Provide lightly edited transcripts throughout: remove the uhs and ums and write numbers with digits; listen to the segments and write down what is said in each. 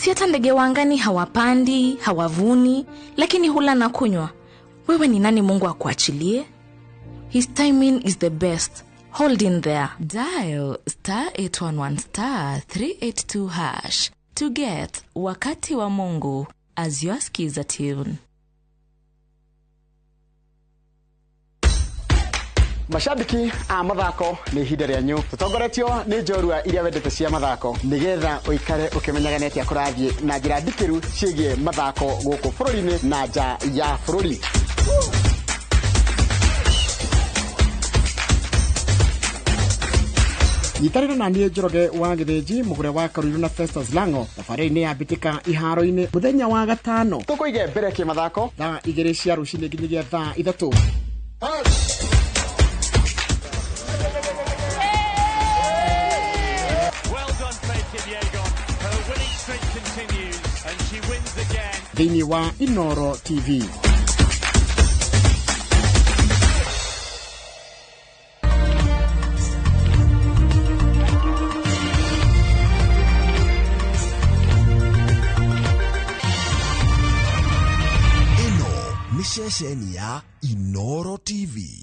Si hata ndege wa angani hawapandi, hawavuni, lakini hula na kunywa. Wewe ni nani Mungu akuachilie? His timing is the best. Hold in there. Dial *811*382# to get wakati wa Mungu as your skiza tune. Mashabiki a mathako ni hinde rĩanyu tutongoretio ni njorua iria wendete cia mathako nigetha uikare ukimenyaga neti akurathie na njira ndikiru ciĩgie mathako gũkũ bũrũri-inĩ na nja ya bũrũri. Itarĩra na niĩ Njoroge wa Gĩthĩnji mũgũre wa Karũirũ na Festus Lango thabarĩ-inĩ ya mbitika iharo-inĩ mũthenya wa gatano tũkũige mbere kĩmathako thaa 2 cia rũcinĩ nginyagia thaa 3. Dhini wa Inoro TV. Ino ni shesheni ya Inoro TV.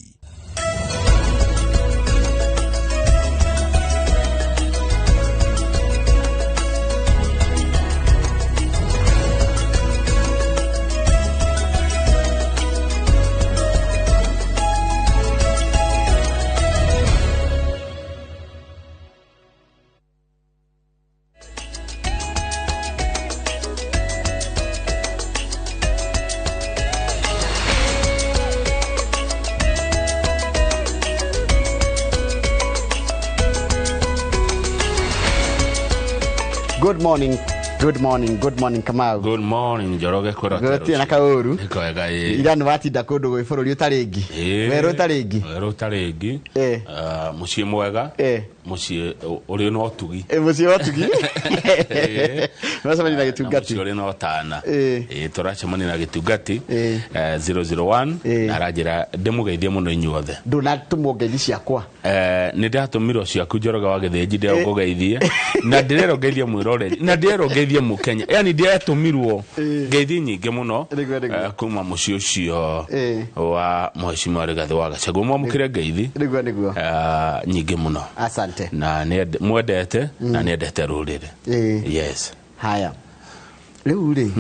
Good morning. Good morning. Good morning Kamau. Good morning Njoroge kora. Goti na kauru. Ikoega ira ni watinda kundu gwi bururi utaringi. Weru utaringi. Weru utaringi. Mucie mwega. Mucie uri no tugi. Mucie otugi. Masama ni na gitungati. Mucie uri no tana. Turacemani na gitungati. 001 arajira ndemugeithie muno inyuothe. Nduna tumugeithia ciakwa. Ni ndatumiro ciaku Njoroge wa Gĩthĩnji ndio ngugeithie. Na ndirero geithia mwirore. Na ndirero geithia mukenya. Yani ndiatumirwo ngeithi nyingi muno kuma mucio ucio wa Mheshimiwa Rigathi wa Gachagua mwamukire ngeithi. Niguo. Nyingi muno. Asante. Na mwendete na niendete rurire. Yes. Haya. Riu ri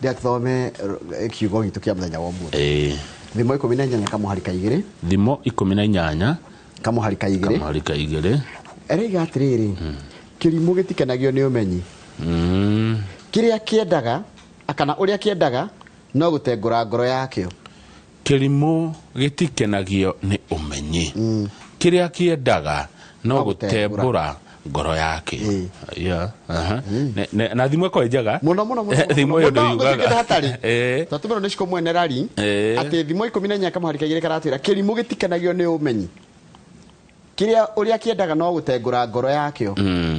ndia thome kiugo gitu kia muthenya wa umuthi. Thimo 18 kamuharika igiri. Thimo 18 kamuharika igiri. Kamuharika igiri. Eriga atiriri. Kirimu gitikenagio ni umenyi. Kiria kiendaga akana uria kiendaga no gutengura ngoro yakio. Kirimu gitikenagio ni umenyi. Kiria kiendaga no gutembura ngoro yake. Na thimo ko njega muno thimo yo ndiyugaga tatumero nishiko mwene rari ati thimo 14 kamuharika igiri karatwira kirimu gitikenagio ni umenyi. Kiria uria kiendaga no gutengura ngoro yakio.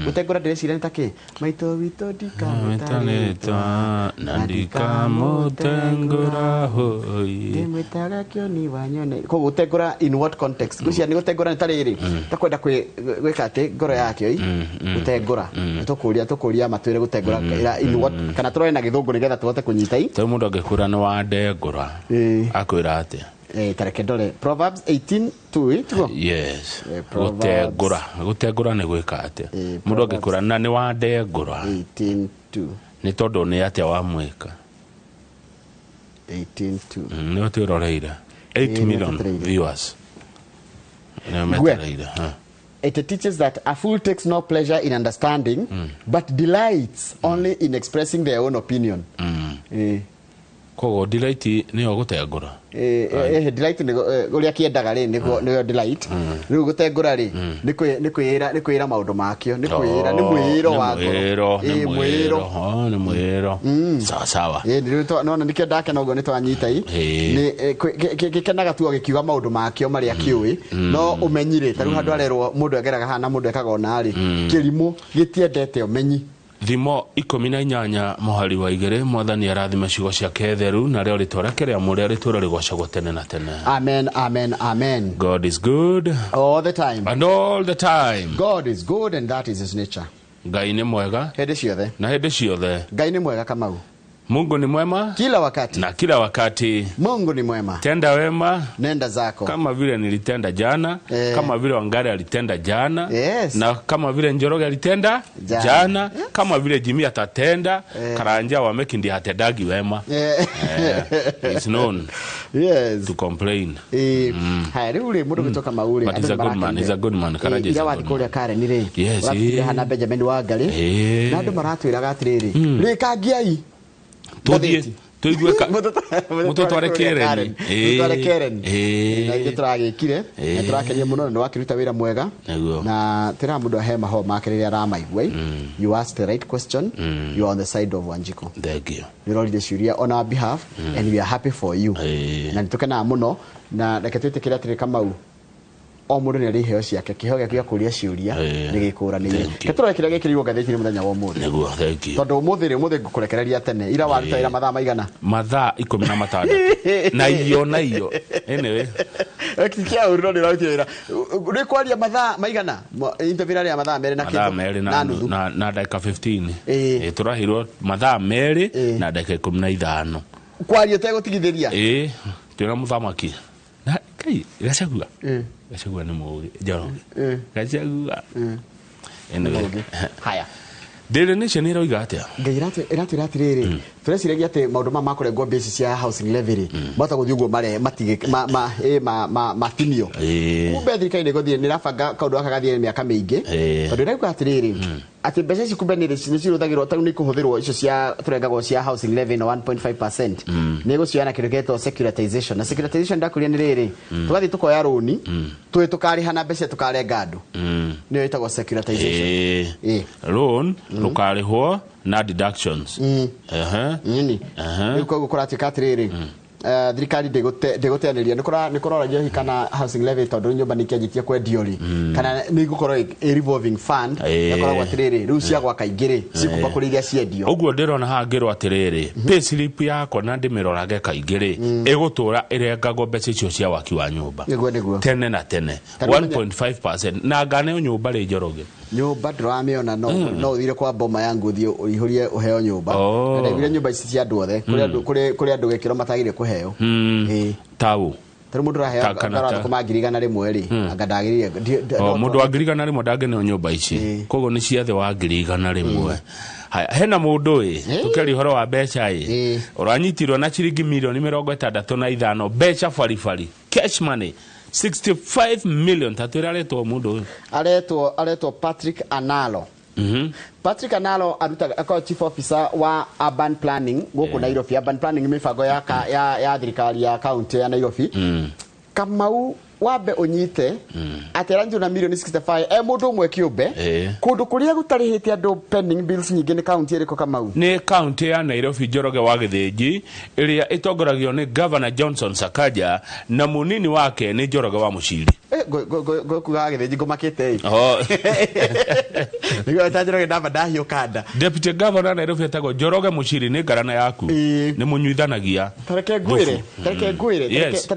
Gutengura ndireciria nitaki maito wito ndikamutanita nandika mutengura hoi ndimwitaga kio ni wanyone ko gutengura in what context gucia ni gutengura nitariri takwenda gwika ati ngoro yakio gutengura tukuria matwire gutengura in what kana turone na githungu nigetha tuhote kunyita to mundu angikura ni wa ndengura akwira ati tarekendole Proverbs 18:2 yes gutengura ni gwika ate mundu angikura na ni wa ndengura 18:2 ni tondu ni atia wa mwika 18:2 ni twiroreire 8 million viewers It teaches that a fool takes no pleasure in understanding but delights only in expressing their own opinion. Kogo delight ni ogutengura delight ni uria kiendaga ri ni delight riu gutengura ri ni kwira maundu makio ni kwira ni mwiro wa ngoro ni mwiro sawa ni no nikendake nogo ni twanyita ni gikenaga tu gikiuga maundu makio mari akiui no umenyire riu handu arerwo mundu egeraga hana mundu ekagona ri kirimu gitiendete umenyi. Thimo 18 muhari wa igere mwathani arathima ciugo ciake theru na rĩo rĩtwa rĩake rĩamũre rĩtũũre rĩgocagwo tene na tene. Amen, amen, amen. God is good all the time. And all the time. God is good and that is his nature. Ngai ni mwega hende ciothe na hende ciothe. Ngai ni mwega Kamau. Mungu ni mwema kila wakati na kila wakati. Mungu ni mwema. Tenda wema, nenda zako. Kama vile nilitenda jana, kama vile Wangari alitenda jana, na kama vile Njoroge alitenda jana, kama vile Jimmy atatenda, Karanja wa Mekindi hatendagi wema. It's known to complain. Haya ule mundu kutoka Maule. But he's a good man, he's a good man. Karanja is a good man. Kare ni re. Yes. Hana Benjamin Wangari. Na andu maratwiraga atiriri. Rikangiai. Tuthie tuigueka muto tware Keren na ituragikire na turakeria muno no wakiruta wira mwega na tira mundu ahe maho makereria ramaigwe. You asked the right question. You are on the side of Wanjiku. Thank you. You already shuria on our behalf and we are happy for you. Na nitukena muno na reketwitikiria atiri Kamau o mundu ni ari heo ciake kiheo gya kuria ciuria ni gikuranire keturekira gikiriwo gatheti muthenya wa umuthi neguo. Thank you. Tondu umuthi ngukurekereria tene ira waruta ira mathaa maigana mathaa 16 na iyo anyway kikia uriro ni rautira ri kwaria mathaa maigana interview ya mathaa mere na kitu na dakika 15 turahirwo mathaa mere na dakika 15 kwaria tegutigithiria tuna muthamaki na kai gacagua gacagua ni mugi Njoroge gacagua anyway haya Daily Nation iroiga atia ngai ratiriri tureciragia ati maundu makurengwo mbeca cia housing levy mata guthii uguo mare matige matinio kumbe thirikari niguthii nirabanga kaundu akagathie miaka mingi tondu ndauga atiriri ati mbeca ici kumbe ni ciruthagirwo tau ni kuhuthirwo icio cia turengagwo cia housing levy na 1.5% ni guciana kindu geto securitization na securitization ndakuria ni riri tugathii tukoya roni tukarihana mbeca tukarenga andu ni itagwo securitization loan lukarihwo na deductions nini niko gukora tikatiriri thirikari ndegoteaniria nikororagia hikana housing levy tondu nyumba nikianjitie kwendio ri kana ni gukorwo a revolving fund yakoragwo atiriri riu cia gwaka ingiri cikuba kuri iria ciendio uguo ndirona hangirwo atiriri payslip yakwa na ndimirorage kaingiri igutura irengagwo mbeca icio cia waki wa nyumba tene na tene 1.5% na ngane nyumba ri Njoroge nyumba nduramiona no uthire kwa boma yangu uthie uihurie uheo nyumba na ngire nyumba ici cia andu othe kuri andu gekiro matagire kuheo tau tari mundu raheo ndara kumagirigana rimwe ri angadagirie mundu angirigana rimwe ndangene nyumba ici kogo ni ciathe wa ngirigana rimwe hena mundu tukeri horo wa mbeca uranyitirwo na ciringi milioni 65 mbeca farifari cash money 65 million tatwira aretwo mundu aretwo Patrick Analo. Patrick Analo akao chief officer wa urban planning guku Nairobi. Urban planning mifago ya thirikari ya county ya Nairobi. Kamau wabe onyite ateranju na milioni 65 mundu umwe kiumbe kundu kuria gutarihite andu pending bills nyingi ni county iriko Kamau ni county ya Nairobi Njoroge wa Githĩnji iria itongoragio ni Governor Johnson Sakaja na munini wake ni Njoroge wa Muciri kuga Githĩnji ngumakite nigo tajoroge ndamba ndahio kanda Deputy Governor Nairobi etagwo Njoroge Muciri ni ngarana yaku ni munyuithanagia tareke ngwire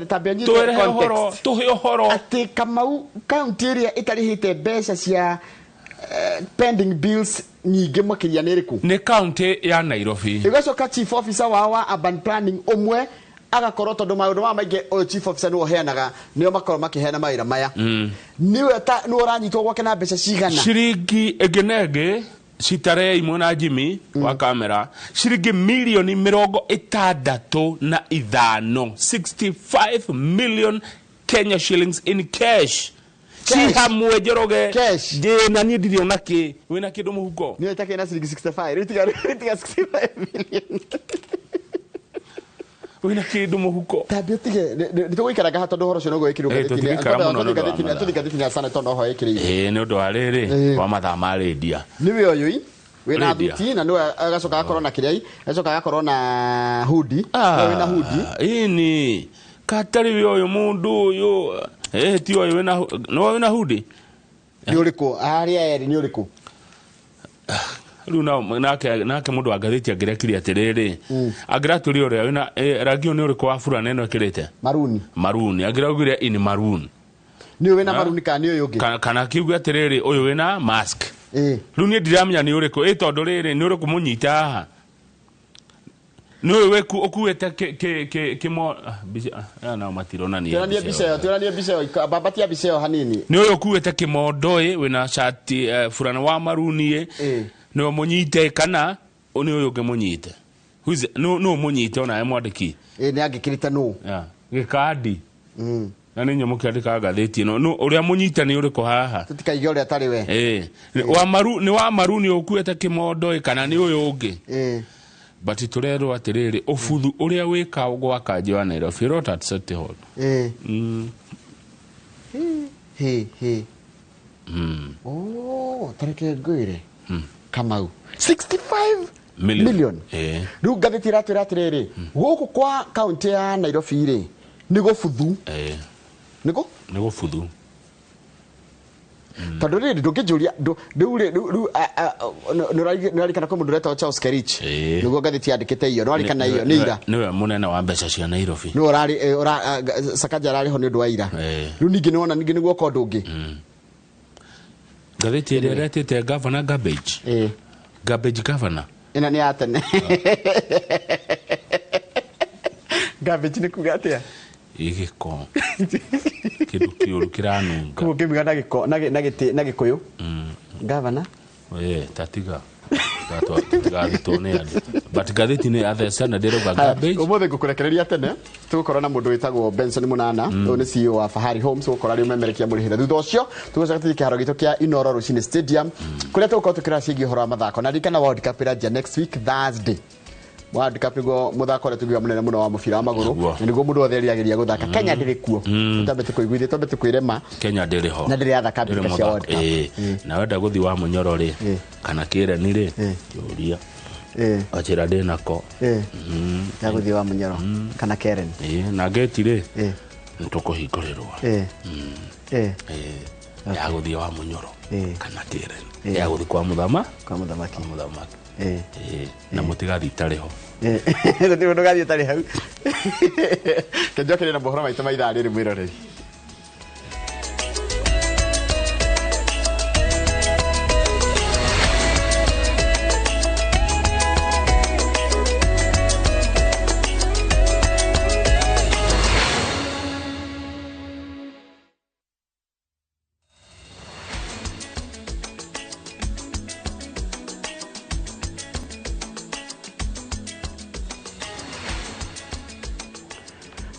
tabia nyite context tuhe horo ati Kamau county area itarihite mbeca cia pending bills nyingi makiria niriku ni county ya Nairobi igacoka chief officer wa urban planning umwe agakorwo tondu maundu maingi o chief officer no heanaga nio makorwo makiheana mawira maya niwe no uranyitwo gwake na mbeca cigana ciringi egenege Sitare imona Jimmy wa kamera shiringi milioni 65 65 million Kenya shillings in cash. Si hamwe Njoroge je nani ndirio naki wina kindu muhuko ni etake na shilingi 65 ritiga 65 million wina kindu muhuko tabio tige ndituguikaraga hato ndo horocio no gwikirwo gatheti ni sana tono ho ikirire ni undu wa riri wa mathaa ma redia niwe oyui wina thuti na no agacoka akorwo na kiriai agacoka akorwo na hoodie wina hoodie ini katari uyu mundu uyu ti uyu wina hoodie ni uriku aria eri ni uriku Luna nake mundu wa gatheti angirekiria atiriri angiraturi uria wina rangi ni uriku wa fura neno kirite maruni angiraugire in maroon ni wina maroon kana ni uyu ungi kana kiuga atiriri uyu wina mask Riu ni ndiramenya ni uriku tondu riri ni uriku munyita haha ni uyu weku ukuete kimo na matirona ni turania biseyo babatia biseyo hanini ni uyu ukuete kimondoi wina shati furana wa maruni no munyite kana oni uyu ngemunyite no munyite ona emwandiki ni angikirite no gikadi na ni nyomo kiandika gatheti no uria munyita ni uriku haha tutikaige uria tari we ni wa maruni ukuete kimondoi kana ni uyu ungi but turero atiriri ofuthu uria wika gwa kaje wa Nairobi rot at City Hall tareke ngwire Kamau 65 million riu ngatheti ratwira atiriri guku kwa county ya Nairobi ri ni gufuthu ni gufuthu tondu riri ndungijuria nurarikana ko mundu reta Charles Kerich niguo ngatheti yandikite iyo nurarikana iyo ni ira niwe munene wa mbeca cia Nairobi no urari Sakaja arari ho ni undu wa ira riu ningi niwona ningi niguo ko ndungi ngatheti ira retete governor garbage governor ina ni atene garbage ni kugatia igiko kidu kiuru kiranunga kuko kimiga na gikuyu governor tatiga but gatheti ni athesa na ndero garbage umuthe ngukurekereria tene tugukorwo na mundu witagwo Benson Munana uyu ni CEO wa Fahari Homes gukora ri umemerekia murihira thutha ucio tugucoka tuthike haro gitu kia Inoro Rushine Stadium kuria tugukorwo tukiracigi horo wa mathako na ndikana World Cup iraja next week Thursday World Cup go muthako ore tugiwa munene muno wa mubira wa maguru niguo mundu othe ariagiria guthaka Kenya ndiri kuo tutambe tukuiguithie tumbe tukwirema Kenya ndiri ho na ndiri athaka mbika cia World Cup na wenda guthi wa munyoro ri kana kireni ri yuria achira ndinako ya guthi wa munyoro kana Keren na geti ri nitukuhingurirwa ya guthi wa munyoro kana kireni ya guthi kwa muthamaki na mutigathi tariho gutigo ndugathi tari hau kenjokere na mohoro maita maitha riri mwiroreri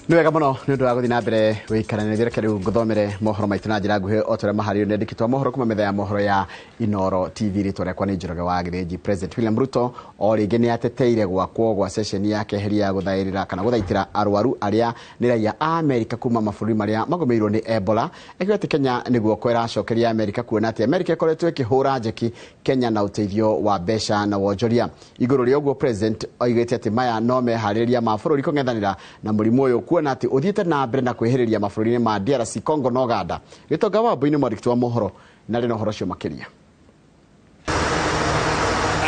Niwega muno ni undu wa guthi na mbere wikarane reke riu nguthomere mohoro maitu na njira nguhe otore mahari ne ndikitwa mohoro kuma metha ya mohoro ya Inoro TV ri tore kwa ni Njoroge wa Gireji President William Ruto o ringi ni ateteire gwakwo gwa session yake heri ya guthairira kana guthaitira arwaru aria ni raia America kuma mabũrũri maria magomeirwo ni Ebola ekwete Kenya niguo kwera cokeria America kuona ati America ikoretwo ikihura njeki Kenya na uteithio wa besha na wonjoria iguru ri ogwo president oigete ati maya no mehariria mabũrũri kung'ethanira na mũrimũ uyu kuona ati uthiete na mbere na kweheriria mabũrũri-inĩ ma DRC Congo na Uganda gitonga wa mboini mwandĩki wa mohoro na rĩ na ũhoro ũcio makĩria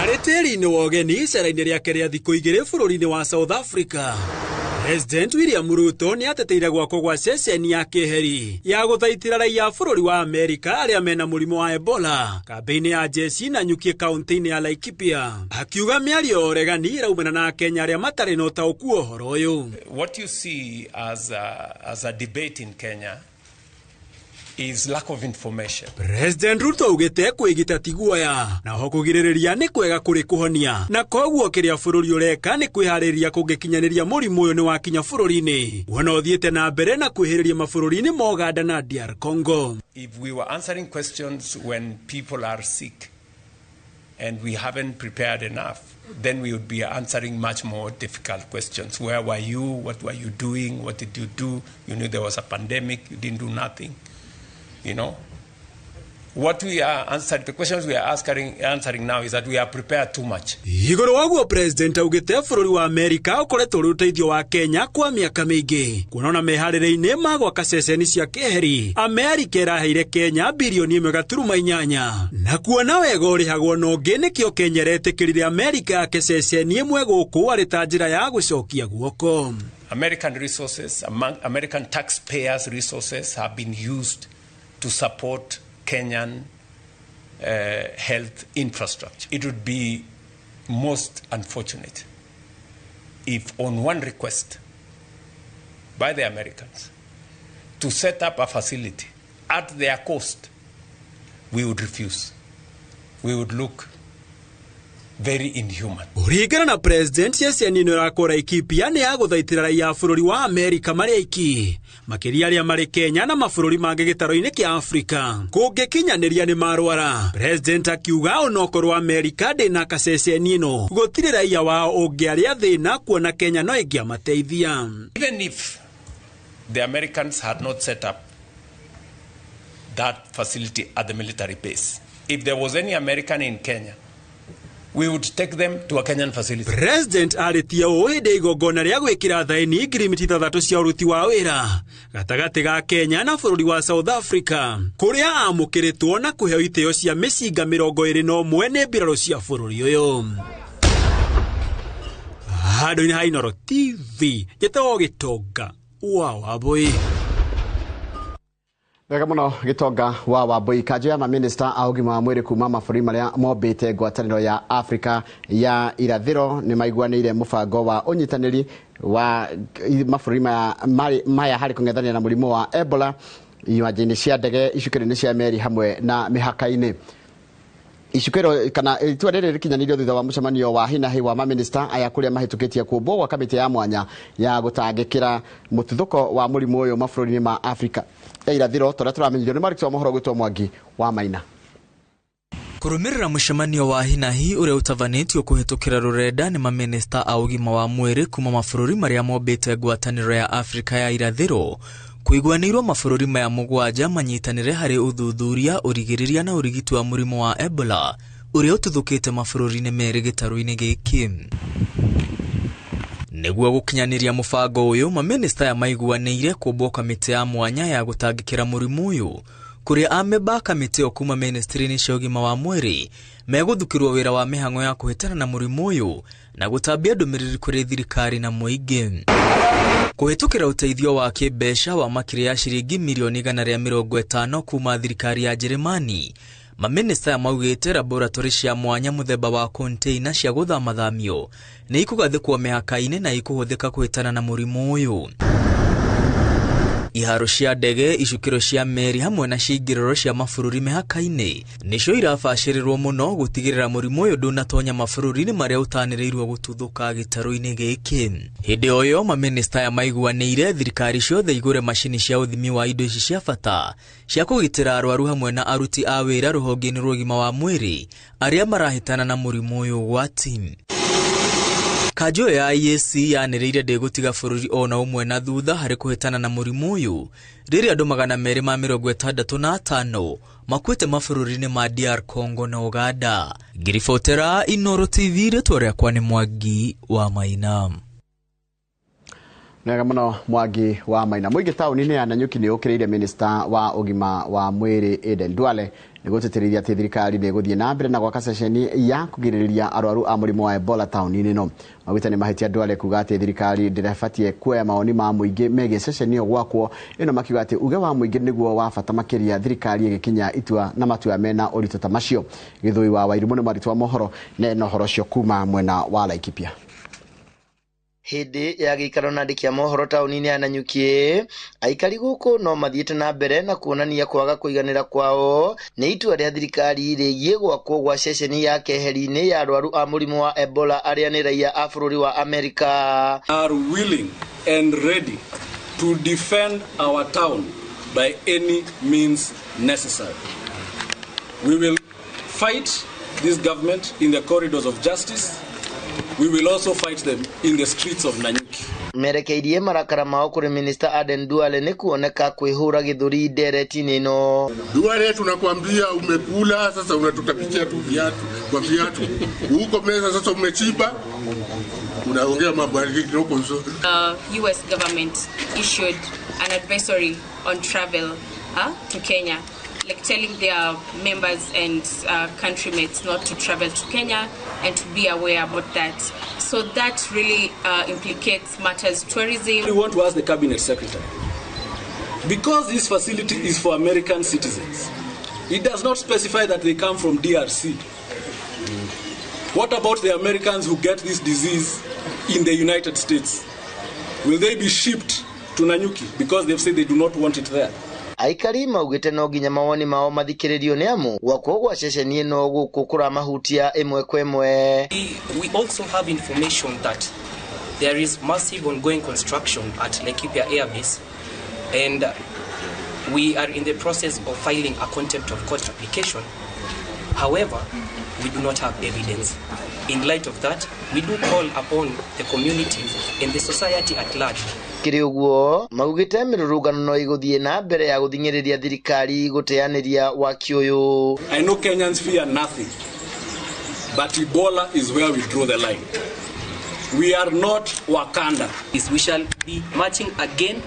Areteri-inĩ wa ũgeni icera-inĩ rĩake rĩa thikũ igĩrĩ bũrũri-inĩ wa South Africa President William Ruto ni ateteire gwako gwa ceceni ya keheri ya guthaitira raia bũrũri wa America arĩa mena mũrimũ wa Ebola kambeini ya jeshi na nyukie kaunti-inĩ ya Laikipia akiuga mĩario oregani iraumana na Kenya arĩa matarĩ na ũtaũku ũhoro ũyũ. What you see as a debate in Kenya is lack of information. President Ruto ugite kwigita tiguoya na ho kugiririria ni kwega kuri kuhonia na koguo kiria bũrũri ureka ni kwihariria kungikinyaniria mũrimũ ũyũ ni wakinya bũrũri-inĩ wona uthiete na mbere na kwihiriria mabũrũri-inĩ ma Uganda na DR Congo. If we were answering questions when people are sick and we haven't prepared enough, then we would be answering much more difficult questions. Where were you? What were you doing? What did you do? You knew there was a pandemic. You didn't do nothing. You know, what we are answering, the questions we are answering now is that we are prepared too much. Iguru waguo president augite bũrũri wa America ukoretwo uri uteithio wa Kenya kwa miaka mingi kuonana meharĩrĩinĩ ma gwaka ceceni cia keheri America iraheire Kenya bilioni 1.8 na kuona wega ũrĩhagwo na ũngĩ nĩkĩo Kenya ĩretĩkĩrire America yake ceceni ĩmwe gũkũ arĩ ta njĩra ya gũcokia guoko. American resources, American taxpayers' resources have been used to support Kenyan health infrastructure. It would be most unfortunate if on one request by the Americans to set up a facility at their cost, we would refuse. We would look very inhuman. Urigana na president yesenino rakora ikipia ne aguthaitira raia bururi wa Amerika mari aiki makiria aria mari Kenya na mabũrũri mangĩ gĩtaro-inĩ kia Afrika kũngĩkinyaniria ni marwara. President akiuga onokorwo Amerika ndĩna kaceceni ĩno gũtirĩ raia wao ũngĩaria thĩna kuona Kenya no ĩngĩamateithia. Even if the Americans had not set up that facility at the military base, if there was any American in Kenya, we would take them to a Kenyan facility. President aritia hĩndĩ igongona rĩa gwĩkĩra thaĩni ngirimiti 3 cia ũruti wa wĩra gatagatĩ ga Kenya na bũrũri wa South Africa kũrĩa amũkĩrĩtwo na kũheo itĩo cia mĩcinga 21 nĩ mbirarũ cia bũrũri ũyũ. Handũ-inĩ ha Inooro TV Gĩtoo Gĩtonga wa Wambũi. Wega muno Gitonga wa Wambũi. Kanjũ ya maminista a ũgima wa mwĩrĩ kuma mabũrũri marĩa mombĩte ngwatanĩro ya Afrika ya irathĩro nĩ maiguanĩire mũbango wa ũnyitanĩri wa mabũrũri maya harĩ kũng'ethanĩra na mũrimũ wa Ebola iwanja-inĩ cia ndege, icukĩro-inĩ cia meri hamwe na mĩhaka-inĩ. Icukĩro kana itua rĩrĩ rĩkinyanĩirio thutha wa mũcemanio wa hinahi wa maminista aya kũrĩa mahĩtũkĩtie kũmbwo gwa kamĩtĩ ya mwanya ya gũtangĩkĩra mũtuthũko wa mũrimũ ũyũ mabũrũri-inĩ ma Afrika ya irathĩro. Tũrĩa tũramenyithio nĩ Mark wa mohoro gwĩtwo Mwangi wa Maina. Kũrũmĩrĩra mũcemanio wa hinahi ũrĩa ũtabanĩtio kũhĩtũkĩra rũrenda nĩ maminista a ũgima wa mwĩrĩ kuma mabũrũri marĩa mombĩte ngwatanĩro ya Afrika ya irathĩro kũiguanĩirwo mabũrũri maya 7 manyitanĩre harĩ ũthuthuria, ũrigĩrĩria na ũrigiti wa mũrimũ wa Ebola ũrĩa ũtuthũkĩte mabũrũri-inĩ merĩ gĩtarũ-inĩ gĩkĩ. Nĩguo gũkinyanĩria mũbango ũyũ, maminista ya maiguanĩire kũmbwo kamĩtĩ ya mwanya ya gũtangĩkĩra mũrimũ ũyũ kũrĩa amemba kamĩtĩ ĩyo kuma ministry-inĩ cia ũgima wa mwĩrĩ megũthukĩrwo wĩra wa mĩhang'o ya kũhĩtana na mũrimũ ũyũ na gũtambia ndũmĩrĩri kũrĩ thirikari na mũingĩ. Kũhĩtũkĩra ũteithio wa kĩmbeca wa makĩria ya ciringi mirioni 150 kuma thirikari ya Jeremani, maminista maugĩte laboratory cia mwanya mũthemba wa container cia gũthamathamio nĩ ikũgathĩkwo mĩhaka-inĩ na ikũhũthĩka kũhĩtana na mũrimũ ũyũ. Iharo cia ndege, icukĩro cia meri hamwe na ciingĩrĩro cia mabũrũri mĩhaka-inĩ nĩcio irabacĩrĩrwo mũno gũtigĩrĩra mũrimũ ũyũ ndũnatonya mabũrũri-inĩ marĩa ũtanĩrĩirwo gũtuthũka gĩtarũ-inĩ gĩkĩ. Hĩndĩ o ĩyo maminista ya maiguanĩire thirikari ciothe igũre macini cia ũthimi wa indo ici cia bata cia kũgitĩra arwaru hamwe na aruti a wĩra rũhonge-inĩ rwa ũgima wa mwĩrĩ arĩa marahĩtana na mũrimũ ũyũ ũgwati. Kanjũ ya IEC yanĩrĩire ndĩgũtiga bũrũri ona ũmwe na thutha harĩ kũhĩtana na mũrimũ ũyũ rĩrĩa andũ 265 makuĩte mabũrũri-inĩ ma DR Congo na Uganda. Ngiribotera Inooro TV, rĩtwa rĩakwa nĩ Mwangi wa Maina. Wega muno Mwangi wa Maina. Mũingĩ taũni-inĩ ya Nanyuki nĩ ũkĩrĩire minista wa ũgima wa mwĩrĩ Aden Duale nĩ gũtĩtĩrĩria atĩ thirikari nĩ ĩgũthiĩ na mbere na gwaka ceceni ya kũgirĩrĩria arwaru a mũrimũ wa Ebola taũni-inĩ ĩno. Magwĩta nĩ mahĩtia Duale kuga atĩ thirikari ndĩrabatiĩ kuoya mawoni ma mũingĩ megiĩ ceceni ĩyo gwakwo, ĩno makiuga atĩ uge wa mũingĩ nĩguo wa bata makĩria thirikari ĩgĩkinya itua na matua mena ũritũ ta macio. Gĩthũi wa Wairimũ nĩ Mark wa mohoro na ũhoro ũcio kuma mwena wa Laikipia. Hĩndĩ ya gĩikaro na andĩki a mohoro taũni-inĩ ya Nanyuki, aikari gũkũ no mathiĩte na mbere na kuonania kwaga kũiganĩra kwao nĩ itua rĩa thirikari rĩgiĩ gwakwo gwa ceceni ya keheri-inĩ ya arwaru a mũrimũ wa Ebola arĩa nĩ raia a bũrũri wa Amerika. Are willing and ready to defend our town by any means necessary. We will fight this government in the corridors of justice. We will also fight them in the streets of Nanyuki. Merekeirie marakara mao kũrĩ Minister Aden Duale nĩ kuoneka kwĩhũra gĩthũri ndereti-inĩ ĩno. Duale, tunakwambia umekula, sasa unatutapikia tu viatu kwa viatu. Huko meza sasa umechiba. Unaongea mambo ya kidogo. US government issued an advisory on travel to Kenya, like telling their members and countrymates not to travel to Kenya and to be aware about that. So that really implicates matters tourism. We want to ask the cabinet secretary, because this facility is for American citizens, It does not specify that they come from DRC. What about the Americans who get this disease in the United States? Will they be shipped to Nanyuki because they've said they do not want it there? Aikari maugite no nginya mawoni mao mathikiririo ni amu gwakwo gwa ceceni ino gukukura mahutia emwe kwa emwe. We also have information that there is massive ongoing construction at Laikipia Air Base, and we are in the process of filing a contempt of court application. However, we do not have evidence. In light of that, we do call upon the community and the society at large. Kiri uguo maugite mirurugano no iguthie na mbere ya guthinyiriria thirikari guteaniria waki uyu. I know Kenyans fear nothing, but Ebola is where we draw the line. We are not Wakanda. We shall be marching again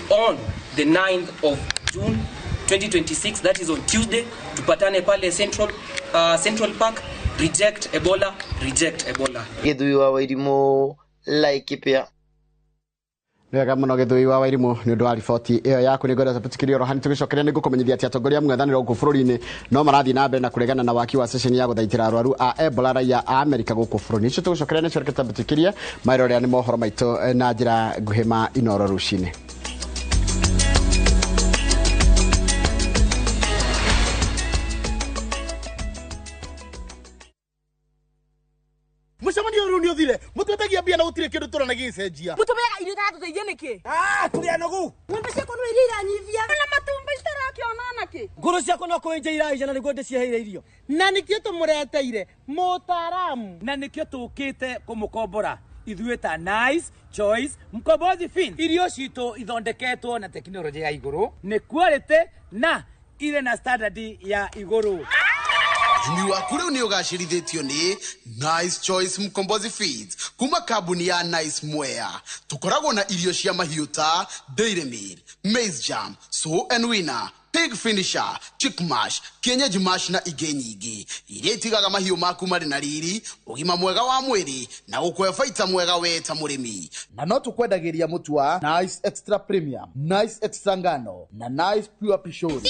on the 9th of June 2026, that is on Tuesday, tupatane pale Central Park. Reject Ebola, reject Ebola. Githui wa Wairimu, Laikipia. Wega muno Githui wa Wairimu ni undu wa riboti iyo yaku ni ngwenda tupitikirie rohani tugicokeria ni gukumenyithia ati atongoria mng'ethaniro guku bururi-ini no marathi na mbere na kuregana na waki wa session ya guthaitira arwaru a Ebola raia a Amerika guku bururi-ini icio tugicokeria ni cio tupitikirie mairoria ni mohoro maitu na njira nguhima Inoro rucini. Mucamanio ru ni uthire mutwetagia bia na gutire kindu turana gicenjia mutumega irio tatu teithie niki turi anogu ngombe ciakwa no irira nyivia na matumba itarakiona ki nguru ciakwa no kwenja iraija na niguo ndicieheire irio na nikio tumureteire mutaramu na nikio tukite kumukombora ithuĩ ta Nice Choice Mkombozi Fin. Irio citũ ithondeketwo na teknolojia ya igũrũ, nĩ quality na ile na standard ya igũrũ. Imi waku rĩu nĩ ũgacĩrithĩtio nĩ Nice Choice Mkombozi Feeds kuma kambuni ya Nice Mwea. Tukoragwo na irio cia mahiũ ta Dairy Meal, Maize Jam, So and Winner, Pig Finisher, Chick Mash, Kienyeji Mash na ingĩ nyingĩ iria itigaga mahiũ maku marĩ na riri, ũgima mwega wa mwĩrĩ na gũkũhe baita mwega we ta mũrĩmi. Na no tukwendagĩria mũtu wa Nice Extra Premium, Nice Extra Ngano na Nice Pure Pishori.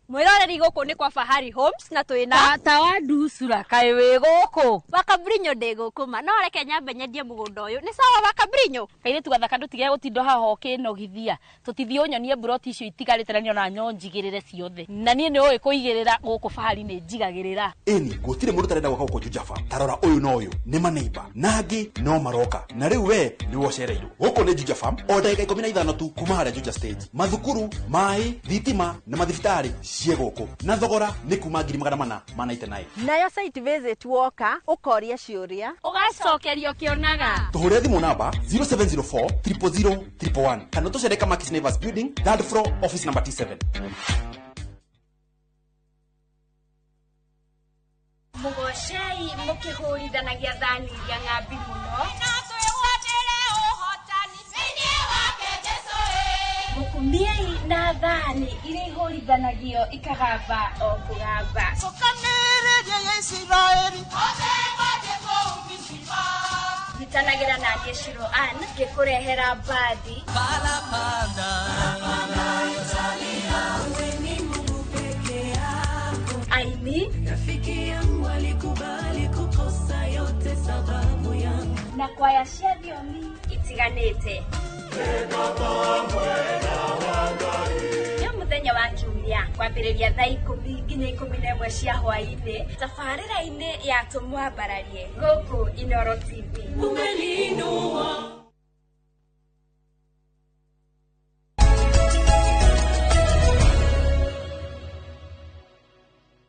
Mwiroreri guku ni kwa Fahari Homes na twina tata wa ndusura kai wi guku Wakabrinyo ndi gukuma no reke nyambe nyendie mugunda uyu ni sawa Wakabrinyo kaire tugathaka ndutige gutindo haho kinogithia tutithie unyonie broti icio itigarite na ona nyonjigirire ciothe na nie ni oi kuigirira guku Fahari ni njigagirira eni gutire mundu tarenda gwaka guku Jujafa tarora uyu no uyu ni maneiba nangi no maroka na riu we ni wocereirwo guku ni Jujafa o ndagika 15 tu kuma haria Juja stage mathukuru mai thitima na mathibitari ciegoko na thogora ni kuma 499 nayo site visit woka ukoria ciuria ugacokerio kionaga tuhure thimu namba 0704 000 111 kana tucereka Market Neighbors Building 3rd floor office number T7 Mugoshei mukihuridanagia thani ya ng'ambi muno mukumiei na thani iria ihurithanagio ikagamba o kugamba Sokanereria ya Israeli Nitanagira na Jeshiro An gikurehera badi Aini rafiki yangu alikubali kukosa yote sababu yangu na kwa yashia thiomi itiganite Yo muthenya wa kiumia kwambĩrĩria thaa 10 nginya 11 cia hwaĩ-inĩ tabarĩra-inĩ ya tũmwambararie gũkũ Inoro TV umelinua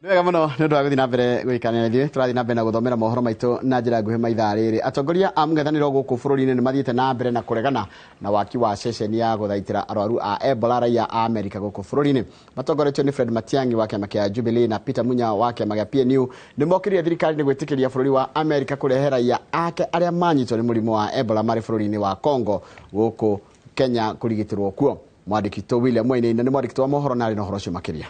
Wega muno nĩ ũndũ wa gũthiĩ na mbere gũikarania ithuĩ tũrathiĩ na mbere na gũthomera mohoro maitũ na njĩra nguhĩ maithaa rĩrĩ. Atongoria a mũng'ethanĩro gũkũ bũrũri-inĩ nĩ mathiĩte na mbere na kũregana na waki wa ceceni ya gũthaitĩra arwaru a Ebola raia a Amerika gũkũ bũrũri-inĩ. Matongoretio nĩ Fred Matiang'i wa kĩama kĩa Jubilee na Peter Munya wa kĩama gĩa PNU nĩ mokirie thirikari nĩ gwĩtĩkĩria bũrũri wa Amerika kũrehe raia ake arĩa manyitwo nĩ mũrimũ wa Ebola marĩ bũrũri-inĩ wa Congo gũkũ Kenya kũrigitĩrwo kuo. Mwandĩki to William Mwainaina nĩ mwandĩki wa mohoro na arĩ na ũhoro ũcio makĩria.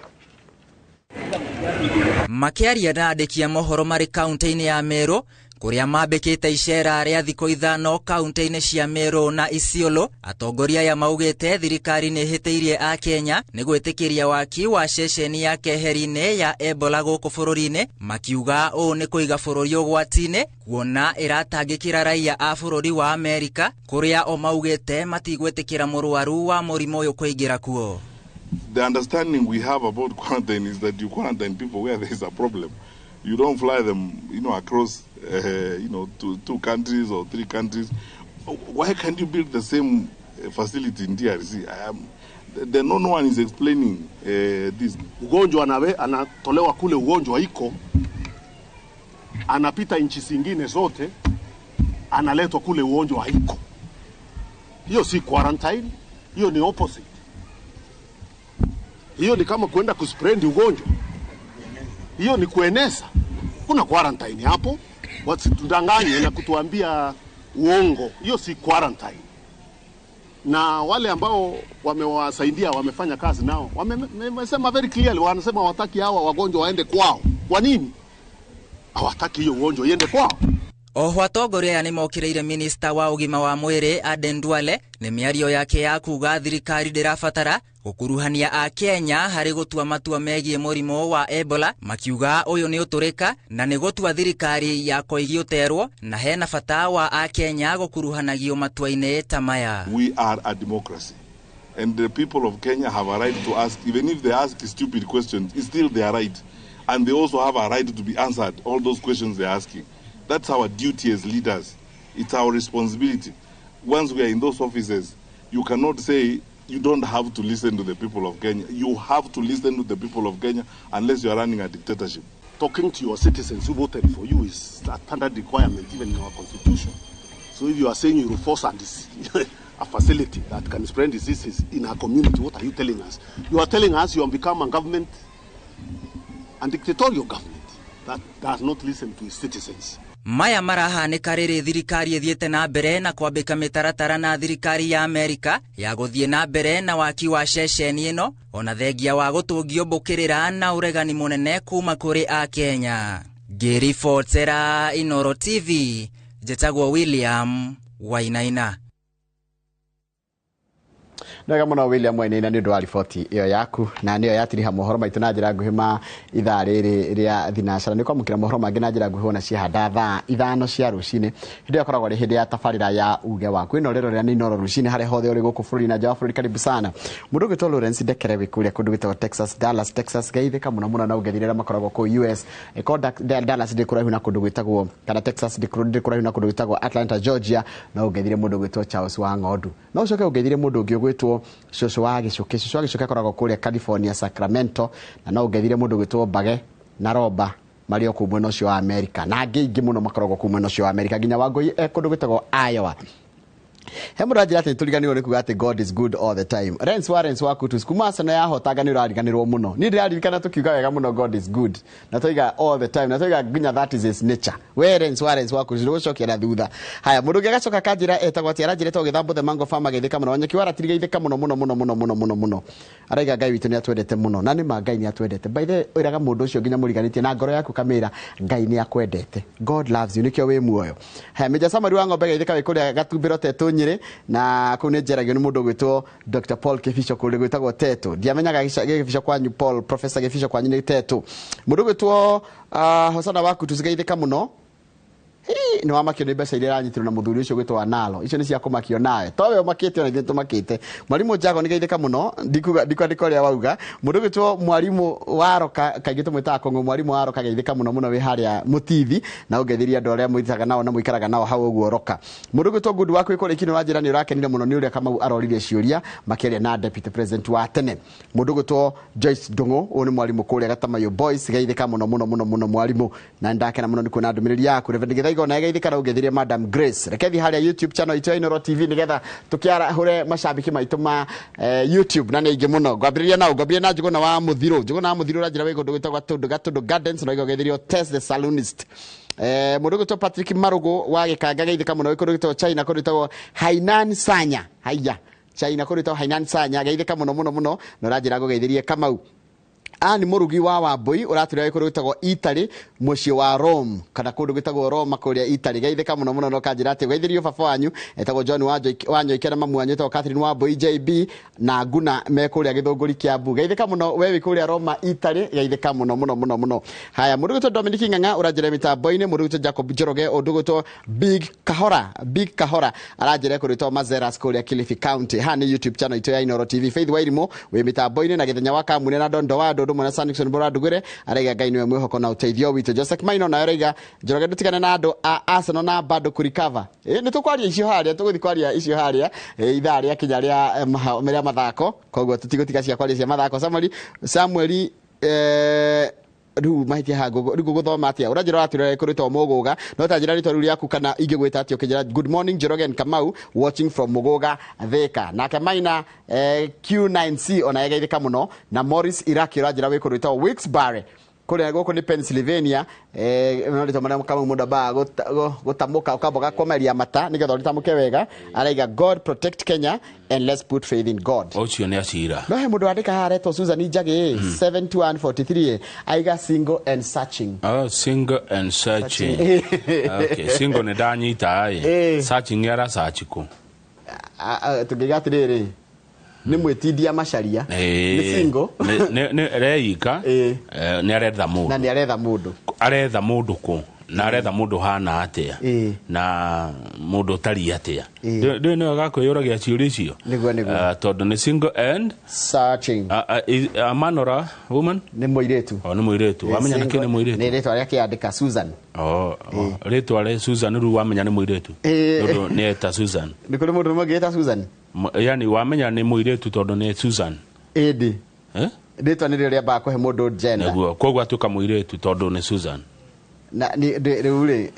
Makiaria na andĩki a mohoro marĩ kaunti-inĩ ya Meru kuria mambikite icera ria thiko ithano kaunti-ini cia Meru na Isiolo. Atongoria ya maugite thirikari ni hitiirie a Kenya ni gwitikiria waki wa ceceni ya keheri-ini ya Ebola guku bururi-ini, makiuga o ni kuiga bururi ugwati-ini kuona iratangikira raia a bururi wa Amerika kuria o maugite matigwetikira murwaru wa murimo uyu kuingira kuo. The understanding we have about quarantine is that you quarantine people where there is a problem. You don't fly them, across, two countries or 3 countries. Why can't you build the same facility in DRC? No one is explaining this. Ugonjwa anatolewa kule, ugonjwa iko, anapita nchi zingine zote, analetwa kule, ugonjwa iko. Hiyo si quarantine, hiyo ni opposite. Hiyo ni kama kuenda kuspread ugonjwa. Hiyo ni kueneza. Kuna quarantine hapo. Wasitudanganye na kutuambia uongo. Hiyo si quarantine. Na wale ambao wamewasaidia, wamefanya kazi nao, wamesema very clearly, wanasema hawataki hawa wagonjwa waende kwao. Kwa nini? Hawataki hiyo ugonjwa iende kwao. Oho atongoria ni mokireire minista wa ugima wa mwiri Aden Duale ni miario yake ya kuga thirikari ndirabatara gukuruhania a Kenya hari gutua matua megie murimo wa Ebola, makiuga uyu ni uturika na ni gutua thirikari ya koigioterwo na hena bata wa a Kenya gukuruhanagio matua-ini ta maya. We are a democracy and the people of Kenya have a right to ask, even if they ask stupid questions, it's still their right, and they also have a right to be answered all those questions they're asking. That's our duty as leaders. It's our responsibility. Once we are in those offices, you cannot say you don't have to listen to the people of Kenya. You have to listen to the people of Kenya unless you are running a dictatorship. Talking to your citizens who voted for you is a standard requirement even in our constitution. So if you are saying you will force a facility that can spread diseases in our community, what are you telling us? You are telling us you have become a government, a dictatorial government that does not listen to its citizens. Maya marahanika riri thirikari ithiete na mbere na kwambika mitaratara na thirikari ya Amerika ya guthie na mbere na waki wa ceceni ino ona thengia wa gutungio mbukirira na uregani munene kuma kuri a Kenya. Ngiribotera Inoro TV, Jetagwo William Wainaina. Ndega muno William Wainaina ni ndwa riboti iyo yaku na niyo yatiriha mohoro maitu na njira nguhima ithaa riri ria thinacara ni kwamukira mohoro mangi na njira nguhona ciahanda thaa 5 cia rucini hindi yakoragwo ri hindi ya tabarira ya uge waku ino rero ria ni Inoro rucini hare hothe uri guku bururi na jawa bururi. Karibu sana mundu gitwa Lawrence Ndekere wikuria kundu gitwa Texas, Dallas, Texas geithika muno na ugethire ria makoragwo ku US Dallas ndi kuraihu na kundu gitagwo kana Texas ndi kuraihu na kundu gitagwo Atlanta, Georgia na ugethire mundu gitwa Charles wa Ng'ondu na ucoke ugethire mundu ungi gwitwo Shosho wa gicuke koragwo kuria California, Sacramento na no ugethire mundu gwitwo Bage na Roba mario ku mwena ucio wa America na ngingi muno makoragwo ku mwena ucio wa America ginya Wangui kundu gwitagwo Iowa. Hemuraji ati tuliganirwo nikuga ati God is good all the time. Rens waku tuskuma sana ya hotaga ni urariganirwo muno. Ni ndirarikana tukiuga wega muno God is good. Na toiga all the time. Na toiga ginya that is his nature. We Rens waku zirocokera thutha. Haya mundu gacoka kanjira etagwo ati arajire to githambo the mango farm agithika muno onye kiwara tiriga ithika muno. Araiga Ngai witu ni atwendete muno. Na ni Ngai ni atwendete. By the iraga mundu ucio ginya muriganitie na ngoro yaku kamera Ngai ni akwendete. God loves you nikyo we muoyo. Haya meja samari wa ngombe githika wikuria gatumbiro tetu Nyeri na kune jeragio ni mundu gwitwo Dr. Paul Kefisho kule gwitagwo Teto. Ndiamenyaga Kefisho kwanyu Paul, Professor Kefisho kwanyu ni Teto. Mundu gwitwo Hosana waku tuzigeithika muno. Ni wamakio ni mbeca iria ranyitirwo na muthuri ucio gwitwo Analo. Icio ni cia kumakio nawe. Towe umakite ona githu makite. Mwalimu Jago ni geithika muno. Ndiko ria wauga. Mundu gwitwo mwalimu Waroka kaigito mwita Kongo mwalimu Waroka geithika muno we haria Mutithi na ugethiria andu aria muitaga nao na muikaraga nao hau uguo Roka. Mundu gwitwo Good wako ikore kino wajira ni urakenire muno ni uria kama aroririe ciuria makeria na deputy president wa tene. Mundu gwitwo Joyce Dongo oni mwalimu kuria Gatamayo Boys geithika muno mwalimu na ndakena muno ni kuona ndumiriri yaku Reverend Igona geithika ugethirie Madam Grace. Rekethi haria YouTube channel itu Inoro TV nigetha tukiara hure mashabiki maitu ma YouTube na ningi muno ngwambiriria na njuguna wa Muthiru rajira we gundu gwitagwa Gatundu Gardens na ugethirio Test the Saloonist. Mundu gwitwo Patrick Marugo wa Gikanga geithika muno gundu gwitagwo China kundu gwitagwo Hainan Sanya. Haiya China kundu gwitagwo Hainan Sanya geithika muno no rajira gugeithirie Kamau Ani murugi wa Wambui uraturira kundu gwitagwo Italy mucii wa Rome kana kundu gwitagwo Roma kuria Italy geithika muno muno no kanjira ati geithirio baba wanyu etagwo John wanyu ikena mamu wanyu etagwo Catherine Wambui JB na Nguna me kuria Githunguri Kiambu geithika muno wewe kuria Roma Italy geithika muno muno haya mundu gwitwo Dominic Ng'ang'a urajira mitambo-ini mundu gwitwo Jacob Njoroge undu gwitwo Big Kahora arajira kurito Mazeras kuria Kilifi County hani YouTube channel ito ya Inoro TV Faith Wairimo we mitambo-ini na githenya wa Kamune na Dondo wa Dondo mwana Sanixon Boradugure arega gaini we mwihoko na uteithio witu Joseph Maino na arega Njoroge dutigana na andu a Arsenal na bado kurikava ni tukwaria icio haria tuguthi kwaria icio haria ithaa ria kinya ria meria mathako koguo tutigutiga cia kwaria cia mathako Samuel riu mahitia hago riu guthoma atia urajira waturire kurito Muguga no tajira rito riu yaku kana ingigwita atio kijira good morning Njoroge and Kamau watching from Muguga Thika na Kamaina Q9C ona yegeithika muno na Morris Iraki urajira we kurito Wilkes-Barre kule goko ni Pennsylvania no rito mana kama muda ba gutamuka ukaboga komeria mata nigetho ritamuke wega araiga God protect Kenya and let's put faith in God ocio ni acira no he mundu andika hareto Susan Njagi 7143 aiga single and searching single and searching okay single ne danyita searching era searchiko tugigatiriri ni mwetidia macharia ni single ne reika ni aretha mundu na ni aretha mundu ku na aretha mundu hana atia na mundu tari atia ndio no gakwiyuragia ciuri cio tondu ni single and searching a man or a woman ni muiretu ni muiretu wamenya na kene muiretu ni retwa ria kiandika Susan retwa ria Susan ru wamenya ni muiretu ndu ni eta Susan ni kuri mundu mwe geta Susan yani wamenya ni muiretu tondu ni Susan retwa ni ria ba kuhe mundu gender niguo koguo atuka muiretu tondu ni Susan na ni rure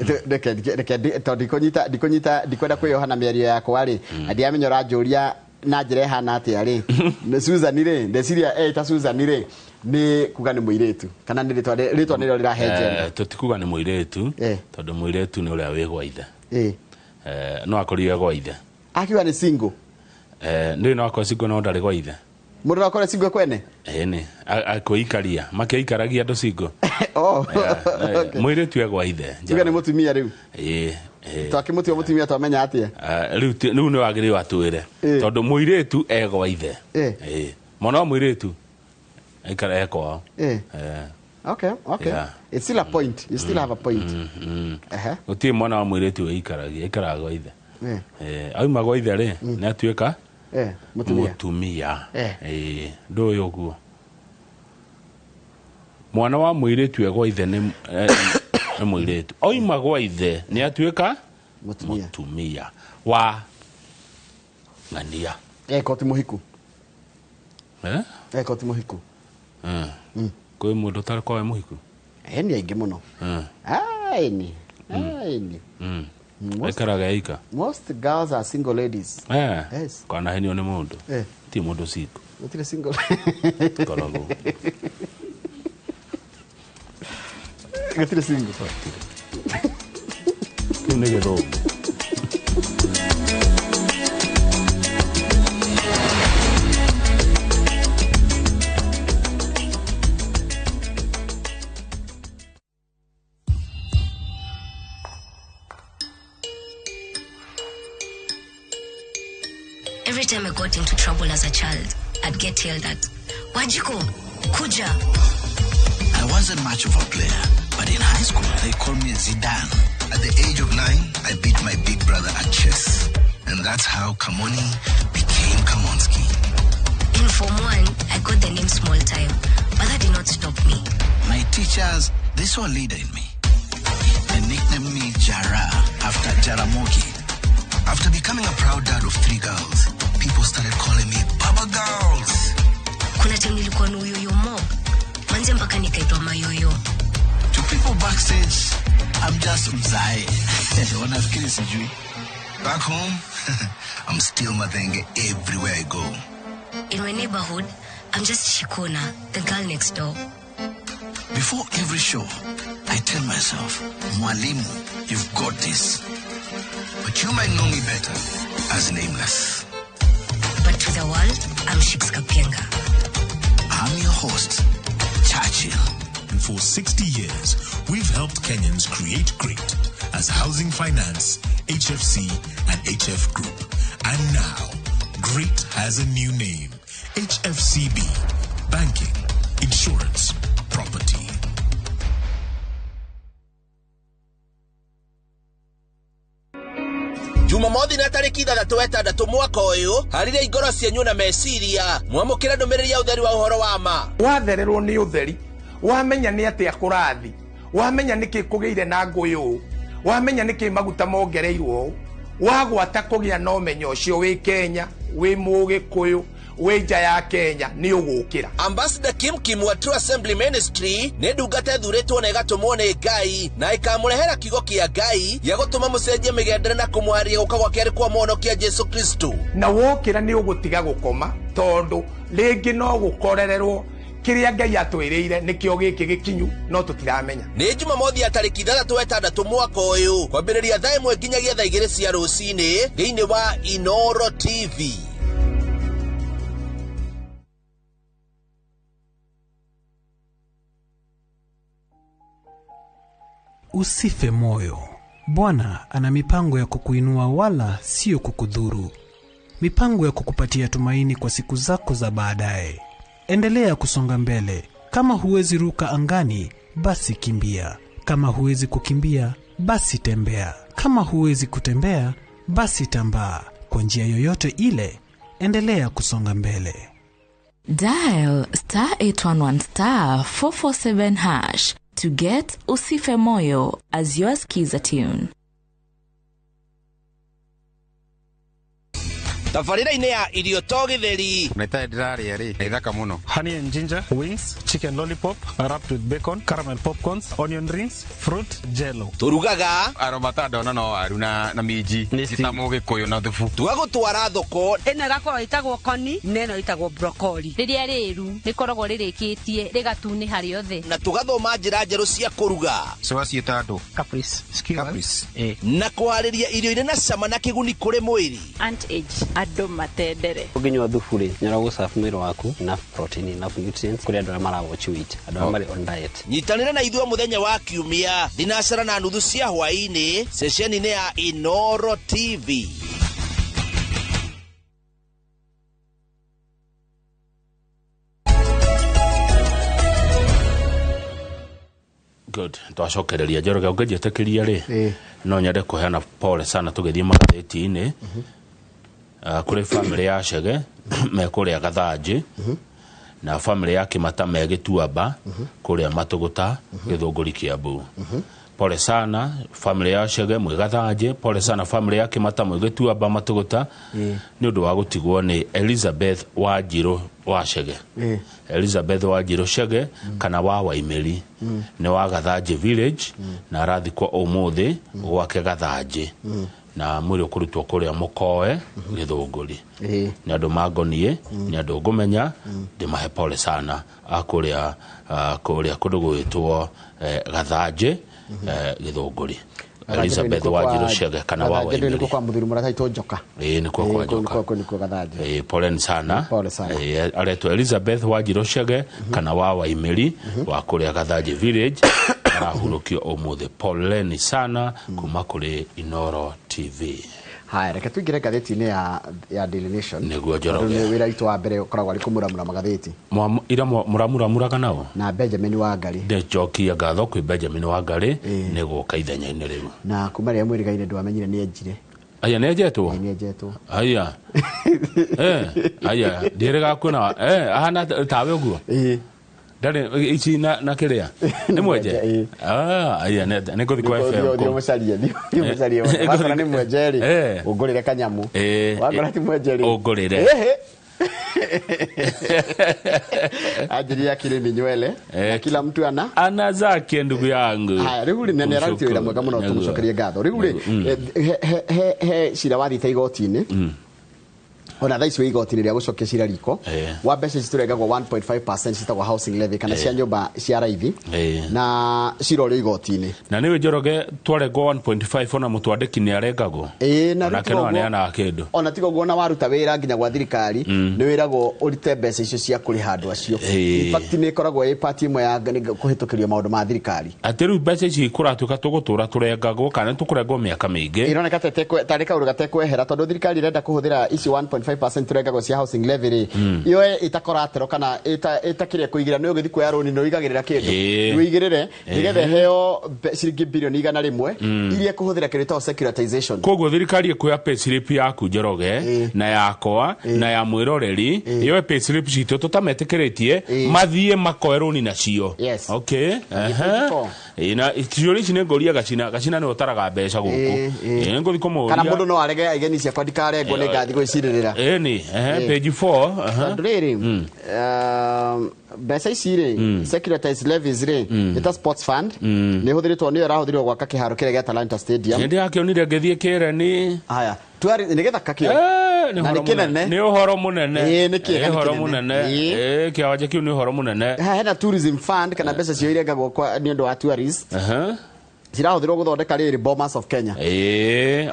dikunyita dikwenda kwiyohana mĩario yakwa ri ndiamenyora njuria na njire hana atia ri ni Susan ri ndeciria ta Susan ri ni kuga ni muiretu kana ni ritwa niro rirahe tutikuga ni muiretu tondu muiretu ni uria wi gwa ithe no akorire gwa ithe akiwa ni single ndi no akora single no ndari gwa ithe mundu akora single kwene ni akoikaria makeikaragia andu single muiretu egwa ithe tuga ni mutumia riu twakimutua mutumia twamenya atia riu ni wagiri watwire tondu muiretu egwa ithe mwana muiretu aikara eko okay it's still a point you still have a point uti mwana wa muiretu aikaraga gwa ithe auma gwa ithe ri ni atuika mutumia ndoyo guo mwana wa muiretu egwa ithe ni muiretu oima gwa ithe ni atuika mutumia wa ngania koti muhiku koti muhiku kwe mundu tari kwa muhiku ni aingi muno ni ekaraga ika most girls are single ladies yes kana henio ni mundu ti mundu siko utire single karago utire single ni negero Every time I got into trouble as a child, I'd get yelled at. Wajiko, Kuja. I wasn't much of a player, but in high school, they called me Zidane. At the age of 9, I beat my big brother at chess. And that's how Kamoni became Kamonski. In Form 1, I got the name Small Time, but that did not stop me. My teachers, they saw a leader in me. They nicknamed me Jara after Jaramogi. After becoming a proud dad of 3 girls, people started calling me Baba Girls. Kuna time nilikuwa na uyoyo mob. Manze mpaka nikaitwa mayoyo. To people backstage, I'm just Mzai. Wanafikiri sijui. Back home, I'm still Madenge everywhere I go. In my neighborhood, I'm just Shikona, the girl next door. Before every show, I tell myself, Mwalimu, you've got this. But you might know me better as Nameless. But to the world, I'm Shix Kapienga. I'm your host, For 60 years, we've helped Kenyans create great as Housing Finance, HFC, and HF Group. And now, great has a new name. HFCB. Banking, insurance, property. Jumamothi na tariki 3 mwaka uyu harire igoro cienyu na meciria mwamukira ndumiriri ya utheri wa uhoro wa ma wathererwo ni utheri wamenya ni atia kurathi wamenya niki kugeire na nguyu wamenya niki maguta mongereirwo wagwata kugia no menyo ucio wi Kenya wi Mugikuyu weja ya Kenya ni ugukira. Ambassador Kim wa True Assembly Ministry ne ndungata thuretwo na igatumwo ni Ngai na ikamurehera kigo kia Ngai ya gutuma mucenjie migendere na kumwaria gukagwa kiari kwa monokia Jesu Kristo. Na wokira ni ugutiga gukoma tondu ringi no gukorererwo kiria Ngai atwirire nikio giki gikinyu no tutiramenya. Ni Jumamothi ya tariki 3 mwaka uyu kwambiriria thaa 1 nginyagia thaa 2 cia rucini thiini wa Inoro TV. Usife moyo. Bwana ana mipango ya kukuinua wala sio kukudhuru. Mipango ya kukupatia tumaini kwa siku zako za baadaye. Endelea kusonga mbele. Kama huwezi ruka angani, basi kimbia. Kama huwezi kukimbia, basi tembea. Kama huwezi kutembea, basi tambaa. Kwa njia yoyote ile, endelea kusonga mbele. Dial *811*447# to get Usife Moyo as your skiza tune. Tafarira-ini ya irio to githeri naita dirari yari ithaka muno. Honey and ginger wings, chicken lollipop wrapped with bacon, caramel popcorns, onion rings, fruit jello. Turugaga aromata dona no aruna na miji nitamu Gikuyu na thufu. Twagutwara thoko ene gakoro itagwo koni neno itagwo broccoli. Riria riru nikoragwo ririkitie rigatuni hari othe. Na tugathoma njira njeru cia kuruga. Ciita andu caprice skewers na kuhariria irio ire na cama na kiguni kuri mwiri. Anti-age ando matendere. Uginywa thufu ri nyarago safu mwiri waku na protein na nutrients kuri andũ marago cheat andũ mari on diet. Nyitanira na ithuĩ muthenya wa kiumia thinacara na nuthu cia hwaini sesheni-ini ya Inoro TV. Good. Twacokereria Njoroge ungejetekiria ri no nyende kuheana pole sana tugithie magatheti-ini kuri family ya Chege me kuria Gathanji na family ya Kimata me Gituamba kuria Matuguta Githunguri Kiambu. Pole sana family ya Chege mwe Gathanji, pole sana family ya Kimata mwe Gituamba Matuguta ni undu wa gutigwo ni Elizabeth Wanjiru wa Chege. Elizabeth Wanjiru Chege kana wa Waimeli ni wa Gathanji village na arathikwo umuthi gwake Gathanji na mwiri ukurutwo kuria Mukoe Githunguri. Ni andu magonie ni andu ngumenya ndimahe pole sana akuria kundu gwitwo Gathanji Githunguri. Elizabeth Wanjiru Chege kana wa Waimeli niko kwa muthiru murataitwo Njoka. Niko kwa Njoka. Niko Gathanji. Pole sana. Aretwo Elizabeth Wanjiru Chege kana wa Waimeli wa kuria Gathanji village arahurukio umuthi. Poleni sana kuma kuri Inoro TV. Haya, reke tuingire gatheti-ini ya Daily Nation. Niguo Njoroge. Ni wira itu wa mbere ukoragwo ari kumuramura magatheti. Ira muramuraga nao na Benjamin Wangari. Ndejokia ngatho kwi Benjamin Wangari niguka ithenya-ini riu. Na kuma ria mwirigaine ndwamenyire ni enjire. Aya nejetwo. Nejetwo. Aya. Aya, direga kuna ahana tawe uguo. Dale ichi na kiria ni mweje aya ne ko kwa FM ndio musalia wakora ni mwejeri ugurire kanyamu wakora ti mwejeri ugurire ajili ya kile ni nywele kila mtu ana zake ndugu yangu. Haya riu ni nera rutira mwega muno tumucokerie ngatho riu he shira wathi ta igoti-ini ona thaa icio igoti rĩrĩa gũcokia cira riko wa mbeca ici tũrengagwo 1.5% citagwo housing levy kana cia nyũmba cia raithi na cirorio igoti-inĩ na nĩwe Njoroge twarengwo 1.5 ona mũtwandĩki nĩ arengagwo na kĩno aneana kĩndũ ona tiga ũguo na waruta wĩra nginya gwa thirikari nĩ wĩragwo ũrute mbeca icio cia kũrĩha andũ acio in fact nĩ ĩkoragwo ĩ part ĩmwe ya kũhĩtũkĩrio maũndũ ma thirikari atĩ rĩu mbeca ici kũratuĩka tũgũtũra tũrengagwo kana tũkũrengwo mĩaka mĩingĩ ironeka tarĩ kaũndũ gatekwehera tondũ thirikari irenda kũhũthĩra ici 1.5% tũrengagwo cia housing levy rĩ iyo ĩtakoratero kana ĩtakĩrĩa kũigĩra nĩ ũgĩthiĩ kuoya rũni nĩ ũigagĩrĩra kĩndũ wĩigĩrĩre nĩgetha heo ciringi bilioni 100 iria kũhũthĩra kĩndũ ta securitization koguo thirikari ĩkuoya payslip yaku Njoroge na yakwa na ya mwĩroreri iyo payslip citũ tũtametĩkĩrĩtie mathiĩ makoe rũni nacio okay na ciũria ici nĩ ngoria gacina nĩ ũtaraga mbeca gũkũ ngũthi kũmũria kana mũndũ no arege igeni ciakwa ndikarengwo nĩ ngathi gwĩcirĩrĩra page 4 rĩrĩ mbeca ici rĩ securitized levies rĩ ĩta sports fund nĩ hũthĩrĩtwo nĩyo ĩrahũthĩrwo gwaka kĩharo kĩrĩa gĩa Talanta Stadium nĩ ndĩrakĩonire ngĩthiĩ kĩreni haya nĩgetha kakĩo na nĩ kĩnene nĩ ũhoro mũnene nĩ kĩega ũhoro mũnene kĩwanja kĩu nĩ ũhoro mũnene hena tourism fund kana mbeca cio irengagwo nĩ ũndũ wa tourists cirahũthĩrwo gũthondeka rĩrĩ Bomas of Kenya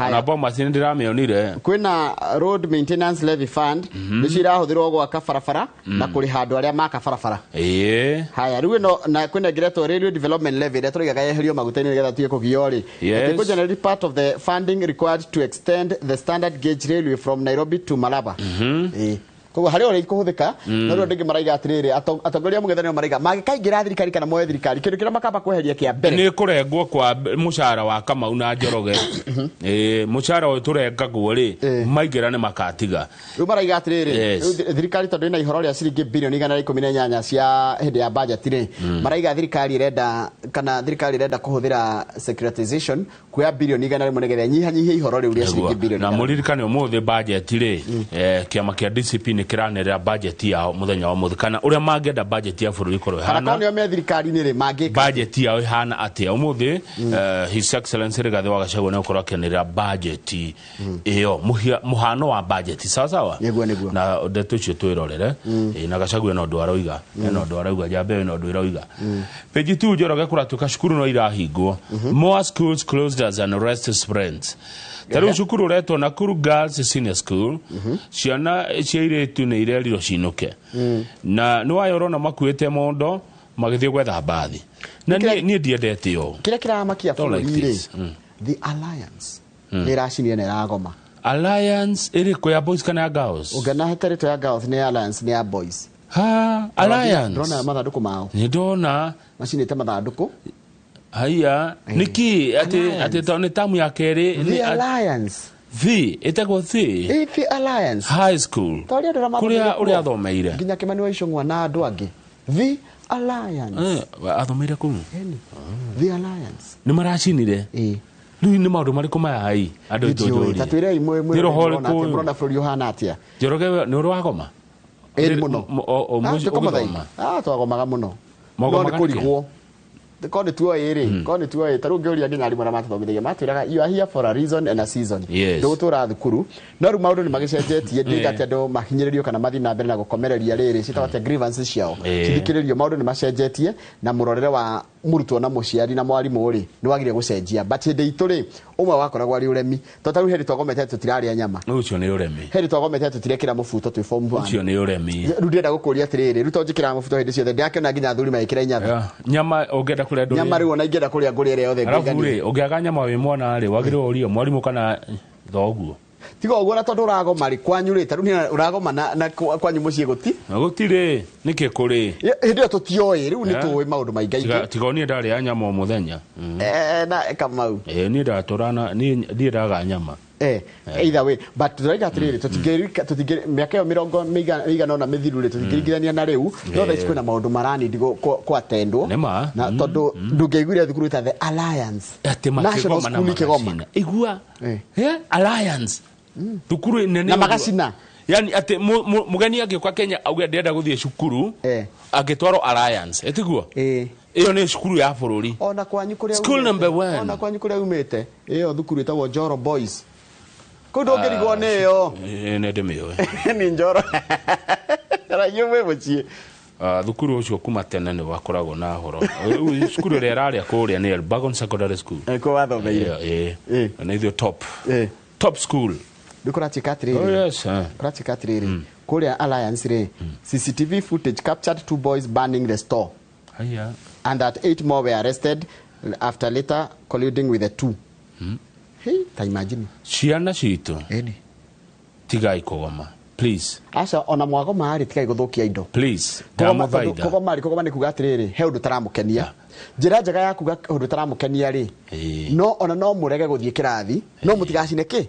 ona Bomas nĩ ndĩramĩonire kwĩna road maintenance levy fund nĩcio irahũthĩrwo gwaka barabara na kũrĩha andũ arĩa maka barabara haya rĩu ĩno na kwĩna ngeretwo railway development levy ĩrĩa tũrĩgaga yeherio maguta-inĩ nĩgetha tuge kũgio rĩ ĩkũ generally part of the funding required to extend the standard gauge railway from Nairobi to Malaba koguo harĩ ũrĩa ikũhũthĩka na rĩu ndĩngĩ maraiga atĩrĩrĩ atongoria mũng'ethanĩro maraiga magĩkaingĩra thirikari kana moe thirikari kĩndũ kĩrĩa makamba kweheria kĩa mbere nĩ kũrengwo kwa mũcara wa Kamau na Njoroge mũcara ũyũ tũrengagwo rĩ maingĩra nĩ makatiga rĩu maraiga atĩrĩrĩ thirikari tondũ ĩna ihoro rĩa ciringi bilioni 118 cia hĩndĩ ya budget rĩ maraiga thirikari irenda kũhũthĩra securitization kuoya bilioni 100 nĩgetha nyihanyihie ihoro rĩu rĩa ciringi bilioni na mũririkane ũmũthĩ budget rĩ kĩama kĩa DCP kiranera budget yao muthenya wa muthikana uria mangenda budget ya bũrũri korwo hana kana nĩo me thirikari-inĩ rĩ mangĩka budget yao ihana atia umuthi his excellency Rigathi wa Gachagua nĩ ukorwo akenera budget iyo muhano wa budget sawa nĩguo na ndeto icio twirorere na Gachagua no ndwara oiga no ndwara oiga jambe no ndwara oiga page 2 Njoroge kuratuka cukuru no irahingwo more schools closed as an arrest spreads Taru cukuru retwo Nakuru Girls Senior School ciana cia iretu nĩ irerirwo cinuke na nĩ wayorona makuĩte mondo magĩthiĩ gwetha mbathi na niĩ ndiendete yo kĩrĩa kĩramakia bũrũri the alliance nĩ ĩracinire na ĩragoma alliance ĩrĩkũ ya boys kana ya girls ũngena heterĩtwo ya girls nĩ alliance nĩ ya boys alliance ndona mathandũkũ mao nĩ ndona macinĩte mathandũkũ haya niki ati taone tamu ya keri the alliance etagwo the alliance high school kuria uri athomeire nginya Kimani wa Icũng'wa na andũ angĩ the alliance athomeire kũ the alliance nĩ maracinire rĩu nĩ maũndũ marĩkũ maya hai andũ itonjori tatwĩre imwe mũrona bũrũri ũhana atĩa Njoroge nĩ ũrĩ wagoma mũno twagomaga mũno no nĩ kũrigwo kone tuo ĩrĩ tarũ ngĩũria nginya arimũ na mathomithagia matwĩraga you are here for a reason and a season ndũgũtũra thukuru no rĩu maũndũ nĩ magĩcenjetie ndĩgate andũ mahinyĩrĩrio kana mathiĩ na mbere na gũkomereria rĩrĩ citagwo grievances ciao cithikĩrĩrio maũndũ nĩ macenjetie na mũrorere wa mũrutwo na mũciari na mwarimũ rĩ nĩ wagire gũcenjia but hĩndĩ itũ rĩ ũmwe wakoragwo arĩ ũremi to tarũ hĩndĩ twagomete tũtirarĩa nyama ũcio nĩ ũremi hĩndĩ twagomete tũtirekĩra mũbuto twĩ form 1 ũcio nĩ ũremi rĩu ndĩrenda gũkũria atĩrĩrĩ rĩu to njĩkĩra mũbuto hĩndĩ ciothe ndakĩona nginya athuri magĩkĩra nyama ũngĩenda kũrĩa ndũrĩ nyama rĩu ona ingĩenda kũrĩa ngũrĩa ĩrĩa yothe ngĩgani ũngĩaga nyama wĩ mwana rĩ wagĩrĩrwo ũrio mwarimũ kana thoguo tiga ũguo na tondũ ũragoma rĩ kwanyu rĩ tarũ nĩ ũragoma na kwanyu mũciĩ gũtirĩ nĩkĩ kũrĩ hĩndĩ ĩyo tũtioĩ rĩu nĩ tũĩ maũndũ maingĩ tiga niĩ ndarĩa nyama o mũthenya na Kamau niĩ ndatũrana niĩ ndiendaga nyama either way but tũraiga atĩrĩrĩ tũtingĩ mĩaka ĩyo mĩrongo mĩigana ona mĩthiru rĩ tũtingĩringithania na rĩu no thaa ici kwĩna maũndũ maranindi kwatendwo na tondũ ndũngĩaiguire thukuru ta the alliance national school Kĩgoma igua alliance thukuru nene na magacina yani ati mugeni agĩũka Kenya auga ndĩrenda gũthiĩ cukuru agĩtwarwo alliance etiguo iyo nĩ cukuru ya bũrũri ona kwanyu kũrĩa school number 1 ona kwanyu kũrĩa umĩte iyo thukuru ĩtagwo Njoro Boys Kudo ngirigwo neyo. Nende mĩoĩ. Ni njoro. Rayume muchie. Thukuru ucio kuma tene nĩ wakoragwo na horo. Cukuru ĩrĩa ĩrarĩa kũrĩa nĩ Elbagon Secondary School. Ko wathomeire. Na ithuĩ top school. Ndikora chikatriri. Oh yes. Kora chikatriri. Korea Alliance re. CCTV footage captured 2 boys burning the store. Hiya. And that 8 more were arrested after later colluding with the 2. Hey, ta imagine. Ciana citũ. Tigai kũgoma. Please. Aca ona mwago mari tigai guthukia indo. Please. Kũgoma nĩ kuga atĩrĩrĩ he ũndũ taramũkenia. Njĩra njega ya kuga ũndũ taramũkenia rĩ. No ona no mũrege gũthiĩ kĩrathi, no mũtigacine kĩ?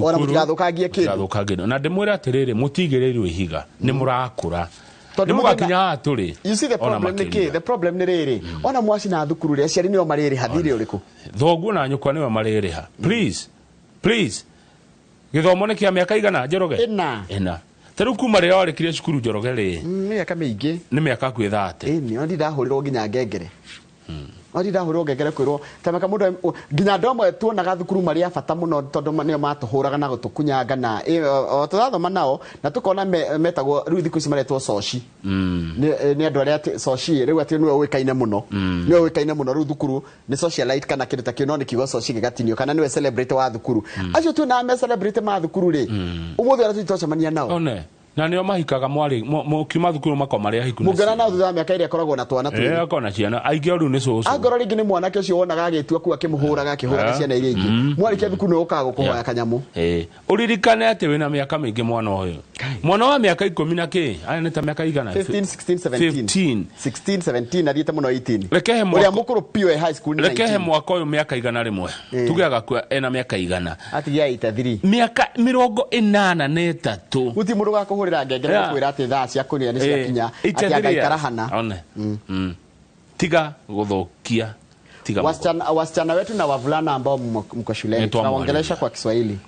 Ona mũtigathũkangie kĩndũ. Na ndĩmwĩra atĩrĩrĩ mũtigĩrĩirwo ihiga nĩ mũrakũra. Nĩ mũgakinya haha tũrĩ. You see the problem nĩ kĩ? The problem nĩ rĩrĩ. Ona mwacina thukuru rĩ aciari nĩo marĩrĩha thirĩ ũrĩkũ? Thoguo na nyũkwa nĩo marĩrĩha. Please. Gĩthomo nĩ kĩa mĩaka igana Njoroge? 4. Tarĩu kuma rĩrĩa warĩkirie cukuru Njoroge rĩ? Mĩaka mĩingĩ. Nĩ mĩaka kwĩ 30. Nĩ ndahũrĩrwo nginya ngengere. Ndahũrĩrwo ngengere kwĩrwo tamaka mũndũ nginya andũ amwe tuonaga thukuru marĩ bata mũno tondũ nĩo matũhũraga na gũtũkunyanga na tũrathoma nao na tũkona metagwo rĩu thikũ ici maretwo soci. Nĩ andũ arĩa soci rĩu atĩ nĩwe ũĩkaine mũno. Nĩwe ũĩkaine mũno rĩu thukuru nĩ socialite kana kĩndũ ta kĩo no nĩ kiugo soci gĩgatinio kana nĩwe celebrate wa thukuru. Acio tuonaga me celebrate ma thukuru rĩ. Ũmũthĩ arĩa tũtocemania nao. Na nĩo mahikaga mũkiuma thukuru makoma marĩa hiku. Mũngana na thutha mĩaka ĩrĩa akoragwo na twana twĩrĩ. Akona ciana aingĩ rĩu nĩ cũcũ. Angorwo rĩngĩ nĩ mwanake ũcio wonaga agĩtua kuo akĩmũhũraga akĩhũraga ciana iria ingĩ. Mwarĩkia thukuru nĩ ũkaga gũkũhoya kanyamũ. Ũririkane atĩ wĩna mĩaka mĩingĩ mwana ũyũ. Mwana wa mĩaka 10 na kĩ? Aya nĩ ta mĩaka igana? 16 17 athiĩte mũno 18. Ũrĩa mũkũrũ POA high school nĩ 19. Rekehe mwaka ũyũ mĩaka igana rĩmwe. Tugeaga kwa ena mĩaka igana. Atigia 83. Mĩaka 83. Guti mũndũ gakũhũrĩra ngengere kwĩra atĩ thaa cia kũrĩa nĩ ciakinya atĩ agaikara hana. Tiga gũthũkia. Wasichana wetu na wavulana ambao mko shuleni tunaongelesha kwa Kiswahili.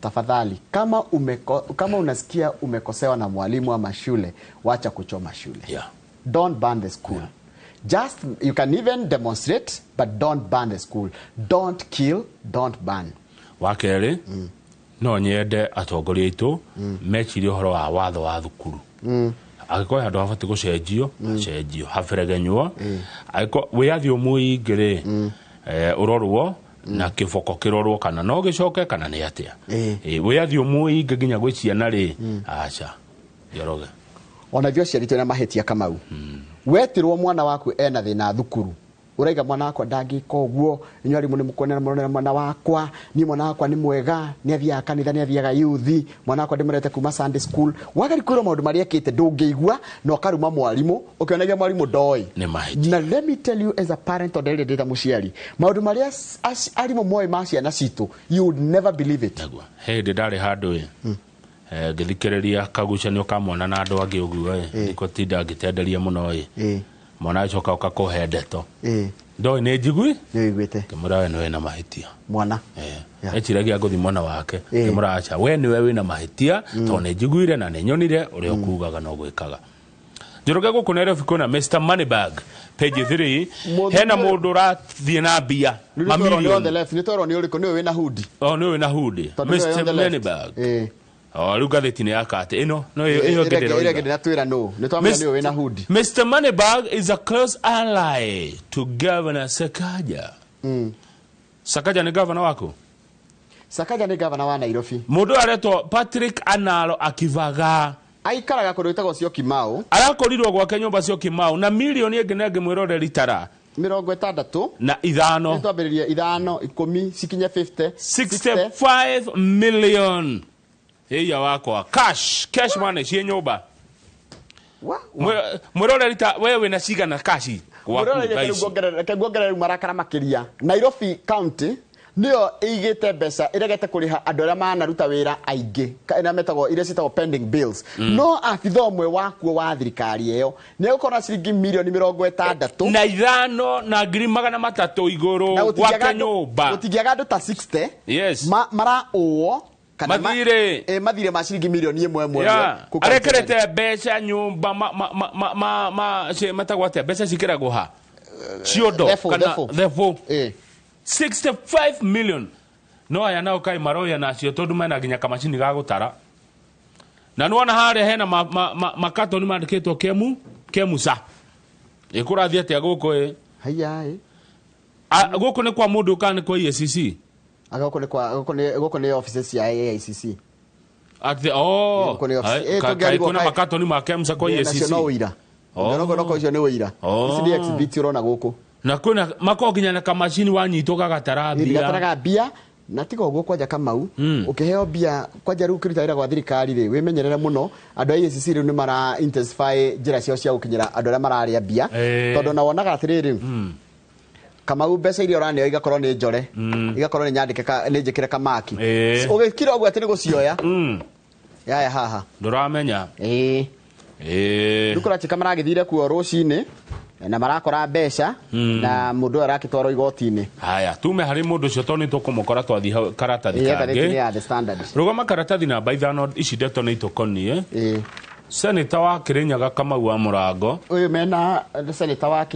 Tafadhali kama unasikia umekosewa na mwalimu ama shule, wacha kuchoma shule. Don't burn the school. Just you can even demonstrate but don't burn the school. Don't kill, don't burn. Wakere no nyende atongoria aitũ mecirie ũhoro wa watho wa thukuru. Agĩkorwo handũ habatiĩ gũcenjio cenjio haberegenywo agĩkorwo wĩyathi mũingĩ rĩ ũrorwo na kĩboko kĩrorwo kana no gĩcoke kana nĩ atĩa. Wĩyathi mũingĩ nginya gwĩ ciana rĩ aca Njoroge. Ona ithio ciari twĩna mahĩtia Kamau. Wetirwo mwana waku ena thĩna thukuru. Uraiga mwana wakwa ndangĩka ũguo, inyuĩ arimũ nĩ mũkuonera mwana wakwa, ni mwana wakwa nĩ mwega, nĩ athiaga kanitha, nĩ athiaga youth, mwana wakwa ndĩmũrete kuma Sunday school. Wagari kwĩrwo maũndũ marĩa ekĩte ndũngĩigua na ũkaruma mwarimũ, ũkĩonagia mwarimũ ndoĩ. Na let me tell you as a parent or the data mũciari, maũndũ marĩa arimũ moĩ ma ciana citũ, you would never believe it. Hĩndĩ ndarĩ handũ ngĩthikĩrĩria kagucanio ka mwana na andũ angĩ ũguo ndiko tinda ngĩtenderia mũno mwana acoka ũkakũhe ndeto ndoĩ nĩ njigui nĩwĩiguĩte kĩmũra we nĩ wĩna mahĩtia mwana eciragia ngũthi mwana wake kĩmũra aca we nĩwe wĩna mahĩtia tondũ nĩ njiguire na nĩ nyonire ũrĩa ũkugaga na ũgwĩkaga. Njoroge gũkũ Nairobi kwĩna Mr Moneybag page 3 hena mũndũ ũrathiĩ na mbia mamilioni. Nĩ toro nĩ ũrĩkũ nĩwe wĩna hoodie? Nĩwe wĩna hoodie Mr Moneybag. Rĩu gatheti nĩ yakate ĩno no ĩyo ngĩndĩra twĩra no nĩ twamenya nĩwe wĩna hoodie. Mr Moneybag is a close ally to Governor Sakaja. Sakaja nĩ governor wako? Sakaja nĩ governor wa Nairobi. Mũndũ aretwo Patrick Analo Akivaga aikaraga kũndũ gwĩtagwo Syokimau. Arakorirwo gwake nyũmba Syokimau na milioni ĩngĩ na ĩngĩ mwĩroreri tara 60 na ithano twambĩrĩria 5 10 cikinye 50 65 million. Eya wakwa cash money cie nyũmba. Mwĩroreri ta wewe na cigana cash kĩguongerera marakara makĩria. Nairobi county nĩyo ĩigĩte mbeca ĩregete kũrĩha andũ arĩa manaruta wĩra aingĩ na metagwo iria ciĩtagwo pending bills. No afitha ũmwe wakuo wa thirikari ĩyo nĩ gũkorwo ciringi milioni 60 na ithano na ngiri 300 igũrũ gwake nyũmba. Gũtingĩaga andũ ta 60 maraũo mathire ma ciringi milioni 1 arekerete mbeca nyũmba metagwo atĩa mbeca cikĩragwo ha ciondo kana therefore 65 million no aya nao kai maroya nacio tondu mena nginya kamacini ga gutara na nuona haria hena makatoni mandikitwo kemusa ikurathi atia guku haya guku ni kwa mundu kana kwa EACC guku ni offices ya AICC ati kuna makatoni ma kemusa kwa EACC no wira no icio ni wira ici ni exhibit urona guku na kuna makoginya na kamacini wanyitwo gagatara bia na tiga uguo kwanja Kamau ukiheo bia kwanja riu kirutaira gwa thirikari ri wimenyerere muno andu a EACC riu ni mara intensify njira cio cia gukinyira andu aria mararia bia tondu na wonaga atiriri Kamau mbeca iria uraneo igakorwo ni njore igakorwo ni nyandike ni njikire kamaki ugikira uguo ati ni gucioya yaya haha nduramenya dukura chika maragithire kuo rucini na marakora mbeca na mundu arakitwaro igoti-ini haya tume hari mundu cio toni tukumukora twathi karatathi kange rugama karatathi namba 5 ici ndeto ni tukonie Senator wa Kirinyaga Kamau wa Murango uyu mena senator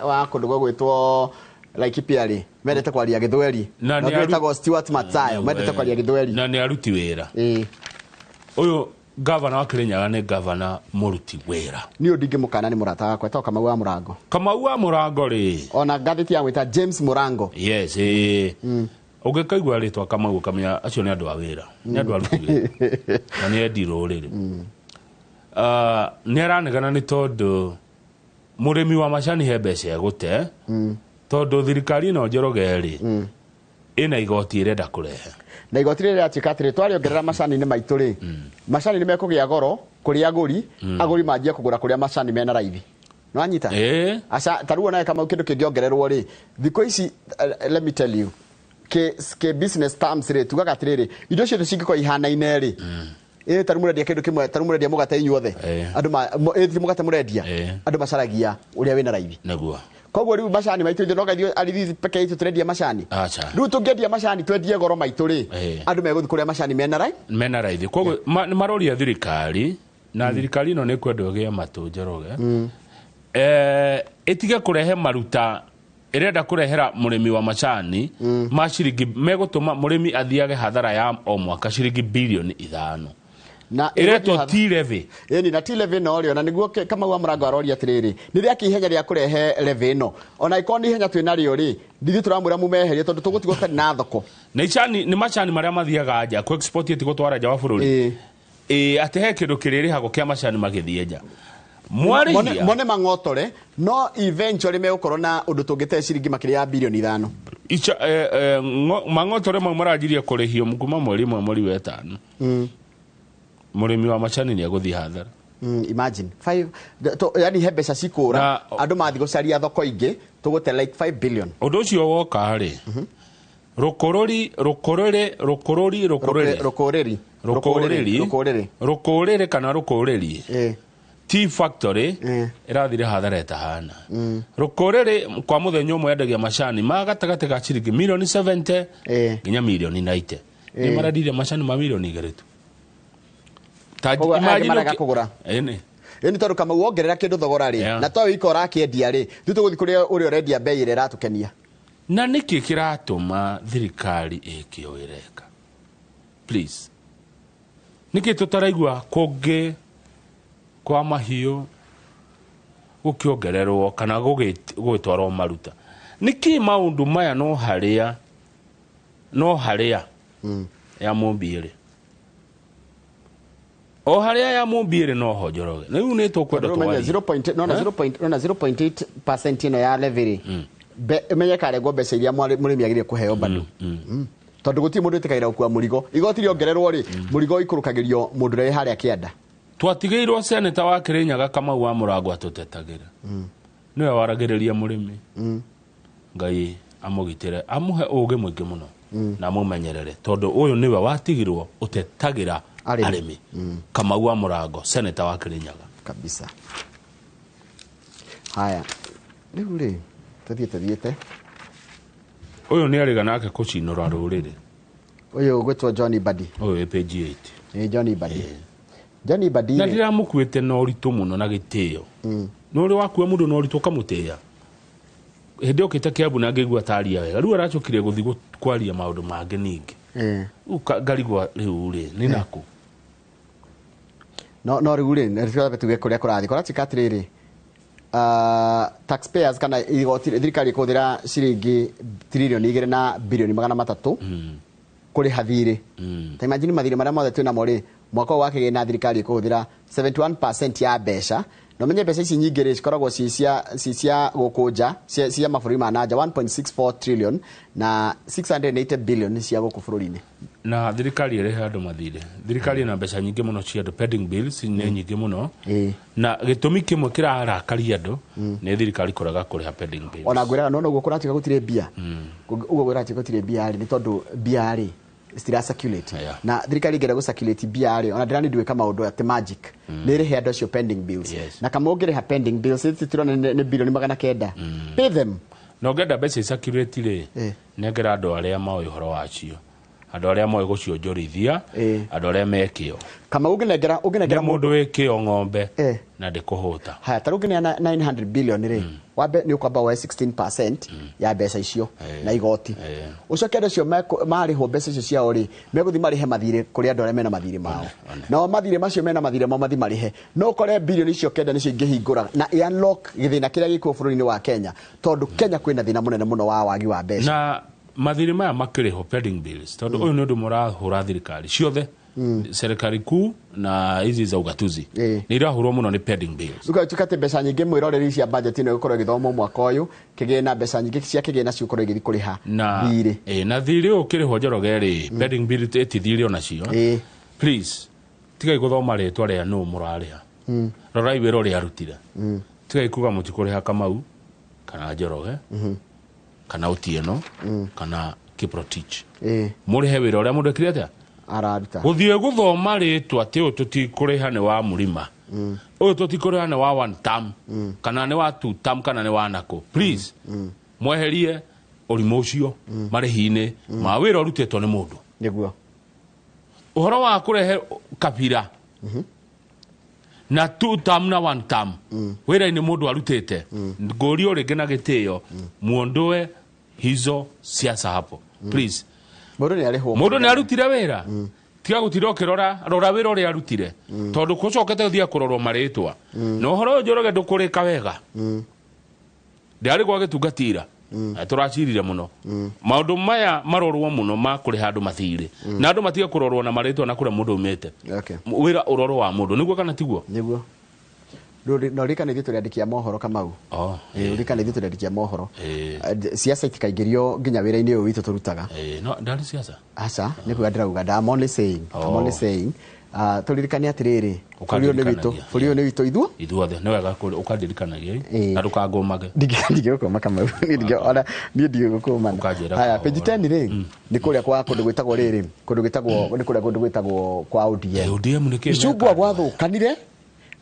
wa kundu gwitwo Laikipia ri mendete kwaria Githweri na gwetagwo Stewart Matsayo mendete kwaria Githweri na ni aruti wira uyu Governor wa Kirinyaga ni governor muruti wira ni udingi mukana ni murata wakwa etwa Kamau wa Murango ri ona gatheti ya gwita James Murango yes ugikaigwa ritwa Kamau kamenya acio ni andu a wira ni andu aruti wira na ni endiro riri ni aranegana ni tondu murimi wa macani he mbeca egute tondu thirikari no Njoroge ri ina igoti irenda kurehe na igoti rĩrĩa atĩkatĩrĩ twariongerera macani-inĩ maitũ rĩ macani nĩ mekũgĩa goro kũrĩ agũri manjia kũgũra kũrĩa macani mena raithi no anyita aca taruo naye Kamau kĩndũ kĩngĩongererwo rĩ thikũ ici let me tell you ke business terms rĩ tugaga atĩrĩrĩ indo ciothe cingĩkorwo ihanaine rĩ taru mũrendia kĩndũ kĩmwe taru mũrendia mũgate inyuothe andũ mũgate mũrendia andũ macaragia ũrĩa wĩna raithi naguo koguo riu macani maitũ ithu no gaithio arithi peke itu turendia macani riu tungendia macani twendie goro maitũ rĩ andũ megũthi kũrĩa macani mena raithi koguo maroria thirikari na thirikari ino nĩ kwenda gĩa matũ Njoroge itige kurehe maruta irenda kurehera murimi wa macani ma ciringi megũtũma murimi athiage hathara ya o mwaka ciringi bilioni 5 na iretwo T-levy na T-levy no rio na niguo Kamau wa Murango aroria atiriri ni ria kihenya ria kurehe levy no ona ikoni henya twina rio ri ndithi turamwira mumeherie tondu tugutigo tari na thoko na icani ni macani maria mathiaga nja ku export itigo twara nja wa bururi atehe kindu kiriri hago kia macani magithie nja mone mang'otore no eventually megũkorwo na undu tungite ciringi makiri ya bilioni 5 mang'otore mau marajirie kurihio mukuma mweri wa 5 murimi wa macani ni aguthi hathara imagine 5 yani he mbeca cikura andu mathi gucaria thoko ingi tugute like 5 billion undu ucio woka ri rukuriri kana rukuriri Tea Factory irathire hathara etahana rukuriri kwa muthenya umwe endagia macani ma gatagate ga ciringi milioni 70 nginya milioni 90 ni maradirie macani ma milioni 2 imagine kugura ni tondu Kamau wongerera kindu thogora ri na to wiko rakiendia ri thu tuguthi kuria uri urendia bei ire ratukenia na niki kiratuma thirikari ikioireka please niki tutaraigwa kungi kwa mahiu gukiongererwo kana gugitwarwo maruta niki maundu maya no haria ya mumbire o haria ya mumbire no ho Njoroge riu ni tukwenda twari 0.8% ino ya levy menyeka rego mbeca iria murimi agire kuheo bado tondu guti mundu itikaira ukua murigo igoti riongererwo ri murigo ikurukagirio mundu ri haria kienda twatigeirwo Senator wa Kirinyaga Kamau wa Murango atutetagira niwe waragiriria murimi Ngai amugitire amuhe uge mwingi muno na mumenyerere tondu uyu niwe watigirwo utetagira arimi Kamau wa Murango Senator wa Kirinyaga kabisa haya riu tuthiete uyu ni ariga nake kucinura ruriri uyu gwetwo Johnny Badi uyu page 8 Johnny Badi na ndira mukwete no ritu muno na gitio no ri wakua mundu no ritu kamutia hende okite Kiambu na ngigua taria wega riu aracokire guthi kwaria maundu mange ningi ngarigwa riu ri ni naku no riu ri nĩtũrĩa tuge kũrĩa kũrathi kũratika atĩrĩrĩ taxpayers kana thirikari ĩkũhũthĩra ciringi trilioni 2 na bilioni 300 kũrĩha thirĩ ta imagine mathirĩ marĩa mothe twĩnamo rĩ mwaka wa kĩgĩna thirikari ĩkũhũthĩra 71% ya mbeca no menye mbeca ici nyingĩ rĩ cikoragwo ci cia gũkũnja cia mabũrũri ma nanja 1.64 trillion na 680 billion cia gũkũ bũrũri-inĩ na thirikari ĩrĩhe andũ mathirĩ thirikari ĩna mbeca nyingĩ mũno cia andũ pending bills nĩ nyingĩ mũno na gĩtũmi kĩmwe kĩrarakaria andũ nĩ thirikari kũrega kũrĩha pending bills ona ngwĩraga no ũguo kũratiga gũtirĩ mbia ũguo kũratiga gũtirĩ mbia rĩ nĩ tondũ mbia rĩ stira circulate na thirikari ngere go circulate mbia rĩ ona ndirani ndwĩka maũndũ ati magic nĩ rĩhe andũ acio pending bills na kama ũngĩrĩha pending bills citirona nĩ bilioni 900 pay them no ngenda mbeca circulate rĩ nengera andũ arĩa maũĩ ũhoro wacio andũ arĩa moĩ gũcionjorithia andũ arĩa mekĩo kama ũngĩnengera mũndũ wĩkĩo ng'ombe na ndĩkũhũta haya ta rũngĩ 900 billion rĩ wambe nĩ ũkwamba woe 16% ya mbeca icio na igoti ũcoke andũ acio marĩhwo mbeca icio ciao rĩ megũthi marĩhe mathirĩ kũrĩ andũ arĩa mena mathirĩ mao nao mathirĩ macio mena mathirĩ mao mathi marĩhe no ũkore bilioni icio kenda nĩcio ingĩhingũra na unlock gĩthĩna kĩrĩa gĩkuo bũrũri-inĩ wa Kenya tondũ Kenya kwĩna thĩna mũnene mũno wa wagi wa mbeca na mathirĩ maya makĩrĩho pending bills tondũ ũyũ nĩ ũndũ mũrahũra thirikari ciothe serikali kuu na hizi za ugatuzi nĩ irahũrwo mũno nĩ pending bills tukate mbeca nyingĩ mwĩroreri cia budget ĩno gũkorwo ĩgĩthomwo mwaka ũyũ kĩgĩna mbeca nyingĩ cia kĩgĩna ciũkorwo igĩthi kũrĩha thirĩ na thirĩ ũyũ ũkĩrĩhwo Njoroge rĩ pending bill ĩtithirĩ ona cio please tigai gũthoma rĩtwa rĩa nũ mũrarĩha rorai wĩra ũrĩa arutire tigai kuga mũtikũrĩha Kamau kana Njoroge kana Otieno kana Kiprotich mũrĩhe wĩra ũrĩa mũndũ ekire atĩa araruta gũthiĩ gũthoma rĩtwa atĩ ũyũ tũtikũrĩha nĩ wa mũrima ũyũ tũtikũrĩha nĩ wa one term kana nĩ wa two term kana nĩ wa nako please mweherie ũrimũ ũcio marĩhi-inĩ ma wĩra ũrutĩtwo nĩ mũndũ nĩguo ũhoro wa kũrehe kabira na two term na one term wĩra-inĩ mũndũ arutĩte ngũrio rĩngĩ na gĩtĩo muondoe hizo siasa hapo please mũndũ nĩ arutire wĩra tiga gũtira ũkĩrora wĩra ũrĩa arutire tondũ kũcokete ũthiĩ kũrorwo marĩtwa na ũhoro ũyũ Njoroge ndũkũrĩka wega ndĩarĩ gwa gĩtungatĩra tũracirire mũno maũndũ maya marorwo mũno ma kũrĩha andũ mathirĩ na andũ matige kũrorwo na marĩtwa na kũrĩa mũndũ umĩte wĩra ũrorwo wa mũndũ nĩguo kana tiguo nĩguo no rika nĩ thitũ rĩandĩkia mohoro Kamau rika nĩ thitũ rĩandĩkia mohoro siasa itikaingĩrio nginya wĩra-inĩ ũyũ witũ tũrutaga no ndari siasa aca nĩ kuga ndĩrauga I'm only saying tũririkane atĩrĩrĩ bũrũri nĩ witũ ithuothe nĩ wega ũkandirikanagia na ndũkangũmage ndigĩgũkũma Kamau niĩ ndigĩgũkũma haya page 10 rĩ nĩ kũrĩa kwa kũndũ gwĩtagwo rĩrĩ kũndũ gwĩtagwo kwa ODM icungwa gwathũkanire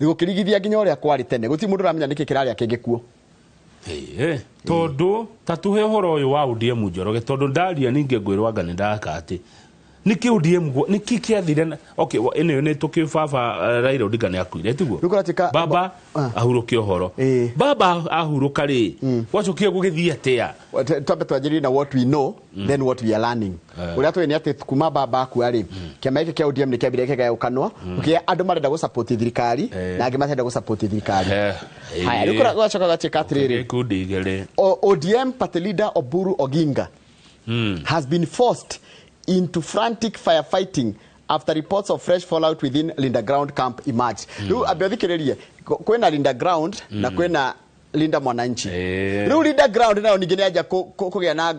nĩgũkĩrigithia nginya ũrĩa kwarĩ tene gũtirĩ mũndũ ũramenya nĩkĩ kĩrarĩa kĩngĩ kuo tondũ ta tũhe ũhoro ũyũ wa ODM Njoroge tondũ ndaria ningĩ ngwĩrwo anga nĩ ndaka atĩ nĩkĩ ODM nĩkĩ kĩathire ĩno nĩ tũkĩbaba Raila Odinga nĩ akuire tiguo baba ahurũke ũhoro baba ahurũka rĩ gwacokie gũgĩthiĩ atĩa twambe twanjĩrĩrie na what we know then what we are learning ũrĩa tũĩ nĩ atĩ kuma baba akua rĩ kĩama gĩkĩ kĩa ODM nĩ kĩambire kĩgayũkanwo kĩa andũ marenda gũsupport thirikari na angĩ marenda gũsupport thirikari haya rĩu gwacoka gatuĩka atĩrĩrĩ ODM party leader Oburu Oginga has been forced into frantic firefighting after reports of fresh fallout within Linda Ground camp emerged. Riu abiathikiririe kwena Linda Ground na kwena Linda Mwananchi. Riu Linda Ground nayo ningĩ nĩ anja kũgĩa na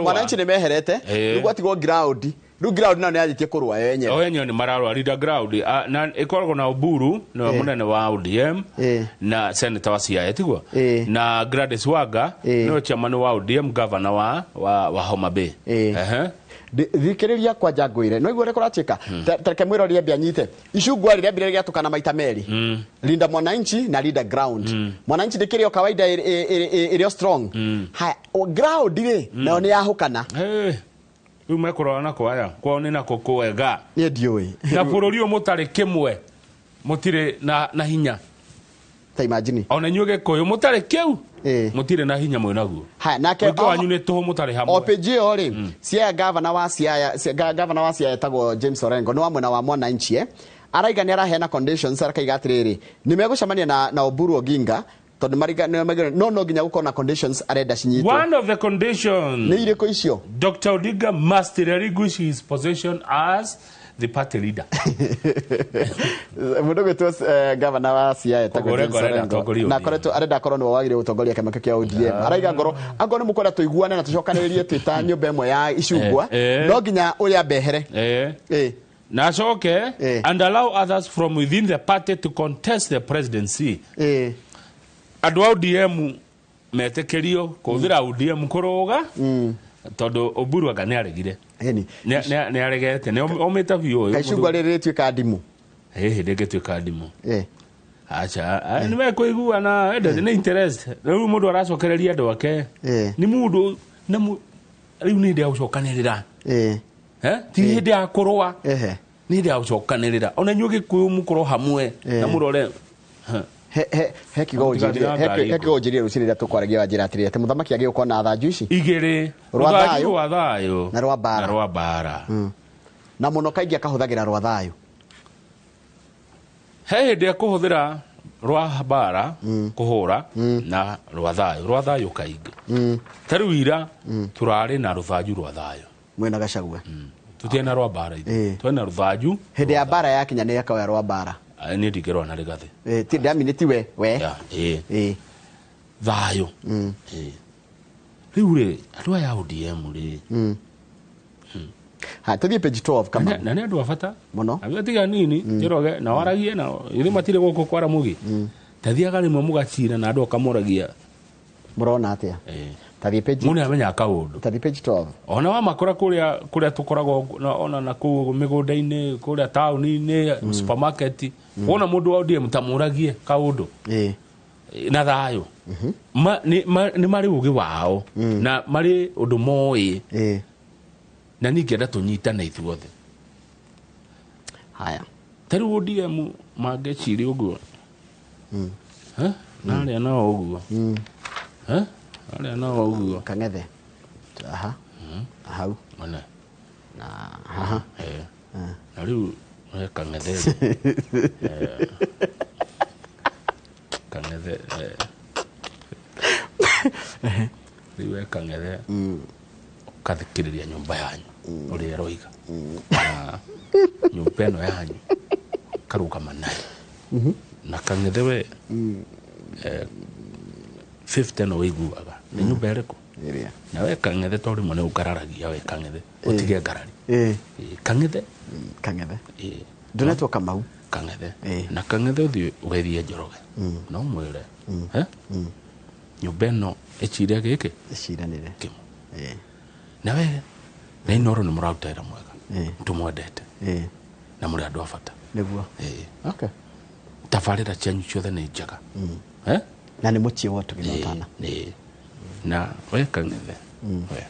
Mwananchi nĩ meherete riu gwatigwo ground riu ground nayo nĩ yanjĩtie kũrũa yenyewe nĩ mararũa Linda Ground na ĩkoragwo na Oburu na mũnene wa ODM na senator wa Siaya tiguo na Gladys Wanga no chairman wa ODM governor wa Homa Bay thikĩrĩria kwa Njangũire no igũre kũrachika tareke mwĩroria mbĩanyite icungwa rĩrĩa mbire gĩatukana maita merĩ Linda Mwananchi na Linda Ground Mwananchi ndĩkĩrĩ o kawaida ĩrĩ strong ground rĩ nayo nĩ yahũkana rĩu mekũrora na kwaya kwao nĩ nako kwega niĩ ndiũĩ na bũrũri ũyũ mũtarĩ kĩmwe mũtirĩ na hinya ta imagine ona inyuĩ Gĩkũyũ mũtarĩ kĩu mutire na hinya mwe naguo ha nake wanyu ne toho mutare hamwe opeje ori cia governor wa Siaya tago James Orengo no amwe na wa mwananchi araiga ni arahena conditions arakaiga atiriri nimegucamania na Oburu Oginga tondu mariga no ginya guko na conditions arenda cinyitwo. One of the conditions ni iriko icio Dr. Odinga must relinquish his position as the party leader. Mundu gitwa governor wa Siaya tago James Orengo na koreto arenda korwo no wagire utongoria kama kia ODM araiga ngoro angoro mukwenda tuiguane na tucokanirie twita nyumba imwe ya icungwa no ginya uria behere na coke and allow others from within the party to contest the presidency. Andu a ODM metekerio kuthira ODM kuruga tondu Oburu aga ni aregire ni aregete ni ometa biyo kaicungwa riri twika ndimu ndegetwika ndimu acha ni mekuiguana ende ni interest riu mundu aracokereria andu ake ni mundu riu ni ndia ucokanirira ti hindi ya kurwa ni ndia ucokanirira ona nyu gikuyu mukoro hamwe na murore he kigojirie rucirira tukwaragia njira atiri ati muthamaki agi ukona thanju ici igiri rwa thayo na rwa bara na muno kaingi akahuthagira rwa thayo he ndi akuhuthira rwa bara kuhura na rwa thayo kaingi taruira turari na ruthanju rwa thayo mwena Gachagua tutiena rwa bara twena ruthanju hindi ya bara yakinya ni akawa rwa bara ni ndigerwa na rigathi ti ndamini ti we thayo riu ri andu aya ODM ri ha tuthie page 12 kama na ni andu afata muno abetiga nini Njoroge na waragie na ithi matire guko kwara mugi tathiaga rimwe mugacira na andu akamuragia murona atia tathie page mune amenya kaundu tathie page 12 ona wa makora kuria tukoragwo ona na ku migunda-ini kuria town-ini supermarket ona mundu wa ODM tamuragie kaundu na thayo ni mari ugi wao na mari undu moi na ningenda tunyitana ithuothe haya tari ODM mageciri uguo na aria no uguo aria no uguo Kang'ethe hau mana na haha na riu Kang'ethe Kang'ethe riu Kang'ethe kathikiriria nyumba yanyu uria roiga nyumba ino yanyu karugama nayo na Kang'ethe we 50 no wiguaga ni nyumba iriku na we Kang'ethe tori mone ukararagia we Kang'ethe utige ngarari Kang'ethe ndonetwo Kamau Kang'ethe na Kang'ethe uthi wethie Njoroge no mwire nyumba ino icire giki iciranire na we na inoro ni murautera mwega tumwendete na muri andu afata niguo okay tafarira cianyu ciothe ni njega na ni muchie wotu ginotana na we Kang'ethe we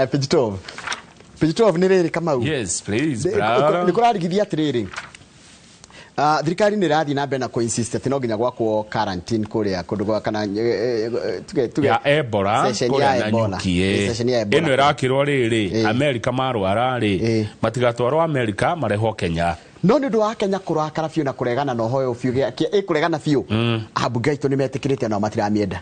page 12 ni riri Kamau yes please brother ni kurarigithia atiriri thirikari ni rathi na mbere na ku insist ati no nginya gwakwo quarantine kuria kundu gwa kana tuge ya Ebola kuria na nyukie ino irakirwo riri America marwara ri matigatwarwo America mareho Kenya no ndu wa Kenya kurakara fiu na kuregana no hoyo fiu kuregana fiu abunge itu nimetikirite na matiramienda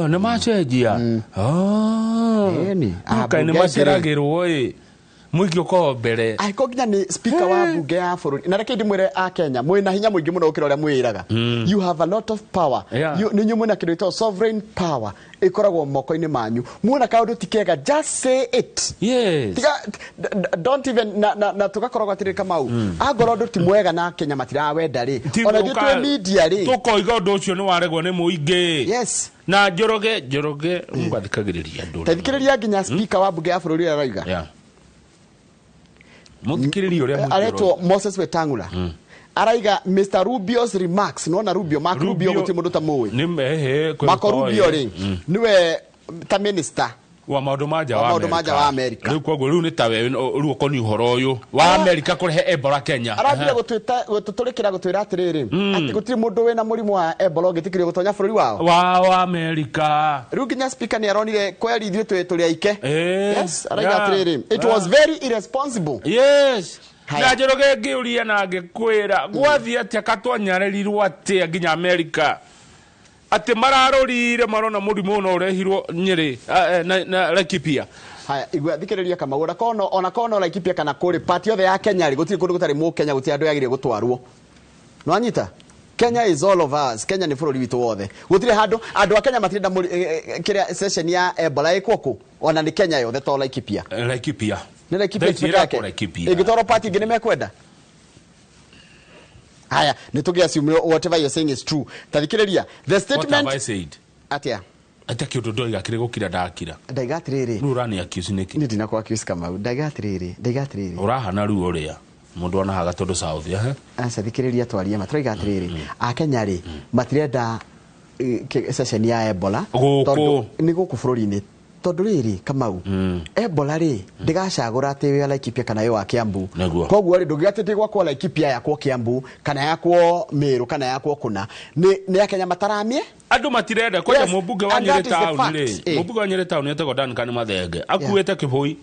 ni machenjia ni abunge matiragirwo mwiki uko mbere aiko ginya ni speaker wa bunge ya bururi na reke ndimwire a Kenya mwina hinya mwingi muno ukira uria mwiraga you have a lot of power ni nyumu na kidoito sovereign power ikoragwo moko-ini manyu muona kaundu tikega just say it yes don't even na tugakoragwo atiri Kamau agoro ndu ti mwega na Kenya matirawenda ri ona jutwe media ri tukoiga undu ucio ni waregwo ni muingi yes na Njoroge mwathikagiriria ndu tathikiriria nginya speaker wa bunge ya bururi araiga muthikiriria uria mwingi aretwo Moses Wetangula araiga Mr Rubio's remarks no Rubio Mark Rubio guti mundu ta muwi ni Marco Rubio ri niwe ta minister wa maundu maja wa America riu koguo riu ni tawe riu ukoni uhoro uyu wa America kurehe Ebola Kenya arabira guturikira gutwira atiriri ati gutiri mundu wena murimu wa Ebola ugitikirio gutonya bururi wao wa America riu ginya speaker ni aronire kweri ithuĩ turi aike yes araiga atiriri it was very irresponsible yes na Njoroge ngiuria na ngikwira gwathi atia katwanyarerirwo atia ginya America ati mararorire marona murimu no urehirwo Nyeri na Laikipia. Haya igwa thikiriria kama gura kono Laikipia kana kuri party yothe ya Kenya ri gutiri kundu gutari mu Kenya gutiri andu yagire gutwarwo no anyita Kenya is all of us. Kenya ni bururi witu wothe gutiri andu a Kenya matirenda kiria session ya Ebola ikoku ona ni Kenya yothe to Laikipia ni Laikipia yake igitoro party ngine mekwenda. Haya nitugia assume whatever you're saying is true. Tathikiriria the statement what have I said atia kiundu ndo igakire gukira ndakira ndaigatiriri nurani accuse niki ndi ndina kwa accuse kama ndaigatiriri urahana riu uria mundu ona haga tondu south asa thikiriria twarie matwaigatiriri a Kenya ri matirenda session ya Ebola tondu ni guku bururi-ini tondu riri Kamau Ebola ri ndigacagura ati we Laikipia kana yo Kiambu koguo ri ndugigate gwakwa Laikipia yakwo Kiambu kana yakwo Meru kana yakwo kuna ni Akenya mataramie andu matirenda kwa mubunge wa Nyeri town ri mubunge wa Nyeri town yetego Dan Kani Mathenge akuete kibui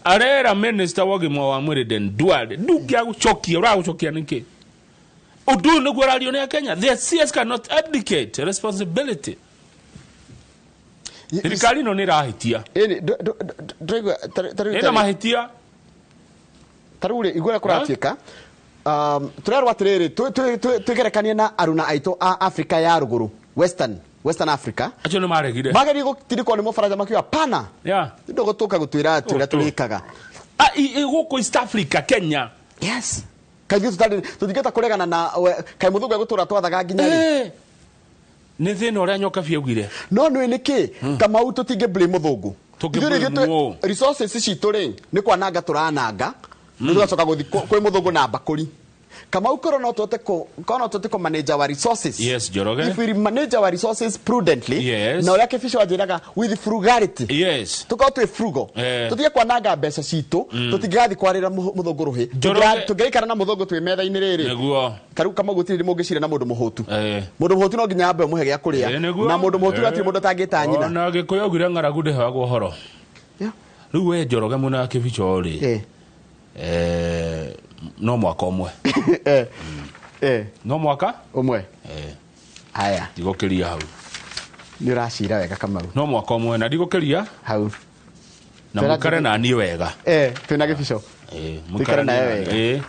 arera minister wagimwa wa mwiri Den Duale ndugia gucokia uragucokia niki udu niguo radio ni Kenya the CS cannot abdicate responsibility. Serikali no nirahitia ina mahitia tarure igora kuratieka turarwa atiriri tugerekanie na aruna aito a Africa ya ruguru Western Africa acho no maregire magari gutiriko ni mufaraja makiwa pana ndo gutuka gutwira aturia turikaga guko East Africa Kenya yes kaithu tutigeta kuregana na kai muthugu gutura twathaga nginya ni thina uria nyoka biaugire no niki kama ututige blame muthungu resources citu ri ni kwananga turananga ni tugacoka guthi kwi muthungu na bakuri kama ukoro no tote ko manage our resources. Yes, Njoroge. If we manage our resources prudently, yes. Na yake fisho wajiraga with frugality. Yes. Tuko tu frugal. Tutige kwananga mbeca citu, tutigathi kwarira muthungu ruhi. Tugeikara na muthungu twi metha-ini riri. Neguo. Karu kama gutiri mungicira na mundu muhutu. Mundu muhutu no nginya ambe muhe gya kuria. Na mundu muhutu atiri mundu tangita nyina. Ona gikuyo ogire ng'aragu ndehagwo horo. Riu we Njoroge muna kibicho ri. No mwaka omwe no mwaka omwe haya ndigokeria hau ni uracira wega Kamau no mwaka omwe na ndigokeria hau na mukare na ni wega twina gibico mukare na wega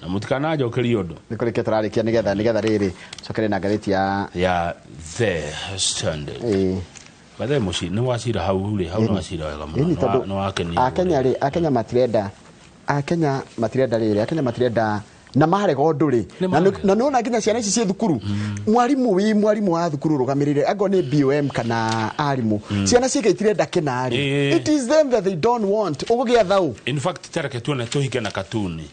na mutikana jokeria undu nikureke turarikia nigetha riri cokere na ngatheti ya The Standard Bathe muci ni wacira hau ri hau no wacira wega muno no akenia Akenya matirenda riri Akenya matirenda na marega nduri na nona nginya ciana ici cie thukuru mwarimu wa thukuru rugamirire ago ni BOM kana arimu ciana ciike itirenda kinari it is them that they don't want ugugia thau in fact tereke tuone tuhike na katuni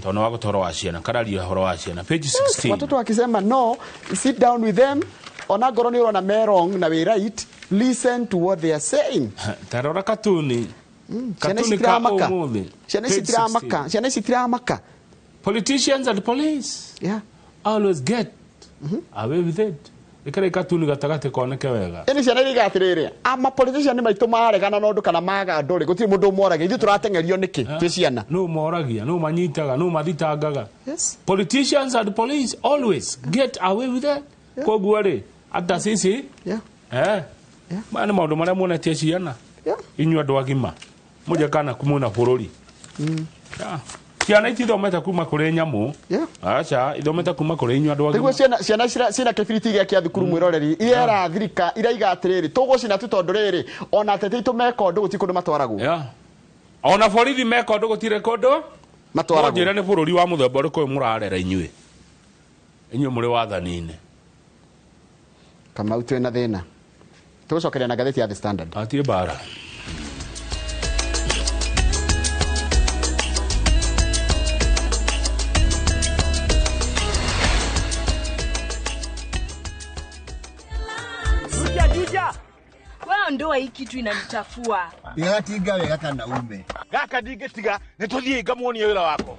tono wago toro wa ciana karario horo wa ciana page 16 watoto wakisema no sit down with them ona goro ni urona merong na we right listen to what they are saying tarora katuni Ciana sitiramaka politicians and police always get away with it ikare katuni gatagate koneke wega ini ciana igatiriri ama politician ni maitu maregana no ndu kana maga nduri gutiri mundu morage ithu turatengerio niki twi ciana no moragia no manyitaga no mathitangaga politicians and police always get away with it koguo ri ata sisi mana maundu maria muonetie ciana inyua andu agima moja kana kumuna bururi ciana itithomete kuma kuri nyamu acha ithomete kuma kuri inyua andu agima ciana ciana kibiriti gya kia thukuru mwiroreri iera thirika ira igatiriri tugucina tutondu riri ona tete itu meko ndu guti kundu matwaragwo ona borithi meko ndu gutire kundu matwaragwo njira ni bururi wa muthemba uriku murarera inyue muri wathani-ini kama utwe na thina tugucokeria na ngatheti ya The Standard atie bara ndoa hii kitu inanichafua. Igatiga wega kana ume. Gaka ndingetiga nituthie ngamuonie wira wako.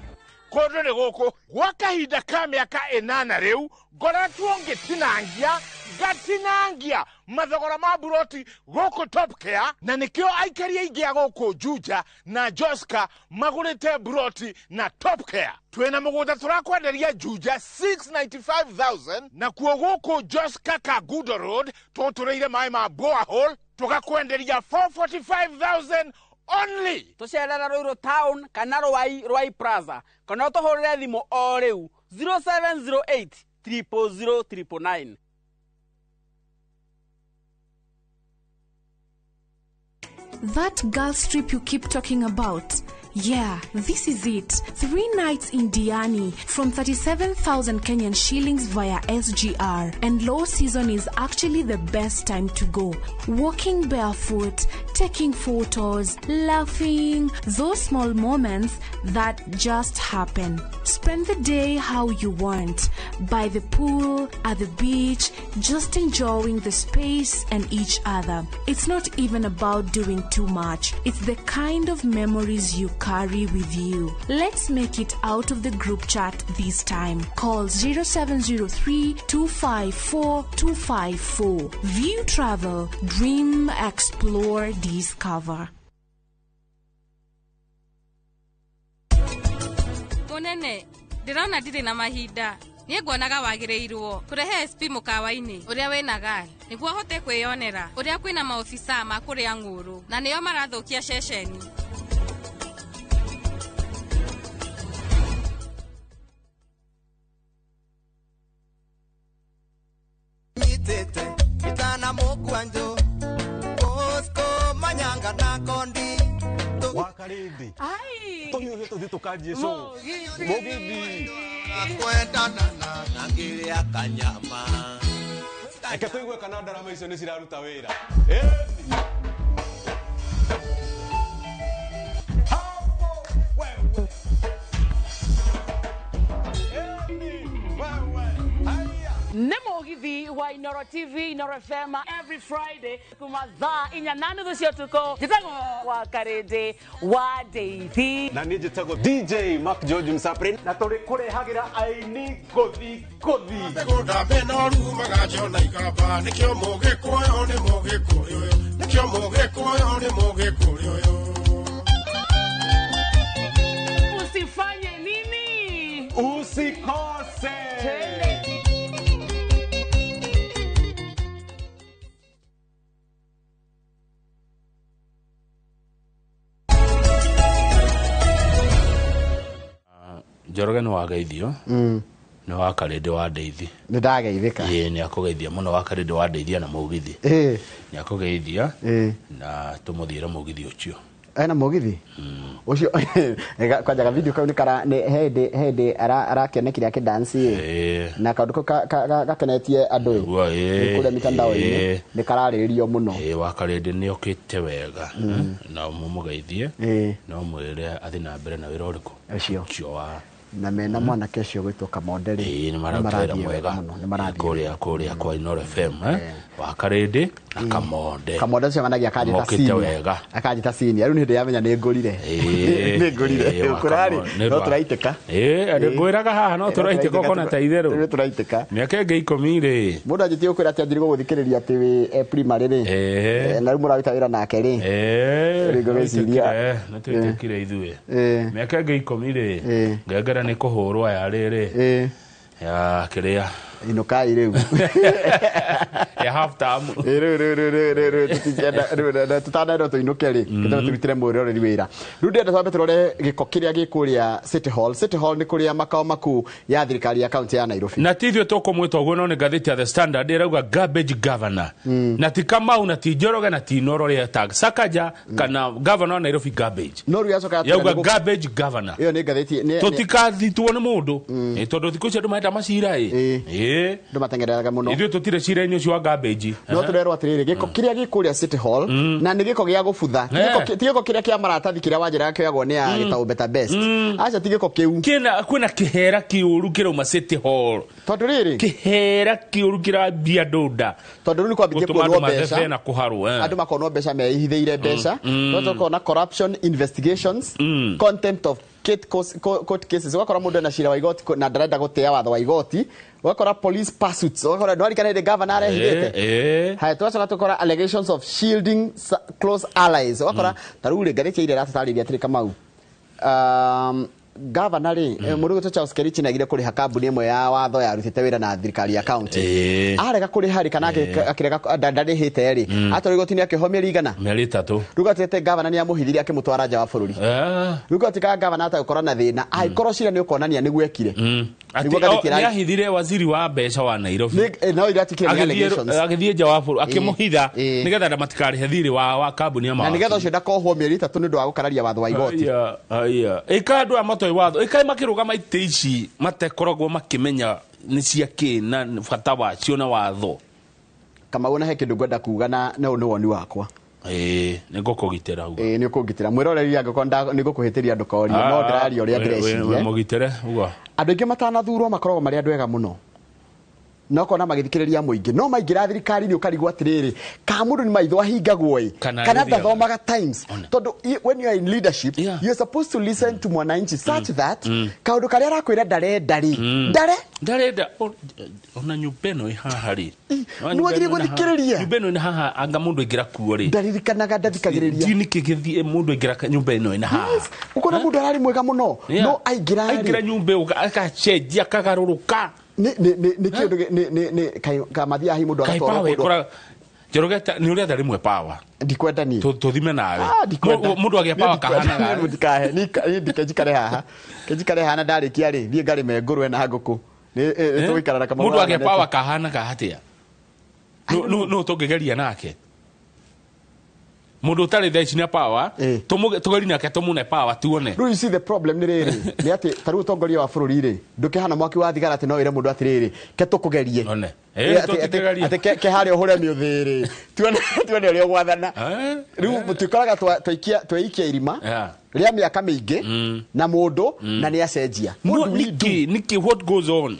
Kondo ni guku gwa kahinda ka miaka 8 riu ngoretwo ngitinangia gatinangia mathogora ma buroti guku Top Care na nikio aikaria ingi ya guku Juja na Joska magurite buroti na Top Care. Twena mugunda turakwenderia Juja 695,000 na kuo guku Joska Kagudo Road tutureire mai ma borehole tukakwenderia 445,000 only. Tucerera Ruiru Town kana Rwai Plaza kana tuhurire thimu o riu 0708 000 That girls trip you keep talking about. Yeah, this is it. 3 nights in Diani from 37,000 Kenyan shillings via SGR. And low season is actually the best time to go. Walking barefoot, taking photos, laughing, those small moments that just happen. Spend the day how you want. By the pool, at the beach, just enjoying the space and each other. It's not even about doing too much. It's the kind of memories you carry with you. Let's make it out of the group chat this time. Call 0703 254 254. View Travel. Dream, explore, discover. Munene, ndirona ndiri na mahinda. Niĩ nguonaga wagĩrĩirwo kũrehe SP mũkawa-inĩ ũrĩa wĩna gari nĩguo hote kwĩyonera ũrĩa kwĩna maofisa ma kũrĩa ng'ũrũ na nĩo marathũkia ceceni. Nyitete itana mokwanjo Osko manyanga na kondi Wakarindi Tohiyo tuthi tukanjie so Mogithi Kwenda na ngiri ya kanyama Eke tuigwe kana ndarama icio nĩ ciraruta wĩra Nemogithi wa Inoro TV, Inoro FM every Friday kuma thaa 8:30 cia tuko jitagwo wa Karende wa Deithi na ni jitagwo DJ Mark George Msapre na tuli kurehagira aini kothi Tegunda beno ruma gachona ikaba nikyo mugikuyo ni mugikuyo nikyo mugikuyo ni mugikuyo Usifanye nini? Usikose. Njoroge no wageithio no wakarinde wa Ndeithi ni ndageithika ni akugeithia muno wakarinde wa Ndeithi na mugithi ni akugeithia na tumuthira mugithi ucio ena mugithi ucio kwanja ka video kau ni kara ni hede arakionekire akidance na kaundu gakenetie andu kule mitandao-ini ni kararĩrĩrio muno wakarinde ni okite wega na mumugeithie no mwire athi na mbere na wira uriku ucio wa na mena mwana kesho gwitwo Kamonderi ni marathira mwega kuria kwa Inoro FM wakarinde na Kamonde cio managia akajita sini riu ni hindi yamenya ni ngurire kurari no turaiteka ande ngwiraga haha no turaiteka kona ta itheru turaiteka miaka ingi 10 ri mundu anjitie ukwira ati anjiri guthikiriria ati wi primary ri na riu muraruta wira nake ri ringo giciria na tuitekire ithue miaka ingi 10 ri ngengera ni kuhurwa ya riri ya kiria inokai riu ya half time tutana to inokeri kitana tubitire mwire ori wira riu ndenda twambe turore giko kiria gikuria City Hall ni kuria makao makuu ya thirikari ya county ya Nairobi na tithio tukumwita uguo no ni gatheti ya The Standard irauga garbage governor na ti Kamau na ti Njoroge na ti Inoro ria tag Sakaja kana governor wa Nairobi garbage no ria soka ya garbage governor iyo ni gatheti tutikathitwo ni mundu tondu thikũ icio andu maenda macira ndu matengereraga muno ithu tutire cira-ini ucio wa garbage no turerwo atiriri giko kiria gikuria City Hall na ni giko gia gubutha tigiko kiria kia maratathi kiria wanjira kioyagwo ni ya gitau better best acha tigiko kiu kwina kihera kiuru kirauma City Hall tondu riri kihera kiuru kirambia ndunda tondu ni kwambithia kuonwo mbeca na kuharwo andu makonwo mbeca meihithiire mbeca totokona corruption investigations contempt of court cases wakora mundu na shira wa igoti na ndarenda gutea watho wa igoti wakora police pursuits wakora ndwari kana the governor arehithite hai twacoka tukora allegations of shielding close allies wakora tarure garete ile ratatariria atiri Kamau governor Murugutu Charles Kerichi nagire kuri hakambuni imwe ya watho ya rutite wira na thirikari ya county arega kuri hari kana akirega dandari hite ri atori gotini akihomia rigana meri 3 rugatete governor ni amuhithiria akimutwara nja wa bururi rugatika governor atakora na thina aikoro cira ni ukonania ni gwekire ni ahithire waziri wa mbeca wa Nairobi no iratikire allegations agithie nja wa bururi akimuhitha nigetha ndamakari hethiri wa kambuni ya na nigetha ucio ndakohwo meri 3 ni ndu wa gukararia watho wa igoti ikandu amato watho ikai makirugama ite ici matekoragwo makimenya ni cia kina bata wacio na watho kama wona he kindu ngwenda kuga na ni woni wakwa ningukugitira ugo ni ukugitira mwiroreri angikonda nigukuhitiria andu koria no ndiraria uria ndreciria mugitire ugo andu ingi matanathurwo makoragwo mari andu ega muno no kona magithikiriria muingi no maingira thirikari ni ukarigwa atiriri ka mundu ni maitho ahingagwo kana ndathomaga times tondu when you are in leadership you are supposed to listen to mwananchi such that kaundu karia arakwira ndarenda ndarenda ona nyupeno ihaha ri ni wagire guthikiriria nyupeno ni haha anga mundu ingira kuo ri ndaririkanaga ndathikagiriria dini kigithie mundu ingira nyupeno ina haha ukona mundu arari mwega muno no aingira nyumbe akachenjia kagaruruka ni kindu ni kamathia hi mundu agatwara Jorogeta ni uria thari mwe power ndikwenda ni tuthime nawe mundu agia power kahana ndikahe ni ndikajikare haha kajikare hana ndarikia ri thie ngari me ngurwe na nguku ni tuikarana kama mundu agia power kahana kahatia no tugegeria nake mundu utari thaici ni power tugeri nake tumune power tuone you see the problem ni riri ni ati taru tongoria wa bururi ri ndukihana mwaki wa thigara ati no ire mundu atiriri ke tukugerie one ati ke hari ohure miuthiri tuone uri gwathana riu mutikaraga twaikia irima ria miaka mingi na mundu na ni acenjia mundu niki what goes on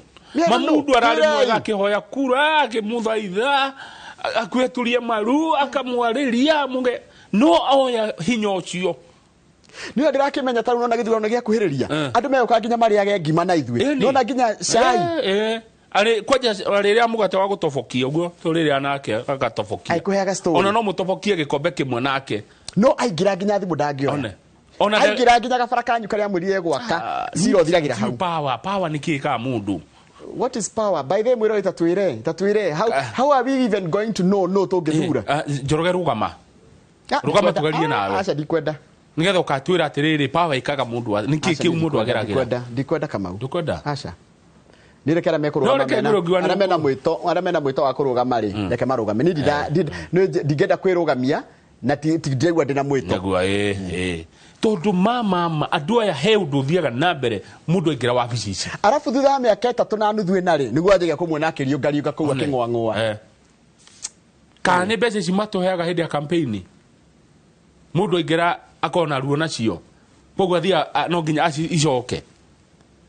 mamundu arari mwega akihoya kura akimuthaitha akweturia maru akamwariria muge no oya hinya ucio ni ndirakimenya taru nona githurano gia kuhiriria andu meyoka nginya mari age ngima na ithwe nona nginya cai ari kwaja riria mugate wa gutobokia uguo turiria nake agatobokia aikuheaga story ona no mutobokie gikombe kimwe nake no aingira nginya thimu ndangiona ona aingira nginya gabara kanyu karia mwirire gwaka zero thiragira hau power nikika mundu. What is power? By the way, tatuire. How are we even going to know no to gethura? Joroge rugama. Rugama tugarie nawe. Acha dikwenda. Nigetha ukatwira atiriri power ikaga mundu niki ki mundu ageragira. Dikwenda Kamau. Dikwenda. Acha. Nirekera mekurugama mena mwito wa kurugama ri reke marugame ni ndigenda kwirugamia na ndigwa ndina mwito nagua tondu mama andu aya he undu thiaga na mbere mundu aingira wabici ici arafu thutha wa miaka 3 na nuthu inari niguo ajiga kumwe na kirio ngariuka kuwa kingwangwa kana ni mbeca ici matuheaga hindi ya campaign mundu aingira akona ruo nacio koguo athia no nginya aci icoke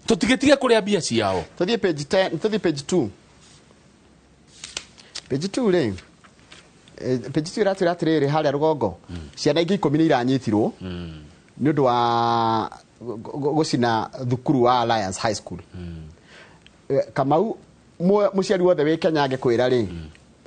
tutigetige kuria bia ciao tuthie page 10 tuthie page 2 page 2 le page 2 ratira atiriri haria rugongo ciana ingi 10 iranyitirwo ni undu wa gucina thukuru wa Alliance High School Kamau muciari wothe wi Kenya angikwira ri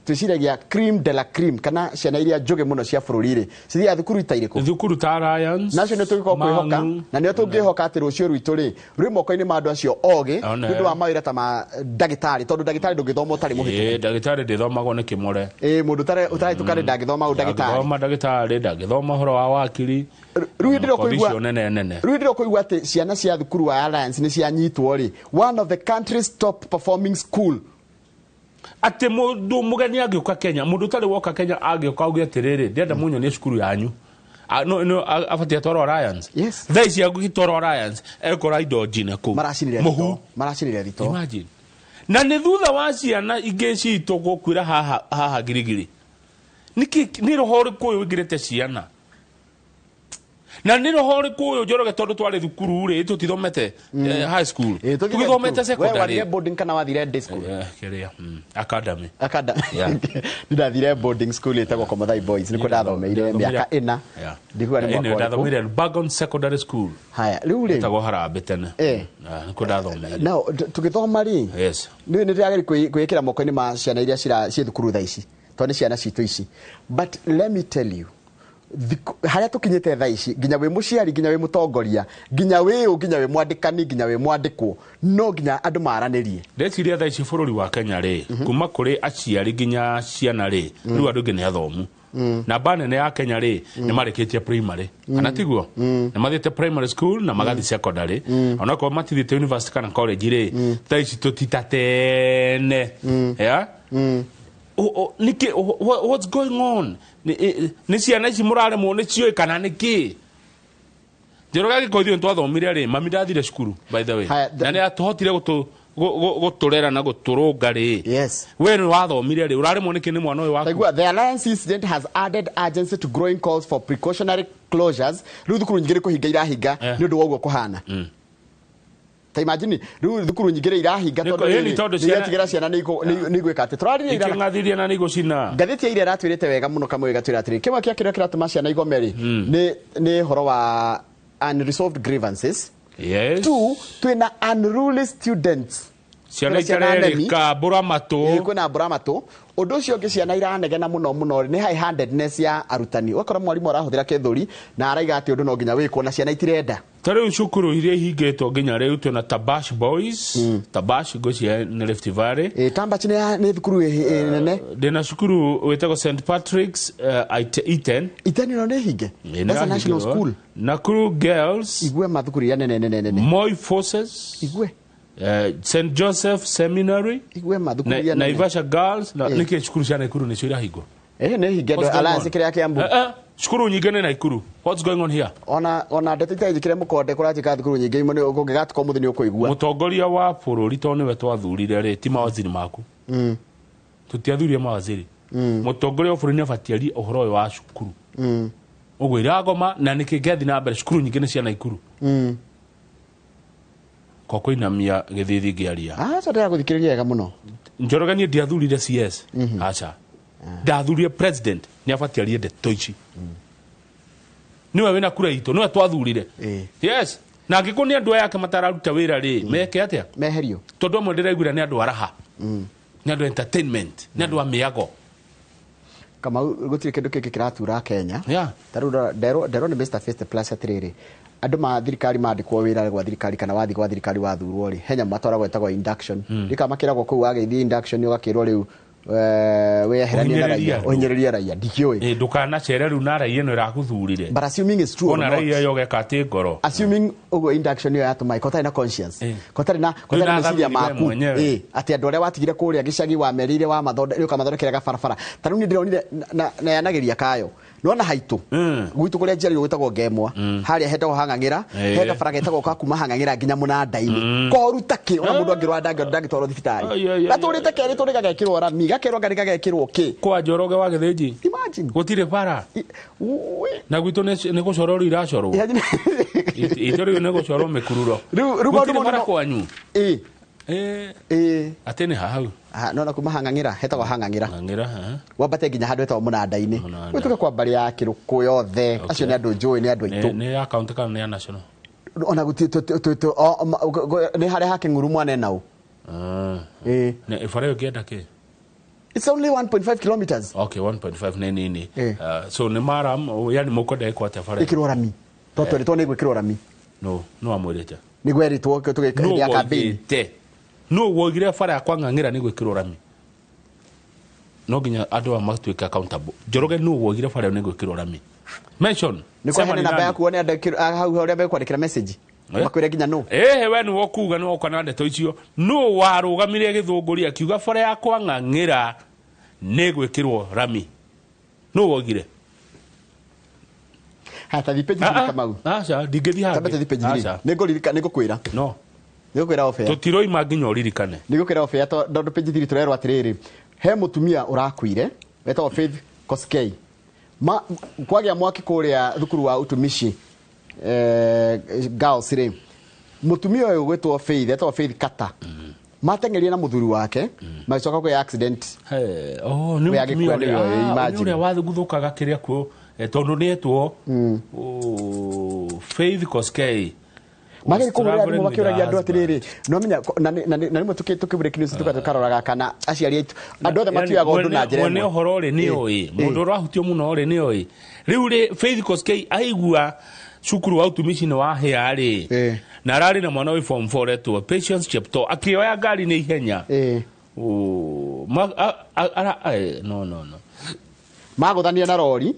twiciragia cream de la cream kana ciana iria njuge muno cia bururi ri cithia thukuru itairiko thukuru ta Alliance nacio ni tugiko kwihoka na ni tungihoka ati rucio rwitu ri rwi moko-ini ma andu acio ogi ndu wa mawira ta ma dagitari tondu dagitari ndungithoma utari muhitu dagitari ndithomagwo ni kimore mundu utari tukari ndagithoma u dagitari ndagithoma horo wa wakiri rwi ndiro kuigwa ati ciana cia thukuru wa Alliance ni cianyitwo ri one of the country's top performing school ate mundu mugeni agiuka Kenya mundu tari woka Kenya agiuka uge atiriri ndienda munyo ni cukuru yanyu no afatia toro Alliance yes thaici agugitoro Alliance ekora indo njine ku maracinire rito imagine na nĩ thutha wa ciana ingĩ citũ gũkwĩra haha girigiri nĩ roho rĩkũ ũyũ wĩngĩrĩte ciana na nĩ roho rĩkũ ũyũ Njoroge tondũ twarĩ thukuru rĩ tũtithomete high school tũgĩthomete secondary wewe boarding kana wathire day school kĩrĩa academy ndathire boarding school ĩtagwo Komathai Boys nĩ kũndathomeire mĩaka 4 ndigua nĩ mwaka ndathomeire Bagon Secondary School haya rĩu rĩ ĩtagwo Harambee tene nĩ kũndathomeire no tũgĩthoma rĩ nĩ ndĩrageri kwĩkĩra moko-inĩ ma ciana iria ciĩ thukuru thaa ici tondũ nĩ ciana citũ ici but let me tell you haria tukinyite thaa ici nginya we muciari nginya we mutongoria nginya we mwandikani nginya we mwandikwo no nginya andu maranirie ndeciria thaa ici bururi wa Kenya ri kuma kuri aciari nginya ciana ri riu andu ngi ni athomu na banene ya Kenya ri ni marikitie primary kana tiguo ni mathite primary school na magathi secondary ona ko matithite university kana college ri thaa ici tutitatene niki what's going on ni ciana ici murare mu ni cio kana niki Njoroge gikoithio ntwathomire ri mami ndathire cukuru by the way na ni atuhotire guturera na guturunga ri we ni wathomire ri urare mu niki ni mwana uyu waku the Alliance incident has added urgency to growing calls for precautionary closures riu thukuru nyingĩ kuhinga irahinga ni undu woguo kuhana ta imagine riu thukuru nyingĩ irahinga tondu nĩtigĩra ciana nĩigwĩka atĩ tũraririe ira ngathithia na nĩgũcina ngathĩti ya ira ratwĩrĩte wega mũno kamwe gatwĩra atĩrĩ kĩmwe kĩa kĩrĩa kĩratũma ciana igome rĩ nĩ horo wa unresolved grievances two twĩna unruly students ciana itarerĩ mbura matũ kwĩna mbura matũ undu ucio ngi ciana iranegena muno ni high handedness ya arutani wakora mwarimu arahuthira kethuri na araiga ati undu no nginya wikwo na ciana itirenda tariu cukuru iria hingĩtwo nginya riu twina Tabash Boys Tabash gocia na Rift Valley Tabash ni thukuru nene ndina cukuru wetagwo St Patrick's Iten no ni hinge that's a national school Nakuru Girls igwe mathukuru ya nene Moi Forces igwe St Joseph Seminary igwe mathukuru ya Naivasha Girls niki cukuru cia Nakuru ni cio irahingo ni hinge ndo Alliance kĩrĩa Kiambu cukuru nyingĩ nĩ Nakuru what's going on here ona ndeto itajikire mukonde kũrajika thukuru nyingĩ imwe ũngĩgatuka mũthĩ nĩ ũkũigua mũtongoria wa bũrũri to nĩwe twathurire rĩ ti mawaziri maku tutiathurie mawaziri mũtongoria wa bũrũri nĩ abatiari ũhoro ũyũ wa cukuru ũguo iragoma na nĩkĩ ngĩathi na mbere cukuru nyingĩ nĩ cia Nakuru kokoinamia gĩthithi ngĩaria so ndĩragũthikĩrĩria wega mũno Njoroge niĩ ndiathurire CS acha ndathurire president ni abatiarie ndeto ici niwe wina kura itu niwe twathurire yes na ngĩkũ nĩ andũ yake matararuta wĩra rĩ meke atĩa meherio tondũ amwe ndĩraiguire nĩ andũ araha nĩ andũ entertainment nĩ andũ amĩago kama gũtirĩ kĩndũ kĩngĩ kĩratura Kenya tarũ ndero nĩ Mr Face Plus atirĩrĩ andũ ma thirikari mandĩkwo wĩra gwa thirikari kana wathi gwa thirikari wathurwo rĩ henya matwaragwo etagwo induction rĩka makĩragwo kũu wagĩthiĩ induction ũgakĩrwo rĩu weherania na raia ũhinyĩrĩria raia ndikiũĩ ndũkanacere rĩu na raia ĩno ĩraguthurire but assuming it's true ona raia yogeka atĩ ngoro assuming ũguo induction ĩyo yatũma ĩkotarĩ na conscience kotarĩ na meciria maku atĩ andũ arĩa watigire kũrĩa gĩcagi wamerire ũkamathondekera gabarabara tarĩu niĩ ndĩronire na yanagĩria kayo nona haitũ gwitũ kũrĩa njiarĩirwo gwĩtagwo Ngemwa harĩa hetagwo Hang'ang'ĩra he gabara getagwo ka kuma Hang'ang'ĩra nginya mũnanda-inĩ koruta kĩ ona mũndũ angĩrũa ndangĩtwarwo thibitarĩ gatũrĩte kerĩ tũrĩ gagekĩrwo rami gakerwo ngari gagekĩrwo kĩ kwa Njoroge wa Gĩthĩnji imagine gũtirĩ bara na gwitũ nĩ gũcorwo rĩu iracorwo itũ rĩu nĩ gũcorwo mĩkururo gũtirĩ bara kwanyu atĩ nĩ hau nona kuma Hang'ang'ĩra hetagwo Hang'ang'ĩra wambate nginya handũ hetagwo mũnanda-inĩ wĩtuke kwa mbari ya Kĩrũkũ yothe acio nĩ andũ njũĩ nĩ andũ aitũ nĩ ya county kana nĩ ya national ona nĩ harĩa ha Kĩng'uru mwana nau bara ĩyo kĩenda kĩ it's only 1.5 kilometers okay 1.5 nĩ nini so nĩ maram yani mũkwenda ĩkwo atĩa bara ĩkĩrwo rami twatweretwo nĩ gwĩkĩrwo rami no amwĩrĩte nĩ gweritwo tũgĩkĩria kambĩini no woigire bara yakwa Ng'ang'ĩra nĩ gwĩkĩrwo rami no nginya andũ matuĩke accountable Njoroge no woigire bara nĩ gwĩkĩrwo rami mention nĩ kwa hena namba yaku one hau ũrĩa bekwandĩkĩra message makwĩre nginya no we nĩ wokuga nĩ woka na ndeto icio no warũgamire Gĩthũngũri akiuga bara yakwa Ng'ang'ĩra nĩ gwĩkĩrwo rami no woigire hata thipeji Kamau acha ndingĩthiĩ hangĩ nĩ ngũkwĩra no Nigukwira ofea. Tutiroi manginya uririkane. Nigukwira ofea tondu page 3 turerwa atiriri. He mutumia urakuire wetagwo Faith Koskei. Kwagia mwaki kuria thukuru wa utumishi girls ri. Mutumia uyu gwetwo Faith, etagwo Faith Kata. Matengeria na muthuri wake, magicoka kwa accident. Oh, ni mutumia uria wathuguthukaga kiria kuo tondu ni etwo Faith Koskei. Magari kuria ni mwakiragia andu atiriri. No menya na nimwe tukibreak news tukaroraga kana aciari aitu andu othe matiaga undu na njira. Ni uhoro ri ni oi. Mundu urahutio muno ri ni oi. Riu ri Faith Koskei aigua cukuru wa utumishi ni wahia ri. Na rari na mwana wi form 4 etwo Patience Chepto akioya ngari ni ihenya. No. Maguthania na rori.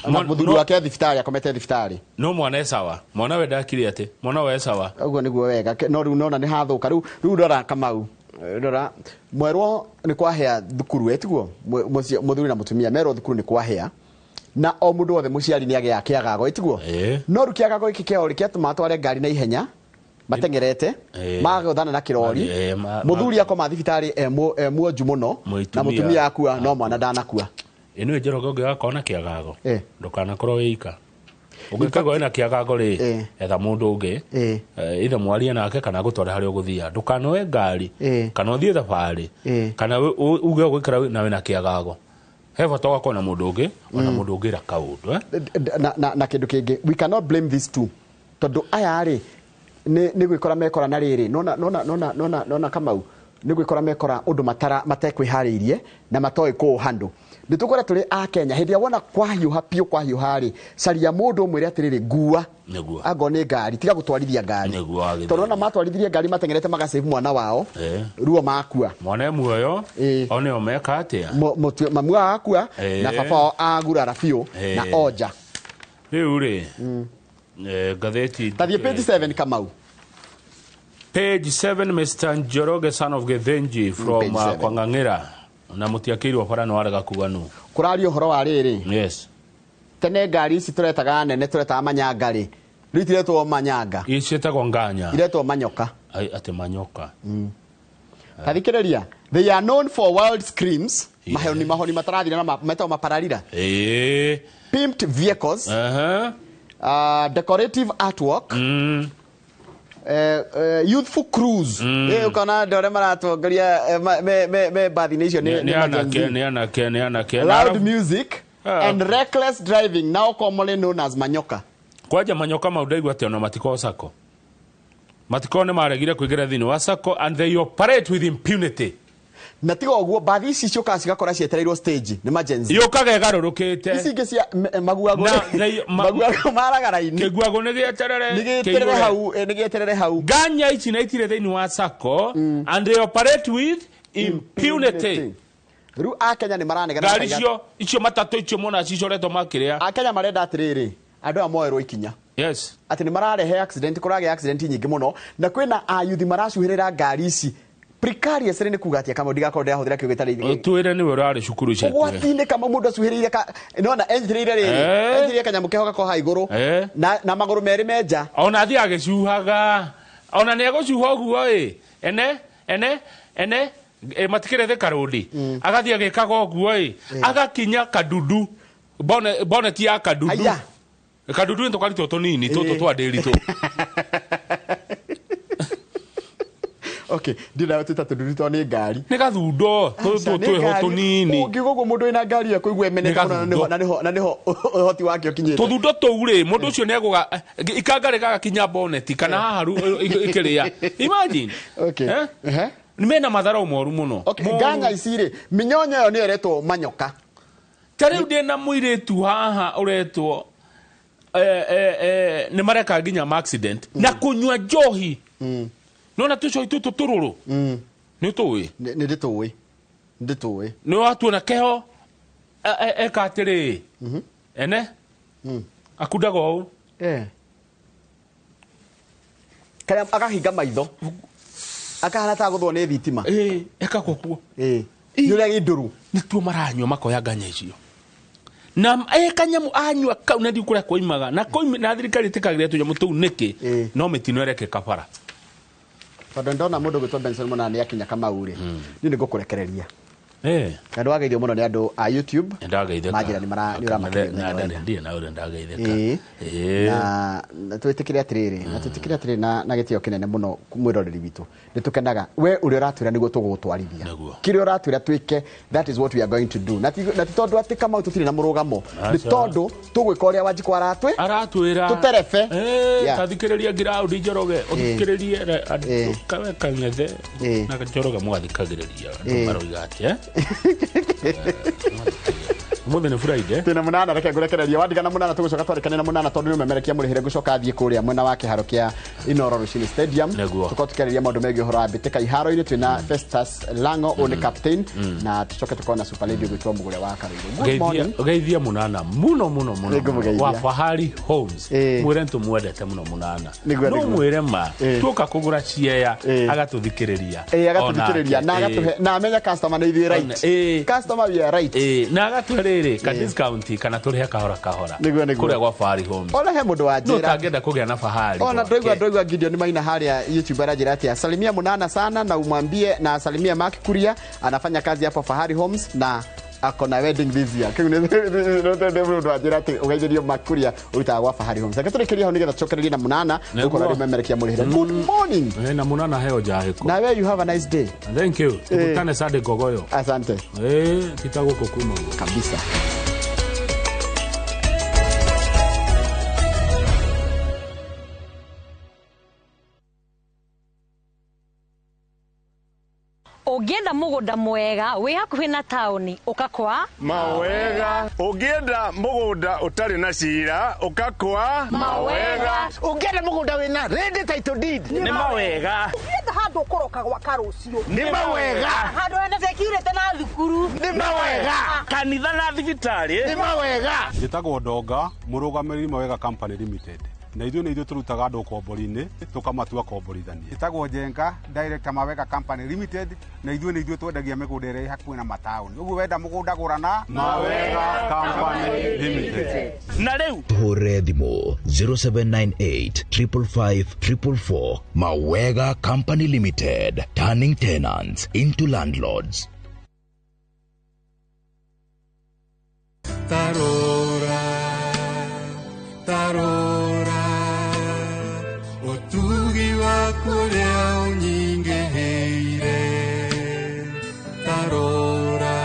Muthuri wake thibitari akomete thibitari. No mwana esawa. Mwana we ndakire ate. Mwana we esawa. Uguo niguo wega. No riu nona ni hathuka. Riu ndora Kamau. Ndora mwerwo ni kwahea thukuru etiguo. Muthuri na mutumia merwo thukuru ni kwahea. Na o mundu wothe muciari ni age akiagago etiguo. No ru kiagago iki kiao rikiatuma atware ngari na ihenya. Matengerete. Maguthana na kirori. Muthuri akoma thibitari muonju muno. Na mutumia akua no mwana ndanakua. Ino ejero gogo akona kiagago. Ndukana korwo wika. Ugikago ina kiagago ri etha mundu ungi. Ithe mwaria nake kana gutwara hari uguthia. Ndukanoe ngari kana uthie thabari. Kana uge gwikara na wina kiagago. Heva toka kona mundu ungi ona mundu ungi ra kaundu na kindu kingi we cannot blame these two. Tondu aya ri ni gwikora mekora na riri nona Kamau ni gwikora mekora undu matekwihariirie na matoi ku handle. Nitukora turi a Kenya hindi ya wona kwahiuha pio kwahiuha ri caria mundu mwire atiriri ngua ago ni ngari tiga gutwarithia ngari tondu na matwarithirie ngari matengerete magasave mwana wao ruo makua mwana muoyo one omeka atia mamu akua na baba agurara pio na oja riu ri gatheti tathie page 7 Kamau. Page 7 Mr. Njoroge son of Gethenji from Kwangangira na mutiakiri wa farano waraga kuganu kurari uhoro wa riri. Yes. Tene ngari ici turetaga nene turetaga manyangari ritiretwo manyanga icetagwo nganya iretwo manyoka ate manyoka kathikiriria they are known for wild screams mahoni matarathira na metao mapararira pimped vehicles decorative artwork youthful cruise ukana ndore maratongoria me bathi nation ni anake loud music and reckless driving now commonly known as manyoka. Kwaja manyoka maudaigwa ati ona matiko sako ne maregire kuigira thini wa sako and they operate with impunity. Na tiga oguo bathi ici cioka cigakora cietereirwo stage ni majenzi yokaga igarurukite ici ingi cia maguago maragara-ini kiguago ni gieterere hau nganya ici na itire thini wa sako and they operate with impunity. Riu a Kenya ni maranegana ngari icio matatu icio mona cicoretwo makiria a Kenya marenda atiriri andu amoerwo ikinya. Yes. Ati ni mararehe accident kurage accident nyingi muno na kwina ayuthi maracuhirira ngari ici precarious ni kugatia kama ndigakoro ndahuthira kiugo gitari twire ni wera cukuru cekwe gwatinde kama mundu acuhirire nona enjirire riri kanyamu kehoga ko haiguru na maguru meri meja ona thi agicuhaga ona ne agucuha guo ene matikire karudi agathi agikaga guo agakinya kadudu bonnet ya kadudu ndo kwali toto nini toto twaderitu. Okay, ndina tuta tudurito ni ngari. Ni gathundo tweho nini. Ungigogo mundu ina ngari ya kuigwe mene na niho hoti wake okinyete. Tuthundo tuure mundu ucio ne aguga ikangare gakinya bonnet kana haru ikiria. Imagine. Okay. Ni mena madhara umoru muno. Okay, nganya isire minyonyo yo ni eretwo manyoka. Tare ude na muiretu haha uretwo ni mareka ginya accident na kunywa njohi. Nona tuco itutu tururu ni tuwi ni tuwi ni watu na keho ekatiri ene akudago kaya akahinga maitho akahana ta guthwo ni thitima ekakwo kuo ni uri ginduru ni tu maranywa makoya nganya icio na kanyamu anywa kau na ndikura koimaga na na thirikari tikagira tunyamu tu niki no mitino ereke kabara tondu ndona mundu gwitwa Benson Munani akinya kama uri ni ngukurekereria na ndwageithio muno ni andu a YouTube majira ni ndiramakithia na uri ndagaitheka na twitikire atiriri na gitio kinene muno mwiroreri witu nitukenaga we uri uratwira niguo tugutwarithia kire uratwira twike that is what we are going to do na tondu ati kama tutiri na murugamo ni tondu tugwika uria Wanjiku aratwira tuterebe tathikiriria ground Njoroge uthikiririe kawe kangethe na Njoroge mwathikagiriria maroiga atia Muthe ni Friday tena munana reke ngurekereria wandigana munana tugucoka twarikane na munana tondu nimemerekia murihire gucoka athie kuria mwena wa kiharo kia Inoro Rushini Stadium tukotukereria maundu megi horo abitika iharo ini twina Festus Lango one captain na tucoke tukona Super Lady gwitwa mugure wa Karuiru ugeithia munana muno wa Fahari Homes mwire ntumwendete muno munana no mwire ma tuka kugura ciea agatuthikiriria na agatuhe na amenya customer ni ithui right customer we are right na agatuhe ka discount kana turihe kahora kuria gwa Fahari Homes ona he mundu wa njira no tangenda kugia na Fahari ona ndoigwa Gideon Maina haria YouTube arajira ati asalimia munana sana na umwambie na asalimia Mark Kuria anafanya kazi hapo Fahari Homes na akona wedding this year kwenye ndo ajira ati ugaijirio Mark Kuria uta gwa Fahari Homes akaturikiria ho nigetha chokereria na munana ukora rimemerekia murihire good morning na munana heo jahiko na we you have a nice day thank you tukutane Sade Gogoyo asante kitago kokuma kabisa Ugienda mugunda mwega wi hakuhi na tauni ukakwa mawega ugienda mugunda utari na cira ukakwa mawega ugienda mugunda wina ready title deed ni mawega ugienda handu ukoroka gwa karucio ni mawega handu ene security na thukuru ni mawega kanitha na thibitari ni mawega njitagwo Ndonga murugamiri Mawega Company Limited na ithuĩ turutaga andũ kombori-inĩ tukamatua komborithani itagwo Njenga director Mawega Company Limited na ithuĩ twendagia mĩgũnda ĩrĩa hakuhĩ na mataũni ũguo wenda mũgũnda gũrana Mawega Company Limited na rĩu hũre thimũ 0798 555 444 Mawega Company Limited, turning tenants into landlords. Tarora otugi wa kuria unyingeheire tarora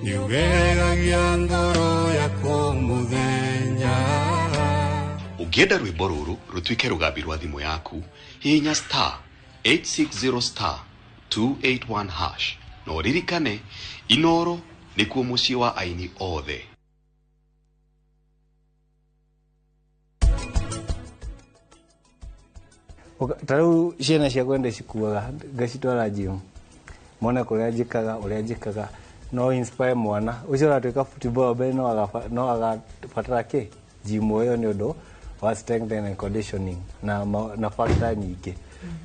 niugeragia ngoro yako muthenya ugienda rwimbo ruru rutwike rugambi rwa thimu yaku hihinya *860*281# no ririkane Inoro nikuo mucii wa aini othe. Tarau ciana cia kwenda cikuaga ngacitwara gym mona kuria njikaga no inspire mwana ucio aratuika football be no agabatara ki gym iyo ni undu wa strength and conditioning na factor nyingi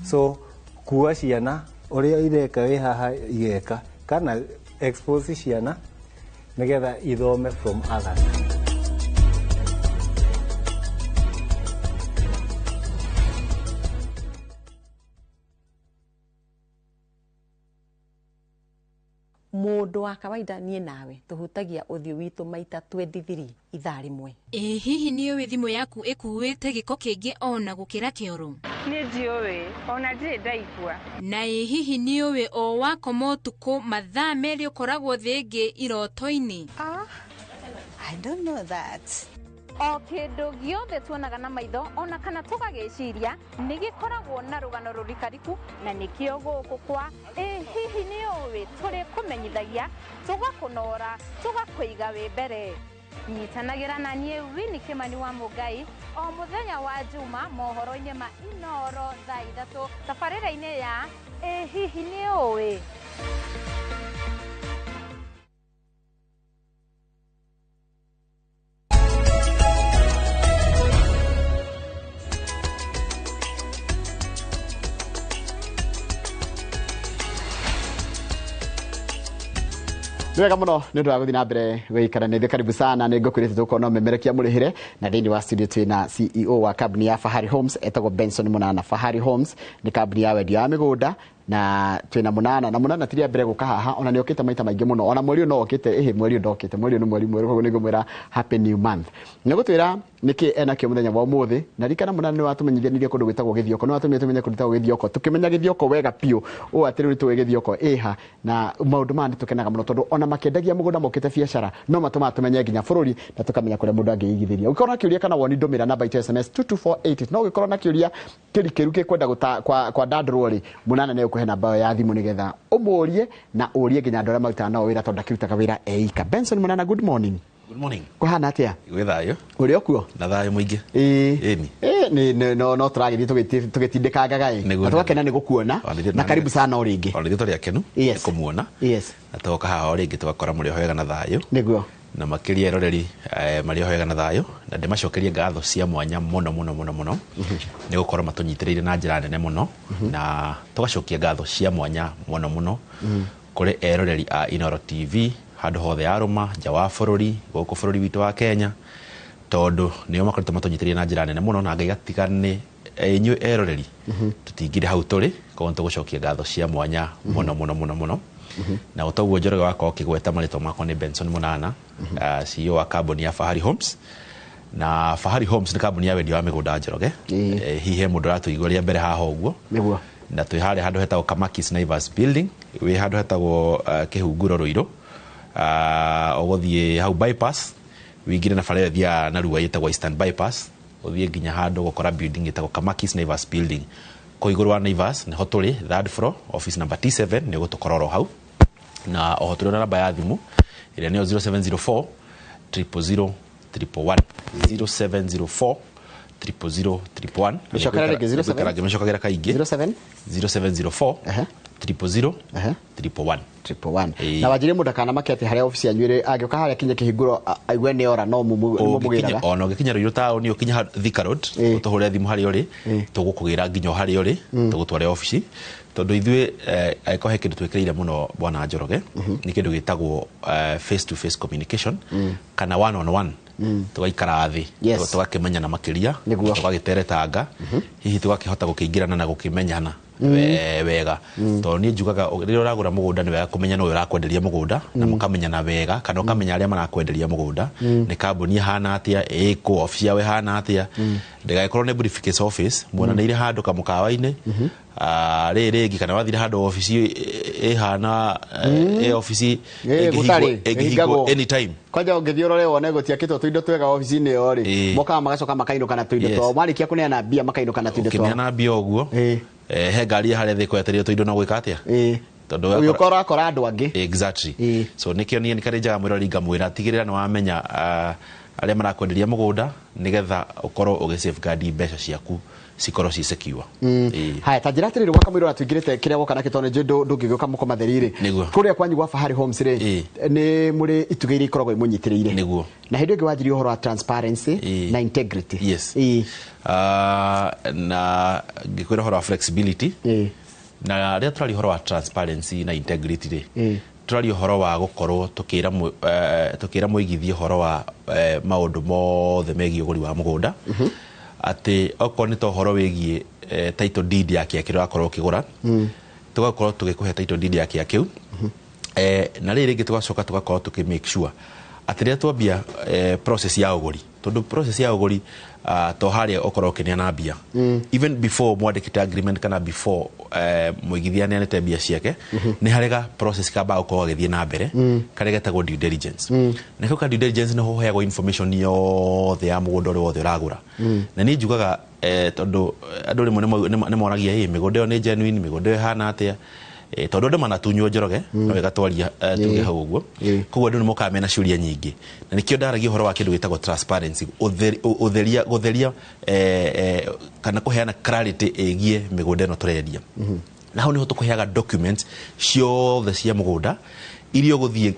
so kuwa ciana uria ireka wi haha igeka kana expose ciana nigetha ithome from others. Mundu wa kawaida nie nawe tuhutagia uthio witu maita 23 ithaa rimwe. Hihi ni uwe thimu yaku ikuwite giko kingi ona gukira kioro? Ni ndiuwe ona ndi ndaigua. Na hihi ni uwe o wakoma utuku mathaa meri ukoragwo thingi iroto-ini? I don't know that. O kindu giothe tuonaga na maitho ona kana tugagiciria nigikoragwo na rugano rurikariku na nikio guku kwa hihi ni uwi turi kumenyithagia tugakunora tugakwiga wi mbere nyitanagira na nie Winnie Kimani wa Mugai o muthenya wa Juma mohoro-ini ma Inoro thaa 3 tabarĩra-inĩ ya hihi ni uwi. Wega muno nä ndå wa gå thiä na mbere gäikara nä karibu sana nä ngå kwä rä te tå korwo no memerekia må rä hä re na thä inä wa studio twä na CEO wa kambuni ya Fahari Homes etagwo Benson Munana. Fahari Homes nä kambuni ya wendia wa mä gå nda na twina Munana tiria mbere guka haha ona ni okite maita maingi muno ona mweri no okite mweri ndokite mweri no mweri mweru koguo ni ngumwira happy new month ni gutwira niki ena kio muthenya wa umuthi na rikana Munana ni watumenyithanirie kundu gwitagwo Githioko no watumire tumenye kundu gwitagwo Githioko tukimenya Githioko wega pio o atiri tuwe Githioko eha na maundu mandi tukenaga muno tondu ona makendagia mugunda mokite biashara no matuma tumenye nginya bururi na tukamenya kuria mundu angiigithiria ukiona kiuria kana woni ndomira namba itu SMS 22488 no gikorwo na kiuria kirikiru kikwenda kwa dadro ri Munana ne he namba ya thimu nigetha umurie na urie nginya ndora maruta na wira tonda kirutaga wira eika. Benson Munana, good morning. Good morning. Kuhana atia? Gwe thayo. Uri okuo? Na thayo muingi. Ni no turagithie tugitindikaga na twakena ni gukuona na karibu sana uringi. Ona thito ria kenu kumuona. Yes. Atoka haha uringi twakora muri hoega na thayo. Niguo. Na makiria eroreri mari hoega na thayo na ndimacokerie ngatho cia mwanya muno ni gukora matunyitiriire na njira nene muno na tugacokia ngatho cia mwanya muno kuri eroreri a Inoro TV handu hothe aruma nja wa bururi guku bururi witu wa Kenya tondu nio makorite matunyitiriire na njira nene muno na ngai gatigane enyu eroreri tutingire hau turi koguo tugucokia ngatho cia mwanya muno na utoguo njoroge wako kigweta marito makwa ni Benson Munana, CEO wa kambuni ya Fahari Homes. Na Fahari Homes ni kambuni ya wendia wa migunda njoroge. Hihe mundu ratuigwa ria mbere haha uguo. Niguo. Na twi hali handu hetagwo Kamakis Naivas Building, wi handu hetagwo Kihunguro Ruiru. Oguthie hau bypass, wingire na bare thia na ruwa yetagwo Eastern Bypass, uthie nginya handu gukora building yetagwo Kamakis Naivas Building. Ko iguru wa Naivas ni hoturi third floor office number T7 ni gutukororo hau na ohoturi na namba ya thimu ile ni 0704 000 111 0704 000 111 meshokagera kaingi 0704 000 111 na wajire mundu kana makete haria ofisi ya nywire agioka haria kinya kihinguro aigwe ni ora no mumugira ona gikinya Ruiru town ni ukinya Thika Road utuhure thimu haria uri tugukugira nginya haria uri tugutware ofisi tondu ithwe aikohe kindu twikirire muno bwana Njoroge ni kindu gitagwo face to face communication kana one on one tugaikara thi tugakimenya na makiria tugagiteretanga hihi tugakihota gukingirana na gukimenyana wega to ni njugaga riria uragura mugunda ni wega kumenya no urakwenderia mugunda na mukamenya na wega kana ukamenya aria marakwenderia mugunda ni kambuni hana atia iko office yawe hana atia ndegaikorwo ne briefcase office muona ni ire handu kamukawa-ini riri kana wathire handu office hana office egihigo anytime kwanja ungithiorore wone gutiakitwo tuindo twega office ni yo ri moka magacoka makainuka tuindo to mwarikia kuneana bia makainuka na tuindo to kineana bia uguo he ngari haria thiko yeterio tuindo no gwika atia tondu uyu kora andu angi exactly so nikio ni karinjaga mwirori ngamwira tigirira no wamenya aria marakwenderia mugunda nigetha ukorwo ugisafeguard mbeca ciaku cikorwo ci secure haya tajira tiriri gwaka mwiro atwigirite kiria gokana kitone ndu ndungigioka mukoma therire kuria kwanyu gwa Fahari Homes ri ni muri itugeire ikoragwo imunyitiriire niguo na hindi ngi wajiri uhoro wa transparency na integrity yes na ngikwira uhoro wa flexibility na ria turari uhoro wa transparency na integrity ri turari uhoro wa gukorwo tukira muigithie uhoro wa maundu mothe megie uguri wa mugunda ati okorwo ni to horo wigie title deed yake akiro akorwo ukigura tugakorwo tugikuhe title deed yake akiu na riri ringi tugacoka tugakorwo tuki make sure ati ria twambia process ya uguri tondu process ya uguri to haria okorwo kineana bia even before mwandikite agreement kana before muigithia ne anete bia ciake ni harega process kaba ukorwo agithie na mbere karega tago due diligence na ko due diligence no ho heago information yothe ya mugunda uri wothe uragura na ni njugaga tondu andu rimwe ni moragia migunda yo ni genuine migunda hana atia tondu andu manatunywo Njoroge no wega twaria tuge hau uguo koguo andu ni mokamena ciuria nyingi na nikio ndaragia horo wa kindu gitagwo transparency gutheria kana kuheana clarity egie migunda no turendia na hau ni ho tukuheaga documents ciothe cia mugunda irio guthie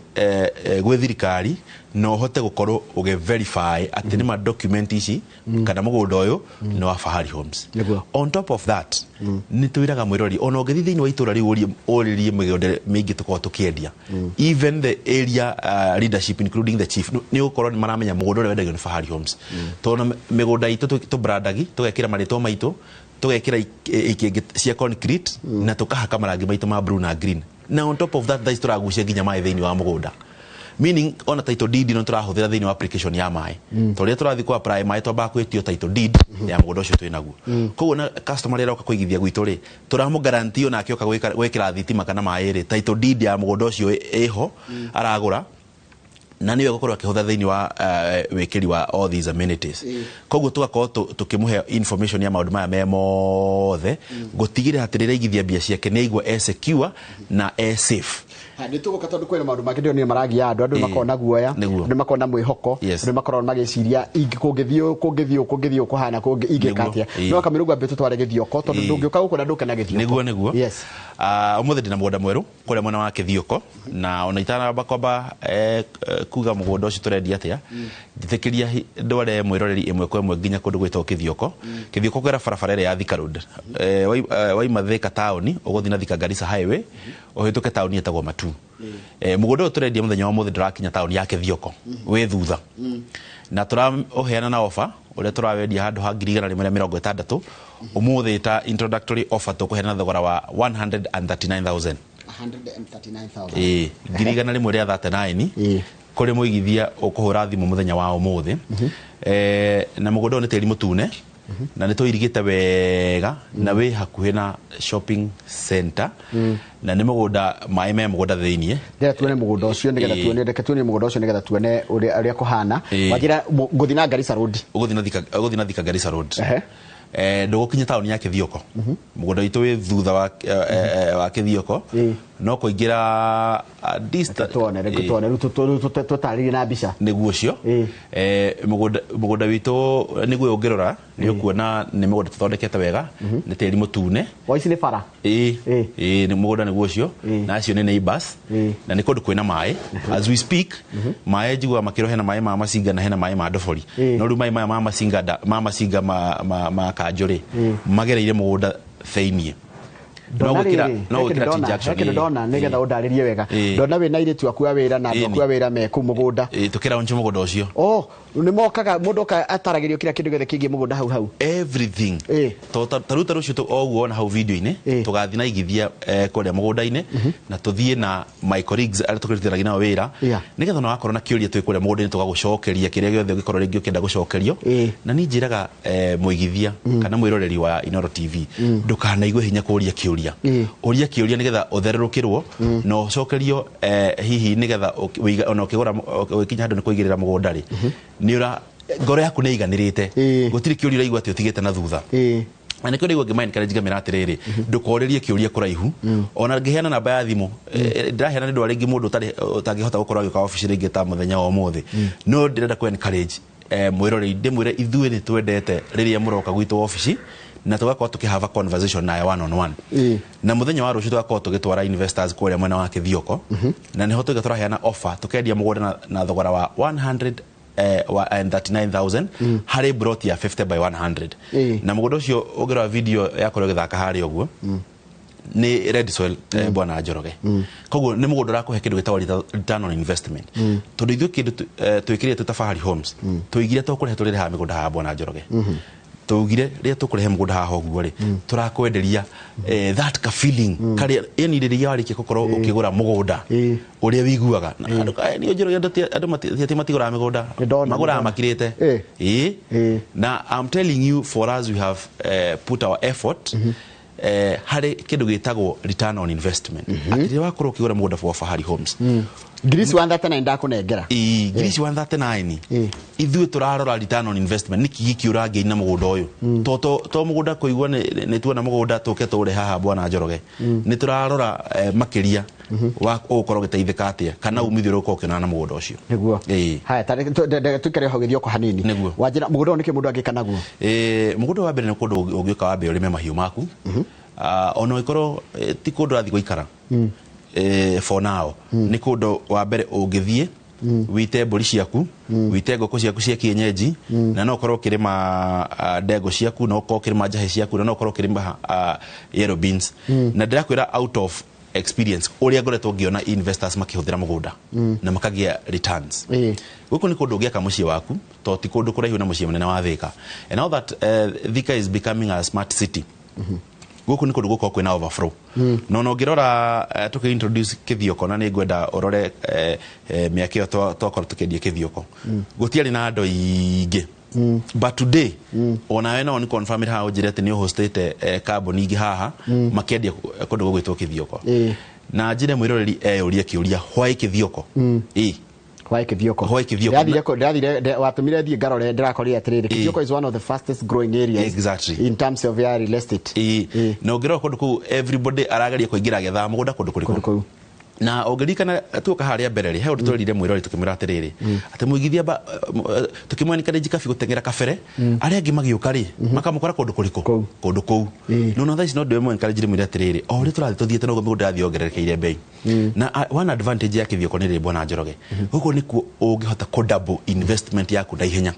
gwe thirikari no hote gukorwo uge verify ati ni ma document ici kana mugunda uyu no wa Fahari Homes. On top of that ni tuiraga mwirori ona ungethi thiini wa itura ri uririe migunda mingi tuko tukiendia even the area leadership including the chief ni ukorwo ni maramenya mugunda uri wendagio ni Fahari Homes tona migunda itu tu brandagi tugekira marito maitu tugekira ikingi cia concrete na tukahaka marangi maitu ma blue na green na on top of that thai turagucia nginya mai thiini wa mugunda meaning ona title deed no turahuthira thiini wa application ya mai toria turathi kwa apply mai twamba kwetio title deed ya mugunda ucio twinaguo koguo na customer rira oka kuigithia gwitu ri turamu guarantee ona akioka gwikira thitima kana mai ri title deed ya mugunda ucio eho aragura na niwe gukorwo akihutha thiini wa wikiri wa all these amenities koguo tugakorwo tukimuhe information ya maundu maya memothe gutigire atirira igithia bia ciake ni igwa secure na safe ni tuguka tondu kwena maundu make ndio ni maragia andu makona guoya andu makona mwihoko andu makorwo magiciria kungithio kuhana ingikatia no kamirugu ambe tutware githioko tondu ndungiuka gukona ndukena githioko niguo yes umuthi ndina mugunda mweru kuria mwena wa Kithioko na ona itana bakomba kuga mugunda ucio turendia atia njithikiria ndware mwiroreri imwe kwa imwe nginya kundu gwitwo Kithioko kwera barabara ya Thika Road waima Thika town uguthi na Thika Garissa highway uhituke town yetagwo Matu mugunda turendia muthenya wa muthi ndirakinya town ya Kithioko we thutha na turaheana na offer uria turawendia handu ha 160 umuthi ta introductory offer tukuheana thogora wa 139,000 girigana rimwe ria 39 kuri muigithia ukuhura thimu muthenya wa umuthi na mugunda ni tiri mutune na ni tuirigite wega na we hakuhe na shopping center na ni mugunda mai me mugunda thiini ndira tuone mugunda ucio nigetha tuone mugunda ucio nigetha tuone uria kuhana wajira guthina Garissa Road uguthina Thika Garissa Road ndugukinya town ya Kithioko mugunda itu wi thutha wa Kithioko no kuingira distance tuone tutari na bica niguo cio mugunda witu niguo ungirora ni ukuona ni mugunda tuthondekete wega ni tiri mutune waici ni bara ni mugunda niguo cio na acio ni neighbors na ni kundu kwina mai as we speak mai njigua makirohe na mai ma macinga na hena mai ma ndobori no ru mai ma macinga ma kanjuri magereire mugunda thiini no gukira injection ndona nigetha undaririe wega ndona we na iritu akua wira na akua wira me ku mugunda tukira onje mugunda ucio ni mokaga mundu ataragirio kira kindu githe kingi mugunda hau everything taruta rucio oguo na hau video ine tugathina igithia kuria mugunda ine na tuthie na my colleagues ari tukirutiragia na wira nigetha no akorwo na kiuria twikuria mugunda ine tugagucokeria kiria giothe gikorwo ringi ukenda gucokerio na ni njiraga muigithia kana mwiroreri wa Inoro TV ndukanaigwe hinya kuria kiuria uria kiuria nigetha uthererukirwo no cokerio hihi nigetha ona ukigura ukinya handu ni kuigirira mugunda ri ni ura ngoro yaku ni iganirite gutiri kiuria iraigwa ati utigite na thutha na nikyo ndigwo ngimaini kana njiga miratiriri ndukorerie kiuria kuraihu ona ngiheana namba ya thimu ndiraheana ndu aringi mundu utangihota gukorwo agika office ringi ta muthenya wa umuthi no ndirenda ku encourage mwiroreri ndimwire ithuĩ ni twendete riria muroka gwitu office na tugakorwo tukihava conversation nayo one on one na muthenya wa rucio tugakorwo tugitwara investors kuria mwena wa Kithioko na niho tugaturaheana offer tukendia mugunda na thogora wa 139,000 hari brought ya 50 by 100 na mugunda ucio ugirwa video yakorwo githaka hari oguo ni Red Soil bwana Njoroge koguo ni mugunda rakuhe kindu gitagwo return on investment tondu ithuĩ kindu twikirire tuta Fahari Homes tuigire tukurehe turire ha migunda ha bwana Njoroge tugire ria tukurehe mugunda haha oguo ri turakwenderia that ka feeling kari yani riria warike gukorwo ukigura mugunda uria wiguaga andu ni Njoroge andu matigura migunda magura makirite na I'm telling you for us we have put our effort hari kindu gitagwo return on investment atire wakorwo ukigura mugunda for Fahari Homes Girisi 139 ndakunengera Girisi 139 ithuĩ turarora return on investment niki giki urangeina mugunda uyu to mugunda kuigwa ni tuona mugunda tuke turi haha bwana Njoroge ni turarora makiria wa ukorwo giteithika atia kana umithio ruko ukina na mugunda ucio niguo haya tukere ho Kithioko hanini wajira mugunda niki mundu angika naguo mugunda wa mbere ni kundu ungioka wa mbere urime mahiu maku ona ikorwo ti kundu rathi guikara for now ni kundu wa mbere ungithie wite mburi ciaku wite ngoko ciaku cia kienyeji na no korwo kirima ndego ciaku no korwo kirima njahe ciaku na no korwo kirima yellow beans na ndirakwira out of experience uria ngoretwo ngiona investors makihuthira mugunda na makagia returns guku ni kundu ngiaka mucie waku to ti kundu kuraihu na mucie munene wa Thika and now that Thika is becoming a smart city guku ni kundu guko kwina overflow no ngirora tukiintroduce kithioko na ni ngwenda urore miaka yo twakora tukendie kithioko gutiari na ando ingi but today ona wena on confirm how njirete ni hostete carbon ingi haha makendia kundu gugwitwo kithioko na njire mwiroreri uria kiuria hwai kithioko Hwai Kithioko ndathire watumire thie ngarore ndirakorire atiriri Kithioko is one of the fastest growing areas in terms of real estate no ngiro kundu ku everybody aragaria kuingira getha mugunda kundu kuriku na ongerikana tuka haria mbere he undu twerire mwirori tukimira atiriri ati muigithia tukimwanika njika fi gutengera kabere aria angi magiuka ri makamukora kundu kuriku kundu kou no that is not the way encourage mwira atiriri o ri turathi tuthiete no mugunda thi ongererekeire bei na one advantage ya Kithioko ni Bwana Njoroge huko ni ungihota ku double investment yaku na ihenya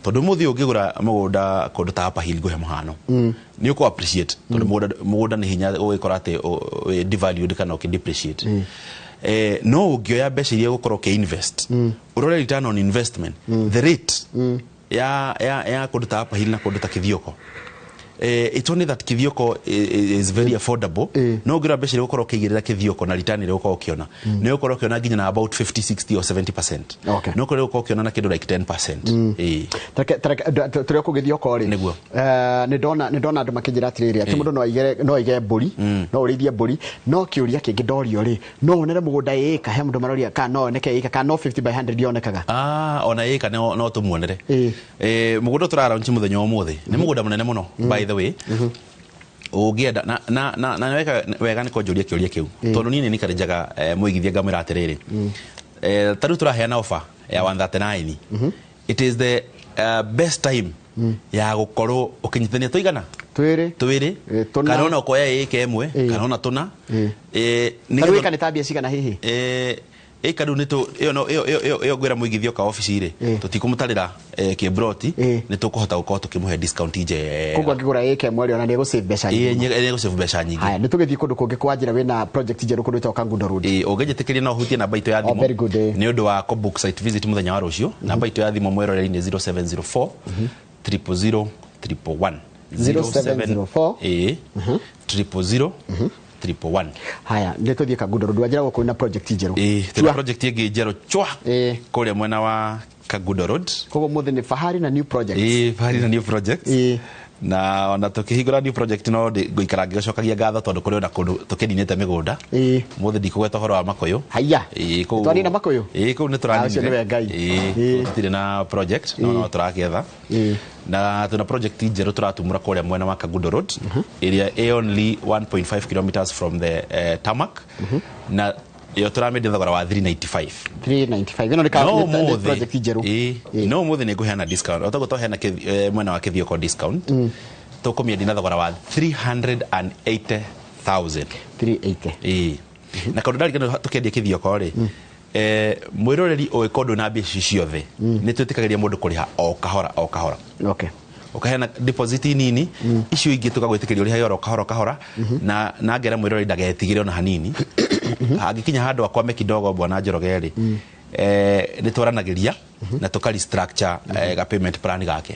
tondu muthi ungigura mugunda kundu ta hapa hill guhe muhano ni uko appreciate tondu mugunda ni hinya ugikora ati devalued kana depreciate no ungioya mbeca iria gukorwo ke invest urore return on investment the rate ya kundu ta hapa hill na kundu ta Kithioko it's only that Kithioko is very affordable no gira mbeca iria gukorwo kigirira Kithioko na return iria gukorwo kiona ni gukorwo kiona nginya na about 50 60 or 70% no gukorwo kiona na kindu like 10% turi ku Kithioko ri niguo ni ndona andu makinjira atiriri ati mundu no ige mburi no urithie mburi no kiuria kingi ndorio ri no onere mugunda ika he mundu maroria ka no oneke ika ka no 50 by 100 yonekaga ona ika no tumuonere mugunda turara nchi muthenya umuthi ni mugunda munene muno by the way ugienda na wega ni konjuria kiuria kiu tondu nini ni karenjaga muigithia ngamira atiriri taru turaheana offer ya 139 it is the best time ya gukorwo ukinyithania tuigana twiri kana ona ukoya ike emwe kana ona tuna ni wika ni tabia cigana hihi kadu nito yo gwera muigithio ka office ire tutikumutarira kibroti nitukuhota gukorwo tukimuhe discount ije kugwa ngigura ike mweri ona nego save besha nyingi nego save besha nyingi haya nitugithi kundu kungi kwanjira wina project ije rukundu itoka Ngundo Road ungejetekeria no hutie namba itu ya thimo ni undu wa ko book site visit muthenya wa rucio namba itu ya thimo mweroreri ni 0704 000 111 0704 000 111 haya ndetuthie Ngundo Road wajira gukuri na project ijeru tuna project ingi ijeru chwa kuria mwena wa Ngundo Road kogo muthi ni fahari na new project fahari na new project na ona tukihingura new project no ngoikara ngicokagia ngatho tondu kuri ona kundu tukininite migunda muthi ndikugweta horo wa makoyo haya twani na makoyo ku ni turani tire na project no turakietha na tuna project ijeru turatumura kuria mwena wa Ngundo Road area only 1.5 kilometers from the tarmac na yo turamedi thogora wa 395 ino ni project ijeru no muthi ni guheana discount otagutoheana mwena wa Kithioko discount tukumia dina thogora wa 380,000 na kaundu ndari kana tukendia Kithioko ri mwiroreri oikondo na mbeca ciothe ni twitikagiria mundu kuriha o kahora ukahena deposit nini icio ingi tukagwitikiria uri hayoro kahora na ngera mwiroreri ndagetigire ona hanini agikinya handu akwame kidogo Bwana Njoroge ri ni twaranagiria na tukari structure ga payment plan gake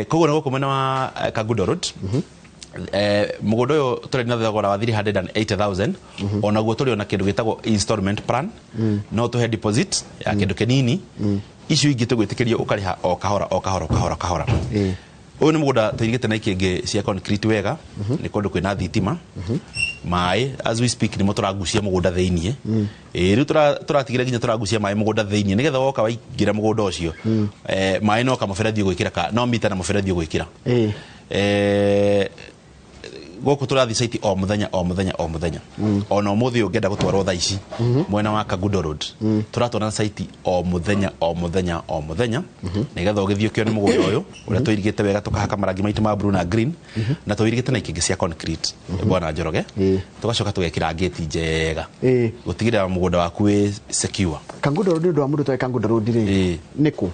koguo nago kumena wa Ngundo Road mugunda uyu turi na thogora wa 380,000 ona guo turi ona kindu gitagwo installment plan no tuhe deposit ya kindu kinini icio ingi tugwitikiria ukariha o kahora uyu ni mugunda tuirigite na ikingi cia concrete wega ni kundu kwina thitima mai as we speak ni mo turagucia mugunda theinie riu turatigire nginya turagucia mai mugunda theinie nigetha woka waingira mugunda ucio mai no ka maberethi gwikira ka no mita na maberethi gwikira goku turathi site o muthenya ona umuthi ungenda gutwarwo thaa ici mwena wa Kagundo Road turatwara site o muthenya nigetha ugithio kio ni mugunda uyu uria tuirigite wega tukahaka marangi maitu ma blue na green na tuirigite na ikingi cia concrete bwana Njoroge tugacoka tugekira gate njega gutigirira mugunda waku wi secure. Kagundo Road ndo amundu toy Kagundo Road ri niku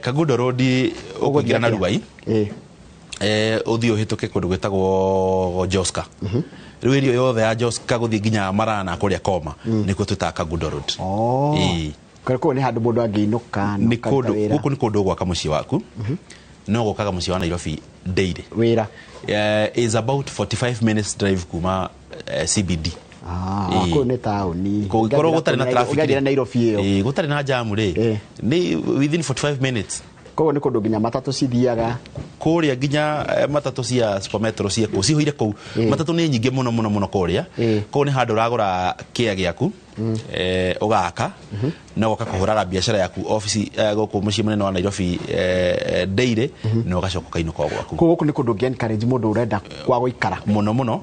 Kagundo Road ugugira na Rugai uthio hituke kundu gwetagwo Joska riu irio yothe ya Joska guthi nginya Marana kuria Koma niko tuta Kagundo Road ko ni handu mundu angiinuka ni kundu guku ni kundu gwaka mucii waku no gukaga mucii wa Nairobi daily wira is about 45 minutes drive kuma CBD ko ne tauni ko gutari na traffic ugagira Nairobi iyo gutari na jam ri ni within 45 minutes ko ni kundu nginya matatu cithiaga kuria nginya matatu cia supermetro cia ku cihoire ku matatu ni nyingi muno kuria ko ni handu uragura kia giaku ugaka no goka kuhurara biashara yaku office goku mucii munene wa Nairobi daily no ugacoka kainuka gwaku goku ni kundu ngen encourage mundu urenda kwa guikara muno mundu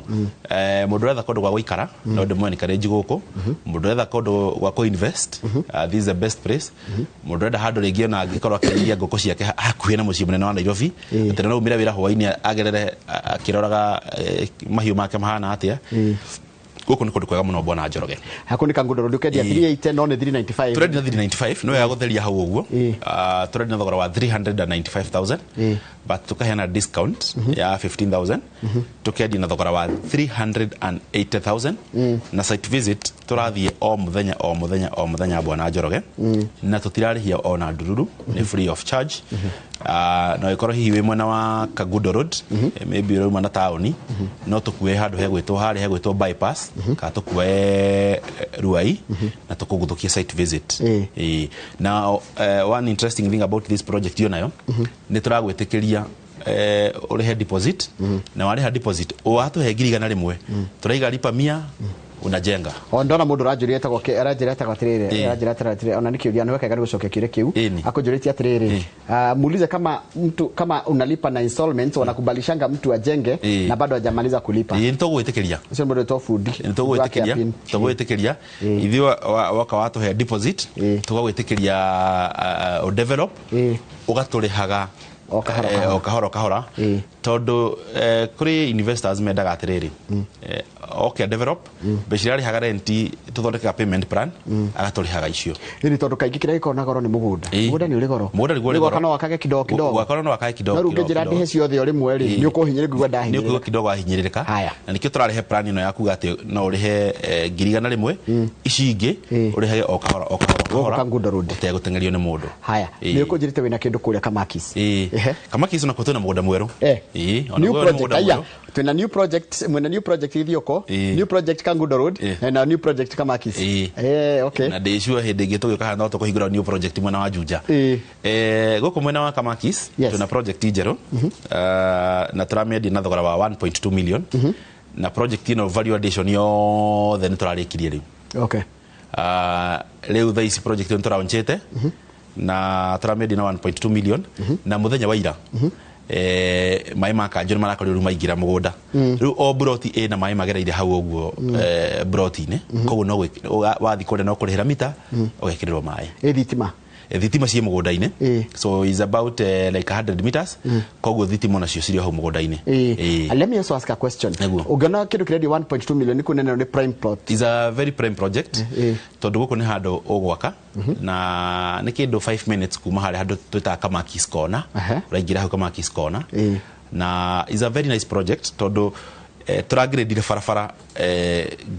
urenda kundu gwa guikara no ndimo encourage goku mundu urenda kundu gwa ku invest this is the best place mundu urenda handu ringi na angikorwa akiria ngoko ciake hakuhi na mucii munene wa Nairobi tena no umira wira hwaini agerere akiroraga mahiu make mahana atia goku ni kundu kwega muno bwana Njoroge hakuni Kagundo Road ukendia 380 no ni 395 turedi na 395 no ya gutheria hau uguo turedi na thogora wa 395,000 but tukaheana discount ya 15,000 tukedia na thogora wa 380,000 na site visit turathie o muthenya bwana Njoroge na tutirarihia ona ndururu ni free of charge no ikorwo hihi wi mwena wa Kagundo Road maybe uri mwena tauni no tukue handu hegwitwo bypass ka tukue Ruai na tukuguthukia site visit now one interesting thing about this project yonayo ni turagwitikiria urihe deposit na wariha deposit watuhe ngirigana rimwe turaiga lipa 100 unajenga ndona mundu ranjuria etagwo atiriri ona nikiuria ni weka gucokia kire kiu akonjuritie atiriri muulize kama unalipa na installments wanakubalishanga mtu ajenge na bado hajamaliza kulipa nitogwitikiria sio mundu to food nitogwitikiria ithio waka watu he deposit tugwitikiria o develop ugaturihaga okahora tondu kuri investors mendaga atiriri okay develop beshirari haga renti tuthondeka payment plan agaturihaga icio ni tondu kaingi kira ikona goro ni mugunda ni uri goro kana wakage kidogo wakana wakage kidogo na runge njira ndihe ciothe uri mwe ri ni ukuhinyirika ndahinyirika ni ukuga kidogo ahinyirika na nikio turarihe plan ino yaku gati no urihe ngirigana rimwe ici ingi urihe okahora Kagundo Road utegutengerio ni mundu haya ni ukunjirite wina kindu kuria Kamakis Kamakis na kotona mugunda mweru new project aya twina new project ithioko new project Kagundo Road na new project Kamakis okay na desho hede geto yoka handa to kuhigura new project mwena wa Juja goko mwena wa Kamakis tuna project ijero na tramedi na thogora wa 1.2 million na project ino value addition yo then turarikirie riu okay leo this project ino turaonchete na tramedi na 1.2 million na muthenya wa ira mai makanjuru marakorwo maingira mugunda riu o broti na mai magereire hau uguo broti ne koguo no wathi kore no kurihira mita ugekirirwo mai thitima cie mugunda-ini so is about like 100 meters koguo thitima nacio cirio hau mugunda-ini let me also ask a question ugana kindu kiredio 1.2 million niku nene ni prime plot is a very prime project tondu guku ni handu ugwaka na ni kindu 5 minutes kuma hari handu twita Kamakis corner uraingira hau Kamakis corner na is a very nice project tondu turagrade barabara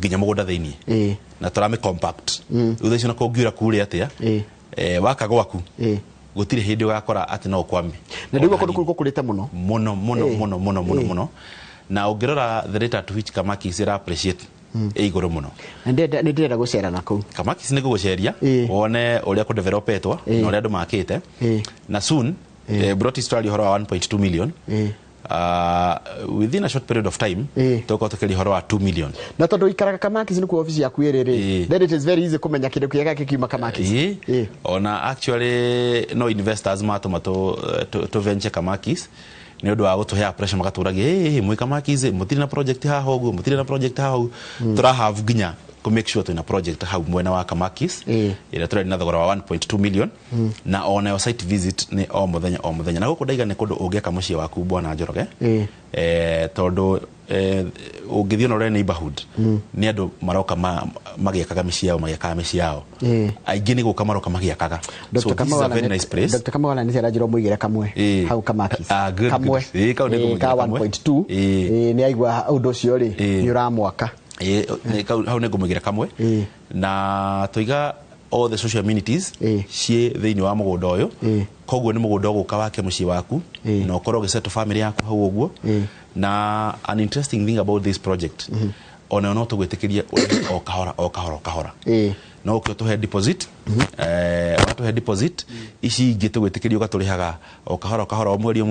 nginya mugunda thiini na turame compact uthicio na kongiura kuria atia waka gwaku gutire hindi ugakora ati no kwame na ndigwa kundu kurite muno na ungirora the rate at which Kamakis ira appreciate iguru muno ndenda gucera nako Kamakis ni guceria wone uria ku developetwa na uria andu makite na soon brought history horo 1.2 million within a short period of time toko tukeli horo wa 2 million na tondu ikaraga Kamakis ni ku office yaku iriri then it is very easy kumenya kindu kiega kikiuma Kamakis ona actually no investors matuma to venture Kamakis nä å ndå wa gå tå hea pressure magatåragia mwä kamakize må tirä na project haha å guo må tirä na project haha å tå rahave nginya kå make sure twina project hau mwena wa kamakis ä rä a tå rarä na thogora wa 1.2 million na onayo site visit nä o må thenya na gå kå ndaiga nä kå ndå å ngä aka må ciä waku Bwana Njoroge tondå å ngä thiä ona å rä neighborhood nä andå maroka magä akaga mä ciä yao magä akaga mä ciä yao aingä nä gå ka maroka magä akaga Dr. Kamawala nä ciara njä ro må igä re kamwe hau kamakis kamwe ka 1.2 nä aigua å ndå å cio rä nä å ramwaka hau nä ngå må igä re kamwe na tåiga all the social amenities ciä thä inä wa må gå nda å yå koguo nä må gå nda å gå ka wake må ciä waku na å korwo å gä settle family yaku hau å guo na an interesting thing about this project ona no tå gwä tä kä ria o kahora no å kä tå he deposit watå he deposit ici ingä tå gwä tä kä ria å gatå rä haga o kahora o mweri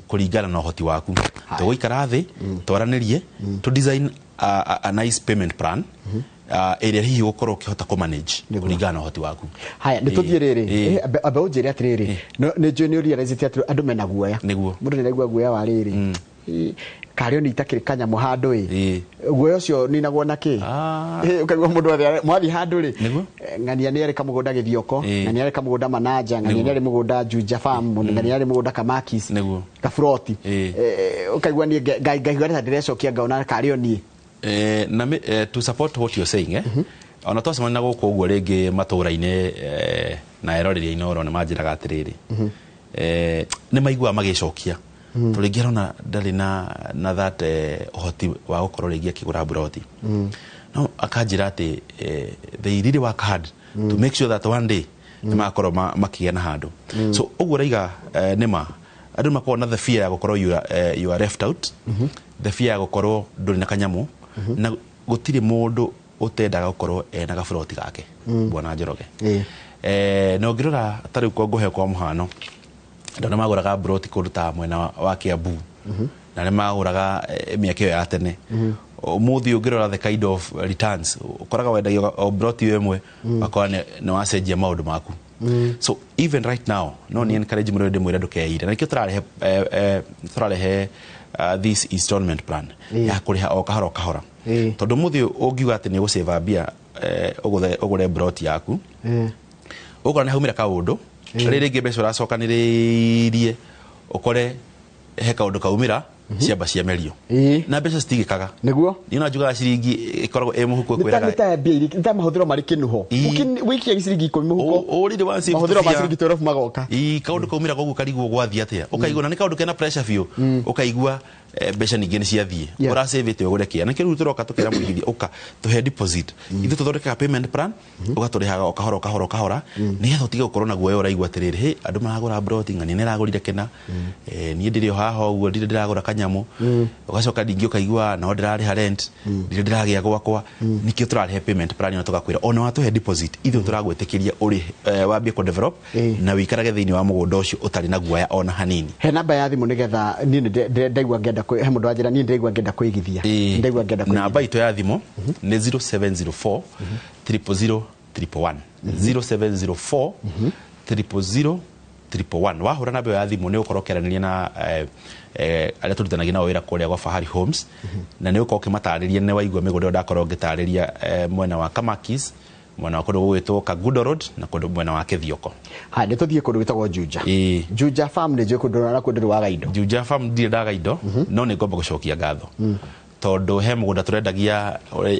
kå ringana na å hoti waku tå gå ikara thä twaranä rie tå design a nice payment plan area hihi gå korwo å kä hota kå manage kå ringana na å hoti waku haya nä tå thiä rä rä ambe å njä re atä rä rä nä njå nä å realize atä andå mena guoya må ndå nä raigua guoya wa rä rä karä nä itakä rä kanyamå handå ä guoya å cio nä nagwo na kä å kaigua må ndå mwathiä handå rä ng'ania nä arä ka må gå nda gä thioko ng'ania arä ka må gå nda mananja ng'ania nä arä må gå nda Juja farm ng'ania arä må gå nda kamakis kaburoti å kaigua niä ngaigua ta ndä recokia ngaona karä o niä to support what you're saying ona twacemania na gåkå å guo rä ngä matå ra-inä na eroreria inoro nä manjä raga atä rä rä nä maiguaga magä cokia tå rä ngä arona ndarä na that å hoti wa gå korwo rä ngä akä gå ra mburoti no akanjä ra atä they really work hard to make sure that one day nä makorwo makä gä na handå so å guo raiga nä ma andå makorwo na the fear ya gå korwo you are left out the fear ya gå korwo ndå rä na kanyamå na gå tirä må ndå å tendaga gå korwo ena gaburoti gake Bwana Njoroge na å ngä rora ta rä u ngå he kwa må hano andå nä magå raga mburoti kå ndå ta mwena wa Kiambu na nä magå raga mä aka ä yo ya tene må thä å ngä rora the kind of returns å koraga wendagia o mburoti ä mwe wakora nä wacenjia maå ndå maku so even right now no nä encourage må ndå ndä mwä re ndå keire na kä tå rarehe this installment plan ya kå rä ha o kahora tondå må thä å ngiuga atä nä gå save mbia å gå re mburoti yaku å korwo nä haumä ra kaå ndå rä rä ngä mbeca å racokanä rä rie å kore he kaå ndå kaumä ra ciamba ciamerio na mbeca citigä kaga niguo nä ona njugaga ciringi ĩkoragwo ĩ mũhuko nä ta mahå thä ro marä kä nuho wikia ciringi 10 må huko mahå thä ro ma ciringi 12 magoka kaå ndå kaumä ra koguo karigwo gwathiä atä å kaigua na nä kaå ndå kena pressure biå å kaigua mbeca ningä nä ciathiä å racä te å gå re kä a na kä rä u tå roka tå kä ra må igithia å ka tå he deposit ithuä tå thondekaga payment plan å gatå rä haga o kahora nä getha å tige gå korwo na guoya å raigua atä rä rä andå maragå ra mburoti ng'ania nä ragå rire kena niä ndä rä o haha å guo ndirä ndä ragå ra kanyamå å gacoka ningä å kaigua no ndä rarä ha rent ndirä ndä ragä a gwakwa nä kä o tå rarä payment plan ona tå gakwä ra ona watå he deposit ithuä tå ragwä tä kä ria å rä wambie kå develop na wä ikarage thä inä wa må gå nda å cio å tarä na guoya ona hanini he namba ya thimå nä getha niä ndaigua ngenda he må ndå anjä niä ndaigua ngenda kwä igithia namba itå ya thimå nä 0704 000 111 0704 000 wahå ra namba ä yo ya thimå nä å korwo å kä aranä ria na arä a tå rutanagia nao wä ra kå rä a gwa Fahari Homes na nä å korwo å kä matarä ria nä waigua mä gå nda ä yo ndakorwo ngä tarä ria mwena wa Kamakis mwena wa kå ndå gå gwä two Kagudo Road na kå ndå mwena wa Kithioko nä tå thiä kå ndå gä tagwo Juja farm nä njå kå ndå na kå ndå waga indo Juja farm ndirä ndaga indo no nä ngomba gå cokia ngatho tondå he må gå nda tå rendagia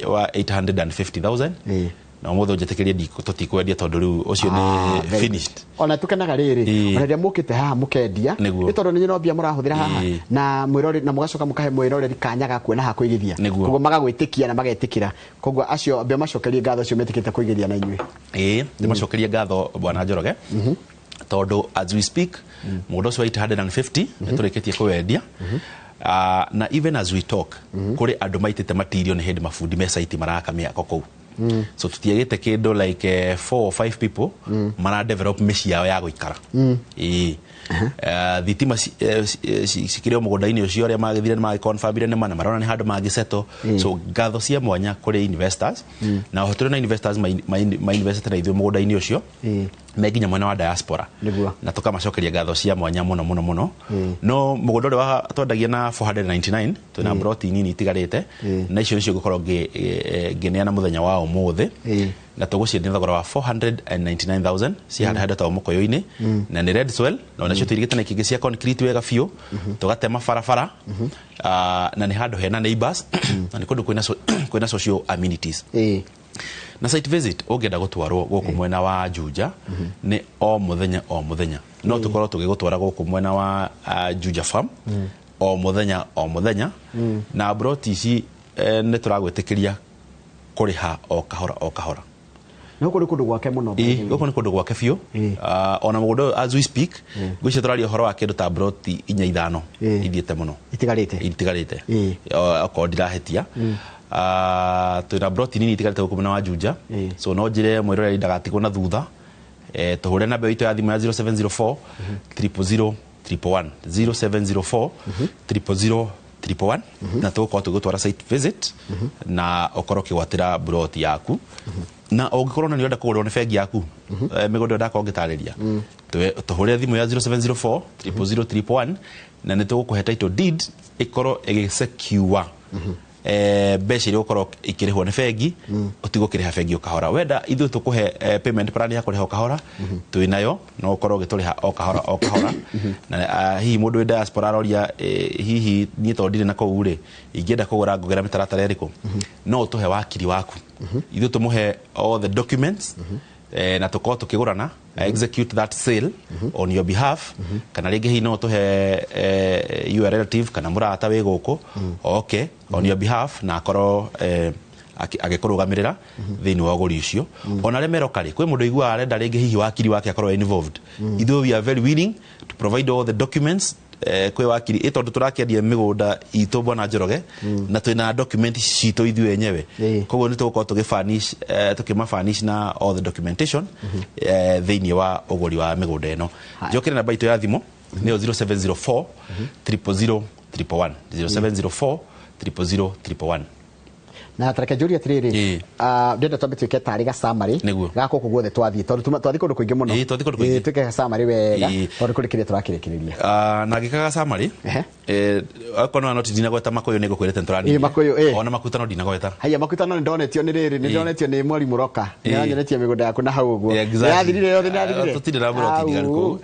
wa 850,000 na må thå njä tä kä ria tå tikwendia tondå rä u å cio nä finished ona tå kenaga rä rä ona rä a må kä te haha må kendia nä tondå nä no mbia må rahå thä ra haha na na må gacoka må kahe mwä roreri kanya ga kuona ha kwä githia koguo magagwä tä kia na magetä kä ra koguo acio mbia macokerie ngatho cio metä kä te kwä githia na inyuä nä macokerie ngatho Bwana Njoroge tondå as we speak må gå nda å cio wa 850 nä tå rä kä tie kå wendia na even as we talk kå rä andå maitä te matirio nä hä ndä mabundi me site maraka mä ako kå so tutiagä te kä ndå like 4 or 5 people mara develop mä ciao ya gå ikara thitima cikire mũgũnda-inĩ ũcio arĩa magĩthire nĩ magĩconfirmire nĩ mana marona nĩ handũ mangĩsettle. So ngatho cia mwanya kũrĩ investors na oho tũrĩ na investors ma investete na ithuĩ mũgũnda-inĩ ũcio me nginya mwena wa diaspora na tũkamacokeria ngatho cia mwanya mũno mũno mũno. No mũgũnda ũrĩa twendagia na 499 twĩna broti nini itigarĩte na icio nĩcio ngũkorwo ngĩneana mũthenya wa ũmũthĩ na tũgũciendia thogora wa 499,000 cihanda ta mũkoyo-inĩ na nĩ red soil na nacio tũirigĩte na ikĩngĩ cia concrete wega biũ tũgatema barabara na nĩ handũ hena neighbors na nĩ kũndũ kwĩna social amenities. Na site visit ũngĩenda gũtwarwo gũkũ mwena wa Juja nĩ o mũthenya no tũkorwo tũgĩgũtwara gũkũ mwena wa Juja farm o mũthenya na broti ici nĩ tũragwĩtĩkĩria kũrĩha o kahora. No kũrĩ kũndũ gwake mũno. Gũkũ nĩ kũndũ gwake biũ. Ona mũgũnda as we speak ngwĩciria tũraria ũhoro wa kĩndũ ta broti 4-5 ithiĩte mũno itigarĩte okorwo ndirahetia. Twĩna broti nini itigarĩte gũkũ mwena wa Juja, so no njĩre mwĩroreri ndagatigwo na thutha. Tũhũre namba itũ ya thimũ ya 0704 000 111 0704 000 111 na tũgũkorwo tũgĩtwara site visit na ũkorwo ũkĩgwatĩra broti yaku. Na ũngĩkorwo na nĩũrenda kũgũrĩrwo nĩ bengi yaku mĩgũnda ndakorwo ngĩtarĩria tũhũre thimũ ya 0704 000 111 na nĩ tũgũkũhe title deed ĩkorwo ĩgĩsecure mbeca iria ũkorwo ikĩrĩhwo nĩ bengi ũtigũkĩrĩha bengi o kahora. Wenda ithuĩ tũkũhe payment plan ya kũrĩha o kahora twĩnayo no ũkorwo ũgĩtũrĩha o kahora na hihi mũndũ wĩ diaspora aroria hihi niĩ tondũ ndirĩ na kũu rĩ ingĩenda kũgũra ngũgera mĩtaratara ĩrĩkũ no ũtũhe wakiri waku ithuĩ tũmũhe all the documents na tũkorwo tũkĩgũrana execute that sale on your behalf kana rĩngĩ hihi no tũhe your relative kana mũrata wĩ gũkũ on your behalf na akorwo agĩkũrũgamĩrĩra thĩinĩ wa ũgũri ũcio. Ona arĩa meroka rĩ kwĩ mũndũ aiguaga arenda rĩngĩ hihi wakiri wake akorwo involved, ithuĩ we are very willing to provide all the documents kwĩ wakiri tondũ tũrakĩendia mĩgũnda itũ Bwana Njoroge na twĩna document citũ ithuĩ enyewe, koguo nĩ tũgũkorwo tũkĩmafurnish na all the documentation thĩinĩ wa ũgũri wa mĩgũnda ĩno. Njokere namba itũ ya thimũ nĩyo 0704 000 111 0704 000 111. Na tareke njũria atĩrĩrĩ ndĩrenda twambe twĩke tarĩ gasamari gaka gũkũ guothe twathiĩ tondũ twathiĩ kũndũ kũingĩ mũno twĩke gasamari wega tondũ kũrĩ kĩrĩa tũrakĩrĩkĩrĩria na ngĩka gasamari okorwo no ndinagweta Makũyũ nĩ ngũkwĩrĩte nĩtũrani ona Makuta no ndinagweta. Haya Makuta no nĩndonetio nĩ rĩrĩ nĩndonetio nĩ Mwarimu Roka nĩanyonetie mĩgũnda yaku na hau ũguo yathirire yothe nĩyathirire tũtirĩ na broti ndigari kũu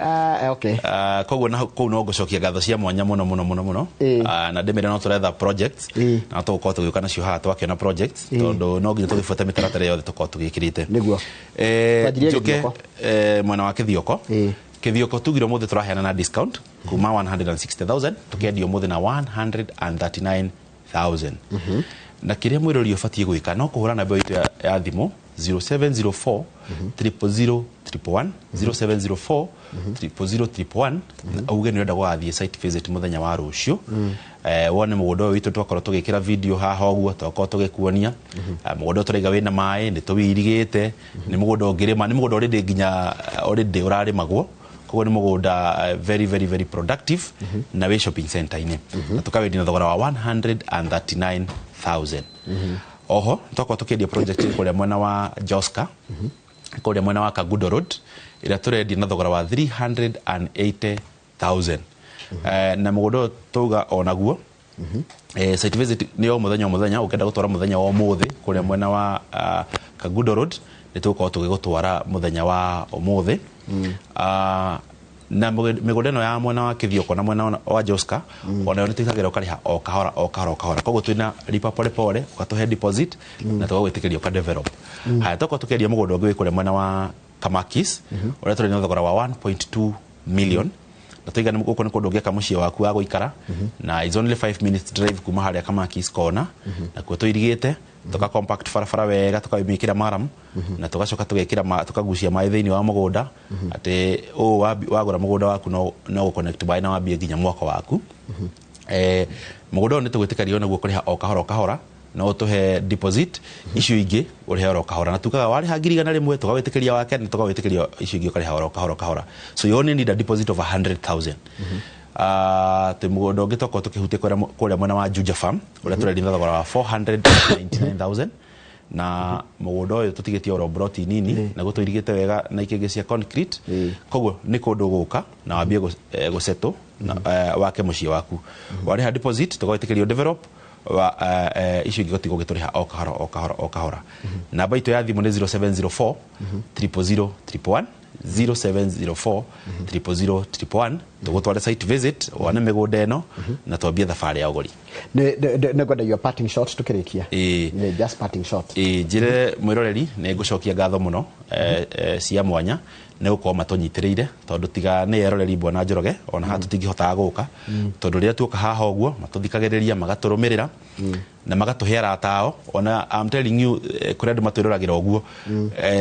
koguo na kũu no ngũcokia ngatho cia mwanya mũno na ndĩmĩre no tũretha projects na tũgũkorwo tũgĩũka nacio haha twakĩona projects tondũ no nginya tũgĩbuata mĩtaratara yothe tũkorwo tũgĩkĩrĩte nĩguo njoke mwena wa Kithioko tugire mũthĩ tũraheana na discount kuma 160,000 tũkendio mũthĩ na 139,000 na kĩrĩa mwĩrori ũbatiĩ gwĩka no kũhũra namba itũ ya thimũ 0704 000 111 0704 000 111 auge nĩ ũrenda gũgathiĩ site visit mũthenya wa rũciũ wone mũgũnda ũyũ witũ twakorwo tũgĩkĩra video haha ũguo twakorwo tũgĩkuonia mũgũnda ũtũraiga wĩna maĩ nĩ tũwĩirigĩte nĩ mũgũnda ũngĩrĩma nĩ mũgũnda already nginya already ũrarĩmagwo koguo nĩ mũgũnda very productive na wĩ shopping center-inĩ na tũkawendia na thogora wa 139,000. Oho twakorwo tũkĩendia project kũrĩa mwena wa Joska kũrĩa mwena wa Kagudo Road ĩrĩa tũrendia na thogora wa 380,000 na mũgũnda tũuga onaguo site visit nĩ o mũthenya ũkenda gũtwara mũthenya wa ũmũthĩ kũrĩa mwena wa Kagudo Road nĩ tũgũkorwo tũgĩgũtwara mũthenya wa ũmũthĩ na mĩgũnda ĩno ya mwena wa Kithioko na mwena wa Joska onayo nĩ tũikagĩra ũkarĩha o kahora koguo twĩna lipa pole pole ũgatũhe deposit na tũgagwĩtĩkĩria ũkadevelop. Haya tũkorwo tũkĩendia mũgũnda ũngĩ wĩ kũrĩa mwena wa Kamakis ũrĩa tũrĩ na thogora wa 1.2 million na tũiga nĩ gũkũ nĩ kũndũ ũngĩaka mũciĩ waku wa gũikara na is only 5 minutes drive kuma harĩa Kamakis kona na kuo tũirigĩte tuka compact barabara wega tukamĩkĩra maram na tugacoka tukagucia maĩ thĩinĩ wa mũgũnda atĩ wagũra mũgũnda waku no gũconnect maĩ na wambie nginya mwako waku. Mũgũnda ũyũ nĩ tũgwĩtĩkĩria naguo kũrĩha o kahora no tuhe deposit icio ingi urihe oro kahora na tukaga wari ha 100,000 tukawetikeria wake na tukawetikeria icio ingi ukariha oro kahora so you only need a deposit of 100,000 te mugondo ngitoko tukihutie kuria mwena wa Juja Farm uria turendi thogora wa 499,000 na mugondo uyu tutigetie oro broti nini na gutuirigite wega na ikenge cia concrete koguo ni kundu guka na wambie guseto wake mucie waku wari ha deposit tukawetikerio develop wa icio ingi gotigo gituriha o kahora namba itu ya thimu ni 0704 000 111 0704 000 111 tugutware site visit wana migunda eno na twambie thabari ya uguri ne gwenda your parting shot tukirikia just parting shot njire mwiroreri ne ngucokia ngatho muno cia mwanya ne gukorwo matunyitireire tondu tiga ne yeroreri Bwana Njoroge ona hatu tingihota guka tondu ria tuka haha uguo matuthikagiriria magaturumirira na magatuhe aratao ona I'm telling you kuri andu matwirораgira uguo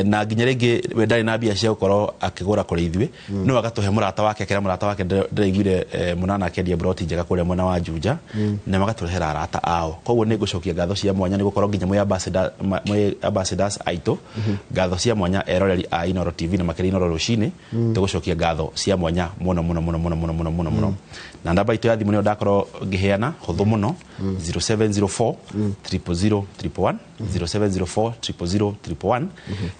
na nginya ringi we ndari na bia cia gukorwo akigura kuri ithui no agatuhe murata wake akira murata wake ndiraiguire munana akendia broti njega kuri mwena wa Juja na magaturehera arata ao koguo ni ngucokia ngatho cia mwanya ni gukorwo nginya mwe ambassadors aito ngatho cia mwanya eroreri a Inoro TV na makiri Inoro rucini tugucokia ngatho cia mwanya muno na ndamba itu ya thimu ni ndakorwo ngiheana huthu muno 0704 000 111 0704 000 111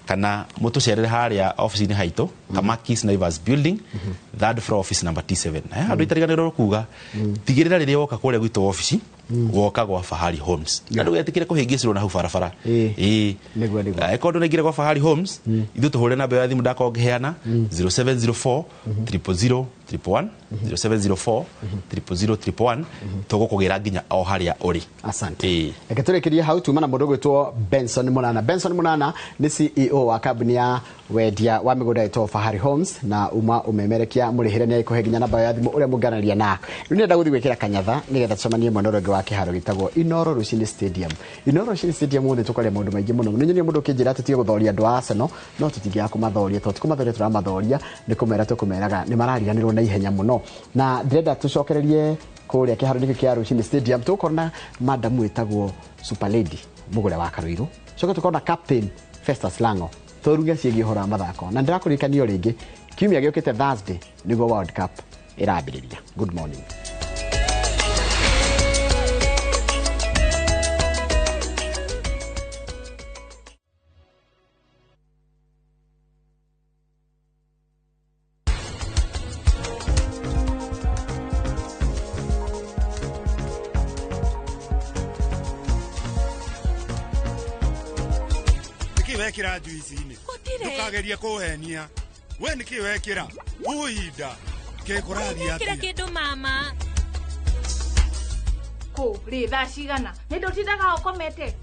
kana mutucerere haria office ni haito Kamakis Naivas building third floor office number T7 andu itariganiro kuga tigirira riria woka kure gwitu office woka gwa Fahari Homes andu getikire kuhingicirwo na hu barabara niguo kondu ningire gwa Fahari Homes ithu tuhure namba ya thimu ndako ngiheana 0704 000 111 0704 000 111 tugukugira nginya o haria uri asante eketurikirie hau tuma na mundu gwitwo Benson Munana ni CEO wa kambuni ya wendia wa migunda ito Fahari Homes na umemerekia murihire ni ikuhe nginya namba ya thimu uria munganaria na ni ndenda guthi gwikira kanyatha nigetha tucemanie mwena uria wa kiharo gitagwo Inoro Rucini Stadium ni tukore maundu maingi muno ni mundu kinjira tutige guthoria andu a Arsenal no tutingia kumathoria tumathoria turamathoria ni kumera tukumeraga ni marariganirwo na ihenya muno na ndenda tucokererie kuria kiharo giki kia Rucini Stadium tukorna madam witagwo Super Lady mugure wa Karuiru coka tukona captain Festus Lango turuge ciegi hora mathako na ndirakuririkania ringi kiumia giukite Thursday nigo World Cup irambiriria good morning wekira juici-ini ndukagerie kuhenia we niki wekira uhinda ke kurathia kira kindu mama ko ritha cigana ni ndutindaga ukomete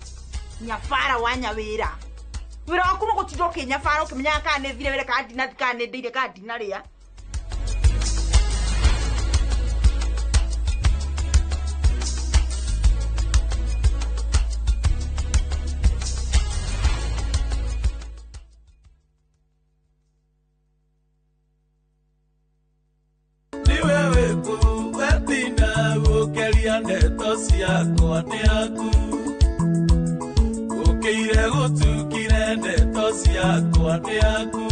nyabara wa nyawira wira waku no gutinda ukinyabara ukimenya kana ni thire wira kandi na kana ni ndire kandi na ria ndeto ciakwa nĩ aku ũkĩire gũtukire ndeto ciakwa nĩ aku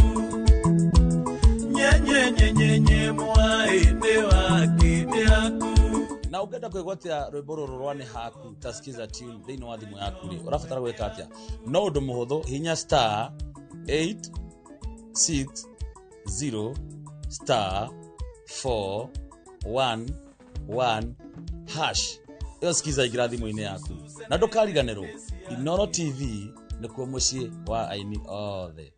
nyenyenyenyenye mwaĩ-inĩ wake nĩ aku na ũngĩenda kwĩgwatia rwĩmbo rũrũ rwa nĩ haku ta skiza tune thĩinĩ wa thimũ yaku rĩ ũrabatara gwĩka atĩa no ũndũ mũhũthũ hinya star 860 star 411 hash iyo skiza igira thimũ-inĩ yaku na ndũkariganĩrwo Inoro TV nĩkuo mũciĩ wa aini othe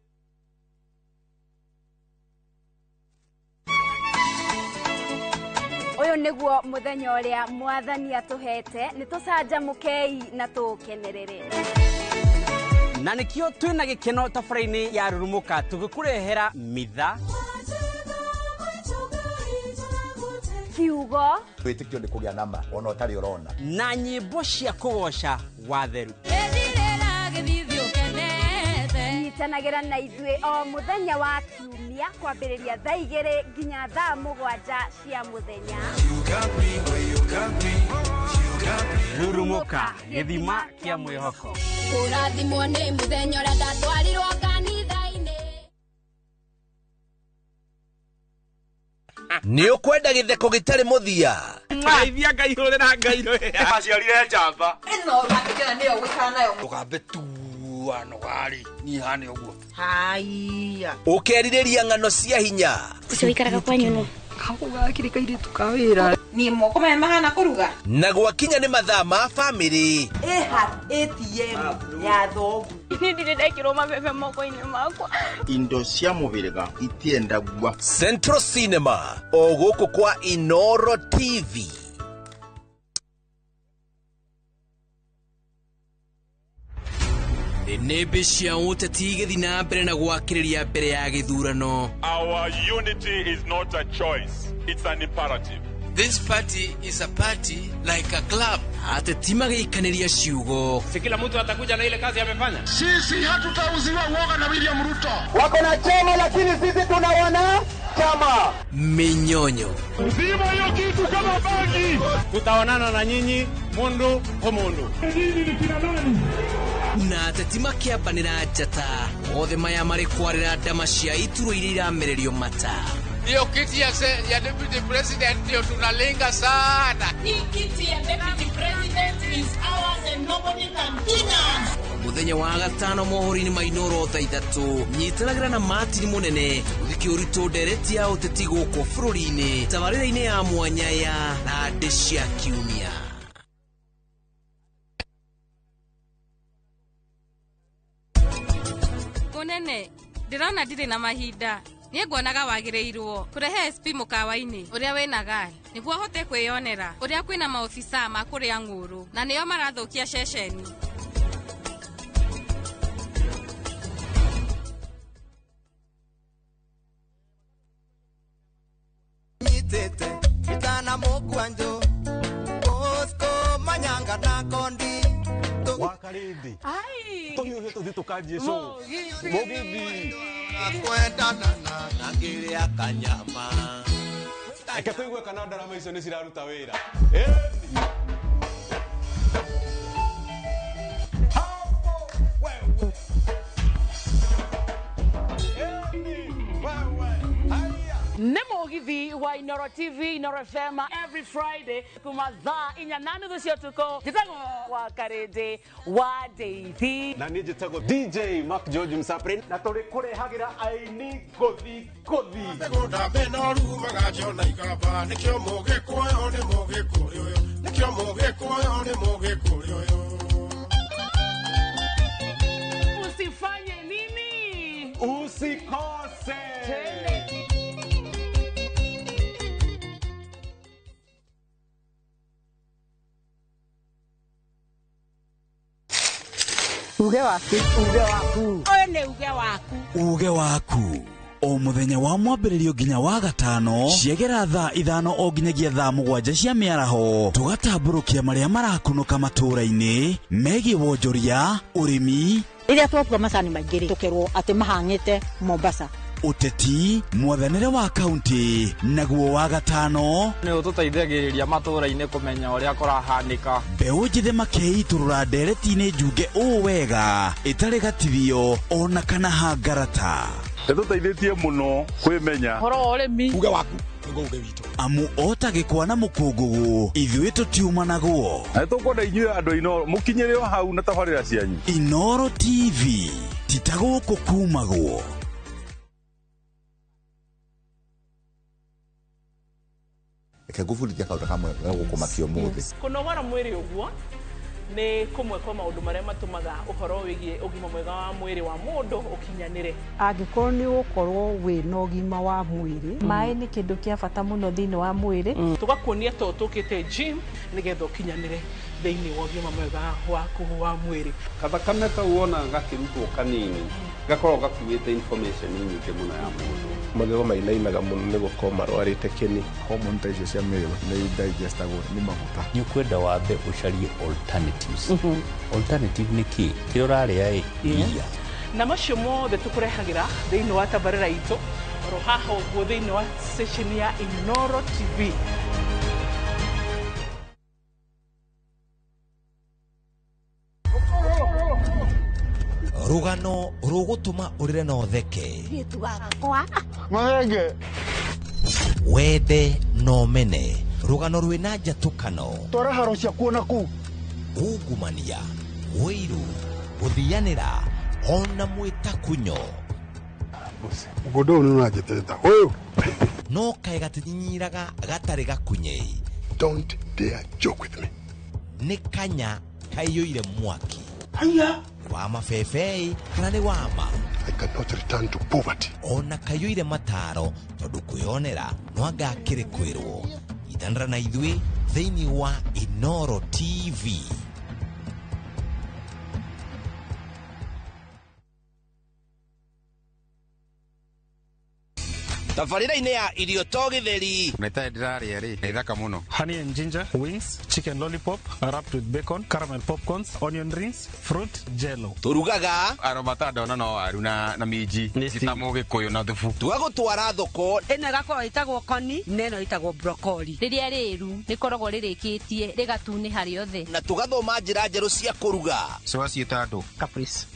Uyu niguo muthenya uria mwathani atuhete nitucanjamukei na tukenerere na nikio twina gikeno tabara-ini ya Rurumuka tugikurehera mitha kiugo twitikio ni kugia nama ona utari urona na nyimbo cia kugoca watheru nyitanagĩra na ithuĩ o mũthenya wa kiumia kwambĩrĩria thaa 2 nginya thaa 7 cia mũthenya hurumuka githima kia mwihoko urathimwo ni muthenya uria ndatwarirwo kanitha-ini ni ukwenda githeko gitari muthia ngeithia ngaihurira ngairo ya aciarire njamba ino ratikira niyo gwikara nayo ugambe tuano gari ni hane uguo haiya ukeririria ng'ano cia hinya ucio ikaraga kwa nyuno kaguga kirikaire tukawira ni moko me mahana kuruga na gwakinya ni mathaa ma family ATM ya thogu ndire ndekirwo mabebe moko-ini makwa indo cia mubiriga itiendagua Central Cinema o guku kwa Inoro TV Nebe cia uteti igĩthi na mbere na gwakĩrĩria mbere ya gĩthurano. Our unity is not a choice, it's an imperative. This party is a party like a club. Ateti magĩikanĩria ciugo. Si kila mtu atakuja na ile kazi amefanya. Sisi hatutauziwa uoga na William Ruto. Wako na chama lakini sisi tunaona chama. Minyonyo. Uzima hiyo kitu kama bagi. Tutaonana na nyinyi mundu kwa mundu. Nini ni kina nani? Na ateti makĩambanĩra njata. Othe maya marĩ kwarĩra ndama cia iturwa iria iramererio mata. Hiyo kiti ya deputy president ndio tunalenga sana. Hii kiti ya deputy president is ours and nobody can deny. Muthenya wa gatano mohoro-inĩ ma Inoro thaa 3 nyitanagĩra na Martin Munene gũthikia ũritũ ndereti ya ũteti gũkũ bũrũri-inĩ tabarĩra-inĩ ya mwanya ya Nandĩ cia Kiumia. Munene ndirona ndirĩ na mahinda niĩ nguonaga wagĩrĩirwo kũrehe SP mũkawa-inĩ ũrĩa wĩna gari nĩguo ahote kwĩyonera ũrĩa kwĩna maobisa ma kũrĩa ng'ũrũ na nĩo marathũkia ceceni. Nyitete itana mugwanjo Osko manyanga na kondi wakarindi tuhiuhe tuthi tukajie show mugithi kwendana na ngiri ya kanyama eke tuigue kana ndarama icio nĩ ciraruta wĩra Nemo githi wa Inoro TV, Inoro FM every Friday kuma thaa 8:30 cia tuko jitagwo wa karende wa Deithi na niĩ njĩtagwo DJ Mark George Msapre na tũrĩ kũrehagira aini ngũthi Mĩgũnda mĩnoru magaciona ikamba nĩkĩo mũgĩkũyũ nĩ mũgĩkũyũ nĩkĩo mũgĩkũyũ nĩ mũgĩkũyũ usifanye nini usikose uge waku uge waku one uge waku uge waku o muthenya wa mwambĩrĩrio nginya wa gatano ciegera thaa 5 o nginyagia thaa 7 cia mĩaraho tugatambũrũkia marĩa marakunũka matũũra-inĩ megiĩ wonjoria ũrĩmi rĩrĩa twatua macani maingĩ tũkerwo atĩ mahang'ĩte Mombasa uteti mwathanĩre wa kaunti naguo wa gatano nĩ ũtũteithagĩrĩria matũũra-inĩ kũmenya ũrĩa kũrahanĩka mbeũ njĩthĩ makeitũrũra ndereti-inĩ njunge ũũ wega ĩtarĩ gatithio ona kana hangarata Nĩtũteithĩtie mũno kwĩmenya horo wa ũrĩmi uge waku nĩguo uge witũ amu otagĩkwa na mũkũngũgũ ithuĩ tũtiumanagwo na nĩtũkwenda inyuĩ andũ a Inoro mũkinyĩre o hau na tabarĩra cianyu Inoro TV titagũkũ kumagwo Reke ngũbundithia kaũndũ kamwe gũkũmakia ũmũthĩ kũnogora mwĩrĩ ũguo nĩ kũmwe kwa maũndũ marĩa matũmaga ũhoro wĩgiĩ ũgima mwega wa mwĩrĩ wa mũndũ ũkinyanĩre angĩkorwo nĩ ũkorwo wĩna ũgima wa mwĩrĩ maĩ nĩ kĩndũ kĩa bata mũno thĩinĩ wa mwĩrĩ tũgakuonia to tũkĩte gym nĩgetha ũkinyanĩre thĩinĩ wa ũgima mwega waku wa mwĩrĩ kathakame kau wona gakĩrutwo kanini gakorwo gakuĩte information nyingĩ mũno ya mũndũ magego mainainaga mũno nĩ gũkorwo marwarĩte kĩni hormone ta icio cia mĩrĩ nĩ digestagwo nĩ maguta nĩ ũkwenda wambe ũcarie alternatives alternative nĩ kĩ kĩrĩa ũrarĩa iria na macio mothe tũkũrehagĩra thĩinĩ wa tabarĩra itũ oro haha ũguo thĩinĩ wa station ya Inoro TV rugano rugutuma urire no theke wende no mene rugano rwina njatukano twara haro cia kuona ku ungumania wiru guthianira ona mwitakunyo godo no ajeteta oyo no kae gatinyiraga gatari gakunye. Don't dare joke with me. Ni kanya kaiyuire mwaki haya wa mafefei kana ni wama. I cannot return to poverty. Ona kaiyuire mataro tondu kwionera no agakire kwirwo itandra na ithui thiini wa Inoro TV. Tafarira-inĩ ya irio to gĩtheri nĩta ndĩrarĩa rĩ nĩ thaka mũno. Honey and ginger wings, chicken lollipop wrapped with bacon, caramel popcorns, onion rings, fruit jello. Turugaga aromata ndona no waru na minji gĩtamũ gĩkũyũ na thubu. Twagũtwara thoko ĩno ĩgakorwo ĩtagwo koni na ĩno ĩtagwo broccoli. Rĩrĩa rĩru rĩkoragwo rĩrĩkĩtie rĩgatunĩha rĩothe. Na tũgathoma njĩra njerũ cia kũruga. Ciita andũ Caprice.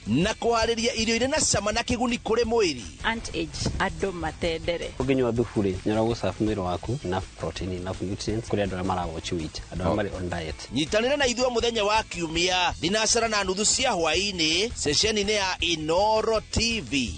Na kũharĩria irio irĩ na cama na kĩguni kũrĩ mwĩrĩ. Anti-age andũ matendere. Ũngĩnyua thubu rĩ nyora serve mwĩrĩ waku enough protein enough nutrients kũrĩ andũ arĩa marawatch it andũ arĩa marĩ on diet. Nyitanĩra na ithuĩ mũthenya wa Kiumia thinacara na nuthu cia hwaĩ-inĩ ceceni-inĩ ya Inoro TV.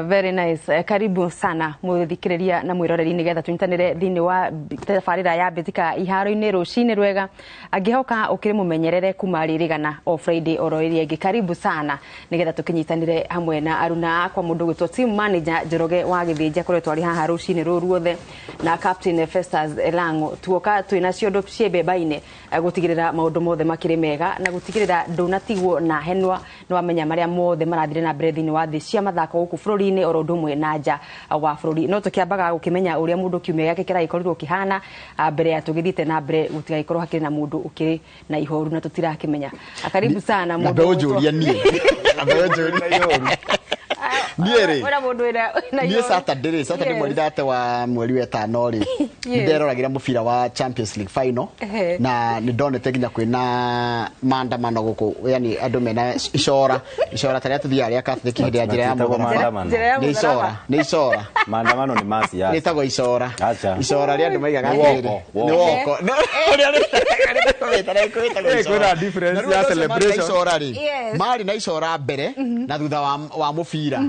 Very nice. Karibu sana muthikiriria na mwiroreri nigetha tunyitanire thini wa tabarira ya Mbitika iharo-ini rucini rwega angihoka ukiri mumenyerere kuma ririgana o Friday oro iri ingi. Karibu sana nigetha tukinyitanire hamwe na aruna kwa mundu gwitwo team manager Njoroge wa Githinja kore twari haha rucini ruothe na captain Festus Elango tuoka twina ciondo ciebeba-ine gutigirira maundu mothe makiri mega na gutigirira ndunatigwo na henwa no amenya maria mothe marathire na mbere thini wa thi cia mathako guku bururi-ini oro ndumwe na nja wa bururi. No tukiambaga gukimenya uria mundu kiumia yake kiraikorwo kihana mbere ya tugithite na mbere gutigaikorwo hakiri na mundu ukiri na ihoru na tutirakimenya. Karibu sana mundu. Abe ujuria nie. Abe ujuria ihoru. Niere. Ora mundu ira. Ni Saturday mweri thate wa mweri wa 5 ri. Nderoragira mubira wa Champions League final na ni ndonete nginya kwina maandamano guku yani andu mena icora taria tuthia aria Catholic hindi ya njira ya maandamano. Ni icora. Maandamano ni masi ya. Nitagwo icora. Icora ria andu maigaga ni woko. Kuna difference ya celebration. Mari na icora mbere na thutha wa mubira.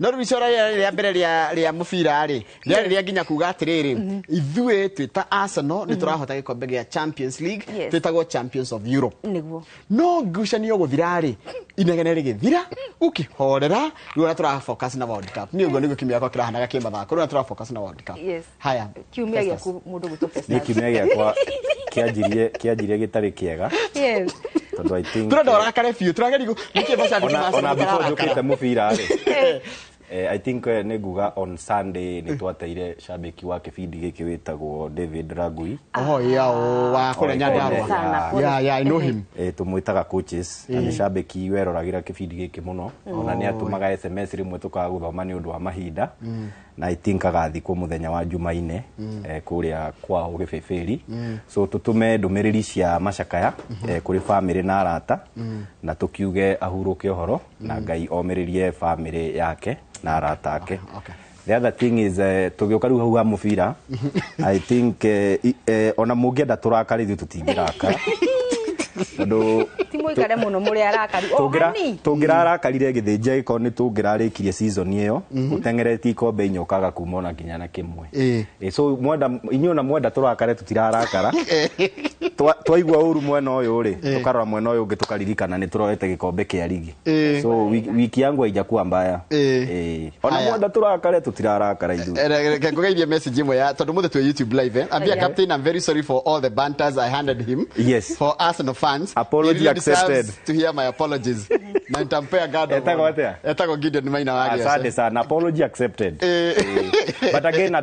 No icora ria mbere ria mubira ri ria nginya kuga atiriri ithuĩ twita Arsenal ni turahota gikombe gia Champions League twitagwo Champions of Europe niguo no ngucanio guthira ri inegene rigithira ukihorera riu tura focus na World Cup ni ugo niguo kimia kwa kirahanaga kimathako riu tura focus na World Cup haya kiumia giaku mundu guto Festus ni kiumia giakwa kianjirie gitari kiega tondu I think turandora kare fiu turagerigo nikibasa ona before jukite mubira ri I think neguga on Sunday ni twateire shabiki wa kibindi giki witagwo David Ragui wa kurenya ndawa I know him tumwitaga coaches na shabiki weroragira kibindi giki muno ona ni atumaga SMS rimwe tukaguthoma ni undu wa mahinda na I think agathikwo muthenya wa Jumaine kuria kwao Gibeberi so tutume ndumiriri cia macakaya kuri family na arata na tukiuge ahuruke uhoro na Ngai omiririe family yake na arata ake. The other thing is tugioka riu hau ha mubira I think ona mungienda turakari ithu tutingiraka tondu timoikare muno muri arakari tungirakarire Githinja iko ni tungirarikirie season iyo utengereti ikombe inyokaga kumona nginya na kimwe so mwenda turakare tutirarakara twaigua uru mwena uyu ri tukarora mwena uyu ungi tukaririkana ni turorete gikombe kia ligi so wiki yangu haijakuwa mbaya ona mwenda turakare tutirarakara ithu ngugeithie message imwe ya tondu muthe twi YouTube live ambia captain I'm very sorry for all the banters I handed him for Arsenal fans apology accepted to hear my apologies na nitampea gado etagwo Gideon Maina wage asante sana apology accepted but again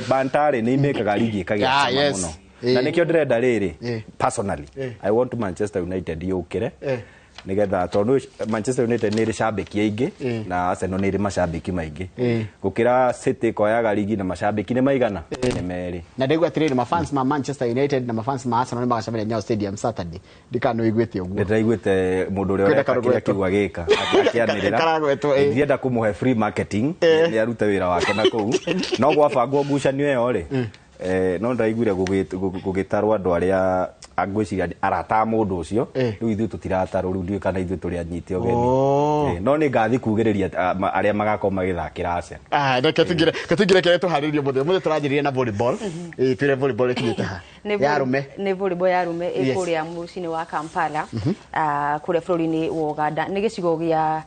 bantare ni imekaga ligi kagia muno na nikio ndĩrenda rĩrĩ personally I want Manchester United yũkĩre nigetha tondu Manchester United nĩ ĩrĩ cambĩki aingĩ na Arsenal nĩ ĩrĩ macambĩki maingĩ gũkĩra City koyaga ligi na macambĩki nĩ maigana nĩ merĩ na ndĩgwa atĩrĩrĩ mafans ma Manchester United na mafans ma Arsenal nĩ magacemania Nyayo Stadium Saturday ndikano iguĩte ũguo ndĩraiguĩte mũndũ ũrĩa ũreka kĩrĩa kiuga gĩka akĩanĩrĩra ndĩrenda kũmũhe free marketing nĩ arute wĩra wake na kũu no gwabangwo ngucanio ĩyo rĩ no ndaiguire gũgĩtarwo andũ arĩa agwĩciria arata mũndũ ũcio rĩu ithuĩ tũtiratarwo rĩu ndiũĩ kana ithuĩ tũrĩ anyite ũgeni no nĩ ngathi kugĩrĩria arĩa magakorwo magĩthakĩra Arsenal reke tũngĩre kĩrĩa tũharĩrĩrie mũthenya tũranjĩrĩria na volleyball twĩre volleyball ĩkinyĩte ha ya rume nĩ volleyball ya rume ĩkũrĩa mũciĩ-inĩ wa Kampala kũrĩa bũrũri-inĩ wa Uganda nĩ gĩcigo gĩa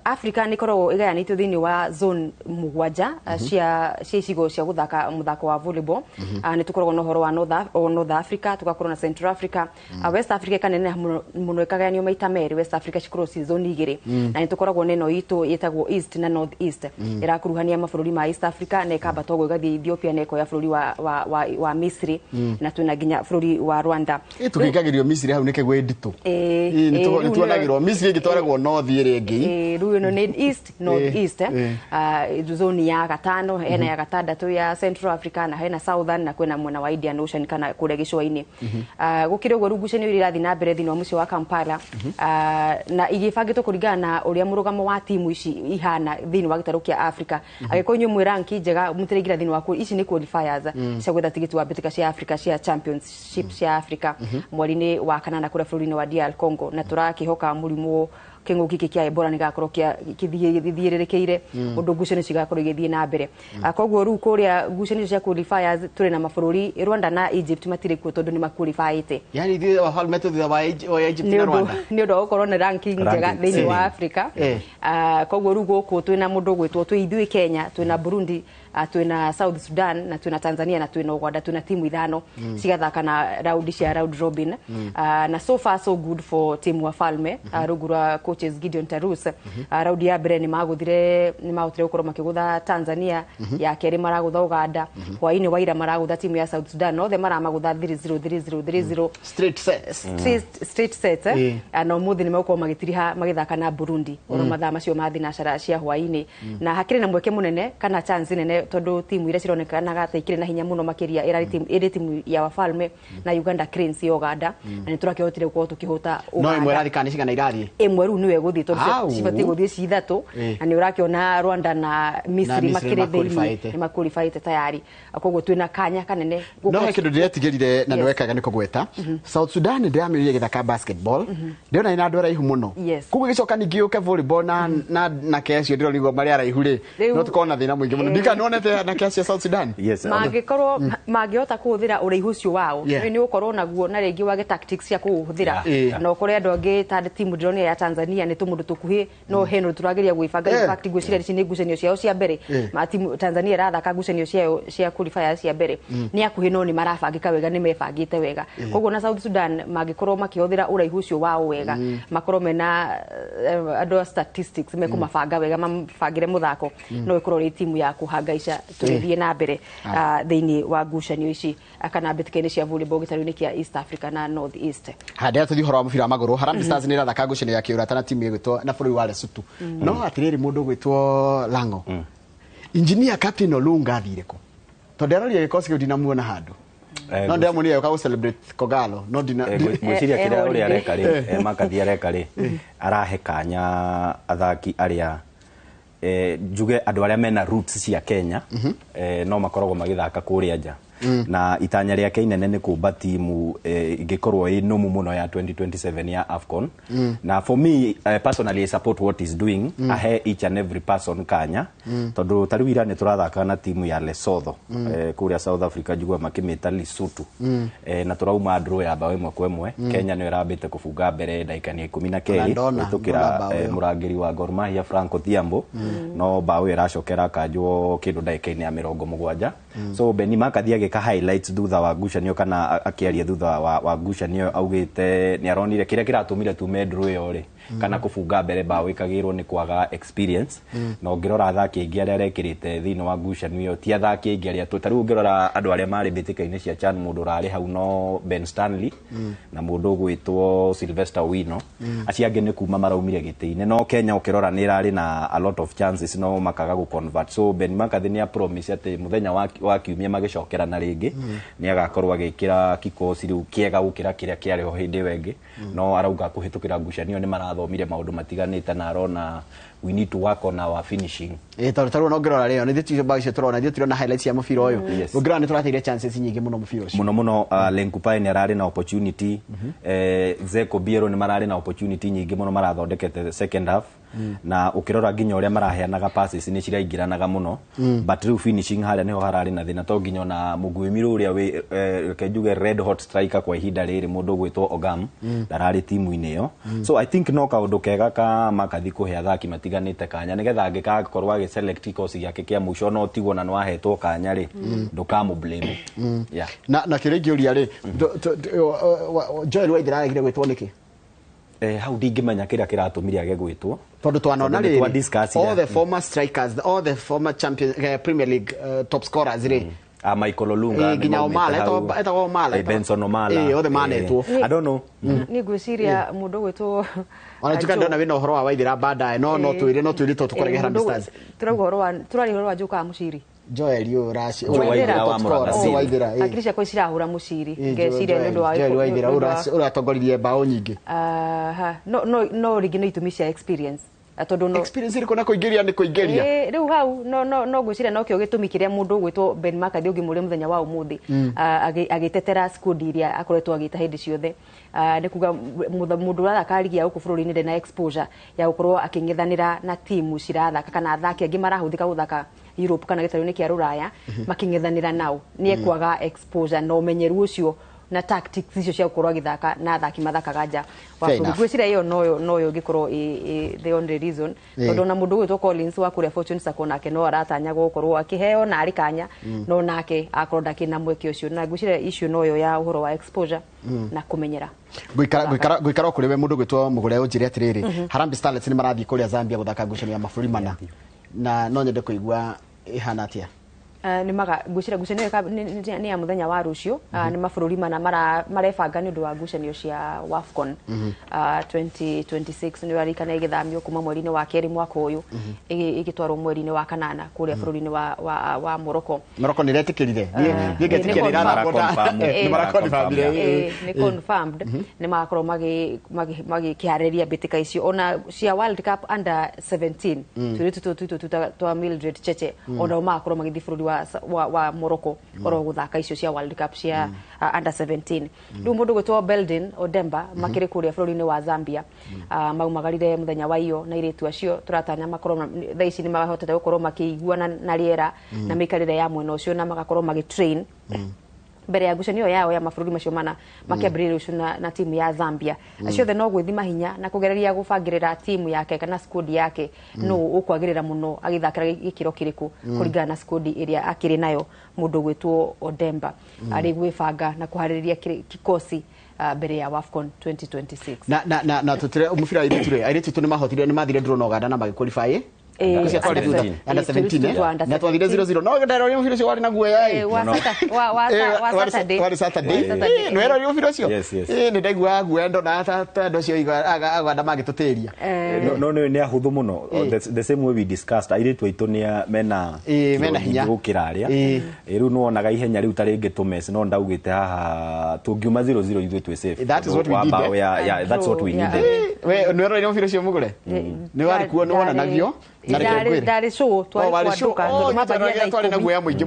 Africa nĩ koragwo ĩgayanĩtio thĩinĩ wa zone mũgwanja cia icigo cia gũthaka mũthako wa volleyball nĩ tũkoragwo na ũhoro wa North Africa tũgakorwo na Central Africa West Africa kanene mũno ĩkagayanio maita merĩ West Africa cikorwo ci zone igĩrĩ na nĩ tũkoragwo na ĩno itũ ĩtagwo East na North East ĩrakuruhania mabũrũri ma East Africa na ĩkamba togo ĩgathiĩ Ethiopia na ĩkoya bũrũri wa Misri na twĩna nginya bũrũri wa Rwanda tũgĩkagĩrio Misri hau nĩkĩgwo nditũ nĩ tuonagĩrwo Misri ĩgĩtwaragwo North ĩrĩa rĩu ĩno nĩ East North East zone ya gatano hena ya gatandatũ ya Central Africa na hena Southern na kwĩna mwena wa Indian Ocean kana kũrĩa gĩcũa-inĩ gũkĩrĩ ũguo ngucanio iria irathiĩ na mbere thĩinĩ wa mũciĩ wa Kampala na igĩbangĩtwo kũringana na ũrĩa mũrũgamo wa timu ici ihana thĩinĩ wa gĩtarũ kĩa Africa agĩkorwo inyuĩ mwĩ rank njega mũtĩrĩgira thĩinĩ wa ici nĩ qualifiers cia gwetha tigiti wa mbĩtĩka cia Africa cia championship cia Africa mweri-inĩ wa kanana kũrĩa bũrũri-inĩ wa DR Congo na tũrakĩhoka mũrimũ kĩng'ũki gĩkĩ kĩa Ebola nĩ gakorwo gĩthiĩrĩrĩkĩire ũndũ ngucanio cigakorwo igĩthiĩ na mbere koguo rĩu kũrĩa ngucanio cia qualifiers tũrĩ na mabũrũri Rwanda na Egypt matirĩ kuo tondũ nĩ maqualifyĩte yani ithuĩ wafalme thutha wa Egypt na Rwanda nĩ ũndũ wa gũkorwo nĩ ranking njega thĩinĩ wa Africa koguo rĩu gũkũ twĩna mũndũ ũgwĩtwo twĩ ithuĩ Kenya twĩna Burundi twĩna South Sudan na twĩna Tanzania na twĩna Uganda twĩna timu ithano cigathaka na raundi cia round robin na so far so good for timu wafalme rungu rwa coaches Gideon Tarus raundi ya mbere nĩ mahotire gũkorwo makĩgũtha Tanzania ya kerĩ maragũtha Uganda hwaĩ-inĩ wa ira maragũtha timu ya South Sudan othe maramagũtha 3-0 straight set na ũmũthĩ nĩ megũkorwo magĩtiriha magĩthaka na Burundi oro mathaa macio ma thinacara cia hwaĩ-inĩ na hakĩrĩ na mweke mũnene kana chance nene tondu timu iria cironekanaga ta ikire na hinya muno makiria ĩrĩ timu ya wafalme na Uganda Cranes ya Uganda na nĩ tũrakĩhotire gũkorwo tũkĩhota no ĩmwe ĩrathikana cigana irathiĩ ĩmwe rĩu nĩwe gũthiĩ tondũ cibatiĩ gũthiĩ ci ithatũ na nĩ ũrakĩona Rwanda na Misri makĩrĩ thĩinĩ nĩ maqualifyĩte tayari koguo twĩna kanya kanene no he kĩndũ ndĩretigĩrire na nĩ wekaga nĩ kũgweta South Sudan ndĩramĩrire gĩthaka basketball ndĩona ina andũ araihu mũno koguo gĩcoka ningĩ ũke volleyball na kecio ndĩronigwo marĩ araihu rĩ no tũkorwo na thĩna mũingĩ mũno ndikanonete na kecio South Sudan mangĩkorwo mangĩhota kũhũthĩra ũraihu ũcio wao nĩ ũkorwo naguo na rĩngĩ wage tactics cia kũhũthĩra na ũkorwo andũ angĩ ta timu ndĩronire ya Tanzania nĩ tũmũndũ tũkuhĩ no heno tũrageria gwĩbanga in fact ngwĩciria ici nĩ ngucanio ciao cia mbere timu Tanzania ĩrathaka ngucanio ciao cia qualifiers cia mbere nĩ akuhĩ no nĩ marabangĩka wega nĩ mebangĩte wega koguo na South Sudan mangĩkorwo makĩhũthĩra ũraihu ũcio wao wega makorwo mena andũ statistics mekũmabanga wega mabangĩre mũthako no ĩkorwo rĩ timu ya kũhangaica tũgĩthiĩ na mbere thĩinĩ wa ngucanio ici kana mbĩtĩka-inĩ cia volleyball gĩtarũ-inĩ kĩa East Africa na North East handĩ tũthiĩ ũhoro wa mũbira wa magũrũ Harambee Stars nĩ ĩrathaka ngucanio ya kĩũrata na timu ĩgwĩtwo na bũrũri wa Lesotho no atĩrĩrĩ mũndũ ũgwĩtwo Lango engineer captain Olunga athire kũ tondũ aroria gĩkosi kĩu ndinamuona handũ no ndĩamuonire yoka gũ celebrate Kogalo no gwĩciria kĩrĩa ũrĩa areka rĩ Makathi areka rĩ arahe kanya athaki arĩa njuge andũ arĩa mena roots cia Kenya no makoragwo magĩthaka kũrĩa nja na itanya rĩake inene nĩ kũmba timu ingĩkorwo ĩ nũmu mũno ya 2027 ya AFCON na for me personally I support what is doing ahe each and every person kanya tondũ tarĩu ira nĩ tũrathaka na timu ya Lesotho kũrĩa South Africa njigua makĩmĩta Lesotho na tũrauma draw ya bao ĩmwe kwa ĩmwe Kenya nĩ ĩrambĩte kũbunga mbere dakika 12 gũtũkĩra mũrangĩri wa Gor Mahia Franco Thiambo no bao ĩracokera kanjwo kĩndũ dakika-inĩ ya 70 so Beni Makathi ka highlights thutha wa ngucanio kana akĩaria thutha wa ngucanio augĩte nĩ aronire kĩrĩa kĩratũmire tume draw ĩyo rĩ kana kufunga mbere bao ikagirwo ni kwaga experience na ungirora athaki aingi aria rekirite thini wa ngucanio ti athaki aingi aria tariu ungirora andu aria mari mbitikaini cia CHAN mundu rari hau no Ben Stanley na mundu gwitwo Sylvester Wino acio angi ni kuma maraumire gitiine no Kenya ukirora ni rari na a lot of chances no makaga gu convert so Ben McCarthy ni a promise ati muthenya wa kiumia magicokera na ringi ni agakorwo agikira kikosi riu kiega gukira kiria kiariho hindi wengi no arauga kuhitukira ngucanio ni marathomire maundu matiganite na arona we need to work on our finishing. Taru no ngirora leo nithio tio bagcio turona nithio turona highlights ya mufira uyu ngirora ni turateire chances nyingi muno mufira ucio muno Lenkupai ni arari na opportunity Zeko Biero ni marari na opportunity nyingi muno marathondekete second half na ukirora nginya uria maraheanaga passes ni ciraingiranaga muno but riu finishing haria niho harari na thina to nginya na Muguimiru uria we kenjuge red hot striker kwa ihinda riri mundu gwitwo Ogam darari timu-ini yo so I think no kaundu kega ka makathi kuhe athaki matiganite kanya nigetha angikakorwo agi select course yake kia muico no tigwo na nwahetwo kanya ri ndukamu blame yeah na kirengi uria ri Joel Waithira agire gwitwo niki hau ndingimenya kiria kiratumire age gwitwo tondu twanona ri all the former strikers all the former champion Premier League top scorers ri Michael Olunga nginya Omala etagwo Omala Benson Omala othe manetwo I don't know ni gwiciria mundu gwitwo ona tuka ndona wina uhoro wa Waithira baadaye no twire to tukorege Harambee Stars turauga uhoro wa Njuka Muciri Joel yo raci Waithira akirisha kwa cirahura Muciri ngeciria ndu wa Joel Waithira uratongoririe bao nyingi no rigi no itumi cia experience atondo no experience iriko na kuingiria ni kuingiria riu hau no gwiciria no kio gitumi kiria mundu gwitwo Ben McCarthy ugimure muthenya wa umuthi agitetera squad iria akoretwo agita hindi ciothe ni kuga mundu rathaka ligi ya huko bururi-ini ndena exposure ya gukorwo aking'ethanira na timu cirathaka kana athaki angi marahuthika guthaka Europe kana gitaro-ini kia Ruraya making'ethanira nao ni ekwaga exposure no menyeru ucio na tactics icio cia gukorwo agithaka na athaki mathakaga nja wa gwiciria iyo noyo gikorwo the only reason tondu na mundu gwitwo Collins wa kuria Fortune Sacco nake no aratanya gukorwo akiheo na arikanya no nake akorwo ndakina mweke ucio na gwiciria issue noyo ya uhoro wa exposure na kumenyera gwikara kuri we mundu gwitwo mugure unjire atiriri Harambee Stars ni marathii kuria Zambia guthaka ngucanio ya mabũrũri mana na no nyende kuigua ihana atia ni maga ngucanio ni ya muthenya wa rucio ni mabũrũri mana marebanga ni undu wa ngucanio cia WAFCON 2026 ni warikana igithamio kuma mweri-ini wa keri mwaka uyu igitwarwo mweri-ini wa kanana kuria bũrũri-ini wa Morocco ni retikirire ni getikirira na boda ni marakonfirmire ni confirmed ni makorwo magikiareria bitika icio ona cia World Cup under 17 turitu twa Mildred Cheche ona makorwo magithi bũrũri wa Morocco oro guthaka icio cia World Cup cia under 17 riu mundu gwitwo Beldin Odemba makiri kuria bũrũri-ini wa Zambia maumagarire muthenya wa iyo na iritu acio turatanya makorwo thaici ni mahotete gukorwo makiiguana na riera na mikarire ya mwena ucio na magakorwo magitrain mbere ya ngucanio yao ya mabũrũri macio mana makiambĩrĩria ucio na timu ya Zambia acio the no gwithima hinya na kugereria gubangirira timu yake kana squad yake no ukwagirira muno agithakira gikiro kiriku kuringana na squad iria akiri nayo mundu gwitwo Odemba ari gwibanga na kuhaririria kikosi mbere ya WAFCON 2026 na tutire umufira iritu tu ni mahotire ni mathire draw na Uganda na magiqualify under 17 na twathire 0-0 no ndero yo mufira cio wari na guoya wa Saturday no era yo mufira cio ni ndaigua guendo na tando cio agwanda magitutiria no ni ahuthu muno the same way we discussed airitu aitu ni mena hinya gukiraria riu no onaga ihenya riu taringi tumes no ndaugite haha tungiuma 0-0 ithu twi safe that is what we did yeah that's what we needed we no era yo mufira cio mugure ni wari kuo no wona nagio Dari show twatuka mabagia twari na guoya muingi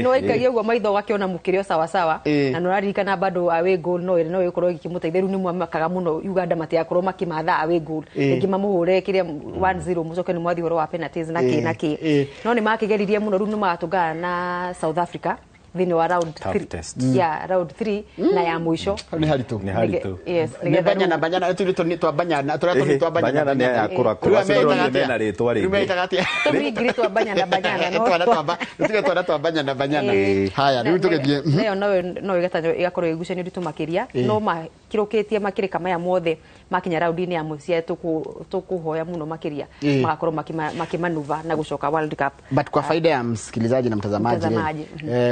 no ikagia gwa maitho wakiona mukirio sawa sawa na no raririkana bado away goal no ikorwo gikimuteithia ni mwamakaga muno Uganda matiakorwo makimatha away goal ingi mamuhure kiria 1-0 mucoke ni mwathi horo wa penalties na ki no ni makigeririe muno riu ni matungana na South Africa thini wa round 3 round 3 na ya mwisho ni haritu yes ni banyana turito ni twabanyana banyana ni akura na ritwa ri tubigiri twabanyana twabanyana haya ni tugethie no igatanyo igakorwo igucanio ritu makiria no kirukitie makirika maya mothe makinya raundi-ini ya muicia tukuhoya muno makiria magakorwo makimanuva na gucoka World Cup. But kwa faida ya msikilizaji na mtazamaji,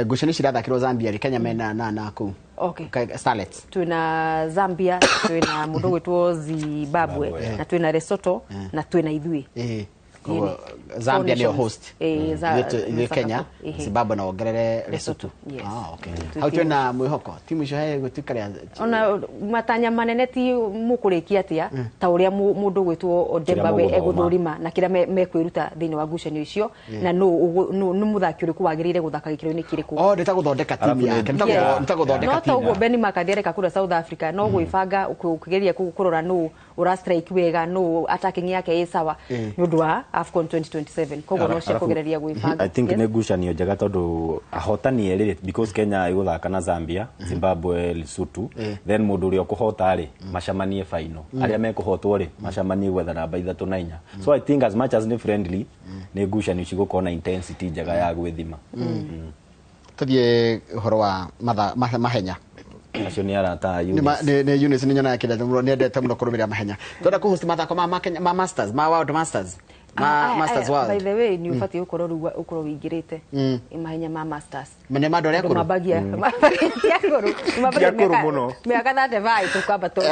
ngucanio cirathakirwo Zambia Kenya mena na kuu. Okay. Starlets. Twina Zambia, twina mundu gwitwo Zimbabwe, na twina Lesotho, na twina Ithui. Zambia ndio host. Kenya, Zimbabwe na ongerere Lesotho. Okay. Hau twina mwihoko timu icio he gutikare. Ona matanya manene ti mukurikia atia ta uria mundu gwitwo Odembawe eguthurima na kira mekwiruta thiini wa ngucanio icio na no muthaki uriku wagirire guthaka gikiro-ini kiriku. Ndita guthondeka timu yake, ndita guthondeka timu. No ta uguo Benni Makathiare kakura South Africa no gwibanga ukigeria kurora no ura strike wega no attacking yake ĩ sawa ni undu wa AFCON 2027 koguo no cia kugereria gwibanga. I think ne ngucanio njega tondu ahotani erire because Kenya iguthaka na Zambia, Zimbabwe, Lesotho, then mundu uria kuhota ri macamanie final, aria mekuhotwo ri macamanie gwetha namba 3 na 4. So I think as much as ni friendly ne ngucanio cigukorwo na intensity njega ya gwithima. Tuthie uhoro wa mahenya acio ni arata Eunice ni Eunice ni nyona yake ndio ndete muno kurumira mahenya twenda ku host mathako ma Masters ma World Masters Masters World. By the way ni ufati ukoro wingirite imahenya ma Masters mene mado ria kuru mabagia ya kuru mabagia muno miaka 35 tukamba to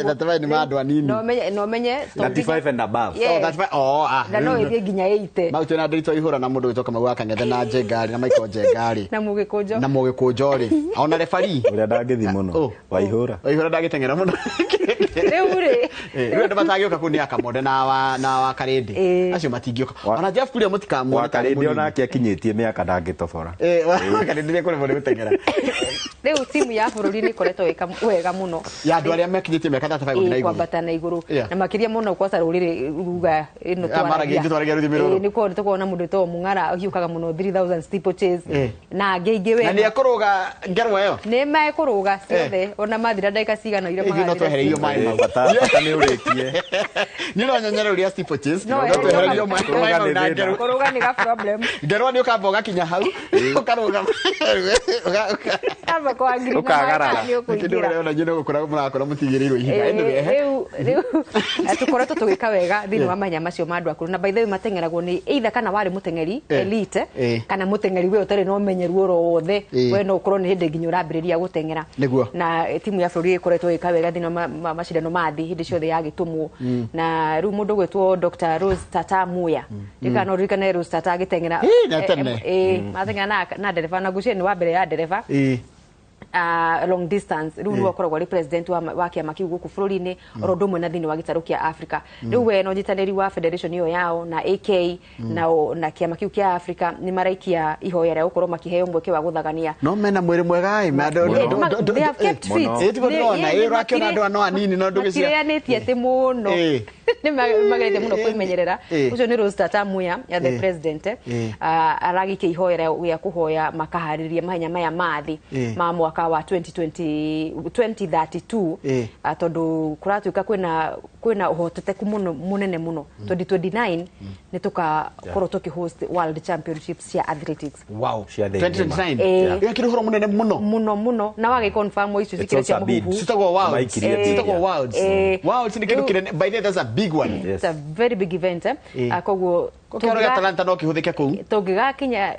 natavai ni mado anini no menye 35 and above. Oh 35 na no ithie ginya 80 mau twina ndito ihura na mundu witoka mau akang'ethe na Njengari na Michael Njengari na mugikunjo ri ona referee uria ndagithi muno waihura ndagiteng'era muno riu ndatagioka kunia kamode na wa Karindi acio matingioka ona Jeff kuria mutikamu wa Karindi ona akiakinyitie miaka ndangitobora Karindi ni kuri muri guteng'era riu timu ya bururi ni koretwo wega muno ya andu aria mekinyitie miaka 35 guthiĩ na iguru kwambata na iguru na makiria muno kwa ruriri ruga ino twaragia ni ko tukuona mundu to Mung'ara ahiukaga muno 3000 steeplechase na ngeige we na ni akuruga ngerwa yo ni mekuruga ciothe ona mathira ndaika cigana ire magathira no twehereirio mai bata ni urikie ni no nyonyere uria steeplechase no twehereirio mai na ngerwa kuruga ni ga problem ngerwa ni ukamba ugakinya hau ukaruga aba kwa ngiri ukagarara kindu ona nyine gukora murakora mutigiriirwo ihiga riu tukoretwo tugika wega thini wa manya macio mandu akuru na by the way mateng'eragwo ni either kana wari muteng'eri elite kana muteng'eri we utari no menyeru oro wothe we no ukorwo ni hindi nginya urambiriria guteng'era na timu ya bururi ikoretwo ika wega thini wa macindano mathi hindi ciothe yagitumwo na riu mundu gwitwo Dr. Rose Tata Muya ndikana ririkane Rose Tata agiteng'era mateng'era na dereva na guceni wa mbere ya dereva long distance riu ni wakoragwo ari president wa kiama kiu guku bururi-ini orodumwe na thini wa gitaru kia Africa riu we no nyitaniri wa federation iyo yao na AK na kiama kiu kia Africa ni maraikia ihoya ria gukorwo makiheo mweke wa guthagania no mena mwiri mwega they have kept fit na irakiona andu ano anini no ndugisia kirianitie ati muno ni magerete muno kwimenyerera ucio ni Rose Tata Muya ya the president aragikia ihoya ria kuhoya makahariria mahenya maya mathi ma mwaka wa 2032 tondu kuratuika kwina uhoteteku munene muno 2029 ni tukakorwo tukihost World Championships cia athletics. Wow, 2029 ya kiruhoro munene muno na wage confirm icio zikire cia muhuhu sitagwo worlds worlds ni kindu kire by the way that's a big one. It's a very big event koguo tukiroga talanta no kihuthike kuu tugigakinya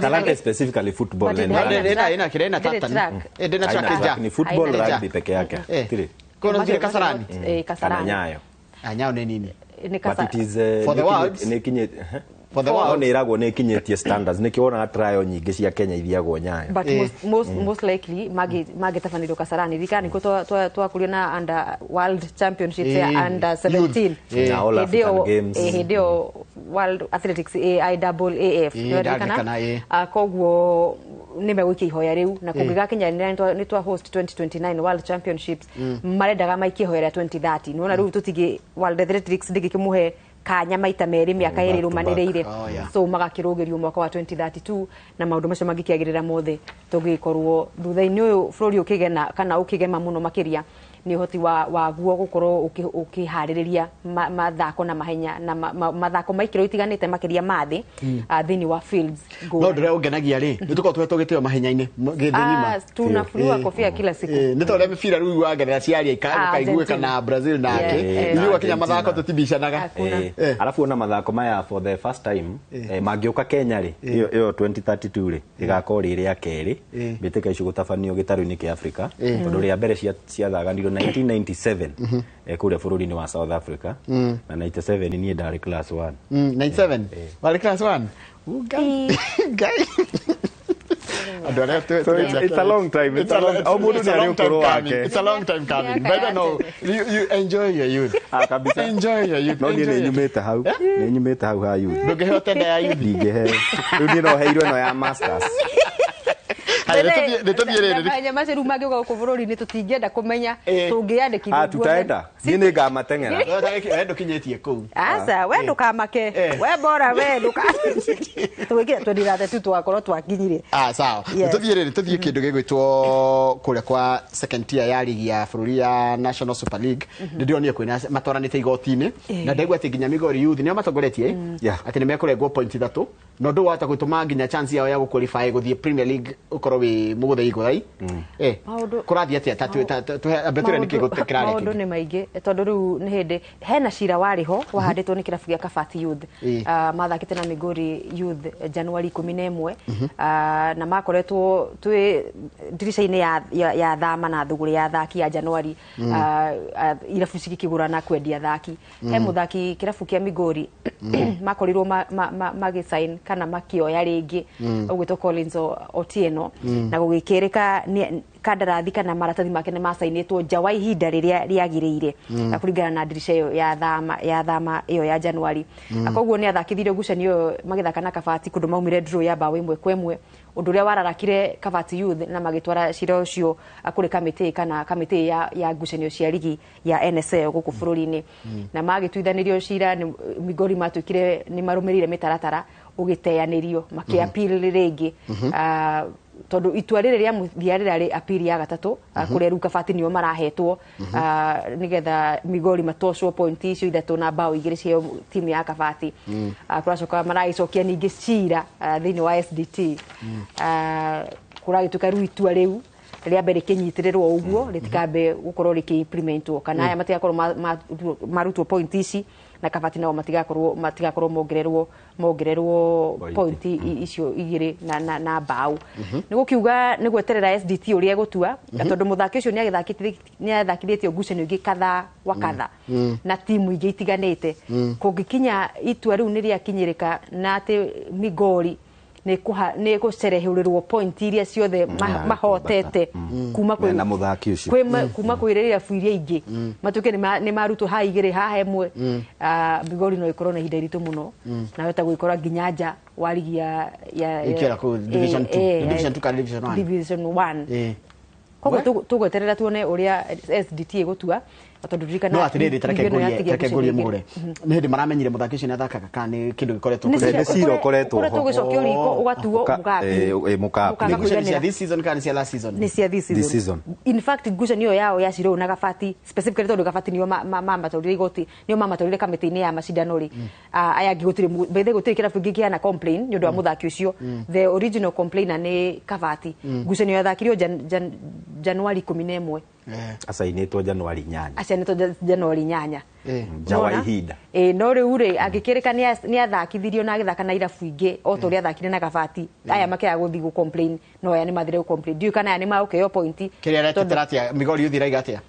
talanta specifically football ina kirena talanta ndina track ni football rugby peke yake kono zile Kasarani Nyayo Nyayo ni nini ni Kasarani for the world ni kinye for the world ni iragwo ni kinyetie standards ni kiona trial nyingi cia Kenya ithiagwo Nyayo but most likely magetafanirwo Kasarani thikani ko twakuria na under world championships ya under 17 na all African games hidio world athletics IAAF ndirikana koguo nimegwikia ihoya riu na kungigakinya ni twa host 2029 world championships marendaga maikie ihoya 2030 nona riu tutigi world athletics ndigikimuhe kanya maita meri miaka iri rumaniriire so magakirogerio mwaka wa 2032 na maundu macio magikiagirira mothe tugikorwo thutha-ini uyu bururi ukigena kana ukigema muno makiria ni hoti wa guo gukorwo ukihariria mathako na mahenya na mathako maikiro itiganite makiria mathi thini wa fields no ndire ungenagia ri nituko twetogitio mahenya-ini githingima tunafurua kofia kila siku ni tole mibira riu wagerera ciaria ikaiguika na Brazil nake ithu wakinya mathako tutibicanaga alafu ona mathako maya for the first time mangiuka Kenya ri iyo 2032 ri igakorwo riri ya keri bitika icio gutabanio gitaru-ini kia Africa tondu ria mbere ciathaganirwo 1997 kuria bururi-ini wa South Africa na 97 ni ndari class 1 97 wali class 1 guy it's a long time. It's a long time coming. But I don't know. You enjoy your youth. Enjoy your youth. No ni nyumete hau. Ni nyumete hau ha youth. Ndungehota nda ya youth. Ndingehe. Riu no heirwe no ya masters. Hanya maceru magiuka guku bururi-ini tutingienda kumenya tungiandikithia tutaenda ni ngamateng'era wendo kinyetie kuu asa we ndukamake we bora we nduka tugikia twendirathe tu twakorwo twakinyire sawa tuthie kindu gigwitwo kuria kwa second tier ya ligi ya bururi ya National Super League ndionire kwina matwaranite igoti-ini na ndegwa ati nginya Migori Youth nio matongoretie ati ni mekurengwo point 3 no ndu wata gwituma nginya chance yao ya guqualify guthie Premier League ukorwo wi muguthe igurai kurathie atia abeture ni kigutikirare maundu ni maingi tondu riu ni hindi hena cira wariho wahanditwo ni kirabu gia Kabati Youth mathakite na Migori Youth January 11 na makoretwo twi dirisha-ini ya thama na thuguri ya thaki ya January irabu cikigurana kwendia thaki he muthaki kirabu kia Migori makorirwo magisign kana makioya ringi ugwitwo Collins Otieno na gugikirika kandarathi kana maratathi make ni masainitwo nja wa ihinda riria riagiriire kuringana na dirisha iyo ya thama iyo ya January akoguo ni athakithirio ngucanio magithaka na Kabati kundu maumire draw ya bao 1-1 undu ria wararakire Kabati Youth na magitwara cira ucio kuri kamiti kana kamiti ya ngucanio cia ligi ya NSL guku bururi-ini na magituithanirio cira Migori matwikire ni marumirire mitaratara ugiteanirio makiapil ringi tondu itua riri ria muthia riri apili ya gatatu kuria ru Kabati nio marahetwo nigetha Migori matocwo point icio ithatu na bao igiri cia timu ya Kabati kuracoka maraicokia ningi cira thini wa SDT kuragituka ru itua riu ria mbere kinyitirerwo uguo ritikambe gukorwo riki-implementwo kana aya matigakorwo marutwo point ici na Kabati nao matigakorwo mongererwo point icio igiri na bao ni gukiuga ni gweterera SDT uria egutua tondu muthaki ucio ni athakithitio ngucanio ingi kadha wa kadha na timu ingi itiganite kungikinya itua riu ni riakinyirika na ati Migori ni gucerehurirwo point iria ciothe mahotete kuma kwi na muthaki ucio kuma kwirira fuiria ingi matuke ni marutwo ha igiri ha hemwe Migori no ikorwo na ihinda iritu muno na weta gwikora nginya nja wa ligi ya ikera ku division 2 division 2 kana division 1 koguo tugweterera tuone uria SDT igutua tondu no atiriri tareke ngurie mugure ni hindi maramenyire muthaki ucio ni athakaga kana ni kindu gikoretwo ni ciro koretwo tugicokio riko ugatuo mugapi ni cia this season kana cia last season ni cia this season in fact ngucanio yao ya ciro na Kabati specifically tondu Kabati nio mamatorire igoti nio mamatorire kamiti-ini ya macindano ri aya ngigutire bethe gutire kirabu kingi na complain ni undu wa muthaki ucio the original complainer ni Kabati ngucanio yathakirio January 11 asainitwo January 8 asainitwo January 8 jawa ihinda no riu ri angikirika ni athakithirio na agithaka na irabu ingi o tori athakire na Kabati aya makiaga guthi gu complain no aya ni mathire gu complain diu kana ni maukeo point kiria reteratia Migori Youth iraiga atia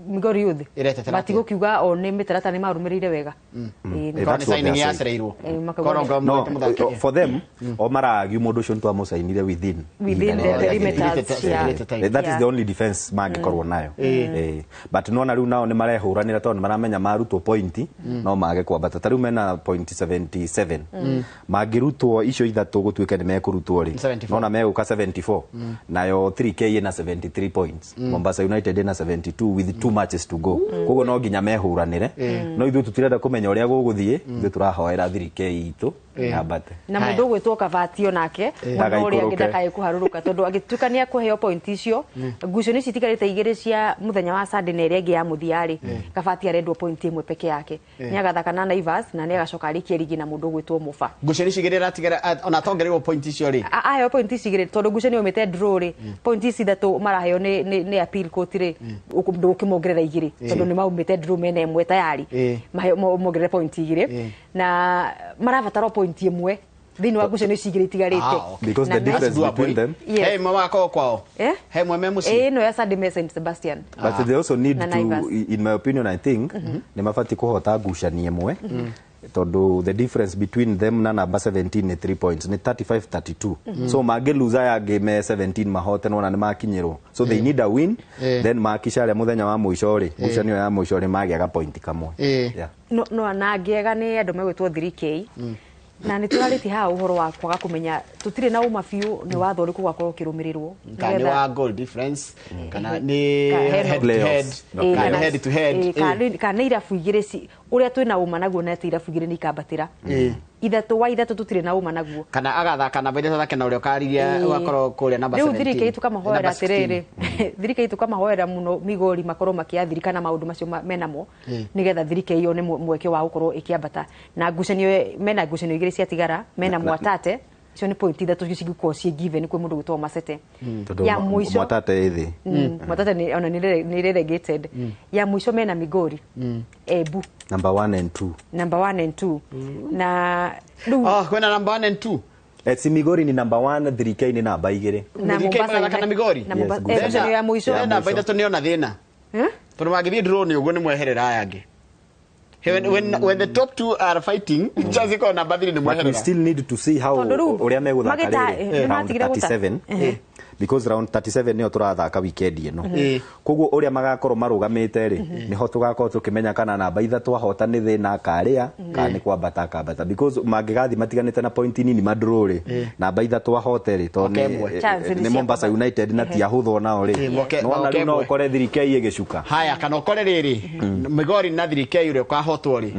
Migori Youth batigo kiuga o ni mitarata ni marumirire wega signing ya sereirwo for them o maragi mundu ucio ntwa musainire within the perimeters that is the only defense magikorwo nayo but no na riu nao ni marehuranira tondu maramenya marutwo point no mage kwambata tariu mena point 77 magirutwo icio ithatu gutwika ni mekurutwo ri no na meguka 74 nayo 3K na 73 points Mombasa United na 72 with 2 matches to go koguo no nginya mehuranire no ithu tutirenda kumenya uria guguthie ithu turahoera 3K itu ambate na mundu gwitwo kavatio nake mwana uria angidaka kuharuruka tondu agitukania kuheo point icio ngucio ni citigarite igiri cia muthenya wa Sunday na iria ingi ya muthiari kavati arendwo point imwe peke yake ni agathaka na Naivas na ni agacoka arikie ligi na mundu gwitwo Mufa ngucio ni cigirira tigara ona tongererwo point icio ri aheo point igiri tondu ngucio ni umite draw ri point ici thatu maraheo ni appeal court ri ukimongerera igiri tondu ni maumite draw mena imwe tayari mongerere point igiri na marabatara point imwe thini wa ngucio ni cigiri tigarite because the difference between them hey mama ko kwao hey mweme muci no ya Sunday Mess and Sebastian but they also need to in my opinion I think ni mafati kuhota ngucania imwe tondu the difference between them na number 17 ni 3 points ni 35-32 so mage loser ya game 17 mahote nona ni makinyirwo so they need a win then makisharia muthenya wa muico ri ngucanio ya muico ri magiaga point kamwe no anangiega ni andu megwitwo 3K na ni turariti ha uhoro wa kwaga kumenya tutire na uma fiu ni watho uri kugakorwo kirumirirwo kana ni wa goal difference kana ni head to head kana irabu igire ci uria twina uma naguo na irabu igire ni kambatira ithatu wa ithatu tutire na uma naguo kana agathaka na bende thake na uria ukariria ugakorwo kuria namba 17 thirike itu kama hoera atiriri thirike itu kama hoera muno migori makorwo makiathirikana maundu macio menamo nigetha thirike iyo ni mweke wa gukorwo ikiambata na ngucanio mena ngucanio igire cia tigara mena mwatate cio ni point ithatu cigikuo cie given kwi mundu gwitwo Masete ya muico mwatate ithi mwatate ni ona ni relegated ya muico mena Migori Ebu number 1 and 2 number 1 and 2 na kwena number 1 and 2 si Migori ni number 1 3K ni namba igiri na Mombasa kana Migori na Mombasa ya muico namba ithatu ni ona thina tondu magithie draw ni uguo ni mweherera yangi when the top two are fighting just go number 3 ni mweherera but we still need to see how uria meguthaka round 37 because round 37 ni oturathaka weekend ino koguo uria magakorwo marugamite ri niho tugakorwo tukimenya kana namba ithatu ahota ni thina karia kana ni kwambata kambata because magigathi matiganite na point nini madro ri namba ithatu ahote ri to ni Mombasa United na ti ahutho nao ri no ukore 3K igicuka haya kana ukore riri Migori na 3K uria ukahotwo ri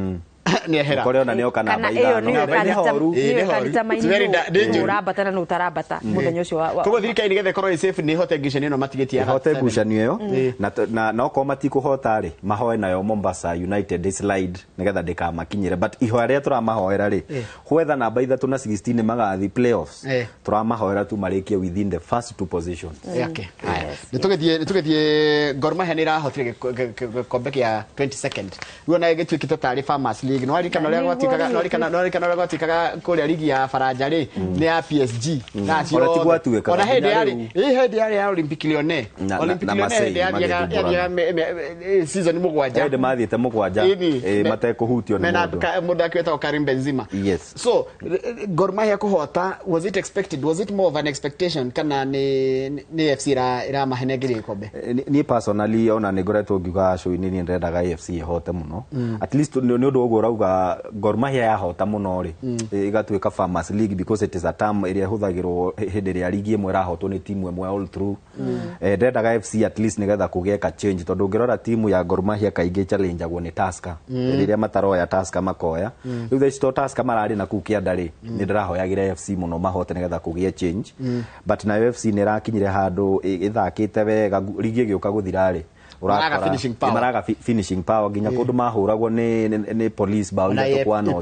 ni ehera ukore ona nio kana namba ithano ni kanita maini urabatana no utarabata muthenya ucio wa koguo thirikari nigethe korwo safe ni hote ngucanio no matigetia hote ngucanio yo na no ko matikuhota ri mahoe nayo Mombasa United slide nigetha ndikamakinyire but ihoya ria turamahoera ri whether namba ithatu na 16 magathi playoffs turamahoera tu marikie within the first two positions okay nitugetie Gor Mahia ni rahotire kombe kia 22nd uona gituikite tari Farmers League no ari kana ria gwatikaga kuria ligi ya Faranja ri ni ya PSG na cio ona head ya Olympic Lyonnais season mugwanja ende mathiete mugwanja matekuhutio ni mundu akweta Karim Benzema yes so Gor Mahia kuhota was it expected was it more of an expectation kana ni FC ira mahenegiri kombe ni personally ona ni ngoretwo ngiuga show ni ndendaga FC ihote muno at least ni undu uguo rauga Gor Mahia yahota muno ri igatuika Farmers League because it is a term area huthagirwo hindi ria ligi imwe rahotwo ni timu imwe all through ndendaga FC at least nigetha kugieka change tondu ngirora timu ya Gor Mahia kaingi challenge agwo ni Tusker riria mataroya Tusker makoya riu the sto Tusker marari na kukia ndari ni ndirahoyagira FC muno mahote nigetha kugia change but na FC ni rakinyire handu ithakite wega ligi giuka guthirari maraga finishing power ginya kundu mahuragwo ni Police bao ile kwa no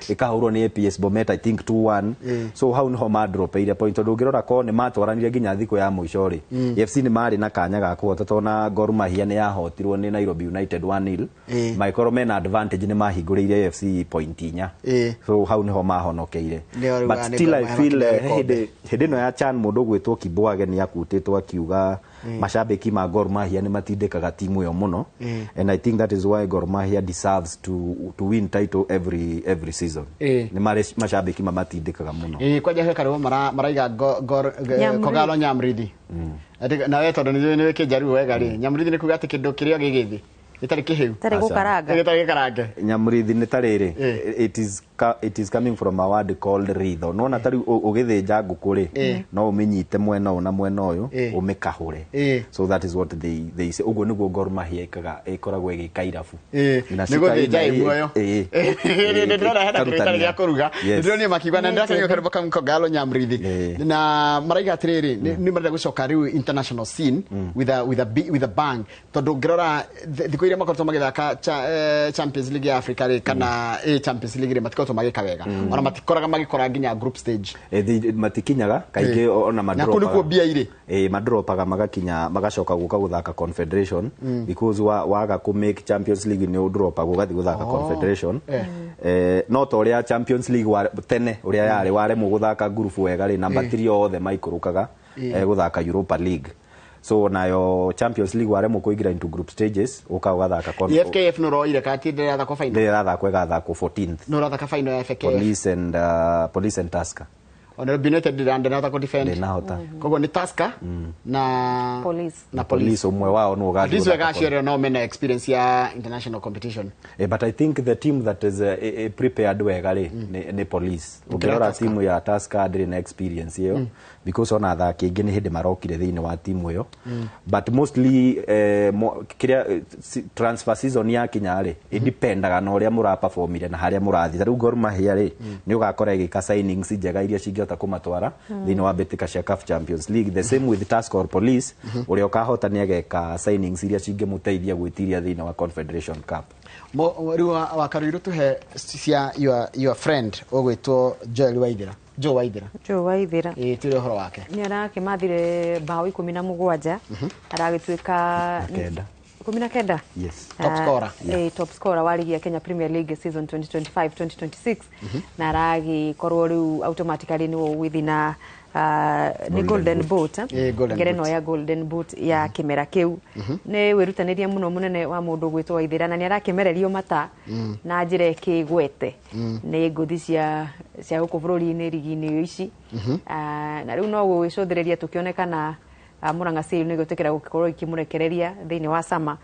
ikahurwo ni APS Bomet I think 2-1 so how no ma drop ile point ndungirora ko ni matwaranire ginya thiko ya muico ri FC ni mari na kanya ga kuhota tona Gor Mahia ni yahotirwo ni Nairobi United 1-0 Michael men advantage ni mahinguriire FC point inya so how no mahonokeire but still I feel hede no ya Chan mundu gwitwo Kibwage ni yakutitwo akiuga mashabiki ma Gor Mahia ni matindikaga timu yo muno and I think that is why Gor Mahia deserves to win title every season ni mashabiki matindikaga muno kwa jahe karo maraiga Gor Kogalo Nyamrithi na wewe tondu ni weke jaru wega ri Nyamrithi ni kuga ati kindu kirio gigithi itari kihiu Tari gukaranga. itari gikarange nyamurithi nĩ tarĩrĩ it is coming from a word called ritho nona tari ũgĩthĩnja ngũkũ rĩ no ũmĩnyite mwena ũyũ na mwena ũyũ ũmĩkahũre so that is what they say ũguo nĩguo Gor Mahia ĩkoragwo ĩgĩka irabu nĩgũthĩnja ĩmuoyo ndĩrona hena kĩrĩtarĩ gĩa kũruga ndĩronia makigwa na ndĩrakenio karibu kamkogalo nyamrithi na maraiga atĩrĩrĩ nĩ marenda gũcoka rĩu international scene with a bang tondũ ngĩrora thikũ iria makoretwo magĩthaka Champions League ya Africa rĩ kana Champions League rĩ matikoretwo magĩka wega ona matikoraga magĩkora nginya group stage matikinyaga kaingĩ ona madropa na kũrĩ bia irĩ madropaga magakinya magacoka gũka gũthaka Confederation because waga kũ make Champions League nĩ ũdropa gũgathiĩ gũthaka Confederation no ta ũrĩa Champions League tene ũrĩa yarĩ waremwo gũthaka group wega rĩ number 3 othe maikũrũkaga gũthaka Europa League so nayo Champions League waremwo kũingĩra into group stages ũkathaka FKF no roire kati ndĩrathaka final ndĩrathaka ĩgathaka 14th no rathaka final ya FKF Police and Tusker ona United ndĩrathaka ko defend ndĩnahota koguo ni Tusker na Police umwe wao no gathi this way gashare no mena experience ya international competition but I think the team that is prepared wega rĩ ni Police ukirora timu ya Tusker ndĩrĩ na experience iyo because ona athaki aingĩ nĩ hĩndĩ marokire thĩinĩ wa timu ĩyo but mostly transfer season ya kinya rĩ idendaga na ũrĩa mũraperformire na harĩa mũrathi rĩu Gor Mahia rĩ nĩ ũgakora ĩgĩka signings njega iria cingĩhota kũmatwara thĩinĩ wa mbĩtĩka cia CAF Champions League the same with Tusker or Police ũrĩa ũkahota nĩ ageka signings iria cingĩmũteithia gwĩtiria thĩinĩ wa Confederation Cup riu wakaruiru tuhe cia your friend ũgwĩtwo Joel Waithira Joe Waithira tũrĩ ũhoro wake nĩ arakimathire bao 17 aragĩtuĩka 19 yes top scorer wa ligi ya Kenya Premier League season 2025-2026 na aragĩkorwo rĩu automatically nĩ withina ni golden boot ngerenwa ya golden boot ya kimera kiu ni wirutaniria muno munene wa mundu gwitwo Waithira na ni arakimererio mata na njira kigwete ni nguthi cia guku bururi-ini ligi-ini ici na riu no gwicũthĩrĩria tukionekana Murang'a Seal ni gutikira gukorwo ikimurekereria thiini wa sama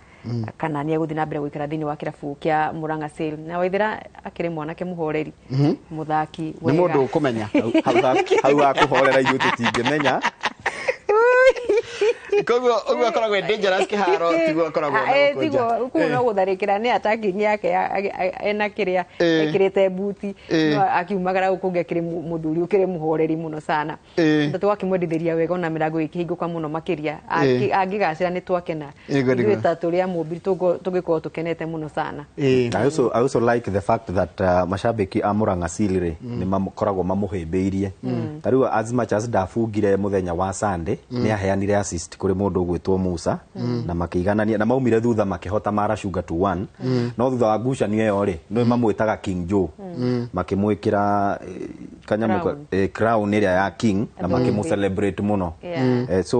kana ni eguthi na mbere gwikara thiini wa kirabu kia Murang'a Seal na Waithira akiri mwanake muhoreri muthaki wega ni mundu kumenya hau akuhorera ithuĩ tũtingĩmenya koguo akoragwo dangerous kiharo tiguo akoragwo na tiguo kuno gutharikira ni attacking yake ena kiria ekirite buti akiumagara gukunge akiri muthuri ukiri muhoreri muno sana ndatu wakimwendithiria wega na mirango ikihinguka muno makiria angigacira ni twakena ithuĩ ta tũrĩa mũmbi tũngĩkorwo tũkenete muno sana I also like the fact that mashabiki a Murang'a Seal nĩ makoragwo mamũhĩmbĩirie tarĩu as much as ndabungire muthenya wa Sunday ni aheanire assist kuri mundu gwitwo Musa na makiganania na maumire thutha makihota Maracunga 2-1 no thutha wa ngucanio ĩyo rĩ no mamwĩtaga King Joe makimwĩkĩra kanyamu crown ĩrĩa ya king na makimu celebrate muno so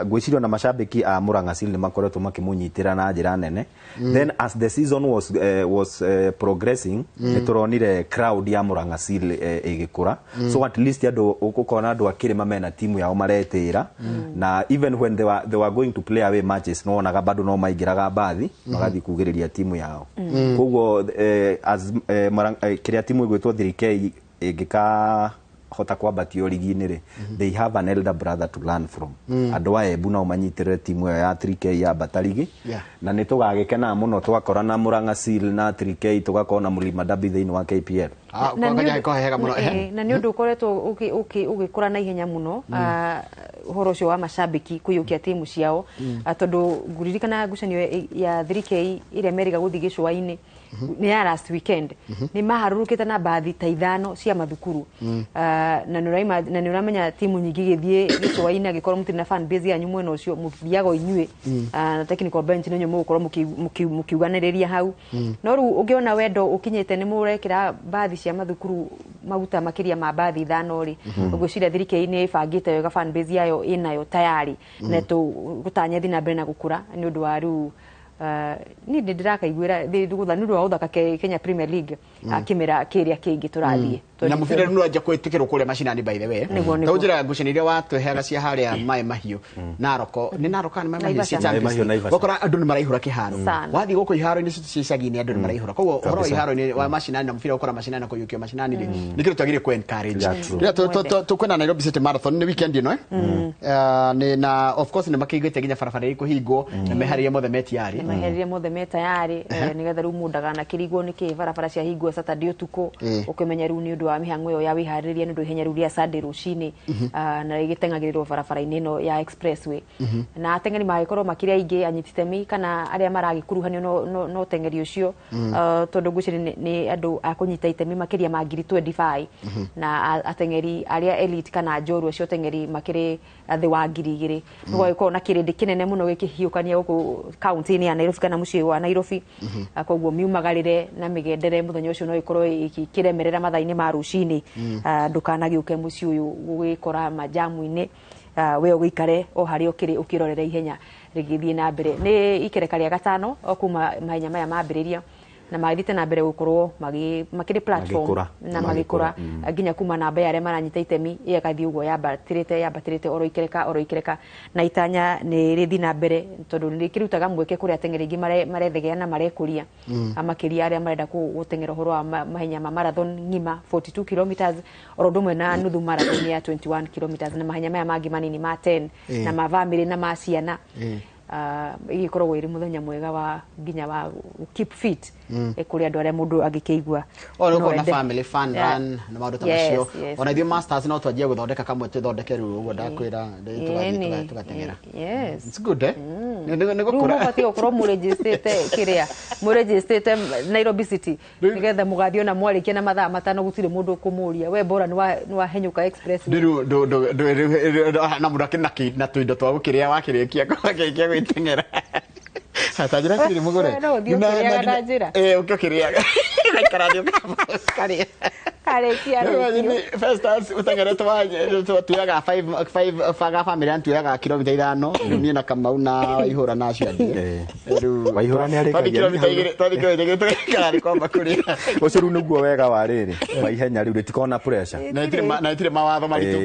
ngwĩciria na mashabiki a Murang'a Seal nĩ makoretwo makimũnyitĩra na njĩra nene then as the season was progressing nĩtũronire crowd ya Murang'a Seal ĩgĩkũra so at least andũ ũkona andũ akĩrĩma mena timu yao maretĩra na even when they were going to play away matches no onaga bado no maingĩraga bathi magathi kugĩrĩria timu yao koguo as kĩrĩa timu ĩgwĩtwo 3K ĩngĩka hota kwambatio ligi-inĩ rĩ they have an elder brother to learn from andũ a Embu no manyitirĩre timu ya 3K ya batarigi na nĩ tũgagĩkena mũno twakorana Murang'a Seal na 3K tugakorwo na Mlima Derby thĩinĩ wa KPL na nĩ ũndũ ũkoretwo ũgĩkũra na ihenya mũno ũhoro ũcio wa mashabiki kũiyũkia timu ciao tondũ nguririkana ngucanio ya 3K ĩrĩa meriga gũthiĩ gĩcũa-inĩ ni ya last weekend ni maharurukite na bathi ta ithano cia mathukuru na nĩ ũramenya timu nyingĩ gĩthiĩ gĩcũa-inĩ agĩkorwo mũtirĩ na fan base yanyu mwena ũcio mũthiaga inyuĩ na technical bench nĩ nyuĩ mũgũkorwo mũkiuganĩrĩria hau no rĩu ũngĩona wendo ũkinyĩte nĩ mũrekĩra bathi cia mathukuru maguta makĩria ma bathi ithano rĩ ũgwĩciria 3K nĩ ĩbangĩte wega fan base yayo ĩnayo tayari na gũtanya thiĩ na mbere na gũkũra nĩ ũndũ wa rĩu ni ndirakaiguira thutha nĩ ũndũ wa ũthaka Kenya Premier League akĩmera kĩrĩa kĩngĩ tũrathiĩ na mubira no aja kwetikirwo kule mashinani by the way tawjira ngucaniria watu heaga cia haria mai mahiu naroko ni naroka ni mai mahiu cia champions gokora andu ni maraihura kiharo wathi goko iharo ni cicagi ni andu ni maraihura koguo horo iharo ni wa mashinani na mubira ukora mashinani na kuyukio mashinani ni kitu twagire ku encourage tukwena Nairobi City Marathon ni weekend ino ni na of course ni makigwete ginya barabara iri kuhingo na meharia mothe metiari tayari nigetha riu mundaga na kirigwo ni ki barabara cia hingo Saturday utuko ukimenya riu ni undu wa mihango yo ya wihariria ni undu ihenya riu ria Sunday rucini na igitengagirirwo barabara-ini no ya expressway na atengeri magikorwo makiria ingi anyititemi kana aria maragikuruhanio no tengeri ucio tondu nguciri ni andu akunyita itemi makiria ma ngiri 25 na atengeri aria elite kana njorua cio tengeri makiri thi wa ngiri igiri no giko na kirindi kinene muno gikihiukania guku county-ini ya Nairobi kana mucii wa Nairobi koguo miumagarire na migendere muthenya ucio no ikorwo ikiremerera mathaini ma rucini ndukanagiuke mucii uyu gugikora majamu-ini we ugikare o hari ukirorera ihenya rigithie na mbere ni ikereka ria gatano okuma mahenya maya mambiriria na magithite na mbere gukorwo makiri platform na magikura nginya kuma namba ya aria maranyita itemi iyakathii uguo yambatirite oro ikereka na itanya ni rithi na mbere tondu ni kirutaga mweke kuri atengeri ingi marethegea na marekuria amakiria aria marenda gutengera horo wa mahenya ma marathon ngima 42 kilometers oro ndumwe na nuthu marathon ya 21 kilometers na mahenya maya mangi manini ma 10 na ma family na ma ciana igikorwo iri muthenya mwega wa nginya wa keep fit kuri andu aria mundu agikeigua no na family fun run na maundu ta macio ona ithuĩ masters no twanjie guthondeka kamwe tuthondeke riu uguo ndakwira tugatengera it's good ni gukura rumu patio kuro mu registrate Nairobi City nigetha mugathio na mwarikia na mathaa matano gutire mundu kumuria we bora ni wa henyuka express ndiru na mundu akinaki na tuindo twa gukiria wakirikia gwitengera hatajira kiri mugore ukikiria karadio kare kiari first as utangere tuyaga 5 family antuyaga kilomita 5 ni na Kamau na ihura na ciathie waihura ni arika kilomita 2 kari kwa makuri uciru nuguo wega wa riri waihenya riu ritikona pressure na itire mawatho maritu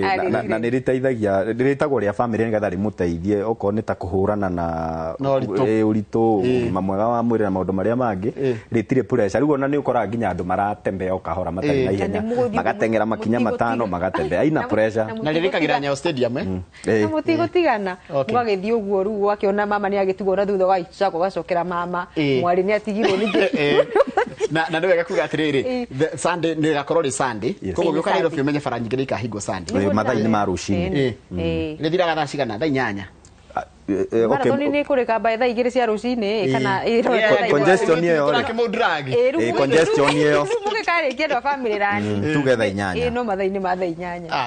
na niriteithagia riritagwo ria family nigetha rimuteithie okorwo ni ta kuhurana na uritu mamwega wa mwiri na maundu maria mangi ritire pressure riu ona ni ukora nginya andu maratembea ukahora matari na ihenya magatengera makinya matano magatembea ina pressure na ririkagira Nyayo Stadium na mutigotigana mugagithii uguo ru wakiona mama ni agitigwo na thutha wa ica gacokera mama mwari ni atigirwo ningi na ndwega kuga atiriri Sunday ni gakorwo ri Sunday koguo gioka Nairobi umenye bara nyingĩ ikahingo Sunday mathaini ma rucini ni thiraga thaa cigana thaa 8 marathon ni kurika by thaa 2 cia rucini kana congestion iyo congestion iyo mugikare kiendo family rani tugetha 8 no mathaini ma thaa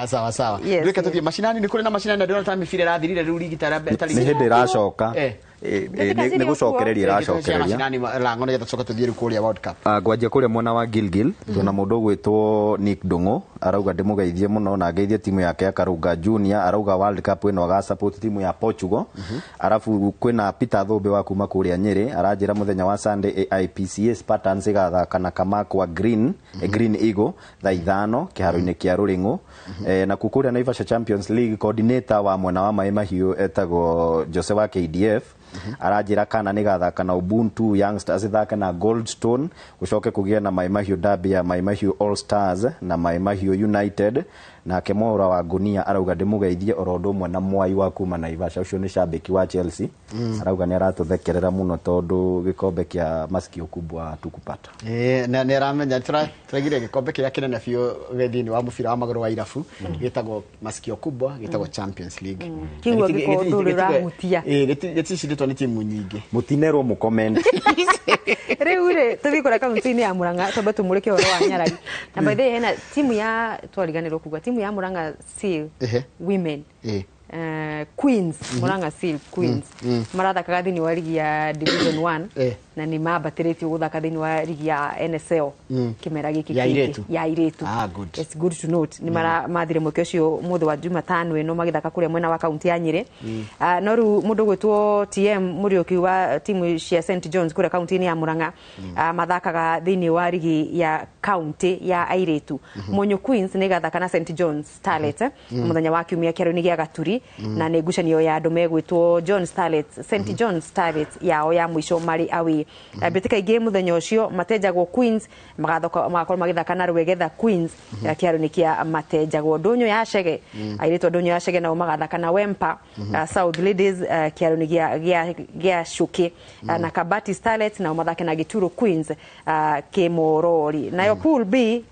8 sawa reka tuthie mashinani ni kuri na mashinani ndio ta mibira rathirire riu rigitara betari ni hindi racoka ni gucokereria iracokereria mashinani lango nĩ gatacoka tuthie riu kuria World Cup ngwanjia kuria mwena wa Gilgil tuna mundu gwitwo Nick Ndungu arauga ndimugeithie muno na ngeithie timu yake ya Karunga Junior arauga World Cup ino ga support timu ya Portugal arafu kwina Peter Thombe wa kuma kuria Nyeri aranjira muthenya wa Sunday AIPCA Spartans igathaka na Kamakwa Green Eagle thaa 5 kiharo-ini kia Ruringu na kukuria Naivasha Champions League coordinator wa mwena wa Mai Mahiu etagwo Jose wa KDF aranjira kana ni gathaka na Ubuntu Youngsters ithaka na Goldstone gucoke kugia na Mai Mahiu Derby ya Mai Mahiu All Stars na Mai Mahiu United na Kemora wa Gunia arauga ndimugeithie orondo umwe na Mwai wa kuma Naivasha ucio ni shabiki wa Chelsea arauga ni aratuthekerera muno tondu gikombe kia masikio kubwa tukupata na ni aramenya turagire gikombe kia kinene biu gethini wa mubira wa maguru wa irabu gitagwo masikio kubwa gitagwo Champions League kiwa gikondurira mutia gitishinditwo ni timu nyingi mutinerwo mu comment riu tuthikora kaunti-ini ya Murang'a toba tumurike horo wa Nyarari na by the way hena timu ya twariganirwo kugwa timu ya Murang'a Seal women Queens Murang'a Seal Queens marathakaga thini wa ligi ya Division 1 na ni mabatirĩtio gũthaka thĩinĩ wa ligi ya NSL kimera gĩkĩ ya iretu. It's good to note ni mathire mweke ũcio mũthĩ wa Jumatano ĩno magĩthaka kũrĩa mwena wa kaunti ya Nyĩrĩ. No rĩu mũndũ gwĩtwo TM Mũriũki wa timu cia St John's kũrĩa kaunti-inĩ ya Murang'a mathakaga thĩinĩ wa ligi ya kaunti ya airetu. Monyo Queens nĩ gathaka na St John's Starlet mũthenya wa kiumia kĩaro-inĩ gĩa Gaturi na nĩ ngucanio ya andũ megwĩtwo John Starlet St John's Starlet yao ya mũico marĩ away. Mbĩtĩka ingĩ mũthenya ũcio Matejagwo Queens magakorwo magĩthaka na Rwegetha Queens kĩaro-inĩ kĩa Matejagwo. Ndũnyũ ya Chege airetu Ndũnyũ ya Chege nao magathaka na Wempa South Ladies kĩaro-inĩ gĩa Shuki na Kabati Starlet nao mathake na Gituro Queens Kĩmorori. Nayo Pool B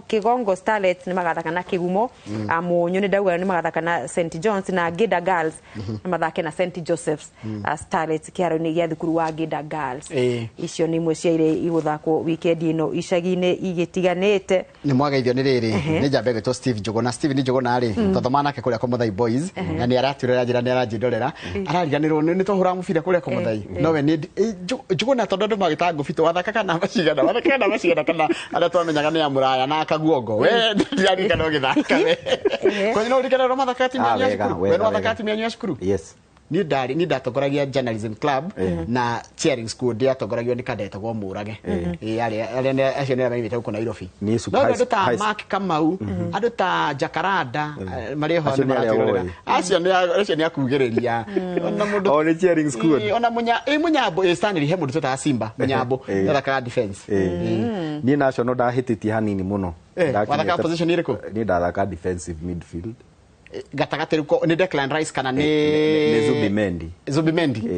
Kigongo Starlet nĩ magathaka na Kigumo Mũnyũ nĩ ndauga nĩ magathaka na St John's na Gida Girls nĩ mathake na St Joseph's Starlet kĩaro-inĩ gĩa thukuru wa Gida Girls. Icio nĩ imwe cia ire igũthakwo weekend ĩno icagi-inĩ igĩtiganĩte. Nĩ mwageithio nĩ rĩrĩ nĩ njambe gwĩtwo Steve Njũgũna. Steve nĩ Njũgũna rĩ twathoma nake kũrĩa Komuthai Boys na nĩ araturĩra njĩra nĩ aranjindorera arariganĩrwo nĩ twahũra mũbira kũrĩa Komuthai nowe nĩ Njũgũna tondũ andũ magĩtaga ngũbito wathaka namba cigana kana arĩa twamenyaga nĩ amũraya na akaguongo we ndirarikana ũgĩthaka we kwenye no rikana mathaka timu ya cukuru we mathaka timu ya cukuru. Yes ni ndatongoragia journalism club na cheering school ndia tongoragio ni Kadetagwo Mũrage acio nĩ maimĩte gũkũ Nairobi. Andũ ta Mark Kamau andũ ta Jacaranda marĩ ho acio nĩ akugĩrĩria ona mũndũ o nĩ cheering school ona Munyambo Stanley he mũndũ twetaga Simba Munyambo ndathakaga defense. Niĩ national ndahĩtĩtie hanini mũno. Wathaka position ĩrĩkũ? Niĩ ndathaka defensive midfield gatagate ruko ni Declan Rice kana ni Zubimendi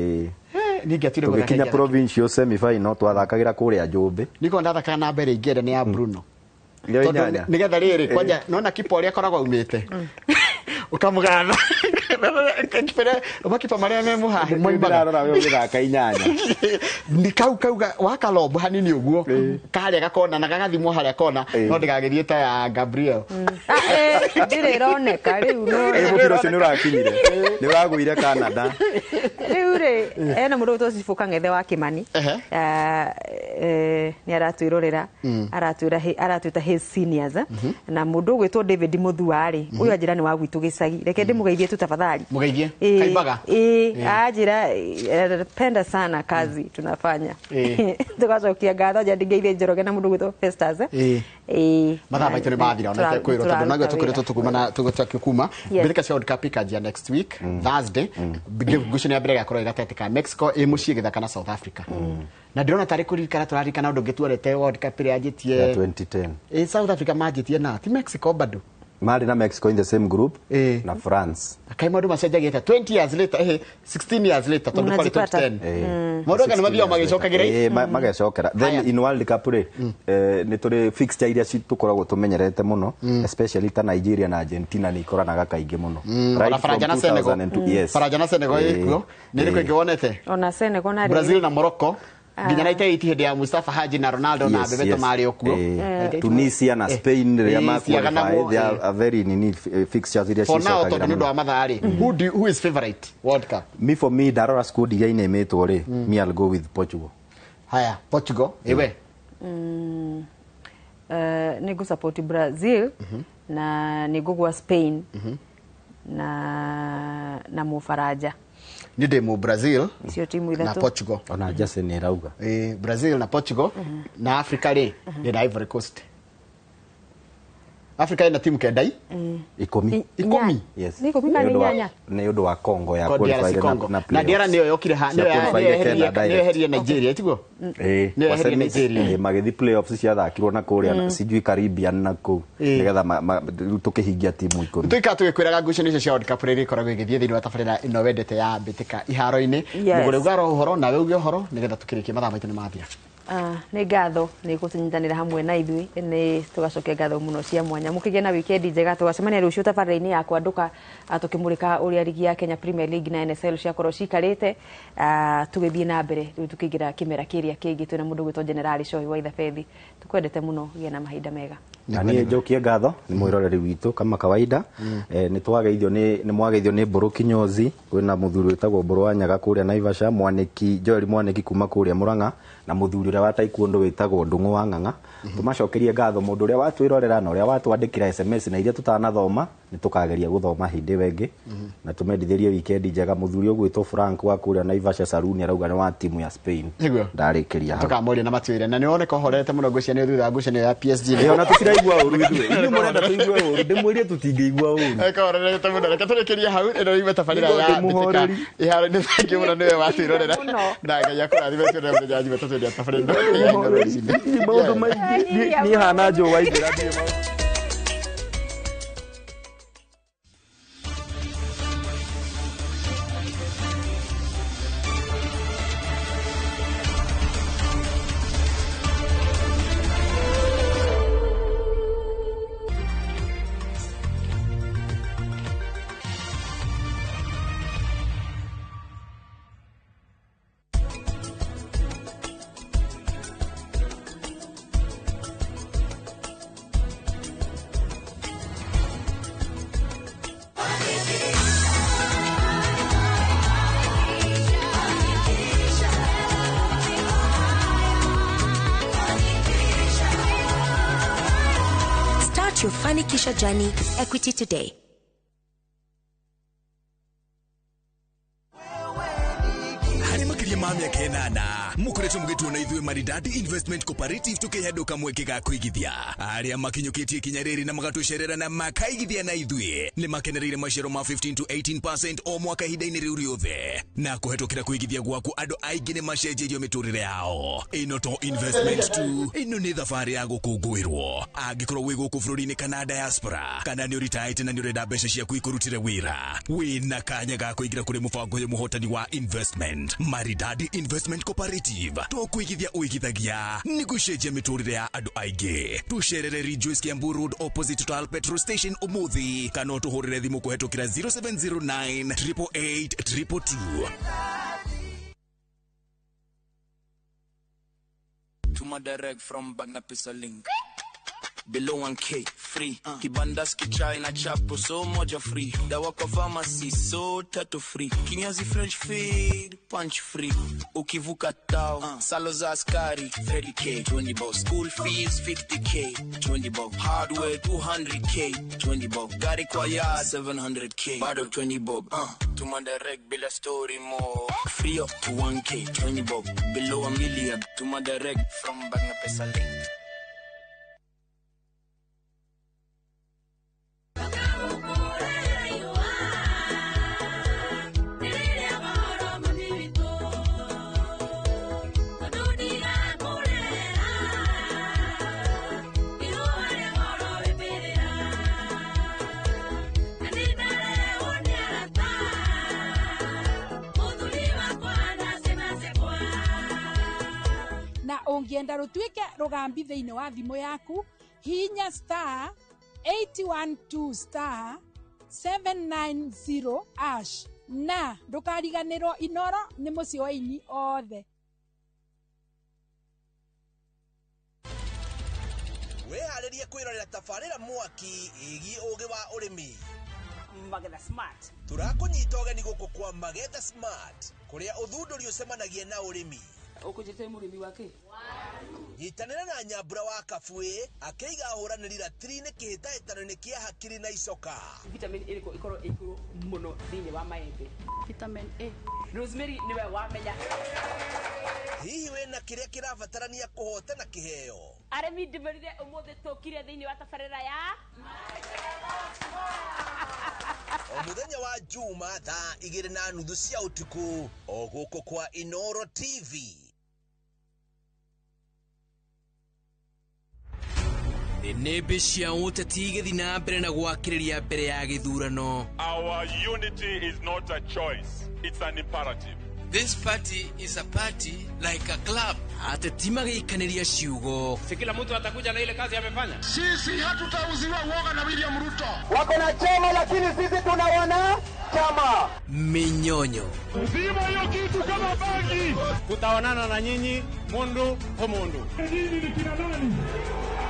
ningetire gũthaka kinya provincial semi final twathakagira kũrĩa Njũmbĩ niko ndathaka na mbere ingĩenda ni ya Bruno nigetha rĩrĩ kwanja nona kipa ũrĩa akoragwo umĩte ukamugana makipa marĩa me mũhahe moimagara we ũgĩthaka inyanya ni kauga wakalombo hanini ũguo karĩa gakona na gagathimwo harĩa kona no ndĩgagĩthiĩ ta ya Gabriel ndĩroneka rĩu no mũbira ũcio nĩ ũrakinyire nĩ ũragũire Canada rĩu rĩ ena mũndũ wĩtwo Cibo Kang'ethe wa Kĩmani nĩ aratwĩrorera aratwĩta his seniors na mũndũ gwĩtwo David Mũthua rĩ ũyũ anjĩra nĩ wa gwitũ gĩcagi reke ndĩmũgeithie tu tafadhali mugeithie Kaibaga ajira napenda sana kazi tunafanya tukacokia ngatho njandingeithie Njoroge na mũndũ gwĩtwo Festus mathaa maitũ nĩ mathira ona kwĩrwo tondũ naguo tũkoretwo tũkuma tũgũtakĩkuma mbĩrĩka cia World Cup ikanjia next week Thursday ngucanio ya mbere gakorwo ĩgatete ka Mexico mũciĩ gĩthaka na South Africa na ndĩrona tarĩ kũririkana tũraririkana ũndũ ũngĩ tuorete World Cup ĩrĩa yanjĩtie 2010 South Africa manjĩtie na ti Mexico bado mali na Mexico in the same group na France kai maũndũ macenjagia 20 years later 16 years later tondũ kwa 2010 maũndũ kana mathio magĩcokagira magĩcokera then in World Cup rĩ nĩ tũrĩ fixture iria tũkoragwo tũmenyerete mũno especially ta Nigeria na Argentina nĩ ikoranaga kaingĩ mũno Faranja na Senegal Faranja na Senegal ĩkuo nĩ rĩkũ ĩngĩwonete ona Senegal na Brazil na Morocco nginya na itaiti hĩndĩ ya Mustafa Haji na Ronaldo na Bebeto marĩ okuo Tunisia na Spain rĩa makwalify they are very need fixtures iria for now tondũ nĩ ũndũ wa mathaarĩ who is favorite World Cup for me ndarora squad iria inemĩtwo rĩ me I'll go with Portugal. Haya Portugal ewe nĩ go support Brazil na nĩ gũgwa Spain na Mũfaranja ni demo Brazil na Portugal ona Jesse nĩ rauga Brazil na Portugal na Africa rĩ ni Ivory Coast. Africa ina timu kendai 10 yes niko pika ni nyanya nĩ ũndũ wa Congo ya qualify na DR nĩyo yokire nĩyo herie Nigeria tiguo nĩyo herie Nigeria magĩthi playoffs ciathakirwo na kũrĩa sijui Caribbean na kũ nigetha tũkĩhingia timu 10 tuika twĩkwĩraga ngucanio icio cia World Cup rĩrĩ ikoragwo igĩthiĩ thĩinĩ wa tabarĩra ĩno wendete ya mbĩtĩka iharo-inĩ mũgũrĩugara ũhoro nawe uge ũhoro nigetha tũkĩrĩkie mathaa maitũ nĩ mathira nĩ ngatho nĩ gũtunyitanĩra hamwe na ithuĩ nĩ tugacokia ngatho mũno cia mwanya mũkĩgĩa na weekend njega tũgacemania rũciũ tabarĩra-inĩ ya kwandũka tũkĩmũrĩka ũrĩa ligi ya Kenya Premier League na NSL ciakorwo cikarĩte tũgĩthiĩ na mbere rĩu tũkĩingĩra kĩmera kĩrĩa kĩngĩ twĩna mũndũ gwĩtwo General Coy wa Ithabedi tũkwendete mũno gĩa na mahinda mega. na niĩ njokie ngatho nĩ mwĩroreri witũ kama kawaida. Nĩ mwageithio nĩ Mbũrũ Kinyozi, kwĩna mũthuri wĩtagwo Mbũrũ wa Nyaga kũrĩa Naivasha, Joel Mwaniki kuma kũrĩa Murang'a, na mũthuri ũrĩa wa taekwondo wĩtagwo Ndung'u wa Ng'ang'a. Tũmacokerie ngatho mũndũ ũrĩa watwĩrorera na ũrĩa watwandĩkĩra SMS na iria tutanathoma nĩ tukageria gũthoma hĩndĩ wengĩ, na tumendithĩrie weekend njega. Mũthuri ũgwĩtwo Frank wa kũrĩa Naivasha Saloon arauga nĩ wa timu ya Spain. Ndarĩkĩria hau tukamũria na matuĩre na nĩoneka ũhorete mũno ngucanio thutha ngucanio ya PSG. Ona tutiraigua ũru ithuĩ. Ithuĩ mũrenda tũigue ũru, ndĩmwĩrie tũtingĩigua ũru. Eka mũno reke tũrĩkĩrie hau ĩno ĩmwe tabarĩra ya mbĩtĩka iharo-inĩ. Thank you mũno nĩwe watwĩrorera na Ngai akũrathime tuone mũthenya Jumatatu ya tabarĩra ya Inoro rũcinĩ. Maũndũ maingĩ niĩ hana njũ waingĩra ndĩ Your Fanikisha journey with Equity today. Mami akenana mukoretwo mugituona ithuĩ Maridadi Investment Cooperative tukihenduka mweke ga kuigithia aria makinyukitie kinya riri na magatucerera na makaigithia na ithuĩ ni makenereire maciaro ma 15 to 18% o mwaka hinda-inĩ riu riothe na kuhetũkĩra kuigithia gwaku andũ aingĩ ni macenjerio miturire yao. Ino to investment tu, ino nĩ thabarĩ ya gũkũngũĩrwo. Angĩkorwo wĩ gũkũ bũrũri-inĩ kana diaspora kana nĩ ũritaĩte na nĩ ũrenda mbeca ciaku ikurutire wĩra, wĩna kanya ga kũingĩra kũrĩ mũbango ũyũ mũhotani wa investment Maridadi Investment Cooperative. Tukwigithia uigithagia ni gucenjia miturire ya andu aingĩ. Tucerere Rejoice Kiambu Road opposite Total Petrol Station umuthi kana utuhurire thimu kuhetũkĩra 0709 888 222. Tuma direct from Bagna Pesa Link. Below 1K free. Kibandas kichai na chapo so moja free. Dawa kwa pharmacy so tatu free. Kinyazi French feed punch free. Ukivuka tao salo za askari 30k 20 bob. School fees 50k 20 bob. Hardware 200k 20 bob. Gari kwa ya 700k bado 20 bob. Tuma direct bila story more. Free up to 1K 20 bob. Below a million. Tuma direct from Bagna Pesa Link. Ungienda rutuike rugambi thiini wa thimu yaku hinya star 812 star 790 ash na ndukariganirwo Inoro ni muci wa ini othe. Weharirie kwirorera tabarĩra mwaki igi ugi wa urimi Magetha Smart. Turakunyita ũgeni gũkũ kwa Magetha Smart kuria uthundũri ucemanagia na urimi. Ukujete murimi wake nyitanĩra na Nyambura wa Kabuĩ akĩiga hũranĩri ratiri-inĩ kĩhĩtahĩtano-inĩ kĩa hakiri na icoka. Vitamin A ikorwo igũrũ mũno thĩinĩ wa maembe. Vitamin A. Rosemary niwe wamenya. Hihi wĩna kĩrĩa kĩrabatarania kũhotana kĩheo? Arĩmi ndĩmerire ũmũthĩ tũkire thĩinĩ wa tabarĩra ya o muthenya wa Juma thaa 2:30 cia utuku o gũkũ kwa Inoro TV. Nĩmbe cia ũteti igĩthi na mbere na gwakĩrĩria mbere ya gĩthurano. Our unity is not a choice, it's an imperative. This party is a party like a club. Ateti magĩikanĩria ciugo. Si kila mtu atakuja na ile kazi amefanya. Sisi hatutauziwa uoga na William Ruto. Wako na chama lakini sisi tunaona chama. Minyonyo. Zima hiyo kitu kama bagi. Tutaonana na nyinyi mundu kwa mundu. Nyinyi ni kina nani?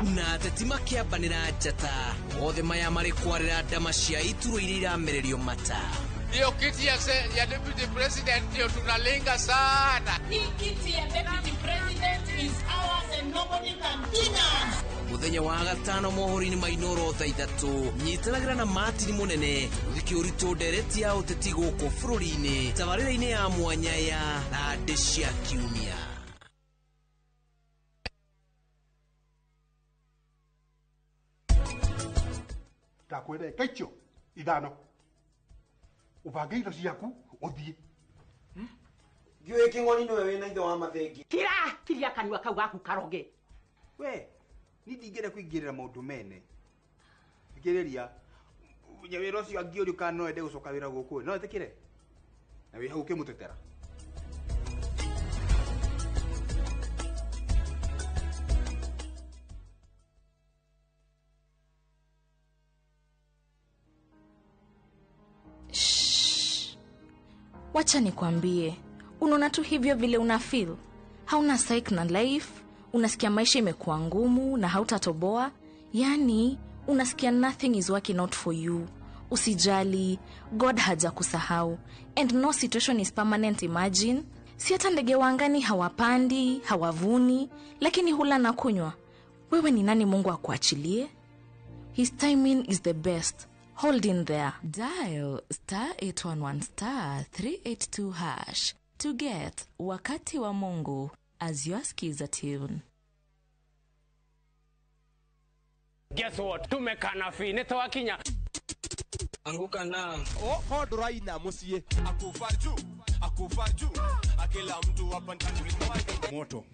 na ateti makĩambanĩra njata othe maya marĩ kwarĩra ndama cia iturwa iria iramererio mata. Hiyo kiti ya deputy president ndio tunalenga sana. Hii kiti ya deputy president is ours and nobody can deny. Muthenya wa gatano mohoro-inĩ ma Inooro thaa 3 nyitanagĩra na Martin Munene ũthiki ũritũ ndereti ya ũteti gũkũ bũrũri-inĩ tabarĩra-inĩ ya mwanya ya Rande cia Kiumia. Ndakwĩra kaicho ithano ubange indo ciaku uthie Ngiũĩ Kĩng'oni nĩwe wĩna ithe wa mathengi. Kiria kanua kau gaku karoge. We ni ndingĩre kũingĩrĩra maũndũ mene. Thikĩrĩria wĩra ũcio angĩũrio kana no ende gũcoka wĩra gũkũ no etĩkĩre na wĩ hau ũkĩmũtetera. Wacha nikwambie, unaona tu hivyo vile una feel. Hauna psyche na life, unasikia maisha imekuwa ngumu na hautatoboa. Yani, unasikia nothing is working out for you. Usijali, God haja kusahau. And no situation is permanent, imagine. Si hata ndege wa angani hawapandi, hawavuni, lakini hula na kunywa. Wewe ni nani Mungu akuachilie? His timing is the best. Hold in there. Dial *811*382# to get Wakati wa Mungu as your skiza tune. Guess what? Tumekana fi nitawakinya. Anguka na. Hold right na musie. Akufarju. Akila mtu hapa ndani.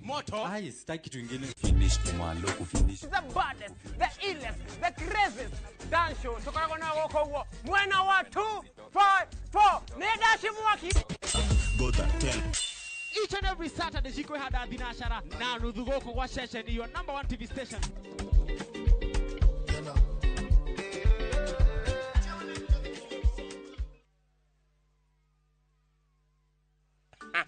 Moto. Ai, sitaki kitu kingine. Finish tumalo kufinish. The baddest, the illest, the craziest dance show. Tukago na woko mwena wa 254. Nedashi mwaki. Go that tell. Each and every Saturday shiko hada binashara na nudhugoko kwa session your number 1 TV station.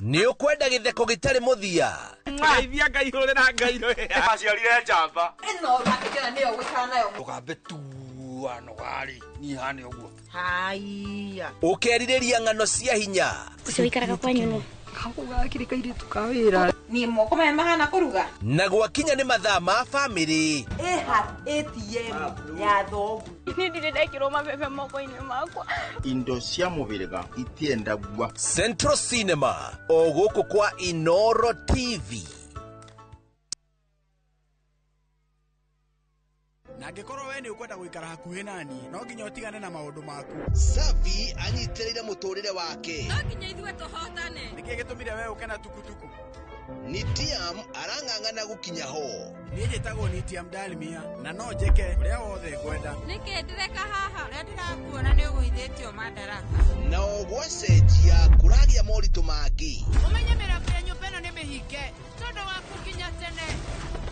Nĩ ũkwenda gĩtheko gĩtarĩ mũthia. Ngaithia ngaihũrĩra ngairo. Aciarire njamba. Ĩno ũrakĩra nĩyo gwĩkara nayo. Ũkambe tuano gari ni hane ũguo. Haiya. Ũkerirĩria ng'ano cia hinya. Ucio ikaraga kwa nyuno. Kauga kirika ire tukawira. Ni moko me mahana kuruga. Na gwakinya nĩ mathaa ma family. ATM ya thogu. Ni ndĩrekĩrwo mabebe moko-inĩ makwa. Indo cia mũbĩrĩga itienda gwa. Central Cinema o gũkũ kwa Inooro TV. Na ngĩkorwo we nĩ ũkwenda gũikara hakuhĩ nani no nginya ũtigane na maũndũ maku. Safi anyitĩrĩire mũtũrĩre wake. No nginya ithuĩ tũhotane. Nĩkĩĩ gĩtũmire we ũke na tukutuku? Nitiam arang'ang'ana gũkinya ho. Niĩ njĩtagwo Nitiam Dalmia na no njĩke ũrĩa wothe ngwenda. Nĩkĩ ndĩreka haha? Ũrĩa ndĩrakuona nĩ ũgũithĩtio Madaraka. Na gwacenjia kũragĩa moritũ mangĩ. Ũmenye mĩrango ya nyũmba ĩno nĩ mĩhinge tondũ wa kũkinya tene.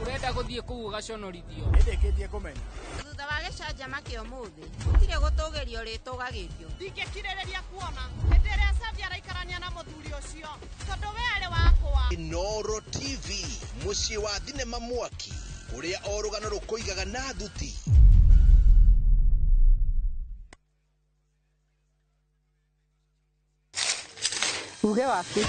Ũrenda gũthiĩ kũu ũgaconorithio. Nĩndĩkĩtie kũmenya. Thutha wa gĩcanjama kĩa ũmũthĩ gũtirĩ gũtũgĩrio rĩtũgagĩrio. Ndingĩkirĩrĩria kuona hĩndĩ ĩrĩa Safi araikarania na mũthuri ũcio tondũ we arĩ wakwa. Inooro TV mũciĩ wa thinema mwaki ũrĩa o rũgano rũkũigaga na thuti. Uge waku.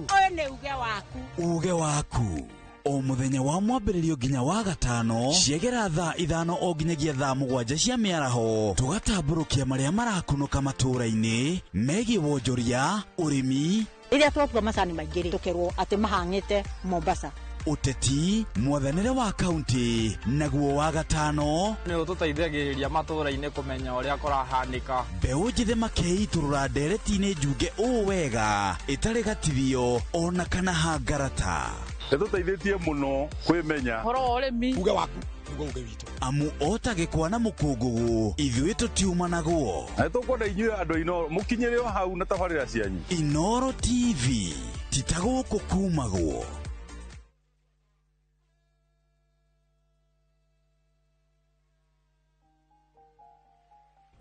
Ũyũ nĩ uge waku. Uge waku. O muthenya wa mwambĩrĩrio nginya wa gatano ciegera thaa 5 o nginyagia thaa 7 cia mĩaraho tugatambũrũkia marĩa marakunũka matũũra-inĩ megiĩ wonjoria ũrĩmi Rĩrĩa twakua macani maingĩ tũkerwo atĩ mahang'ĩte Mombasa. Ũteti mwathanĩre wa kaunti naguo wa gatano Nĩ ũtũteithagĩrĩria matũũra-inĩ kũmenya ũrĩa kũrahanĩka. Mbeũ njĩthĩ makeitũrũra ndereti-inĩ njunge ũũ wega ĩtarĩ gatithio ona kana hangarata. Nĩtũteithĩtie mũno kwĩmenya. Horo ũrĩmi. Uge waku nĩguo uge witũ. Amu otagĩkwa na mũkũngũgũ ithuĩ tũtiumanagwo. Na tũkwenda inyuĩ andũ Inooro mũkinyĩre o hau na tabarĩra cianyu. Inooro TV titagũkũ kumagwo.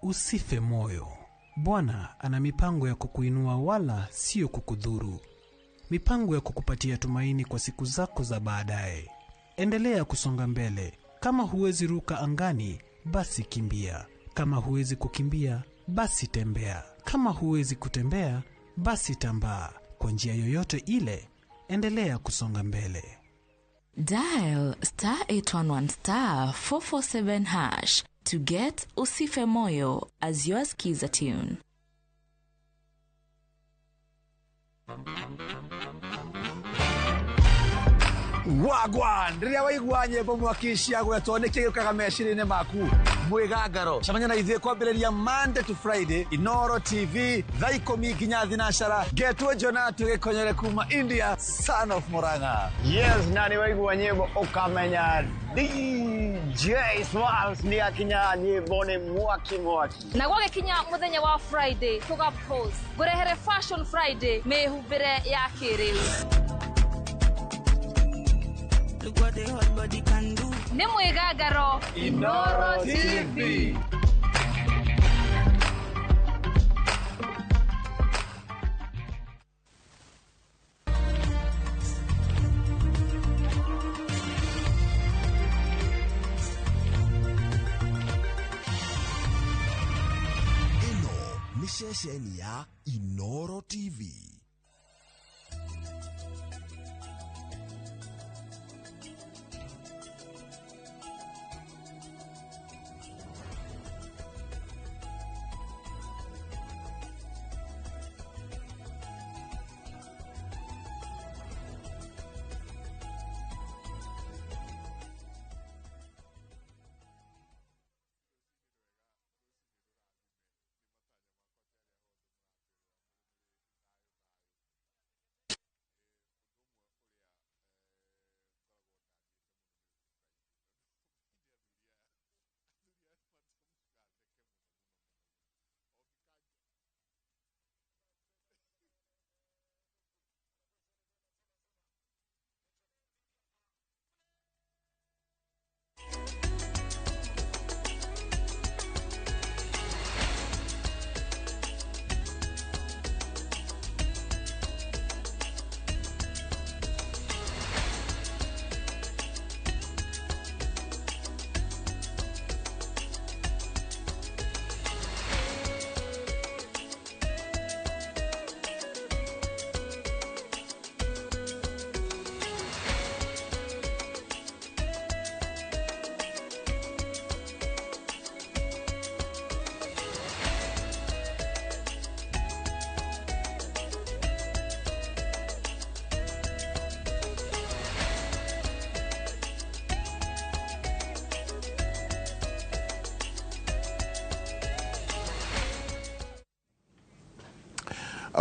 Usife moyo. Bwana ana mipango ya kukuinua wala sio kukudhuru. Mipango ya kukupatia tumaini kwa siku zako za baadaye. endelea kusonga mbele. Kama huwezi ruka angani, basi kimbia. Kama huwezi kukimbia, basi tembea. Kama huwezi kutembea, basi tambaa. Kwa njia yoyote ile, endelea kusonga mbele. Dial *811*447# to get Usife Moyo as your skiza tune. Wagwan riria waigua nyimbo mwakishia gwetwo niki gikaga meciria-ini maku mwigangaro camanya na ithuĩ kwambĩrĩria Monday to Friday Inoro TV thaa 10 nginya thinacara Getwo Jonatu gĩkonyere kuma India son of Murang'a. Yes, nani waigua nyimbo ukamenya DJ Smalls ni akinya nyimbo ni mwaki na gwagikinya muthenya wa Friday tuga pose ngurehere Fashion Friday mehumbire ya kiriu. Look what the hot body can do. Ni mwigangaro Inoro TV. Ino ni ceceni ya Inoro TV.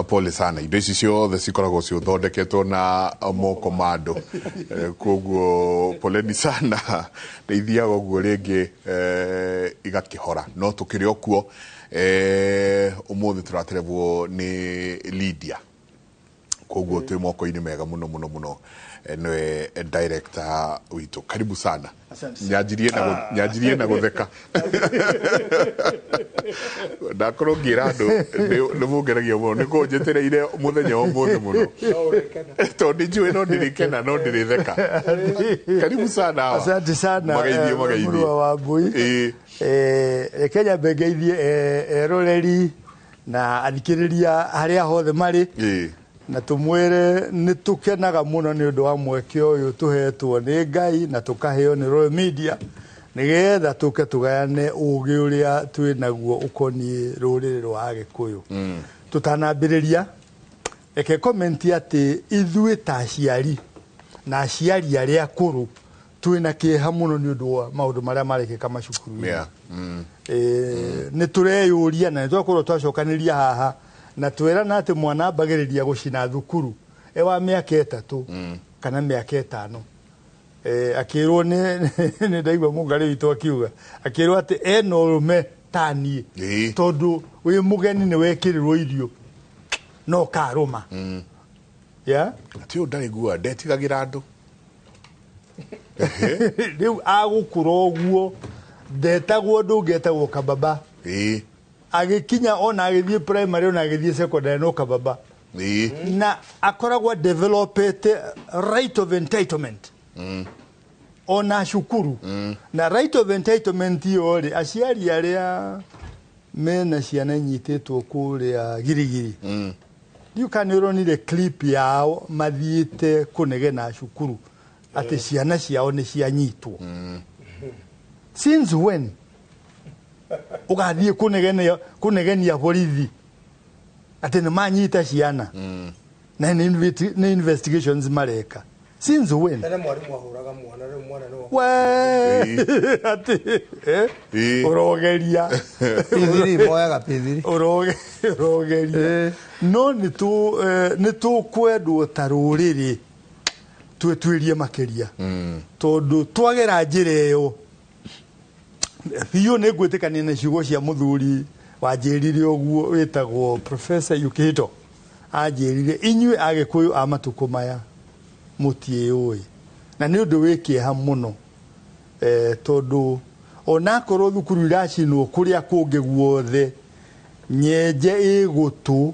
Pole sana indo ici ciothe cikoragwo ciuthondeketwo na moko mando koguo poleni sana ndeithiaga guo ringi igakihora no tukiri okuo umuthi turaterevwo ni Lydia koguo twi moko-ini mega muno niwe director witu. Karibu sana. Nyanjirie na gutheka ndakorwo ngira andu ni mungeragia muno ni kunjetereire muthenya umuthi muno tondu njui no ndirikena no ndiritheka. Karibu sana. Asante sana. Magaithie wa Mbui. Kenya bengeithie eroreri na athikiriria haria hothe mari. Na tumwire ni tukenaga muno ni undu wa mweke uyu tuhetwo ni Ngai na tukaheo ni Royal Media nigetha tuke tugayane ugi uria twinaguo ukoni ruriri rwa Agikuyu. Tutanambiriria eke comment ati ithui ta aciari na aciari aria akuru twina kieha muno ni undu wa maundu maria marekeka macukuru. Ni tureyuria na twakorwo twacokaniria haha na twirana ati mwana ambagiriria gucina thukuru ewa miaka 3 kana miaka 5 akirwo ni ndaigwa mungari witu akiuga akirwo ati eno rume tani tondu wi mugeni ni wekirirwo irio no karuma ya ati ndari gua ndetigagira andu riu agukura uguo ndetagwo ndungetagwo kababa agikinya ona agithie primary ona agithie secondary no kababa na akoragwa developed right of entitlement ona cukuru na right of entitlement yore aciari aria mena ciana nyitĩtwo kũrĩa girigiri you can ironire clip yao mathiĩte kũnegena cukuru atĩ ciana ciao nĩ cianyitwo since when ugathiĩ kũnegenia borithi atĩ nĩ manyita ciana na nĩ investigations mareka since when mwarimu ahũraga mwana rĩu mwana no ati urogeria pithiri moyaga pithiri urogeria no nĩ tũkwendwo ta rũrĩrĩ twĩtuĩrie makĩria tondũ twagera njĩra ĩyo biũ nĩ ngwĩtĩkania na ciugo cia mũthuri wanjĩrire ũguo wĩtagwo Professor Yukito anjĩrire inyuĩ Agĩkũyũ a matukũ maya mũtiĩũĩ na nĩ ũndũ wĩ kĩeha mũno tondũ onakorwo thukuru iracinwo kũrĩa kũngĩ guothe nyenje ĩgũtũ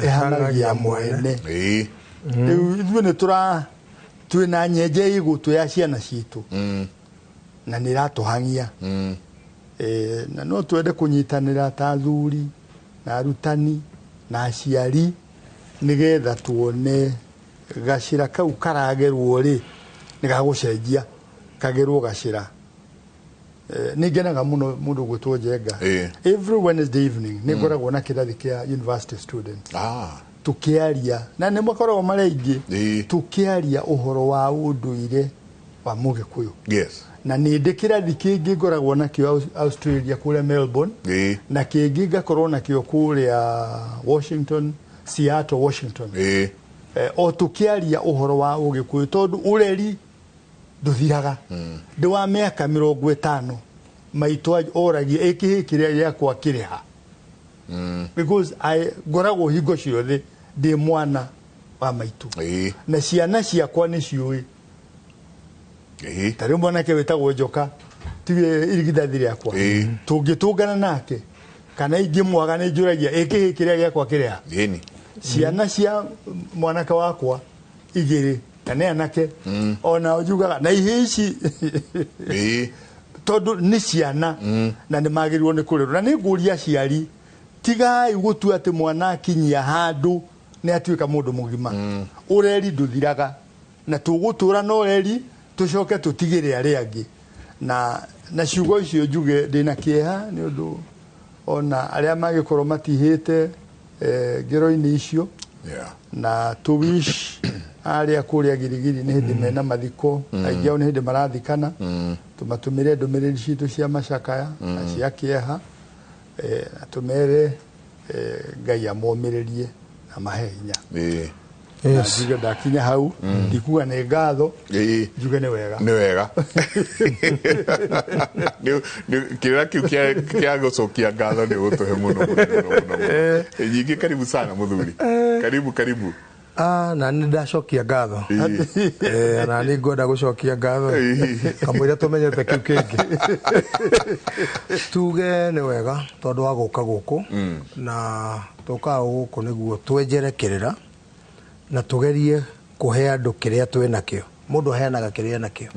ehanagia mwene rĩu ithuĩ twĩna nyenje ĩgũtũ ya ciana citũ na nĩ iratũhangia na no twende kũnyitanĩra ta athuri na arutani na aciari nĩgetha tuone gacĩra kau karagerwo rĩ nĩ gagũcenjia kagerwo gacĩra nĩ ngenaga mũno mũndũ gwĩtwo Njenga every Wednesday evening nĩ ngoragwo na kĩrathi kĩa university students tũkĩaria na nĩ makoragwo marĩ aingĩ tũkĩaria ũhoro wa ũndũire wa Mũgĩkũyũ na nĩ ndĩ kĩrathi kĩngĩ ngoragwo nakĩo Australia kũrĩa Melbourne na kĩngĩ ngakorwo nakĩo kũrĩa Washington Seattle Washington o tukiaria uhoro wa Ũgĩkũyũ tondu ureri nduthiraga ndi wa miaka 50 maitwa oragie ikihikiria yakwa kiriha because I ngoragwo hingo ciothe ndi mwana wa maitu na ciana ciakwa ni ciui tari mwanake wetagwo Njoka tiwe irigithathi riakwa tungitungana nake kana ingimwaga ni njuragia ikihikiria yakwa kiriha ciana cia mwanake wakwa igiri kana anake ona ujugaga na ihici tondu ni ciana na ni magirwo ni kurerwo na ni nguria ciari tigai gutua ati mwana akinyia handu ni atuika mundu mugima ureri nduthiraga na tugutura no ureri tucoke tutigire aria angi na ciugo icio njuge ndina kieha ni undu ona aria magikorwo matihite ngero-inĩ icio na to wish aria kuria girigiri ni hindi mena mathiko aingĩ ao ni hindi marathikana tumatumire ndũmĩrĩri citu cia macakaya na cia kieha atumere Ngai amomĩrĩrie na mahe hinya njuge ndakinya hau ndikuga nĩ ngatho njuge nĩ wega kĩrĩa kĩu kĩa gũcokia ngatho nĩ gũtũhe mũno nyingĩ karibu sana mũthuri karibu na nĩ ndacokia ngatho na nĩ ngwenda gũcokia ngatho kamũira tũmenyete kĩu kĩngĩ tuge nĩ wega tondũ wa gũka gũkũ na tũkaga gũkũ nĩguo twenjerekerera na tugerie kuhe andu kiria twinakio mundu aheanaga kiria nakio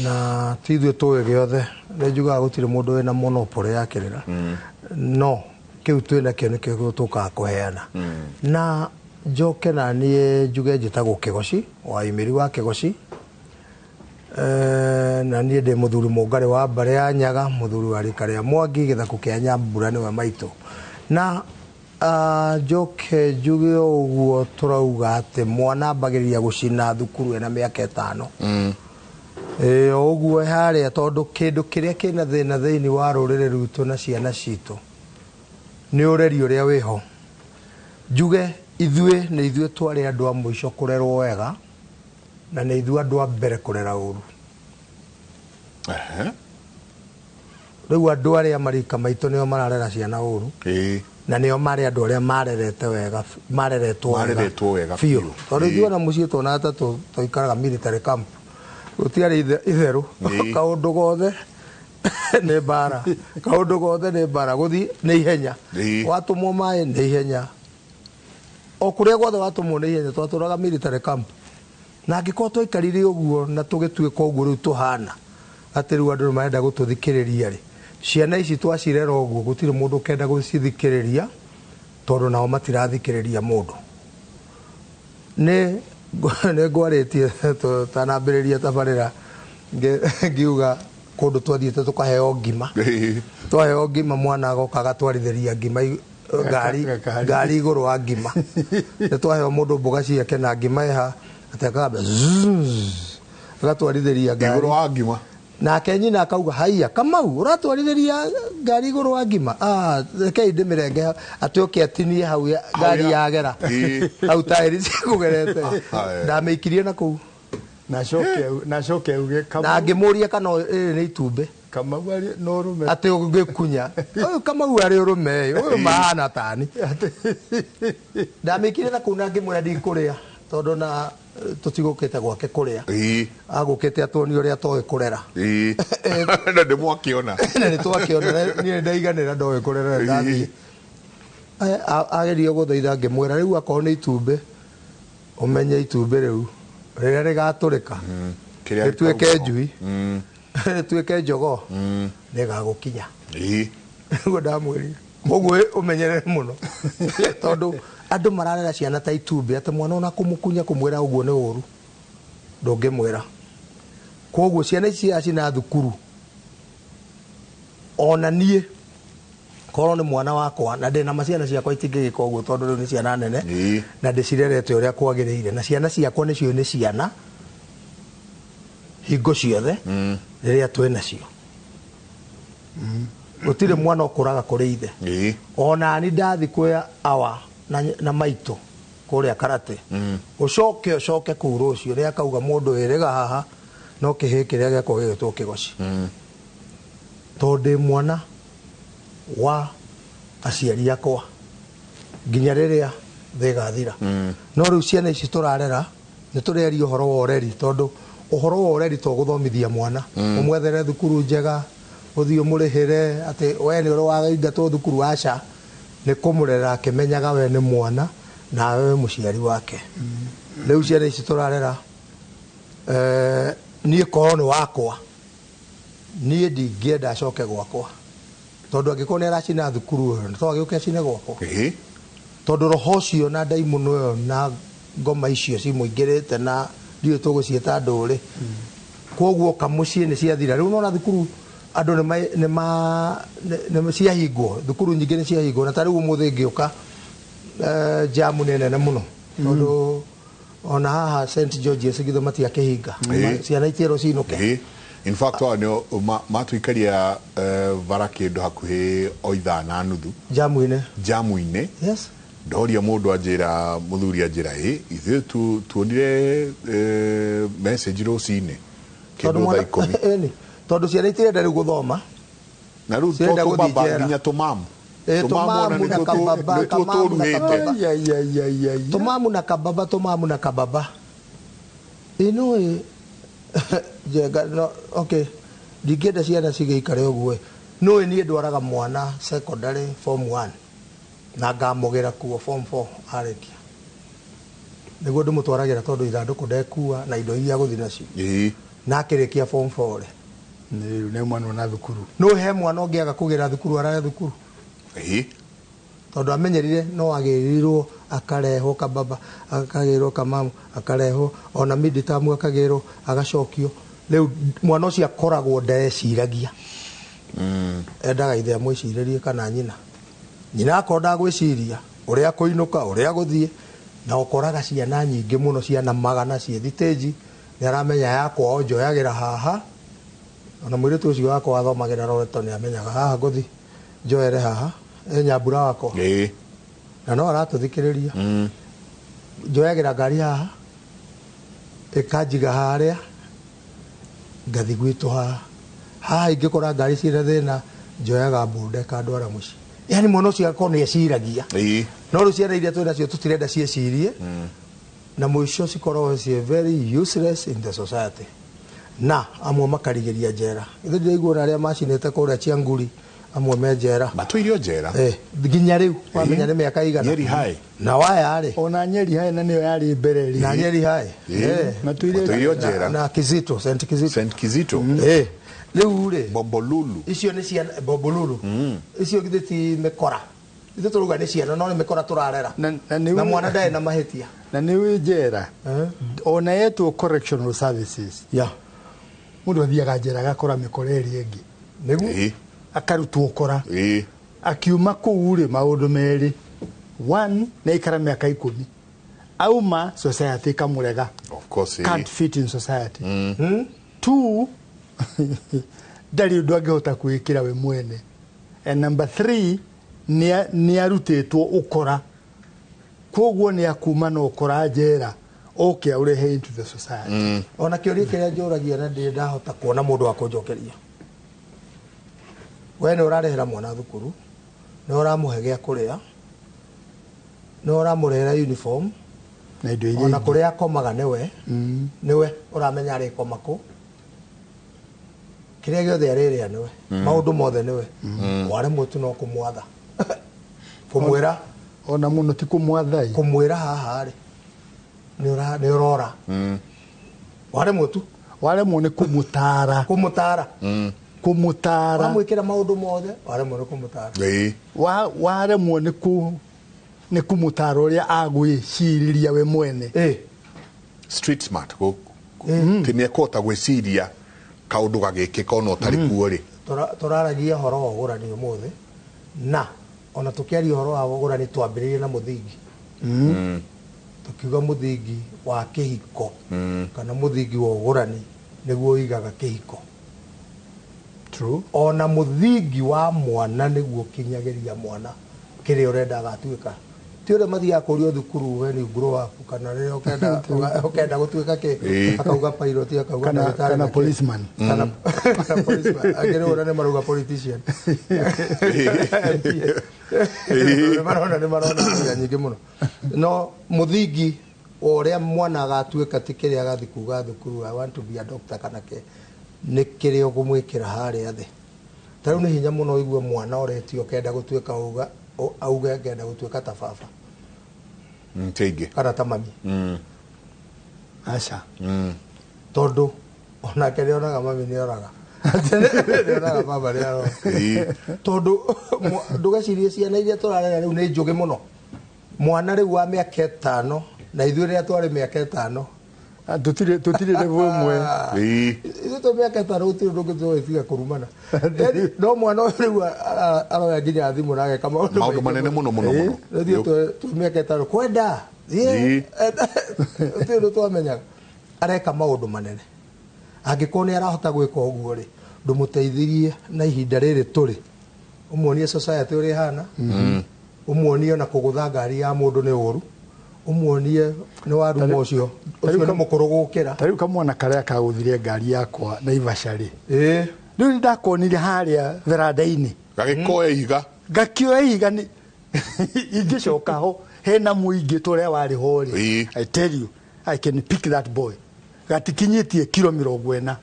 na tithwe tuwe giothe ne njugaga gutire mundu wina monopoly ya kirira no kiu twinakio ni kio tukaga kuheana na njoke na nie njuge njitagwo Kigoci wa imiri wa Kigoci na nie ndi muthuri mungare wa mbare ya Nyaga muthuri wa rika ria Mwangi Githaku kia Nyambura niwe maitu na njoke njuge uguo turauga ati mwana ambagiriria gucina thukuru ena miaka 5 uguo haria tondu kindu kiria kina thina thiini wa rurire rutu na ciana citu ni ureri uria wiho njuge ithue ni ithue twari andu a muico kurerwo wega na ni ithue andu a mbere kurera uru riu andu aria marika maitu nio mararera ciana uru na nio mari andu aria marerete wega mareretwo wega fiu tondu ithue na mucii tona tatu toikaraga military camp gutiari itheru kaundu gothe ne bara kaundu gothe ne bara guthi ne ihenya watumwo mai ne ihenya o kuria gothe watumwo ne ihenya twaturaga military camp na angĩkorwo twaikarire ũguo na tũgĩtuĩka ũguo rĩu tũhana atĩ rĩu andũ marenda gũtũthikĩrĩria rĩ, ciana ici twacirera ũguo gũtirĩ mũndũ ũkenda gũcithikĩrĩria tondũ nao matirathikĩrĩria mũndũ. Nĩ ngwarĩtie tanambĩrĩria tabarĩra ngiuga kũndũ twathiĩte tũkaheo ngima. Twaheo ngima mwana agoka agatwarithĩria ngima ngari igũrũ wa ngima. Nĩ twaheo mũndũ mboga ciake na ngima ĩha atekaga agatwarithĩria ngari igũrũ wa ngima. Nake nyina akauga haiya Kamau ũratwarithĩria ngari igũrũ wa ngima. Rekei ndĩmĩrenge atĩ oke atinie hau ngari yagera hau taĩri cikũgerete. Ndamĩikirie na kũu na coke uge Kamau na ngĩmũria kana nĩ itumbĩ. Kamau arĩ no rume atĩ ũngĩkunya ũyũ Kamau arĩ ũrũme ũyũ mahana tani. Ndamĩikirie na kũu na ngĩmwĩra ndikũrĩa tondũ na tutigũkĩte gwake kũrĩa. Agũkĩte atuonie ũrĩa toĩ kũrera. Na ndĩmwakĩona na nĩ twakĩona niĩ ndaiganĩra ndoĩ kũrera ndathiĩ. Agerio gũthaitha ngĩmwĩra rĩu akorwo nĩ itumbĩ ũmenye itumbĩ rĩu rĩrĩa rĩgatũrĩka rĩtuĩke njui rĩtuĩke njogoo nĩgagũkinya. Ũguo ndamwĩrire ũguo ũmenyerere mũno tondũ andũ mararera ciana ta itumbĩ atĩ mwana ona kũmũkunya kũmwĩra ũguo nĩ ũru ndũngĩmwĩra. Koguo ciana ici cina thukuru ona niĩ korwo nĩ mwana wakwa na ndĩna maciana ciakwa itingĩgĩka ũguo tondũ rĩu nĩ ciana nene na ndĩcirerete ũrĩa kwagĩrĩire na ciana ciakwa nĩcio nĩ ciana hingo ciothe rĩrĩa twĩnacio. Gũtirĩ mwana ũkũraga kũrĩ ithe. Ona ni ndathi kuoya awa na maitũ kũrĩa Karate ũcoke kũu rũciũ rĩrĩa akauga mũndũ wĩrĩga haha no kĩhĩ kĩrĩa gĩakorwo gĩgĩtwo kĩgoci. Tondũ ndĩ mwana wa aciari akwa nginya rĩrĩa thĩ ĩgathira. No rĩu ciana ici tũrarera nĩ tũreria ũhoro wa ũreri tondũ ũhoro wa ũreri to gũthomithia mwana ũmwethere thukuru njega ũthiĩ ũmũrĩhĩre atĩ we nĩ ũrĩ wagaingatwo thukuru aca nĩ kũmũrera akĩmenyaga we nĩ mwana nawe mũciari wake. Rĩu ciana ici tũrarera niĩ korwo nĩ wakwa niĩ ndingĩenda acoke gwakwa tondũ angĩkorwo nĩ aracina thukuru ĩyo nĩ to agĩũke acine gwakwa tondũ roho ũcio na ndaimono ĩyo na ngoma icio cimũingĩrĩte na ndiũĩ tũgũciĩta ndũrĩ. Koguo kamũciĩ nĩ ciathira rĩu nona thukuru andũ nĩ ciahingwo thukuru nyingĩ nĩ ciahingwo na ta rĩu ũmũthĩ ngĩũka jamu nĩ nene mũno tondũ ona haha St George's githo matiakĩhinga ciana itĩrwo ciinũke. In fact wanyo matuikaria bara kĩndũ hakuhĩ o ithaa na nuthu jamu-inĩ. Yes. Ndoria mũndũ anjĩra mũthuri anjĩra ithuĩ tuonire message rũcinĩ kĩndũ thaa ikũmi tondũ ciana itirenda rĩu gũthoma na rĩu tũbaba nginya tũmamu tũmamu na kababa ĩno jenga no okay ndingĩenda ciana cigĩikare ũguo no niĩ ndwaraga mwana secondary form 1 na ngamũgĩra kuo form 4 arĩkia nĩguo ndĩmũtwaragĩra tondũ ithandũkũ ndekua na indo iria gũthiĩ nacio na akĩrĩkia form 4 nĩ mwana na thukuru no he mwana ũngĩaga kũgĩra thukuru arare thukuru tondũ amenyerire no agĩrirwo akarehwo kababa akagĩrwo kamamu akarehwo ona midterm akagĩrwo agacokio rĩu mwana ũcio akoragwo ndeciragia endaga ithe amwĩcirĩrie kana nyina akorwo gwĩciria ũrĩa kũinũka ũrĩa gũthiĩ na ũkoraga ciana nyingĩ mũno ciana magana ciĩ thitĩji nĩ aramenya yakwa onjoyagĩra haha ona mũirĩtu ũcio wakwa athomagĩra Loreto nĩ amenyaga haha ngũthi njoere haha nyambura wakwa na no aratũthikĩrĩria njoyagĩra ngari haha ĩkanjiga harĩa ngathi gwitũ haha ingĩkora ngari ciĩna thĩna njoyaga mbunde kandwara mũciĩ. Yani mwana ũcio akorwo nĩ eciragia no rĩu ciana iria twĩ nacio tũtirenda ciĩcirie na mũico cikoragwo ciĩ very useless in the society na amwe makarigĩria njera. Ithuĩ ndĩraigua arĩa macinĩte kũrĩa Cianguri amwe me njera batuirio njera nginya riu wamenya nĩ mĩaka igana Nyeri High na wayarĩ ona Nyeri High na nĩyo yarĩ mbere ri na Nyeri High batuirio njera na Kizito St Kizito riu rĩ Bombolulu icio nĩ ciana Bombolulu icio githĩ ti mĩkora ithu turuga nĩ ciana no nĩ mĩkora tũrarera na mwana ndarĩ na mahĩtia na nĩ njera ona yetwo correctional services mũndũ athiaga njera agakora mĩkora ĩrĩ ĩngĩ nĩguo akarutwo ũkora akiuma kũu rĩ maũndũ merĩ one nĩ ikara mĩaka 10 auma society kamũrega can't fit in society two ndari ũndũ angĩhota kwĩkĩra we mwene and number 3 nĩ arutĩtwo ũkora koguo nĩ akuma na ũkora njera okay urehe into the society ona kĩũria kĩrĩa njũragia na ndĩ ndahota kuona mũndũ wa kũnjokeria we nĩ ũrarehera mwana thukuru nĩ ũramũhe gĩa kũrĩa nĩ ũramũrehera uniform na indo iria ona kũrĩa akomaga nĩwe ũramenya arĩ koma kũ kĩrĩa gĩothe arĩrĩa nĩwe maũndũ mothe nĩwe waremwo tu no kũmwatha kũmwĩra ona mũno ti kũmwatha kũmwĩra haha rĩ nĩ ũrora waremwo tu waremwo nĩ kũmũtara wamwĩkĩra maũndũ mothe waremwo nĩ kũmũtara waremwo nĩ kũmũtara ũrĩa agwĩcirĩria we mwene street smart ti nĩ ekũhota gwĩciria kaũndũ gagĩkĩka ona ũtarĩ kuo rĩ tũraragia ũhoro wa ũgũrani ũmũthĩ na ona tũkĩaria ũhoro wa ũgũrani twambĩrĩrie na mũthingi tukiuga mũthingi wa kĩhiko kana mũthingi wa ũgũrani nĩguo ũigaga kĩhiko ona mũthingi wa mwana nĩguo kinyagĩria mwana kĩrĩa ũrenda agatuĩka ti ũrĩa mathiaga kũrio thukuru when you grow up kana rĩrĩa ũkenda gũtuĩka kĩ akauga pilot akauga kana policeman kana policeman agĩrĩ ũrĩa nĩ marauga politician nĩ marona nyingĩ mũno no mũthingi ũrĩa mwana agatuĩka ti kĩrĩa agathiĩ kuga thukuru I want to be a doctor kana kĩ nĩ kĩrĩa ũgũmwĩkĩra harĩa thĩ tarĩu nĩ hinya mũno ũigue mwana ũretio kenda gũtuĩka auga ngenda gũtuĩka ta baba teingĩ kana ta mami aca tondũ onake nĩonaga mami nĩoraga nĩonaga baba nĩoraga tondũ ndũgecirie ciana iria tũrarera rĩu nĩ njũgĩ mũno mwana rĩu wa mĩaka 5 na ithuĩ rĩrĩa twarĩ mĩaka 5 tutire level mwe ithuĩ tũ mĩaka 5 gũtirĩ ũndũ ũngĩ tũgĩtiga kũrumana no mwana ũyũ rĩu aroya nginya thimũ na ageka maũndũ manene mũno ithuĩ tũ mĩaka 5 kwenda gũtirĩ ũndũ twamenyaga areka maũndũ manene angĩkorwo nĩ arahota gwĩka ũguo rĩ ndũmũteithirie na ihinda rĩrĩ tũrĩ ũmuonie society ũrĩa ihana ũmuonie ona kũgũtha ngari ya mũndũ nĩ ũru umuonie nĩ waruma ũcio nĩ mũkũrũ gũkĩra tarĩu kamwana karĩa kagũthire ngari yakwa na Ivasharĩ rĩu nĩ ndakonire harĩa veranda-inĩ gagĩkoya ihiga gakĩoya ihiga ingĩcoka ho hena mũingĩ tũrĩa warĩ ho rĩ I tell you I can pick that boy gatikinyĩtie kilo 40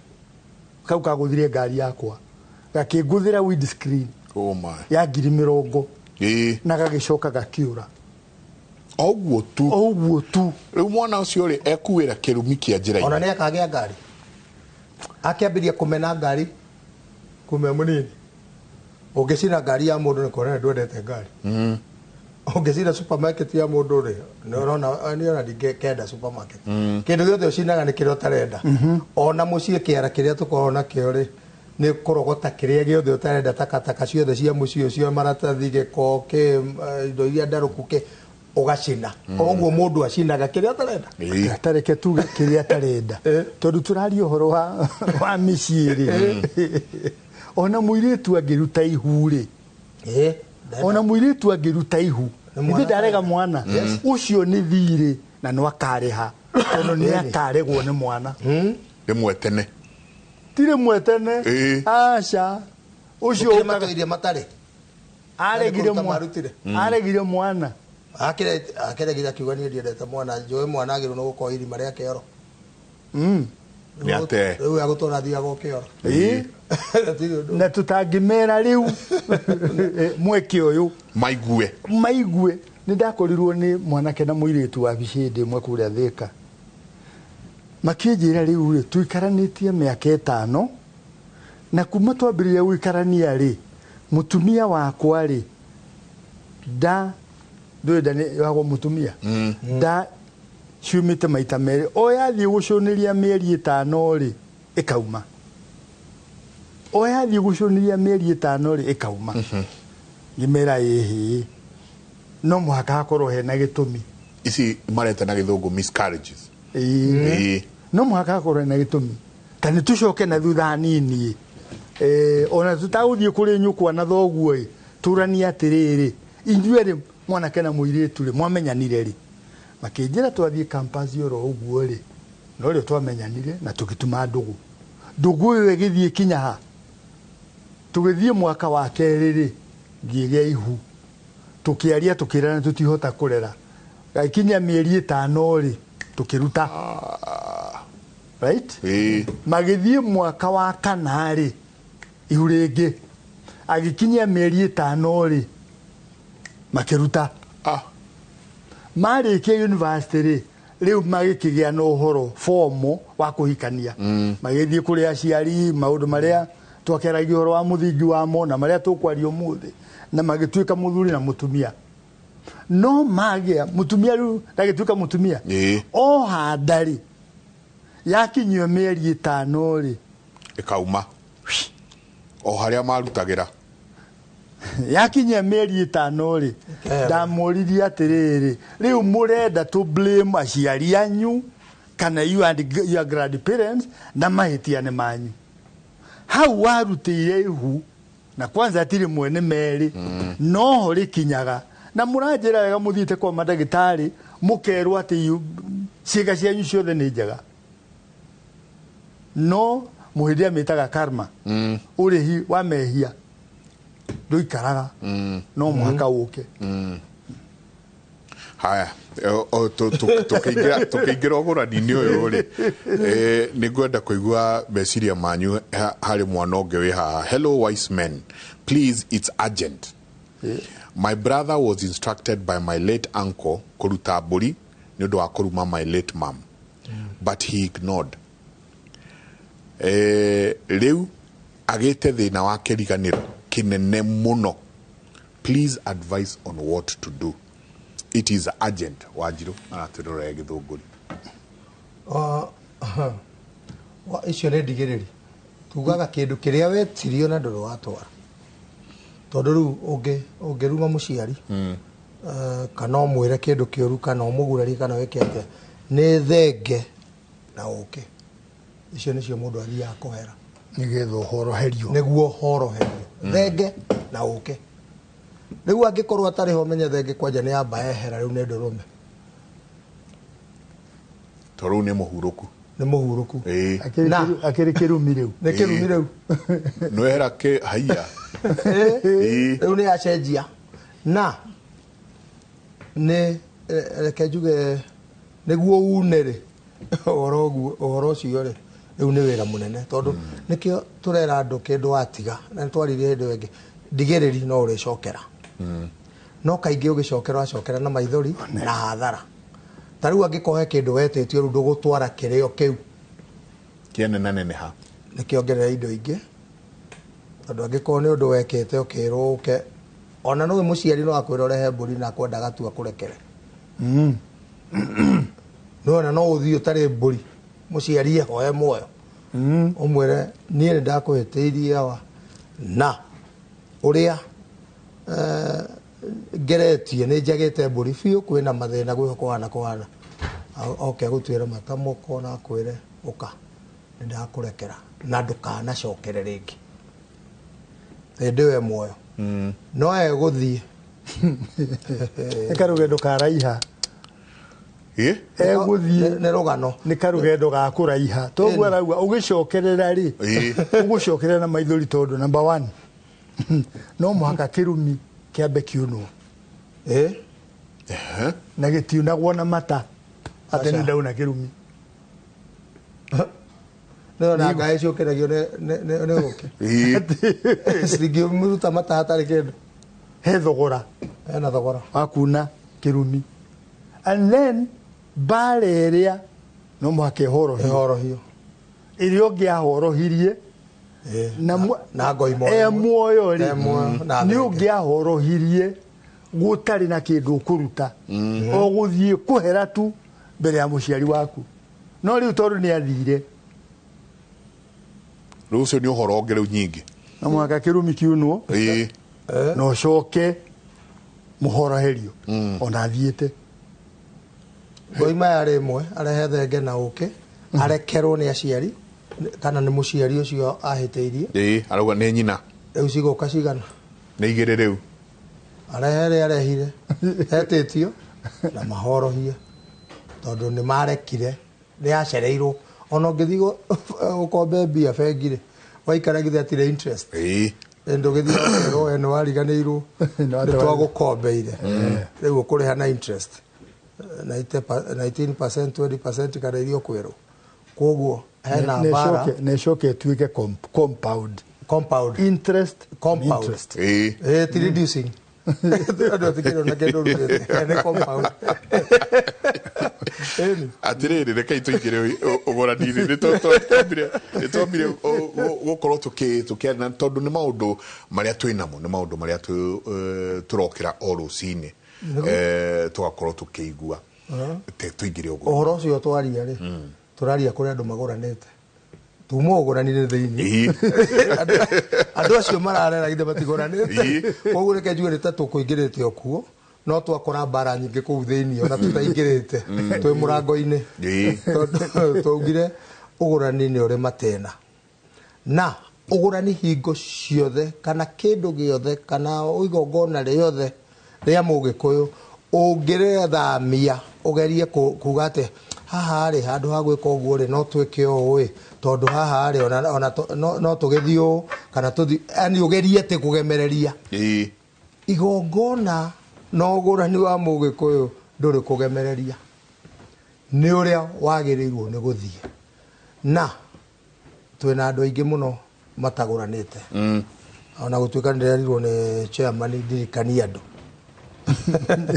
kau kagũthire ngari yakwa gakĩngũthĩra windscreen ya 40 na gagĩcoka gakiũra oguo tu rĩu mwana ũcio rĩ ekuĩra kĩrumi kĩa njĩra-inĩ ona nĩ akagĩa ngari akĩambĩria kũmena ngari kume mũnini ũngĩcina ngari ya mũndũ nĩ kuonania ndwendete ngari ũngĩcina supermarket ya mũndũ rĩ nĩona ndingĩkenda supermarket kĩndũ gĩothe ũcinaga nĩ kĩrĩa ũtarenda ona mũciĩ kĩara kĩrĩa tũkoragwo nakĩo rĩ nĩ kũrogota kĩrĩa gĩothe ũtarenda takataka ciothe cia mũciĩ ũcio maratathi gĩko indo iria ndarũku ugacina oguo mũndũ acinaga kĩrĩa atarenda atareke tu kĩrĩa atarenda tondũ tũraria ũhoro wa mĩciĩ rĩ ona mũirĩtu angĩruta ihu rĩ ona mũirĩtu angĩruta ihu ithe ndarega mwana ũcio nĩ thirĩ na no akarĩha tondũ nĩ akaregwo nĩ mwana rĩmwe tene ti rĩmwe tene aca ũcio matũirie matarĩ aregire mwana akĩregire akiuga niĩ ndiendete mwana njũĩ mwana agĩrwo nĩ gũkorwo irima rĩa kĩoro Nĩ ate. Rĩu agũtwara thiaga ũkĩora. Na tutangimera riu mweke ũyũ maigue nĩ ndakorirwo nĩ mwanake na mũirĩtu wa bicĩndĩ mwe kũrĩa Thika makĩnjĩra rĩu rĩ tuikaranĩtie mĩaka 5 na kuma twambĩrĩria gũikarania rĩ mutumia wakwa rĩ ndwenda nĩ wagwo mutumia ciumĩte maita merĩ o yathiĩ gũcũnĩria mĩeri 5 rĩ ĩkauma o yathiĩ gũcũnĩria mĩeri 5 rĩ ĩkauma ngĩmera ĩhĩ no mũhaka hakorwo hena gĩtũmi ici marete na gĩthũngũ miscarriages no mũhaka hakorwo hena gĩtũmi ta nĩ tũcoke na thutha nini ona tutagũthiĩ kũrĩ nyũkwa na thoguo ĩ tũrania atĩrĩrĩ inyuĩ rĩ mwanake na mũirĩtu rĩ mwamenyanire rĩ makĩnjĩra twathiĩ campus oro ũguo rĩ no rĩo twamenyanire na tũgĩtuma ndũgũ ĩyo ĩgĩthiĩ kinya ha tũgĩthiĩ mwaka wa kerĩ rĩ ngĩgĩa ihu tukiaria tukirana tutihota kurera gaikinya mĩeri 5 rĩ tukiruta right magithie mwaka wa 4 rĩ ihu rĩngĩ agikinya mĩeri 5 rĩ makiruta marĩkia university rĩ rĩu magĩkĩgĩa na ũhoro fomo wa kũhikania magĩthiĩ kũrĩ aciari maũndũ marĩa twakeragia ũhoro wa mũthingi wa mona marĩa tũkwaria ũmũthĩ na magĩtuĩka mũthuri na mutumia no magĩa mutumia rĩu ndagĩtuĩka mutumia o handari yakinyio mĩeri 5 rĩ ĩkauma o harĩa marutagĩra yakinyia mĩeri 5 rĩ ndamũririe atĩrĩrĩ rĩu mũrenda to blame aciari anyu kana you and your grandparents na mahĩtia nĩ manyu hau warutĩire ihu na kwanza atiri mwene meri no hori kinyaga na mũranjĩra wega mũthiĩte kwa mandagĩtarĩ mũkerwo atĩ ciĩga cianyu ciothe nĩ njega no mũhĩndĩ amĩtaga karma ũrĩhi wa mehia ndũikaraga no mũhaka ũke haya tũkĩingĩra ũgũrani-inĩ ũyũ rĩ nĩ ngwenda kũigua meciria manyu harĩ mwana ũngĩ wĩ haha. Hello wise men, please it's urgent. My brother was instructed by my late uncle kũruta mbũri nĩ ũndũ wa kũruma my late mom but he ignored. Rĩu agĩte thĩna wa kĩriganĩro kĩnene mũno. Please advise on what to do. It is urgent. Wanjiru aratũrora gĩthũngũri. Icio nĩ ndigĩrĩri tugaga kĩndũ kĩrĩa wetirio na ndũrĩ watwara tondũ rĩu ũngĩruma mũciari kana ũmwĩre kĩndũ kĩũru kana ũmũgurarie kana wĩke atĩa nĩ thenge na ũke icio nĩcio mũndũ athiaga kũhera nĩgetha ũhoroherio nĩguo ũhoroherio thenge na ũke rĩu angĩkorwo atarĩ ho menye thenge kwanja nĩ yamba ehera rĩu nĩ ndũrũme tondũ nĩ mũhurũku akĩrĩ kĩrumi rĩu nĩ kĩrumi rĩu no era kĩ haiya rĩu nĩ acenjia na nĩ reke njuge nĩguo une rĩ ũhoro ũcio rĩ rĩu nĩ wĩra mũnene tondũ nĩkĩo tũrera andũ kĩndũ watiga na nĩtwaririe hĩndĩ ĩngĩ ndigĩrĩri no ũrĩcokera no kaingĩ ũgĩcokera wacokera na maithori na hathara ta rĩu angĩkohe kĩndũ wetĩtio rĩu ndũgũtwara kĩrĩo kĩu kĩanenaneneha nĩkĩongerera indo ingĩ tondũ angĩkorwo nĩ ũndũ wekĩte ũkĩrwo ũke ona nũwe mũciari no akwĩra ũrehe mbũri na kwenda gatua kũrekere no no ũthiĩ ũtarĩ mbũri mũciari ehoe muoyo ũmwĩre niĩ nĩ ndakũhĩtĩirie wa na ũrĩa ngeretie nĩ njagĩte mbũri biũ kwĩna mathĩna gwĩho kũhana oke gũtuĩra matamũko na kwĩre ũka nĩ ndakũrekera na ndũkanacokere rĩngĩ hĩndĩ we muoyo no egũthiĩ nĩ karũgendo karaiha egũthiĩ nĩ rũgano nĩ karũgendo ga kũraiha toguo arauga ũgĩcokerera rĩ ũgũcokerera na maithori tondũ number 1 no mũhaka kĩrumi kĩambe kiunwo na gĩtiunagwo na mata atĩ nĩ ndauna kĩrumi no na ngai cio keragio ne goke ciringi muruta matata kendo he thogora hena thogora wakuna kirumi and then bareria no mwake horohio irio gia horohirie na ngoi muoyo ri ni ugia horohirie gutari na kindu kuruta o guthie kuhera tu mbere ya muciari waku no riu tondu ni athire rucio ni uhoro ongeru nyingi na mwaka kirumi kiunwo no coke muhoroherio ona thiete ngoima yari imwe arehe thenge na uke arekerwo ni aciari kana ni muciari ucio ahiteirie arauga ni nyina riu cigoka cigana ni igire riu arehire hetitio na mahorohie tondu ni marekire ni acereirwo ona ngithigo ukombe mbia bengire waikara githe atire interest endo githio eno wariganirwo twagukombeire riu ukuriha na interest 19% 20% kana irio kwero koguo hena bara ne shoke tuike compound interest compound interest reducing ndo tikiro na kendo ne compound atiriri reka ituigire ugoranire ni twambire gukorwo tukiana tondu ni maundu maria twinamo ni maundu maria turokira o rucini tugakorwo tukiigua tuigire uguo uhoro ucio twaria ri turaria kuri andu magoranite tumo ugoranire thiini andu acio mararera githe matigoranite koguo reke njue ta tukuingirite okuo no twakora bara nyingi kuu thiini ona tutaingirite twi murango-ini twaugire ugurani ni uri matena na ugurani hingo ciothe kana kindu giothe kana igongona riothe ria mugikuyu ungirethamia ugerie kuga ati haha ri handu ha gwika uguo ri no twike ui tondu haha ri ona no tugithio kana tuthi ani ugerie ati kugemereria igongona no ugurani wa mugikuyu nduri kugemereria ni uria wagirirwo ni guthie na twina andu aingi muno mataguranite ona gutuika ndirerirwo ni chairman ndirikania andu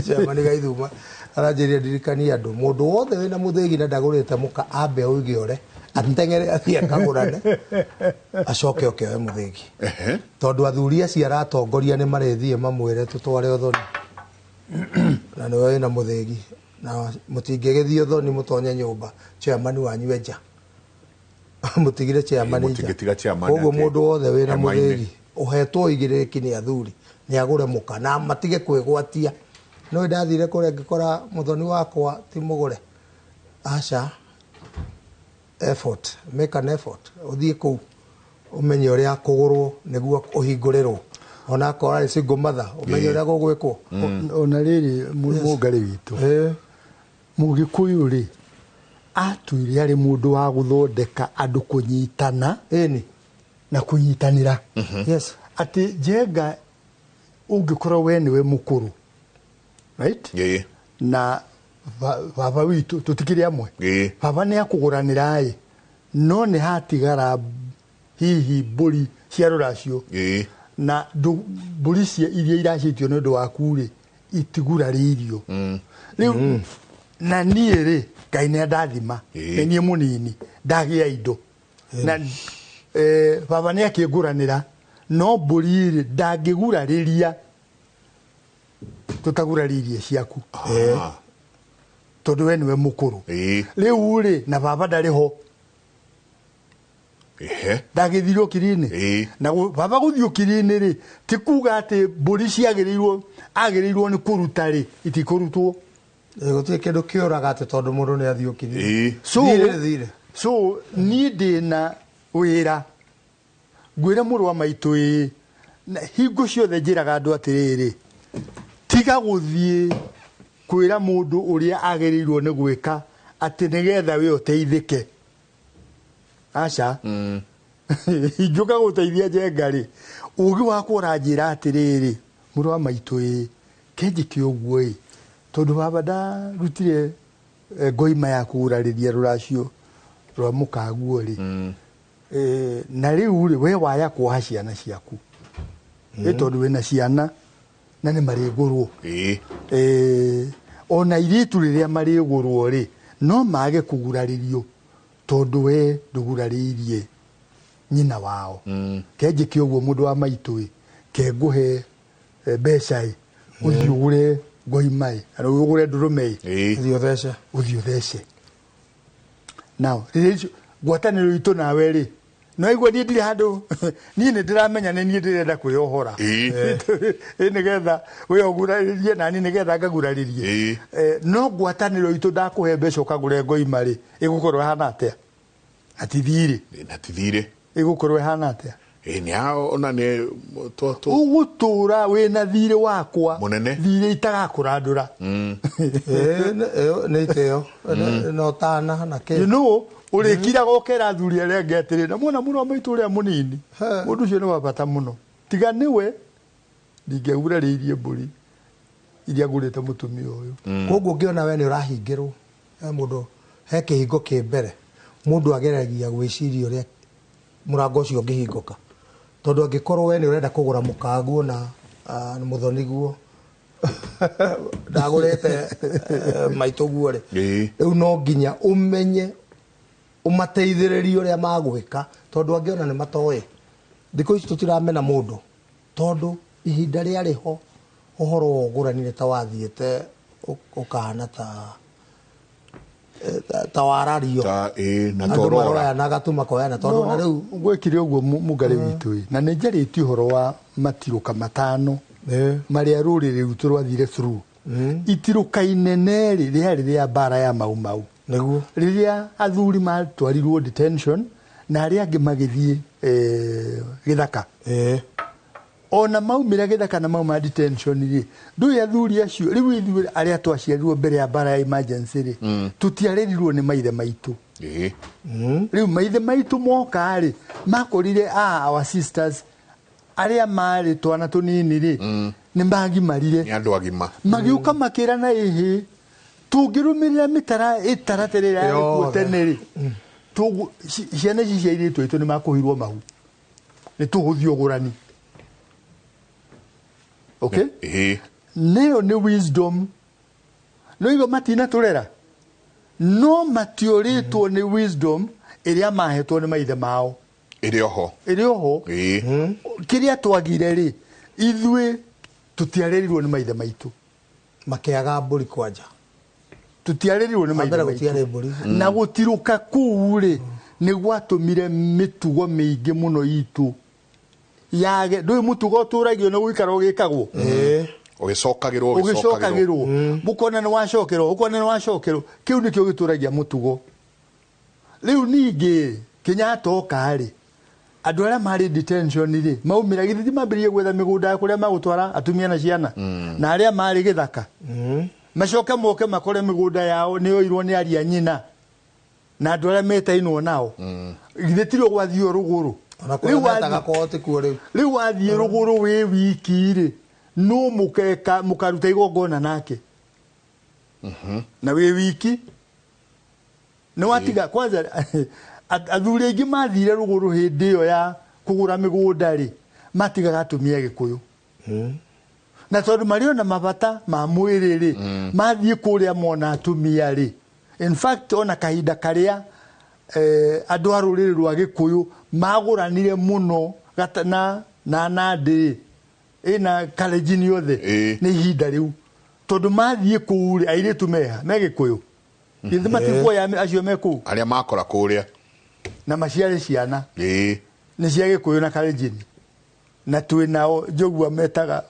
chairman gaithuma aranjiria ndirikania andu mundu wothe wina muthegi na ndagurite muka ambe ugiore atengere athie akagurane acoke okewe muthegi tondu athuri acio aratongoria ni marethie mamwire tutware uthoni na niwe wina muthegi na mutingegithie uthoni mutonye nyumba chairman wanyu enja mutigire chairman enja koguo mundu wothe wina muthegi uhetwo igiriki ni athuri ni agure muka na matige kwigwatia no ndathire kure ngikora muthoni wakwa ti mugure acha effort make an effort uthie ku umenye uria kugurwo niguo uhingurirwo ona akora ni single mother umenye uria gugwikwo ona riri mugari witu mugikuyu ri atuire ari mundu wa guthondeka andu kunyitana na kunyitanira yes ati jenga ungikorwo we niwe mukuru right na baba witu tutikiri amwe baba ni akuguranira no ni hatigara hihi mburi cia ruracio na mburi cia iria iracitio ni undu waku ri itiguraririo riu na nie ri Ngai ni ndathima ni munini ndagia indo na baba ni akiguranira no mburi ri ndangigurariria tutaguraririe ciaku tondu we niwe mukuru riu ri na baba ndariho ndagithirwo kirini na baba guthio kirini ri ti kuga ati mburi ciagiriirwo ni kuruta ri itikurutwo guti kindu kiuraga ati tondu mundu ni athio kirini so ni ndina wira ngwira muru wa maitu hingo ciothe njiraga andu atiriri tiga guthie kwira mundu uria agirirwo ni gwika ati nigetha we uteithike acha injuka guteithia jengari ugi wakwa uranjira atiriri muru wa maitu kenjiki uguo tondu baba ndarutire ngoima ya kugurariria ruracio rwa mukaguo ri na riu ri we waya kwa ciana ciaku tondu wina ciana na ni mari ngurwo ona iritu riria mari ngurwo ri no mage kuguraririo tondu we nduguraririe nyina wao kenje kioguo mundu wa maitu ke nguhe mbeca uthiugure ngoimai ana ugure ndurumei uthio thece now gwataniro itu nawe ri no igwa ndiri handu ni ndiramenya ni ndirenda kwiohora nigetha we oguraririe na ni nigetha ngaguraririe no gwataniro itu ndakuhe mbeca ukagure ngoima ri igukorwo hana atia atithire igukorwo hana atia ni ona ni ugutura wina thire wakwa munene thire itagakurandura ni iteo no tana na ke no urikira gokera thuri aria ngetire na mwana muno maitu uria munini mundu cio ni wabata muno tiga niwe ndingeguraririe mburi iria ngurite mutumia uyu koguo ngiona we ni urahingirwo mundu he kihingo ki mbere mundu ageragia gwiciria uria murango ucio ngihinguka tondu angikorwo we ni urenda kugura mukangu na muthoniguo ndagurite maituguo ri riu no nginya umenye umateithiririe uria magwika tondu angiona ni matoe thiko ici tutiramena mundu tondu ihinda ria riho uhoro woguranire ta wathiete ukahana ta warario na torora na gatuma koyana tondu na riu gwekire uguo mugari witu na ni njariti uhoro wa matiruka matano maria ruriri rutu rwathire through itiruka inene riria bara ya mau niguo riria athuri matwarirwo detention na aria angi magithie githaka ona maumira githaka na mauma detention ri ndu athuri acio riu ithuĩ aria twaciarirwo mbere ya bara ya emergency ri tutiarerirwo ni maithe maitu riu maithe maitu moka ri makorire our sisters aria mari twana tunini ri ni magimarire ni andu agima magiuka makira na ihi tungirumirira itaraterera ya teneri tu ciana ici ciairĩtwo itu ni makuhirwo mahu ni tuguthio gurani okay neo ni wisdom no igo matina turera no matioritwo ni wisdom iria mahetwo ni maithe mao iri oho kiria twagire ri ithuĩ tutiarerirwo ni maithe maitu makiaga mburi kwanja tutiarerirwo ni maithe maitu na gutiruka kuu ri ni gwatumire mitugo miingi muno itu yage ndui mutugo turagio no guikara ugikagwo ugicokagirwo mukona ni wacokerwo ukona ni wacokerwo kiu nikio gituragia mutugo riu ningi kinyatoka ri andu aria mari detention ri maumira githi mambirie gwetha migunda kuria magutwara atumia na ciana na aria mari githaka macoke moke makore migunda yao ni oirwo ni aria nyina na andu aria metainwo nao githi tiro gwathio ruguru riu wathie ruguru wi wiki ri no mukaruta igongona nake na wi wiki ni watiga kwanza athuri aingi mathire ruguru hindi yo ya kugura migunda ri matigaga atumia Gikuyu na tondu mario na mabata ma mwiri ri mathie kuria mona atumia ri in fact ona kahinda karia andu a ruriri rwa Gikuyu maguranire muno gatana na Nandi ina kalejini yothe ni ihinda riu tondu mathie kuri airitu meha me Gikuyu githi matigwo ya acio meku aria makora kuria na maciare ciana ni cia Gikuyu na kalejini na twi nao jogwa metaga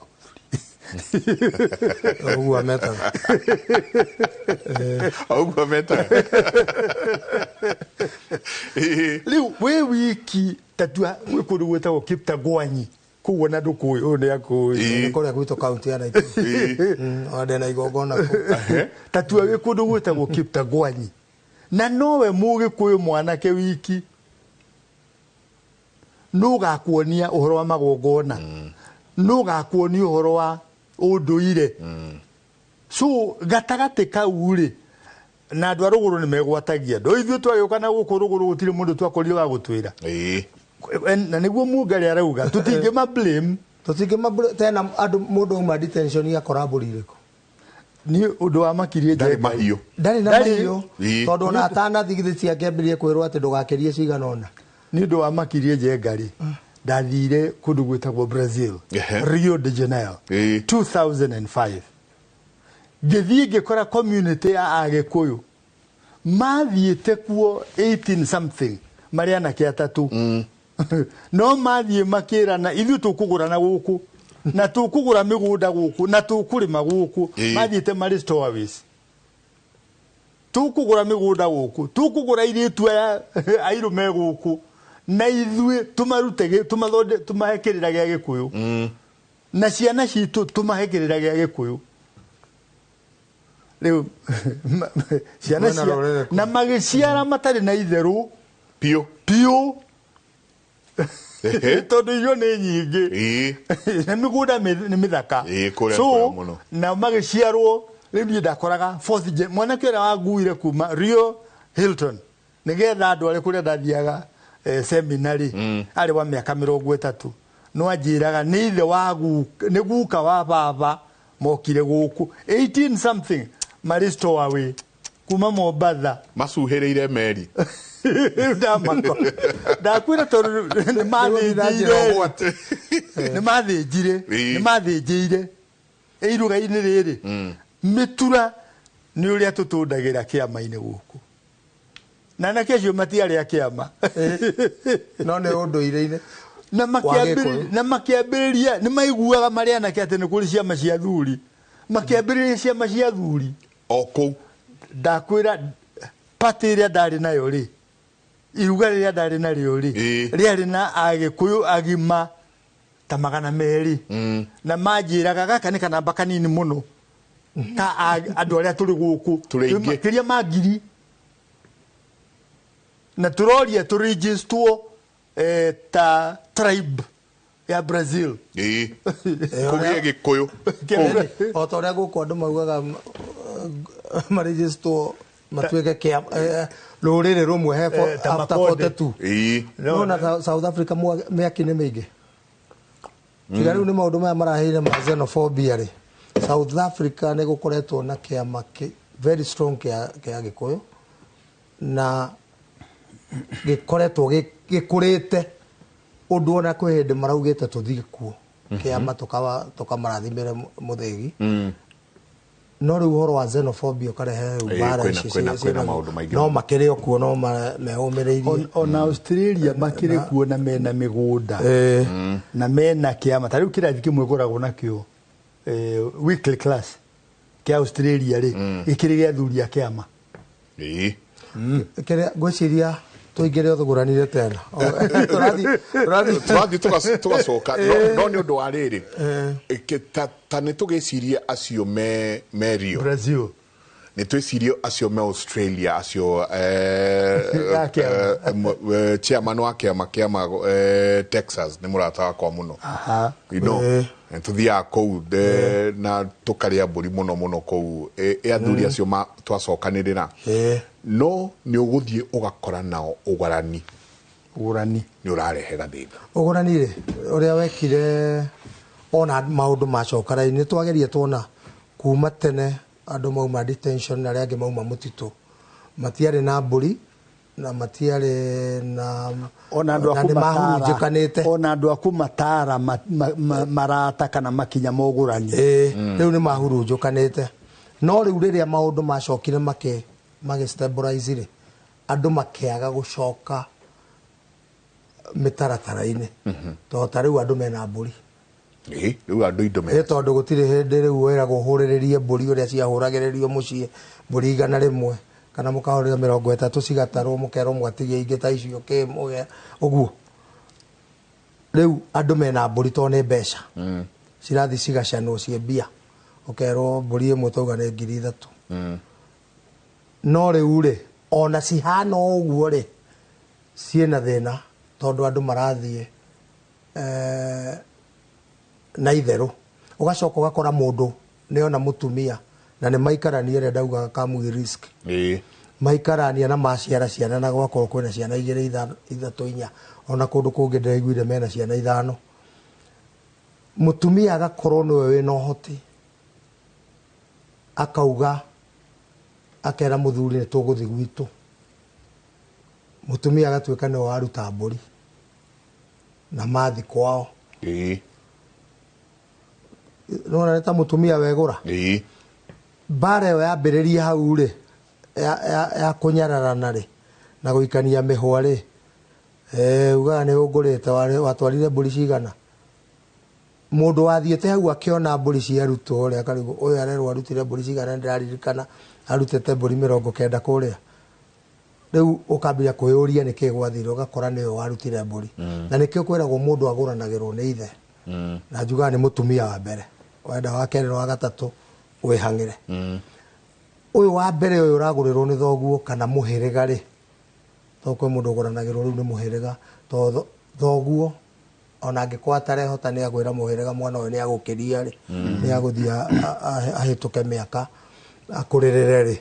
ogwa metaga riu we wiki tatua wikundu gwetagwo Kiptagwanyi kuguo na ndukuyu ni akuyu kuria gwito county ya Nairobi ode na igongona ku tatua wikundu gwetagwo Kiptagwanyi na nowe Mugikuyu mwanake wiki nugakuonia uhoro wa magongona nugakuonia uhoro wa unduire so gatagate kau ri na andå a rå gå rå nä megwatagia ndå ithuä twagä na gå kå rå gå rå gå tirä må ndå twakorire wa gå twä ra na nä guo mungarä arauga tå tingä tena andå må ndå uma detention akora mbå rirä kå nä å ndå wa makirie ndarä mahiå ndarä na mahiå tondå ona atanathigithä ciake ambä rie kwä rwo atä ndå gakä cigana ona nä å ndå wa makirie njengarä ndathire kå ndå gwä tagwo Brazil Rio de Janeiro 2005 ngĩthiĩ ngĩkora community ya Agĩkũyũ mathiĩte kuo 18 something marĩ anake atatũ no mathiĩ makĩrana ithuĩ tũkũgũrana gũkũ na tũkũgũra mĩgũnda gũkũ na tũkũrĩma gũkũ mathiĩte marĩ stowaways tũkũgũra mĩgũnda gũkũ tũkũgũra irĩtu aya airũme gũkũ na ithuĩ tũmahe kĩrĩra gĩa Gĩkũyũ na ciana citũ tũmahe kĩrĩra gĩa Gĩkũyũ rĩu ciana na magĩciara matarĩ na itherũ piũ tondũ irio nĩ nyingĩ na mĩgũnda nĩ mĩthaka so na magĩciarwo rĩu niĩ ndakoraga mwanake ũrĩa wanguire kuma Rio Hilton nĩgetha andũ arĩ kũrĩa ndathiaga seminary arĩ wa mĩaka 30 no anjĩraga nĩ ithe wa nĩ guka wa baba mokire gũkũ 18 something marĩ stowaway kuma Mombatha macuhĩrĩire meri ndakwĩra tondũ nĩ mathĩnjire iruga-inĩ rĩrĩ mĩtura nĩ ũrĩa tũtũndagĩra kĩama-inĩ gũkũ na anake acio matiarĩ a kĩama no nĩ ũndũire-inĩ na makĩambĩrĩria nĩ maiguaga marĩ anake atĩ nĩ kũrĩ ciama cia athuri makĩambĩrĩria ciama cia athuri o kũu ndakwĩra pati ĩrĩa ndarĩ nayo rĩ iruga rĩrĩa ndarĩ narĩo rĩ rĩarĩ na Agĩkũyũ agima ta 200 na manjĩraga gaka nĩ kanamba kanini mũno ka andũ arĩa tũrĩ gũkũ makĩria ma 1000 na tũroria tũrĩnjĩstwo ta tribe ya Brazil kũgĩe Gĩkũyũ o ta ũrĩa gũkũ andũ maugaga marĩnjĩstwo matuĩke kĩa rũrĩrĩ rũmwe he after 42 no na South Africa mĩaki nĩ mĩingĩ tiga rĩu nĩ maũndũ maya maraheire ma xenophobia rĩ South Africa nĩ gũkoretwo na kĩama very strong kĩa Gĩkũyũ na gĩkoretwo gĩkũrĩte ũndũ ona kwĩ hĩndĩ maraugĩte tũthiĩ kuo kĩama tũkamarathimĩre mũthĩgi no rĩu ũhoro wa xenophobia ũkarehe mbara ici no makĩrĩ o kuo no mehũmĩrĩirie ona Australia makĩrĩ kuo na mena mĩgũnda na mena kĩama ta rĩu kĩrathi kĩmwe ngoragwo nakĩo weekly class kĩa Australia rĩ gĩkĩrĩ gĩa athuri a kĩama kĩrĩa ngwĩciria tũingĩre ũthũgũranire tena tũrathiĩ tũgacoka no nĩ ũndũ wa rĩrĩ ta nĩ tũgĩcirie acio me Rio Brazil nĩ twĩcirie acio me Australia acio chairman wa kĩama Texas nĩ mũrata wakwa mũno nĩ tũthiaga kũu na tũkarĩa mbũri mũno kũu athuri acio twacokanĩrĩra no nĩ ũgũthiĩ ũgakora nao ũgũrani nĩ ũrarehe gathĩna ũgũrani rĩ ũrĩa wekire ona maũndũ macoka raini nĩ twagerie tuona kuma tene andũ mauma detention na arĩa angĩ mauma mũtitũ matiarĩ na mbũri na matiarĩ na ona andũ a kũmatara marata kana makinya ma ũgũrani rĩu nĩ mahurunjũkanĩte no rĩu rĩrĩa maũndũ macokire magĩstabilize rĩ andũ makĩaga gũcoka mĩtaratara-inĩ tondũ ta rĩu andũ mena mbũri rĩu andũ indo tondũ gũtirĩ hĩndĩ rĩu wĩragwo ũhũrĩrĩrie mbũri ũrĩa ciahũragĩrĩrio mũciĩ mbũri 100 kana mũkahũrĩra 30 cigatarwo mũkerwo mwatigie ingĩ ta icio ũguo rĩu andũ mena mbũri tondũ nĩ mbeca cirathiĩ cigacanwo ciĩ mbia ũkerwo mbũri ĩmwe tauga nĩ 3000 no rĩu rĩ ona cihana ũguo rĩ ciĩna thĩna tondũ andũ marathiĩ na itherũ ũgacoka ũgakora mũndũ nĩona mũtumia na nĩ maikarania rĩa ndaugaga kamugi risk maikarania na maciara ciana na gwakorwo kwĩna ciana 2 3 4 ona kũndũ kũngĩ ndĩraiguire mena ciana 5 mũtumia agakorwo nĩwe wĩna ũhoti akauga akera mũthuri nĩ tũgũthiĩ gwitũ mũtumia agatuĩka nĩwe waruta mbũri na mathi kwao nona nĩta mũtumia wegũra mbara ĩyo yambĩrĩria hau rĩ ya kũnyararana rĩ na gũikania mĩhwa rĩ ugaga nĩ ũngũrĩte watwarire mbũri cigana mũndũ wathiĩte hau akĩona mbũri ciarutwo ũrĩa akarigwo ũyũ arerwo arutire mbũri cigana ndĩraririkana arutĩte mbũri 90 kũrĩa rĩu ũkambia kwĩyũria nĩkĩĩ gwathire ũgakora nĩwe warutire mbũri na nĩkĩo kwĩragwo mũndũ agũranagĩrwo nĩ ithe na njugaga nĩ mũtumia wa mbere wenda wa kerĩ na wa gatatũ wĩhang'ĩre ũyũ wa mbere ũyũ ũragũrĩrwo nĩ thoguo kana mũhĩrĩga rĩ tondũ kwĩ mũndũ ũgũranagĩrwo rĩu nĩ mũhĩrĩga tondũ thoguo ona angĩkorwo atarehota nĩ agwĩra mũhĩrĩga mwana ũyũ nĩ agũkĩria rĩ nĩ agũthiĩ ahĩtũke mĩaka akũrĩrĩre rĩ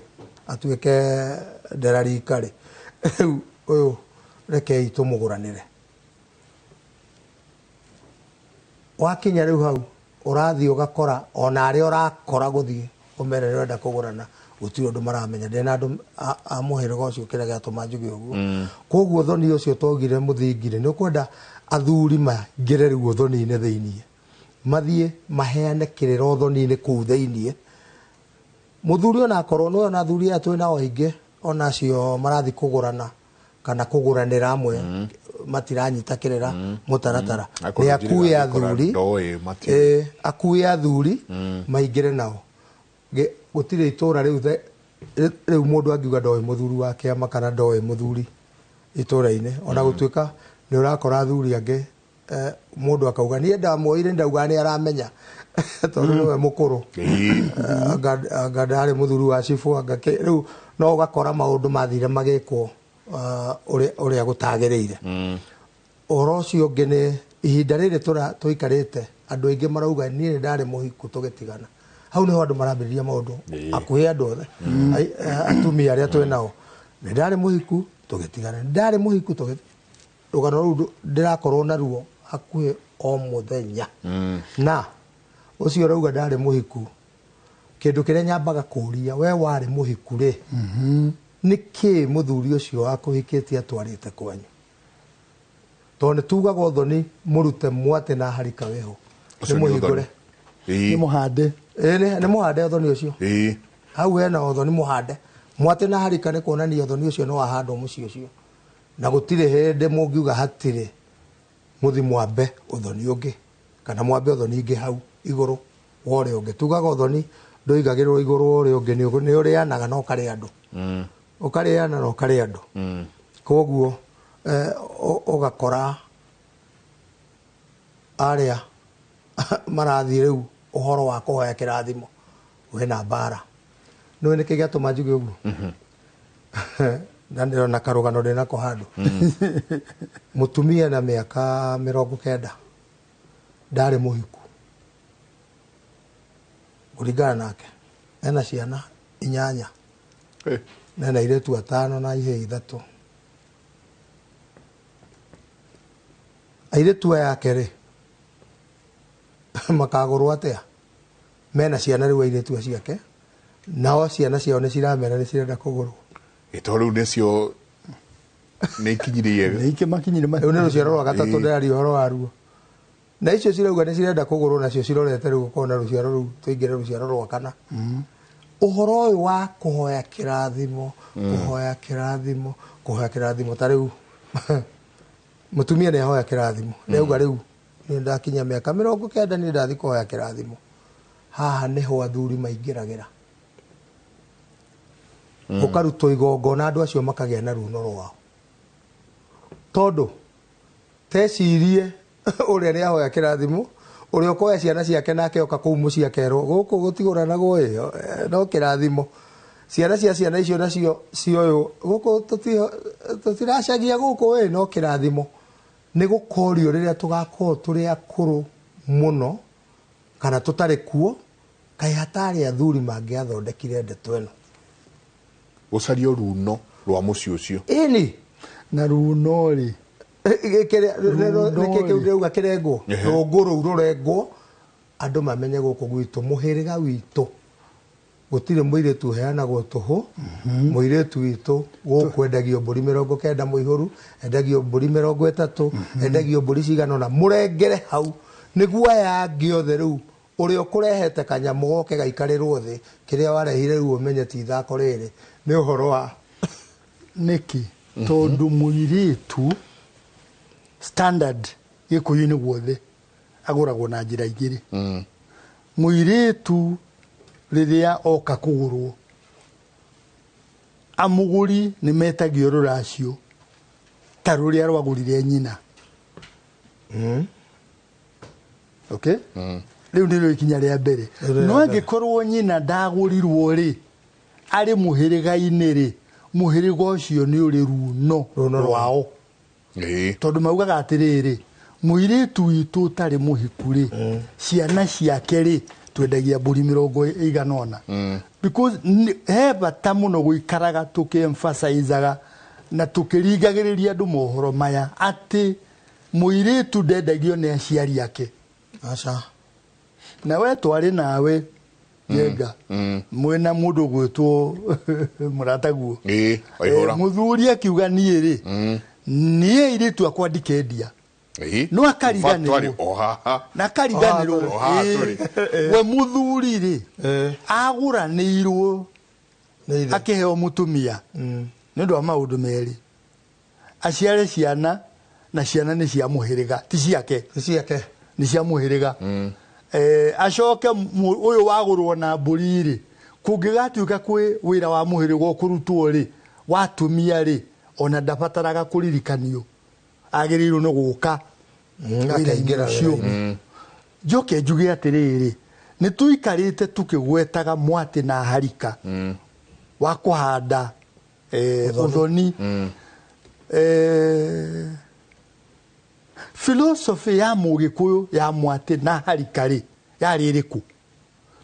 atuĩke nderarika rĩ rĩu ũyũ rekei tũmũgũranĩre wakinya rĩu hau ũrathiĩ ũgakora ona arĩa ũrakora gũthiĩ ũmere nĩ wenda kũgũrana gũtirĩ ũndũ maramenya ndĩna andũ a mũhĩrĩga ũcio kĩrĩa gĩatũma njuge ũguo koguo thoni ũcio togire mũthingire nĩ ũkwenda athuri maingĩre rĩu ũthoni-inĩ thĩiniĩ mathiĩ maheane kĩrĩro ũthoni-inĩ kũu thĩiniĩ mũthuri ona akorwo nĩ ona athuri aya twĩ nao aingĩ ona acio marathiĩ kũgũrana kana kũgũranĩra amwe matiranyita kĩrĩra mũtaratara nĩ akue athuri akue athuri maingĩre nao gũtirĩ itũra rĩu mũndũ angiuga ndoĩ mũthuri wa kĩama kana ndoĩ mũthuri itũra-inĩ ona gũtuĩka nĩ ũrakora athuri angĩ mũndũ akauga niĩ ndamuoire ndauga nĩ aramenya tondũ nĩwe mũkũrũ anga ndarĩ mũthuri wa cibu anga rĩu no ũgakora maũndũ mathire magĩkwo ũrĩa gũtagĩrĩire ũhoro ũcio ũngĩ nĩ ihinda rĩrĩ tũikarĩte andũ aingĩ marauga niĩ nĩ ndarĩ mũhiku tũgĩtigana hau nĩho andũ marambĩrĩria maũndũ akuhĩ andũ othe atumia arĩa twĩ nao nĩ ndarĩ mũhiku tũgĩtigana nĩ ndarĩ mũhiku rũgano rũu ndĩrakorwo naruo hakuhĩ o mũthenya na ũcio rauga ndarĩ mũhiku kĩndũ kĩrĩa nyambaga kũria we warĩ mũhiku rĩ nĩkĩ mũthuri ũcio akũhikĩtie atwarĩte kwanyu tondũ nĩ tugaga ũthoni mũrute mwate na harika weho nĩ mũhingũre nĩ mũhande nĩ mũhande ũthoni ũcio hau hena ũthoni mũhande mwate na harika nĩ kuonania ũthoni ũcio nĩ wahandwo mũciĩ ũcio na gũtirĩ hĩndĩ mũngiuga hatirĩ mũthi mwambe ũthoni ũngĩ kana mwambe ũthoni ingĩ hau igũrũ wa ũrĩa ũngĩ tugaga ũthoni ndũigagĩrwo igũrũ wa ũrĩa ũngĩ nĩ ũrĩanaga na ũkarĩa andũ ũkarĩana na ũkarĩa andũ koguo ũgakora arĩa marathiĩ rĩu ũhoro wa kũhoya kĩrathimo wĩna mbara nĩwe nĩkĩ gĩatũma njuge ũguo na ndĩrona karũgano ndĩnako handũ mũtumia na mĩaka 90 ndarĩ mũhiku kũringana nake ena ciana 8 nena airĩtu 5 na ihĩĩ 3 airĩtu aya ake rĩ makagũrwo atĩa mena ciana rĩu airĩtu acio ake nao ciana ciao nĩ ciramera nĩ cirenda kũgũrwo ĩto rĩu nĩcio nĩ ikinyirie nĩ ikĩmakinyire rĩu nĩ rũciaro rwa gatatũ ndĩraria ũhoro waruo na icio cirauga nĩ cirenda kũgũrwo nacio cirorete rĩu gũkorwo na rũciaro rũu tũingĩre rũciaro rwa kana ũhoro ũyũ wa kũhoya kĩrathimo kũhoya kĩrathimo ta rĩu mũtumia nĩ ahoya kĩrathimo nĩauga rĩu nĩ ndakinya mĩaka 90 nĩ ndathiĩ kũhoya kĩrathimo haha nĩho athuri maingĩragĩra ũkarutwo igongona andũ acio makagĩa na runo rwao tondũ tecirie ũrĩa nĩ ahoya kĩrathimo ũrĩa ũkoya ciana ciake nake oka kũu mũciĩ akerwo gũkũ gũtigũranagwo no kĩrathimo ciana cia ciana icio nacio cioyũ gũkũ tũtiracagia gũkũ no kĩrathimo nĩ gũkorio rĩrĩa tũgakorwo tũrĩ akũrũ mũno kana tũtarĩ kuo kai hatari athuri mangiathondekire ndeto ĩno gucario runo rwa muci ucio ini na runo ri reke kirengwo rũngũ rũrengwo andũ mamenye gũkũ gwitũ mũhĩrĩga witũ gũtirĩ mũirĩtu ũheanagwo tũhũ mũirĩtu witũ gũkũ endagio mbũri 90 mũihũru endagio mbũri 30 endagio mbũri cigana na mũrengere hau nĩguo aya angĩ othe rĩu ũrĩa ũkũrehete kanyamũ goke gaikarĩrwo thĩ kĩrĩa warehire rĩu ũmenye ti ithako rĩrĩ nĩ ũhoro wa nĩkĩ tondũ mũirĩtu standard gĩkũyũ-inĩ guothe agũragwo na njĩra igĩrĩ mũirĩtu rĩrĩa oka kũgũrwo amũgũri nĩ metagio rũracio ta rũrĩa rwagũrire nyina okay rĩu nĩrĩo ikinya rĩa mbere no angĩkorwo nyina ndagũrirwo rĩ arĩ mũhĩrĩga-inĩ rĩ mũhĩrĩga ũcio nĩ ũrĩ runo rwao tondũ maugaga atĩrĩrĩ mũirĩtu witũ ũtarĩ mũhiku rĩ ciana ciake rĩ twendagia mbũri 100 because he bata mũno gũikaraga tũkĩemphasizaga na tũkĩringagĩrĩria andũ mohoro maya atĩ mũirĩtu ndendagio nĩ aciari ake aca na we twarĩ nawe yenga mwena mũndũ gwĩtwo mũrataguo mũthuri akiuga niĩ rĩ niĩ airĩtu akwa ndikendia no akariganĩrwo na akariganĩrwo we mũthuri rĩ agũranĩirwo akĩheo mũtumia nĩ ũndũ wa maũndũ merĩ aciare ciana na ciana nĩ cia mũhĩrĩga ti ciake nĩ cia mũhĩrĩga acoke ũyũ wagũrwo na mbũri rĩ kũngĩgatuĩka kwĩ wĩra wa mũhĩrĩga ũkũrutwo rĩ watumia rĩ ona ndabataraga kũririkanio agĩrĩirwo nĩ gũka wĩra-inĩ ũcio njoke njuge atĩrĩrĩ nĩ tũikarĩte tũkĩgwetaga mwatĩ na harika wa kũhanda ũthoni philosophy ya mũgĩkũyũ ya mwatĩ na harika rĩ yarĩ ĩrĩkũ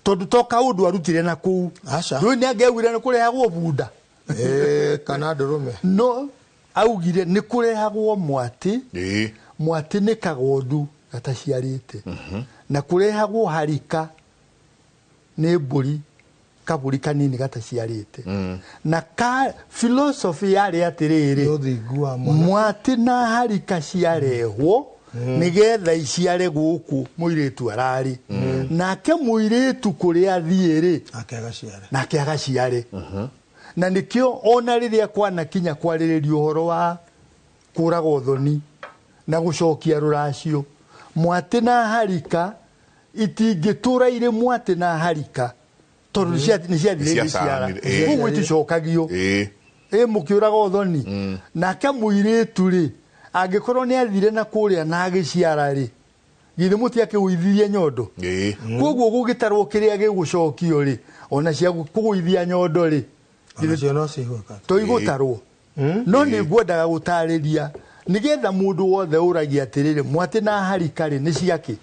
tondũ toka ũndũ arutire na kũu rĩu nĩ angĩaugire nĩ kũrehagwo bunda kana ndũrũme no augire nĩ kũrehagwo mwatĩ mwatĩ nĩ kagondu gataciarĩte na kũrehagwo harika nĩ mbũri kabũri kanini gataciarĩte na philosophy yarĩ atĩrĩrĩ mwatĩ na harika ciarehwo nĩgetha iciare gũkũ mũirĩtu ararĩ nake mũirĩtu kũrĩa athiĩ-rĩ nake agaciare na nĩkĩo ona rĩrĩa kwanakinya kwarĩrĩria ũhoro wa kũraga ũthoni na gũcokia rũracio mwatĩ na harika itingĩtũra irĩ mwatĩ na harika tondũ nĩ ciathire gĩciara koguo iticokagio mũkĩũraga ũthoni nake mũirĩtu-rĩ angĩkorwo nĩ athire na kũrĩa na agĩciara-rĩ githĩ mũtiakĩgũithirie nyondo koguo gũgĩtarwo kĩrĩa gĩgũcokio-rĩ ona cia kũgũithia nyondo-rĩ toigũtarwo no nĩ ngwendaga gũtarĩria nĩgetha mũndũ wothe ũragia atĩrĩrĩ mwatĩ na harika-rĩ nĩ ciake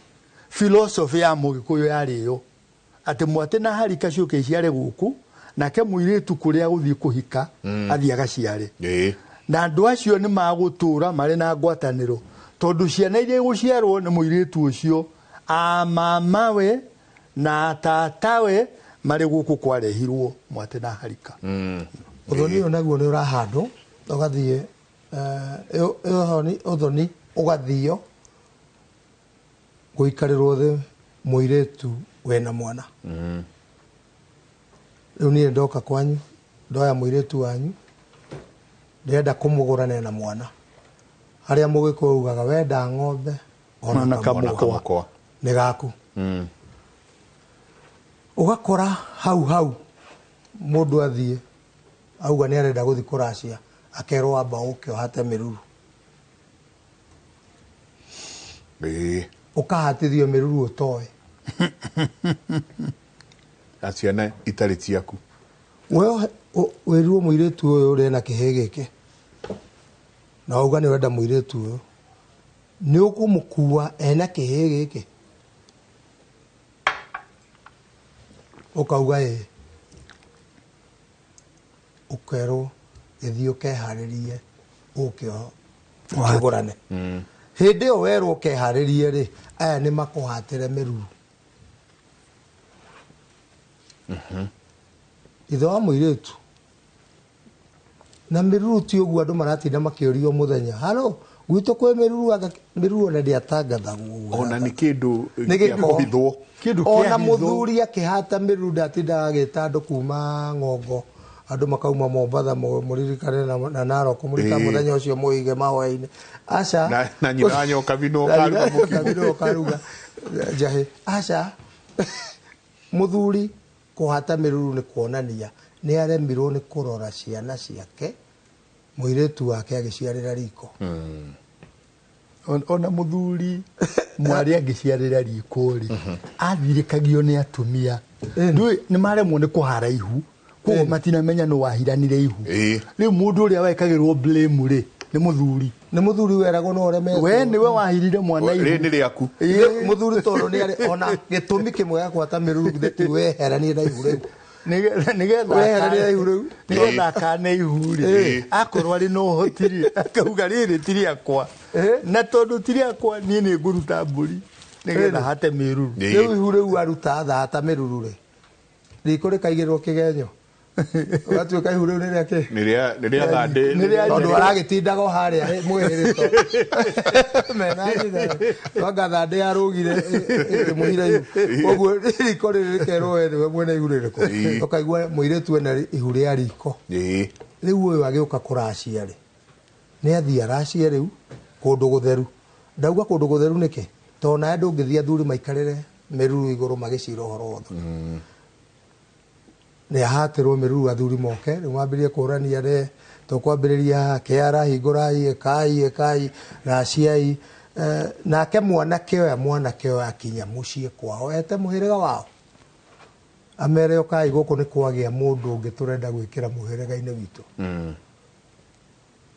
philosophy ya mũgĩkũyũ yarĩ ĩyo atĩ mwatĩ na harika ciũke iciare gũkũ nake mũirĩtu kũrĩa gũthiĩ kũhika athiĩ agaciare na andũ acio nĩ magũtũra marĩ na ngwatanĩro tondũ ciana iria igũciarwo nĩ mũirĩtu ũcio a mamawe na tatawe marĩ gũkũ kwarehirwo mwatĩ na harika ũthoni ũyũ naguo nĩ ũrahandwo ũgathiĩ ũthoni ũgathio gũikarĩrwo thĩ mũirĩtu wena mwana rĩu niĩ ndoka kwanyu ndoya mũirĩtu wanyu ndĩrenda kũmũgũrana na mwana harĩa mũgĩkũyũ ugaga wenda ng'ombe ona kamũkwa nĩ gaku ũgakora hau mũndũ athiĩ auga nĩ arenda gũthiĩ kũracia akerwo amba ũke ũhate mĩruru ũkahatithio mĩruru ũtoĩ na ciana itarĩ ciaku wĩruo mũirĩtu ũyũ ũrĩ na kĩhĩ gĩkĩ na auga nĩ ũrenda mũirĩtu ũyũ nĩ ũkũmũkua ena kĩhĩ gĩkĩ ukauga ukero ithio keharirie ukio wagurane hindi yo werwo keharirie ri aya ni makuhatire miruru itho wa muiretu na miruru ti uguo andu maratinda makiorio muthenya halo gwito kwe miruru na ndiatangathagwo ona ni kindu kihithwo ona muthuri akihata miruru ndatinda agita kuma ngongo andu makauma Mombatha muririkane na Narok murika muthenya ucio muige mahoya-ini aca na nyina nyoka bino karuga jahe aca muthuri kuhata miruru ni kuonania ni aremirwo ni kurora ciana ciake muiretu wake agiciarira riko ona muthuri mwari agiciarira riko ri athirikagio ni atumia ndui ni maremwo ni kuhara ihu ko matina menya no wahiranire ihu riu mundu uria wekagirwo blame ri ni muthuri weragwo no reme we ni we wahirire mwana ihu ri ni riaku muthuri toro ni ona gitumi kimwe ya kwata miruru githeti weheranie na ihu riu nigetha akane ihuri akorwo ari no hotiri akauga riri tiri akwa na tondu tiri akwa nie ni nguruta mburi nigetha hate miruru riu ihu riu aruta thata miruru ri riko rikaigirwo kigenyo watuika ihu riu ni riake ni ria thande tondu aragitindaga haria mwihirito mena wanga thande arugire muhire oguo riko riri rikero we mwene ihu ririko ukaigua muiretu ena ihu ria riko riu uyu agiuka kuracia ri ni athia aracia riu kundu gutheru ndauga kundu gutheru niki tona andu ngithia thuri maikarire miruru iguru magicira uhoro wothe ni ahatirwo miruru athuri moke ni mwambirie kurania ri tukwambiriria kiara hingurai kai raciai nake mwanake oyo akinya mucie kwao ete muhiriga wao amere ukai guku ni kwagia mundu ungi turenda gwikira muhiriga-ini witu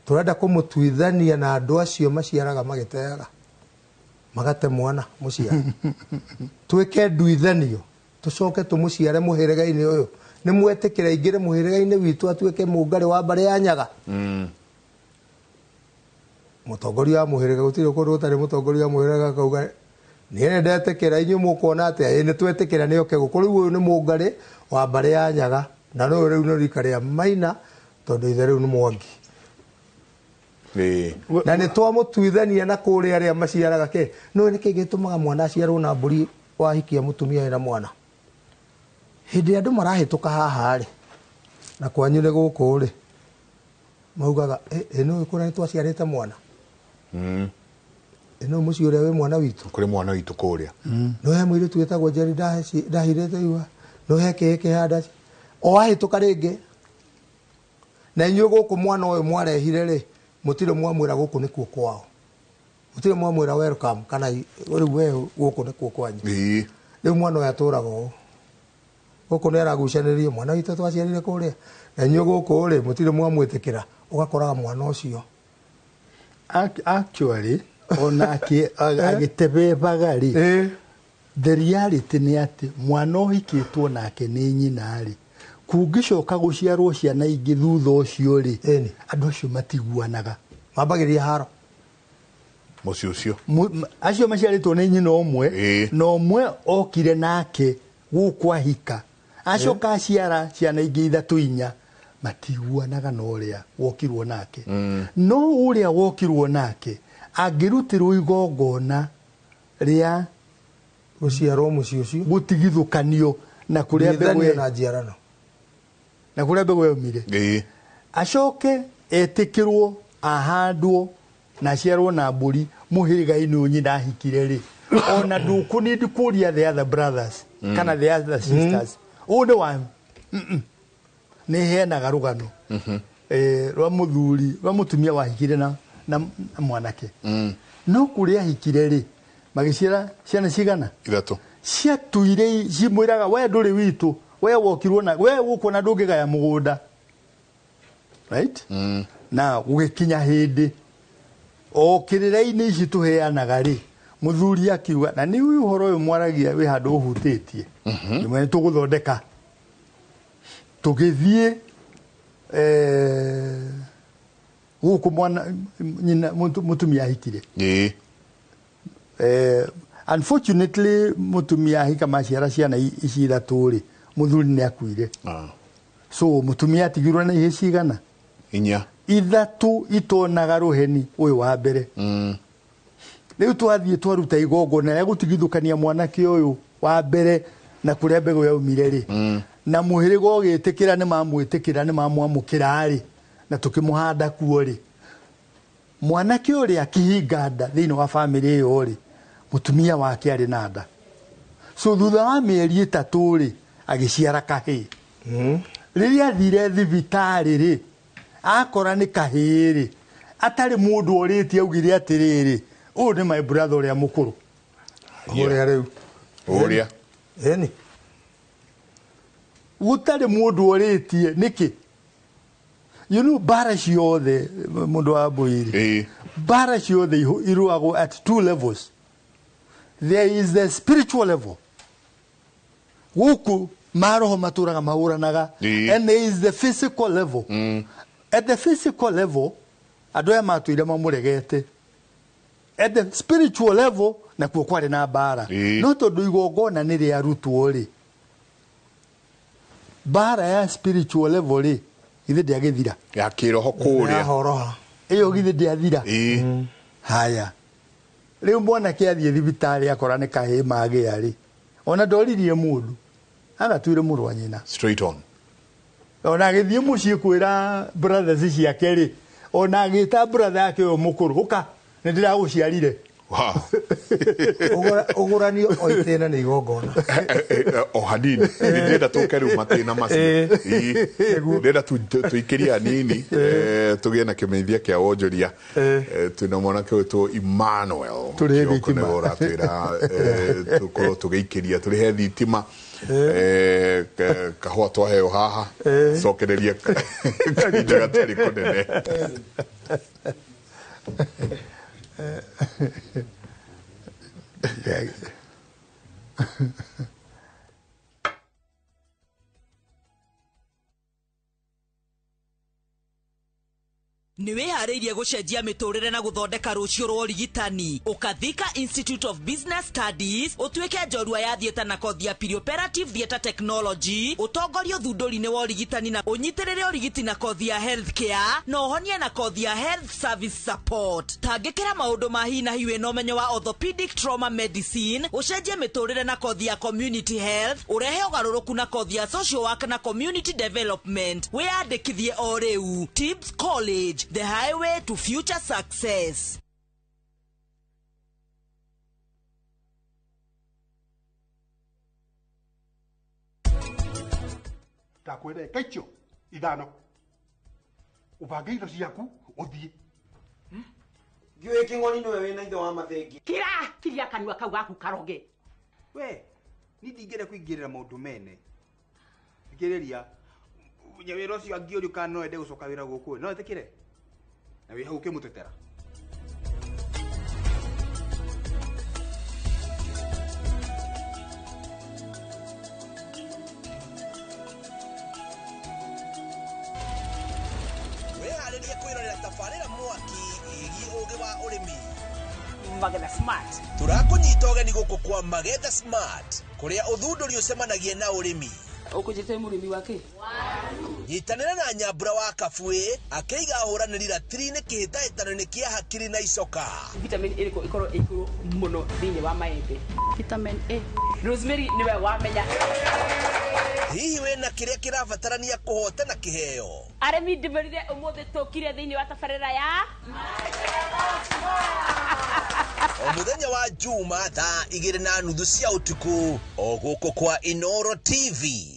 turenda kumutuithania na andu acio maciaraga magiteaga magate mwana muciara twike nduithanio tucoke tumuciare muhiriga-ini uyu ni mwetikira ingire muhiriga-ini witu atuike mungari wa mbare ya Nyaga mutongoria wa muhiriga gutire kundu utari mutongoria wa muhiriga kauga ni ndetekira inyu mukuona ati ni twetikira ni oke gukuru uyu ni mungari wa mbare ya Nyaga na no riu no rikaria maina tondu ithe riu ni mwangi na ni twamutuithania na kuria aria maciaraga ke no ni kigitumaga mwana aciarwo na mburi wahikia mutumia ina mwana hindi andu marahituka haha ri na kwanyu ni guku ri maugaga ino ikura ni twaciarite mwana ino muci uria we mwana witu kuri mwana witu kuria no he mwire twetagwo Jerry ndahirite iwa no he keke handa o ahituka ringi na inyu guku mwana uyu mwarehire ri mutire mwamwira guku nikuo kwao mutire mwamwira welcome kana riu we guku nikuo kwanyu riu mwana uyu aturaga guku ni aragucanirie mwana witu twaciarire kuria na inyu guku ri mutire mwamwitikira ugakoraga mwana ucio actually onake agitebebaga ri the reality ni ati mwana uhikitwo nake ni nyina ri kungicoka guciarwo ciana ingi thutha ucio ri andu acio matiguanaga mambagiria haro muci ucio acio maciaritwo ni nyina omwe na omwe okire nake gukwahika acoka aciara ciana ingi ithatu inya matiguanaga na uria wokirwo nake no uria wokirwo nake angirutirwo igongona ria guciarwo muci ucio gutigithukanio na kuria mbegu na njiarano na kuria mbegu yaumire acoke etikirwo ahandwo na ciarwo na mburi muhiriga-ini unyi ndahikire ri ona nduku ni ndikuria the other brothers kana the other sisters ude wa ni henaga rugano rwa muthuri rwa mutumia wahikire na mwanake no kuria hikire ri magiciara ciana cigana ithatu ciatuire cimwiraga we nduri witu we wokirwo na we gukuona ndungigaya mugunda right na gugikinya hindi o kirira-ini ici tuheanaga ri muthuri akiuga na ni uhoro uyu mwaragia wi handu uhutitie ni mwe tuguthondeka tugithie guku mwana nyina mutumia hikire unfortunately mutumia hika maciara ciana ici ithatu ri muthuri ni akuire so mutumia atigirwo na ihe cigana inya ithatu itonaga ruheni uyu wa mbere riu twathie twaruta igongona ya gutigithukania mwanake uyu wa mbere na kuria mbegu yaumire ri na muhiriga ugitikira ni mamwitikira ni mamwamukira ri na tukimuhanda kuo ri mwanake uri akihinga nda thiini wa family iyo ri mutumia wake ari na nda so thutha wa mieri 3 ri agiciara kahii riria athire thibitari ri akora ni kahii ri atari mundu oritie augire atiriri uyu ni my brother uria mukuru uria riu uria eni gutari mundu oritie niki you know bara ciothe mundu wa Mbuiri bara ciothe iruagwo at 2 levels. There is the spiritual level guku maroho maturaga mahuranaga and there is the physical level at the physical level andu aya matuire mamuregete at the spiritual level na kuo kwari na bara no tondu igongona ni ria rutwo ri bara ya spiritual level ri ithe ndiagithira ya kiroho kuria horoha iyo githe ndiathira haya riu mwana kiathie thibitari akora ni kahi mage ari ona ndoririe mundu agatuire muru wa nyina straight on ona agithie mucii kwira brothers ciake ri ona agita brother yake uyu mukuru uka ni ndiraguciarire uguranio oitena ni igongona o hanini ndenda tuke riu matina macio ndenda tuikiria nini tugie na kimeithia kia wonjoria twina mwanake witu Emmanuel turinora twira tukorwo tugiikiria turi he thitima kahua twaheo haha cokereria karinda gatari kunene Ni wihariirie gucenjia miturire na guthondeka rucio rwa urigitani ukathika Institute of Business Studies utuike njorua ya thieta na kothi ya Perioperative Theatre Technology utongorio thunduri-ini wa urigitani na unyitirire urigiti na kothi ya healthcare na uhonie na kothi ya health service support tangikira maundu ma hi na hi wina umenyo wa orthopedic trauma medicine ucenjie miturire na kothi ya community health urehe ugaruruku na kothi ya social work na community development wiyandikithie o riu Tibbs College, the highway to future success. Takwere kaicho idano. Ubange indo ciaku uthie. Ngiwe kingoni niwe wina itho wa mathengi. Kiria kanua kau gaku karoge. We, ni ndingire kuingirira maundu mene. Ngiriria nyawira ucio angiuri kana ende gucoka wira guku no etikire na wi hau kimutetera wiharirie kwirorera tabarira mwaki igi ugi wa urimi Magetha Smart turakunyita ugeni guku kwa Magetha Smart kuria uthunduri ucemanagie na urimi ukujite murimi wake nyitanira na Nyambura wa Kabui akeiga huraniri ratiri-ini kihitahitano-ini kia hakiri na icoka vitamin A ikoro ikuru muno thiini wa maembe vitamin A Rosemary niwe wamenya hihi wina kiria kirabatarania kuhotana kiheo aremi ndimerire umuthi tukire thiini wa tabarira ya o muthenya wa Juma thaa 2:30 cia utuku o guku kwa Inoro TV.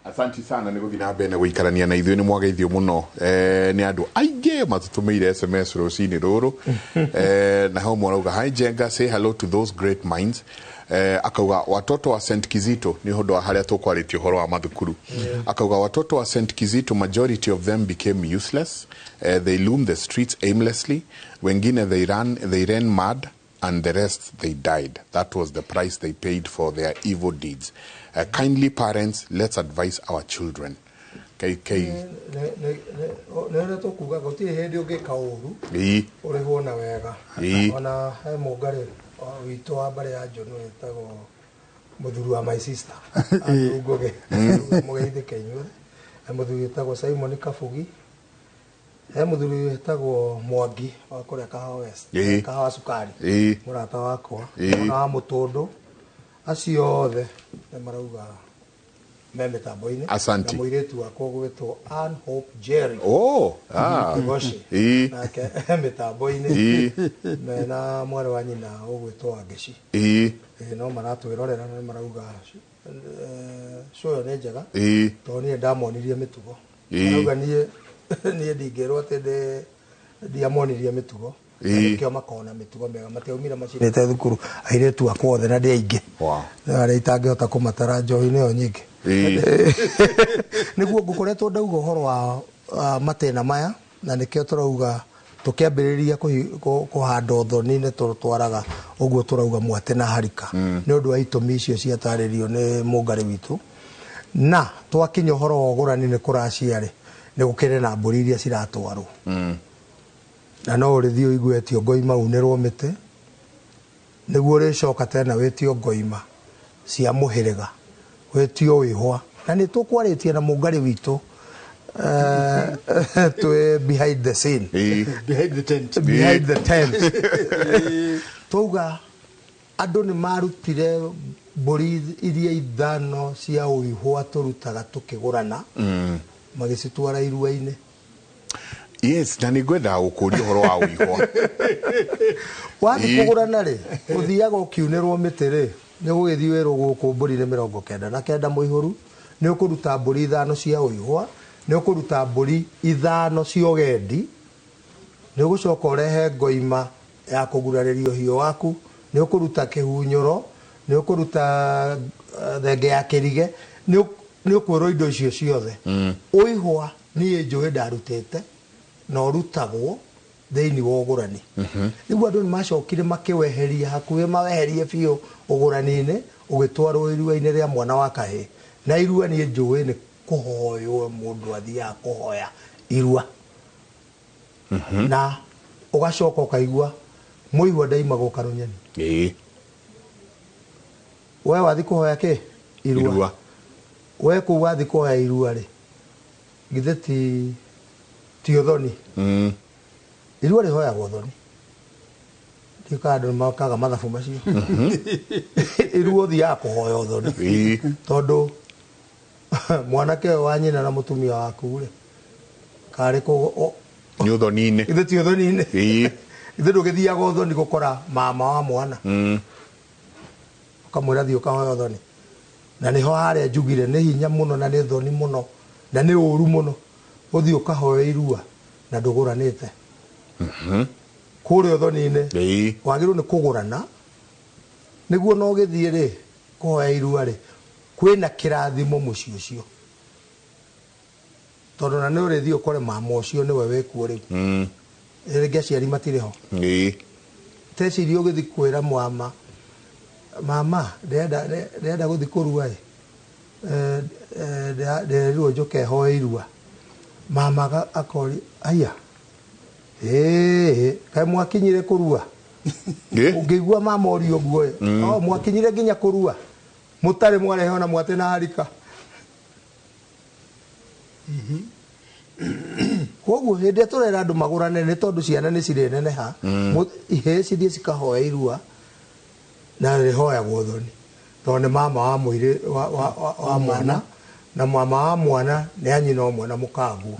Asanti sana nä gå thiä na mbere gå ikarania na ithuä nä mwageithio må no nä andå aingä matå mä ire SMS rå-cinä rå rå na hau mwarauga hi Jenga, say hello to those great minds. Akauga watoto wa St Kizito nä hå ndå wa harä a tå kwarä tie å horo wa mathukuru. Akauga watoto wa St Kizito majority of them became useless. They loom the streets aimlessly, wengine they ran mad and the rest they died. That was the price they paid for their evil deeds. Kindly parents, let's advise our children. Nä tå kuga gå tirä hä ndä å ngä ka å ru å rä hwo na wega ona he må ngarä witå wa mbarä ya njå nä wä tagwo må thuri wa my sister ngå gä må geithä ke inyuothe he må thuri wä tagwo Simon Kabugi he må thuri wä tagwo Mwangi wa kå rä a kahawa cukari må rata wakwa ona wa må tå ndå acio othe nä marauga me mitambo-inĩ Asanti. na mũirĩtu wakwa gwĩtwo Ann Hope Jerry Goshi nake mitambo-inĩ mena mwarĩ wa nyina ũgwĩtwo Wangeci no maratwĩrorera na marauga show ĩyo nĩ njega tondũ niĩ ndamonirie mĩtugo marauga niĩ ndingĩrwo atĩ ndiamonirie mĩtugo kio makona mitugo mega matiaumira macinete thukuru airĩtu akwa othe na ndĩ aingĩ arĩa itangĩhota kũmatara njohi-inĩ ĩyo nyingĩ nĩguo ngũkoretwo ndauga ũhoro wa matena maya na nĩkĩo tũrauga tũkĩambĩrĩria kũhanda ũthoni-inĩ tũtwaraga ũguo tũrauga mwate na harika nĩ ũndũ wa itũmi icio ciatarĩrio nĩ mũngarĩ witũ na twakinya ũhoro wa ũgũrani nĩ kũracia-rĩ nĩ gũkĩrĩ na mbũri iria ciratwarwo na no ũrĩthiĩ ũigue tio ngoima unĩrwo mĩtĩ nĩguo ũrĩcoka tena wĩtio ngoima cia mũhĩrĩga wĩtio wĩhwa na nĩ tũkwarĩtie na mũngarĩ witũ twĩ behind the scene behind the tent twauga andũ nĩ marutire mbũri iria ithano cia ũihwa tũrutaga tũkĩgũrana magĩcitwara irua-inĩ. Yes, na nĩngwendaga gũkũria ũhoro wa ũihwa. Wathiĩ kũgũrana rĩ ũthiaga ũkiunĩrwo mĩtĩ rĩ nĩ gũgĩthiĩ wĩrwo gũkũ mbũri nĩ 99 mũihũru nĩ ũkũruta mbũri ithano cia ũihwa nĩ ũkũruta mbũri ithano cia ũgendi nĩ ũgũcoka ũrehe ngoima ya kũgurarĩrio hiũ waku nĩ ũkũruta kĩhunyũro nĩ ũkũruta thenge ya kĩrige nĩ ũkwĩrwo indo icio ciothe ũihwa niĩ njũĩ ndarutĩte na ũrutagwo thĩinĩ wa ũgũrani rĩu andũ nĩ macokire makĩweheria hakuhĩ maweherie biũ ũgũrani-inĩ ũgĩtwarwo irua-inĩ rĩa mwana wa kahĩ na irua niĩ njũĩ nĩ kũhoywo mũndũ athiaga kũhoya irua na ũgacoka ũkaigua mũihwa ndaimagwo karũnyeni we wathiĩ kũhoya kĩ irua we kũu wathiĩ kũhoya irua rĩ githĩ ti ũthoni irua rĩhoyagwo ũthoni ndiũkaga andũ nĩmakaga mathabu macio irua ũthiaga kũhoya ũthoni tondũ mwanake ũyũ wa nyina na mũtumia waku rĩ karĩ nĩ ũthoni-inĩ githĩ ti ũthoni-inĩ githĩ ndũgĩthiaga ũthoni gũkora mama wa mwana ũkamwĩra thiĩ ũkahoya ũthoni na nĩho harĩa njugire nĩ hinya mũno na nĩ thoni mũno na nĩ ũru mũno ũthiĩ ũkahoya irua na ndũgũranĩte kũrĩa ũthoni-inĩ wagĩrĩirwo nĩ kũgũrana nĩguo no gĩthiĩ rĩ kũhoya irua rĩ kwĩna kĩrathimo mũciĩ ũcio tondũ na nĩ ũrĩthiĩ ũkore mama ũcio nĩwe wĩkuo rĩu rĩngĩ aciari matirĩ ho teciria ũgĩthiĩ kwĩra mama ndĩrenda gũthiĩ kũrua ndĩrerirwo njũke hoye irua mama akori aya kaĩ mwakinyire kũrua ũngĩigua mama ũrio ũguo mwakinyire nginya kũrua mũtarĩ mwarehe ona mwate na harika koguo hĩndĩ ĩrĩa tũrera andũ magũrane nĩ tondũ ciana nĩ cirĩneneha ihĩĩ cithiĩ cikahoya irua na rĩhoyagwo ũthoni tondũ nĩ mama wa mũirĩ wa mwana na mama wa mwana nĩ anyina ũmwe na mũkangu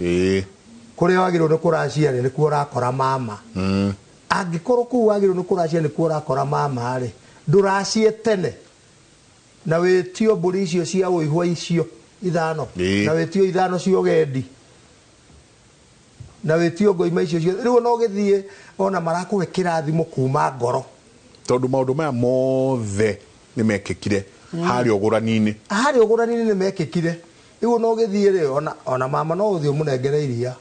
kũrĩa wagĩrĩirwo nĩ kũracia nĩ kuo ũrakora mama angĩkorwo kũu wagĩrĩirwo nĩ kũracia nĩ kuo ũrakora mama rĩ ndũracie tene na wĩtio mbũri icio cia ũihwa icio ithano na wetio ithano cio gendi na wetio ngoima icio cio riu no githie ona marakuhe kirathimo kuma ngoro tondu maundu maya mothe ni mekikire hari ogurani-ini ni mekikire riu no githie ri ona mama no uthio munengere iria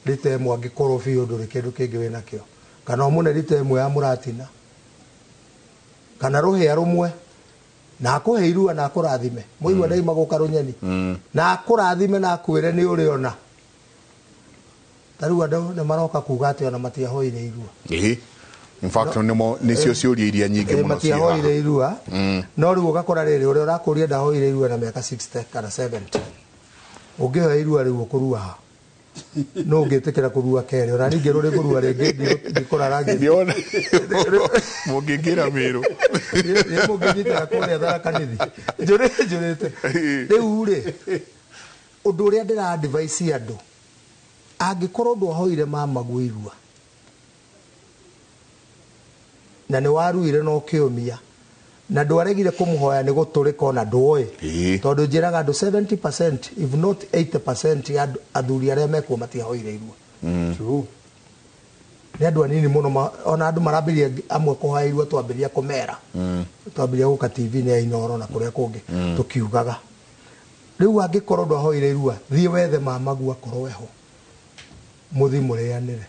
rita imwe angikorwo biu nduri kindu kingi wina kio kana mune rita imwe ya muratina kana ruhia rumwe na akuhe irua na akurathime muigua ndaima guka runyeni na akurathime na akwire ni uri ona taru andũ nĩ maroka kuga atĩ ona matiahoire irua in fact nĩcio ciũria iria nyingĩ mũno matiahoire irua no rĩu ũgakora rĩrĩ ũrĩa ũrakũria ndahoire irua na mĩaka 60 kana 70 ũngĩhoya irua rĩu ũkũrua ha no ũngĩtĩkĩra kũrua kerĩ ona ningĩ rũrĩ kũrua rĩngĩ ndikũrara ngĩona mũngĩngĩra mĩrũ nĩ mũngĩnyitĩra kũrĩa Tharaka-Nithi njũrĩte rĩu rĩ ũndũ ũrĩa ndĩra advice andũ angikorwo ndwahoire mama gwirua na ni waruire no kiumia na ndwaregire kumuhoya ni guturika na ndwoe tondu njiraga andu 70% if not 80% ya athuri aria mekuo matihoire irua ni andu anini muno ona andu marambiria amwe kuhoya irua twambiria kumera twambiria guka TV ni Inoro na kuria kungi tukiugaga riu angikorwo ndwahoire irua thie wethe mama gua korwo eho muthi murianire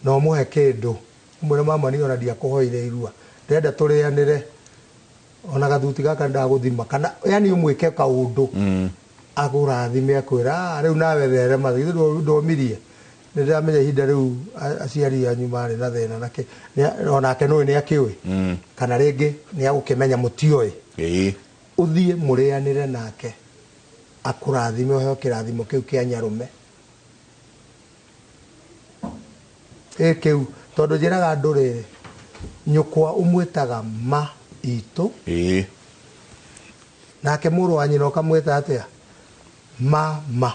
no muhe kindu mwere mama ni ona dia kuhoire irua ndenda turianire ona gathuti gaka ndaguthima kana yani umwike kaundu agurathime akwira riu nawe there mathi ndomirie ndiramenya hinda riu aciari anyu mari na thina nake onake no ni akiwe kana ringi ni agukimenya mutioi uthie murianire nake akurathime oheo kirathimo kiu kia nyarume kiu tondu njiraga andu riri nyukwa umwitaga ma itu nake muru wa nyina ukamwita atia mama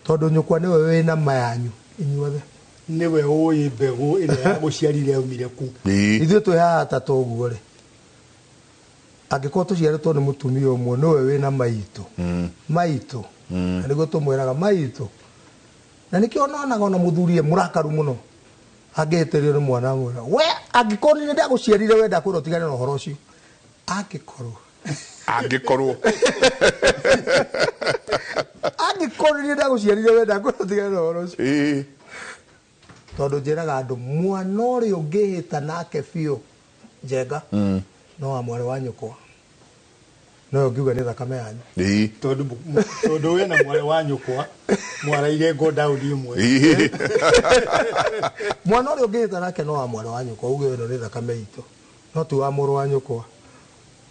tondu nyukwa niwe wina mayanyu inyuothe niwe ui mbegu ile ya guciarire umire ku ithuĩ twĩ haha ta toguo ri angĩkorwo tũciarĩtwo nĩ mũtumia ũmwe niwe wina maitũ maitũ na nĩguo tũmwĩraga maitũ na nikio onaga ona muthuri murakaru muno angĩtĩrio nĩ mwana mwega we angĩkorwo nĩ ndaguciarire wenda kwĩra ũtigane na ũhoro ũcio angĩkorwo nĩ ndaguciarire wenda kwĩra ũtigane na ũhoro ũcio tondu njĩraga andũ mwana ũrĩa ũngĩhĩta nake biũ njenga no wa mwarĩ wa nyũkwa no ngiuga nĩ thakame yanyu tondu we na mwarĩ wa nyũkwa mwaraire go down imwe mwana ũrĩa ũngĩhĩta nake no wa mwarĩ wa nyũkwa uge ĩno nĩ thakame itũ no ti wa mũrũ wa nyũkwa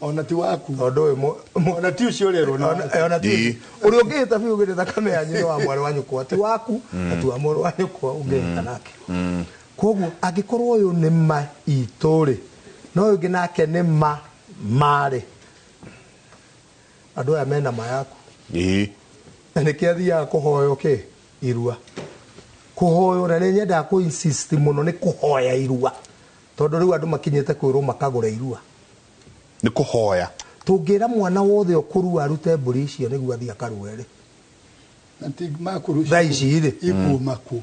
ona ti waku tondu ona ti ucio rero ona ti ũrĩa ũngĩhĩta biũ uge nĩ thakame yanyu no wa mwarĩ wa nyũkwa ti waku na ti wa mũrũ wa nyũkwa ũngĩhĩta nake koguo angĩkorwo ũyũ nĩ ma itũ rĩ no ũngĩ nake nĩ marĩ andũ aya mena ma yaku na nĩkĩ athiaga kũhoywo irua kũhoywo na nĩ nyendaga kũ insist mũno nĩ kũhoya irua tondu rĩu andũ makinyĩte kwĩrwo makagũra irua nĩ kũhoya tũngĩra mwana wothe ũkũrua arute mbũri icio nĩguo athiĩ akarue rĩ thaa ici rĩ ikuma ku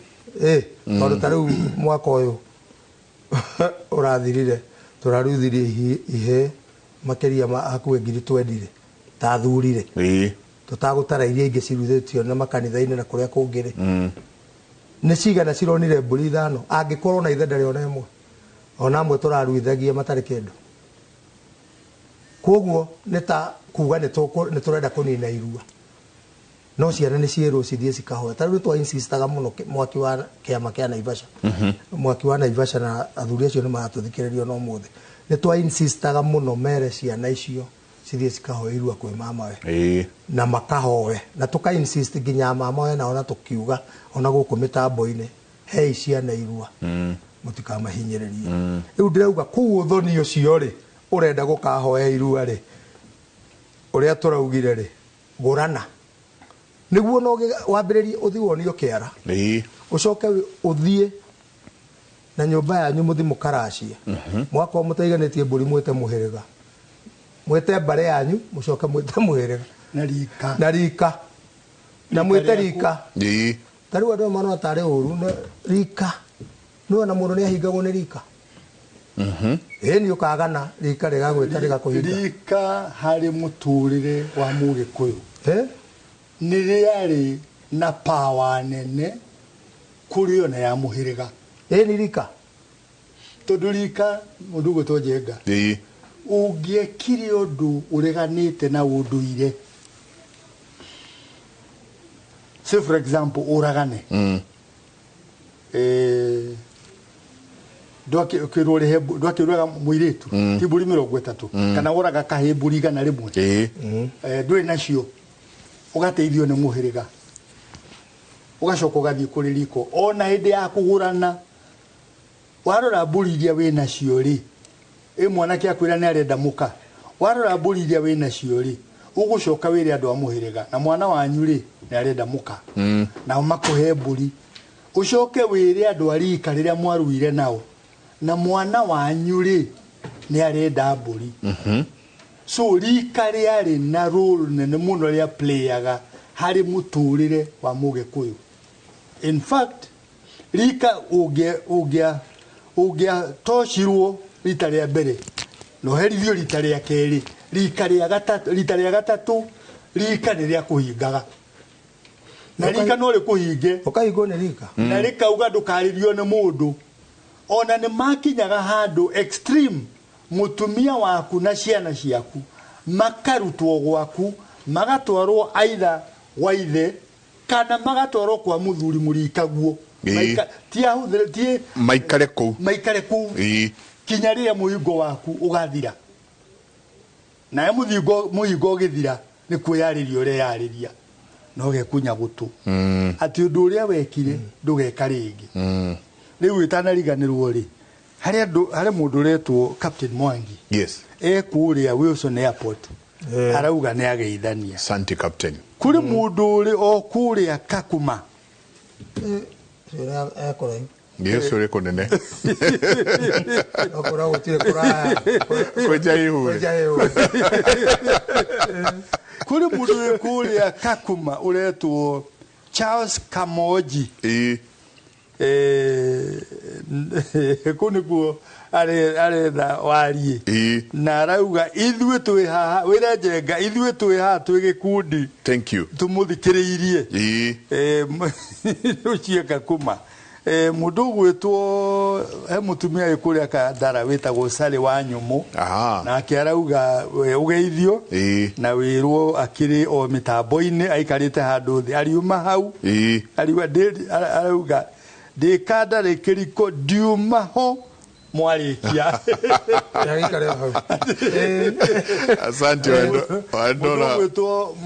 tondu ta rĩu mwaka ũyũ ũrathirire tũraruthirie ihe makĩria hakuhĩ 2020 rĩ ta athuri rĩ tutagutara iria ingĩ ciruthĩtio na makanitha-inĩ na kũrĩa kũngĩ rĩ nĩ cigana cironire mbũri ithano angĩkorwo na ithe ndarĩ ona ĩmwe ona amwe tũraruithagia matarĩ kĩndũ koguo nĩ ta kuga nĩ tũrenda kũnina irua no ciana nĩ ciĩrwo cithiĩ cikahoya ta rĩu twa insistaga mũno mwaki wa kĩama kĩa Naivasha mwaki wa Naivasha na athuri acio nĩ maratũthikĩrĩrio no mũthĩ nĩ twa insistaga mũno mere ciana icio cithiĩ cikahoya irua kwĩ mama we na makahoe na tuka insist nginya mama we na ona tukiuga ona gũkũ mĩtambo-inĩ hei ciana irua mũtikamahinyĩrĩrie rĩu ndĩrauga kũu ũthoni ũcio rĩ ũrenda gũkahoya irua rĩ ũrĩa tũraugire rĩ gũrana nĩguo no wambĩrĩrie ũthi wonio kĩara ũcoke ũthiĩ na nyũmba yanyu mũthi mũkaracie mwaka mũtaiganĩtie mbũri mwĩte mũhĩrĩga mwete bare yanyu mucoka mwete mwirega na rika na mwete rika tari wadu mano atare uru na rika no na mundu ni ahingagwo ni rika ni ukagana rika rigagwita rigakuhinga rika hari muturire wa mugikuyu ni riari na power nene kuri ona ya muhiriga ni rika tondu rika mundu gwitwo Njenga ungiekire undu ureganite na unduire say for example uragane ndwakiruraga muiritu kiburi 30 kana uraga kahiburi gana rimwe nduri nacio ugateithio ni muhiriga ugacoka ugathii kuri riko ona hindi ya kugurana warora mburi iria wina cio ri mwanake akwira ni arenda muka warora mburi iria wina cio ri ugucoka wire andu a muhiriga na mwana wanyu ri ni arenda muka na makuhe mburi ucoke wire andu a rika riria mwaruire nao na mwana wanyu ri ni arenda mburi so rika riari na role nene muno ria playaga hari muturire wa mugikuyu in fact rika ugia toshirwo rita ria mbere no herithio rita ria keri rika ria gatatu rika ni ria kuhingaga na rika no rikuhinge ukahingo ni rika na rika uga ndukaririo ni mundu ona ni makinyaga handu extreme mutumia waku na ciana ciaku makarutwo gwaku magatwarwo aidha waithe kana magatwarwo kwa muthuri murikaguo maikare ku kinya ria muhingo waku ugathira na muhingo ugithira ni kwiyariria ure yariria no gekunya gutu ati undu uria wekire ndugeka ringi riu itanariganirwo ri hari mundu retwo Captain Mwangi kuria Wilson Airport arauga ni ageithania Santi Captain kuri mundu uri o kuria Kakuma Yesu uri kunene okora gutire kuraya kuri mundu uri kuria Kakuma uretwo Charles Kamoji kuniguo aretha warie na arauga ithuĩ twĩ haha wĩra Njenga ithuĩ twĩ haha twĩ gĩkundi thank you tumuthikĩrĩirie ucie Kakuma mundu gwitwo he mutumia ikuria Kandara witagwo Sally wa Nyumu na akiarauga ugeithio na wirwo akiri o mitambo-ini aikarite handu thi ariuma hau arauga ndikandare kiriko ndiuma ho mwarikia asante wandora gwitwo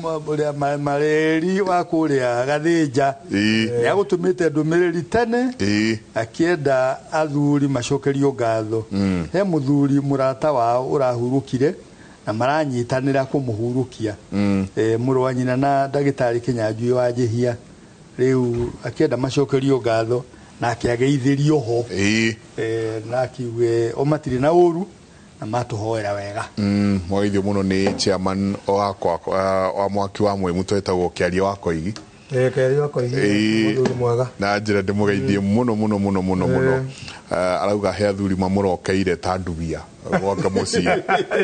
mareri wa kuria Gathĩnja ya gutumite ndumiriri tene akienda athuri macokerio ngatho he muthuri murata wao urahurukire na maranyitanira kumuhurukia mũrũ wa nyina na ndagĩtarĩ Kĩnyanjui wa Njĩhia riu akienda macokerio ngatho na akiageithirio ho na kiuge o matiri na uru na matuhoera wega mwaithio muno ni chairman wa mwaki wa Mwemu twetagwo Kĩaria wa Koigi Kĩaria wa Koigi muthuri mwega na njira ndimugeithie muno arauga he athuri mamurokeire ta ndubia gwaka mucii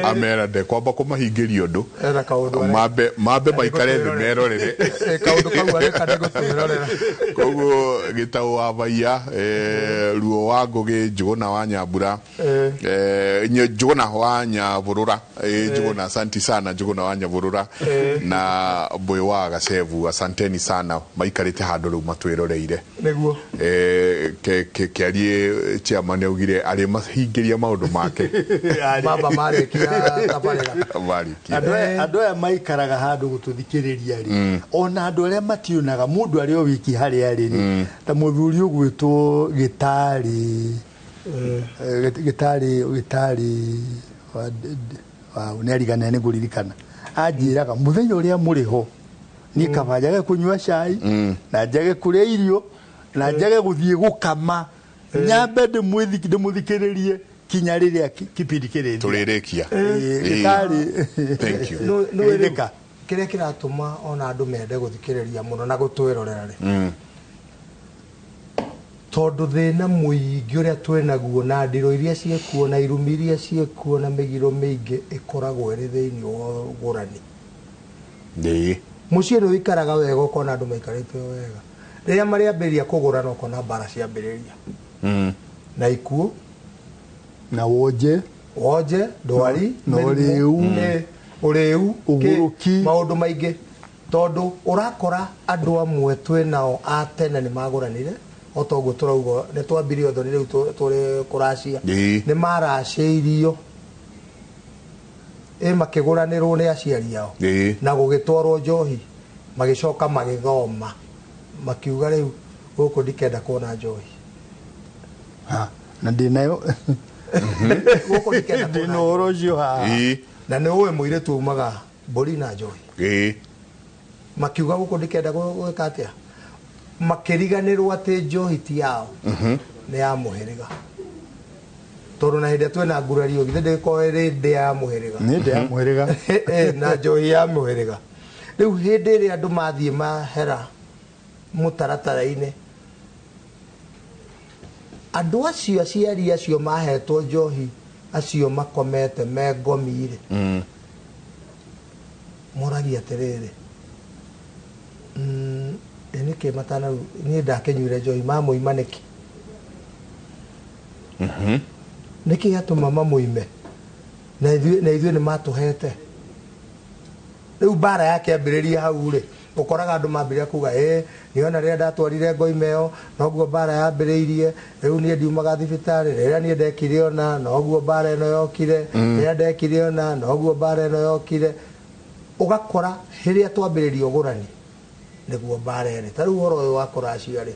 amera de kwamba kumahingiria undu mambe maikare thi merorere kaundu kau areka ndigutwirorera koguo gitau wa Baia Ruo wa Ngugi Njuguna wa Nyambura Njuguna wa Nyavurura Njuguna asanti sana Njuguna wa Nyavurura na Mbui wa Gacevu asanteni sana maikarite handu riu matwiroreire niguo Kĩarie chairman augire ari mahingiria maundu make baba marekia tabarira andu aya maikaraga handu gututhikiriria ri ona andu aria matiunaga mundu ari o wiki hari ari ri ta muthuri ugwitwo gitari wa unarigana ni guririkana ajiraga muthenya uria muriho ni kabajage kunywa cai na njage kuria irio na njage guthie gukama nyambe ndĩmũthikĩrĩrie kinya rĩrĩa kĩpindi kĩrĩthira tũrĩrĩkia thank you no kĩrĩa kĩratũma ona andũ mende gũthikĩrĩria mũno na gũtwĩrorera rĩ tondũ thĩna mũingĩ ũrĩa twĩnaguo na ndĩro iria ciĩkuo na irumi iria ciĩkuo na mĩgiro mĩingĩ ĩkoragwo ĩrĩ thĩinĩ wa ũgũrani mũciĩ nĩ ũikaraga wega ũkona andũ maikarĩte wega rĩrĩa marĩambĩrĩria kũgũrana ũkona mbara ciambĩrĩria na ikuũ na wonje ndwari ũrĩu ũgũrũki maũndũ maingĩ tondũ ũrakora andũ amwe twĩnao a tene nĩ magũranire otoguo tũrauga nĩ twambire othe rĩu tũrĩ kũracia nĩ maracĩirio makĩgũranĩrwo nĩ aciari ao na gũgĩtwarwo njohi magĩcoka magĩthoma makiuga rĩu gũkũ ndikenda kuona njohi na ndĩnayo gũkũ ndikenda ndĩna ũhoro ũcio haha na nĩ ũĩ mũirĩtu umaga mbũri na njohi makiuga gũkũ ndikenda gwĩka atĩa makĩriganĩrwo atĩ njohi ti yao nĩ ya mũhĩrĩga tondũ na hĩndĩ twĩna ngurario githĩ ndĩkorwo ĩrĩ ndĩ ya mũhĩrĩga nĩ ndĩ ya mũhĩrĩga na njohi ya mũhĩrĩga rĩu hĩndĩ ĩrĩa andũ mathiĩ mahera mũtaratara-inĩ andũ acio aciari acio mahetwo njohi acio makomete me ngomi-rĩ moragia atĩrĩrĩ nĩkĩ matana niĩ ndakĩnyuire njohi mamũima nĩkĩ nĩkĩ gatũma mamũime na ithuĩ nĩ matũhete rĩu mbara yakĩambĩrĩria hau-rĩ ũkoraga andũ mambĩrĩria kuga nĩona rĩrĩa ndatwarire ngoime ĩyo noguo mbara yambĩrĩirie rĩu niĩ ndiumaga thibitarĩ rĩrĩa niĩ ndekire ona noguo mbara ĩno yokire rĩrĩa ndekire ona noguo mbara ĩno yokire ũgakora rĩrĩa twambĩrĩria ũgũrani nĩguo mbara ĩrĩ ta rĩu ũhoro ũyũ wa kũracia-rĩ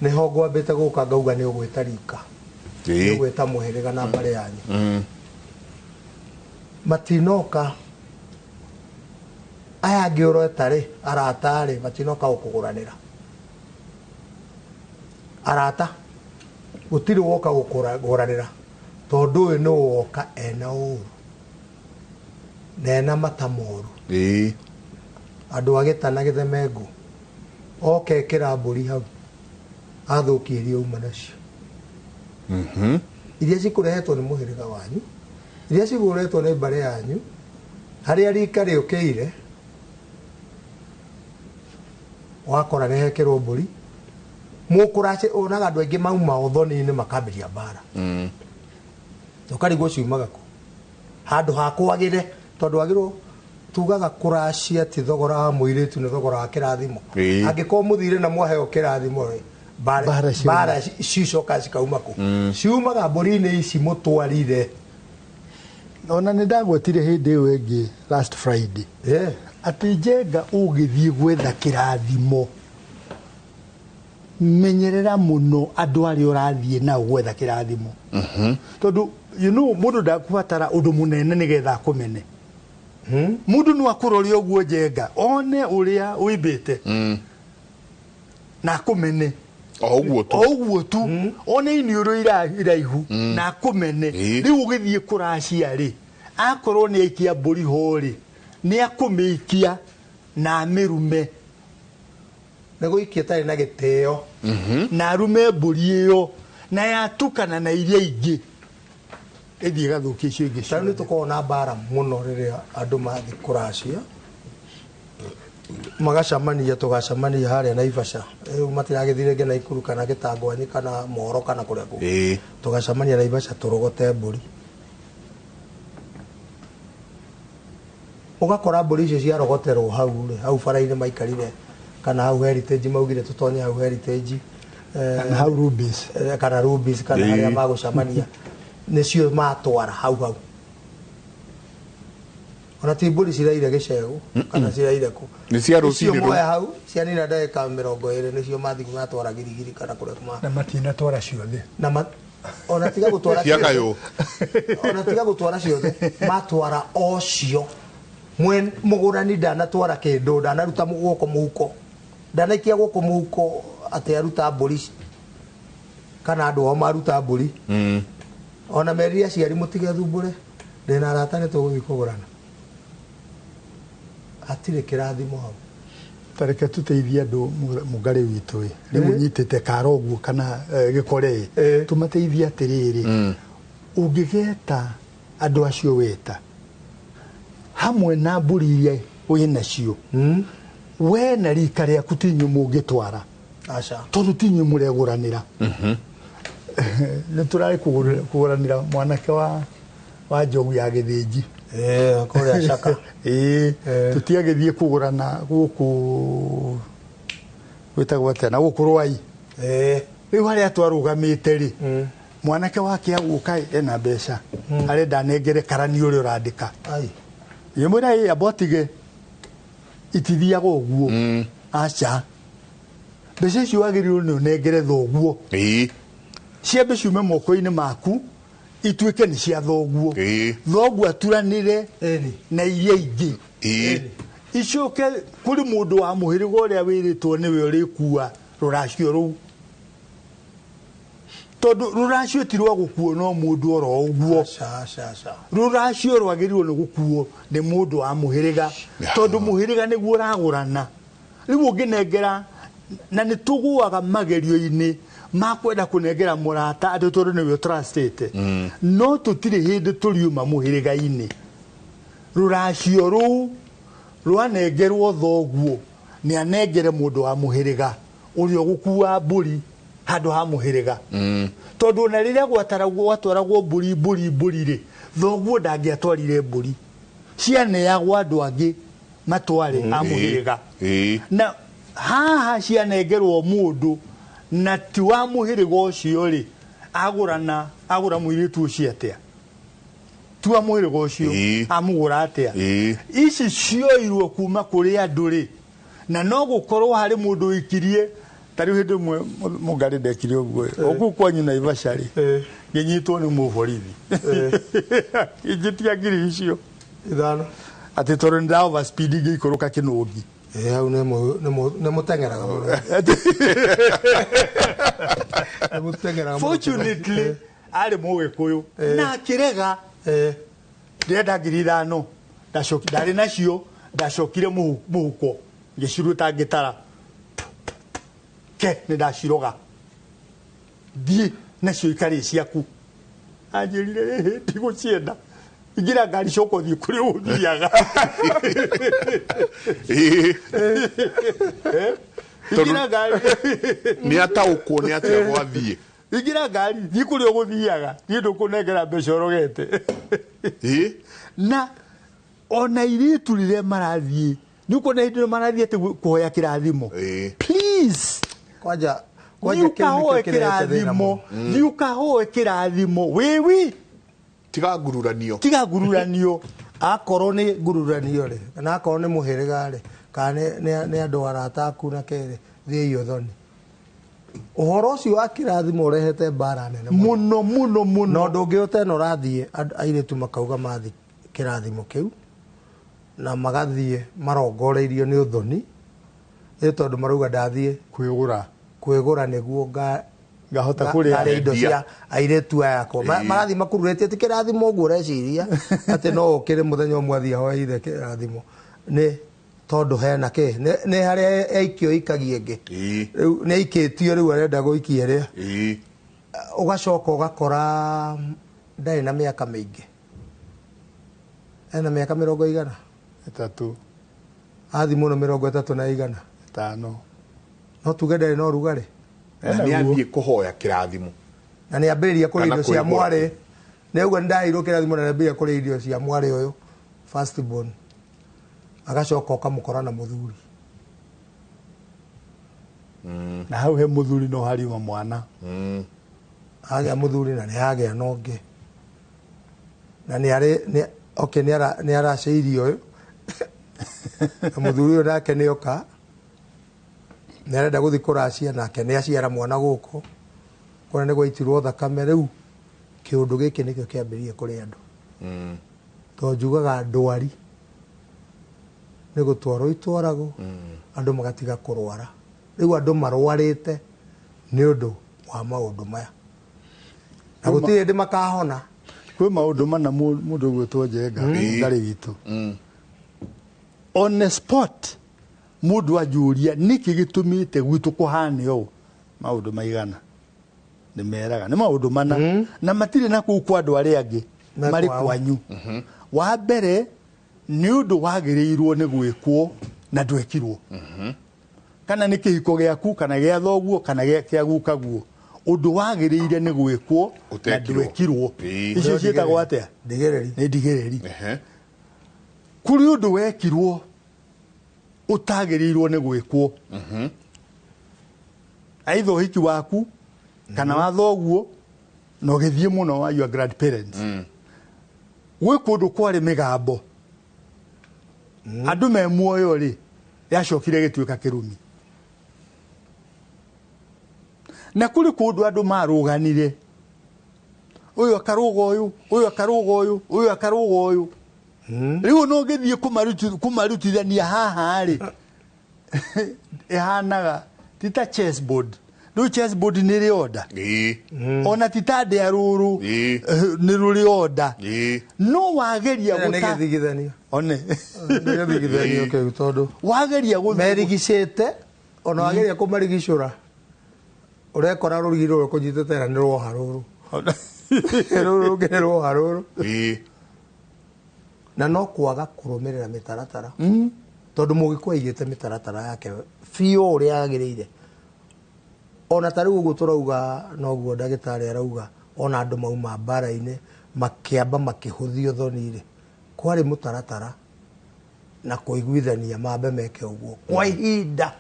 nĩho ngwambĩte gũka ngauga nĩ ũgwĩta rika nĩ ũgwĩta mũhĩrĩga na mbarĩ yanyu matinoka aya angĩ ũreta-rĩ arata-rĩ matinoka gũkũgũranĩra arata gũtirĩ woka gũkũgũranĩra tondũ ũyũ nĩ woka ena ũru na ena mata moru andũ agĩtana gĩthemengu oka ekĩra mbũri hau athũkie iria uma nacio iria cikũrehetwo nĩ mũhĩrĩga wanyu iria cigũretwo nĩ mbarĩ yanyu harĩa rika rĩũkĩire wakora nĩhekĩrwo mbũri mũkũrace onaga andũ aingĩ mauma ũthoni-inĩ makambĩria mbara ũkarigwo ciumaga kũ handũ ha kwagĩre tondũ agĩrwo tugaga kũracia ti thogora wa mũirĩtu nĩ thogora wa kĩrathimo angĩkorwo mũthire na mwaheo kĩrathimo-rĩ mbara cicoka cikauma kũ ciumaga mbũri-inĩ ici mũtwarire ona nĩ ndagwetire hĩndĩ ĩyo ĩngĩ last Friday atĩ Njenga ũgĩthiĩ gwetha kĩrathimo menyerera mũno andũ arĩa ũrathiĩ nao gwetha kĩrathimo tondũ mũndũ ndakũbatara ũndũ mũnene nĩgetha akũmene mũndũ no akũrore ũguo Njenga one ũrĩa ũimbĩte na akũmene ũguo tu one iniũrũ iraihu na akũmene rĩu ũgĩthiĩ kũracia-rĩ akorwo nĩ aikia mbũri ho-rĩ nĩ akũmĩikia na amĩrume nĩ gũikia tarĩ na gĩtĩo na arume mbũri ĩyo na yatukana na iria ingĩ ĩthiĩ ĩgathũkia icio ingĩ tarĩu nĩ tũkoragwo na mbara mũno rĩrĩa andũ mathiĩ kũracia magacamania tũgacamania harĩa Naivasha rĩu matiragĩthire nginya Naikuru kana Gĩtangwanyi kana Moro kana kũrĩa kũngĩ tũgacamania Naivasha tũrogote mbũri ũgakora mbũri icio ciarogoterwo hau-rĩ hau bara-inĩ maikarire kana hau Heritage maugire tũtonye hau Heritage kana hau Rubis kana harĩa magũcamania nĩcio matwara hau ona ti mbũri ciraire gĩcegũ kana ciraire kũ nĩcio moya hau cianina ndagĩka 20 nĩcio mathiĩ matwara Girigiri kana kũrĩa kuma na matinatwara ciothe ona tiga gũtwara ciothe ona tiga gũtwara ciothe matwara ocio mũgũrani ndanatwara kĩndũ ndanaruta guoko mũhuko ndanaikia guoko mũhuko ati aruta mburi kana andu o maruta mburi ona meriri aciari mutige thumbure ndina arata ni tuguthi kugurana atire kirathimo hau tareke tuteithie andu mugari witu ni munyitite karoguo kana gikore tumateithie atiriri ungigeta andu acio weta hamwe na mburi iria wina cio we na rika riaku tinyu mungitwara aca tondu tinyu mureguranira ni turari kuguranira mwanake wa njogu ya githinji kore acaka tutiagithie kugurana guku witagwo atena guku rwai riu haria twarugamite ri mwanake wake aguka ena mbeca arenda nengere karani uria urandika yemwira ye abotige itithiaga uguo aca mbeca icio wagĩrĩirwo nĩ ũnengere thoguo ciambe ciume moko-inĩ maku ituĩke nĩ cia thoguo thoguo aturanĩre na iria ingĩ icoke kũrĩ mũndũ wa mũhĩrĩga ũrĩa wĩrĩtwo nĩwe ũrĩkua rũracio rũu tondũ rũracio ti rwa gũkuo no mũndũ oro ũguo rũracio rwagĩrĩirwo nĩ gũkuo nĩ mũndũ wa mũhĩrĩga tondũ mũhĩrĩga nĩguo ũragũrana rĩu ũngĩnengera na nĩ tũgũaga magerio-inĩ ma kwenda kũnengera mũrata atĩ tondũ nĩwe ũtrustĩte no tũtirĩ hĩndĩ tũriuma mũhĩrĩga-inĩ rũracio rũu rwanengerwo thoguo nĩ anengere mũndũ wa mũhĩrĩga ũrĩa ũgũkua mbũri handũ ha mũhĩrĩga tondũ ona rĩrĩa gwatwaragwo mbũri rĩ thoguo ndangĩatwarire mbũri cianeagwo andũ angĩ matware a mũhĩrĩga na haha cianengerwo mũndũ na ti wa mũhĩrĩga ũcio rĩ agũra mũirĩtu ũcio atĩa ti wa mũhĩrĩga ũcio amũgũra atĩa ici cioirwo kuma kũrĩ andũ rĩ na no gũkorwo harĩ mũndũ wĩkirie tarĩ hĩndĩ ĩmwe mũngari ndekire ũguo okuu kwanyu Naivasha rĩ ngĩnyitwo nĩ mũborithi injĩtia ngiri icio ithano atĩ tondũ nĩ overspeed ngĩikũrũka kĩnũngi hau nĩ mũteng'eraga mũno fortunately arĩ mũgĩkũyũ na akĩrega ndĩrenda ngiri ithano ndarĩ nacio ndacokire mũhuko ngĩciruta ngĩtara ke nĩ ndaciroga thiĩ nacio ikarĩ ciaku anjĩrire ndigũcienda ingira ngari coka ũthiĩ kũrĩa ũthiaga ingira ngari nĩ ataũkwo nĩ atĩa gwathiĩ ingira ngari thiĩ kũrĩa ũgũthiaga niĩ ndũkũnengera mbeca ũrogete na ona airĩtu rĩrĩa marathiĩ nĩ ũkuona hĩndĩ ĩrĩa marathiĩ atĩ kũhoya kĩrathimo please kwanja ukahoe kĩrathimo thiĩ ũkahoe kĩrathimo wĩwi tiga ngururanio akorwo nĩ ngururanio rĩ kana akorwo nĩ mũhĩrĩga rĩ kana nĩ andũ arata aku na kerĩ thiĩ iyo thoni ũhoro ũcio wa kĩrathimo ũrehete mbara nene mũno na ũndũ ũngĩ ũtena ũrathiĩ airĩtu makauga mathi kĩrathimo kĩu na magathiĩ marongoreirio nĩ ũthoni nĩ tondũ marauga ndathiĩ kwĩgũra nĩguo ngahota kũrĩa indo cia airĩtu ayakwa marathiĩ makururĩtie ti kĩrathimo ũguo ũreciria atĩ no ũkĩrĩ mũthenya ũmwe athiĩ ahoeire kĩrathimo nĩ tondũ hena kĩ nĩ harĩa aikio ikagie ĩngĩ rĩu nĩ aikĩtio rĩu arenda gũikia ĩrĩa ũgacoka ũgakora ndarĩ na mĩaka mĩingĩ ena mĩaka 3 athi mũno 35 no tuge ndarĩ na ũrugarĩ na nĩ athiĩ kũhoya kĩrathimo na nĩ ambĩrĩria kũrĩa irio cia mwarĩ nĩ ũguo ndaheirwo kĩrathimo na nĩambĩrĩria kũrĩa irio cia mwarĩ ũyũ first born agacoka ũkamũkora na mũthuri na hau he mũthuri no hariuma mwana agĩa mũthuri na nĩ agĩa na ũngĩ na nĩ aracĩirio ũyũ na mũthuri ũyũ nake nĩ oka nĩ arenda gũthiĩ kũracia nake nĩ aciara mwana gũkũ kũrĩa nĩ gwaitirwo thakame rĩu kĩũndũ gĩkĩ nĩkĩo kĩambĩrĩria kũrĩ andũ tondũ njugaga ndwari nĩ gũtwarwo itwaragwo andũ magatiga kũrwara riu andu marwarite ni undu wa maundu maya na gutire ndi makahona kwi maundu mana mundu gwitwo Njenga ngari witu on the spot mundu ajuria niki gitumite gwitu kuhane o maundu maigana ni meraga ni maundu mana na matire na ku kwa andu aria angi mari kwanyu wa mbere ni undu wagirirwo ni gwikwo na ndwekirwo kana ni kihiko giaku kana gia thoguo kana gia guka guo undu wagirire ni gwikwo na ndwekirwo icio cietagwo atia ndigereri ni ndigereri kuri undu wekirwo utagirirwo ni gwikwo aitha hiki waku kana wa thoguo no githie muno wa your grandparents we kundu kwari migambo andu me muoyo ri yacokire gituika kirumi na kuri kundu andu maruganire uyu akaruga uyu akaruga uyu riu no githie kumarutithania haha ri ehanaga tita chessboard riu chessboard ni rioda ona tita de ruru ni rurioda no wageria guta nigithigithanio one nigithigithanio ke tondu wageria merigicete ona wageria kumarigicura urekora rugiro rukunyitetera ni roha ruru ruru ngero haruru na no kwaga kurumirira mitaratara tondu mugikwa igite mitaratara yake fio uri agirire ona tari uguo turauga no guo ndagitari arauga ona andu mauma mbara-ini makiamba makihuthio thoni-ri kwari mutaratara na kuiguithania mambe meke uguo kwa ihinda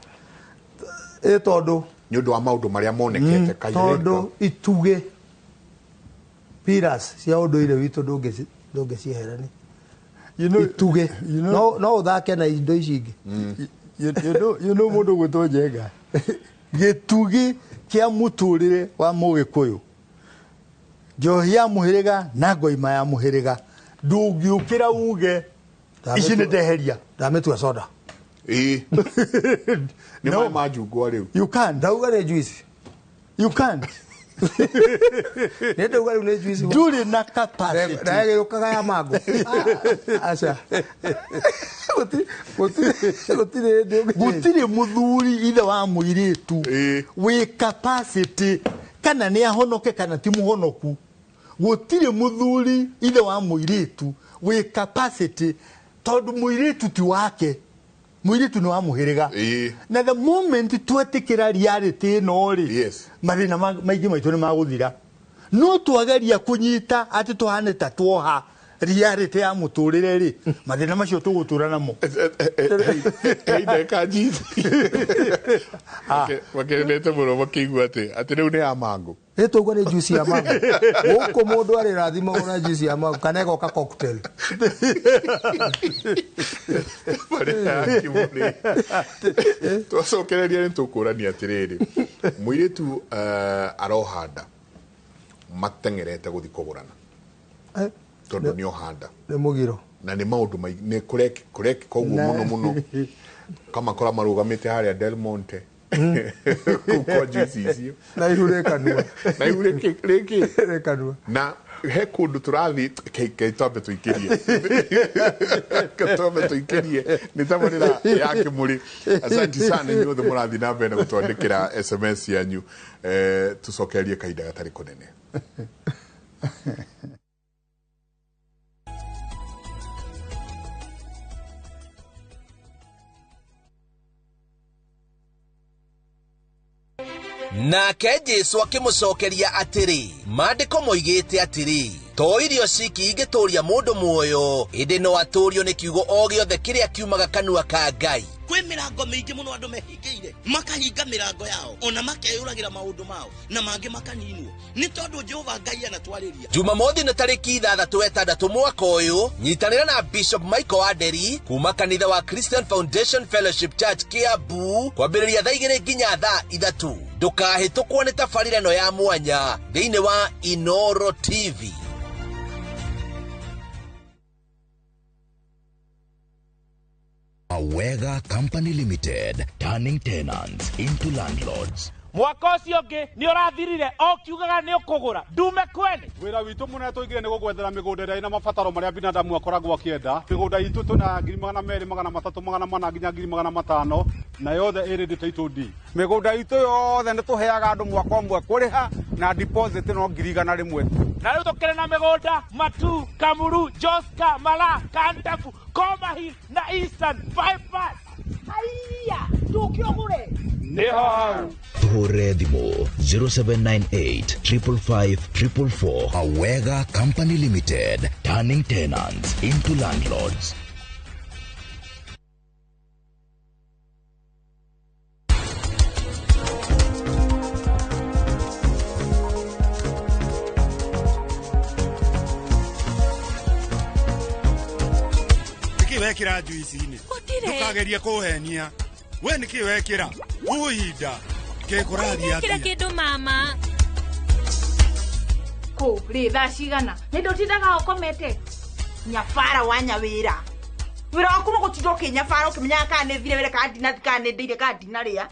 tondu ni undu wa maundu maria monekete kaire tondu ituge piras cia unduire witu ndunge cieherani ituge no uthake na indo ici ingi you know mundu gwitwo Njenga gitugi kia muturire wa mugikuyu njohi ya muhiriga na ngoima ya muhiriga ndungiukira uge ici ni ndeheria ndametua soda ni mai majungwa riu you can't ndauga ni juice you can't nende ugali ne juice nduri na capacity ndaege ukaga ya mago acha gutire muthuri ithe wa muiritu we capacity kana ni ahonoke kana ti muhonoku gutire muthuri ithe wa muiritu we capacity tondu muiritu ti wake muiritu ni wa muhiriga na the moment twetikira reality no ri mathina maingi maitu ni maguthira no twageria kunyita ati tuhane ta twoha reality ya muturire ri mathina macio tugutura namo ndeka jithi wakenete muno makigwa ati riu ni ya mango etogwa ni juice ya mango uko mundu ari rathima ona juice ya mango kanega ka cocktail twacokereria ni tukurania atiriri muiritu arohanda matengerete guthi kugurana tondu ni ohanda ni mugiro na ni maundu ni kureki koguo muno kama kora marugamite haria Del Monte kwa juice icio na ihure kanua na he kundu turathi keitombe tuikirie ni tamarira yake muri asante sana nyothe murathi na mbere gutwandikira SMS yanyu tucokerie kaida gatari kunene nake Jesu akimucokeria atiri mandiko moigite atiri to irio ciki ingituria mundu muoyo indi no aturio ni kiugo o giothe kiria kiumaga kanua ka Ngai kwi mirango mingi muno andu mehingiire makahinga mirango yao ona makeyuragira maundu mao na mangi makaninwo ni tondu Jehova Ngai anatwariria Jumamothi na tariki 6 mwaka uyu nyitanira na Bishop Michael Aderi kuma kanitha wa Christian Foundation Fellowship Church Kiambu kwambiriria thaa 2 nginya thaa 3 ndukahitukwo ni tabarĩra ĩno ya mwanya thĩinĩ wa Inoro TV. Awega Company Limited, turning tenants into landlords. Mwaka ucio ngi ni urathirire okiugaga ni ukugura ndume kweli wira witu muna tuigire ni gugwethera migunda ira ina mabataro maria binadamu akoragwo akienda migunda itu tuna 200 300 400 nginya 500 na yothe iri title deed migunda itu yothe ni tuheaga andu mwaka umwe kuriha na deposit no 100 rimwe na riu tukire na migunda Matu, Kamuru, Joska, Mala, Kantafu, Komahi na Eastern bypass. Aiya tukiogure Tuhore Thimo 0798 555 444. Awega Company Limited, turning tenants into landlords. Wekira juici-ini ndukagerie kuhenia we niki wekira uhinda kekurathia atia kindu mama ko ri thaa cigana ni ndutindaga ukomete nyabara wa nyawira wira waku no gutinda ukinyabara ukimenya kana ni thire wira kana ndina kana ni ndire kana ndina ria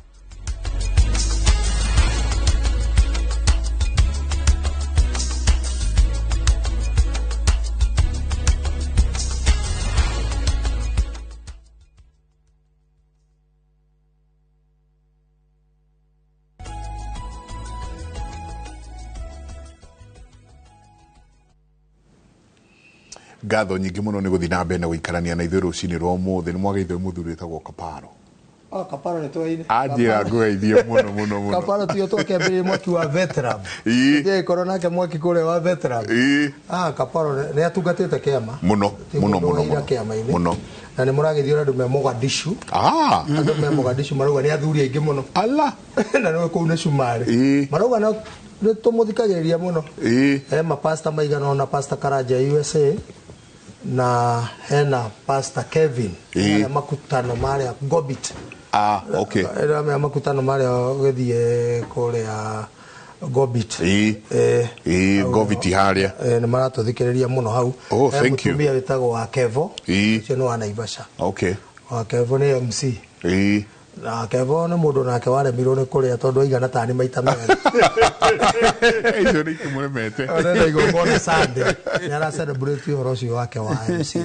Ngatho nyingi muno ni guthina mbere na guikarania na ithuĩ rũcinĩ rwa ũmũthĩ nĩ mwageithio mũthuri wĩtagwo Kaparo. Kaparo nĩ twaine. Anjĩra ngũgeithie mũno mũno mũno. Kaparo tio twakĩambĩrĩria mwaki wa veteran. Ndiĩ korwo nake mwaki kũrĩa wa veteran. Kaparo nĩ atungatĩte kĩama. Mũno mũno mũno mũno. Na nĩ mũrageithio andũ me Mogadishu. Andũ me Mogadishu marauga nĩ athuri aingĩ mũno. Allah. Na nĩ kũu nĩ Cumarĩ. Marauga no tũmũthikagĩrĩria mũno. He mapasta maigana na Pastor Karanja USA. Na hena Pastor Kevin ya makutano maria Gobit okay ya makutano maria githie kuria Gobit Gobit haria ni maratuthikiriria muno hau thank you mutumia witagwo wa Kevo cio no anaibasha okay wa Kevo ni MC na Kevo ni mundu nake waremirwo ni kuria tondu aigana tani maita meri icio ni kimuremete ona igongona Sunday nyara celebrate horo ucio wake wa MC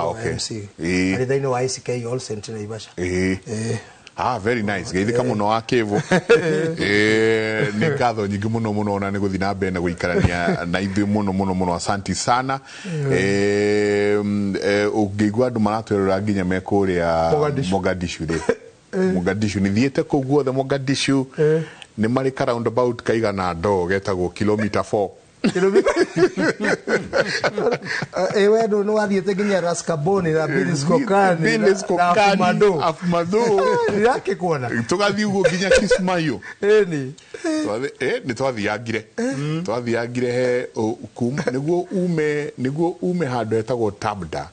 okay MC arithaini wa ICK All Saint Naivasha very nice geithika muno wa Kevo ni ngatho nyingi muno muno ona ni guthina mbere na guikarania na ithuĩ muno muno muno asanti sana ũngĩigua andũ maratwerera nginya me kũrĩa Mogadishu Mogadishu ni thiete kũu guothe Mogadishu ni marĩ ka roundabout kaigana ndo getagwo kilomita 4 ewe ndo no wathiete nginya Raskaboni na Biliskokani Afumado yake kuona tugathi uguo nginya Kismayo ni twathiangire he kuma niguo ume handu etagwo Tabda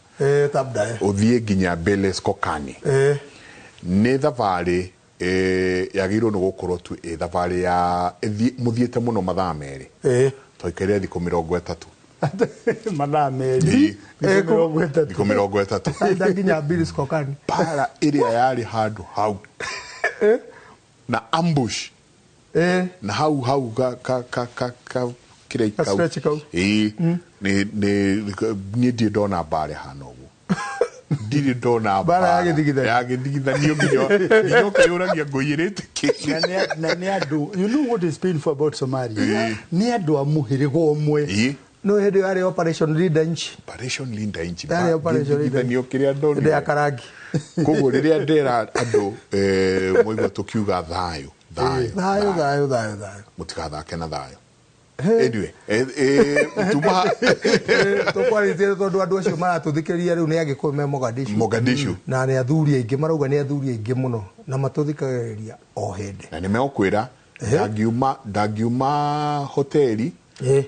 uthie nginya Biliskokani ni thabarĩ yagirwo no gukorwo tu thabarĩ ya muthiete muno mathaa meri twaikare thikũ 30 mathaa meri 30 nginya Biliskokani para area yari handu hau na ambush na hau kireka ni ndi ndona bare hano ndiri ndona bara yagithithanio nginya kayuragia ngoyirite na ni andu you know what is painful about Somalia ni andu amuhirigo omwe no hede yari operation leader inchi ndio kiria ndo ndio akarangi kogo riria ndera andu moigwa tukiuga thayo mutikathake na thayo anyway tuma tukwarĩtie tondu andu acio maratũthikĩrĩria rĩu nĩ agĩkũyũ me Mogadishu na nĩ athuri aingĩ marauga nĩ athuri aingĩ mũno na matũthikagĩrĩria o hĩndĩ na nĩ megũkwĩra ndangiuma hoteli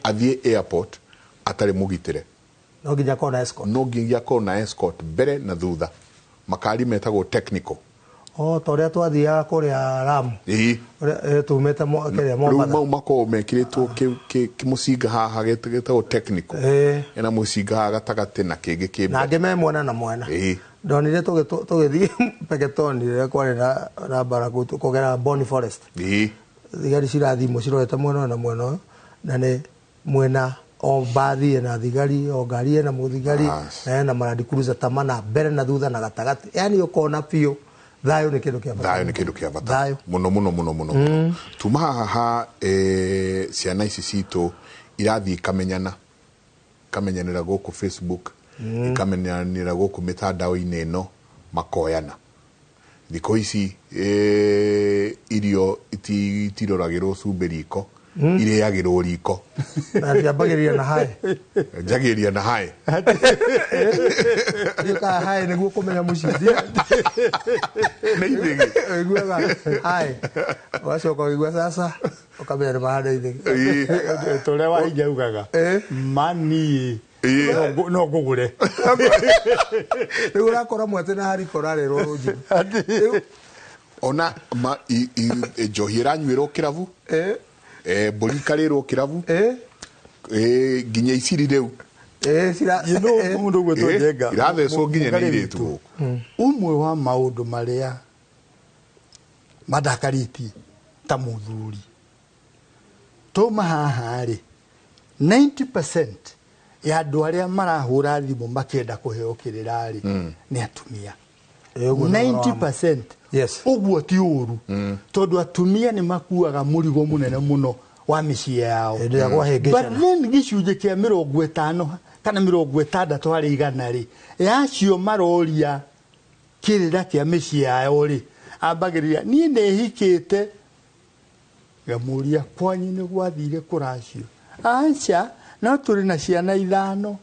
athiĩ airport atarĩ mũgitĩre no nginya korwo na escort mbere na thutha makari metagwo technical toria twathiaga kuria Lamu tumete kiria Mombasa mau mako mekiritwo kimucinga haha getagwo technical ena mucinga haha gatagati na kingi kimbe na ngime mwena na mwena ndonire tugithii Peketoni rĩrĩa kwarĩ na mbara kũgera Boni Forest. Thigari cirathimwo cirorete mwena na mwena na nĩ mwena o bathi na thigari o ngari na mũthigari na Land Cruiser tamana mbere na thutha na gatagati. Yani ukona pio thayo nĩ kĩndũ kĩa bata. Thayo nĩ kĩndũ kĩa bata. Muno. Tuma haha ciana ici citũ irathi kamenyanĩra gũkũ Facebook, ikamenyanĩra gũkũ mĩtandao-inĩ ĩno makoyana. Thikũ ici irio itiroragĩrwo cumbĩ riko, irĩagĩrwo riko. Na ciambagĩrĩria na haĩ. Njagĩrĩria na haĩ. Gĩũkaga haĩ nĩguo kũmenya mũcindi. Nĩ ithĩgĩ. Ũiguaga haĩ. Ũgacoka ũigua sasa ũkamenya nĩ mahanda ithĩgĩ. Tũrĩa wa hinya ugaga. Mani. No ngũgũre. Rĩu ũrakora mwete na harĩ korarĩrwo rũnji. Ona njohi ĩranyuĩrwo kĩrabu. Mbũri ikarĩrwo kĩrabu. Nginya iciri rĩu. Mũndũ ũgwĩtwo Njenga. Irathecwo nginya nĩ airĩtu gũkũ. Ũmwe wa maũndũ marĩa mandakarĩtie ta mũthuri. Toma haha-rĩ 90% ya andũ arĩa marahũra thimũ makĩenda kũheo kĩrĩra-rĩ nĩ atumia. 90%. Ũguo ti ũru tondũ atumia nĩ makuaga mũrigo mũnene mũno wa mĩciĩ yao. But then gĩcunjĩ kĩa 50 kana 60 harĩ 100-rĩ yacio maroria kĩrĩra kĩa mĩciĩ yao-rĩ ambagĩrĩria niĩ nĩhikĩte ngamũria kwanyu nĩ gwathire kũracio. Aca no tũrĩ na ciana 5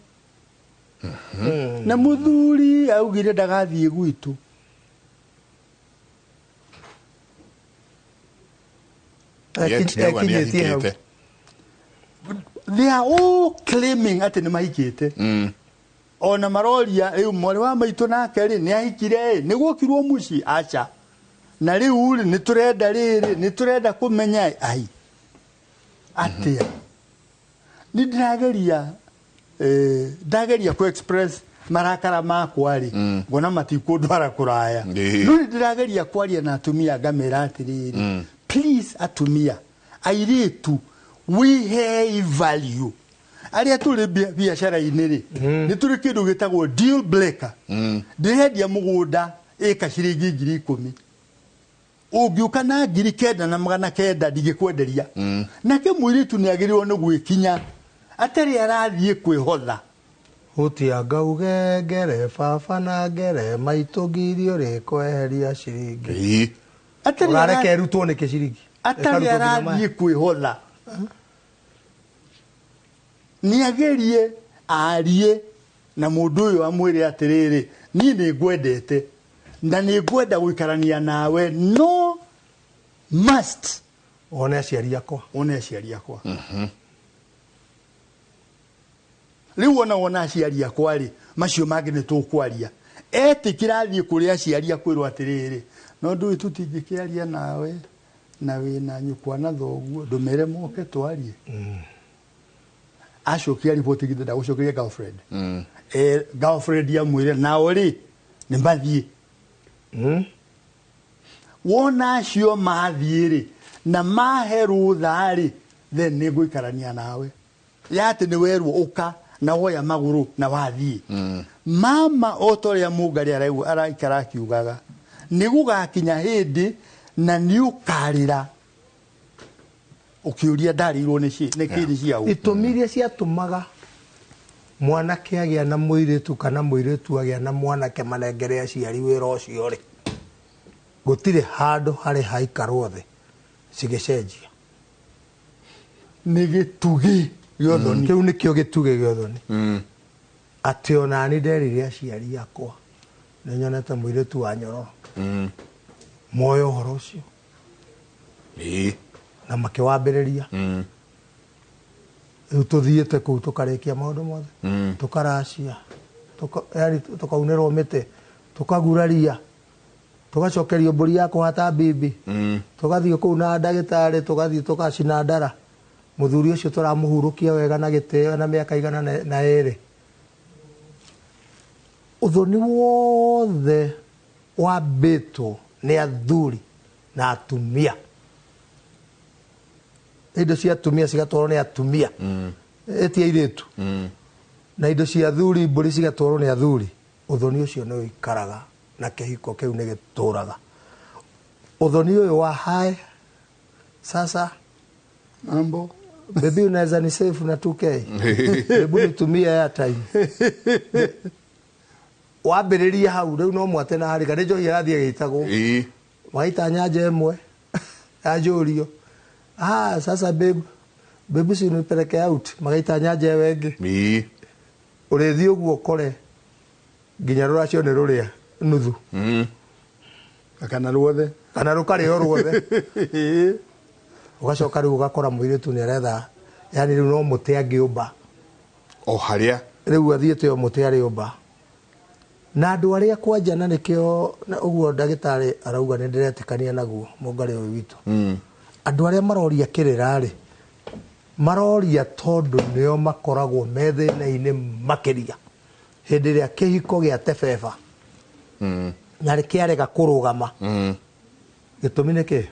na mũthuri augire ndagathiĩ gwitũ. They are all claiming atĩ nĩ mahikĩte. Ona maroria rĩu mwarĩ wa maitũ nake-rĩ nĩ ahikire nĩ gwokirwo mũciĩ. Aca na rĩu-rĩ nĩ tũrenda rĩrĩ nĩ tũrenda kũmenya ai atĩa. Nĩ ndageria ku express marakara makwa-rĩ ngona matikũndwara kũraya. No nĩ ndĩrageria kwaria na atumia ngamera atĩrĩrĩ, please atumia airĩtu wihe value. Arĩa tũrĩ biacara-inĩ-rĩ nĩ tũrĩ kĩndũ gĩtagwo deal breaker. Ndĩrendia mũgũnda ĩka ciringi 10,000. Ũngiũka na 9,900 ndigĩkwenderia. Nake mũirĩtu nĩ agĩrĩirwo nĩ gwĩkinya atarĩ arathiĩ kwĩhotha. Ũtianga uge ngere baba na ngere maitũ ngirio rĩkweheria ciringi. Ũrareke erutwo nĩ kĩciringi. Atarĩ arathiĩ kwĩhotha. Nĩ agerie arie na mũndũ ũyũ amwĩre atĩrĩrĩ niĩ nĩ ngwendete na nĩ ngwenda gũikarania nawe no must one aciari akwa. Rĩu wona aciari akwa-rĩ macio mangĩ nĩ tũkwaria. Etĩkĩra thiĩ kũrĩa aciari akwĩrwo atĩrĩrĩ no ndũĩ tũtingĩkĩaria nawe na wĩna nyũkwa na thoguo ndũmere moke twarie. Acokia riboti githĩ ndagũcokeria girlfriend. Girlfriend yamwĩre nao-rĩ nĩ mathiĩ. Wona acio mathiĩ-rĩ na mahe rũtha-rĩ then nĩ ngũikarania nawe. Yatĩ nĩ werwo ũka na woya magũrũ na wathiĩ. Mama o ta ũrĩa Mũngarĩ araikara akiugaga nĩ gũgakinya hĩndĩ na nĩ ũkarĩra ũkĩũria ndarĩirwo nĩ kĩrĩ ciao. Itũmi iria ciatũmaga mwanake agĩa na mũirĩtu kana mũirĩtu agĩa na mwanake manengere aciari wĩra ũcio-rĩ gũtirĩ handũ harĩ haikarwo thĩ cigĩcenjia. Nĩ gĩtugĩ gĩothoni. Kĩu nĩkĩo gĩtugĩ gĩothoni. Atĩ ona niĩ nderire aciari akwa nĩ nyonete mũirĩtu wa Nyororo moyo ũhoro ũcio na makĩwambĩrĩria. Rĩu tũthiĩte kũu tũkarĩkia maũndũ mothe tũkaracia tũkaunĩrwo mĩtĩ tũkaguraria tũgacokerio mbũri ya kũhata mbimbi tũgathiĩ kũu na ndagĩtarĩ tũgathiĩ tũgacina ndara. Mũthuri ũcio tũramũhurũkia wega na gĩtĩo na mĩaka 102. uthoni wothe wambĩtwo nĩ athuri na atumia. Indo cia atumia cigatwarwo nĩ atumia etia airĩtu na indo cia athuri mbũri cigatwarwo nĩ athuri. Uthoni ũcio nĩ ũikaraga na kĩhiko kĩu nĩ gĩtũraga. Uthoni ũyũ wa hai sasa mambo baby unaweza ni save na 2K hebu nitumie airtime wambĩrĩria hau rĩu no mwate na harĩ kana njohi arathiĩ gĩtagwo waita nyanja ĩmwe yanjũrio sasa baby si unipeleke out magaita nyanja ĩyo ĩngĩ ũrĩthiĩ ũguo kore nginya rũracio nĩ rũrĩa nuthu kana ruothe kana rũkarĩo ruothe ugacoka rĩu ugakora mũirĩtu nĩ aretha yani rĩu no mũtĩ angĩũmba o harĩa rĩu athiĩte o mũtĩ arĩũmba na andũ arĩa kwanjana nĩkĩo ũguo ndagĩtarĩ arauga nĩ ndĩretĩkania naguo mũngarĩ ũyũ witũ andũ arĩa maroria kĩrĩra-rĩ maroria tondũ nĩo makoragwo methĩna-inĩ makĩria hĩndĩ ĩrĩa kĩhiko gĩa tebeba na kĩarega kũrũgama gĩtũmi nĩkĩ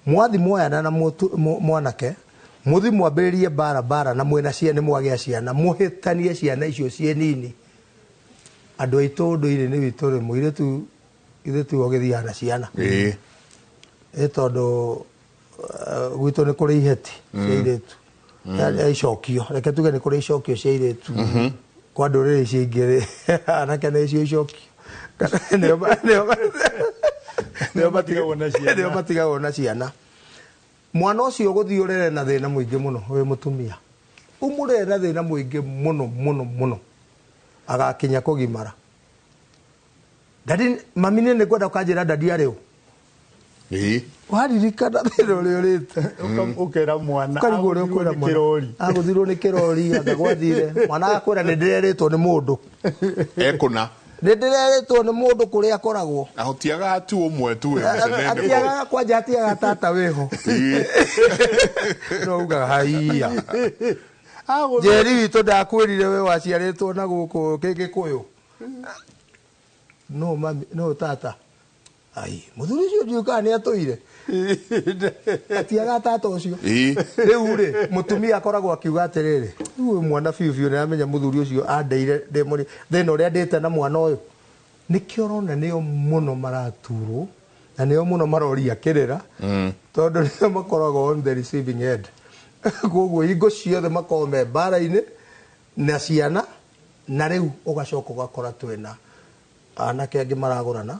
mwathi mwoyana na mwanake muthi mwambĩrĩrie bara na mwena ciana mwagĩa ciana muhĩtanie ciana icio ciĩ nini andũ aitũ ndũire nĩ witũ rĩ mũirĩtu ithuĩ ogĩthiaga na ciana tondũ gwitũ nĩ kũrĩ iheti cia airĩtu icokio reke tuge nĩ kũrĩ icokio cia airĩtu kwa ndũrĩrĩ ici ingĩ anake nĩ icio icokio nĩo matigagwo na ciana. Mwana ũcio ũgũthiĩ ũrere na thĩna mũingĩ mũno wĩ mũtumia ũmũrere na thĩna mũingĩ mũno agakinya kũgimara. Dadi mami nĩ ngwenda ũkanjĩra dadi arĩ ũ waririkana thĩna ũrĩa ũrĩte ũkera mwana agũthirwo nĩ kĩrori angagwathire mwana agakwĩra nĩ ndĩrerĩtwo nĩ mũndũ ekũna nĩ ndĩrerĩtwo nĩ mũndũ kũrĩa akoragwo ahotiaga tu ũmwe tu atiaga kwanja atiaga tata wĩho no uga haiya Njeri witũ ndakwĩrire we waciarĩtwo na gũkũ Gĩkũyũ no mami no tata ai mũthuri ũcio ndiũkaga nĩ atũire atiaga tata ũcio rĩu rĩ mũtumia akoragwo akiuga atĩrĩrĩ rĩu mwana biũ nĩ amenya mũthuri ũcio andeire thĩna ũrĩa ndĩte na mwana ũyũ nĩkĩo ũrona nĩo mũno maraturwo na nĩo mũno maroria kĩrĩra tondũ nĩo makoragwo on the receiving end koguo hingo ciothe makoragwo me mbara-inĩ na ciana na rĩu ũgacoka ũgakora twĩna anake angĩ maragũrana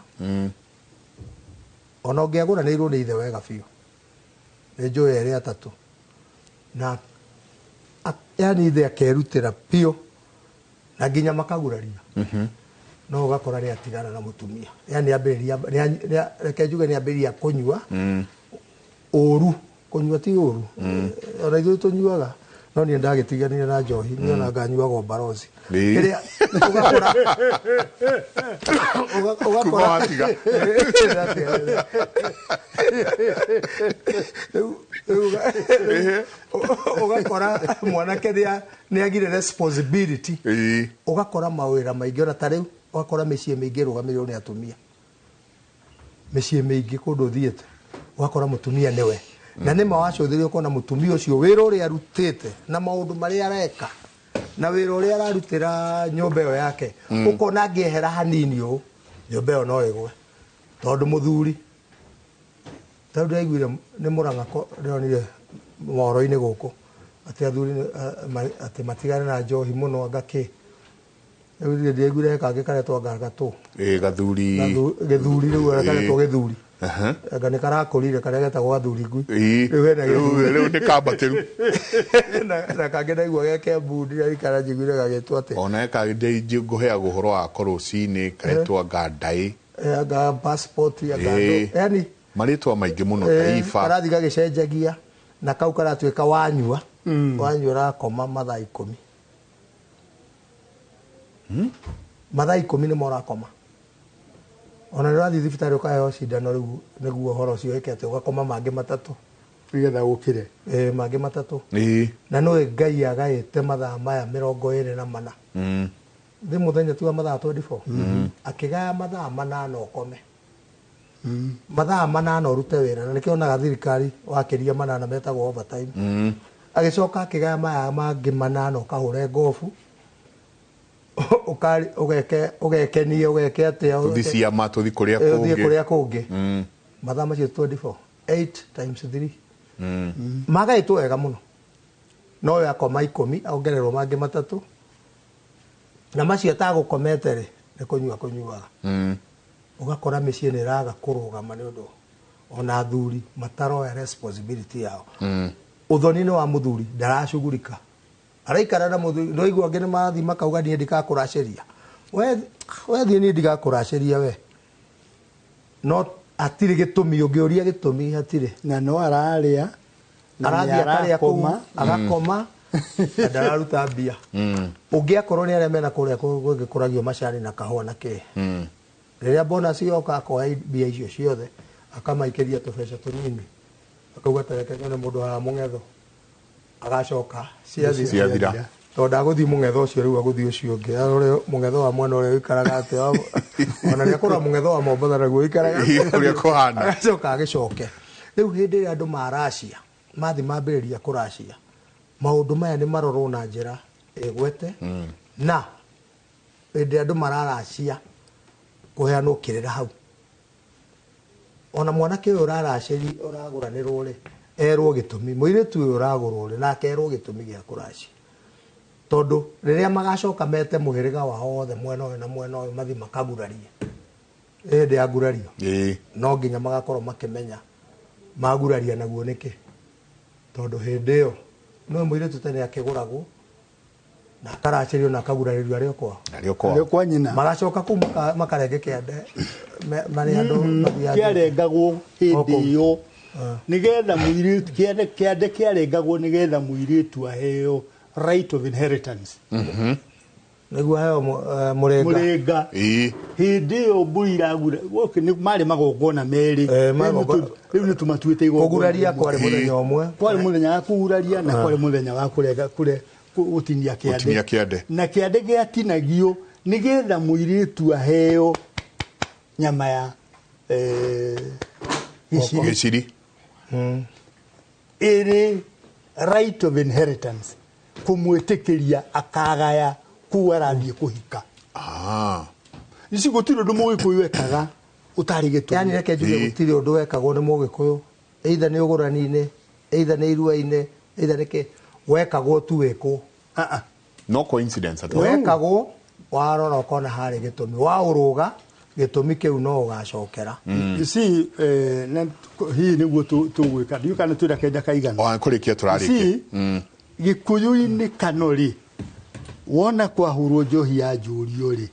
ona ũngĩagũranĩirwo nĩ ithe wega biũ nĩ njũĩ erĩ atatũ na yani ithe akerutĩra biũ na nginya makaguraria no ũgakora nĩ atigana na mũtumia yani reke njuge nĩ ambĩrĩria kũnyua ũru kũnyua ti ũru ona ithuĩ tũnyuaga no niĩ ndagĩtiganire na njohi niĩ ona nganyuaga Obarosi ĩrĩa ũgakora mwanake nĩ agire responsibility ũgakora mawĩra maingĩ ona ta rĩu ũgakora mĩciĩ mĩingĩ ĩrũgamĩrĩirwo nĩ atumia mĩciĩ mĩingĩ kũndũ ũthiĩte ũgakora mũtumia nĩwe na nĩ mawacũthĩrio kona mũtumia ũcio wĩra ũrĩa arutĩte na maũndũ marĩa areka na wĩra ũrĩa ararutĩra nyũmba ĩyo yake ũkona angĩehera hanini ũũ nyũmba ĩyo no ĩgwe tondũ mũthuri tondũ ndaiguire nĩ Mũrang'a ndĩronire mohoro-inĩ gũkũ atĩ athuri atĩ matigane na njohi mũno ngakĩ rĩu ndĩraiguire kangĩ karetwo Gagatũ gathuri rĩu karetwo gĩthuri anga nĩ karakũrire karĩa getagwo gathuri ngui rĩu nĩ kambatĩru na kangĩ ndaigua geke mbundi aikara njiguire gagĩtwo atĩ ona kangĩ ngũheaga ũhoro wa koroci-inĩ karetwo Ngandaĩ anga passport yani marĩtwa maingĩ mũno Taifa karathi gagĩcenjagia na kau karatuĩka wanyua ũrakoma mathaa 10 mathaa 10 nĩmo ũrakoma ona nĩrathiĩ thibitarĩ ũkaheo cindano rĩu nĩguo ũhoro ũcio wĩkĩte ũgakoma mangĩ matatũ nĩgetha ũkĩre mangĩ matatũ na no Ngai agaĩte mathaa maya 24 Ndi muthenya tu mathaa 24 akigaya mathaa 8 okome mathaa 8 orute wira na nikionaga thirikari wakiria 8 metagwo overtime agicoka akigaya maya mangi 8 okahure gofu ukari ugekenie ugeke atia uthisia matuthi kuria kungi mathaa macio 24 8 times 3 magaitwo wega muno no yakoma 10 aongererwo mangi 3 na macio atagukomete ri ni kunyuaga ugakora micii ni raga kurugama ni undu ona thuri mataroya responsibility yao uthoni ni wa muthuri ndaracugurika araikara na muthuri no igwa ngene mathi makauga ni ndikakuraciria we thi ni ndikakuraciria we no atiri gitumi ungiuria gitumi hatiri na no araria akoma ndararuta mbia ungiakorwo ni aria mena kuria kugikuragio macani na kahua na ki riria bonus yoka akoya mbia icio ciothe akamaikiria tubeca tunini akauga tereke nyone mundu wa mungetho agacoka ciathira tondu aguthi mungetho ucio riu aguthi ucio ungi arore mungetho wa mwana uria ikaraga ati ona ria kura mungetho wa Mombatha naguo ikaraga kuria kuhana agacoka agicoke riu hindi ria andu maracia mathi mambiriria kuracia maundu maya ni marorwo na njira egwete na hindi andu mararacia kuheanwo kirira hau ona mwanake uyu uraraciri uraguranirwo ri erwo gitumi muiritu uyu uragurwo ri nake erwo gitumi gia kuracia tondu riria magacoka mete muhiriga wao wothe mwena uyu na mwena uyu mathi makagurarie ndi agurario no nginya magakorwo makimenya maguraria naguo niki tondu hindi iyo no muiritu tene akiguragwo na karacirio na kaguraririo ario kwa nyina magacoka ku makarenge kiande mari andu kiarengagwo hindi iyo nigetha muiritu kiande kiarengagwo nigetha muiritu aheo right of inheritance niguo heo murenga hindi iyo mburi iragura woke ni mari magongona meri riu ni tumatuite igongona kuguraria kwari muthenya omwe kwari muthenya wa kuguraria na kwari muthenya wa kurenga kure utinia kiande na kiande giatinagio nigetha muiritu aheo nyama ya giciri iri right of inheritance kumwitikiria akagaya ku arathie kuhika isi gutiro ndu mugikuyu ekaga utari gitu yani reke njuge gutiri undu wekagwo ni mugikuyu either ni ugurani-ini either ni irua-ini either reke wekagwo tu wekwo no coincidence at all wekagwo warora ukona hari gitumi wa uruga gitumi kiu no ugacokera isi hii niguo tugwika ndiu kana twira kenja kaigana kurikia turarikia gikuyu-ini kanori wona kwahurwo njohi ya njurio ri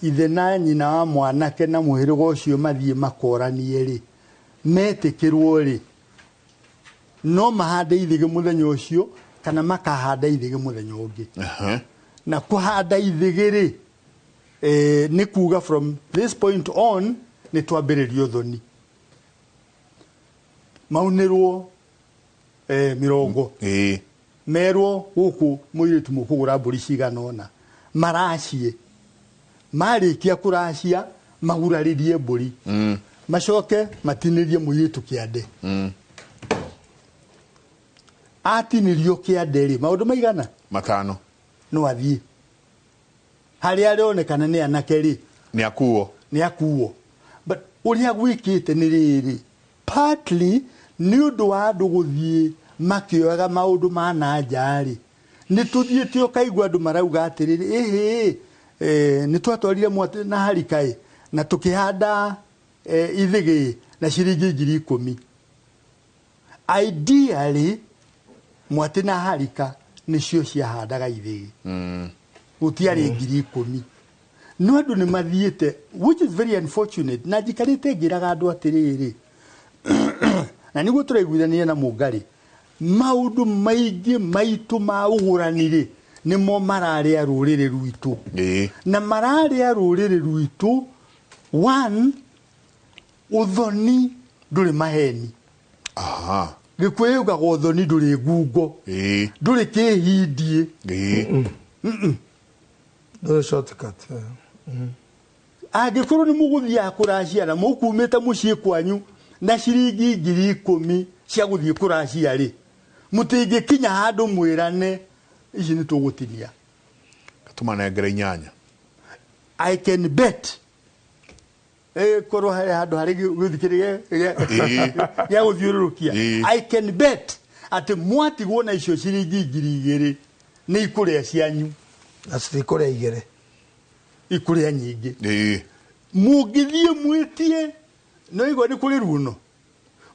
ithe na nyina wa mwanake na muhirigo ucio mathie makoranie ri metikirwo ri no mahande ithige muthenya ucio kana makahanda ithige muthenya ungi na kuhanda ithige ri ni kuga from this point on ni twambiririo thoni maunirwo mirongo merwo guku muiritu mukugura mburi ciganona maracie marikia kuracia maguraririe mburi macoke matinirie muiritu kiande atinirio kiande ri maundu maigana 5 no athie hari arionekana ni anake ri ni akuo but uria gwikite ni riri partly ni undu wa andu guthie makioyaga maundu ma nanja ri ni tuthiete ukaigua andu marauga atiriri ni twatwarire mwate na harikai na tukihanda ithigi na ciringi 10,000 ideally mwate na harika nicio ciahandaga ithigi gutiari 10,000 no andu ni mathiete which is very unfortunate na jikarite ngiraga andu atiriri na niguo turaiguithania na mungari maundu maingi maitu ma uguranire nimo mararia rurire rwitu na mararia rurire rwitu one uthoni nduri maheni gikweyuga uthoni nduri ngungo nduri kihindie no shortcut angĩkorwo nĩ mũgũthiaga kũracia na mũkumĩte mũciĩ kwanyu na ciringi 10,000 cia gũthiĩ kũracia rĩ mũtingĩkinya handũ mwĩrane ici nĩ tũgũtinia tumanengere 8 I can bet korwo harĩ handũ harĩ gũthikĩrĩria gĩa gũthiũrũrũkia I can bet atĩ mwatigwo na icio ciringi 2,000 nĩ ikũrĩa cianyu na citikũrĩa igĩrĩ ikũrĩa nyingĩ mũngĩthiĩ mwĩtie no igwa nĩ kũrĩ runo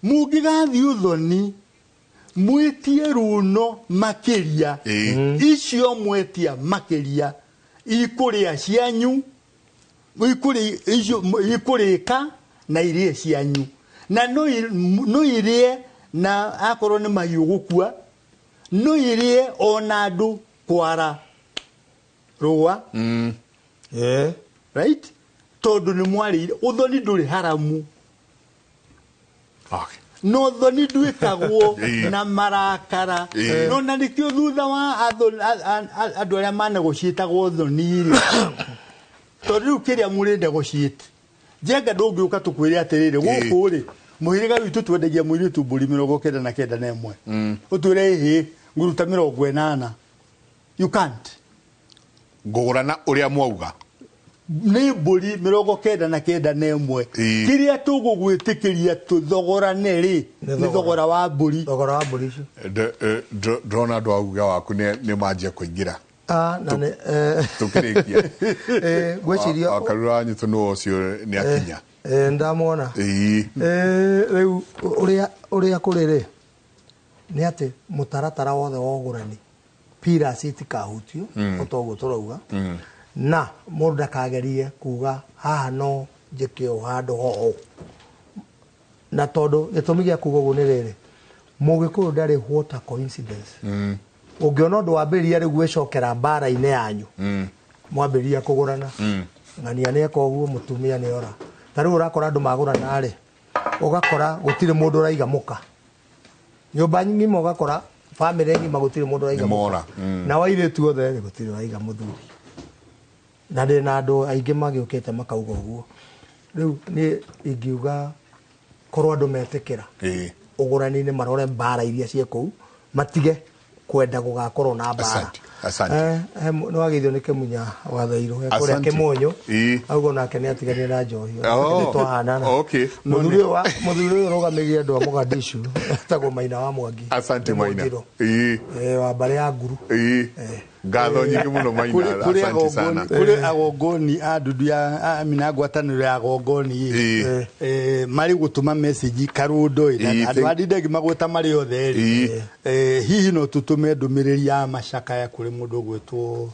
mũngĩgathiĩ ũthoni mwĩtie runo makĩria icio mwetia makĩria ikũrĩa cianyu ikũrĩka na irie cianyu na no irie na akorwo nĩ mahiũ gũkua no irie ona andũ kwara rũa right tondũ nĩ mwarĩire ũthoni ndũrĩ haramu no thoni ndwĩkagwo na marakara no na nĩkĩo thutha wa andũ arĩa manegociĩtagwo thoni-rĩ tondũ rĩu kĩrĩa mũrĩnegociĩte njenga ndũngĩũka tũkwĩre atĩrĩrĩ gũkũ-rĩ mũhĩrĩga witũ twendagia mũirĩtu mbũri 99 ũtwĩre ĩhĩ ngũruta 80 you can't ngũgũrana ũrĩa mwauga nĩ mbũri 99 kĩrĩa tũgũgwĩtĩkĩria tũthogorane-rĩ nĩ thogora wa mbũri icio ndĩrona andũ auga waku nĩ manjia kũingĩra tukirikia gweciria akarura nyito no cio ni akinya ndamona riu uria kurire ni ati mutaratara wothe wa ugurani pira city kahutio utoguo turauga na mundu ndakagerie kuga haha no njike o handu ho na tondu gitumi gia kuga uguo ni riri mugikuru ndari what a coincidence ungiona undu wambiriria riu gwicokera mbara-ini yanyu mwambiriria kugurana ng'ania neka uguo mutumia ni ora tariu urakora andu magurana ri ugakora gutire mundu uraiga muka nyumba nyingi ugakora family ngima gutire mundu uraiga muka na wairetu othe gutire uraiga muthuri na ndina andu aingi magiukite makauga uguo riu ni ingiuga korwo andu metikira ugurani-ini marore mbara iria cie kuu matige kwenda gugakorwo na mbara no wagithio ni Kimunya wathairwo kuria Kimunyu augo nake ni atigania na Njohi twahanana muthuri rugamigie andu a Mogadishu tago Maina wa Mwangi asante Maina wa bare ya nguru ngatho nyingi muno Maina asante sana kuri agongoni andu ya amina ngwataniro ya agongoni mari gutuma message karundo ina andu adidegi magweta mari othe hihi no tutume ndumiriri ya macaka ya kuri mundu gwetwo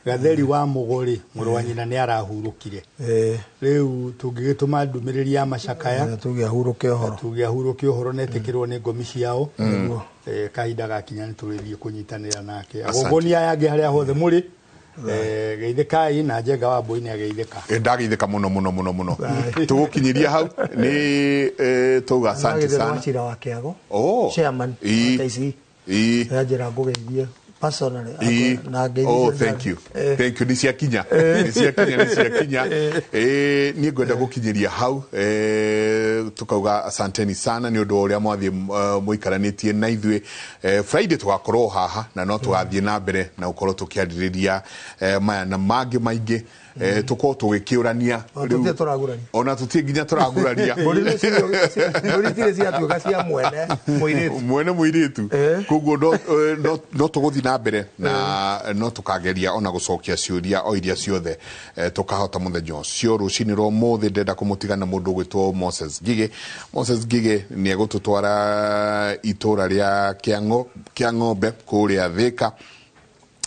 Gatheri wa Mugori muru wa nyina ni arahurukire riu tungigituma ndumiriri ya macakaya tugiahuruke uhoro netikirwo ni ngomi ciao kahinda gakinya ni turithie kunyitanira nake agongoni yange haria hothe muri geithĩkai na Njenga wa Mbũi ni ageithĩka ndageithĩka muno tugukinyiria hau ni tuga asante sana Wachira wa Kiago chairman KC ajira ngugeithie personally thank you nisia kinya ni ngwenda gukinyiria hau tukauga asanteni sana ni undu uria mwathie muikaranitie na ithuĩ Friday tugakorwo haha na no tugathie na mbere na ukorwo tukiaririria maya na mangi maingi tuko tugikiurania ona tutie nginya turagurania muritire cia tuga cia mwene muiritu koguo no tuguthi na mbere na no tukageria ona gucokia ciuria o iria ciothe tukahota muthenya ucio rucini ro muthi ndenda kumutigana mundu gwitwo Moses Gige ni egututwara itura ria Kiang'ombe kuria Thika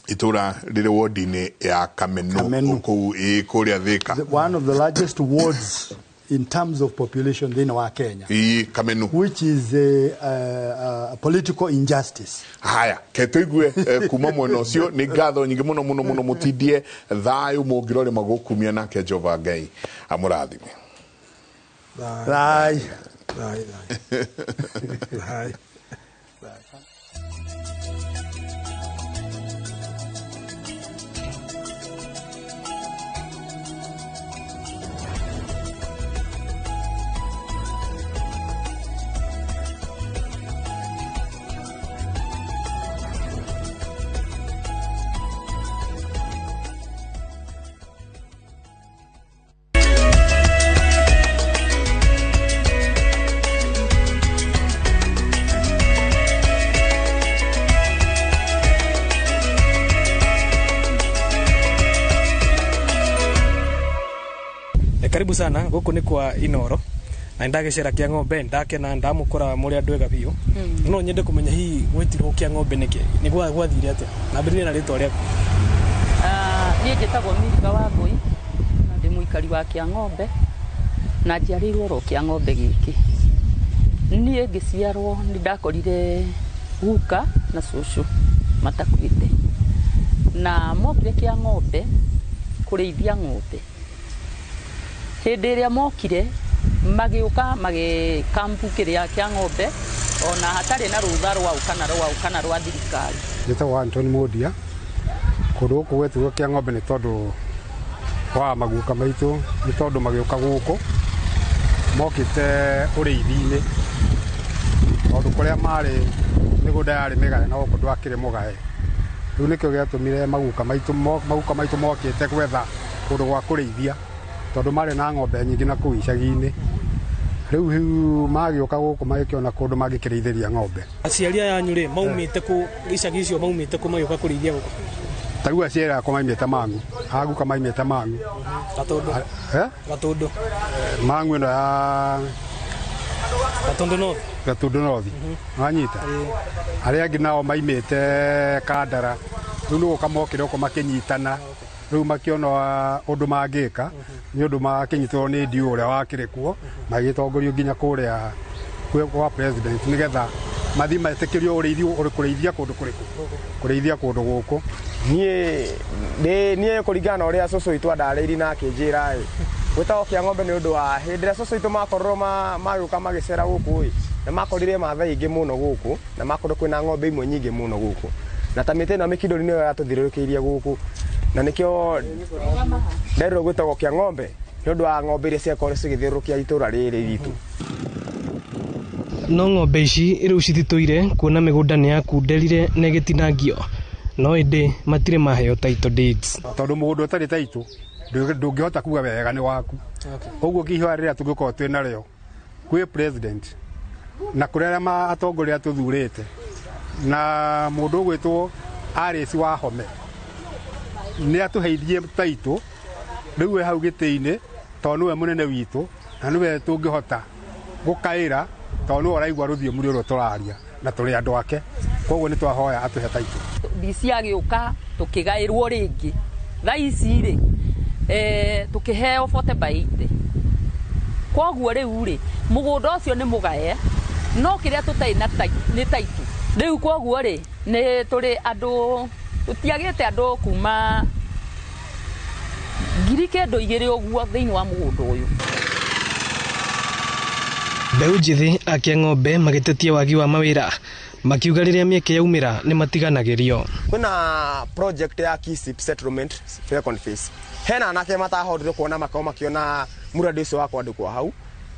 itura rire ward-ini ya Kamenu kuria Thika one of the largest wards in terms of population in our Kenya Kamenu which is a political injustice haya ketuigue kuma mwena ucio ni ngatho nyingi muno mutindie thayu mungirore magukumia nake Jehova Ngai amurathime Bye. Karibu sana guku ni kwa Inoro. Na ndagicera kia ng'ombe ndake na ndamukora muri andu ega biu. No nyende kumenya hii gwetirwo kia ng'ombe niki. Ni gwathire atia? Na mbere na ritwa ria. Niĩ njĩtagwo Miriga wa Ngui. Na ndĩ mũikari wa kia ng'ombe. Na njiarĩirwo ro kia ng'ombe gĩkĩ. Niĩ ngĩciarwo nĩ ndakorire guka na cũcũ matakuĩte. Na mokire kia ng'ombe kũrĩithia ng'ombe. Hĩndĩ ĩrĩa mokire magĩũka kampu kĩrĩa kĩa ng'ombe ona hatarĩ na rũtha kana rwa thirikari. Njĩtagwo Anthony Mũndia. Kũndũ gũkũ gwetwo kĩa ng'ombe nĩ tondũ wa maguka maitũ, nĩ tondũ magĩũka gũkũ mokĩte ũrĩithi-inĩ. Tondũ kũrĩa marĩ mĩgũnda yarĩ mĩgae na gũkũ ndwakĩrĩ mũgae. Rĩu nĩkĩo gĩatũmire maguka maitũ mokĩte gwetha kũndũ gwa kũrĩithia tondũ marĩ na ng'ombe nyingĩ na kũu icagi-inĩ. Rĩu magĩũka gũkũ magĩkĩona kũndũ mangĩkĩrĩithĩria ng'ombe. Aciari yanyu rĩ maumĩte kũ icagi icio maumĩte kũ magĩũka kũrĩithia gũkũ? Tarĩu aciari akwa maimĩte Mang'u, aguka maimĩte Mang'u. Gatũndũ. Mang'u ĩno ya Gatũndũ North. Wanyita. Arĩa angĩ nao maimĩte Kandara. Rĩu nĩ gũka mokĩre gũkũ makĩnyitana. Rĩu makĩona ũndũ mangĩka nĩ ũndũ makĩnyitwo nĩ ndiũ ũrĩa wakĩrĩ kuo magĩtongorio nginya kũrĩa kwa president nĩgetha mathi metĩkĩrio kũrĩithia kũndũ kũrĩkũ, kũrĩithia kũndũ gũkũ. Niĩ kũringana na ũrĩa cũcũ witũ andarĩirie na akĩnjĩra gwĩtagwo kĩa ng'ombe nĩ ũndũ wa hĩndĩ ĩrĩa cũcũ witũ makorwo magĩũka magĩcera gũkũ na makorire Maathai aingĩ mũno gũkũ na makorwo kwĩna ng'ombe imwe nyingĩ mũno gũkũ na ta mĩtĩ ĩno mĩkindũri nĩyo yatũthiũrũrũkĩirie gũkũ na nĩkĩo nderirwo gwĩtagwo kĩa ng'ombe nĩ ũndũ wa ng'ombe iria ciakorwo cigĩthiũrũrũkia itũũra rĩrĩ ritũ. No ng'ombe ici rĩu cititũire kuona mĩgũnda nĩ yakunderire na ĩgĩtinangio no ĩndĩ matirĩ maheo title deeds. Tondũ mũgũnda ũtarĩ title ndũngĩhota kuga wega nĩ waku. Ũguo ihoya rĩrĩa tũngĩkorwo twĩ narĩo kwĩ president na kũrĩ arĩa atongoria tũthurĩte na mũndũ ũgwĩtwo Alice Wahome nĩ atũheithie title rĩu hau gĩtĩ-inĩ tondũ nĩwe mũnene witũ na nĩwe tũngĩhota gũkaĩra tondũ nĩwe ũraigua rũthiomi rũrũ tũraria na tũrĩ andũ ake. Koguo nĩ twahoya atũhe title. DC agĩũka tũkĩgaĩrwo rĩngĩ thaa ici rĩ tũkĩheo 40/80. Koguo rĩu rĩ mũgũnda ũcio nĩ mũgae no kĩrĩa tũtarĩ na nĩ title. Rĩu koguo rĩ nĩ tũrĩ andũ tũtiagĩte andũ kuma 2,000 ũguo thĩinĩ wa mũgũnda ũyũ. Mbeũ njĩthĩ akia ng'ombe magĩtetia wagi wa mawĩra makiuga rĩrĩa mĩeke yaumĩra nĩ matiganagĩrio. Kwĩna project ya KISIP settlement second phase. Hena anake matahotire kuona makiona muradi ũcio wa kwandĩkwo hau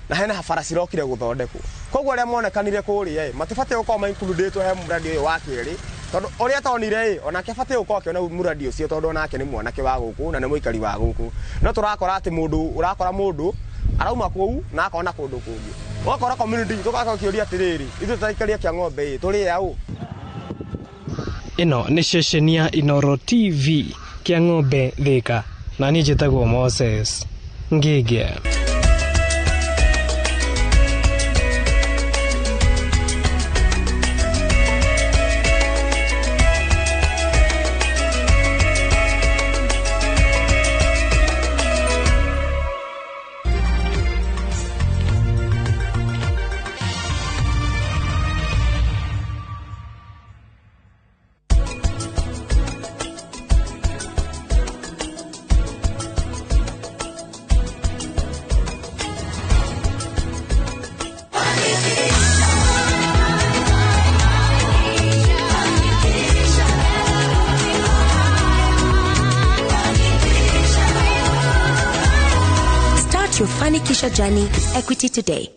na hena bara cirokire gũthondekwo. Koguo arĩa monekanire kũrĩa matibatiĩ gũkorwo maincludĩtwo he muradi ũyũ wa kerĩ tondũ ũrĩa tonire onake batiĩ gũkorwo akĩona muradi ũcio tondũ onake nĩ mwanake wa gũkũ na nĩ mũikari wa gũkũ. No tũrakora atĩ mũndũ arauma kũu na akona kũndũ kũngĩ. Wakora community tũgakorwo kĩũria atĩrĩrĩ ithuĩ tũtaikaria kĩa ng'ombe tũrĩ yaũ. Ĩno nĩ ceceni ya Inoro TV kĩa ng'ombe Thika na niĩ njĩtagwo Moses Ngige. Your Fanikisha journey with Equity today.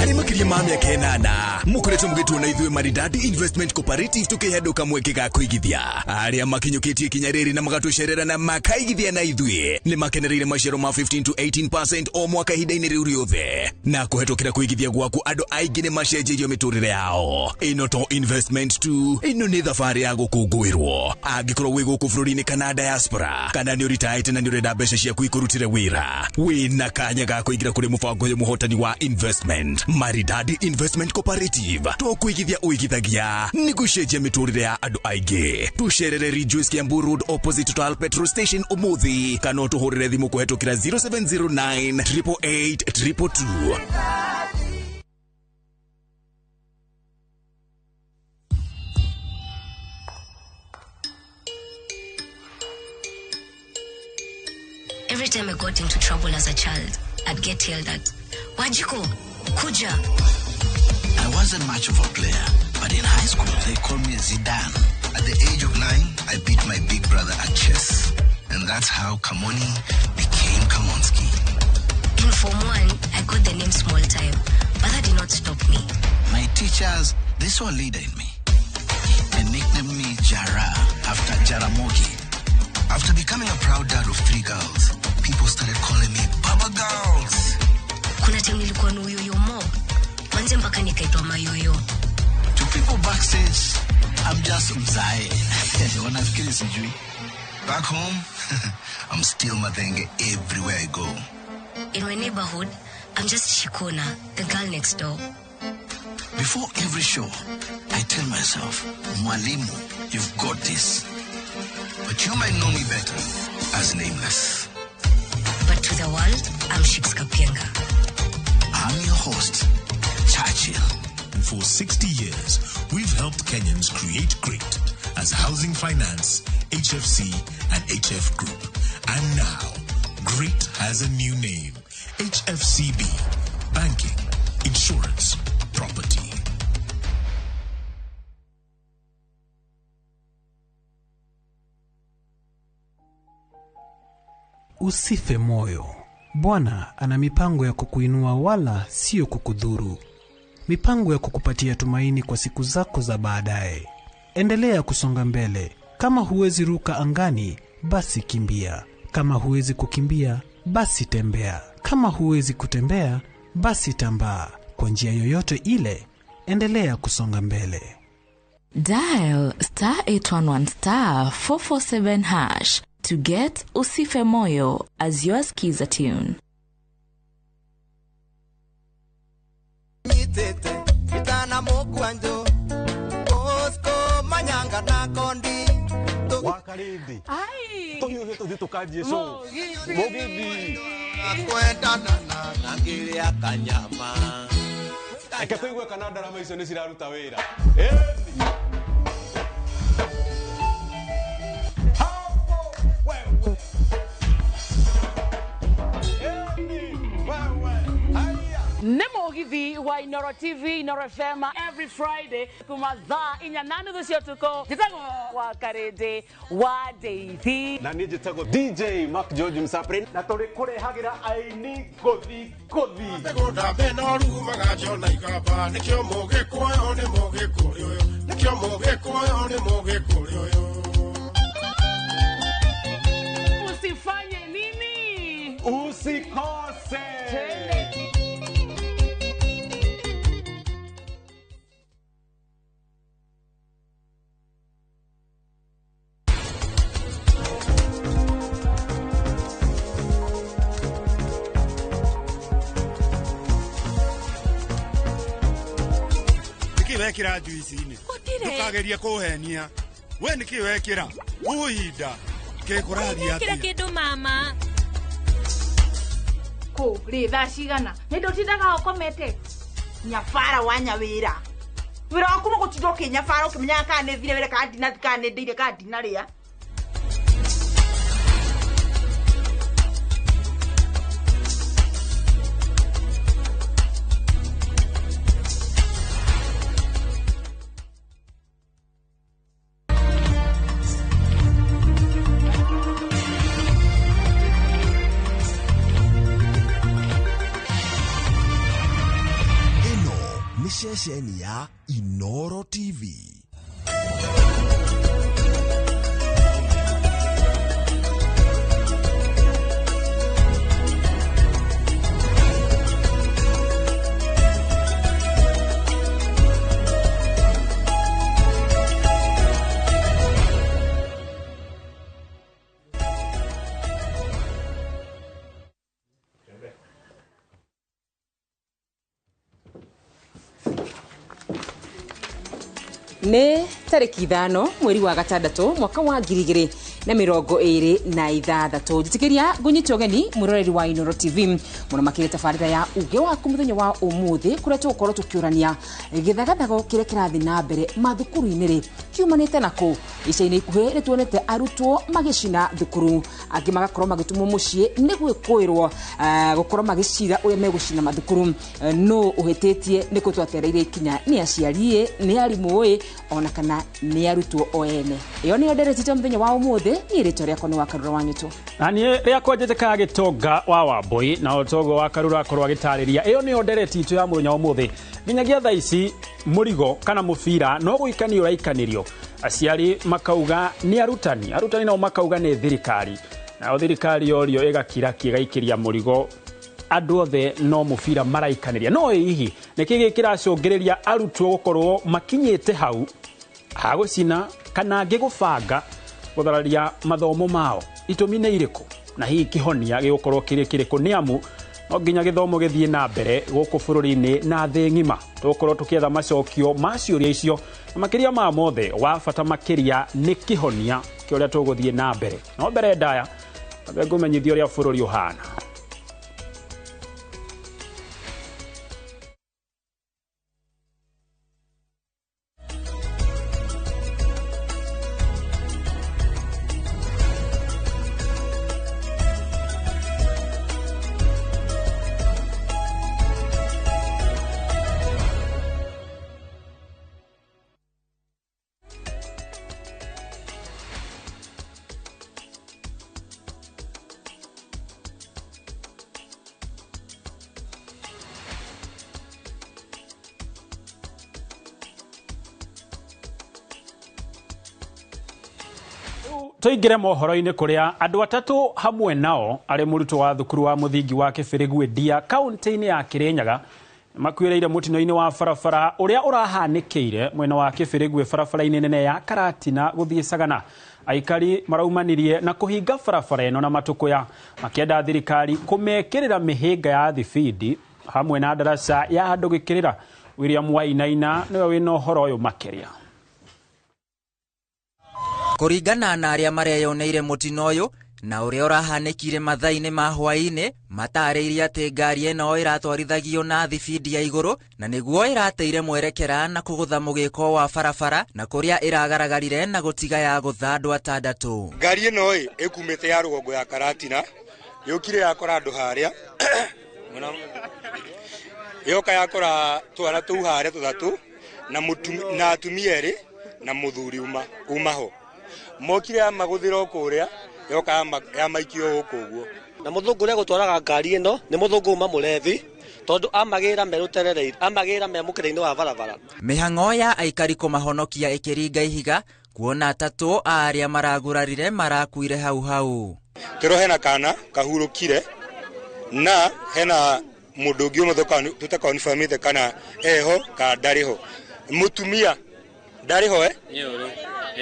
Hari makiria mami akenana mukoretwo mugitwo na ithuĩ Maridadi Investment Cooperative tukihenduka mweke ga kuigithia aria makinyukitie kinya riri na magatucerera na makaigithia na ithuĩ ni makenereire maciaro ma 15 to 18% o mwaka ihinda-inĩ rĩu rĩothe na kuhetũkĩra kuigithia gwaku andũ aingĩ nĩ macenjerio mĩtũrĩre yao ino to investment tu ino nĩ thabarĩ ya gũkũngũĩrwo angĩkorwo wĩ gũkũ bũrũri-inĩ kana diaspora kana nĩ ũritaĩte na nĩ ũrenda mbeca ciaku ikurutire wĩra wĩna kanya ga kũingĩra kũrĩ mũbango ũyũ mũhotani wa investment Maridadi Investment Cooperative tũkwĩgithia ũigithagia nĩ gũcenjia mĩtũrĩre ya andũ aingĩ tucerere Rejoice Kiambu Road opposite Total Petrol Station ũmũthĩ kana ũtũhũrĩre thimũ kũhetũkĩra 0709 888 222. Every time I got into trouble as a child, I'd get yelled at. Wajiko, Kuja. I wasn't much of a player, but in high school they called me Zidane. At the age of 9, I beat my big brother at chess. And that's how Kamoni became Kamonski. In Form 1, I got the name Small Time, but that did not stop me. My teachers, they saw a leader in me. They nicknamed me Jara after Jaramogi. After becoming a proud dad of 3 girls, people started calling me Baba Girls. Kuna time nilikuwa na uyoyo mob. Manze mpaka nikaitwa mayoyo. To people backstage, I'm just Mzae. Wanafikiri sijui. Back home, I'm still Madenge everywhere I go. In my neighborhood, I'm just Shikona, the girl next door. Before every show, I tell myself, Mwalimu, you've got this. But you might know me better as Nameless. But to the world, I'm Shix Kapienga. I'm your host, Churchill. And for 60 years, we've helped Kenyans create great as Housing Finance, HFC, and HF Group. And now, great has a new name, HFCB, Banking, Insurance, Property. Usife moyo. Bwana ana mipango ya kukuinua wala sio kukudhuru. Mipango ya kukupatia tumaini kwa siku zako za baadaye. Endelea kusonga mbele. Kama huwezi ruka angani, basi kimbia. Kama huwezi kukimbia, basi tembea. Kama huwezi kutembea, basi tambaa. Kwa njia yoyote ile, endelea kusonga mbele. Dial *811*447# to get Usife Moyo as your skiza tune. Mitete, kitana mokwanjo, osko manyanga na kondi. Wakarindi. Ai. Toyo to tukaje so. Mogithi. Kwenda na ngiri ya kanyama. Akakwigwa Canada rama icio ni ciraruta wira. Nemogithi wa Inoro TV, Inoro FM every Friday kuma thaa 8:30 cia tuko njitagwo wa Karende wa Deithi na ni njitagwo DJ Mark George Msaprin na tuli kurehagira aini gothi Tegunda beno rumaga jona ikaba nikyo moge koyo ne moge koyo nikyo moge koyo ne moge koyo usifanye nini usikose wekira juici-ini ndukageria kuhenia we niki wekira uhinda kekuraria atia kindu mama ko ritha cigana ni ndutindaga ukomete nyabara wa nyawira wira waku nugutinda ukinyabara ukimenya kana ni thire wira kana ni ndire kana ndinaria nĩ ceceni ya Inoro TV. Nĩ tarĩki 5 mweri wa gatandatũ mwaka wa 2026. Njĩtĩkĩria ngũnyite ũgeni mũroreri wa Inoro TV mũno makĩria tabarĩra ya uge waku mũthenya wa ũmũthĩ kũrĩa tũgũkorwo tũkĩũrania gĩthagathago kĩrĩa kĩrathiĩ na mbere mathukuru-inĩ rĩ kiumanĩte nakũ. Ica-inĩ ikuhĩ nĩ tuonete arutwo magĩcina thukuru, angĩ magakorwo magĩtumwo mũciĩ nĩ gwĩkũĩrwo gũkorwo magĩcira ũrĩa megũcina mathukuru. No ũhĩtĩtie nĩ kũtwatereire ikinya nĩ aciari nĩ arimũ ona kana nĩ arutwo o ene. Ĩyo nĩyo nderetete mũthenya wa ũmũthĩ, niĩ rĩtwa rĩakwa nĩ Wakarura wa Nyũtũ. Na niĩ rĩakwa njĩtĩkaga Gĩtonga wa Wambũi, na Otogo wa Karura akorwo agĩtarĩria. Ĩyo nĩyo ndereti itũ ya mũthenya wa ũmũthĩ. Nginyagia thaa ici mũrigo kana mũbira no gũikanio ũraikanĩrio. Aciari makauga nĩ arutani nao makauga nĩ thirikari. Na thirikari yorio ĩgakira kĩgaikĩria mũrigo andũ othe no mũbira maraikanĩria. No hihi nĩkĩ kĩracũngĩrĩria arutwo gũkorwo makinyĩte hau hagũcina kana angĩ gũbanga gũthararia mathomo mao? Itũmi nĩ irĩkũ na hihi kĩhonia gĩgũkorwo kĩrĩ kĩrĩkũ? Nĩ amu no nginya gĩthomo gĩthiĩ na mbere gũkũ bũrũri-inĩ na thĩ ng'ima, tũgũkorwo tũkĩetha macokio ma ciũria icio na makĩria ma mothe wa bata makĩria nĩ kĩhonia kĩa ũrĩa tũgũthiĩ na mbere. No mbere ndaya ngũmenyithia ũrĩa bũrũri ũhana. Tuingire mohoro-inĩ kũrĩa andũ atatũ hamwe nao arĩ mũrutwo wa thukuru wa mũthingi wa Kĩbĩrĩgu Ndia kaunti-inĩ ya Kĩrĩnyaga makuĩrĩire mũtino-inĩ wa barabara ũrĩa ũrahanĩkĩire mwena wa Kĩbĩrĩgu barabara-inĩ nene ya Karatina gũthiĩ Sagana. Aikari maraumanirie na kũhinga barabara ĩno na matũkũya makĩenda thirikari kũmekĩrĩra mĩhĩnga ya thibindi hamwe na ndaraca ya andũ gĩkĩrĩra. William Wainaina nĩwe wĩna ũhoro ũyũ makĩria. Kũringana na arĩa mareyoneire mũtino ũyũ na ũrĩa ũrahanĩkire mathaa-inĩ ma hwaĩ-inĩ, matarĩirie atĩ ngari ĩno ĩratwarithagio na thibindi ya igũrũ na nĩguo ĩrateire mwerekera na kũgũtha mũgĩko wa barabara na kũrĩa ĩragaragarire na gũtiga ya gũtha andũ atandatũ. Ngari ĩno ĩkumĩte ya rũgongo ya Karatina yũkire yakora andũ harĩa yoka yakora twana tũu harĩa tũthatũ na atumia erĩ na mũthuri umaho mokire amagũthĩra kũrĩa yoka yamaikio gũkũ ũguo. Na mũthũngũ ũrĩa gũtwaraga ngari ĩno nĩ mũthũngũ uma mũrethi tondũ amagĩra merutereire amagĩra memũkĩra-inĩ wa barabara. Mĩhang'o ya aikari kũmahonokia ĩkĩringa ihiga kuona atatũ arĩa maragurarire marakuire hau. Kĩro hena kana kahurũkire na hena mũndũ ũngĩ ũmwe tũtakonfirmĩte kana eho ka ndarĩho. Mũtumia ndarĩho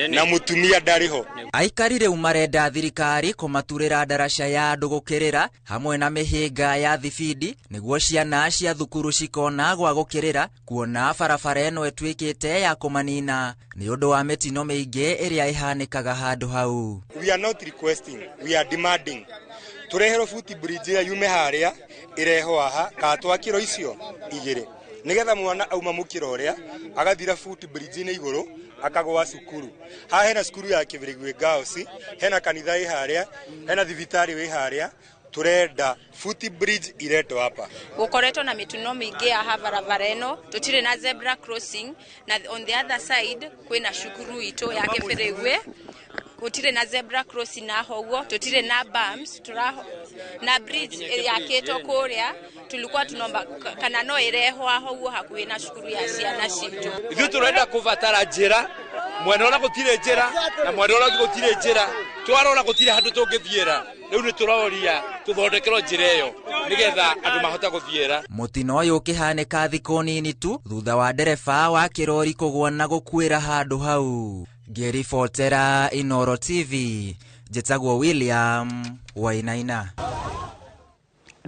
na mutumia ndariho. Aikari rĩu marenda thirikari kũmaturĩra ndaraca ya andũ gũkĩrĩra hamwe na mĩhĩnga ya thibindi nĩguo ciana cia thukuru cikona gwa gũkĩrĩra kuona barabara ĩno ĩtuĩkĩte ya kũmanina nĩ ũndũ wa mĩtino mĩingĩ ĩrĩa ĩhanĩkaga handũ hau. We are not requesting, we are demanding. Tũreherwo footbridge ya yume harĩa ĩreho haha ka twakĩro icio igĩrĩ nigetha mwana auma mũkĩra ũrĩa agathira footbridge-inĩ igũrũ akagwa cukuru. Ha hena cukuru ya Kĩbĩrĩgu Girls, hena kanitha ĩ harĩa, hena thibitarĩ wĩ harĩa. Turenda footbridge ireto hapa. Gukoretwo na mituno mingi ya barabara eno, tutire na zebra crossing na on the other side kwina cukuru ito ya Kĩbĩrĩgu. Tutire na zebra crossing na hoguo, tutire na bumps, na bridge ya keto korea tulikuwa tunomba kana no ireho aho hakuwe na shukuru ya ciana citu ithu turenda kuvatara njira mwena ona gutire njira na mwena ona gutire njira twarona gutire handu tungithiira riu ni turoria tuthondekerwo njira iyo nigetha andu mahota guthiira. Mutino uyu ukihanika thiko nini tu thutha wa ndereba wa kirori kugwa na gukwira handu hau. Ngiribotera Inoro TV, njitagwo William Wainaina.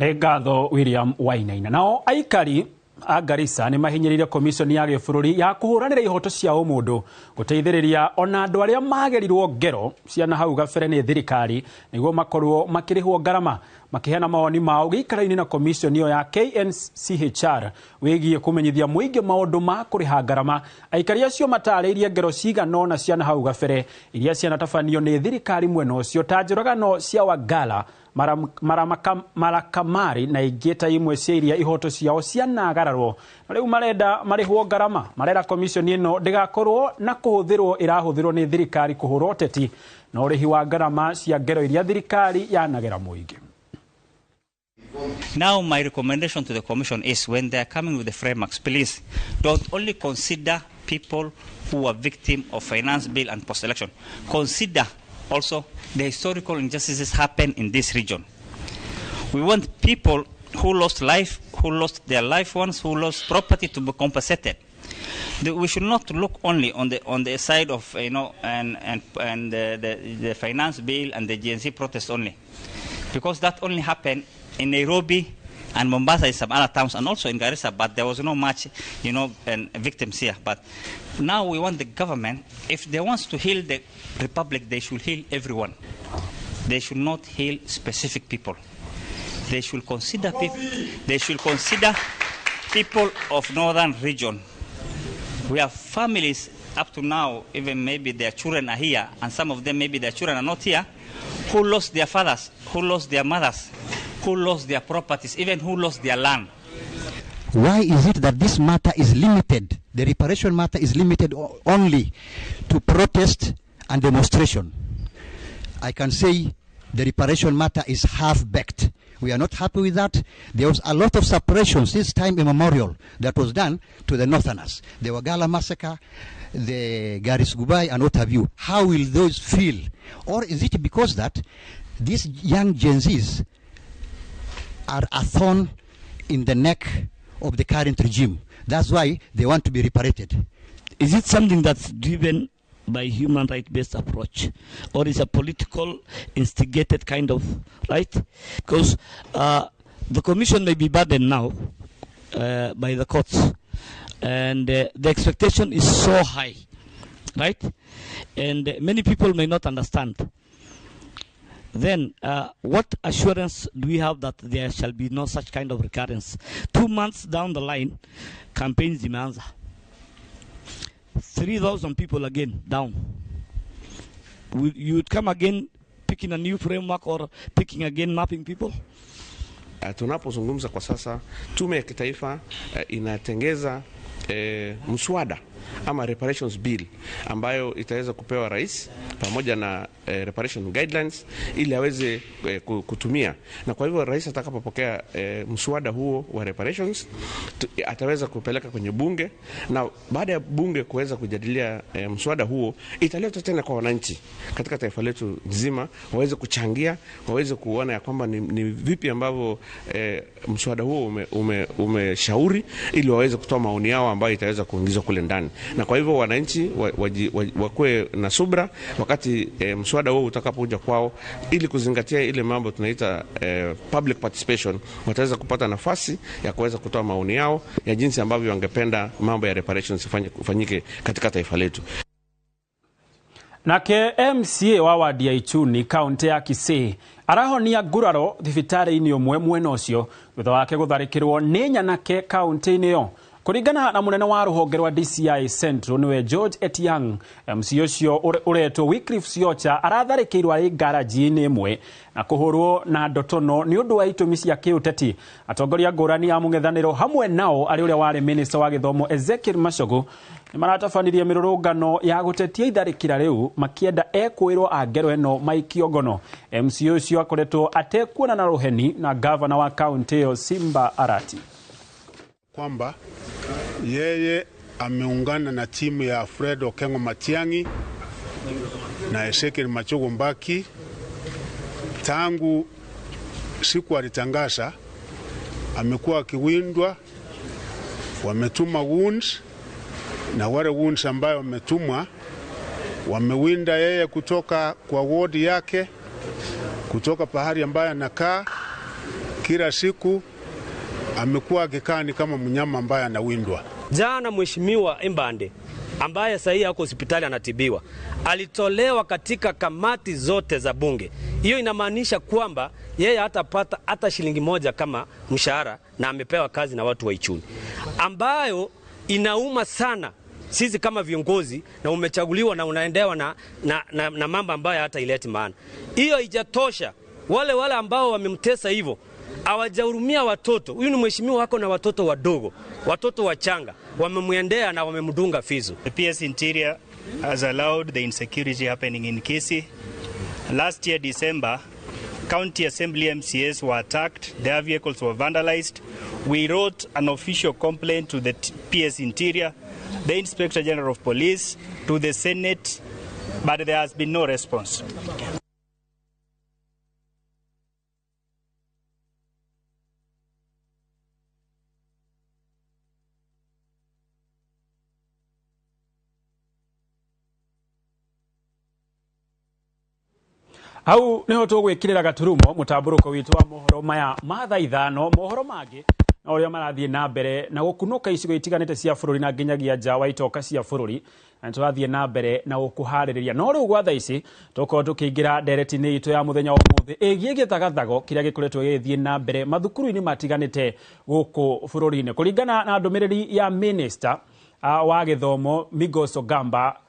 Ngatho William Wainaina. Nao aikari a Garissa ni mahinyiriire komishoni ya gĩbũrũri ya kuhuranira ihoto cia ũmũndũ guteithĩrĩria ona andũ arĩa magerirwo ngero ciana hau gabere nĩ thirikari nĩguo makorwo makĩrĩhwo ngarama. Makiheana mawoni mao gĩikaro-inĩ na komishoni ya KNCHR wĩgiĩ kũmenyithia mũingĩ maũndũ ma kũrĩha ngarama. Aikari acio matarĩirie ngero cigana ũna ciana hau gabere iria cianatabanio nĩ thirikari mwena ũcio ta njũragano cia Wagala, Marakamari na ingĩ ta imwe cia iria ihoto ciao cianagararwo. Na rĩu marenda marĩhwo ngarama. Marenda komishoni ĩno ndĩgakorwo na kũhũthĩrwo ĩrahũthĩrwo nĩ thirikari kũhũra ũteti na ũrĩhi wa ngarama cia ngero iria thirikari yanagera mũingĩ. Now my recommendation to the Commission is when they are coming with the frameworks, please don't only consider people who are victim of finance bill and post-election. Consider also the historical injustices happen in this region. We want people who lost life, who lost their loved ones, who lost property to be compensated. We should not look only on the side of and the finance bill and the GNC protest only, because that only happened in Nairobi and Mombasa and some other towns, and also in Garissa, but there was no much, victims here. But now we want the government, if they want to heal the republic, they should heal everyone. They should not heal specific people. They should consider people. They should consider people of northern region. We have families up to now, even maybe their children are here, and some of them maybe their children are not here, who lost their fathers, who lost their mothers, who lost their properties, even who lost their land. Why is it that this matter is limited, the reparation matter is limited only to protest and demonstration? I can say the reparation matter is half-baked. We are not happy with that. There was a lot of suppression since time immemorial that was done to the Northerners. The Wagala massacre, the Garis Gubai, and what have you. How will those feel? Or is it because that these young Gen Zs are a thorn in the neck of the current regime? That's why they want to be reparated. Is it something that's driven by human right-based approach, or is a political instigated kind of right? Because the commission may be burdened now by the courts, and the expectation is so high, right? And many people may not understand. Then what assurance do we have that there shall be no such kind of recurrence? 2 months down the line, campaigns zimeanza. 3,000 people again down. You would come again picking a new framework or picking again mapping people? Tunapozungumza kwa sasa, tume ya kitaifa inatengeza mswada ama reparations bill ambayo itaweza kupewa rais pamoja na reparation guidelines ili aweze kutumia. Na kwa hivyo rais atakapopokea mswada huo wa reparations ataweza kupeleka kwenye bunge, na baada ya bunge kuweza kujadilia mswada huo italetwa tena kwa wananchi katika taifa letu nzima waweze kuchangia, waweze kuona ya kwamba ni vipi ambavyo mswada huo umeshauri ili waweze kutoa maoni yao ambayo itaweza kuingizwa kule ndani. Na kwa hivyo wananchi wakuwe na subra wakati mswada huo utakapokuja kwao, ili kuzingatia ile mambo tunaita public participation. Wataweza kupata nafasi ya kuweza kutoa maoni yao ya jinsi ambavyo wangependa mambo ya reparations ifanyike katika taifa letu. Nake MCA wa wadi ya Ichuni kaunti ya Kisii arahonia nguraro thibitari-inĩ ũmwe mwena ũcio thutha wake gũtharĩkĩrwo nĩ nyanake kaunti-inĩ ĩyo. Kuringana na munene wa ruhonge rwa DCI Central niwe George Etiang, MC ucio uretwo Wycliffe Siocha aratharikirwo ari garaji-ini imwe na kuhurwo na ndotono ni undu wa itumi cia kiuteti. Atongoria ngurani ya mung'ethaniro hamwe nao ari uria wari minister wa githomo Ezekiel Machogu ni maratabanirie mirurungano ya gutetia itharikira riu makienda ekwirwo angero eno maikio ngono. MC ucio akoretwo atekuona na ruheni na governor wa county yo Simba Arati kwamba yeye ameungana na timu ya Fred Okengo Matiang'i na Ezekiel Machogu Mbaki tangu siku alitangaza. Amekuwa akiwindwa, wametuma wounds na wale wounds ambayo wametumwa wamewinda yeye kutoka kwa ward yake, kutoka pahali ambayo anakaa. Kila siku amekuwa akikaa ni kama mnyama ambaye anawindwa. Jana mheshimiwa Embande ambaye sasa yako hospitali anatibiwa alitolewa katika kamati zote za bunge. Hiyo inamaanisha kwamba yeye hatapata hata shilingi moja kama mshahara na amepewa kazi na watu wa Ichuni, ambayo inauma sana sisi kama viongozi, na umechaguliwa na unaendewa na mambo ambayo hata ileti maana. Hiyo haijatosha, wale ambao wamemtesa hivyo hawajahurumia watoto. Huyu ni mheshimiwa wako na watoto wadogo, watoto wachanga, wamemwendea na wamemdunga fizu. The PS Interior has allowed the insecurity happening in Kisii. Last year December, county assembly MCAs were attacked, their vehicles were vandalized. We wrote an official complaint to the PS Interior, the Inspector General of Police, to the Senate, but there has been no response. Au niho tugwikirira gaturumo mutamburuko witu wa mohoro maya matha ithano mohoro mangi na uria marathie na mbere na gukunuka icigo itiganite cia bururi na nginyagia nja wa itoka cia bururi na turathie na mbere na gukuhaririria no riu gwa thaici tuko tukiingira ndereti-ini itu ya muthenya wa muthi igie githagathago kiria gikoretwo githie na mbere mathukuru-ini matiganite guku bururi-ini kuringana na ndumiriri ya minister wa githomo Migos Ogamba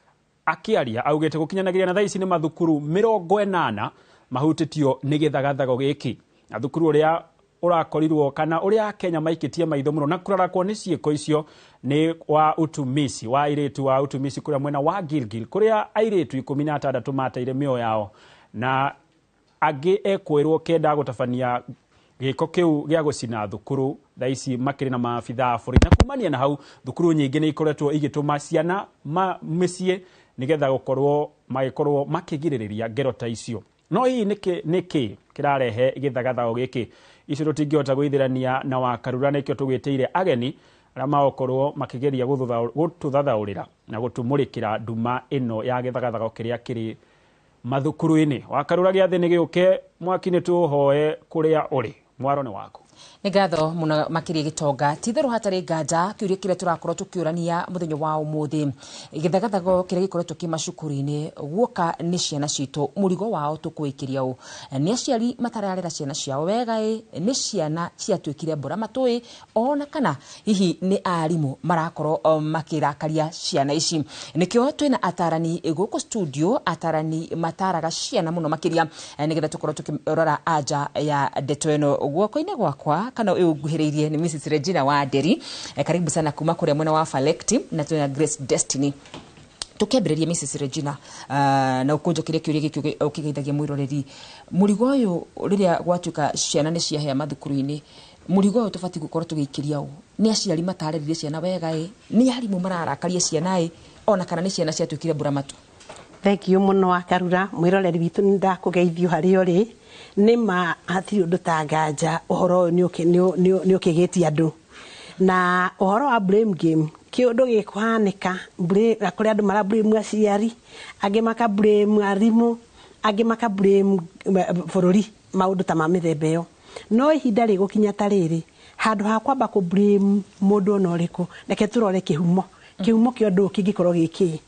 akiaria augete gukinyanagiria na thaici ni mathukuru 80 mahutitio ni githagathago giki na thukuru uria urakorirwo kana uria Kenya maikitie maitho muno na kurarakwo ni ciiko icio ni wa utumisi wa airetu wa utumisi kuria mwena wa Gilgil kuria airetu 16 mateire mio yao na agi ekwirwo kenda gutabania giko kiu gia gucina thukuru thaici makiri na maabitha buri na kumania na hau thukuru nyingi ni ikoretwo igituma ciana micie nigetha gukorwo magikorwo makigiririria ngero ta icio no hii niki kirarehe githagathago giki icio tutingihota gwithirania na wakarura nikio tugwiteire ageni aria magokorwo makigeria gututhathaurira na gutumurikira nduma ino ya githagathago kiria kiri mathukuru-ini. Wakarura giathi ni giuke mwaki-ini tuhoe kuria uri mwaro ni waku. Nigatho muno makiri gitonga titheru hatari nganja kiuria kire turakorwo tukiurania muthenya wa umuthi githagathago kire gikoretwo kimacukuru-ini guoka ni ciana citu murigo wao tukwikiria u ni aciari matararera ciana ciao wega ni ciana ciatwikire mbura matui ona kana hihi ni arimu marakorwo makirakaria ciana ici nikio twina atarani guku studio atarani mataraga ciana muno makiria nigetha tukorwo tukirora anja ya ndeto ino guoko-ini gwakwa kana uguhiririe ni Mrs. Regina Waderi. Karibu sana kuma kuria mwena wa Falekti na tuna Grace Destiny. Tukiambiriria Mrs. Regina na ukunjo kiria kiuria giki ukigeithagia mwiroreri murigo uyu riria gwatuka ciana ni ciahea mathukuru-ini murigo uyu tubati gukorwo tugikiria u ni aciari matareririe ciana wega ni arimu mararakaria ciana ona kana ni ciana ciatwikire mbura matu. Thank you muno Akarura mwiroreri witu ndakugeithio hari uri nima hatiri undu tanganja uhoro ni ukigetia andu na uhoro wa blame game kiundu gikwanika blame kuri andu mara blame aciari angi maka blame arimu angi maka blame bururi maundu ta mamithembe yo no ihinda rigukinya tariri handu ha kwamba ku blame mundu no riku reke turore kihumo kiundu kingikorwo giki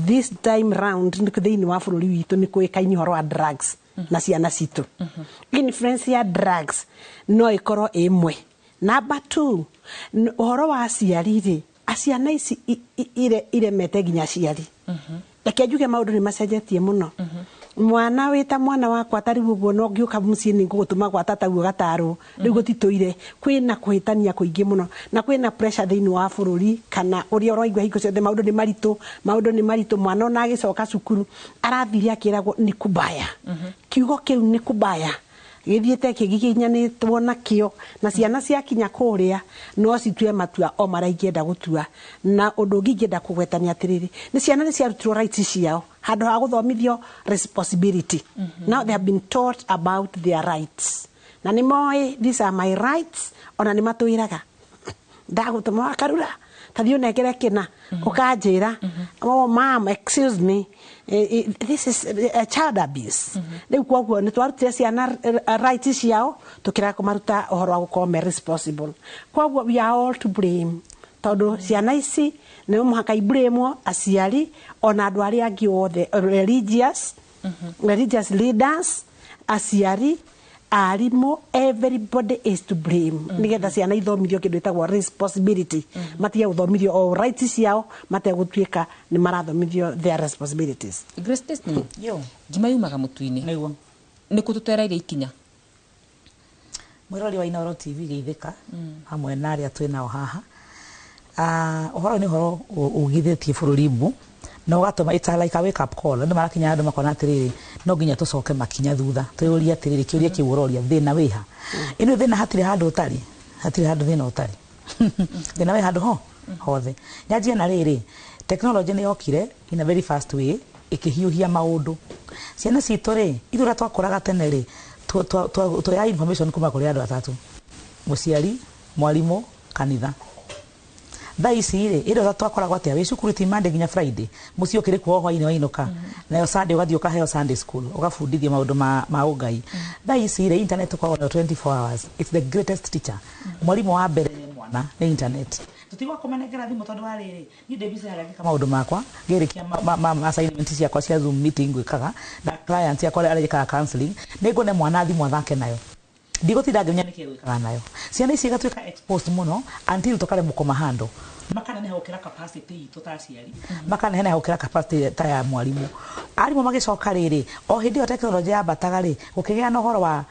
this time round thiini wa bururi witu ni kuikaini horo wa drugs na ciana citu influence ya drugs no ikorwo imwe Number 2, uhoro wa aciari ri, aciana ici iremete nginya aciari. Reke njuge maundu ni macenjetie muno. Mwana wita mwana wakwa tari guo no ngiuka mucii ni ngutuma gwa tata guo gataro riu gutituire kwina kuhitania kuingi muno na kwina pressure thiini wa bururi kana uria roigwa hingo ciothe maundu ni maritu mwana ona agicoka cukuru arathire akiragwo ni kubaya kiugo kiu ni kubaya githiete kigiginyanitwo nakio na ciana ciakinya kuria no citue matua o maraingenda gutua na undu ngingenda kugwetania atiriri ni ciana ni ciarutirwo rights ciao handu ha guthomithio responsibility. Now they have been taught about their rights na ni moi these are my rights ona ni matuiraga ndagutuma Karura tathi unegere kina ukanjira oh mom excuse me this is a child abuse. Riu kwoguo ni twarutire ciana rights ciao tukira kumaruta uhoro wa gukorwo responsible. Kwoguo we are all to blame tondu ciana ici ni muhaka iblame aciari ona andu aria angi othe religious leaders aciari arimu everybody is to blame. Nigetha ciana ithomithio kindu itagwo responsibility matia uthomithio o rights ciao matia gutuika ni marathomithio their responsibilities. Grace Destiny yo ngima yumaga mutuini niguo ni kututereire ikinya mwirori wa Inooro TV geithika hamwe na aria twinao haha uhoro ni horo ugithetie bururi mbu no gatoma it's like a wake up call ndu marakinya andu makona atiriri no nginya tucoke makinya thutha tuyuria atiriri kiuria kiuroria thina wiha ino thina hatiri handu utari thina utari thina we handu ho hothe nyanjia na riri technology ni yokire in a very fast way ikihiuhia maundu ciana citu ri ithura twakuraga tene ri ya information kuma kuri andu atatu muciari mwalimu kanitha thaisi ri iro twakoragwo atia wi cukuru ti Monday nginya Friday mucio kiri kuo hwaini wainuka na Sunday ugathii ukaheo Sunday school ugafundithia maundu ma ugai thaisi ri internet kwa 24 hours. It's the greatest teacher. Mwalimu wa mbere mwana ni internet tutigwa kumenegera thimu tondu wa riri ni ndebisa haragi kama maundu makwa ngerikia assignment ciakwa cia Zoom meeting gwikaga na client yakwa areka counseling ningone mwana thimu athake nayo ndigotinda nginya niki gwikaga nayo ciana ici igatuika exposed muno until tukare mukoma hando makana ne hokera capacity tutaciari makana ne hokera capacity ta ya mwalimu arimu magicoka riri o hindi o technology ya bataga ri ukigea no horo wa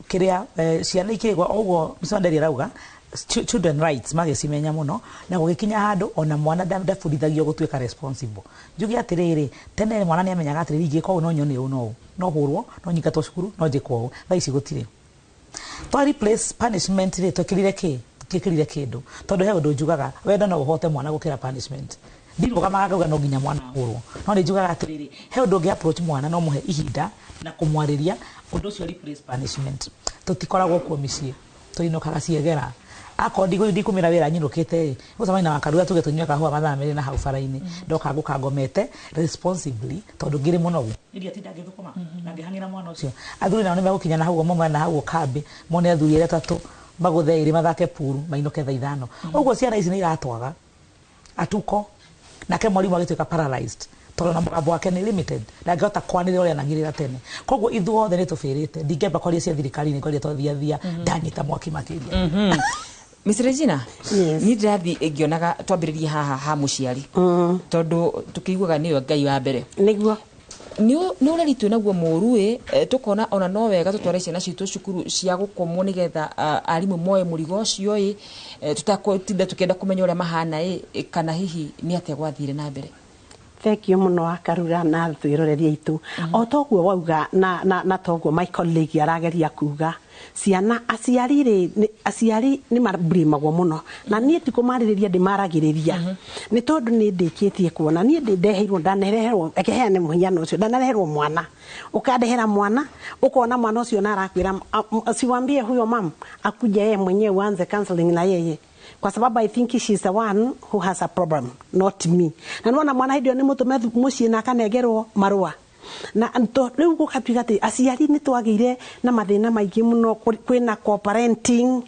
kiria ciana ikigwa ogwo msonderi rauga children rights magicimenya muno na gugikinya handu ona mwana ndafundithagio gutuika responsible njugi atiriri tene mwana ni amenyaga atiriri ngiko no nyone no hurwo no nyingatwo cukuru no njikwo thaici gutire to replace punishment ri twekirire kikirire kindu tondu he undu njugaga wenda no uhote mwana gukira punishment ndiruga magauga no nginya mwana hurwo no ni njugaga atiriri he undu ngi approach mwana no muhe ihinda na kumwariria undu cio replace punishment tutikoragwo kwa micii tuinokaga ciegera akondi go ndikumira wira nyinukite ucamaina wakarua tuge tunywa kahua mathaa meri na hau bara-ini ndoka ngukangomete responsibly tondu ngiri munogu iria tinda ngithukuma na ngihangira mwana ucio athuri nao nimegukinya na hau momwe na hau kambi mone athuri ere tatu maguthe mathake puru mainuke thaa ithano uguo ciana ici ni iratwaga atuko nake mwalimu agituika paralyzed tondu na mugambo wake ni limited ndangihota kwanirira uria nangirira tene koguo ithuothe ni tufirite ndingemba kwaria cia thirikari ni kwaria twathiathia ndanyita mwaki makiria Miss Regina, ni ndathi ngionaga twambiririe ha muciari tondu tukiguaga niyo ngai wa mbere niguo ni uraritu naguo murui tukona ona no wega tutware ciana citu cukuru cia gukomwo nigetha arimu moe murigo cio tutakotinda tukenda kumenya uria mahana kana hihi ni atia gwathire na mbere. Thank you muno Akarura na twiroreri itu o toguo wauga na toguo my colleague arageria kuga ciana aciari ni mabrimagwo muno na nie tikumaririria ndimaragiriria ni tondu ni ndikitie kuona nie ndeheirwo ndanereherwo ekeheane muhiano ucio ndanereherwo mwana ukandehera mwana ukona mwana ucio na arakwira siwambie huyo mam akuje yeye mwenyewe anze counseling na yeye kwa sababu I think she's the one who has a problem not me na nona mwana hidio ni mutume mucii na kanegerwo marua na nto riu gukatuika ati aciari ni twagire na mathina maingi muno kwina co-parenting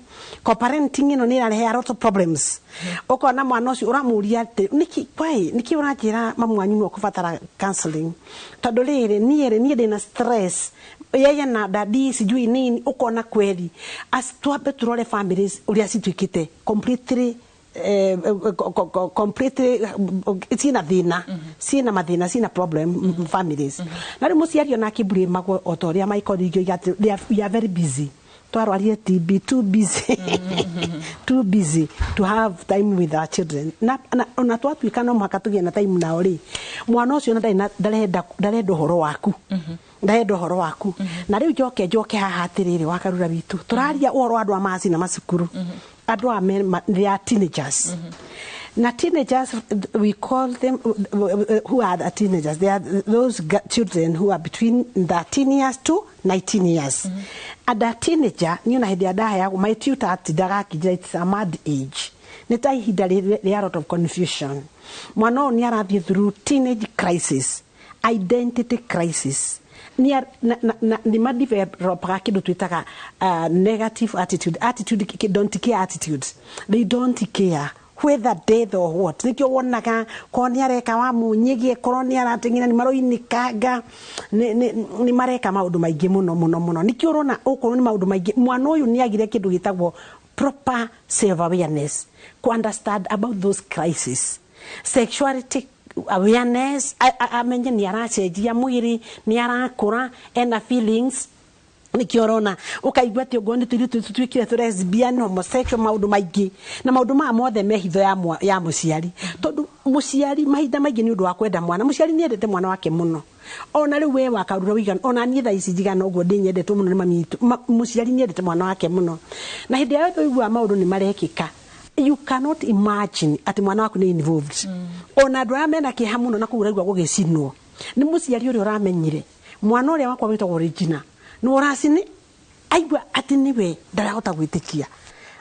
ino ni irarehe a lot of problems ukona mwana ucio uramuria ati niki urajira mamu wanyu no kubatara counseling tondu riri nie ndina stress yeye na dadi sijui nini ukona kweli asitwabe turole families ulia situikite completely sina thina sina mathina sina problem families na rimu ciario na kiburi magwo otoria Michael igyo they are very busy twarwarie TB too busy too busy to have time with our children na twatuika no mwaka tugie na time nao ri mwana ucio na ndarenda horo waku ndaenda horo waku na riu njoke haha atiriri wakarura bitu turaria uhoro andu amasi na masukuru andu amen they are teenagers na teenagers we call them who are the teenagers they are those children who are between 13 years to 19 years and a teenager ni na hidi adaha ya my tutor at dagaki it's a mad age nita hida there are lot of confusion mwana ni arathi through teenage crisis identity crisis ni madevelopa kidu tuitaka negative attitude don't care attitude they don't care whether death or what nikyo wonaga koni areka wa munyigie koroni aratingina ni maroinikaga ni mareka maundu maingi muno nikyo rona uko ni maundu maingi mwana uyu ni agire kindu gitagwo proper self awareness to understand about those crises sexuality awareness amenye ni aracejia mwiri ni arakura ena feelings nikiorona ukaigwa ti ogoni twikire tu lesbian homosexual maundu maingi na maundu ma mothe mehitho ya muciari tondu muciari mahinda maingi ni undu wa kwenda mwana muciari ni endete mwana wake muno ona riu we wakarura wigana ona ni tha ici jigana uguo ndinyendete muno ni mamitu muciari ni endete mwana wake muno na hindi ya igwa maundu ni marekika you cannot imagine ati mwana waku ni involved ona andu amena kiha muno na kuuraigwa gugicinwo ni muciari uri uramenyire mwana uri wakwa witwa original no uracini aigwa ati niwe ndarahota gwitikia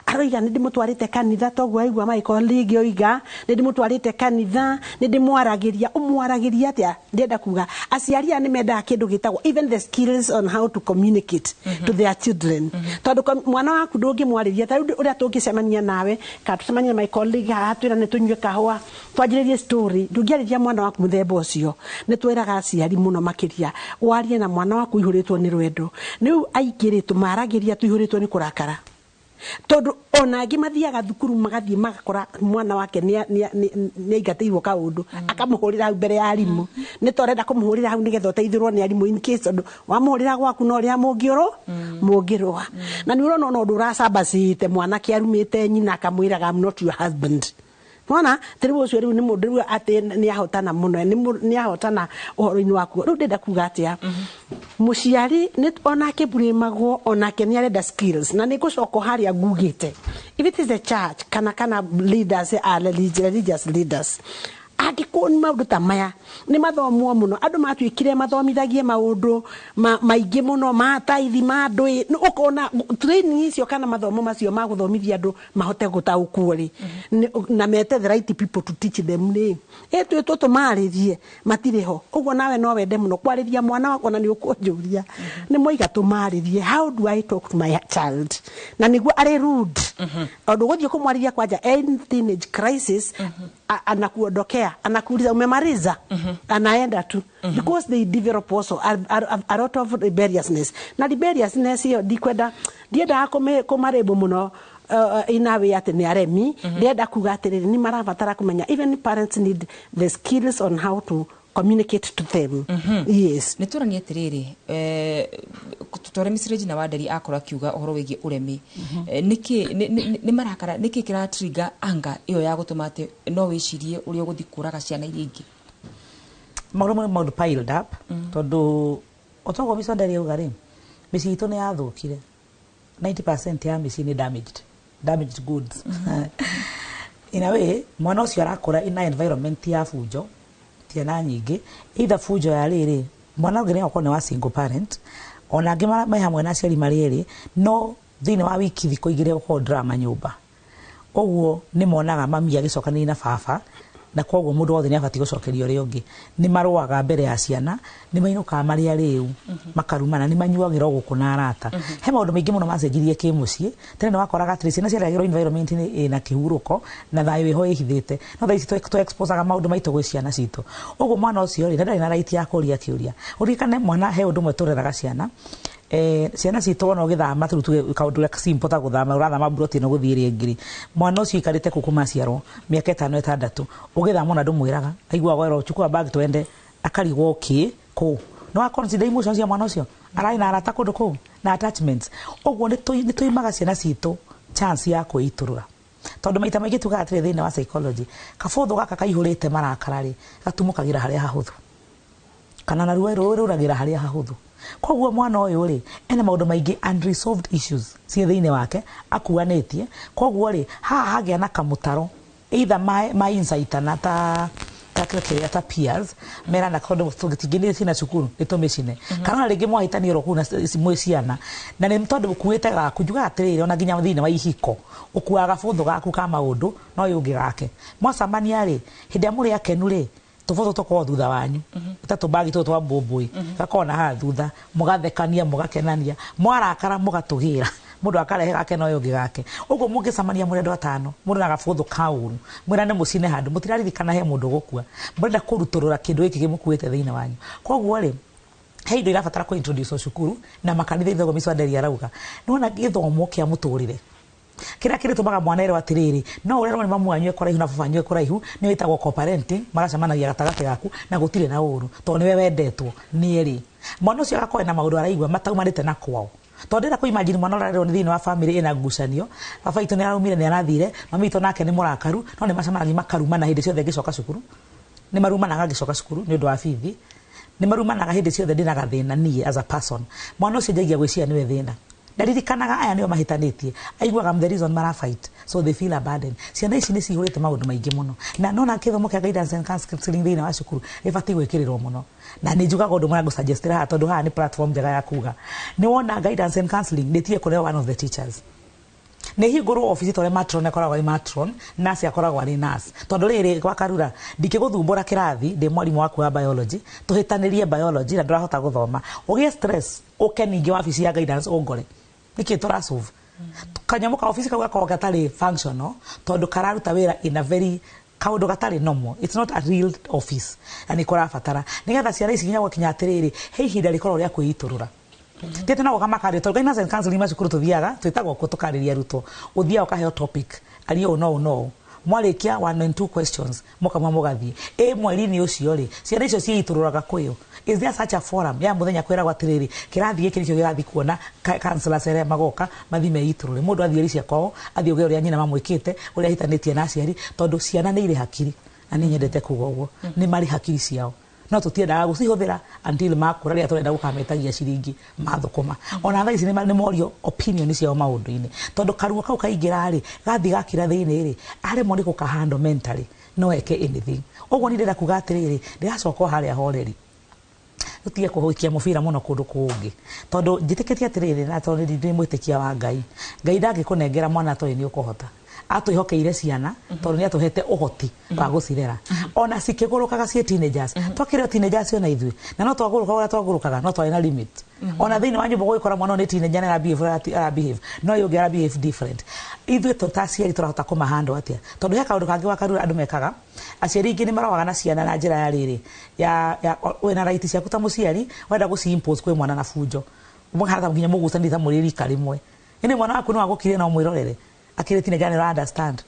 aroiga ndimutwarite kanitha togwa aigwa my colleague oiga ndimutwarite kanitha ndimwaragiria umwaragiria atia ndenda kuga aciaria ni menda kindu gitagwo even the skills on how to communicate to their children tondu mwana waku ndungi mwariria ta uria tungicemania nawe ka tucemania my colleague hatwira ni tunywe kahwa twanjiririe story ndungiariria mwana waku muthemba ucio ni twiraga aciari muno makiria warie na mwana waku ihuritwo ni rwendo niu aingiritu maragiria tuihuritwo ni kurakara tondu onangi mathiaga thukuru magathie magakora mwana wake ni aingateirwo kaundu akamuhurira hau mbere ya arimu ni torenda kumuhurira hau nigetha uteithirwo ni arimu in case wamuhurira gwaku no ria mungirwa na ni urona no nduracambacite mwana kiarumite nyina akamwiraga I'm not your husband mwana teriwo ucio riu ni mundu riu ati ni ahotana muno ni ahotana uhoro-ini waku riu ndenda kuga atia muciari ni onake burimagwo onake ni arenda skills na ni gucoko haria ngugite if it is the church kana leaders are religious leaders agikoni maundu ta maya ni mathomwo muno andu matuikire mathomithagie maundu maingi muno mataithi mandui ukona training icio kana mathomo macio ma guthomithia andu mahote gutaukwo ri na mete the right people to teach them ni etu toto maririe matiriho uguo nawe no wende muno kwariria mwana wako na ni ukunjuria ni moiga tumaririe how do I talk to my child na niguo ari rude ondu guthie kumwariria kwanja teenage crisis anakuondokea anakuuliza umemaliza anaenda tu because they develop also a lot of rebelliousness na rebelliousness hiyo dikwenda ndienda kumarebo muno inawe ati ni aremi ndienda kuga atiriri ni marabatara kumenya even parents need the skills on how to communicate to them yes ni turani atiriri tutore misreji na wadari akora kiuga uhoro wigi uremi niki ni marakara niki kira trigger anga iyo ya gutumate no wicirie uri uguthikuraga ciana iria ingi maundu piled up tondu otongo misondari ugari misi itu ni yathukire 90% ya misi ni damaged goods in a way mwana ucio arakura in environment ya fujo tiana nyingi either fujo ya riri mwana ngene akone wa single parent ona ngima mai hamwe na ciari mariri no thini wa wiki thiko igire ko drama nyumba oguo ni monaga mami agicokanira na baba na koguo mundu wothe ni abati gucokerio ri ungi ni marwaga mbere ya ciana ni mainuka maria riu makarumana ni manyuagira guku na arata he maundu maingi muno macenjirie ki mucii tene wakoraga atiri ciana ciaragirwo environment ni na kihuruko na thayo iho ihithite no thaici tu exposaga maundu maitu gwi ciana citu uguo mwana ucio ri ndari na right ya kuria kiuria urikane mwana he undu mwe tureraga ciana ciana citu wona ugithama tu kaundu ka simple ta guthama urathama broti no guthiri ngiri mwana ucio ikarite kukuma ciarwo miaka 5 6 ugithama na ndumwiraga aigua gwero chukua bag twende akarigwo ki ku no consider emotions ya mwana ucio arai na arata kundu ku na attachments uguo ni tuimaga ciana citu chance ya kuiturura tondu maita maingi tugaga atire thina wa psychology kabuthu gaka kaihurite marakarari gatumukagira haria hahuthu kana na ruwe ruragira haria hahuthu koguo mwana uyu ri ena maundu maingi unresolved issues cie thiine wake akuanetie koguo ri hagia na kamutaro either my insight na ta peers mera na kondo tugitigini sina cukuru nitumicine kana ringi mwahitaniro kuna mwe ciana na ni mtondu kuite ga kujuga atirire ona ginya thiine wa ihiko ukuaga buthu gaku ka maundu no yungi gake mwacamania ri hindi amuri akenu ri tufotho toko thutha wanyu tatu bagi to twa mboboi gakona ha thutha mugathekania mugakenania mwarakara mugatugira mundu akarehe gake no yungi gake uguo mungicamania murendo atano mundu agabuthu kauru mwirane mucine handu mutiraririkana he mundu gukua murenda kuruturura kindu giki gimukuite thiine wanyu koguo ri heindo irabatara ku introduce cukuru na makanitha ithogo miswanderi arauga nona githomo kia muturire kira tumaga mwana ero atiriri no urero ni mamu anyu ekora na baba anyu ekora ihu ni witagwo co-parenting maracamanagia gatagati gaku na gutire na uru to ni we wendetwo ni eri mwana ucio agakoe na maundu araigua mataumanite na kwao tondu ndira kuimagine mwana urarerwo ni thiine wa family ina ngucanio baba itu ni araumire ni arathire mami itu nake ni murakaru no ni macamanagia makarumana hindi ciothe ngicoka cukuru ni marumanaga ngicoka cukuru ni undu wa bithi ni marumanaga hindi ciothe ndina gathina nie as a person mwana ucio njagia gwiciria ni we thina ndaririkanaga aya nio mahitanitie aiguaga the reason mara fight so they feel a burden ciana ici ni cihurite maundu maingi muno na nona kithomo kia guidance and counseling thiine wa cukuru ibati gwikirirwo muno na ni njugaga undu mwana gusuggestira ha tondu ha ni platform njega ya kuga ni wona guidance and counseling netie kurewa one of the teachers ne higuru office tole matron akoragwo ni matron nurse akoragwo ni nurse tondu riri kwa karura ndikiguthumbura kirathi ndi mwalimu waku wa biology tuhitanirie biology na ndurahota guthoma ugie stress ukeningi wa office ya guidance ongore niki turasolve kanyamuka office kaga kwa gatari functional tondu kararuta wira in a very kaundu gatari normal it's not a real office ani kora fatara nigetha ciana ici ginya gwakinya atiriri he ihinda rikorwo ria kwiiturura tete na gukama kare to guidance and counseling macukuru tuthiaga twitagwo ko tukariria ruto uthia ukaheo topic alio no mwarikia 1 and 2 questions mukama mugathie mweri-ini ucio ri ciana icio ciitururaga kuyo is there such a forum ya muthenya kwira gwa tiriri kirathi giki nicio girathi kuona counselor sere magoka mathi meiturure mundu athie ricia kwao athie uge uria nyina mamwikite uria hitanitie na ciari tondu ciana ni ire hakiri ani nyendete kuga uguo ni mari hakiri ciao no tutiendaga gucihuthira until makura ria turenda gukametagia ciringi mathukuma ona thaa ici ni morio opinion ciao maundu-ini tondu karuo kau kaingira ri gathi gakira thiini ri ari moni gukahando mentally no eke anything uguo ni ndira kuga atiriri ndiracoka haria horeri tutige kuhuikia mubira muno kundu kungi tondu njitikitie atiriri na tondu ndi mwitikia wa Ngai ndangikunengera mwana to ni ukuhota atuihokeire ciana tondu ni atuhete uhoti wa gucirera ona cikigurukaga cie teenagers twakire teenagers ona ithui na no twagurukaga twagurukaga no twina limit ona thiini wanyu bogwikora mwana ni teenager na behave no you get behave different ithui tutaciari turahota kumahando atia tondu he kaundu kangi wakarura andu mekaga aciari ingi ni marawaga na ciana na njira ya riri ya wena right ciaku ta muciari wenda guci impose kwi mwana na bunjo mugahata nginya mugucanitha muriri karimwe ine mwana waku no agukire na mwirorere akire teenager ni understand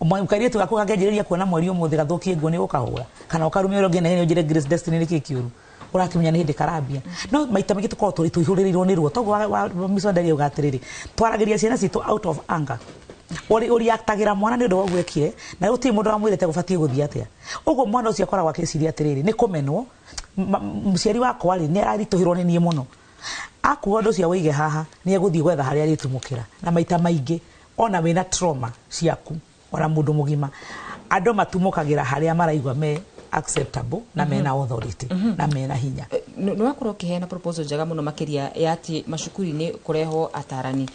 umwamkarie tu gakuga ngejereria kuona mweri umuthi gathukie nguo ni gukahura kana ukarumia ro ngene njire Grace Destiny niki kiuru urakimenya ni hindi karabia no maita mingi tuko turi tuihurirwo ni ruo togo wa misonderi ugatiriri twaragiria ciana citu out of anger uri aktagira mwana ni ndo wagwekire na uti mundu amwirete gubatie guthia atia ugo mwana ucio akoragwa akiciria atiriri ni kumenwo muciari wakwa ri ni ararituhirwo ni nie muno akuo ndo cia wige haha ni eguthii gwetha haria ritumukira na maita maingi ona wina trauma ciaku ona mundu mugima andu matumukagira haria maraigwa me acceptable na mena authority na mena hinya. No akorwo kiheana proposal njega muno makiria ya ati macukuri-ini kureho atarani.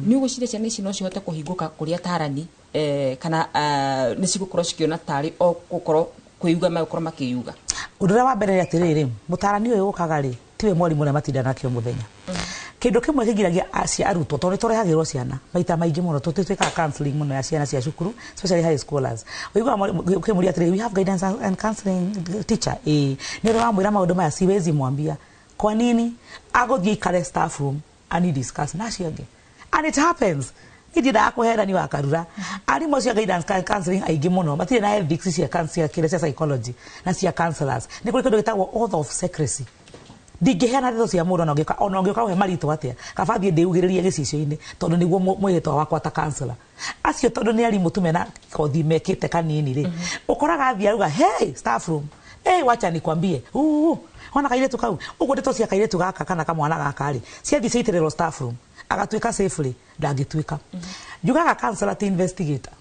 Ni ugucire ciana ici no cihote kuhinguka kuri atarani kana ni cigukorwo cikiona tari o gukorwo kuyuga magukorwo makiyuga. Udura wa mbere atiriri mutarani uyu ukaga ri tiwe mwarimu na matinda nakio muthenya. Kindu kimwe kigiragia acia arutwo tondu turehagirwo ciana maita maingi muno tutwika counseling muno ya ciana cia cukuru especially high schoolers. Uigwa ukimuria atiri we have guidance and counseling teacher ni ro amwira maundu maya siwezi mwambia kwa nini agothie kare staff room and discuss na ciange and it happens. Idida akuhera ni wakarura ari mo cia guidance and counseling aingi muno matire na ethics cia counseling kire cia psychology na cia counselors ni kuri kindu gitagwo oath of secrecy. Ndingehana thizo cia mundu ona ngioka we marito atia kabathie ndiugiririe gicicio-ini tondu niguo mwihitwa wakwa ta counselor acio tondu ni ari mutume na kothi mekite kanini ri ukoraga athia ruga hey staff room wacha nikwambie ona kaire tukau ugo ndeto cia kaire tugaka kana kamwana gaka ri ciathi ciitiriro staff room agatwika safely ndangitwika njugaga counselor to investigator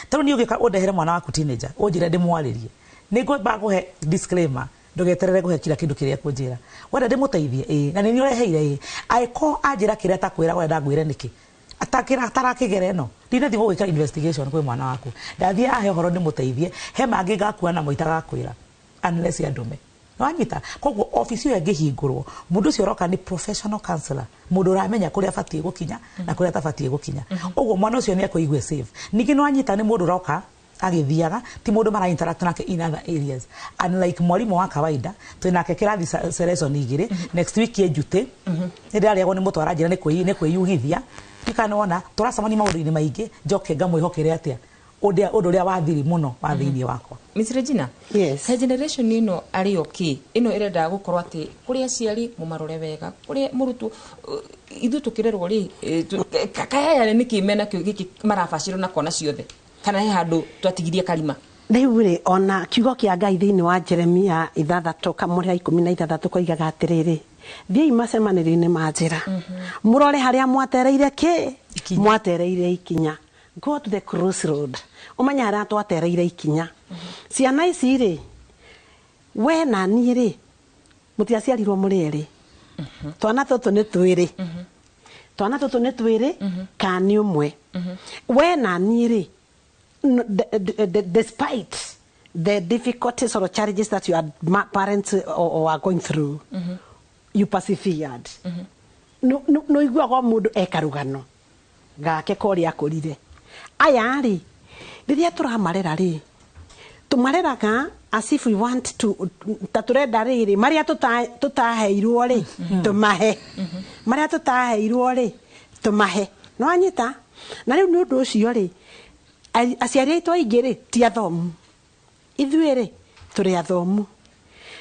tondu ni ugika undehere mwana waku teenager unjire ndimwaririe nigo baguhe disclaimer ndogeterere guhe kila kindu kiria kunjira wenda ndimuteithie na ni ureheire aiko anjira kiria takwira wenda ngwire niki atakira atarakigere no ndine thigo gwika investigation kwi mwana waku ndathie ahe horo ndimuteithie he mangi gakua na moita gakwira unless yandume no anyita koguo office yo ngihingurwo mundu cio roka ni professional counselor mundu uramenya kuria afatie gukinya na kuria tafatie gukinya uguo mwana ucio ni akuigwe safe ningi no anyita ni mundu roka agithiaga ti mundu mara interact nake in other areas unlike mwalimu wa kawaida twinake kirathi selection igire next week ejute ndio aliago ni mutwara njira ni kwiyugithia tikanaona turacamani maundu-ini maingi njoke ngamwihokere atia undu uria wathiri muno wa thiini wakwa. Miss Regina, yes, he generation ino ari okay ino irenda gukorwo ati kuri aciari mumarore wega kuri murutu ithu tukirerwo ri kakaya ni kimena kio giki marabacirwo na kona ciothe kana he handu twatigirie karima riu ri ona kiugo kia Ngai thiini wa Jeremia 6:16 koigaga atiriri thiei macemanĩrio-inĩ ma njĩra murore haria mwatereire mwatereire ikinya go to the crossroad umenya haria twatereire ikinya ciana ici ri we na niĩ ri mutiaciarirwo muri ri twana tutu ni twiri kani umwe we na niĩ ri despite the difficulties or challenges that your parents or are going through, you persevered. No igwa mundu ekarugano gake kori akorire aya ri riria turamarera ri tumareraga as if we want to taturenda riri maria tutaheirwo ri tumahe maria tutaheirwo ri tumahe no anyita na riu ni undu ucio ri aciari aitu aingi ri ti athomu ithuĩ ri turi athomu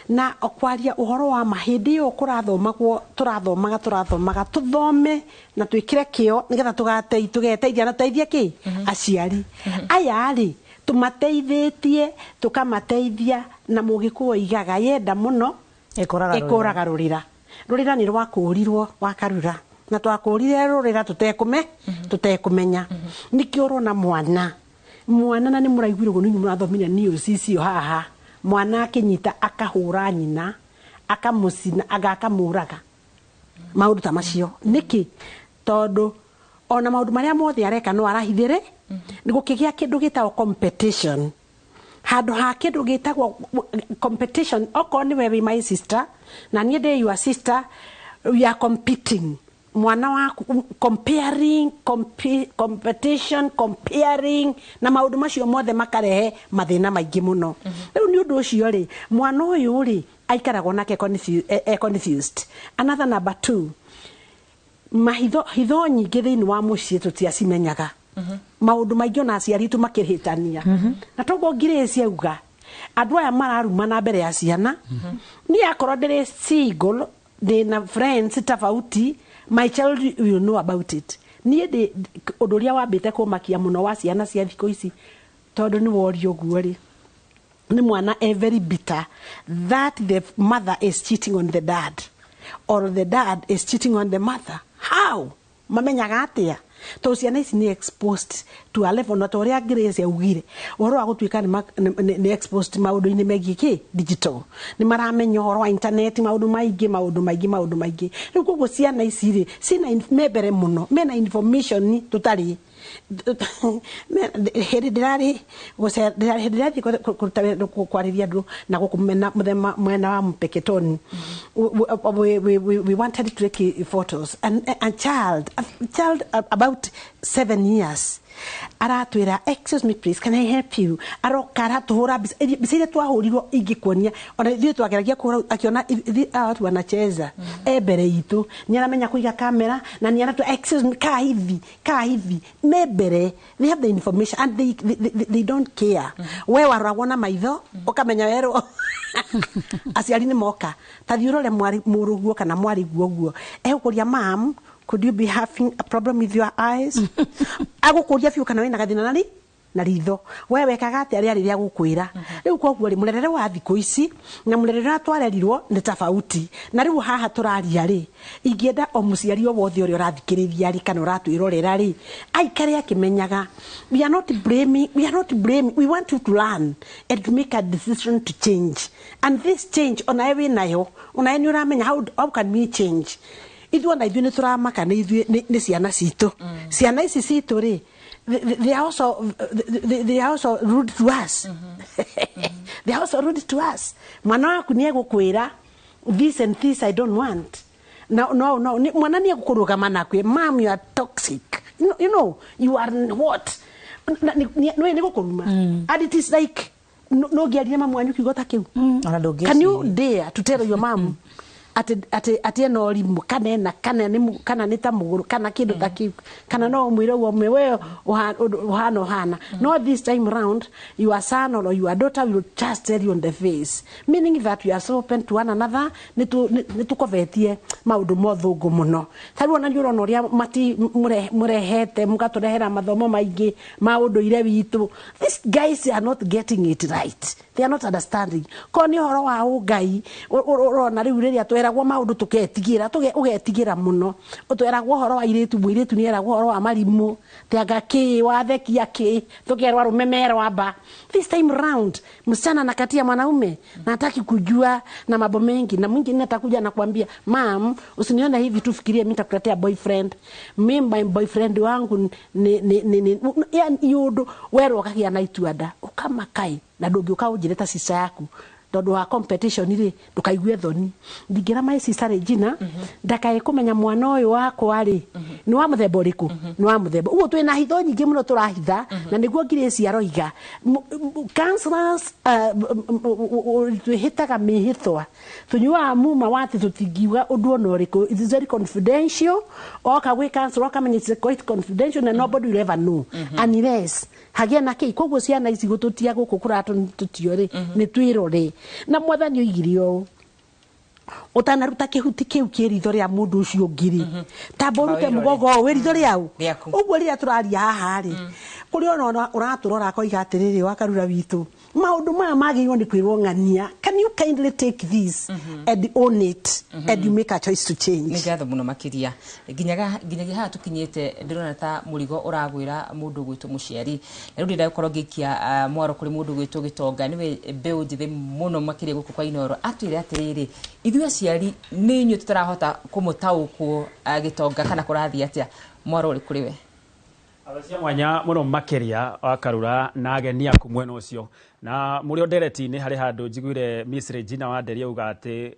na okwaria uhoro wa mahindi yo kurathomagwo turathomaga tuthome na twikire kio nigetha tugeteithia na teithia ki aciari aya ri tumateithĩtie tukamateithia na mugikuo igaga yenda muno ekoraga rurira ni rwakurirwo wakarura na twakurire rurira tutekumenya nikio rona mwana na ni muraiguire go ninyu murathomire news icio haha mwana akinyita akahura nyina akamusina akamuraga maundu ta macio niki tondu ona maundu maria mothe areka no arahithire ni gukigia kindu gitagwo competition handu ha kindu gitagwo competition oko ni we my sister na nie de your sister we are competing mwana waku competition comparing na maundu macio mothe makarehe mathina maingi muno riu ni undu ucio ri mwana uyu ri aikaragwo nake confused. Another number 2 hitho nyingi thiini wa mucii tutiacimenyaga maundu maingi ona aciari tu makirhitania na toguo ngireci auga andu aya mararuma na mbere ya ciana ni akorwo ndiri single na friends tofauti my child will know about it nie de odoria wambite kumakia muno wa ciana cia thiko ici tondu ni wori oguo ri ni mwana very bitter that the mother is cheating on the dad or the dad is cheating on the mother. How mamenyaga atia to ciana ici ni exposed to a level na to ria Grace yaugire uhoro wa gutuika ni exposed maundu-ini megie digital ni maramenya uhoro wa internet maundu maingi riu koguo ciana ici ri cina mebere muno mena information tutari hereditary kwariria ndu na gukumena mwena wa Mpeketoni. We wanted to take photos and a child about 7 years aratwira, excuse me please, can I help you? Arokara tuhura bisire twahurirwo ingikuonia ona ithuĩ twageragia kuhura akiona watu wanacheza ebere itu ni aramenya kuiga kamera na ni aratu excuse me kaa hivi mebere. They have the information and they don't care. We waragwo na maitho ukamenya werwo aciari ni moka tathiurore muruguo kana mwari guoguo egukuria mam, could you be having a problem with your eyes? Agukuria fiu kana wina gathina nari na ritho wewe kagate ari ria gukwira riu koguo ri murerere wa thiku ici na murerere atwarerirwo ni tofauti na riu haha turaria ri ingienda o muciari o wothe uri urathikiriria ri kana uratwirorera ri aikare akimenyaga we are not blaming, we want you to learn and to make a decision to change, and this change on ewe nayo ona ni uramenya how can we change. Ithuĩ na ithuĩ ni turamaka ni ithuĩ ni ciana citu ciana ici citu ri they are also rude to us. They are also rude to us. Mwana waku ni egukwira this and this I don't want. No mwana ni egukurugama nakwe, mom you are toxic, you know you are what no ni gukuruma and it is like no giaria mama wanyu kigota kiu. Can you dare to tell your mom ati no limu kana nita muguru kana kindu taki kana no mwire wo mewe uhana no this time round your son or your daughter will just tell you on the face, meaning that you are so open to one another nitukovetie maundu mothungu muno. Tharu ona nyuro no ria mati murehete mugaturehera mathomo maingi maundu ire witu. These guys are not getting it right, they are not understanding koni horo wa ugai urona riu riria tweragwo maundu ugetigira muno utweragwo horo wa iritu mwiritu ni eragwo horo wa marimu tianga ki wathekia ki tukerwa rumemero aba. This time round msichana nakatia mwanaume nataki kujua na mambo mengi na mwingine atakuja na kuambia mam usinione hivi tufikirie mimi nitakuletea boyfriend, mimi my boyfriend wangu ni yani yudo wero kakia na ituada ukama kai na dogi ukaujireta sisa yaku tondu wa competition ri ndukaigue thoni ndingira mai sisa Regina ndakae kumenya mwana uyu wako ari ni wa muthemba uriku ni wa muthemba uguo twina hitho nyingi muno turahitha na niguo Grace aroiga counselors tuhitaga mihithwa tunyua muma wati tutingiuga undu ono uriku, it is very confidential. Oka gwi counselor okamenya it's quite confidential and nobody will ever know unless hagia na kei koguo ciana ici gututia guku kuratu tutiore ni twirore na mwathani oigirio utanaruta kihuti kiu kiritho ria mundu ucio ngiri tamborute mugogo wiritho riau uguo riria turaria haha ri kuri ona uraturora koiga atiriri wakarura witu maundu maya magirwo ni kwirwo ng'ania. Can you kindly take this and own it and you make a choice to change? Ni gatho muno makiria nginyagia ha tukinyete ndirona ta murigo uragwira mundu gwitu muciari na riu ndira gukorwo ngikia mwaro kuri mundu gwitu Gitonga niwe mbeu njithi muno makiria guku kwa Inoro atwire atiriri ithuĩ aciari ni inyu tutarahota kumutaukwo Gitonga kana kurathi atia mwaro uri kuri we abacia mwanya muno makiria wakarura na ageni aku mwena ucio na muri odereti-ini hari handu njiguire Miss Regina Wanderia uga ati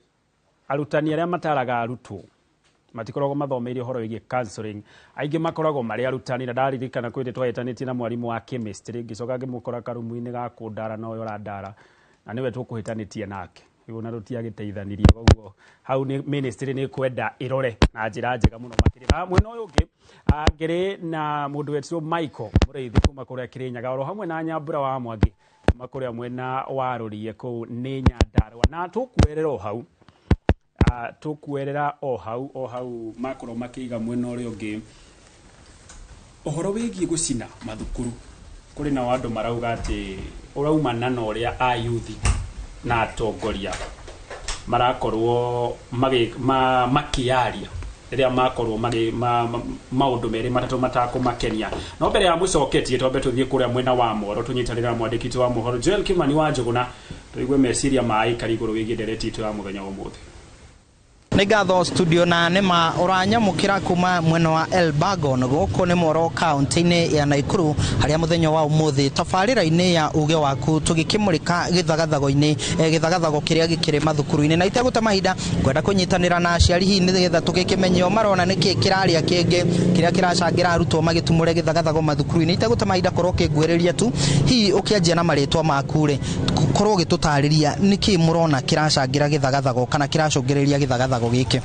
arutani aria mataraga arutwo matikoragwo mathomeire horo wigi counseling aingi makoragwo mari arutani na ndaririkana kwite twahitanitie na mwarimu wa chemistry ngicoka ngimukora karumu-ini ga kundara no yorandara na niwe tukuhitanitie nake iguna rutia giteithanirie koguo hau ni ministry ni kwenda irore na njira njega muno makirira mwena uyu ungi ngiri na mundu wetwo Michael Mureithi kuma kuria Kirinyaga oro hamwe na Nyambura wa Mwangi makuria mwena wa Rurie ku ni Nyandarua na tukuerera o hau makoro makiga mwena uri ungi ohoro wigie gucina mathukuru kuri na wandu marauga ati uraumana na uria ayuthi na atongoria marakorwo makiaria ria makorwo mari maundu meri matatu matakumakenia no mbere ya mucoketie twambe tuthie kuria mwena wa Moro tunyitanira mwandikiti wa mohoro Joel Kimani wa Njuguna tuigue meciria ma ikari iguru wigi ndereti itu ya muthenya umuthi. Nigatho studio na nema uranyamukira kuma mwena wa Elbagon guko ni Moro county-ini ya Naikuru haria muthenya wa umuthi tafarira-ini ya uge waku tugikimurika githagathago-ini githagathago kiria gikire mathukuru-ini na itaguta mahinda kwenda kunyitanira na aciari hihi nigetha tugikimenyio marona niki kiraria kingi kiria kiracangira arutwo magitumure githagathago mathukuru-ini itaguta mahinda korwo kingwiriria tu hihi ukianjia na maritwa maku ri korwo gitutariria niki murona kiracangira githagathago kana kiracungiriria githagathago giki.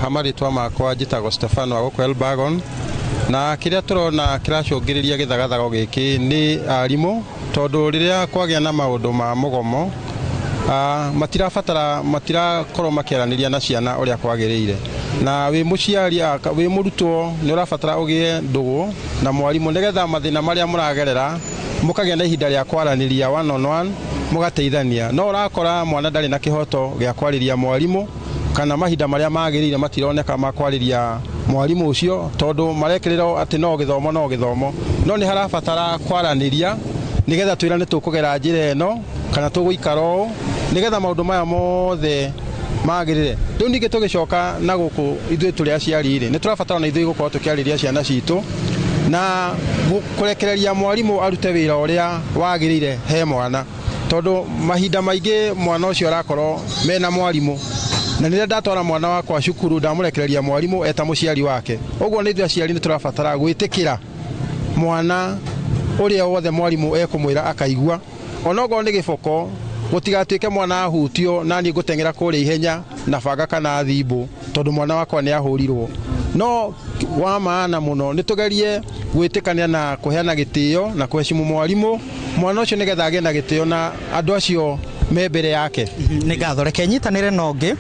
Amaritwa makwa njitagwo Stefano agoko Elbagon na kiria turona kiracungiriria githagathago giki ni arimu tondu riria kwagia na maundu ma mugomo matirakorwo makiaraniria na ciana uria kwagiriire na wi muciari wi murutwo ni urabatara ugie ndugu na mwarimu nigetha mathina maria muragerera mukagia na ihinda ria kwaraniria one on one mugateithania no urakora mwana ndari na kihoto gia kwariria mwarimu kana mahinda maria magirire matironeka makwariria mwarimu ucio tondu marekirira ati no githomo no ni harabatara kwaraniria nigetha twirane tukugera njira eno kana tuguikara nigetha maundu maya mothe magirire riu ningi tugicoka na guku ithui turi aciari ni turabatara na ithui gukorwo tukiariria ciana citu na kurekereria mwarimu arute wira uria wagirire he mwana tondu mahinda maingi mwana ucio arakorwo mena mwarimu na nire ndatwara mwana wakwa cukuru ndamurekereria mwarimu eta muciari wake uguo ni ithui aciari ni turabatara gwitikira mwana uria wothe mwarimu ekumwira akaigua onogo ni giboko gutigatuike mwana ahutio nani ngutengera kuri ihenya na banga kana thimbu tondu mwana wakwa ni ahurirwo no wa maana muno nitugerie gwitikania na kuheana gitio na kuheshimu mwarimu mwana ucio nigetha agie na gitio na andu acio me mbere yake. Nigatho reke nyitanire nongi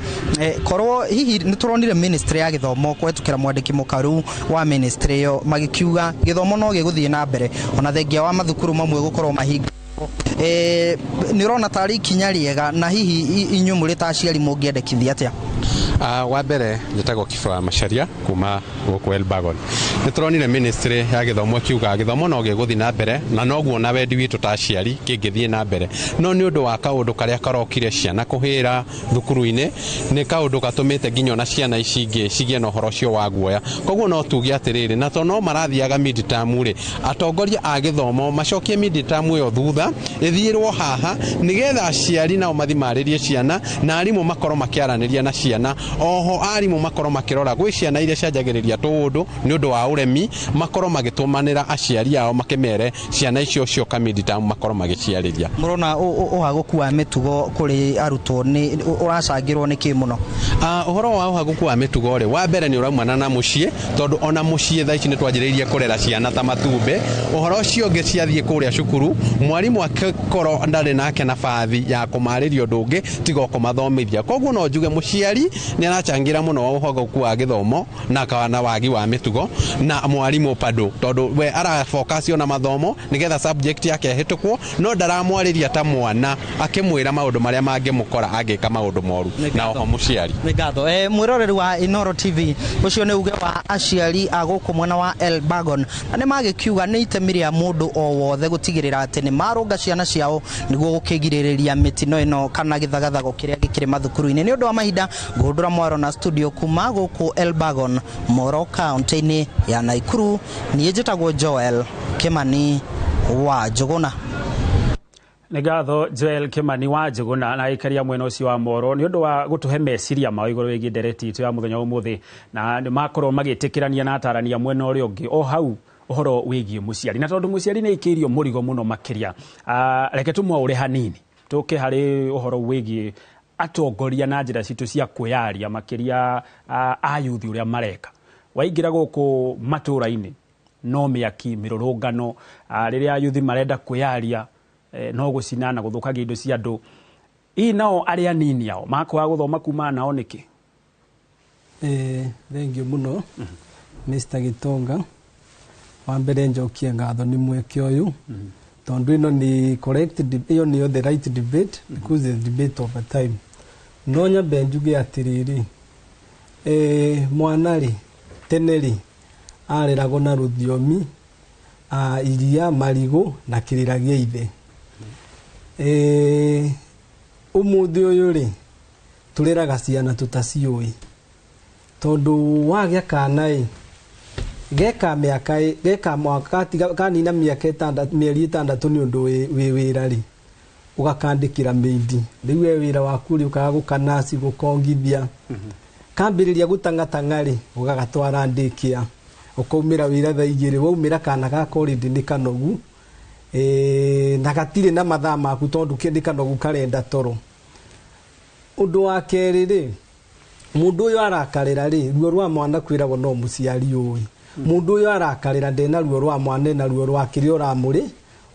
korwo hihi nituronire ministry ya githomo kwetukira mwandiki mukaru wa ministry yo magikiuga githomo no giguthie na mbere ona thengia wa mathukuru mamwe gukorwo mahinga nirona tari kinya riega na hihi inyu muri ta aciari mungiendekithia atia. Wa mbere njitagwo Kibwa Macharia kuma guku Elbagon nituronire ministry ya githomo kiuga githomo no giguthie na mbere na noguo na wendi witu ta aciari kingithie na mbere no ni undu wa kaundu karia karokire ciana kuhira thukuru-ini ni kaundu gatumite nginya na ciana ici ingi cigie na uhoro cio wa guoya koguo no tugie atiriri na to no marathiaga mid term ri atongoria a githomo macokie mid term yo thutha ithirwo haha nigetha aciari nao mathimaririe ciana na arimu makorwo makiaraniria na ciana oho arimu makorwo makirora gwi ciana iria cianjagiriria tundu ni undu wa uremi makorwo magitumanira aciari ao makimere ciana icio cioka mid term makorwo magiciariria. Murona uhaguku wa mitugo kuri arutwo ni uracangirwo ni ki muno. Uhoro wa uhaguku wa mitugo ri wa mbere ni uramwana na mucie tondu ona mucie tha ici ni twanjiriirie kurera ciana ta matumbe uhoro ucio ungi ciathie kuria cukuru mwarimu akikoro ndari nake na bathi ya kumaririo ndungi tiga kumathomithia koguo no njuge muciari ni arachangira muno uhaguku wa githomo na kana wagi wa mitugo na mwarimu pado tondu we ara focus na mathomo nigetha subject yake hitukwo no ndaramwariria ta mwana akimwira maundu maria mangimukora agika maundu moru na oho muciari. Nigatho mwiroreri wa Inoro TV ucio ni uge wa aciari aguku mwena wa Elbagon na ni magikiuga ni itemi ria mundu o wothe gutigirira ati ni marunga ciana ciao niguo gukigiririria mitino ino kana githagathago kiria gikire mathukuru-ini ni undu wa mahinda ngundura mwaro na studio kuma guku Elbagon Moro county-ini ya Naikuru ni njitagwo Joel Kimani wa Njuguna. Nigatho Joel Kimani wa Njuguna na ikaria mwena ucio wa Moro ni undu wa gutuhe meciria ma iguru wigi ndereti itu ya muthenya umuthi na ni makorwo magitikirania na atarania mwena uri ungi o hau uhoro wigie muciari na tondu muciari ni ikirio murigo muno makiria reke tumwaure hanini tuke hari uhoro wigie atongoria na njira citu cia kwiaria makiria a yuthi uria mareka waingira guku matura-ini no miaki mirurungano riria yuthi marenda kwiaria no gucinana guthukagia indo cia andu ii nao aria nini ao makwa guthoma kuma nao niki. Thank you muno Mr. Gitonga wa mbere njokie ngatho ni mweke uyu tondu ino ni correct iyo ni the right debate because the debate of a time no nyambe njuge atiriri mwana rĩ tene rĩ areragwo na rũthiomi iria marigũ na kĩrĩra gĩa ithe. Ũmũthĩ ũyũ rĩ tũreraga ciana tũtaciũĩ tondũ wagĩa kana ĩ geka mwaka kanina mĩeri 6 nĩ ũndũ wĩ wĩra rĩ ũgakandĩkĩra mĩindi rĩu we wĩra waku rĩ ũkaga gũkanaci gũkongithia kambĩrĩria gũtangatanga rĩ ũgagatwara ndĩkĩa ũkaumĩra wĩra thaa 2 waumĩra kana gaka already nĩ kanogu na gatirĩ na mathaa maku tondũ kĩndĩ kanogu karenda toro. Ũndũ wa kerĩ rĩ mũndũ ũyũ arakarĩra rĩ ruo rwa mwana kwĩragwo no mũciari ũĩ. Mũndũ ũyũ arakarĩra ndena ruo rwa mwana na ruo rwa kĩrĩa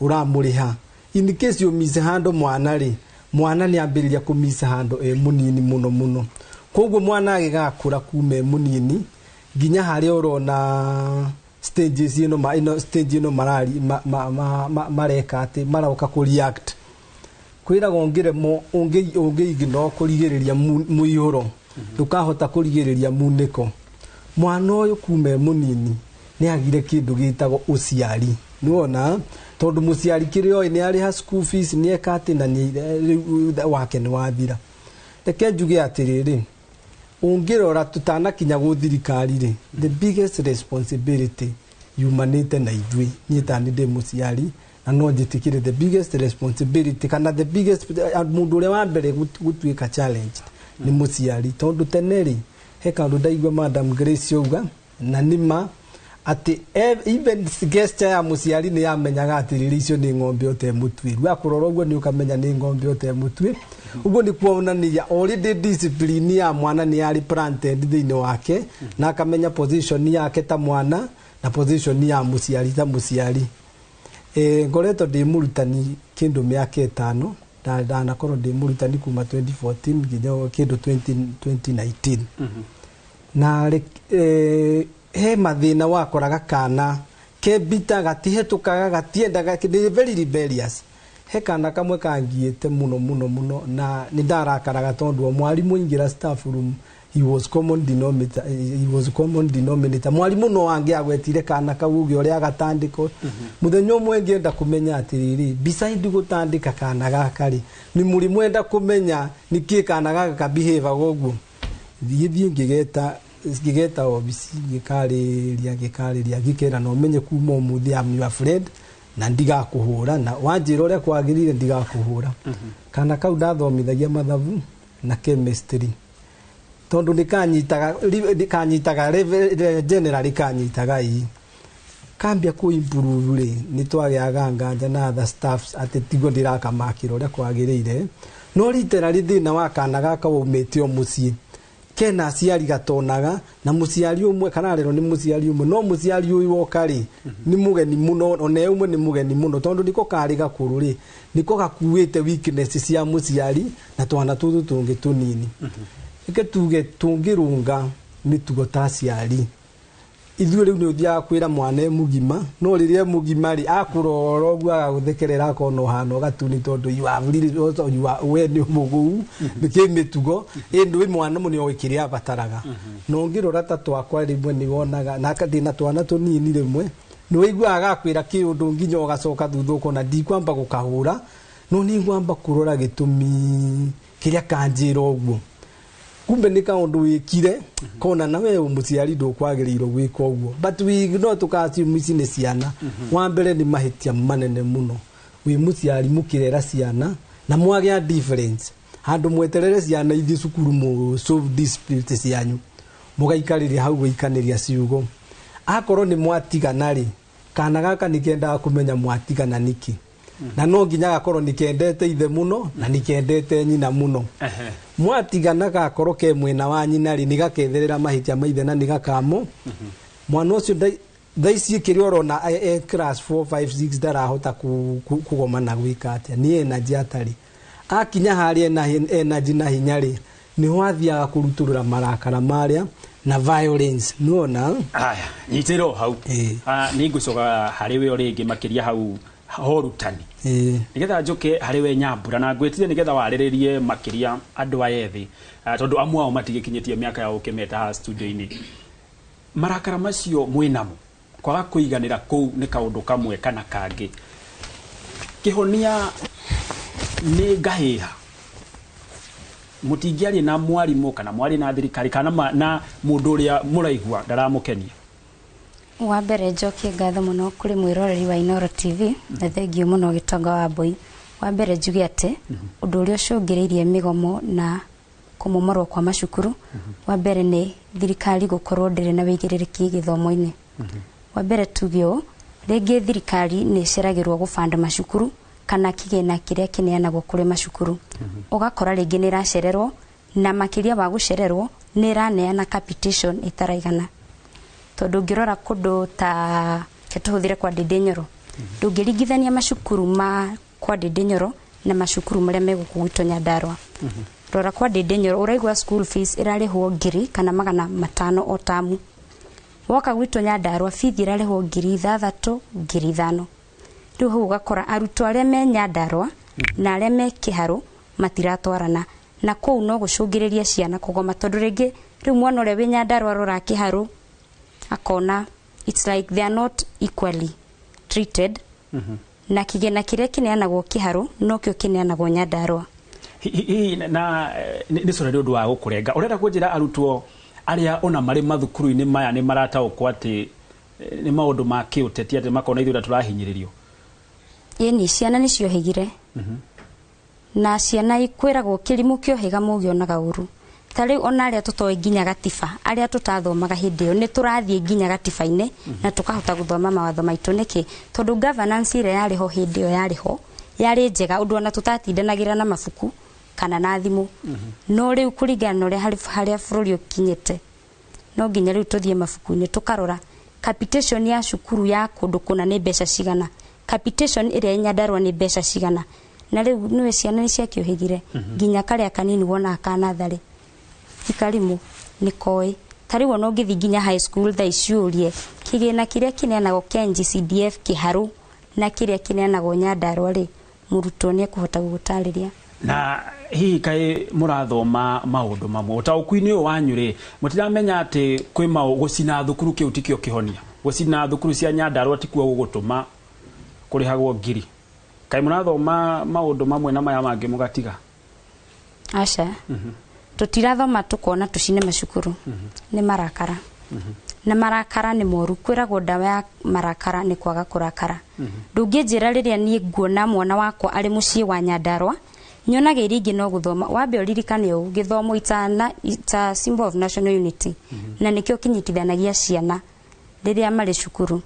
ũramũrĩha. In case umise handũ mwana rĩ mwana nĩ ambĩrĩria kũmisa handũ mũnini mũno mũno. Koguo mwana agĩgakũra kuma mũnini nginya harĩa ũrona stages ino mareka atĩ maroka ku react kwĩragwo ngĩremo ũngĩigino kũrigĩrĩria mũihũro ndũkahota kũrigĩrĩria munĩko. Mwana ũyũ kuma mũnini nĩ agire kĩndũ gĩtagwo ũciari nĩwona tondũ mũciari kĩrĩa oĩ nĩ arĩha school fees nĩ eka atĩ na rĩu wake nĩ wathira. Reke njuge atĩrĩrĩ ũngĩrora tũtanakinya gũ thirikari rĩ the biggest responsibility yumanĩte na ithuĩ niĩ tani ndĩ mũciari na no njĩtĩkĩre the biggest responsibility kana the biggest mũndũ ũrĩa wa mbere gũtuĩka challenge nĩ mũciari tondũ tene rĩ he kaũndũ ndaigua Madam Grace auga na nĩma atĩ even gesture ya mũciari nĩ yamenyaga atĩrĩrĩ icio nĩ ng'ombe ũtemũtuĩru akũrora ũguo nĩ ũkamenya nĩ ng'ombe ũtemũtuĩru. Ũguo nĩ kuonania already discipline ya mwana nĩ yari planted thĩinĩ wake na akamenya position yake ta mwana na position ya mũciari ta mũciari. Ngoretwo ndĩ mũrutani kĩndũ mĩaka 5 ndanakorwo ndĩ mũrutani kuma 2014 nginya kĩndũ 2019 na he mathĩna wakoraga kana kebita gatihĩtũkaga gatiendaga very rebellious. He kana kamwe kangiĩte mũno na nĩ ndarakaraga tondũ mwarimũ ingĩra staff room he was common denominator. Mwarimũ no angĩagwetire kana kau ũgĩ ũrĩa agatandĩko mũthenya ũmwe ngĩenda kũmenya atĩrĩrĩ beside gũtandĩka kana gaka rĩ nĩ mũrimũ enda kũmenya nĩkĩ kana gaka kabehave ũguo thiĩ ngĩgeta obisi gĩkarĩria gĩkera na ũmenye kuma ũmũthĩ am your friend na ndigakũhũra na wanjĩra ũrĩa kwagĩrĩire ndigakũhũra. Kana kau ndathomithagia mathabu na chemistry tondũ nĩkanyitaga generally kanyitaga kambia ku improve rĩ nĩ twagĩaga nganja na other staffs atĩ tigo ndĩrakamakĩra ũrĩa kwagĩrĩire no literally thĩna wa kana gaka waumĩte o mũciĩ kena aciari gatonaga na mũciari ũmwe kana rero nĩ mũciari ũmwe no mũciari ũyũ woka rĩ nĩ mũgeni mũno ona ũmwe nĩ mũgeni mũno tondũ nĩko karĩ gakũrũ rĩ nĩko gakuĩte weakness cia mũciari na twana tũtũ tũngĩ tũnini. Ike tuge tũngĩrũnga mĩtugo ta aciari ithuĩ rĩu nĩ ũthiaga kwĩra mwana mũgima no rĩrĩa mũgima rĩ akũrora ũguo agagũthekerera akona ũhana ũgatuni tondũ we nĩ mũgũu nĩkĩmĩtugo ĩndũ mwana mũnĩ oĩ kĩrĩa abataraga. No ngĩrora ta twakwa rĩmwe nĩ wonaga na ndĩna twana tũnini rĩmwe nĩ wĩiguaga gakwĩra kĩũndũ nginya ũgacoka thutha ũkona ndikwamba gũkahũra no nĩ ngwamba kũrora gĩtũmi kĩrĩa kanjĩra ũguo kumbe nĩ kaũndũ wĩkire kona na we mũciari ndũkwagĩrĩirwo gwĩka ũguo but no tũkaciumu ici nĩ ciana. Wa mbere nĩ mahĩtia manene mũno wĩ mũciari mũkĩrera ciana na mwagĩa difference handũ mweterere ciana ithi cukuru mu solve dispute cianyu mũgaikarĩria hau gũikanĩria ciugo akorwo nĩ mwatigana rĩ kana gaka nĩkendaga kũmenya mwatigana nĩkĩ na no nginya gakorwo nĩkendete ithe mũno na nĩkendete nyina mũno. Mwatigana gakorwo ke mwena wa nyina rĩ nĩgaketherera mahĩtia maithe na nĩgakamo mwana ũcio thaici kĩrĩa ũrona class 4 5 6 ndarahota kũgomana gwĩka atĩa nĩ energy atarĩ akinya harĩa energy na hinya rĩ nĩho athiaga kũrutũrũra marakara marĩa na violence nona aya nyitĩrwo hau nĩ ngũcoka harĩ we ũrĩngĩ makĩria hau horutani nigetha njoke harĩ we Nyambura na ngwĩtire nigetha warĩrĩrie makĩria andũ aya ethĩ tondũ amwe ao matigikinyĩtie mĩaka ya gũkĩmeta ha studio-inĩ marakara macio mwĩnamo kwaga kũiganĩra kũu nĩ kaũndũ kamwe kana kangĩ kĩhonia nĩ ngahĩha mũtingiarie na mwarimũ kana mwari na thirikari kana na mũndũ ũrĩa mũraigua ndaramũkenia wa mbere njokie ngatho mũno kũrĩ mwĩroreri wa Inooro TV na thengio mũno Gĩtonga wa Mbũi wa mbere njuge atĩ ũndũ ũrĩa ũcũngĩrĩirie mĩgomo na kũmomorwo kwa macukuru wa mbere nĩ thirikari gũkorwo ndĩrĩ na wĩigĩrĩrĩki gĩthomo-inĩ wa mbere tuge ũũ rĩngĩ thirikari nĩ ĩceragĩrwo gũbanda macukuru kana kĩgĩna kĩrĩa kĩneanagwo kũrĩ macukuru ũgakora rĩngĩ nĩ ĩracererwo na makĩria wa gũcererwo nĩ ĩraneana capitation ĩtaraigana tondũ ngĩrora kũndũ ta ketũhũthĩre kwa Ndĩndĩ Nyoro ndũngĩringithania macukuru ma kwa Ndĩndĩ Nyoro na macukuru marĩa megũkũ gwitũ Nyandarua rora kwa Ndĩndĩ Nyoro ũraigua school fees ĩrarĩhwo 1,000 kana 500 o tamu woka gwitũ Nyandarua fees ĩrarĩhwo 3,000 5,000 rĩu hau ũgakora arutwo arĩa me Nyandarua na arĩa me Kĩharũ matiratwarana na kũu no gũcũngĩrĩria ciana kũgoma tondũ rĩngĩ rĩu mwana ũrĩa wĩ Nyandarua arora Kĩharũ akona it's like they are not equally treated na kĩgĩna kĩrĩa kĩneanagwo Kĩharũ no kĩo kĩneanagwo Nyandarua na nĩ cora nĩ ũndũ wa gũkũrenga ũrenda kũnjĩra arutwo arĩa ona marĩ mathukuru-inĩ maya nĩ marataũkwo atĩ nĩ maũndũ ma kĩũteti atĩ makona ithuĩ tũrahinyĩrĩrio yeni ciana nĩ ciohĩgire na ciana ikwĩragwo kĩrimũ kĩohĩga mũgĩonaga ũru ta rĩu ona arĩa tũtoĩ nginya gatiba arĩa tũtathomaga hĩndĩ ĩyo nĩ tũrathiĩ nginya gatiba-inĩ na tũkahota gũthoma mawatho maitũ nĩkĩ tondũ governance ĩrĩa yarĩho hĩndĩ ĩyo yarĩ njega ũndũ ona tũtatindanagĩra na mabuku kana na thimũ no rĩu kũringana na ũrĩa harĩa bũrũri ũkinyĩte no nginya rĩu tũthiĩ mabuku-inĩ tũkarora capitation ya cukuru ya kũndũ kũna nĩ mbeca cigana capitation ĩrĩa Nyandarua nĩ mbeca cigana na rĩu nĩwe ciana nĩ ciakĩũhĩgire nginya karĩa kanini wona kanatharĩ ikarimũ nĩ koĩ ta rĩu no ngĩthi nginya high school tha iciũrie kĩgĩna kĩrĩa kĩneanagwo KNG CDF Kĩharũ na kĩrĩa kĩneanagwo Nyandarua rĩ mũrutwo nĩ ekũhota gũgũtarĩria na hihi kaĩ mũrathoma maũndũ mamwe ũtaũku-inĩ ũyũ wanyu rĩ mũtiramenya atĩ kwĩ gũcina thukuru kĩu tikĩo kĩhonia gũcina thukuru cia Nyandarua tikuo gũgũtũma kũrĩhagwo ngiri kaĩ mũrathoma maũndũ mamwe na maya mangĩ mũgatiga aca tũtirathoma tũkona tũcine macukuru nĩ marakara na marakara nĩ moru kwĩragwo ndawa ya marakara nĩ kwaga kũrakara ndũngĩnjĩra rĩrĩa niĩ nguona mwana wakwa arĩ mũciĩ wa Nyandarua nyonaga iringi no gũthoma wambe ũririkane ũũ gĩthomo it's a symbol of national unity na nĩkĩo kĩnyitithanagia ciana rĩrĩa marĩ cukuru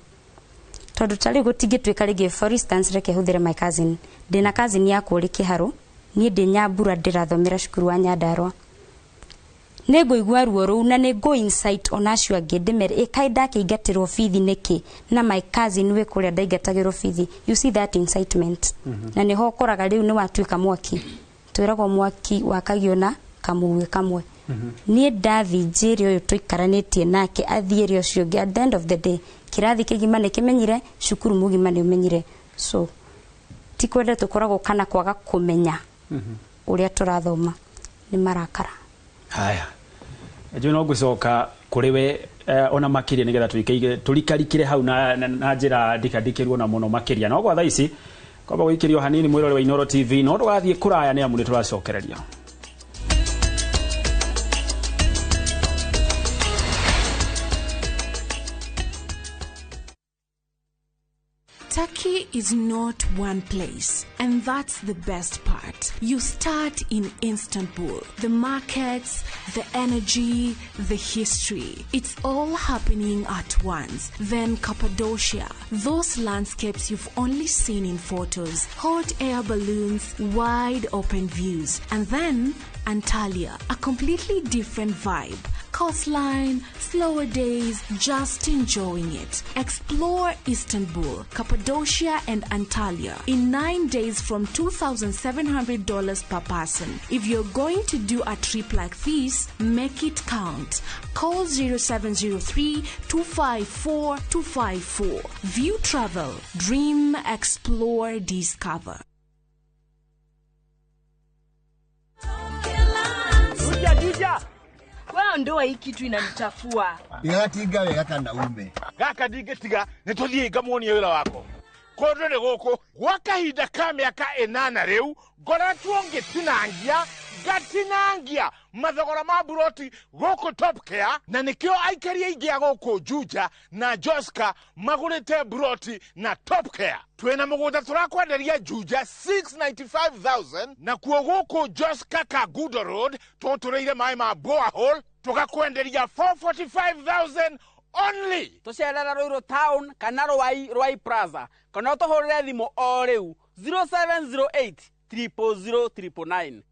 tondũ tarĩ gũtingĩtuĩka rĩngĩ for instance reke hũthĩre my cousin ndĩna cousin yakwa ũrĩ Kĩharũ niĩ ndĩ Nyambura ndĩrathomera cukuru wa Nyandarua nĩ ngũigua ruo rũu na nĩ ngũ insight ona acio angĩ ndĩmere ĩkaĩ ndakĩingatĩrwo bithi nĩkĩ na my cousin wĩ kũrĩa ndaingatagĩrwo bithi you see that incitement na nĩho ũkoraga rĩu nĩ watuĩka mwaki twĩragwo mwaki wakagio na kamũgwĩ kamwe niĩ ndathi njĩre ũyũ tũikaranĩtie nake athiĩre ũcio ũngĩ at the end of the day kĩrathi kĩgima nĩ kĩmenyire cukuru mũgima nĩ ũmenyire so ti kwenda tũkoragwo kana kwaga kũmenya ũrĩa tũrathoma nĩ marakara haya njũ no ngũcoka kũrĩ we ona makĩria nĩgetha tũrikarikĩre hau na njĩra ndikandikĩrwo na mũno makĩria no gwa thaa ici kwamba gũikĩrio hanini mwĩrore wa Inooro TV no ndũgathiĩ kũraya nĩ amu nĩ tũracokereria Turkey is not one place, and that's the best part. You start in Istanbul. The markets, the energy, the history. It's all happening at once. Then Cappadocia. Those landscapes you've only seen in photos. Hot air balloons, wide open views. And then Antalya, a completely different vibe. coastline, slower days, just enjoying it. Explore Istanbul, Cappadocia and Antalya in 9 days from $2,700 per person. If you're going to do a trip like this, make it count. Call 0703-254-254. View Travel. Dream, explore, discover. Juja. Wao ndo hii kitu inanitafua. Igatiga wega kana ume. Gaka digetiga nituthie ngamuonie wira wako. Kondo ne goko wakahinda ka miaka 8 riu ngoretwo ngitinangia gatinangia mathogora ma buroti goko Top Care na nikio aikari aingi goko Juja na Joska magurite buroti na Top Care. Twena mugunda turakwenderia Juja 695,000 na kuo goko Joska Kagudo Road tutureire mai ma borehole tukakwenderia 445,000 only. Tucerera Ruiru Town kana Rwai Plaza kana tuhurire thimo o riu 0708 000 999.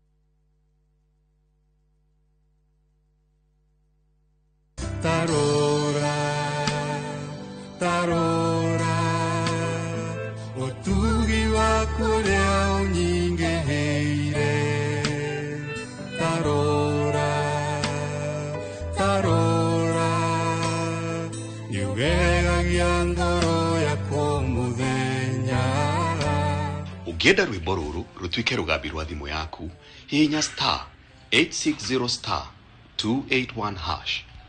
Tarora otugi wa kurea onyinge heire tarora niugegagia ngoro yako muthenya. Ukienda rwimbo ruru rutwike rugambi rwa thimu yaku hihinya *860*281#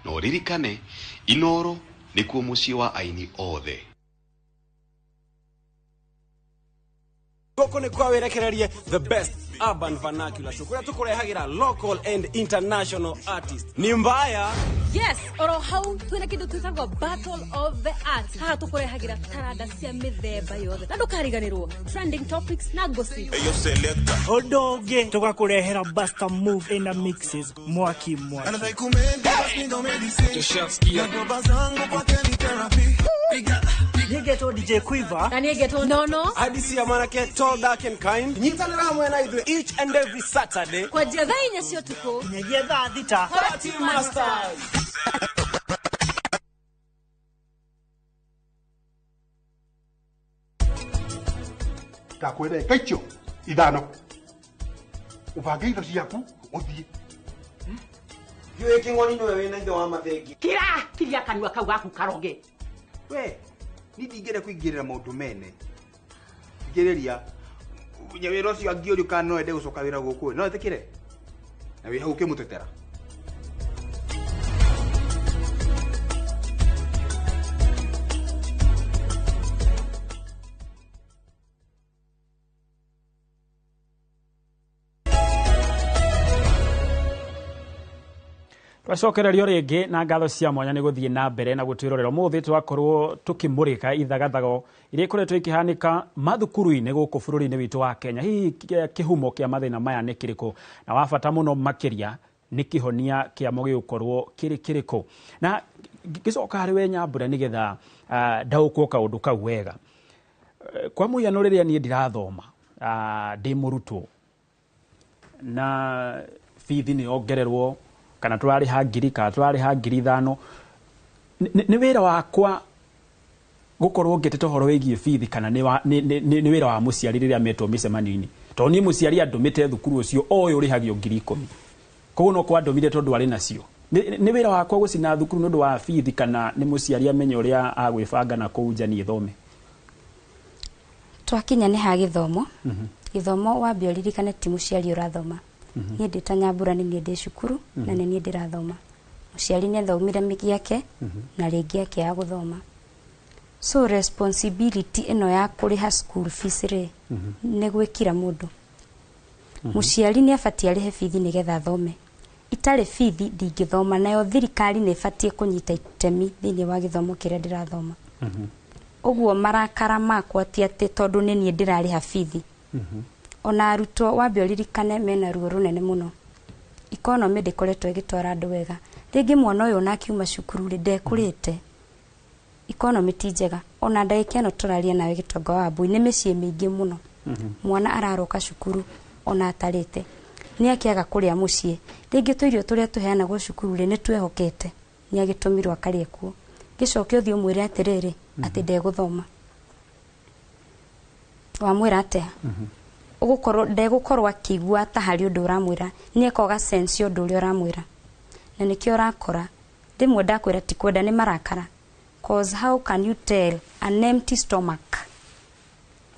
na uririkane Inoro nikuo mucii wa aini othe. Goko ni kwa werekererie the best urban vernacular show kuria tukurehagira local and international artists. Ni mbaya? Yes, oro hau twina kindu twitagwo Battle of the Arts. Ha tukurehagira taranda cia mithemba yothe na ndukariganirwo trending topics na gossip. Eyo selector odoge tugakurehera Buster Move in the mixes mwaki Nigeto DJ Quiver na Nigeto Nono Hadisi ya manake Tall Dark and Kind. Nyitanira hamwe na idwe each and every Saturday kwa jia inya sio tuko nyagia thita Party Masters. Takwere kaicho idano ubange indo ciaku uthie Yue kingoni no wewe na ndo wa mathegi Kiria kanua kau gaku karoge. we nindingire kuingirira maundu mene ngiriria nyawira ucio angiuri kana no ende gucoka wira guku no etikire na wi hau kimutetera. Twacokererio ringi na ngatho cia mwanya ni guthie na mbere na gutwirorera muthi twakorwo tukimurika ithagathago iria ikoretwo ikihanika mathukuru-ini guku bururi-ini witu wa Kenya. Hihi kihumo kia mathina maya ni kiriko na wabata muno makiria ni kihonia kiamo gigukorwo kiriko na gicoka hari we Nyambura nigetha ndaukwo kaundu kau wega kwa muyano riria nie ndirathoma ndi murutwo na fithi ni ongererwo kana turari ha ngiri kana turari ha ngiri 5 ni wira wakwa gukorwo ngitete horo wigie fithi kana ni wira wa muciari riria metwo micemani-ini to ni muciari andumite thukuru ucio oyo rihagio ngiri 10 koguo no kwa ndomire tondu ari nacio ni wira wakwa gucina thukuru nondu wa fithi kana ni muciari amenye uria agwibanga na kuunja ni thome twakinya ni ha githomo githomo wa bioririkane ti muciari urathoma nie ndita Nyambura ni nie ndi cukuru na ni nie ndirathoma muciari ni thomire migi yake na ringi yake ya guthoma so responsibility ino ya kuriha school fees ri ni gwikira mundu muciari ni afatia rihe fithi nigetha thome itari fithi ndingithoma nayo thirikari ni ifatie kunyita itemi thini wa githomo kiria ndirathoma uguo marakara makwa ti ati tondu ni nie ndirariha fithi ona arutwo wambioririkane mena ruo runene muno economy ndikoretwo igitwara andu wega ringi mwana uyu na kiuma cukuru ri ndekurite economy ti njega ona ndagika ino turaria nawe gitonga wa mbui ni micii mingi muno mwana araroka cukuru ona atarite ni akiaga kuria mucie ringi tuirio turia tuheanagwo cukuru ri ni twehokete ni agitumirwo akarie kuo gicoke uthio mwire atiriri ati ndeguthoma wamwira atia ugukorwo ndegukorwo akigua ta hari undu uramwira ni ekoga sense undu uria uramwira na nikio urakora rimwe ndakwira ti kwenda ni marakara cause how can you tell an empty stomach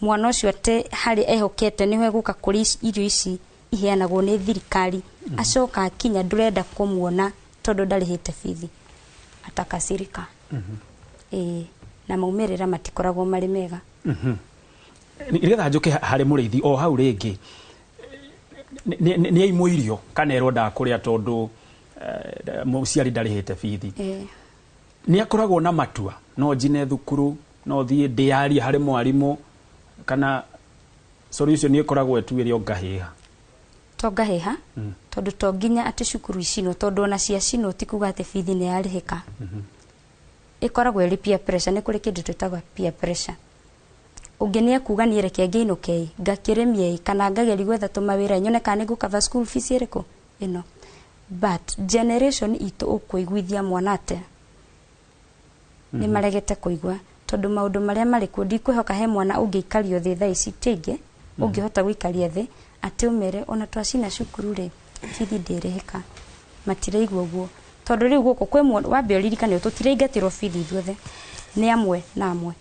mwana ucio ate hari ehokete niho eguka kuri irio ici iheanagwo ni thirikari acoka akinya ndurenda kumuona tondu ndarihite bithi atakasirika na maumerera matikoragwo mari mega nigetha njuke hari murithi o hau ringi ni aimuirio kana eronda kuria tondu muciari ndarihite bithi ni akoragwo na matua no njine thukuru no thie ndiarie hari mwarimu kana solution ni ikoragwo etuire ongahiha tongahiha tondu tonginya ati cukuru icino tondu ona cia cino tikuga ati bithi ni yarihika ikoragwo iri peer pressure ni kuri kindu twitagwa peer pressure ungenia kuga ni reke ngeinuke ngakiremie kana ngageri gwetha tumawira nyone kana ngukava school fees iriko ino but generation itu ukuiguithia mwana ate ni maregete kuigwa tondu maundu maria mari ku ndikwehoka he mwana ungeikario thi thaa ici tingi ungehota gwikaria thi ati umere ona twacina cukuru ri bithi ndirihika matiraigwa guo tondu riu guko kwe wambe uririkane tutiraingatirwo bithi ithuothe ni amwe na amwe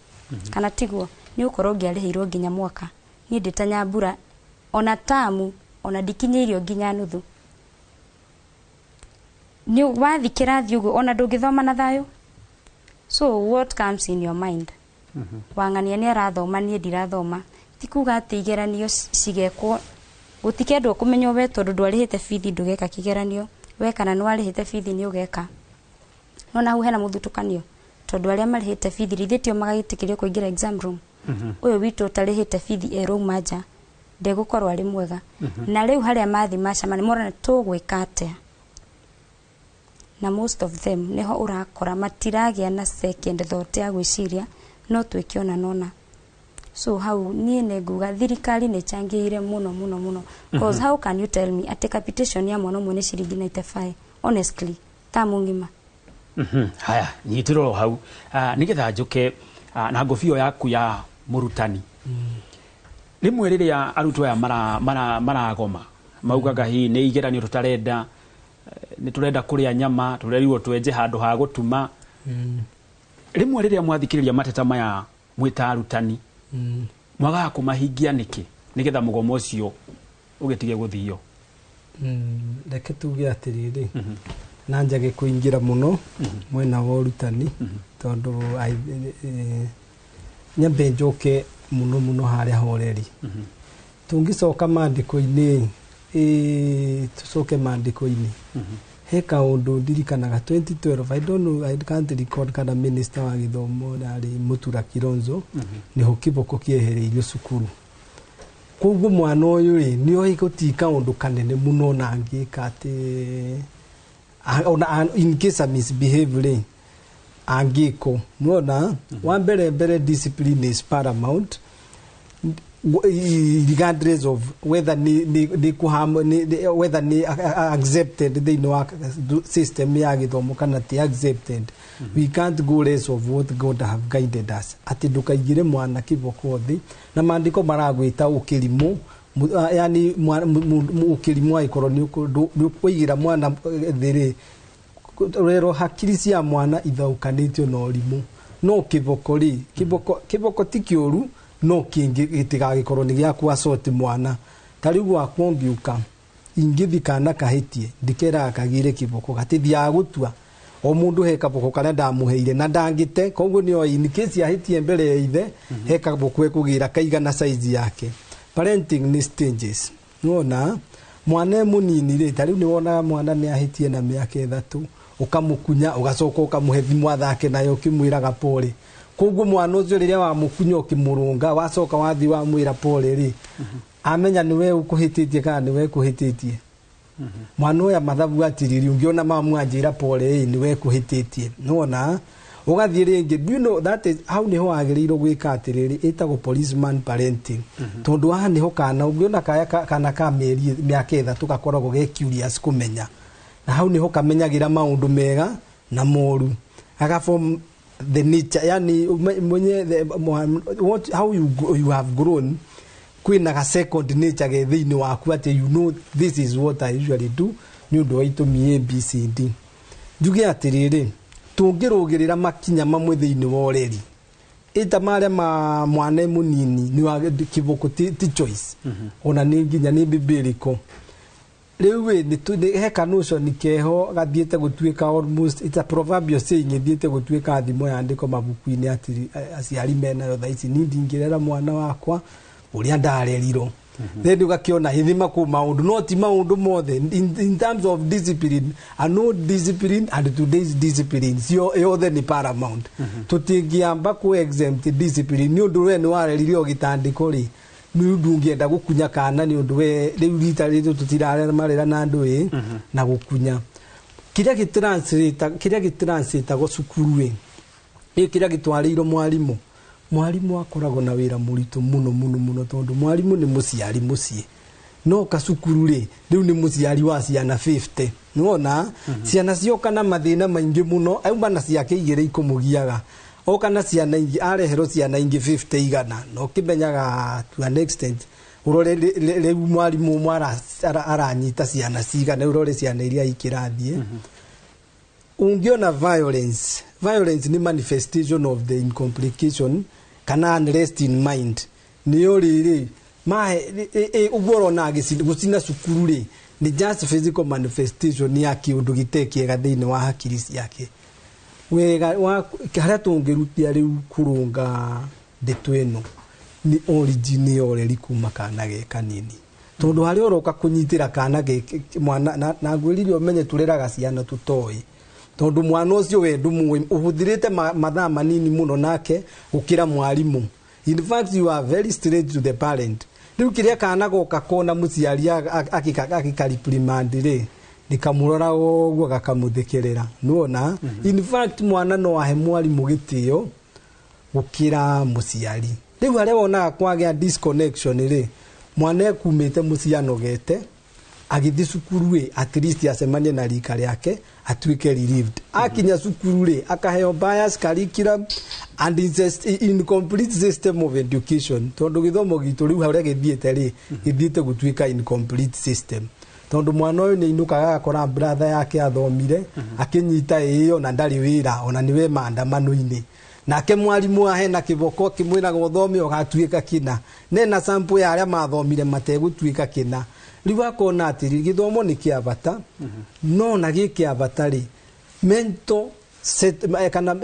kana tiguo ni ukorwo ngiarihirwo nginya mwaka ni nditanya mbura ona tamu ona ndikinyeirio nginya nuthu ni wathikira thiugo ona ndungithoma na thayo so what comes in your mind wangania ni arathoma ni ndirathoma tikuga ati igeranio cigekwo gutikendwo kumenyo we tondu ndwarihite bithi ndugeka kigeranio we kana nwarihite bithi ni ugeka nona hu hena muthutukanio tondu aria marihite bithi rithitio magagitikirio kuingira exam room uyu witu tarihite bithi ero maja ndegukorwo ari mwega na riu haria mathi macamani morana tugwika atia na most of them neho urakora matiragia na second thought ya gwiciria no twikiona nona so how nie neguga thirikari ne changiire muno cause how can you tell me at capitation ya mwana mwene ciringi 95 honestly tamu ngima haya nyitiro hau nigetha njuke na ngofio yaku ya murutani rimwe riria arutwo aya maragoma maugaga hi ni igeranio tutarenda ni turenda kuria nyama turerirwo twenje handu ha gutuma rimwe riria mwathikiriria mateta maya mwita arutani mwaga kumahingia niki nigetha mugomo ucio ugetige guthio reke tuge atiriri na njage kuingira muno mwena wa urutani tondu nyambe njoke muno haria horeri tungicoka mandiko-ini tucoke mandiko-ini he kaundu ndirikanaga 2012 I don't know I can't record kana minister wa githomo ari Mutura Kilonzo niho kiboko kiehereirio cukuru koguo mwana uyu ni ohi gutika undu kanene muno na ngika ati in case of misbehavior angiko muona wa mbere discipline is paramount regardless of whether ni kuham whether ni accepted they know system ya githomo kana ti accepted we can't go less of what God have guided us ati ndukaigire mwana kiboko thi na mandiko maragwita ukirimo yani ukirimo aikoro ni kuigira mwana thiri rero hakiri cia mwana ithaukanitio na urimu no kiboko ri kiboko tikioru no kingi gitigagikorwo ni gya kwa soti mwana tariu wakwo ngiuka ingithikana kahitie ndikera kagire kiboko gatithia gutua o mundu he kaboko kana ndamuheire na ndangite koguo ni o in case ahitie mbere ya ithe he kaboko ekugira kaigana size yake parenting ni stages nona mwana munini ri tariu ni wona mwana ni ahitie na miaka 3 ukamukunya ugacoka ukamuhe thimu athake nayo kimwiraga pole koguo mwana ucio riria wa mukunya ukimurunga wacoka wathi wa mwira pole ri amenya niwe ukuhititie kana niwe kuhititie mwana uya mathabu atiriri ungiona mamu anjira pole niwe kuhititie nona ugathie ringi do you know that is how niho agiriro gwika atiriri etagwo policeman parenting tondu aha niho kana ungiona kaya kana ka meri miaka 3 tugakoragwo ge curious kumenya na hau niho kamenyagira maundu mega na moru agaform the nature yani mwenye what how you have grown kwina ga second nature ge thini waku ati you know this is what I usually do ni undu waitu mi ABCD njuge atiriri tungirugirira makinya mamwe thini wa oreri ita mare ma mwana munini ni wa kibuku ti choice ona ni nginya ni biblical lewe ni heka notion keho gathiete gutuika almost it's a proverbial saying ithiete gutuika thimo yandiko mabuku-ini ati aciari mena yo thaici ni ndingirera mwana wakwa uria ndarerirwo then ugakiona hithima ku maundu not maundu mothe in terms of discipline and no discipline and today's discipline yothe ni paramount tutingiamba ku exempt discipline ni undu we ni wareririo gitandiko ri ni undu ungienda gukunya kana ni undu we riu rita ritu tutirarera marera na andu na gukunya kiria gitranslate go cukuru we kiria gitwariiro mwarimu akoragwo na wira muritu muno tondu mwarimu ni muciari mucie no kacukuru ri riu ni muciari wa ciana 50 nuona ciana cioka na mathina maingi muno auma na ciake igire ikumugiaga oka na ciana ingi arehero ciana ingi 50 igana no kimenyaga to an extent urore riu mwarimu mwara aranyita ciana cigana urore ciana iria ikirathie ungiona violence ni manifestation of the incomplication kana unrest in mind niyo riri ugoro na gusina cukuru ri ni just physical manifestation ya kiundu gitekiega thiini wa hakiri ciake wega wa haria tungirutia riu kurunga ndeto ino ni origin yoreri kuma kana ge kanini tondu haria uroka kunyitira kana ge mwana na ngwiriri umenye tureraga ciana tutoi tondu mwana ucio we ndumu ubuthirite mathaa manini muno nake ukira mwarimu in fact you are very straight to the parent riu kiria kana goka kona muciari akikariprimand ri nikamurora ogwo gakamuthekerera nuona in fact mwana no ahe mwarimu gitio ukira muciari riu haria wona kwagea disconnection ri mwana kumite muciano gete agithi cukuru ri at least acemanie na rika riake atuike relieved akinya cukuru ri akaheo bias curriculum and incomplete system of education tondu githomo gitu riu haria githiete ri githiete gutuika incomplete system tondu mwana uyu ni inukaga akora brother yake athomire akinyita iyo na ndari wira ona niwe maandamano-ini nake mwarimu ahe na kiboko kimwira gothomi ogatuika kina nena sample ya aria mathomire mategutuika kina riu akona atiri githomo ni kiabata no na gikiabata ri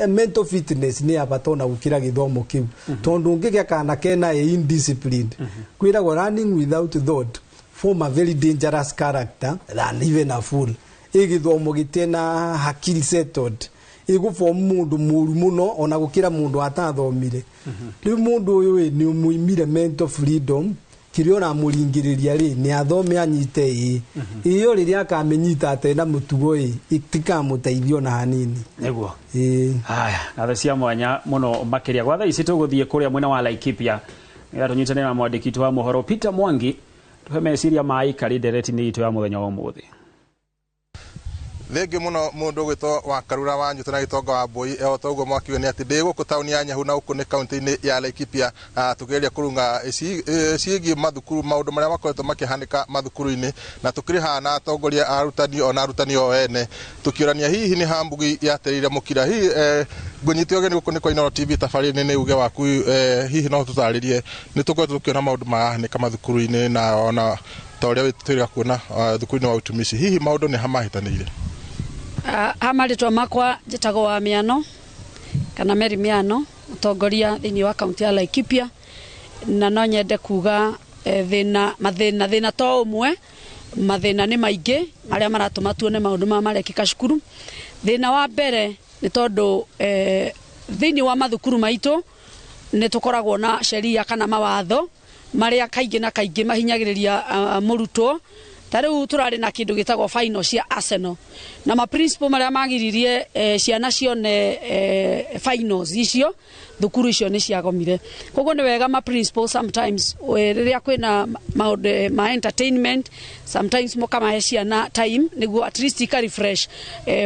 mental fitness ni abata na gukira githomo kiu tondu ngigia kana kena indisciplined kwiragwo running without thought form a very dangerous character than even a fool igithomo gitena hakiri settled iguform mundu muru muno ona gukira mundu atathomire riu mundu uyu ni umuimire mental freedom kirio na muringiriria ri ni athome anyite iyo riria akamenyita ate na mutugo itikamuteithio na hanini neguo haya na cia mwanya muno makiria gwa thaa ici tuguthie kuria mwena wa Laikipia ya tunyitane na mwandiki wa mohoro Peter Mwangi tuhe meciria mai kari ndereti-ini itu ya muthenya wa umuthi Thenge muno mundu gwitwo wa Karura wa Nyuto na Gitonga wa Mbui toguo mwakiwe ni ati ndiguku tauni ya Nyahu na uku ni kaunti-ini ya Laikipia tugeria kurunga ciigi mathukuru maundu maria makoretwo makihanika mathukuru-ini na tukiriha na atongoria arutani ona arutani o ene tukiorania hihi ni hambugi yaterire mukira hihi Ngũnyitio geni guku ni kwa Inooro TV tafari-ini ni uge waku hihi no tutaririe ni tukoretwo tukiona maundu mahanika mathukuru-ini na ona toria twira kuona thukuru-ini wa utumishi hihi maundu ni hamahitanire Hamaritwa makwa njitagwo wa Miano kana Mary Miano utongoria thini wa kaunti ya Laikipia na no nyende kuga mathina to umwe mathina ni maingi aria maratuma tuone maundu ma marekika cukuru thina wa mbere ni tondu thini wa mathukuru maitu ni tukoragwo na sheria kana mawatho maria kaingi na kaingi mahinyagiriria murutwo Tariu turari na kindu gitagwo final cia Arsenal na ma principal maria magiririe ciana cione finals icio thukuru icio ni ciagomire. Koguo ni wega ma principal sometimes riria kwina ma entertainment sometimes mukamahe ciana time niguo at least ka refresh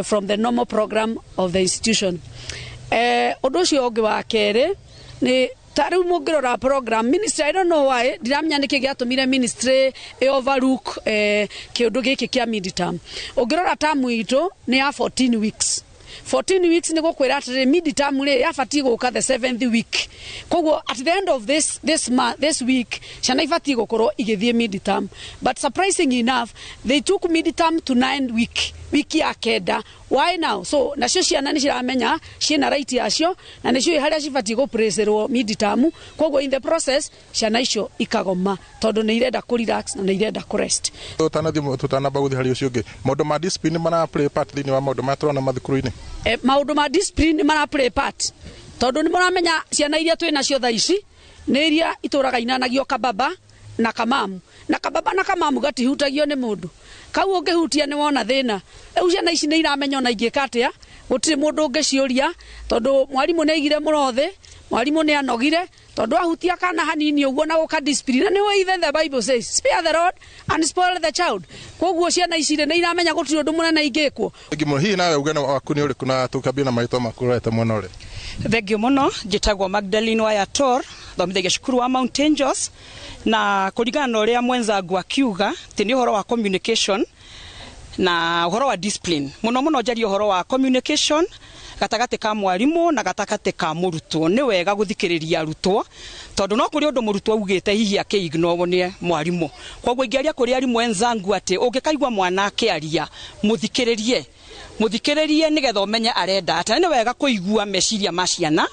from the normal program of the institution. Undu ucio ungi wa kere ni tariu mungirora program ministry, I don't know why ndiramenya niki giatumire ministry overlook kiundu giki kia midterm. Ungirora term itu ni ya 14 weeks. 14 weeks ni gukwira atire midterm ri yafati guka the 7th week. Koguo at the end of this week ciana ifati gukorwo igithie midterm, but surprising enough they took midterm to 9 week. Wiki ya kenda. Why now? So nacio ciana ni ciramenya ciina right yacio na nicio haria cibati go preserwo midterm. Koguo in the process ciana icio ikagoma tondu ni irenda ku relax na ni irenda ku rest. Tutana baguthi hari ucio ungi maundu ma discipline mana play part thini wa maundu maturona mathukuru-ini. Maundu ma discipline mana play part tondu ni muramenya ciana iria twina cio tha ici ni iria ituraga inanagio kababa na kamamu na kababa na kamamu gatihutagio ni mundu. Kau ungihutia ni wona thina. Riu ciana ici ni iramenya ona ingika atia gutire mundu ungiciuria tondu mwarimu ni aigire murothi, mwarimu ni anogire tondu ahutia kana hanini uguo na guka discipline. Ni even the Bible says spare the rod and spoil the child. Koguo ciana ici ni iramenya gutire undu munene ingikwo. Hihi nawe ugene waku ni uriku na tukambia na maitwa makurete muno ri? Thengio muno, njitagwo Magdalene Wayator, thomithagia cukuru wa Mount Angels, na kuringana na uria mwenzangu akiuga ti ni uhoro wa communication na uhoro wa discipline. Muno njari uhoro wa communication gatagate ka mwarimu na gatagate ka murutwo. Ni wega guthikiriria arutwo tondu no kuri undu murutwo ugite hihi akiignore ni mwarimu. Koguo ingiaria kuri ari mwenzangu ati ungikaigwa mwana akiaria muthikiririe nigetha umenye arenda ata. Ni wega kuigua meciria ma ciana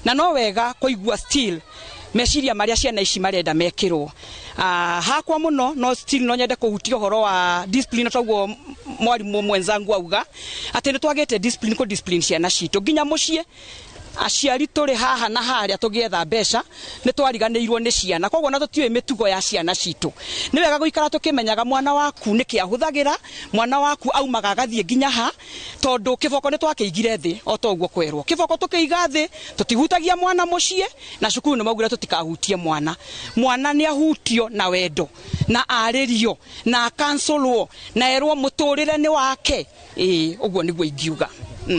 na no wega kuigua still meciria maria ciana ici marenda mekirwo. Hakwa muno no still no nyende kuhutia uhoro wa discipline twaguo mwarimu mwenzangu auga ati ni twagete discipline ko discipline ciana citu nginya mucie aciari turi haha na haria tugietha mbeca ni twariganirwo ni ciana. Koguo na tutiwe mitugo ya ciana citu. Ni wega guikara tukimenyaga mwana waku niki ahuthagira, mwana waku aumaga agathie nginya ha tondu kiboko ni twakiigire thi o toguo kwerwo. Kiboko tukiiga thi tutihutagia mwana mucie na cukuru ni maugire tutikahutie mwana. Mwana ni ahutio na wendo na aririo na kansolwo na erwo muturire ni wake. Uguo niguo ingiuga.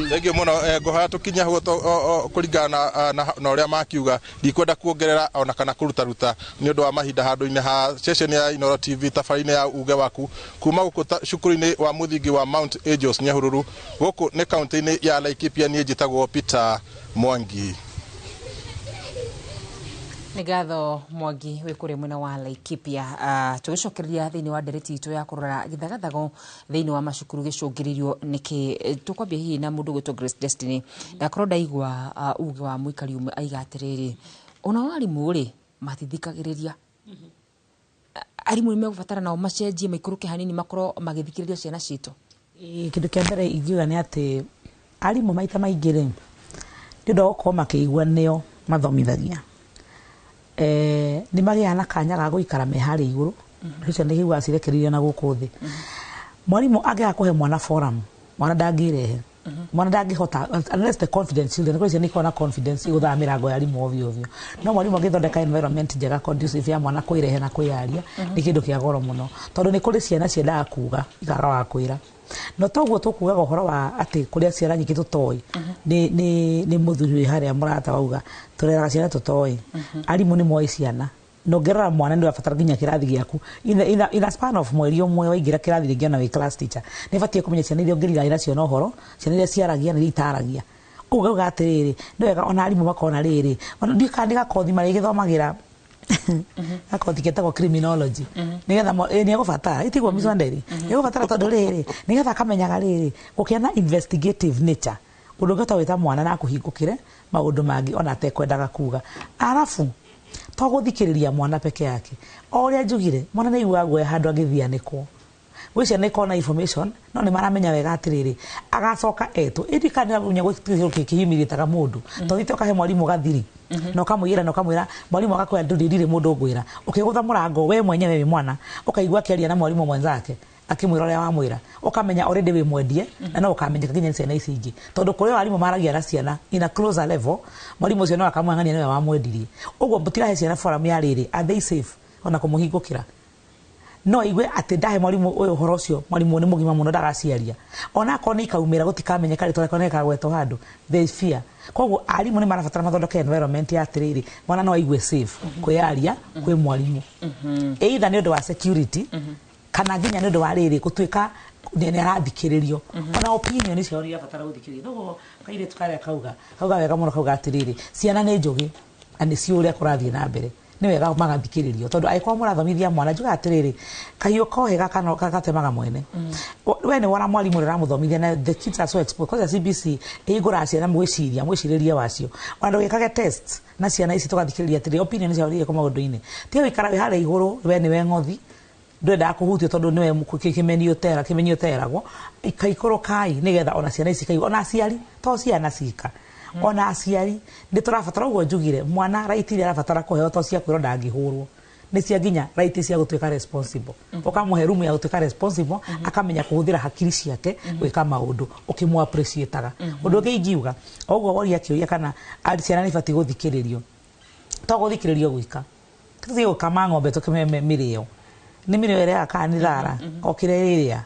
Thengio muno ngoha tukinya ho kuringana na uria makiuga ndikwenda kuongerera ona kana kuruta ni undu wa mahinda handu-ini ha session ya Inooro TV tafarini ya uge waku kuma guku cukuru-ini wa muthingi wa Mount Angels Nyahururu guku ni kaunti-ini ya Laikipia. Ni njitagwo Peter Mwangi. Nigatho Mwangi we kuri mwena wa Laikipia. Tugicokereria thini wa ndereti itu ya kurora githagathago thini wa macukuru gicungiririo niki tukwambia hihi na mundu gwitwo Grace Destiny ndakorwo ndaigwa uge wa muikari umwe aiga atiriri ona warimu ri matithikagiriria arimu ni megubatara nao macenjie maikuruke hanini makorwo magithikiriria ciana citu. Kindu kia mbere ingiuga ni ati arimu maita maingire ndio gukoma makiigua nio mathomithagia ni magiana kanya ga guikara me hari iguru ricio ni hiwa cirekereria na guku thi. Mwarimu agia kuhe mwana forum mwana dangirehe mwana dangihota unless the confidence children because ni kona confidence igutha mirango ya rimu ovyo no mwarimu agithondeka environment njega conducive ya mwana kuirehe na kuiaria ni kindu kia goro muno tondu ni kuri ciana ciendaga kuga igaga wa kwira no toguo tukuga uhoro wa ati kuria ciana nyingi tutoi ni muthuri haria murata wauga turera ciana tutoi arimu ni moi ciana no gerra mwana ndio afatara ginya kirathi giaku in a span of mweri umwe waingira kirathi ringi na we class teacher ni batie kumenya ciana iria ngirira iracio no horo ciana iria ciaragia ni itaragia uga atiriri ndio wega ona arimu makona riri ona ndikandika kothi mari githomagira akothi ketagwo criminology nigetha ni agufata itigwo miswanderi ni agufata tondu riri nigetha kamenyaga riri ukiana investigative nature undu ngata wita mwana na kuhingukire maundu mangi ona atekwendaga kuga arafu to guthikiriria mwana peke yake oria njugire mwana ni igwa gwe handu agithianikwo wicia nä kona information no nä maramenya wega atiriri agacoka etu indikana gunya gukihimithitaga mundu to thite ukahe mwarimu gathiri no kamwira mwarimu akakwira ndirire mundu ngwira ukigutha murango we mwenyewe wi mwana ukaigua kiaria na mwarimu mwenzake akimwira ria wa mwira ukamenya already we mwendie na no ukamenya kinya ciana ici ingi tondu kuri warimu maragia na ciana in a closer level mwarimu ucio no akamwangania niwe wa mwendirie uguo mutirahe ciana forum ya riri are they safe ona kumuhingukira no igwe ati ndahe mwarimu uyu horo cio mwarimu ni mugima muno ndagaciaria ona akoni kaumira gutikamenye kari tore koneka gweto handu there is fear koguo arimu ni marabatara mathondeke environment ya atiriri mwana no igwe safe kwiaria kwi mwarimu either ni undu wa security kana nginya ni undu wa riri gutuika ni arathikiririo ona opinion ni cio irabatara guthikiririo no kaire tukare kauga wega muno kauga atiriri ciana ni njugi ani ciuria kurathie na mbere ni wega magathikiririo tondu aikwa murathomithia mwana juga atiriri kahiyo kohega kana kakatemaga mwene we ni wara mwalimu riramuthomithia na the kids are so exposed because CBC igura ciana mwiciriria wacio ona wikage test na ciana ici tugathikiriria atiriri opinion cia uri ko maundu-ini ti wikara wi hara iguru we ni we ngothi ndwenda kuhutio tondu niwe kimenio teragwo ikaikoro kai nigetha ona ciana ici kai ona aciari to ciana cika ona aciari ndi turabatara ugo njugire mwana right ile arabatara kuheo to cia kwiro ndangihurwo ni cia nginya right cia gutuika responsible ukamuhe room ya gutuika responsible akamenya kuhuthira hakiri ciake gwika maundu ukimu appreciateaga undu ungi ingiuga ugo woria kiuria kana ari ciana nibati guthikiririo to guthikiririo gwika tuzio kama ng'ombe tukimeme mirio ni mirio ire akanithara okiriria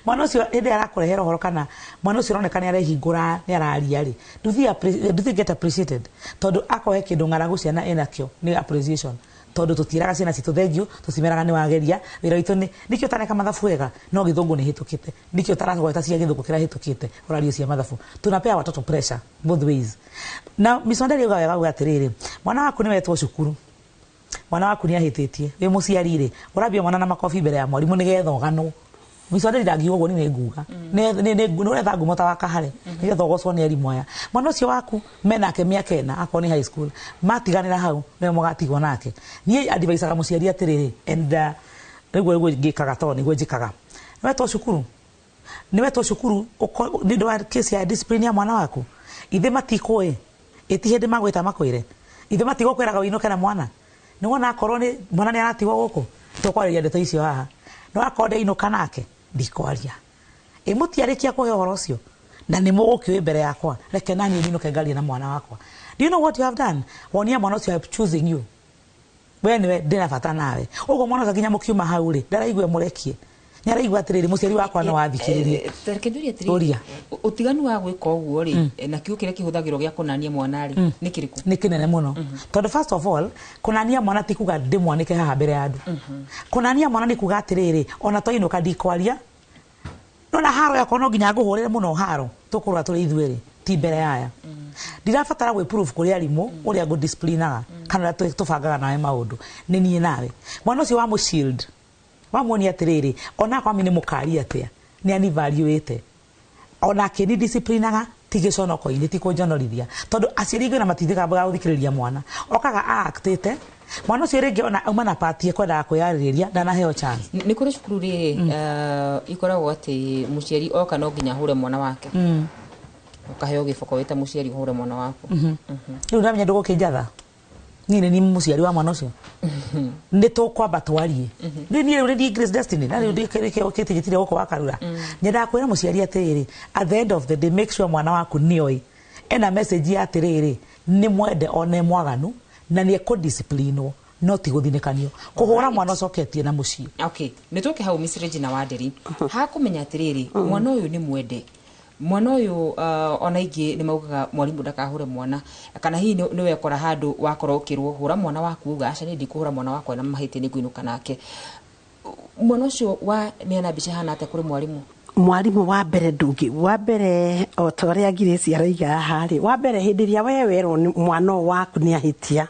mwana ucio indi arakurehera horo kana mwana ucio ronekana arehingura ni araria ri duthi get appreciated tondu akohe kindu ng'aragu ciana enakio ni appreciation tondu tutiraga ciana citu thengio tucimeraga ni wageria wira witu ni nikio taneka mathafu wega no githungu ni hitukite nikio taragweta cia githungu kira hitukite orario cia mathafu tunapea watoto pressure both ways na misondari uga wega atiriri mwana waku ni wetwo cukuru mwana waku ni ahititie we muciarire urabia mwana na makofi mbere ya mwarimu ni getho gano misondari ndangiuga uguo ni nguga ni uretha ngumo ta wakahare ni getho gocwo ni arimu aya mwana ucio waku menake miaka ena akoni high school matiganira hau ni mugatigwo nake ni advice ga muciari atiriri and riguo ngikaga to ni gwejikaga wetwo cukuru ni wetwo cukuru ni ndo kesi ya discipline ya mwana waku ithe matikoe itihende magweta makwire ithe matigo kweraga winoke na mwana ni wona akorwo ni mwana ni aratigwo guku tukwaria ndeto icio haha no akonde inoka nake ndikwaria imutiarikia kuhe horo cio na ni mugukiwe mbere yakwa reke nani inoke ngali na mwana wakwa do you know what you have done wonia mwana ucio choosing you we ndina bata nawe ugo mwana gakinya mukiuma hau ri ndaraigwe murekie nyaraigwa atiriri muciari wakwa no wathikiririe terekenduria atiriri utiganu wa gwika uguo ri na kiu kire kihuthagirwo gya kunania mwana ri ni kiriku ni kinene muno tondu first of all kunania mwana ti kuga ndimwanike haha mbere ya andu kunania mwana ni kuga atiriri ona to inuka ndikwaria no na haro yakwa no nginya nguhurire muno haro tukurwa turi ithueri ti mbere aya ndirabatara gwe proof kuri arimu uria go disciplinaga kana tubangaga nawe maundu ni nie nawe mwana ucio wa mu shield wamoni atiriri ona kwa mini mukari atia ni ani valuate ona kini disciplinaga tigicono ko ini tiko jonorithia tondu acirigo na matithika baga uthikiriria mwana okaga actete mwana ucio ringi ona umana patie kwenda kwiyariria ndana heo chance ni kuri cukuru ri ikoragwo ati muciari oka no nginya hure mwana wake ukaheo giboko wita muciari hure mwana wako riu ndamenya ndugukijatha nini ni muciari wa mwana ucio ndito kwamba twarie ni Grace Destiny na ndi kitigitire goko wakarura nyenda kwira muciari atiriri at the end of the day make sure mwana waku nioi ena message ya atiriri ni mwende one mwaganu na ni ko discipline no ti guthinikanio kuhura mwana ucoketie na mucii okay nitoke hau Miss Regina Wanderi ha kumenya atiriri mwana uyu ni mwende mwana uyu ona ingi ni maugaga mwarimu ndakahure mwana kana hi ni wekora handu wakora ukirwo hura mwana waku uga aca ni ndikuhura mwana wakwa na mahiti ni kuinuka nake mwana ucio wa ni ana bicha hana ate kuri mwarimu wa mbere ndungi wa mbere o toria Grace araiga hari wa mbere hindiria wewerwo mwana waku ni ahitia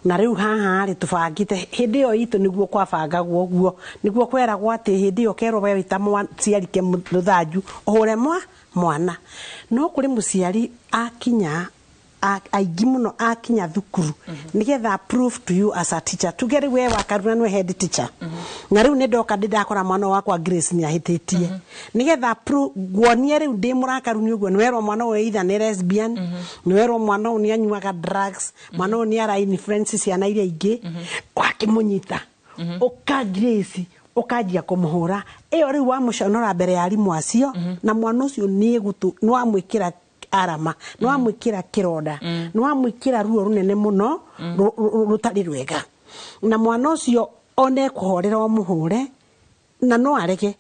na riu haha ri tubangite hindi yo itu niguo kwabangagwo guo niguo kweragwo ati hindi yo kerwo we wita ciarike muthanju uhure mwana no kuri muciari akinya aingĩ mũno akinya thukuru nigetha prove to you as a teacher tugere we wakaruna no head teacher na rĩu nĩ ndoka ndakora mwana wakwa Grace nĩ ahĩtĩtie nigetha prove guonie rĩu ndĩ mũrakaru nĩ ũguo nĩ werwo mwana ũyũ either nĩ lesbian nĩ werwo mwana ũyũ nĩ anyuaga drugs mwana ũyũ nĩ ara influence ciana iria ingĩ wakĩmũnyita ũka Grace ukajia kumuhura iyo riu wa muconora mbere ya arimu acio na mwana ucio ni gutu no amwikira arama no amwikira kironda no amwikira ruo runene muno rutari rwega na mwana ucio one kuhorera omuhure na no arege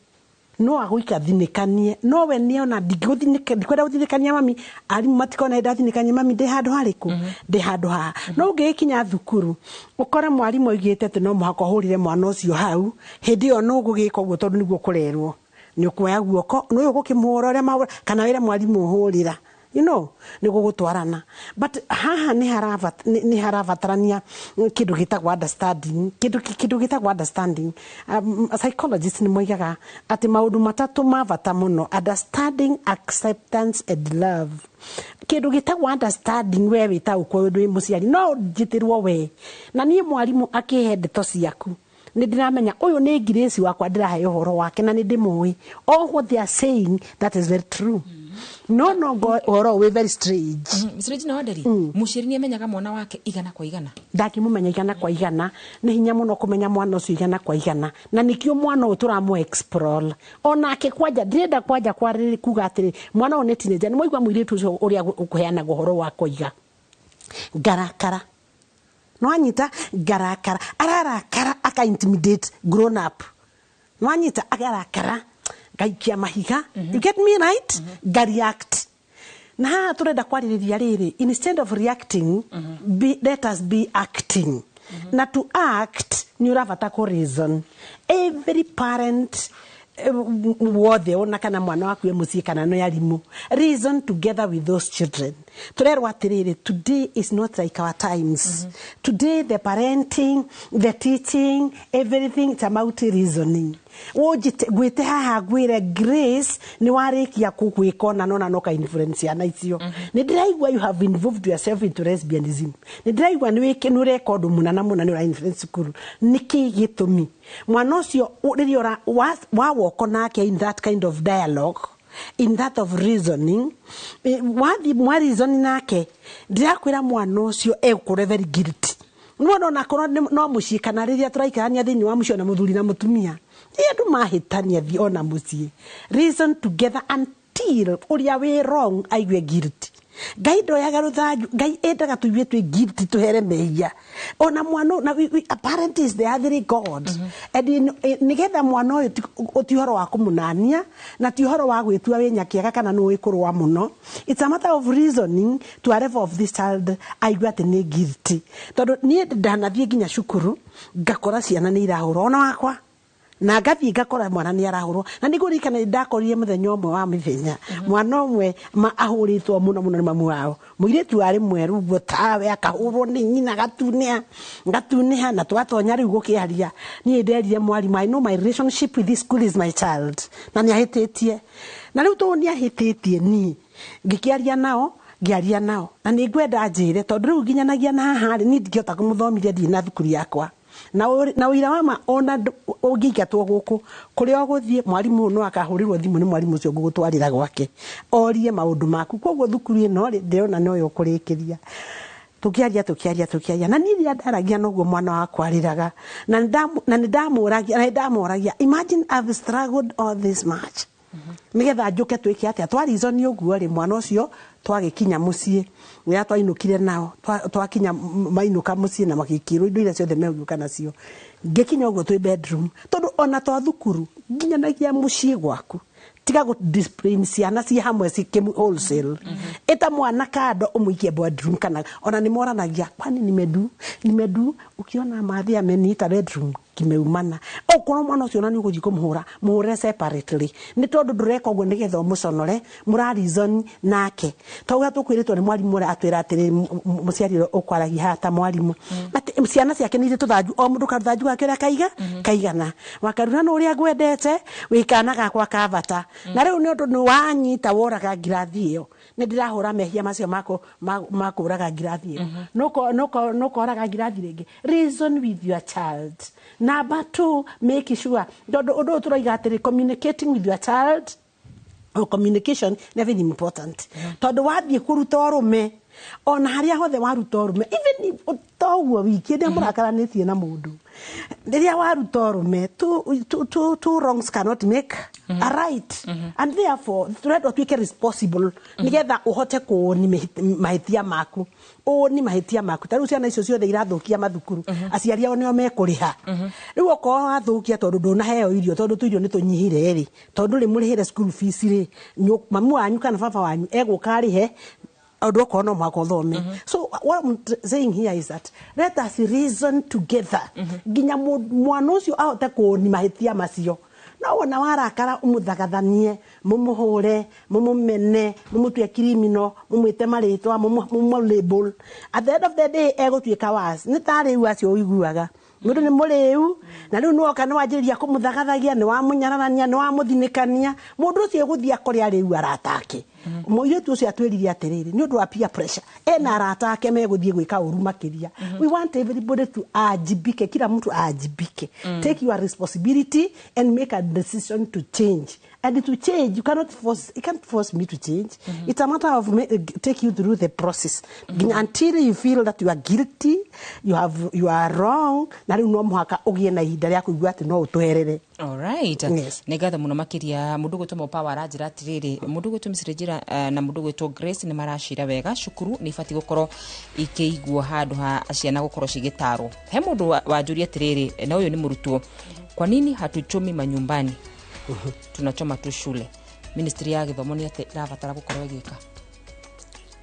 no aguika thinikanie no we ni ona ndikwenda guthinikania mami ari matikona ndathinikania mami ndi handu hariku ndi handu ha no ngikinya thukuru ukore mwarimu oigite te no muhako hurire mwana ucio hau hindi yo no gugika uguo tondu niguo kurerwo ni ukuya guoko no ugukimuhora ria kana wira mwarimu hurira you know ni gugutwarana but haha ni haravatarania kindu gitagwa understanding kindu gitagwa understanding psychologist ni moigaga ati maundu matatu mavata muno understanding acceptance and love kindu gitagwa understanding we wita uko ndu muciari no jitirwo we na nie mwarimu akihe ndeto ciaku ni ndiramenya uyu ni Grace wakwa ndirahe uhoro wake na ni ndimui all what they are saying that is very true no go oro we very strange strange na wanderi muciri ni amenyaga mwana wake igana kwa igana ndakimumenya igana kwa igana ni hinya muno kumenya mwana ucio igana kwa igana na nikio mwana uturamu explore onake kwaja ndirenda kwaja kwariri kuga atiri mwana one teenager ni moigwa mwiritu ucio uria ukuheana gohoro wa koiga garakara no anyita garakara ararakara aka intimidate grown up no anyita agarakara gaikia mahiga you get me right react na turenda kwaririria riri instead of reacting let us be acting na to act ni uravata ko reason every parent wothe ona kana mwana waku mucii kana no yarimu reason together with those children turerwa atiriri today is not like our times today the parenting the teaching everything it's about reasoning wojite gwite haha gwire Grace ni warikia kugwikona nona no ka influence ana icio ni ndiraigwa you have involved yourself into lesbianism ni ndiraigwa ni wiki no record munana ni ura influence kuru niki gitumi mwana ucio ririora wa woko nake in that kind of dialogue in that of reasoning wathi mwa reasoning nake ndirakwira mwana ucio ekure very guilty no na kono no mucikana riria turaikarania thini wa mucio na muthuri na mutumia ndu mahitania thi ona mucie reason together until uria we wrong aigwe guilty Gai do ya garuthanju gai endaga tuiwe twi guilty tuhere mehia ona mwana na apparently is the other God and nigetha mwana uyu utihoro wa kumunania na tihoro wa gwitua we nyakiaga kana no ikurwa muno it's a matter of reasoning to a level of this child aigwa ati ni guilty tondu nie ndanathie nginya cukuru ngakora ciana ni irahura ona wakwa na gathi ngakora mwana ni arahurwo na nigurikana ndakorire muthenya umwe wa mithenya mwana umwe ahuritwo muno ni mamu wao muiretu ari mweru guo tawe akahurwo ni nyina gatunea na twatonya riu gukiaria ni nderire mwarimu I know my relationship with this school is my child na ni ahititie na riu to ni ahititie ni ngikiaria nao ngiaria nao na ni ngwenda njire tondu riu nginyanagia na haha ni ndingihota kumuthomithia thi na thukuru yakwa na wira wama ona ungigatwo guku kuri oguthie mwarimu no akahurirwo thimu ni mwarimu ucio ngugutwarira gwake orie maundu maku koguo thukuru ino ndirona no yo kurikiria tukiaria na nithi ndaragia noguo mwana wakwa ariraga na ndamuragia imagine I've struggled all this much nigetha njuke twike atia twarizoni uguo ri mwana ucio twagikinya mucie ya twainukire nao twakinya mainuka mucie na makikiro indo ira ciothe meguka nacio ngikinya uguo twi bedroom tondu ona twa thukuru nginyanagia mucie gwaku tiga go display ciana ci hamwe ci wholesale eta mwana kado umuikie bedroom kana ona ni moranagia kwani nimedu ukiona mathi amenita bedroom kimeumana okorwo mwana ucio na ni uguthii kumuhura muhure separately ni tondu ndureka uguo nigetha muconore mura reason nake tauga tukwiritwo ni mwarimu ura atwira atiri muciari ukwaragia hata mwarimu ati ciana ciake ni tuthanju o mundu karuthanju gake ura kaigana wakaruna no uria gwendete wikana gakwa kavata na riu ni undu ni wanyita woraga ngirathi iyo ni ndirahura mehia macio makuraga ngirathi iyo no koraga ngirathi ringi reason with your child. Number 2, make sure tondu turoiga atiri communicating with your child or communication is very important. Tondu wathie kuruta urume ona haria hothe waruta urume even toguo wiki ndia murakaranitie na mundu ndiria waruta urume two wrongs cannot make a right and therefore thread otwike responsible nigetha uhote kuoni mahitia maku ni mahitia maku taru ciana icio ciothe irathukia mathukuru aciari ao nio mekuriha riu oko athukia tondu nduna heo irio tondu tuirio ni tunyihire ri tondu ri murihire school fees ri mamu wanyu kana baba wanyu egukarihe odoko no makothome. So what I'm saying here is that let us reason together ginya mwana ucio ahote kuoni mahitia macio na wona warakara umuthagathanie mumuhure mumumene mumutwe criminal mumwite maritwa label at the end of the day egutwika was ni tari acio uiguaga mundu ni muriu na riu no kana wanjiria kumuthagathagia ni wa munyararania ni wa muthinikania mundu ucio eguthia kuri ari u aratake muiretu ucio atwirire atiriri ni undu wa peer pressure ena aratake meguthie gwika uru makiria we want everybody to ajibike kila mtu ajibike take your responsibility and make a decision to change. And to change, you can't force me to change. It's a matter of take you through the process until you feel that you are guilty, you are wrong. Na riu no muhaka ugie na ihinda ria kuigua ati no utuherere. All right. Yes. Negatha muno makiria mundu gutuma power ajira atiriri mundu gutumisire jira na mundu gwetwo Grace ni marashira wega shukuru ni fati gukoro ikeigwo handu ha aciana gukoro cigitaro he mundu wanjuri atiriri na uyu ni murutwo kwa nini hatuchomi manyumbani tunachoma tu shule ministry ya githomo ni ati irabatara gukorwo igika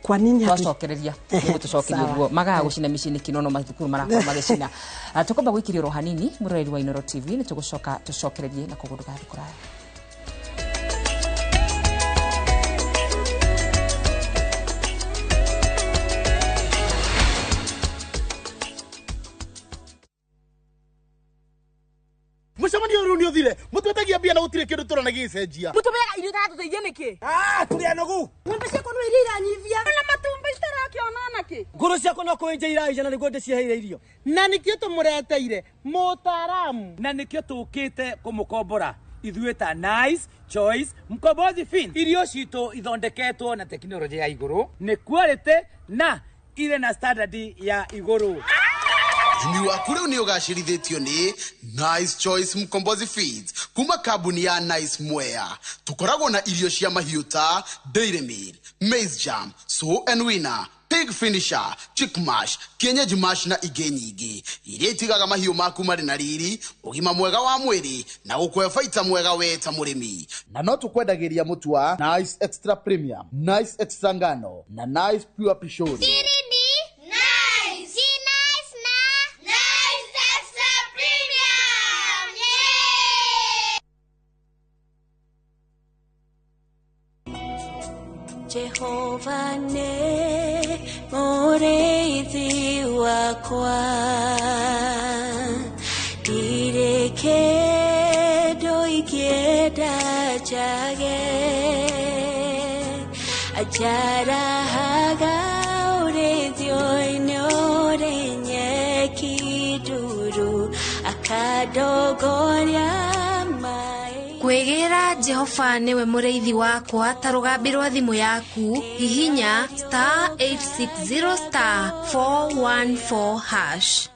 kwa nini hatucokereria ni tucokerie guo magaga gucina micini kinono mathukuru marakora magicina tukomba gwikiria rohanini muroreri wa Inoro TV ni tugucoka tucokererie na kugunduka thukura Mucemani uru ni uthire mutwetagia bia na gutire kindu turanagia icenjia mutumega irio tatu teithie niki turi anogu ngombe ciako no irira nyivia na matumba itarakiona ki nguru ciako no kuenjeira ijana ni gwende cieheire irio na nikio tumureteire mutaramu na nikio tukite kumukombora ithueta Nice Choice Mkombozi Fin irio cito ithondeketwo na teknolojia ya iguru ni quality na ile na standard ya iguru. Imi waku riu ni ugacirithitio ni Nice Choice Mkombozi Feeds kuma kambuni ya Nice Mwea. Tukoragwo na irio cia mahiu ta Dairy Meal, Maize Jam, So and Winner, Pig Finisher, Chick Mash, Kienyeji Mash na ingĩ nyingĩ iria itigaga mahiu maku marĩ na riri, ũgima mwega wa mwĩrĩ na gũkũhe baita mwega we ta mũrĩmi. Na no tũkwendagĩria mũtu wa Nice Extra Premium, Nice Extra Ngano na Nice Pure Pishori. Jehovah ne moreithi wakwa direke doikeda jage ajara haga ureithi oinore nyeki duru akadogoria Kwegira Jehova niwe mureithi wakwa tarugambirwa thimu yaku hihinya *860*414#.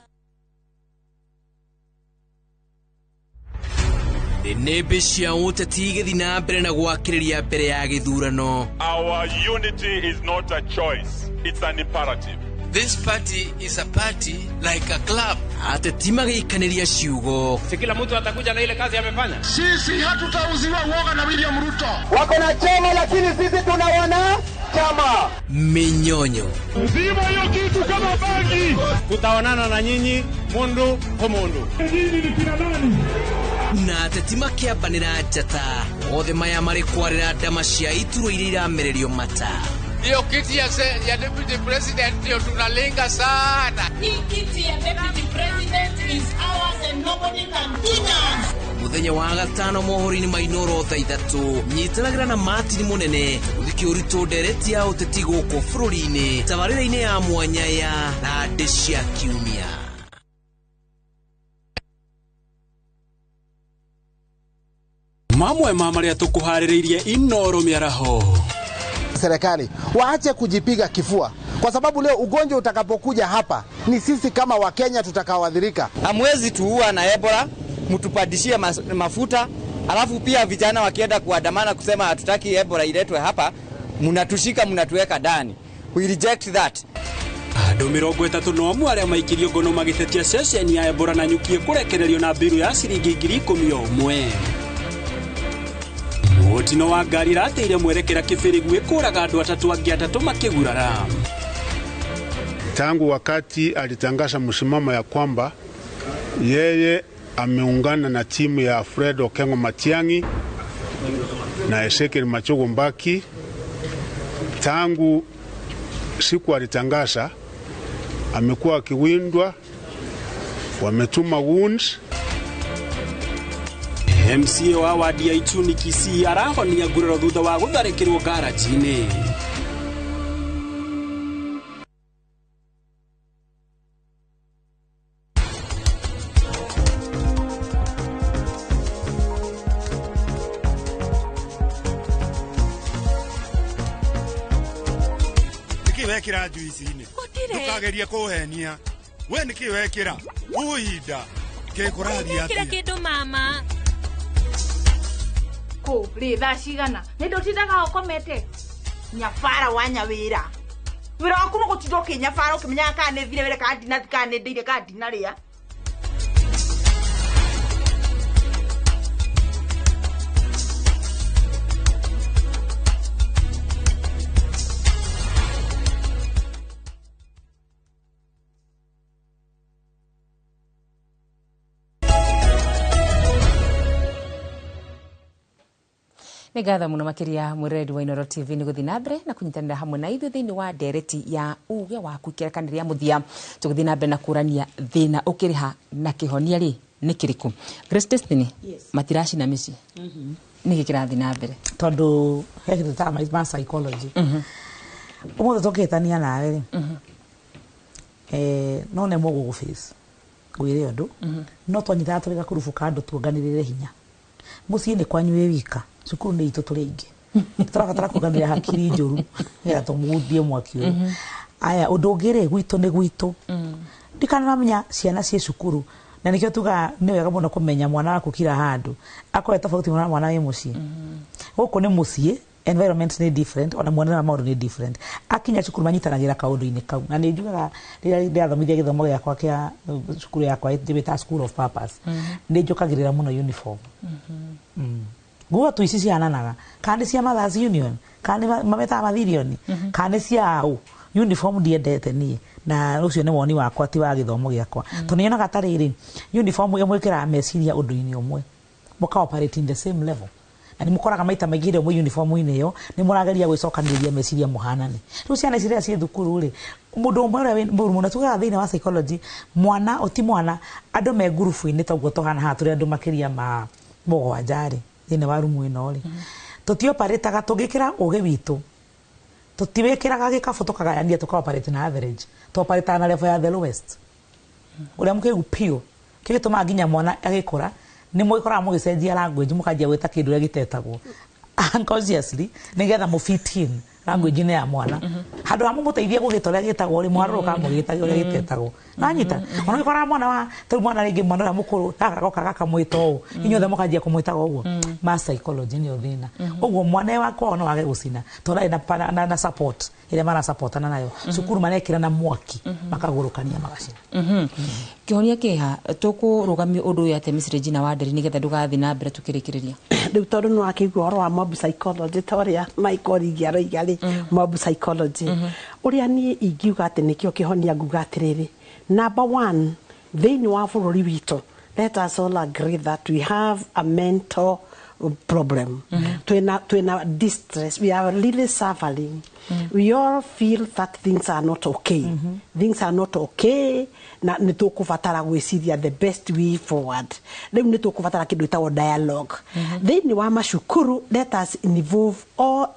Nebe cia uteti githi na mbere na gwakiriria mbere ya githurano. Our unity is not a choice, it's an imperative. This party is a party like a club. Ateti magikaniria ciugo. Si kila mtu atakuja na ile kazi amefanya. Sisi hatutauziwa uoga na William Ruto. Wako na chama lakini sisi tunawana chama. Minyonyo. Zima hiyo kitu kama bangi. Tutaonana na nyinyi mundu ko mundu. na tetima kiambanira njata othe maya mari kwarira ndama cia ituro iria iramererio mata. Hiyo kiti ya deputy president ndio tunalenga sana. Hii kiti ya deputy president is ours and nobody can deny. Muthenya wa gatano mohori-ini ma Inooro thaa 3 nyitanagira na Martin Munene uthiki uritu ndereti ya uteti guku bururi-ini tabarĩra-inĩ ya mwanya ya Rande cia Kiumia. Mamwe maria tukuharĩrĩirie Inooro miaraho. Serikali waache kujipiga kifua, kwa sababu leo ugonjwa utakapokuja hapa ni sisi kama Wakenya tutakaoadhirika. Hamwezi tuua na Ebola, mtupadishie mafuta, alafu pia vijana wakienda kuandamana kusema hatutaki Ebola iletwe hapa, mnatushika mnatuweka ndani. We reject that. Andũ 31 arĩa maikirio ngono magĩtetia ceceni ya Ebola na nyukie kũrekererio na mbiru ya ciringi 11,000. Mutino wa ngari rateire mwerekera Kĩbĩrĩgu ĩkũraga andũ 3 angĩ 3 makĩgurara. Tangu wakati alitangaza msimamo ya kwamba yeye ameungana na timu ya Fred Okengo Matiang'i na Ezekiel Machogo Mbaki, tangu siku alitangaza amekuwa akiwindwa, wametuma wounds. MCA wa wadi ya Ituni Kisii arahonia nguraro thutha wa gutharĩkĩrwo garaji-inĩ. Nikiwekera juici-inĩ ndukagerie kuhenia. We nikiwekera uhinda kekuraria atia kindu mama ko ritha cigana ni ndutindaga ukomete nyabara wa nyawira wira waku no gutinda ukinyabara ukimenya kana ni thire wira kana dina kana ni ndire kana dina ria. Nĩ ngatho mũno makĩria mwĩroreri wa Inooro TV nĩ gũthiĩ na mbere na kũnyitanĩra hamwe na ithuĩ thĩinĩ wa ndereti ya uge waku kĩrĩkanĩria mũthia tũgũthiĩ na mbere na kũrania thĩna ũkĩrĩha na kĩhonia rĩ nĩ kĩrĩkũ. Grace Destiny, matiraci na mĩciĩ nĩ gĩkĩrathiĩ na mbere tondũ he kĩndũ ta ma psychology ũmũthĩ tũkĩhĩtania nawe rĩ no nemwo gũgũface gwĩre ũndũ no twanyitaga tũrĩ gakũrũbũka andũ tuonganĩrĩre hinya mũciĩ nĩ kwanyu wĩ wika cukuru nĩ itũ tũrĩ ingĩ tũrabatara kuonganĩrĩra hakiri njũru nĩgetha tũmũthie mwaki ũyũ. Aya ũndũ ũngĩ rĩ gwitũ nĩ gwitũ ndikanamenya ciana ciĩ cukuru na nĩkĩo tuga nĩ wega mũno kũmenya mwana waku kila handũ akoe tofauti na mwana wĩ mũciĩ. Gũkũ nĩ mũciĩ, environment nĩ different, ona mwana wa maũndũ nĩ different. Akinya cukuru manyitanagĩra kaũndũ-inĩ kau na nĩ njugaga rĩrĩa ndĩrathomithia gĩthomo gĩakwa kĩa cukuru yakwa njĩta school of purpose nĩ njũkagĩrĩra mũno uniform. Nguo tu ici ciananaga kana cia Mothers Union kana mameta mathirioni kana cia au uniform ndiendete nie na ucio nĩ woni wakwa ti wa gĩthomo gĩakwa tondũ nĩonaga tarĩrĩ uniform ĩmwĩkĩraga meciria ũndũ-inĩ ũmwe mũka operate in the same level na nĩ mũkoraga maita maingĩ rĩo mũ uniform-inĩ ĩyo nĩ mũrageria gwĩcokanĩrĩria meciria mũhanane. Rĩu ciana ici rĩrĩa ciĩ thukuru rĩ mũndũ ũmwe ũrĩa mũru mũno tugaga thĩinĩ wa psychology mwana oti mwana andũ me ngurubu-inĩ toguo tũhana haha tũrĩ andũ makĩria ma mũgwanja rĩ thĩinĩ wa rumu ĩno rĩ tũtioparĩtaga tũngĩkĩra ũgĩ witũ tũtiwĩkĩraga gĩkabũ tũkagayania tũkaoperate na average tũoperate na level ya the lowest ũrĩa mũkĩgu pio kĩgĩtũmaga nginya mwana agĩkũra nĩ mũgĩkoraga mũgĩcenjia language mũkanjia gwĩta kĩndũ ũrĩa gĩtetagwo unconsciously nĩgetha mũfit in language-inĩ ya mwana handũ ha mũmũteithie gũgĩta ũrĩa gĩtagwo rĩ mwarũrũka mũgĩtagia ũrĩa gĩtetagwo nanyita ona ũgĩkora mwana wa tondũ mwana rĩngĩ mwana ũrĩa mũkũrũ gagagoka gakamwĩta ũũ inyuothe mũkanjia kũmwĩtaga ũguo ma psychology nĩyo thĩna ũguo mwana wakwa no wage gũcina tondũ ndarĩ na support ĩrĩa marasupportana nayo cukuru marekĩra na mwaki makagũrũkania magacina. Kĩhonia kĩha tũkũrũgamia ũndũ ũyũ atĩa Miss Regina Wanderi nĩgetha ndũgathiĩ na mbere tũkĩrĩkĩrĩria. Rĩu tondũ nĩ wakĩigua ũhoro wa mob psychology ta ũrĩa Michael Igi aroiga rĩ mob psychology ũrĩa niĩ ingiuga atĩ nĩkĩo kĩhonia nguga atĩrĩrĩ number one thĩinĩ wa bũrũri witũ, let us all agree that we have a mental problem. Twina distress. We are really suffering. We all feel that things are not okay. Things are not okay. Na nitukuvatara gwiciria the best way forward. Riu nitukuvatara kindu itawo dialogue. Thĩinĩ wa macukuru, let us involve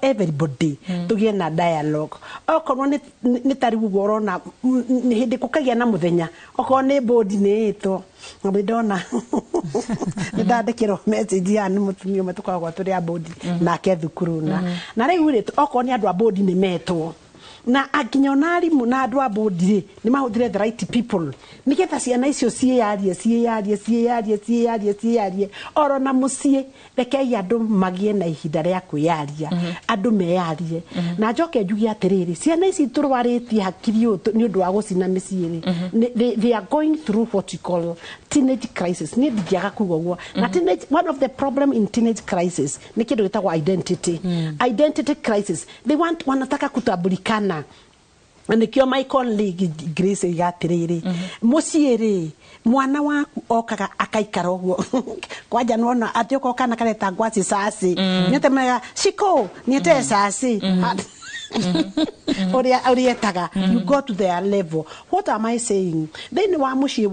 everybody tugie na dialogue. Okorwo ni tariu gorona ni hindi kukagia na muthenya. Okorwo ni board ni ito. Ndona ndandikirwo message ya ni mutumia matukoragwo turi a board nake thukuru na riu ri okorwo ni andu a board ni metwo na aginya na arimu na andu a board ri ni mahuthire the right people nigetha ciana icio ciyarie oro na mucie rekei andu magie na ihinda ria kwiyaria andu meyarie na njoke njugi atiriri ciana ici turwaritie hakiri ni undu wa gucina miciiri they are going through what you call teenage crisis ni ndiaga kuga guo na teenage one of the problem in teenage crisis ni kindu gitagwo identity crisis. They wanataka kutambulikana. Nikio my colleague Grace igatiriri muciiri mwana waku okaga akaikara uguo kwaja nona ati okoka na kareta ngwaci sasi nyetemega shiko niete sasi Orietaga, you go to their level. What am I saying? Then wa mushi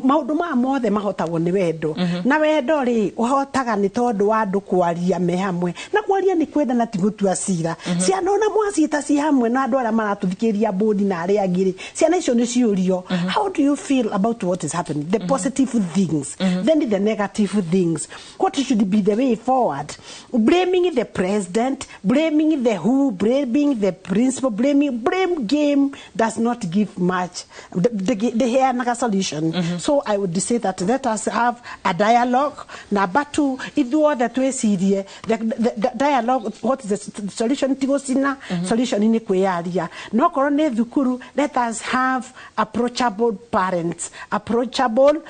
maundu ma mothe mahotagwo ni wendo. Na wendo ri uhotaga ni tondu wa andu kwaria me hamwe. Na kwaria ni kwenda na tigutua cira. Ciana ona mwacita ci hamwe na andu ara maratuthikiria bodi na ari agiri. Ciana icio ni ciurio. How do you feel about what is happening? The positive things, then the negative things. What should be the way forward? Blaming the president, blaming the who, blaming the principal, blame game does not give much. The hair naga solution. So I would say that let us have a dialogue. Number two, if you are that way serious, the dialogue, what is the solution? Tigosina solution in area. No korone dhukuru. Let us have approachable parents, approachable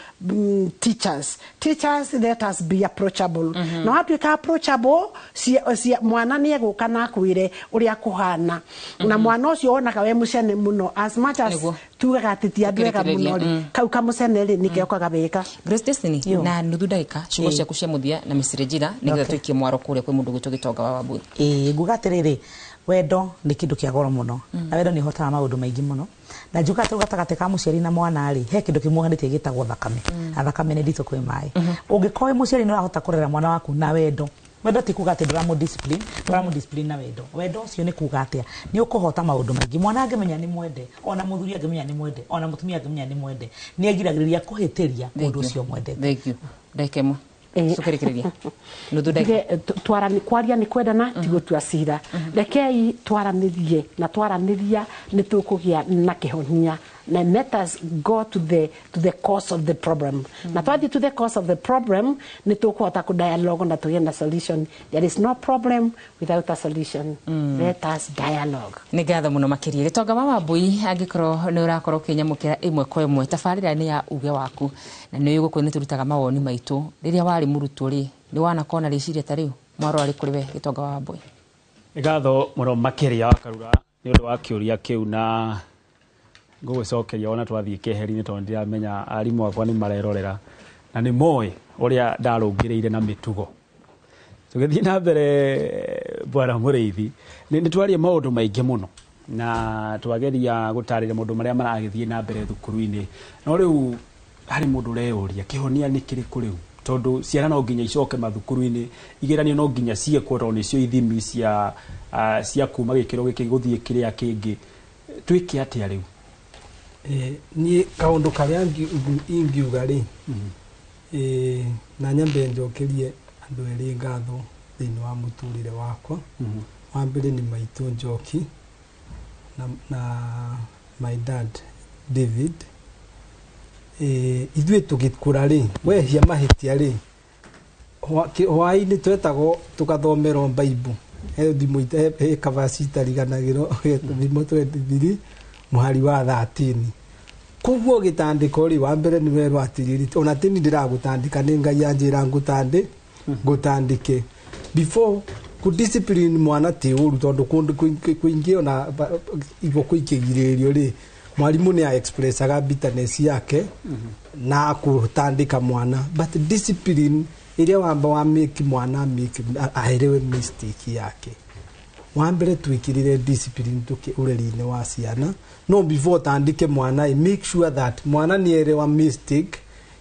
teachers. Teachers, let us be approachable. No hatu ika approachable, si mwana ni eguka na kwire uria kuhana. Na mwana ucio onaga we mucene muno as much as tugaga titia ndwega muno kau kamucene ri nikeokaga weka. Grace Destiny na nuthu ndagika ciugo ciaku cia muthia na Mr. Njira nigetha twikie mwaro kuria kwi mundu gwitu Gitonga wa Wambui. Ngugatiriri wendo ni kindu kia goro muno na wendo ni hotaga maundu maingi muno na njuka tu gatagate ka muciari na mwana ari he kindu kimwe gitagwo thakame thakame ni ndito kwi mai ungikoe muciari no ahota kurera mwana waku na wendo wendo ti kuga ati nduramu discipline na wendo wendo cio ni kuga atia ni ukuhota maundu maingi mwana angemenya ni mwende ona muthuri angemenya ni mwende ona mutumia angemenya ni mwende ni agiragiriria kuhitiria mundu ucio mwende. Thank you ndekemo sukirikiria nuthu ndagika twarani kwaria ni kwendana tigutua cira rekei twaranirie na twaraniria ni tukugia na kihonia na let us go to the cause of the problem na twathi to the cause of the problem ni tukuhota ku dialogue na tugenda solution. There is no problem without a solution. Let us dialogue. Ni gatha muno makiria Gitonga wa Wambui angikoro ni urakoro kinyamukira imwe kwa imwe tafarira ni ya uge waku na ni uguko ni turutaga mawoni maitu riria wari murutwo ri ni wana kona riciria tariu mwaro ari kuriwe Gitonga wa Wambui. Ni gatho muno makiria wakarura ni undu wa kiuria kiu na ngugucokeria ona twathie keheri-ini tondu ndiramenya arimu akwa ni marerorera na ni moe uria ndarungireire na mitugo tugithie na mbere bwana Muriithi ni twarie maundu maingi muno na twageria gutarira maundu maria maragithie na mbere thukuru-ini no riu hari mundu reuria kihonia ni kiriku riu tondu ciana no nginya icoke mathukuru-ini igeranio no nginya ciekwo tondu nicio ithimi cia kuma gikiro giki guthie kiria kingi twike atia riu ni kaundu karia ingiuga ri na nyambe njokerie andu eri ngatho thiini wa muturire wakwa wa mbere ni maitu Njoki na my dad David ithuĩ tũgĩkũra rĩ wehia mahitia rĩ hwaĩ-inĩ twetagwo tũgathomerwo Bible thimũ kavaci itariganagĩrwo thimũ 23 mũhari wa 13 koguo gĩtandĩko rĩ wa mbere nĩ werwo atĩrĩrĩ ona tini ndĩragũtandĩka nĩ Ngai anjĩra ngũtandĩke before ku discipline mwana ti ũru tondũ kũndũ kũingĩ ona igoko ikĩgirĩrĩrio rĩ mwalimu ni expressaga bitterness yake na kutandika mwana, but discipline ile wamba wa make mwana make aelewe mistake yake. Wambere tuikirire discipline tuki ureri-ini wa ciana no before tandike mwana make sure that mwana ni elewa mistake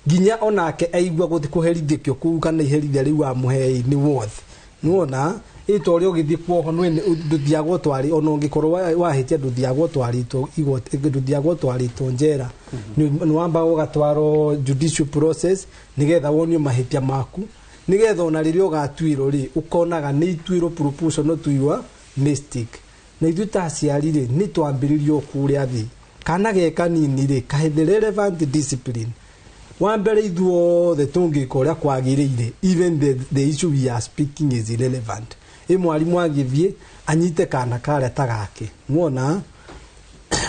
ginya onake aigua kuherithio kuu kana iherithia riu amuhei ni worth nuona ito rio githi kwoho nwe nduthiagwo twari ona ngikorwo wahitia nduthiagwo twarito igoti nduthiagwo twarito njera ni wamba ugatwaro judicial process nigetha wonio mahitia maku nigetha ona ririo gatwiro ri ukonaga ni itwiro proportional to your mistake na ithu taciari ri ni twambiririo kuria thi kana ge kanini ri kahe relevant discipline wambere ithuo the tungi koria kwagiriire even the issue we are speaking is irrelevant mwalimu agithie anyite kana kare tagake muona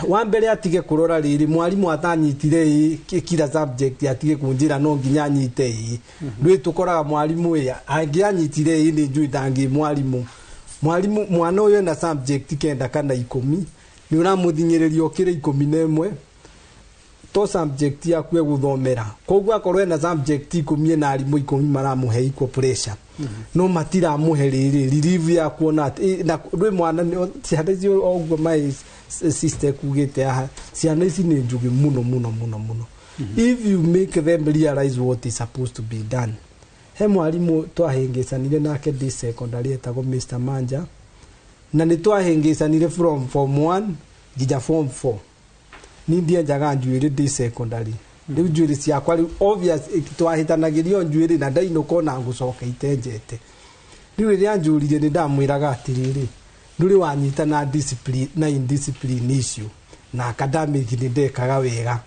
wambere atige kurora riri mwalimu atanyitire kila subject atige kunjira no nginya anyite rwi tukoraga mwalimu ya angianyitire ni njui dangi mwalimu mwana uyu na subject kenda kana 10 ni uramuthinyiririo kire 11 to subject yaku guthomera kogwa korwe na subject 10 na arimu 10 maramuhe equal pressure no matira muheriri relieve ya kuona na rwe mwana ciana cio ogwo mai sister kugite aha ciana ici ni njugi muno if you make them realize what is supposed to be done. He mwalimu twahengecanire nake di secondary etagwo Mr. Manja na ni twahengecanire from form 1 nginya form 4 ni ndie njaga njuiri di secondary riu njuiri ciakwa riu obvious twahitanagirio njuiri na ndainũko na ngucoka itenjete riu riria njurire ni ndamwiraga atiriri nduri wanyita na discipline na indiscipline issue na academic ni ndekaga wega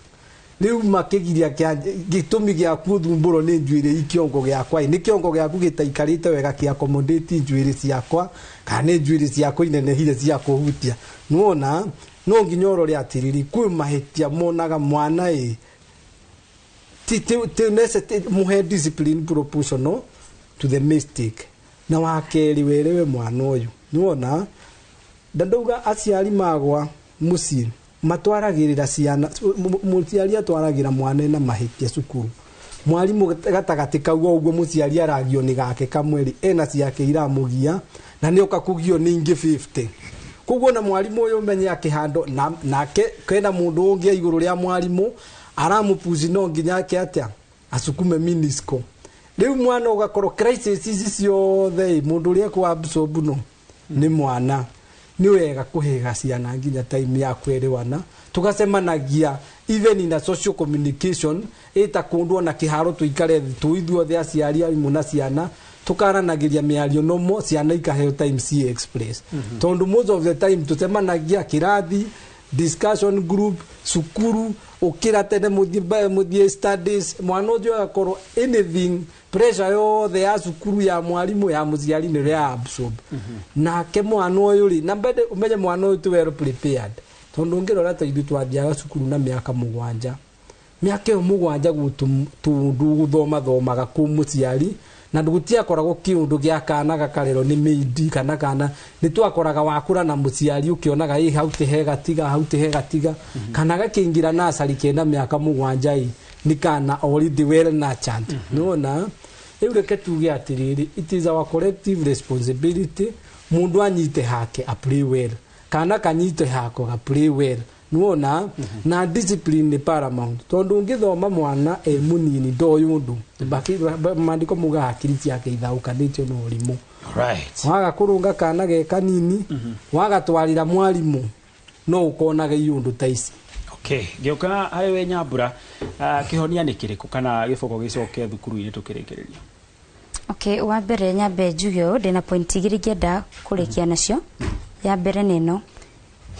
riu makigiria gitumi gia kuthumburo ni njuiri ikiongo giakwa ni kiongo giaku gitaikarite wega kia accommodate njuiri ciakwa kana njuiri ciakwa inenehire cia kuhutia nuona no nginyoro ri atiriri kwi mahitia monaga mwana muhe discipline proportional to the mistake na wakeri werewe mwana uyu nuona ndauga aciari magwa muci matwaragirira ciana muciari atwaragira mwana na mahitia cukuru mwalimu gatagati kauga uguo muciari aragio ni gake kamweri ena ciake iramugia na ni okakugio ningi 50 kugwo na mwalimu uyu menye akihando nake kena mundu ungi iguru ria mwalimu aramupuzi no nginya yake atia asukume minisco riu mwana ugakorwo crisis ici ciothe mundu ria kwa absorb no ni mwana ni wega kuhiga ciana nginya time ya kwelewana tukacemanagia even in a social communication eta kundwo na kiharo tuikare tuithuothe aciari arimu na ciana tukaranagiria miario nomo ciana ikaheo time C express tondu most of the time tucemanagia kirathi discussion group sukuru ukira tene muthie studies mwana ujo akoro anything pressure yothe ya sukuru ya mwalimu ya muciari ni ria absorb na ke mwana uyu ri na mbede umenye mwana uyu tu well prepared tondu ngirora ta ithu twathiaga sukuru na miaka 7 miaka 7 gutundu guthoma ku muciari na ndugutia koragwo kiundu gia kana gakarero ni meidi kana ni twakoraga wakura na muciari ukionaga i hauti hega tiga kana gakingira na asari kenda miaka 7 ni kana already well nurtured nona eureke tuge atiriri it is our collective responsibility mundu anyite hake a play well kana kanyite hako a play well nuona na discipline ni paramount tondu ngithoma mwana munini ndoyundu baki mandiko muga hakiri ciake ithaukanitio no rimu right waga kurunga kana ge kanini waga twarira mwalimu no ukonaga iyundu taisi okay gioka hari we Nyambura kihonia ni kiriku kana giboko gicoke thukuru-ini tukirikireria okay wa mbere nyambe njugio ndina point igiri ngenda kurikia nacio ya mbere neno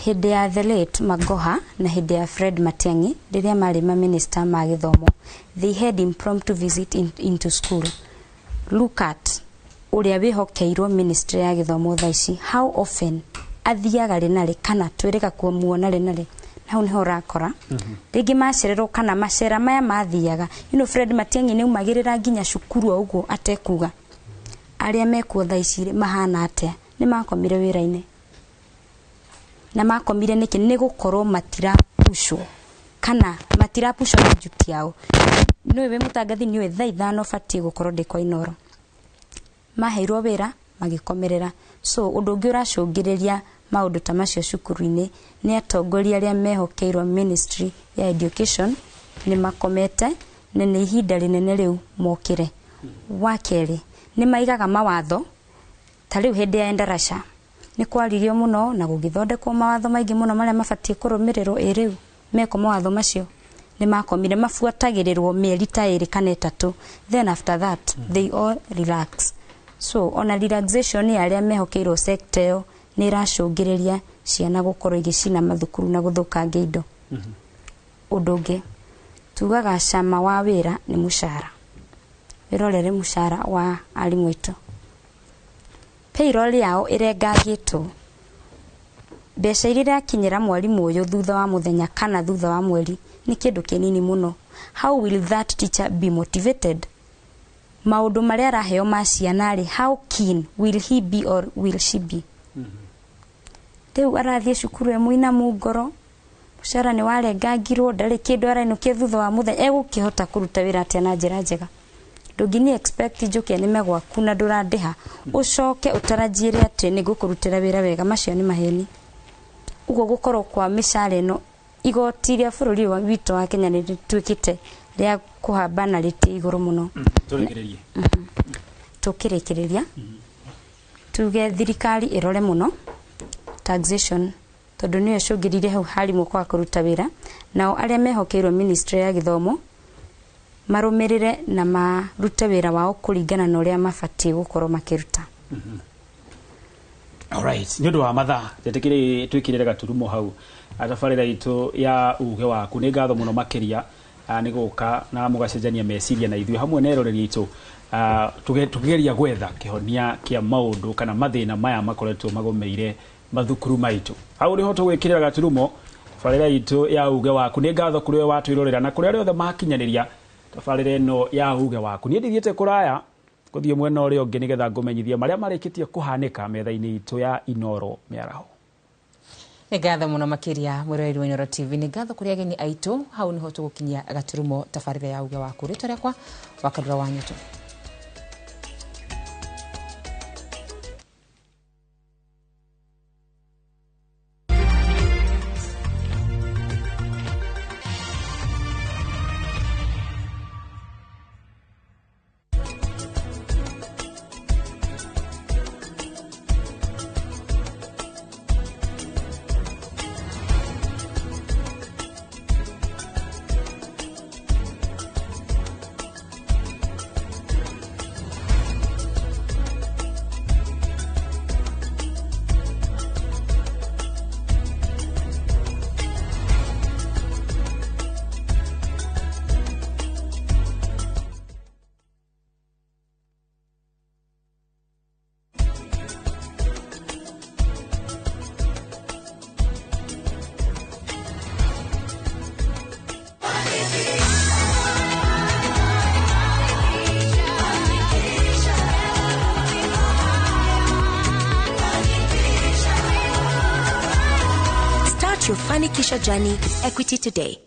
hindi ya the late Magoha na hindi ya Fred Matiang'i riria mari ma minister ma githomo they had impromptu visit into school. Look at uria wihokeirwo ministry ya githomo thaici how often athiaga rinari kana twirika kumuona rinari nau niho rakora ringi macererwo kana macera maya mathiaga Fred Matiang'i ni umagirira nginya cukuru uguo atekuga aria mekuo thaici mahana atia ni makomire wira-ini na makomire niki ni gukorwo matira marapushwo kana matirapushwo na duty yao niwe mutangathi niwe thaa 5 batie gukorwo ndiko Inoro maheirwo wira magikomerera so undu ungi uracungiriria maundu ta macio cukuru-ini ni atongoria aria mehokeirwo ministry ya education ni makomete na ni ihinda rinene riu mokire wakeri ni maigaga mawatho ta riu hindi ya Endarasha ni kwaririo muno na gugithondekwo mawatho maingi muno maria mabatie kurumirirwo riu meko mawatho macio ni makomire mafuatagirirwo mieri ta 2 kana 3 then after that they all relax so ona relaxation ya aria mehokeirwo sector yo ni iracungiriria ciana gukorwo igicina mathukuru na guthukangia indo undu ungi tugaga cama wa wira ni mushara wirorere mushara wa arimu itu payroll yao irengagitwo mbeca iria kinyira mwarimu uyu thutha wa muthenya kana thutha wa mweri ni kindu kinini muno how will that teacher be motivated maundu maria araheo ma ciana ri how keen will he be or will she be riu arathie cukuru e muina mungoro mushara ni warengagirwo ndari kindu arainukie thutha wa muthenya egukihota kuruta wira atia na njira njega ndungini expect njuke ni megwaku na ndurandiha ucoke utarajire ati ni gukurutira wira wega macio ni maheni ugo gukorwo kwa mishare no igoti ria bururi wa wito wa Kenya ni twikite ria kuhambana riti iguru muno turekererie tukirekereria tuge thirikari irore muno taxation tondu niyo cungirire hau harimu kwa kuruta wira nao aria mehokeirwo ministry ya githomo marumirire na marute wira wao kuringana na uria mabatie gukorwo makiruta alright nyodo wa matha tetekire twikirire gaturumo hau atafarira itu ya uge waku ni ngatho muno makiria ni guka na mugacenjania meciria na ithui hamwe na eroreri itu tukigeria gwetha kihonia kia maundu kana mathina maya makoretwo magomeire mathukuru maitu au riho twikirira gaturumo tafarira itu ya uge waku ni ngatho kuri we watwirorera na kuri ariothe makinyaniria tafarira no ya uge waku ni ndithiete kuraya kuthie mwena uri ungi nigetha ngumenyithia maria marikitie kuhanika metha-ini itu ya Inoro miaraho ni ngatho muno makiria mwiroreri wa Inoro TV ni ngatho kuri ageni aitu hau niho tugukinyia gaturumo tafarira ya uge waku ritwa riakwa Wakadura wa Nyuto. Your Fanikisha journey with Equity today.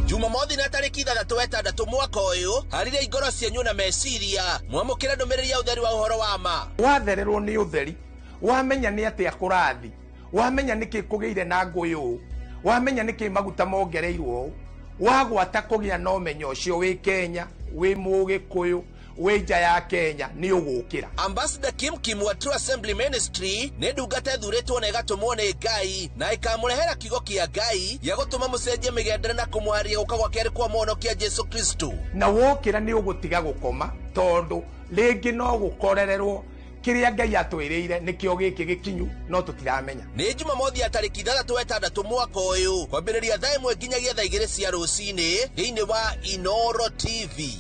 Jumamothi na tariki 3 mwaka uyu harire igoro cienyu na meciria mwamukira ndumiriri ya utheri wa uhoro wa ma wathererwo ni utheri wamenya ni atia kurathi wamenya niki kugeire na nguyu wamenya niki maguta mongereirwo wagwata kugia no menyo ucio wi Kenya wi Mugikuyu weja ya Kenya ni ugukira. Ambassador Kim wa True Assembly Ministry ne ndungata thuretwo na igatumwo ni Ngai na ikamurehera kigo kia Ngai ya gutuma mucenjie migendere na kumwaria guka gwa keri kwa monokia Jesu Kristo. Na wokira ni ugutiga gukoma tondu ringi no gukorererwo kiria Ngai atwirire nikio giki gikinyu no tutiramenya. Ni Jumamothi ya tariki 3 mwaka uyu kwambiriria thaa 1 nginyagia thaa 2 cia rucini thiini wa Inoro TV.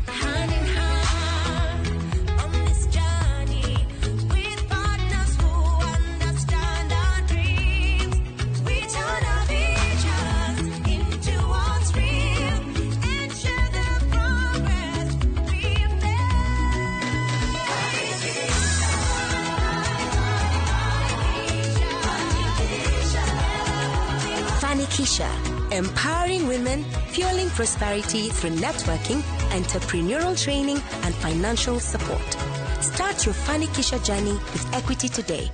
Hand in hand on this journey with partners who Fanikisha, empowering women, fueling prosperity through networking, entrepreneurial training, and financial support. Start your Fanikisha journey with Equity today.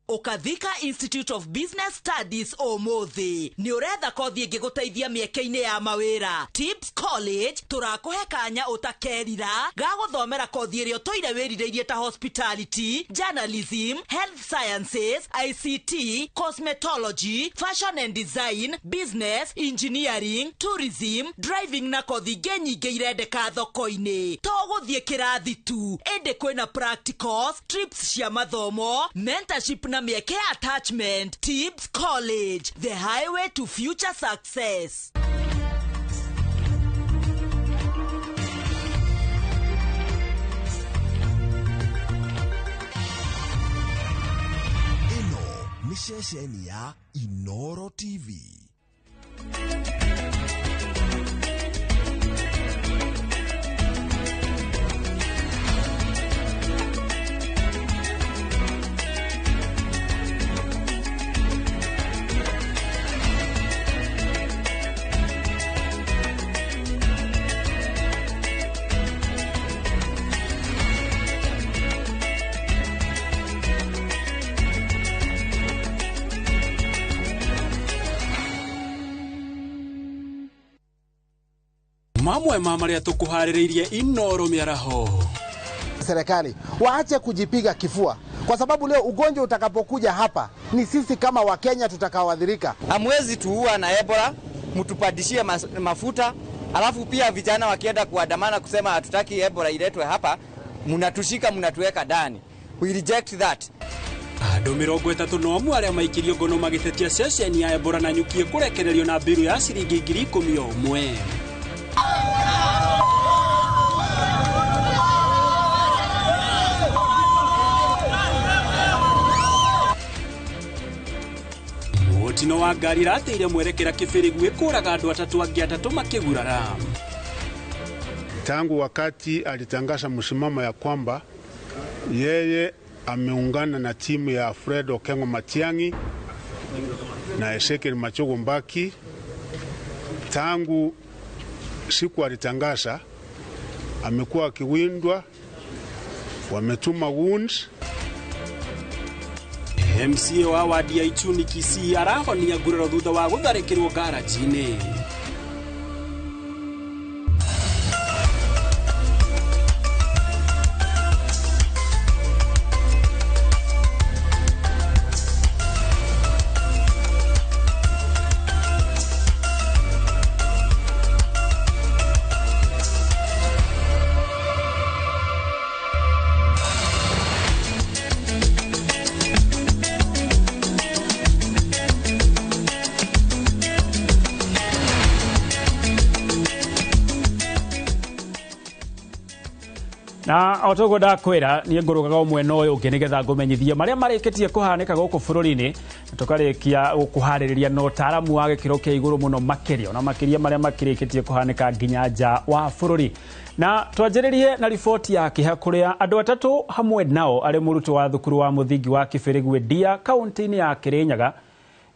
Okathika Institute of Business Studies Omothi ni uretha kothi ingiguteithia mieke-ini ya mawira. Tips College turakuhe kanya utakerira ga guthomera kothi iria toire wirireirie ta hospitality, journalism, health sciences, ICT, cosmetology, fashion and design, business, engineering, tourism, driving na kothi nyingĩ irendeka thoko-ini. To guthie kirathi tu, ende kwina practicals, trips cia mathomo, mentorship na mieke attachment. Tips College, the highway to future success. Ino ni shesheni ya Inoro TV. Mamwe maria tukuhariririe Inoro miaraho. Serikali waache kujipiga kifua, kwa sababu leo ugonjwa utakapokuja hapa ni sisi kama Wakenya tutakaoadhirika. Hamwezi tuua na Ebola, mtupadishie mafuta, alafu pia vijana wakienda kuandamana kusema hatutaki Ebola iletwe hapa, mnatushika mnatuweka ndani. We reject that. Andũ 31 arĩa maikirio ngono magĩtetia ceceni ya Ebola na nyukie kũrekererio na mbiru ya ciringi 10,000. Mutino wa ngari rateire mwerekera Kĩbĩrĩgu ĩkũraga andũ 3 makĩgurara. Tangu wakati alitangaza msimamo ya kwamba yeye ameungana na timu ya Fred Okengo Matiang'i na Ezekiel Machogo Mbaki, tangu siku alitangaza amekuwa akiwindwa, wametuma wounds. MCA wa wadi ya Ichuni Kisii arahonia nguraro thutha wa gutharikirwo garaji-ini. Na otogo da kwera ni ngurugaga umwena uyu ungi nigetha ngumenyithie maria marikitie kuhanika guku bururi-ini tukarikia kuhaririria no taramu wa gikiro kia iguru muno makiria na makiria maria makirikitie kuhanika nginya nja wa bururi. Na twanjiririe na ripoti ya kiha kuria andu 3 hamwe nao ari muruto wa thukuru wa muthingi wa Kĩbĩrĩgu Ndia kaunti-ini ya Kirinyaga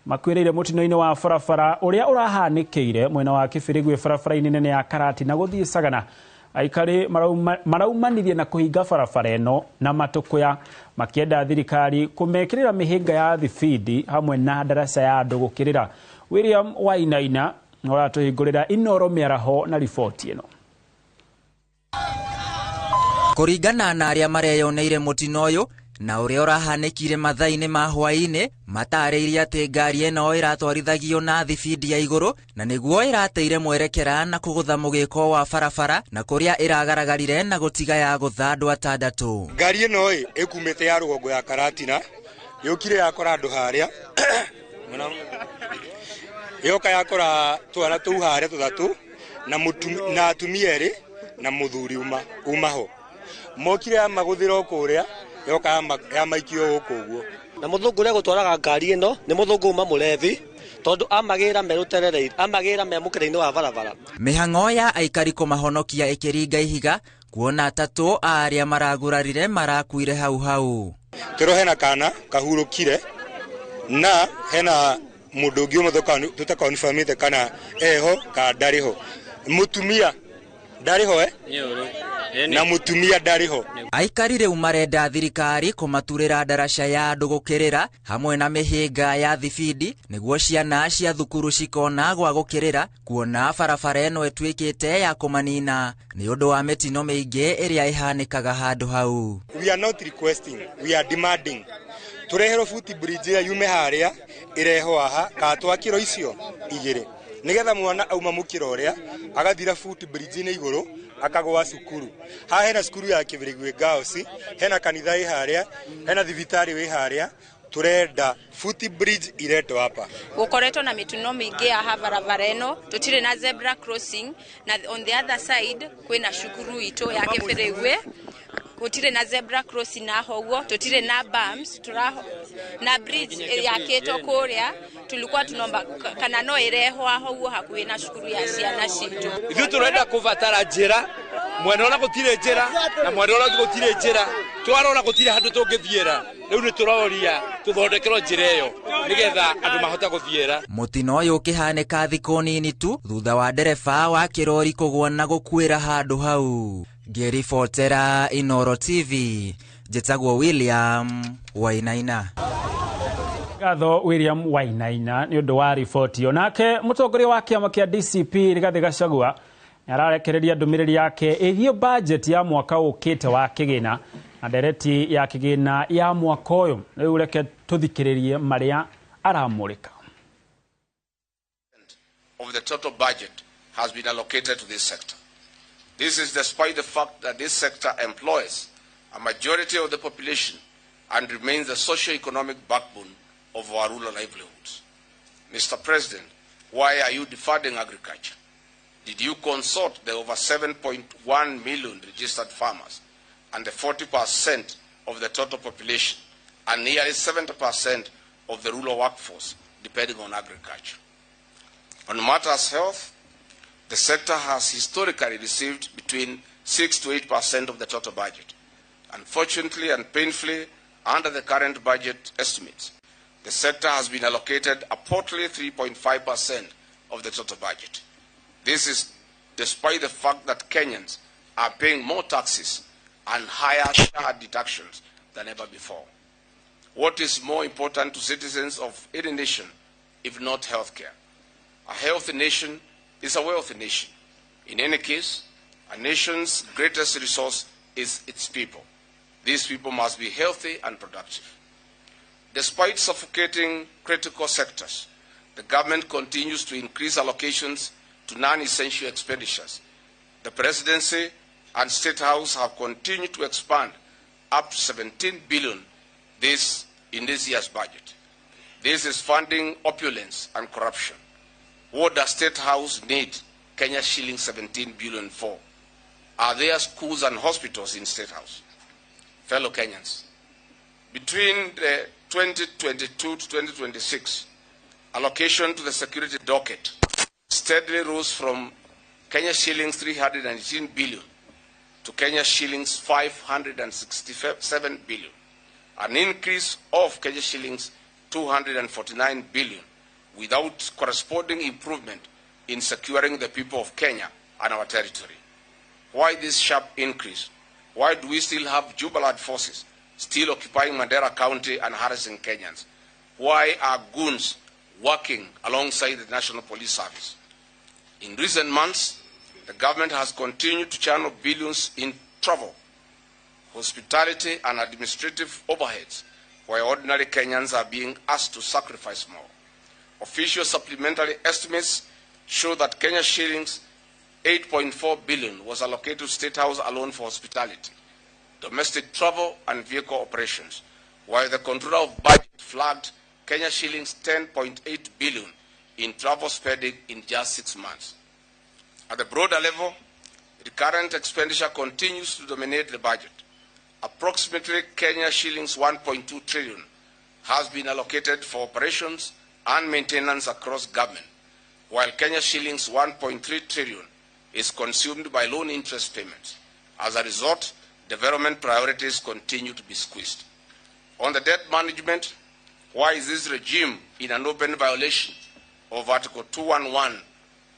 makwiriire mutino-ini wa barabara uria urahanikire mwena wa Kĩbĩrĩgu barabara-ini nene ya Karati na guthii Sagana. Aikari maraumanithie na kuhinga barabara eno na matukuya makienda thirikari kumekirira mihinga ya thibidi hamwe na darasa ya andu gukirira. William Wainaina oratuhingurira Inoro miaraho na ripoti eno. Kuringana na aria mareyoneire mutino uyu na uria urahanikire mathaa-ini ma hwaini matariirie ati ngari eno iratwarithagio na thibidi ya iguru na niguo irateire mwerekera na kugutha mugiko wa barabara na kuria iragaragarire na gutiga ya gutha andu 6. Ngari eno ikumite ya rugongo ya Karatina yukire yakora andu haria yoka yakora twara tu haria 3 na atumia eri na muthuri umaho mokire maguthira kuria yoka ya maikio huko na muthungu ria gutwaraga ngari eno ni muthungu uma mulevi tondu amagira meruterere amagira memukire-ini wa barabara. Mihango ya aikari kumahonokia ikiringa ihiga kuona 3 aria maragurarire marakuire hau. Kero hena kana kahurukire na hena mundu ungi umwe tutakonfirmite kana eho ka ndariho mutumia ndariho na mutumia ndariho. Aikari riu marenda thirikari kumaturira ndaraca ya andu gukirira hamwe na mihinga ya thibindi niguo ciana cia thukuru cikona gwa gukirira kuona barabara eno etwikite ya kumanina ni undu wa mitino miingi iria ihanikaga handu hau. We are not requesting, we are demanding. Turehero footbridge ya yume haria ireho aha ka twakiro icio igire nigetha mwana auma mukiro ria agathira footbridge ni iguru akagwa cukuru. Ha hena cukuru ya Kibirigwe Girls, hena kanitha i haria, hena thibitari wi haria. Turenda footbridge ireto hapa. Gukoretwo na mituno mingi ya barabara eno, tutire na zebra crossing na on the other side kwina cukuru ito ya Kibirigwe. Tutire na zebra crossing na hoguo, tutire na bumps, turaho na bridge ya keto korea, tulikuwa tunomba kana no ireho hoguo hakuwe na cukuru ya ciana citu. Ithu turenda kuvatara njira, mwena ona gutire njira na mwena ona gutire njira, twarona gutire handu tungithiera. Riu ni turoria tuthondekero njira iyo nigetha andu mahota guthiera. Mutino uyu ukihanika thiko nini tu thutha wa ndereba wa kirori kugwa na gukuira handu hau. Ngiribotera Inoro TV, njitagwo William Wainaina. Gatho William Wainaina ni undu wa riboti yo. Nake mutongoria wa kiama kia DCP Rigathi Gachagua ararekereria ndumiriri yake ithio budget ya mwaka ukite wa kigina na ndereti ya kigina ya mwaka uyu. Riu reke tuthikiririe maria aramurika. Of the total budget has been allocated to this sector. This is despite the fact that this sector employs a majority of the population and remains the socio-economic backbone of our rural livelihoods. Mr. President, why are you defunding agriculture? Did you consult the over 7.1 million registered farmers and the 40% of the total population and nearly 70% of the rural workforce depending on agriculture? On matters health, the sector has historically received between 6 to 8% of the total budget. Unfortunately and painfully, under the current budget estimates, the sector has been allocated a portly 3.5% of the total budget. This is despite the fact that Kenyans are paying more taxes and higher share deductions than ever before. What is more important to citizens of any nation if not healthcare? A healthy nation is a wealthy nation. In any case, a nation's greatest resource is its people. These people must be healthy and productive. Despite suffocating critical sectors, the government continues to increase allocations to non-essential expenditures. The Presidency and State House have continued to expand up to 17 billion in this year's budget. This is funding opulence and corruption. What does State House need Kenya shilling 17 billion for? Are there schools and hospitals in State House? Fellow Kenyans, between the 2022 to 2026, allocation to the security docket steadily rose from Kenya shillings 318 billion to Kenya shillings 567 billion, an increase of Kenya shillings 249 billion, without corresponding improvement in securing the people of Kenya and our territory. Why this sharp increase? Why do we still have Jubilant forces still occupying Mandera County and harassing Kenyans? Why are goons working alongside the National Police Service? In recent months, the government has continued to channel billions in travel, hospitality and administrative overheads, while ordinary Kenyans are being asked to sacrifice more. Official supplementary estimates show that Kenya shillings 8.4 billion was allocated to State House alone for hospitality, domestic travel and vehicle operations, while the Controller of Budget flagged Kenya shillings 10.8 billion in travel spending in just 6 months. At the broader level, the current expenditure continues to dominate the budget. Approximately Kenya shillings 1.2 trillion has been allocated for operations and maintenance across government, while Kenya shillings 1.3 trillion is consumed by loan interest payments. As a result, development priorities continue to be squeezed. On the debt management, Why is this regime in an open violation of Article 211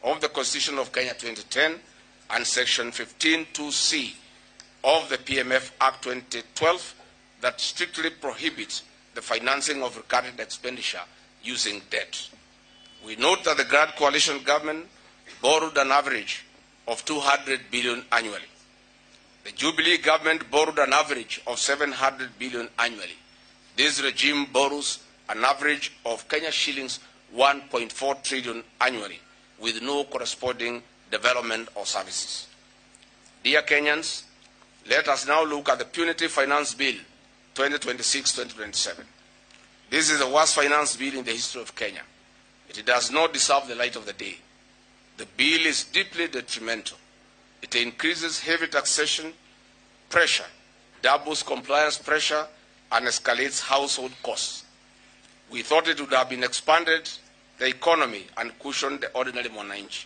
of the Constitution of Kenya 2010 and Section 15(2)(c) of the PMF Act 2012 that strictly prohibits the financing of recurrent expenditure using debt? We note that the Grand Coalition government borrowed an average of 200 billion annually. The Jubilee government borrowed an average of 700 billion annually. This regime borrows an average of Kenya shillings 1.4 trillion annually with no corresponding development or services. Dear Kenyans, let us now look at the Punitive Finance Bill 2026-2027. This is the worst finance bill in the history of Kenya. It does not deserve the light of the day. The bill is deeply detrimental. It increases heavy taxation pressure, doubles compliance pressure, and escalates household costs. We thought it would have been expanded the economy and cushioned the ordinary mwananchi.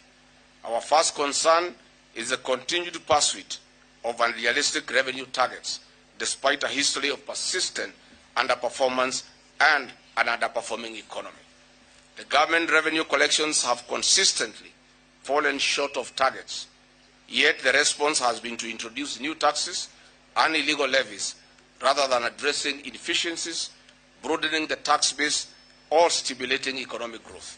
Our first concern is the continued pursuit of unrealistic revenue targets, despite a history of persistent underperformance and an underperforming economy. The government revenue collections have consistently fallen short of targets, yet the response has been to introduce new taxes and illegal levies rather than addressing inefficiencies, broadening the tax base, or stimulating economic growth.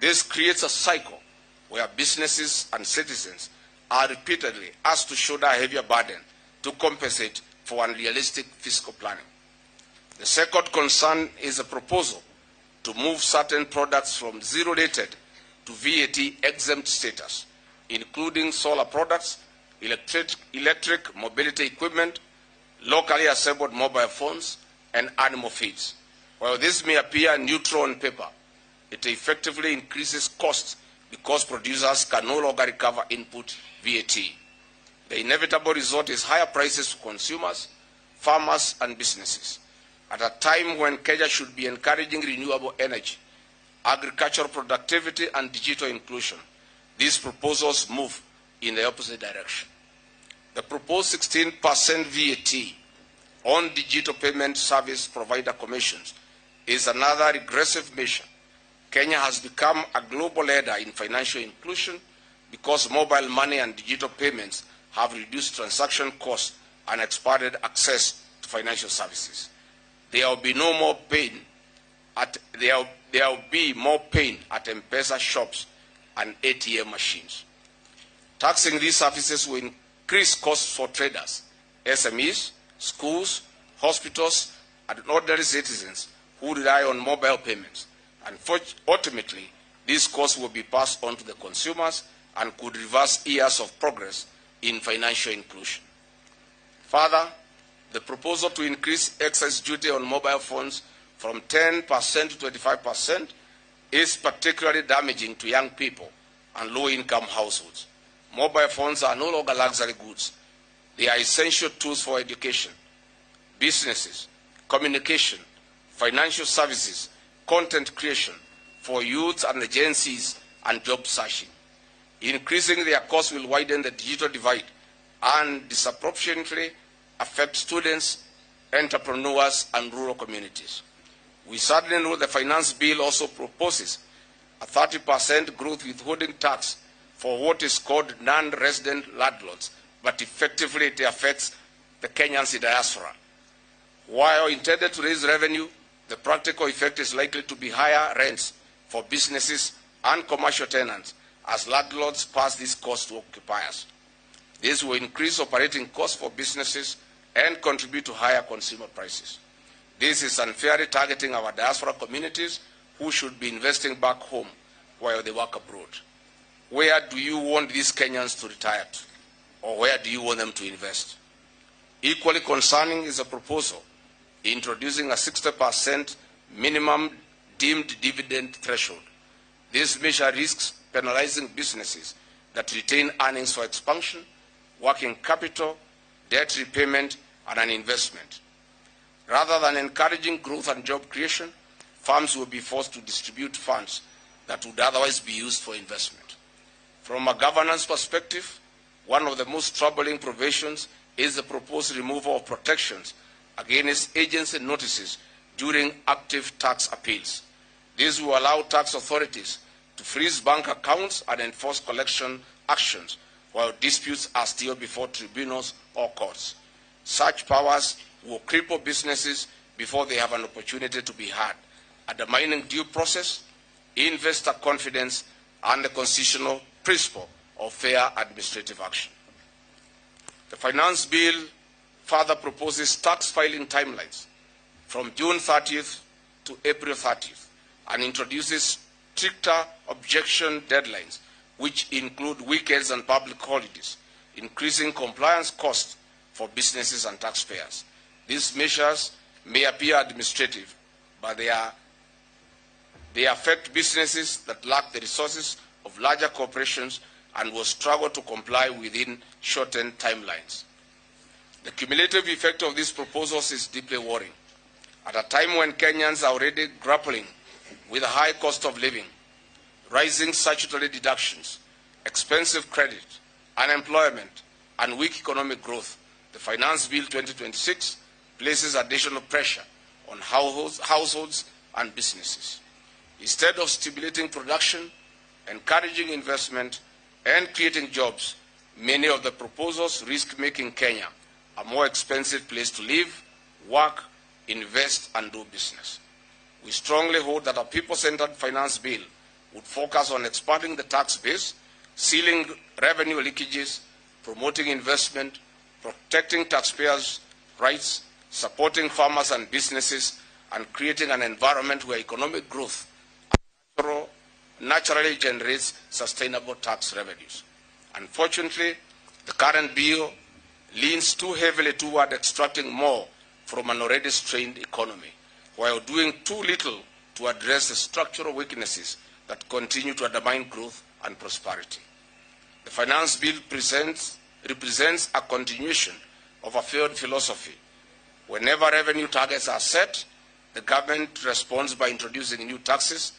This creates a cycle where businesses and citizens are repeatedly asked to shoulder a heavier burden to compensate for unrealistic fiscal planning. The second concern is a proposal to move certain products from zero-rated to VAT exempt status, including solar products, electric mobility equipment, locally assembled mobile phones, and animal feeds. While this may appear neutral on paper, it effectively increases costs because producers can no longer recover input VAT. The inevitable result is higher prices for consumers, farmers, and businesses. At a time when Kenya should be encouraging renewable energy, agricultural productivity, and digital inclusion, these proposals move in the opposite direction. The proposed 16% VAT on digital payment service provider commissions is another regressive measure. Kenya has become a global leader in financial inclusion because mobile money and digital payments have reduced transaction costs and expanded access to financial services. There will be no more pain at there will be more pain at M-Pesa shops and ATM machines. Taxing these services will increase costs for traders, SMEs, schools, hospitals, and ordinary citizens who rely on mobile payments. And ultimately, these costs will be passed on to the consumers and could reverse years of progress in financial inclusion. Further, the proposal to increase excise duty on mobile phones from 10% to 25% is particularly damaging to young people and low-income households. Mobile phones are no longer luxury goods. They are essential tools for education, businesses, communication, financial services, content creation for youth and the Gen Zs, and job searching. Increasing their costs will widen the digital divide and disproportionately affect students, entrepreneurs, and rural communities. We certainly know the finance bill also proposes a 30% growth withholding tax for what is called non-resident landlords, but effectively it affects the Kenyans in diaspora. While intended to raise revenue, the practical effect is likely to be higher rents for businesses and commercial tenants as landlords pass these costs to occupiers. This will increase operating costs for businesses and contribute to higher consumer prices. This is unfairly targeting our diaspora communities who should be investing back home while they work abroad. Where do you want these Kenyans to retire to? Or where do you want them to invest? Equally concerning is a proposal introducing a 60% minimum deemed dividend threshold. This measure risks penalizing businesses that retain earnings for expansion, working capital, debt repayment, and an investment. Rather than encouraging growth and job creation, firms will be forced to distribute funds that would otherwise be used for investment. From a governance perspective, one of the most troubling provisions is the proposed removal of protections against agency notices during active tax appeals. This will allow tax authorities to freeze bank accounts and enforce collection actions while disputes are still before tribunals or courts. Such powers will cripple businesses before they have an opportunity to be heard, undermining due process, investor confidence, and the constitutional principle of fair administrative action. The Finance Bill further proposes tax filing timelines from June 30th to April 30th and introduces stricter objection deadlines, which include weekends and public holidays, increasing compliance costs for businesses and taxpayers. These measures may appear administrative, but they affect businesses that lack the resources of larger corporations and will struggle to comply within shortened timelines. The cumulative effect of these proposals is deeply worrying. At a time when Kenyans are already grappling with a high cost of living, rising statutory deductions, expensive credit, unemployment, and weak economic growth, the Finance Bill 2026 places additional pressure on households and businesses. Instead of stimulating production, encouraging investment, and creating jobs, many of the proposals risk making Kenya a more expensive place to live, work, invest, and do business. We strongly hold that a people-centered finance bill would focus on expanding the tax base, sealing revenue leakages, promoting investment, protecting taxpayers' rights, supporting farmers and businesses, and creating an environment where economic growth naturally generates sustainable tax revenues. Unfortunately, the current bill leans too heavily toward extracting more from an already strained economy, while doing too little to address the structural weaknesses that continue to undermine growth and prosperity. The Finance Bill represents a continuation of a failed philosophy. Whenever revenue targets are set, the government responds by introducing new taxes,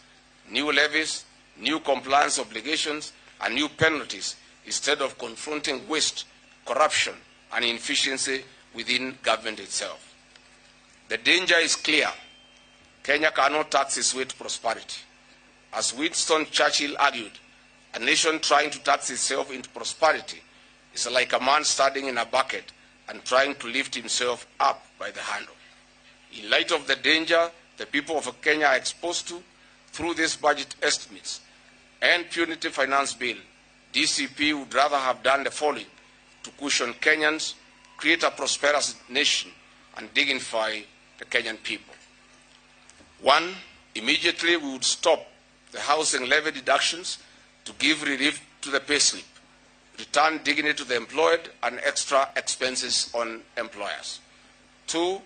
new levies, new compliance obligations, and new penalties instead of confronting waste, corruption, and inefficiency within government itself. The danger is clear. Kenya cannot tax its way to prosperity. As Winston Churchill argued, a nation trying to tax itself into prosperity is like a man standing in a bucket and trying to lift himself up by the handle. In light of the danger the people of Kenya are exposed to through these budget estimates and punitive finance bill, DCP would rather have done the following to cushion Kenyans, create a prosperous nation, and dignify the Kenyan people. 1, immediately we would stop the housing levy deductions to give relief to the payslip, return dignity to the employed, and extra expenses on employers. 2,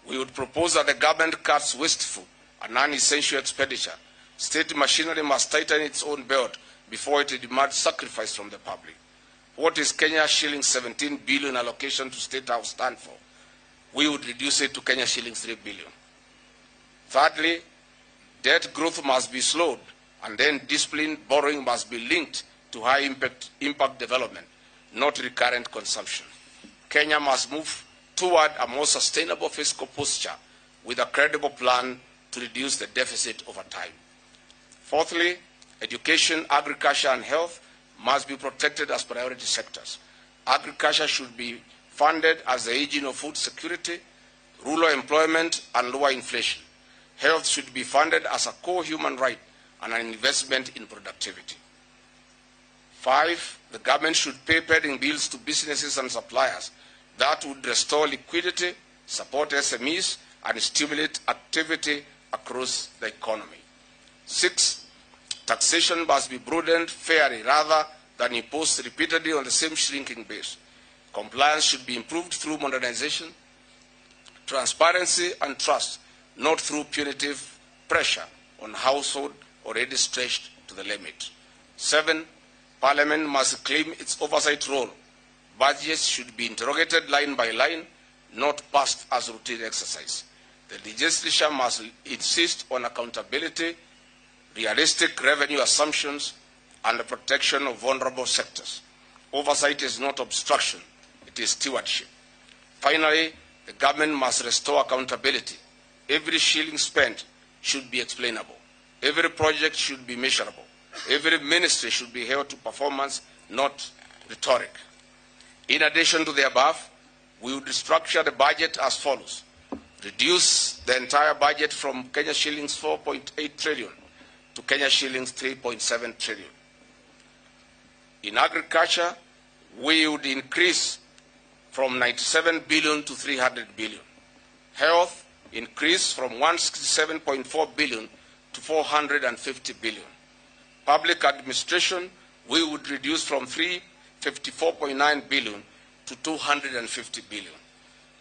we would propose that the government cuts wasteful and non-essential expenditure. State machinery must tighten its own belt before it demands sacrifice from the public. What is Kenya shillings 17 billion allocation to State House stand for? We would reduce it to Kenya shillings 3 billion. Thirdly, debt growth must be slowed, and then disciplined borrowing must be linked to high impact development, not recurrent consumption. Kenya must move toward a more sustainable fiscal posture with a credible plan to reduce the deficit over time. Fourthly, education, agriculture, and health must be protected as priority sectors. Agriculture should be funded as the engine of food security, rural employment, and lower inflation. Health should be funded as a core human right and an investment in productivity. 5, the government should pay pending bills to businesses and suppliers. That would restore liquidity, support SMEs, and stimulate activity across the economy. 6, taxation must be broadened fairly rather than imposed repeatedly on the same shrinking base. Compliance should be improved through modernization, transparency, and trust, not through punitive pressure on households already stretched to the limit. 7, Parliament must claim its oversight role. Budgets should be interrogated line by line, not passed as routine exercise. The legislature must insist on accountability, realistic revenue assumptions, and the protection of vulnerable sectors. Oversight is not obstruction, it is stewardship. Finally, the government must restore accountability. Every shilling spent should be explainable. Every project should be measurable. Every ministry should be held to performance, not rhetoric. In addition to the above, we would structure the budget as follows. Reduce the entire budget from Kenya shillings 4.8 trillion to Kenya shillings 3.7 trillion. In agriculture, we would increase from 97 billion to 300 billion. Health, increase from 167.4 billion to 450 billion. Public administration, we would reduce from 354.9 billion to 250 billion.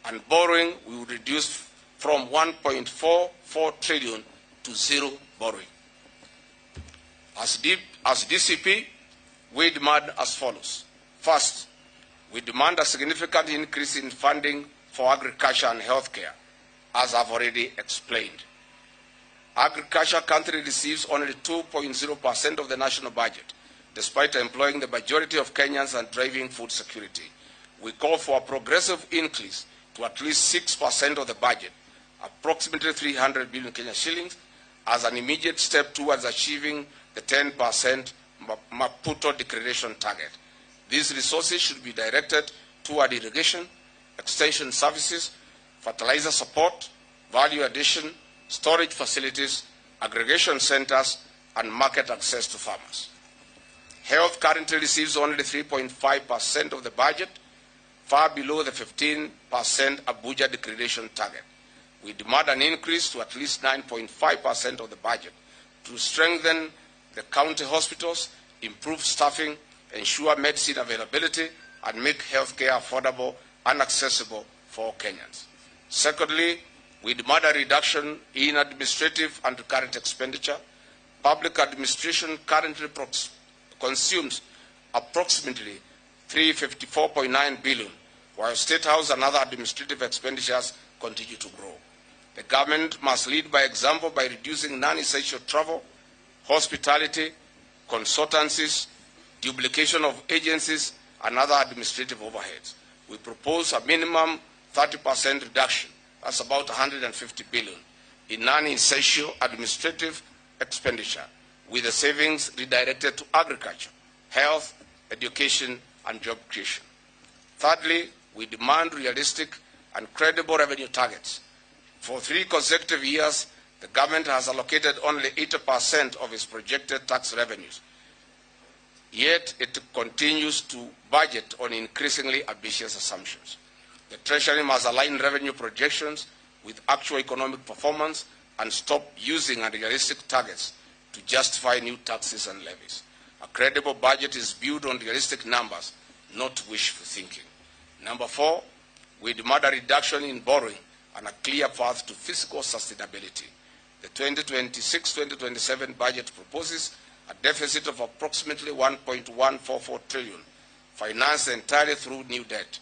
And borrowing, we would reduce from 1.44 trillion to zero borrowing. As DCP, we demand as follows. First, we demand a significant increase in funding for agriculture and healthcare, as I've already explained. Agriculture currently receives only 2.0% of the national budget, despite employing the majority of Kenyans and driving food security. We call for a progressive increase to at least 6% of the budget, approximately 300 billion Kenya shillings, as an immediate step towards achieving the 10% Maputo Declaration target. These resources should be directed toward irrigation, extension services, fertilizer support, value addition, storage facilities, aggregation centers, and market access to farmers. Health currently receives only 3.5% of the budget, far below the 15% Abuja Declaration target. We demand an increase to at least 9.5% of the budget to strengthen the county hospitals, improve staffing, ensure medicine availability, and make healthcare affordable and accessible for all Kenyans. Secondly, we demand a reduction in administrative and current expenditure. Public administration currently consumes approximately 354.9 billion, while State House and other administrative expenditures continue to grow. The government must lead by example by reducing non-essential travel, hospitality, consultancies, duplication of agencies, and other administrative overheads. We propose a minimum 30% reduction, that's about 150 billion, in non-essential administrative expenditure, with the savings redirected to agriculture, health, education, and job creation. Thirdly, we demand realistic and credible revenue targets. For 3 consecutive years, the government has allocated only 80% of its projected tax revenues. Yet it continues to budget on increasingly ambitious assumptions. The Treasury must align revenue projections with actual economic performance and stop using unrealistic targets to justify new taxes and levies. A credible budget is built on realistic numbers, not wishful thinking. Number 4, we demand a reduction in borrowing and a clear path to fiscal sustainability. The 2026-2027 budget proposes a deficit of approximately 1.144 trillion, financed entirely through new debt.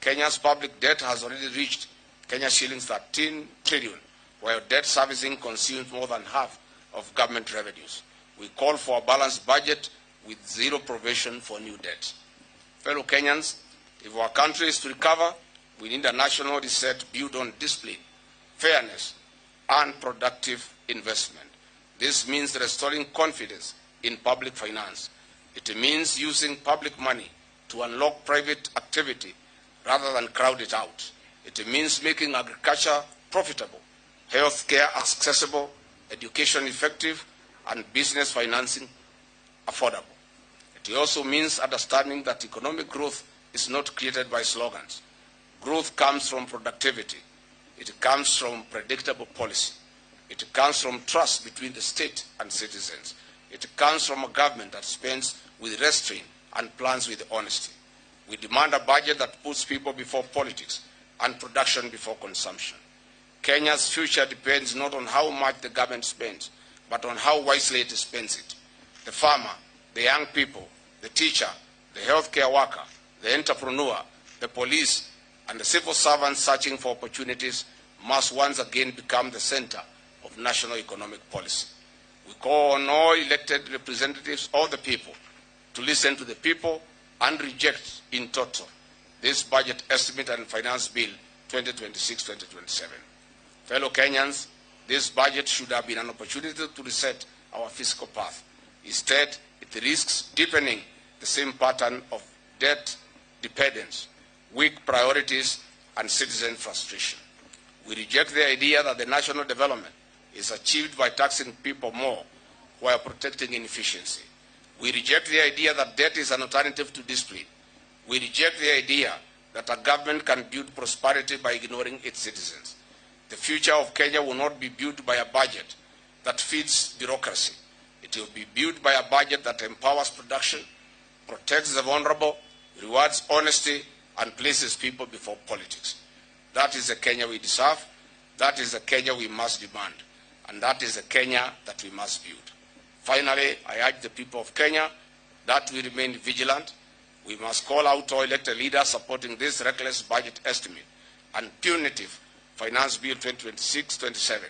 Kenya's public debt has already reached Kenya shillings 13 trillion, while debt servicing consumes more than half of government revenues. We call for a balanced budget with zero provision for new debt. Fellow Kenyans, if our country is to recover, we need a national reset built on discipline, fairness, and productive investment. This means restoring confidence in public finance. It means using public money to unlock private activity rather than crowd it out. It means making agriculture profitable, healthcare accessible, education effective, and business financing affordable. It also means understanding that economic growth is not created by slogans. Growth comes from productivity. It comes from predictable policy. It comes from trust between the state and citizens. It comes from a government that spends with restraint and plans with honesty. We demand a budget that puts people before politics and production before consumption. Kenya's future depends not on how much the government spends, but on how wisely it spends it. The farmer, the young people, the teacher, the healthcare worker, the entrepreneur, the police, and the civil servants searching for opportunities must once again become the center of national economic policy. We call on all elected representatives of the people to listen to the people and reject in total this budget estimate and finance bill 2026-2027. Fellow Kenyans, this budget should have been an opportunity to reset our fiscal path. Instead, it risks deepening the same pattern of debt dependence, weak priorities, and citizen frustration. We reject the idea that the national development is achieved by taxing people more while protecting inefficiency. We reject the idea that debt is an alternative to discipline. We reject the idea that a government can build prosperity by ignoring its citizens. The future of Kenya will not be built by a budget that feeds bureaucracy. It will be built by a budget that empowers production, protects the vulnerable, rewards honesty, and places people before politics. That is the Kenya we deserve. That is the Kenya we must demand. And that is the Kenya that we must build. Finally, I urge the people of Kenya that we remain vigilant. We must call out our elected leaders supporting this reckless budget estimate and punitive Finance Bill 2026-27.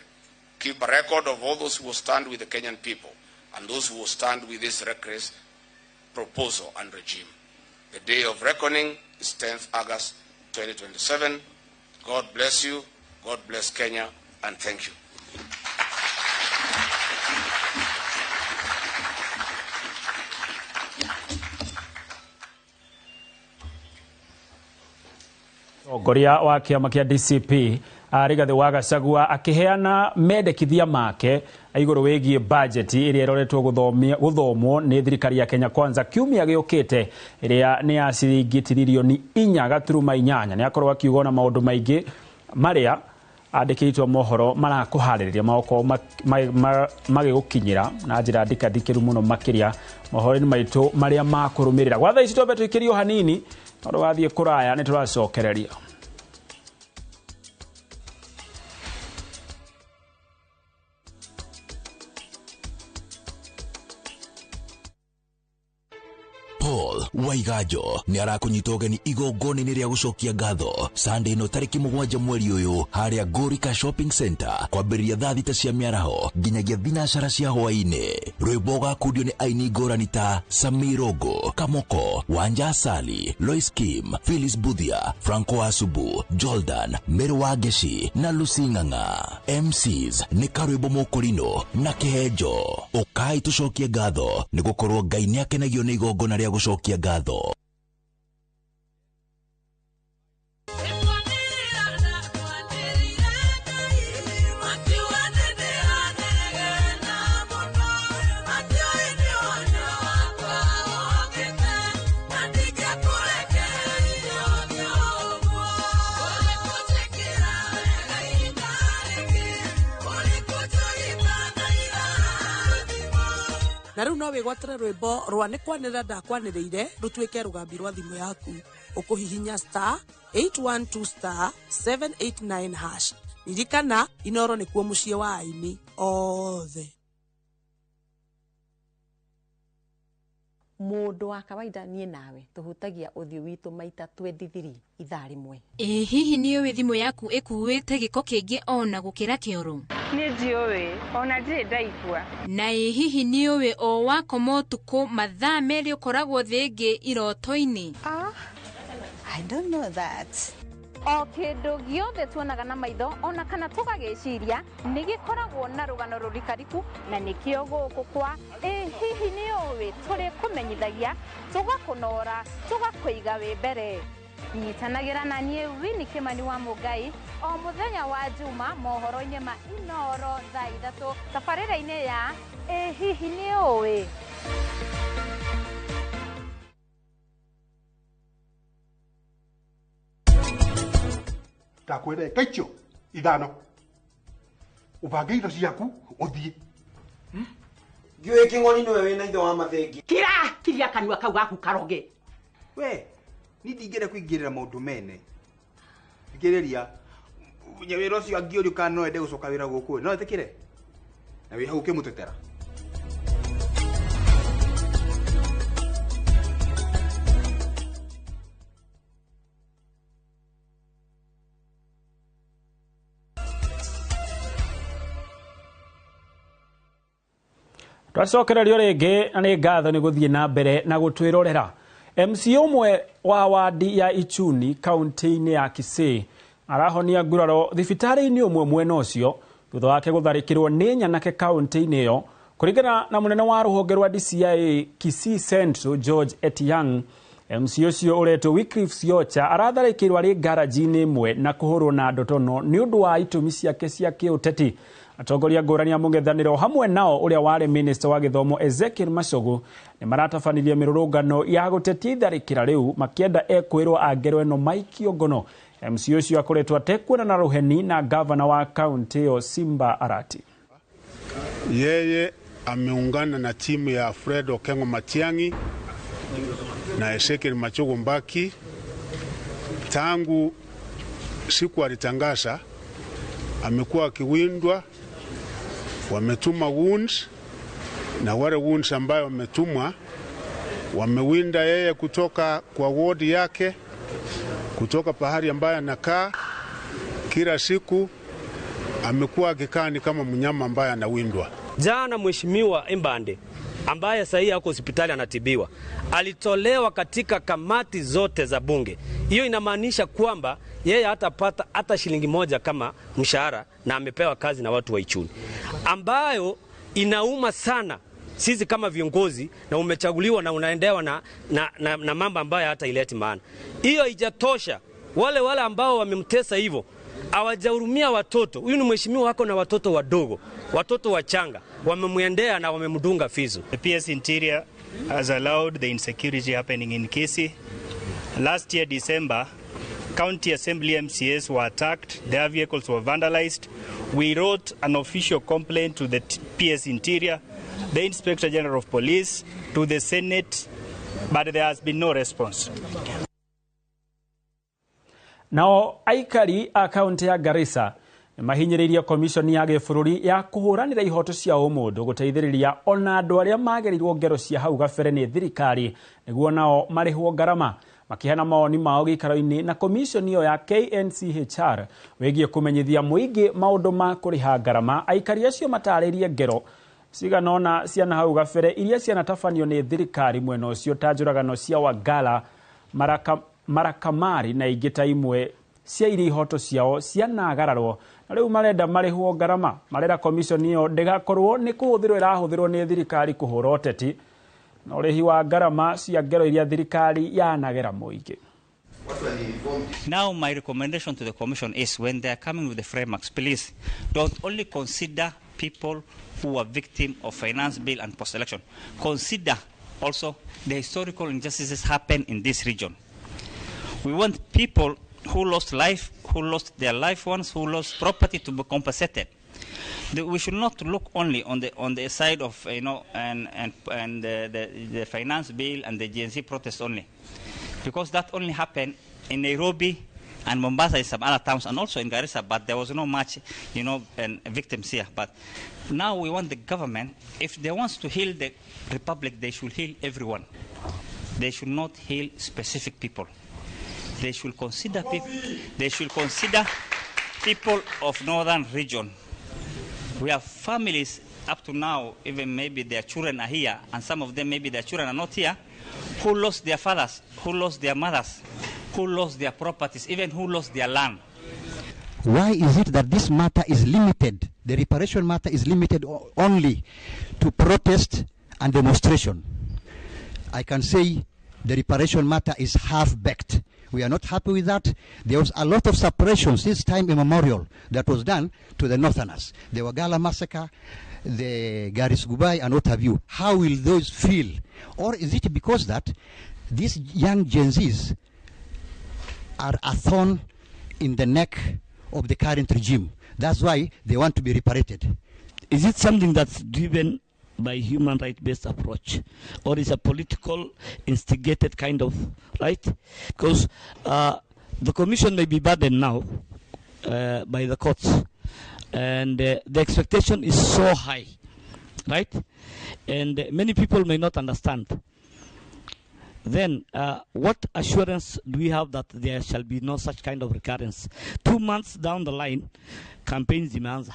Keep a record of all those who will stand with the Kenyan people and those who will stand with this reckless proposal and regime. The day of reckoning is 10th August 2027. God bless you, God bless Kenya, and thank you. Goria wa kiama kia DCP Rigathi wa Gachagua akiheana mendekithia make iguru wigie budget iria iroretwo guthomwo ni thirikari ya Kenya Kwanza kiumia giukite iria ni ya ciringi tirilioni 4.8 ni akorwo akiuga na maundu maingi maria andikitwo mohoro marakuhaririria maoko magigukinyira na njira ndikadikiru muno makiria mohoro ni maitu maria makurumirira gwatha ici tobe twikirio hanini ndo wathie kuraya ni turacokereria. Waigajo ni arakunyita ugeni igongoni-inĩ rĩa gucokia ngatho Sunday no tariki 7 mweri uyu haria Gorika Shopping Center kwambĩrĩria thaa 6 cia mĩaraho nginyagia thinacara cia hwaĩ-inĩ. Rwĩmbo gakundio nĩ aini ngũrani ta Samirogo, Kamoko, Wanja Asali, Lois Kim, Phyllis Budhia, Franco Asubu, Jordan, Meru Wageshi na Lucy Ng'ang'a. MCs nĩ Karwĩmbo Mũkũrinũ na Kĩhenjo. Ũkai tũcokie ngatho nĩ gũkorwo Ngai nĩ akenagio nĩ igongona rĩa gucokia ngatho. Na riu no wigwatire rwimbo rwa ni kwanira ndakwaniriire rutwike rugambi rwa thimu yaku ukuhihinya *812*789#. Ririkana Inoro nikuo mucie wa aini othe. Mundu wa kawaida nie nawe tuhutagia uthio witu maita 23 ithaa rimwe. Hihi ni we thimu yaku ikuwite giko kingi ona gukira kioro? Ni ndiwe ona ndire ndaigua. Na hihi ni we o wakoma utuku mathaa meri ukoragwo thingi iroto-ini? I don't know that. O kindu giothe tuonaga na maitho ona kana tugagiciria ni gikoragwo na rugano rurikariku na nikio guku kwa hihi ni uwe turi kumenyithagia tugakunora tugakuiga we mbere. Nyitanagira na nie Winnie Kimani wa Mugai o muthenya wa Juma mohoro-ini ma Inoro thaa 3 tabarĩra-inĩ ya hihi ni uwe. Takwere kaicho idano ubange indo ciaku uthie Giwe kingoni niwe wina itho wa mathengi kiria kanua kau gaku karoge we ni ndingire kuingirira maundu mene ngiriria nyawiro cio angiori kana no ende gucoka wira guku no etikire na wi hau kimutetera. Twacokererio ringi na ni ngatho ni guthie na mbere na gutwirorera. MC umwe wa wadi ya Ichuni kaunti-ini ya Kisii arahonia nguraro thibitari-inĩ ũmwe mwena ũcio thutha wake gũtharĩkĩrwo nĩ nyanake kaunti-inĩ ĩyo. Kũringana na mũnene wa rũhonge rwa DCI Kisii Central George Etiang, MC ũcio ũretwo Wycliffe Siocha aratharĩkĩrwo arĩ ngaraji-inĩ ĩmwe na kũhũrwo na ndotono nĩ ũndũ wa itũmi ciake cia kĩũteti. Atongoria ngũrani a mũng'ethanĩro hamwe nao ũrĩa warĩ minister wa gĩthomo Ezekiel Machogu nĩ maratabanirie mĩrũrũngano ya gũtetia itharĩkĩra rĩu makĩenda ekwĩrwo angero ĩno maikio ngono. MC ũcio akoretwo atekuona na rũheni na gavana wa kaunti ĩyo Simba Arati. Yeye ameungana na timu ya Fred Okengo Matiang'i na Ezekiel Machogu Mbaki tangu siku alitangaza. Amekuwa akiwindwa, wametuma wounds, na wale wounds ambayo wametumwa wamewinda yeye kutoka kwa ward yake, kutoka pahali ambayo anakaa. Kila siku amekuwa akikaa ni kama mnyama ambaye anawindwa. Jana Mheshimiwa Embande ambaye sasa yako hospitali anatibiwa alitolewa katika kamati zote za bunge. Hiyo inamaanisha kwamba yeye hatapata hata shilingi moja kama mshahara, na amepewa kazi na watu wa Ichuni, ambayo inauma sana sisi kama viongozi, na umechaguliwa na unaendewa na mambo ambayo hata ileti maana. Hiyo haijatosha, wale ambao wamemtesa hivyo hawajahurumia watoto. Huyu ni mheshimiwa wako na watoto wadogo, watoto wachanga, wamemwendea na wamemdunga fizu. The PS Interior has allowed the insecurity happening in Kisii. Last year December, county assembly MCAs were attacked, their vehicles were vandalized. We wrote an official complaint to the PS Interior, the Inspector General of Police, to the Senate, but there has been no response. Nao aikari a kaunti ya Garissa mahinyĩrĩirie komishoni ya gĩbũrũri ya kũhũranĩra ihoto cia ũmũndũ gũteithĩrĩria ona andũ arĩa magerirwo ngero cia hau gabere nĩ thirikari nĩguo nao marĩhwo ngarama. Makĩheana mawoni mao gĩikaro-inĩ na komishoni ĩyo ya KNCHR wĩgiĩ kũmenyithia mũingĩ maũndũ ma kũrĩha ngarama, aikari acio matarĩrie ngero cigana ũna cia na hau gabere iria cianatabanio nĩ thirikari mwena ũcio ta njũragano cia Wagala, Marakamari na ingĩ ta imwe cia iria ihoto ciao cianagararwo, na rĩu marenda marĩhwo ngarama. Marera komishoni ĩyo ndĩgakorwo nĩ kũhũthĩrwo ĩrahũthĩrwo nĩ thirikari kũhũra ũteti na ũrĩhi wa ngarama cia ngero iria thirikari yanagera mũingĩ. Now my recommendation to the commission is, when they are coming with the frameworks, please don't only consider people who are victim of finance bill and post-election. Consider also the historical injustices happen in this region. We want people who lost life, who lost their loved ones, who lost property to be compensated. We should not look only on the side of and the finance bill and the GNC protest only, because that only happened in Nairobi and Mombasa and some other towns, and also in Garissa, but there was no much victims here. But now we want the government, if they want to heal the republic, they should heal everyone. They should not heal specific people. They should consider people. They should consider people of northern region. We have families up to now, even maybe their children are here, and some of them maybe their children are not here, who lost their fathers, who lost their mothers, who lost their properties, even who lost their land. Why is it that this matter is limited, the reparation matter is limited only to protest and demonstration? I can say the reparation matter is half-baked. We are not happy with that. There was a lot of suppression since time immemorial that was done to the Northerners. The Wagala massacre, the Garis Gubai, and what have you. How will those feel? Or is it because that these young Gen Zs are a thorn in the neck of the current regime? That's why they want to be reparated. Is it something that's driven by human right-based approach, or is a political instigated kind of right? Because the commission may be burdened now by the courts, and the expectation is so high, right? And many people may not understand. Then what assurance do we have that there shall be no such kind of recurrence? 2 months down the line, campaigns demands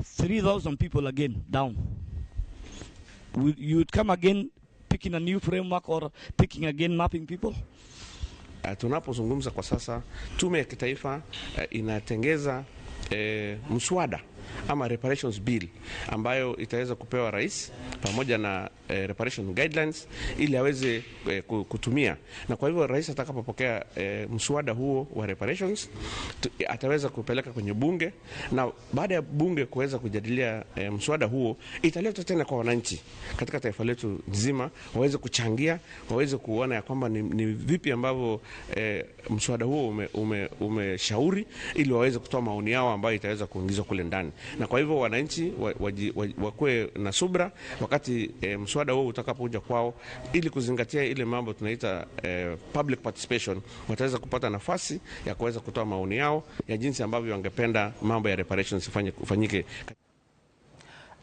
3,000 people again down. You would come again picking a new framework or picking again mapping people? tunapozungumza kwa sasa, tume ya kitaifa inatengeza mswada ama reparations bill ambayo itaweza kupewa rais pamoja na reparation guidelines ili aweze kutumia. Na kwa hivyo rais atakapopokea mswada huo wa reparations ataweza kupeleka kwenye bunge, na baada ya bunge kuweza kujadilia mswada huo italetwa tena kwa wananchi katika taifa letu nzima, waweze kuchangia, waweze kuona ya kwamba ni vipi ambavyo mswada huo umeshauri ili waweze kutoa maoni yao ambayo itaweza kuingizwa kule ndani. Na kwa hivyo wananchi wakuwe na subra wakati mswada huo utakapokuja kwao, ili kuzingatia ile mambo tunaita public participation, wataweza kupata nafasi ya kuweza kutoa maoni yao ya jinsi ambavyo wangependa mambo ya reparations ifanyike.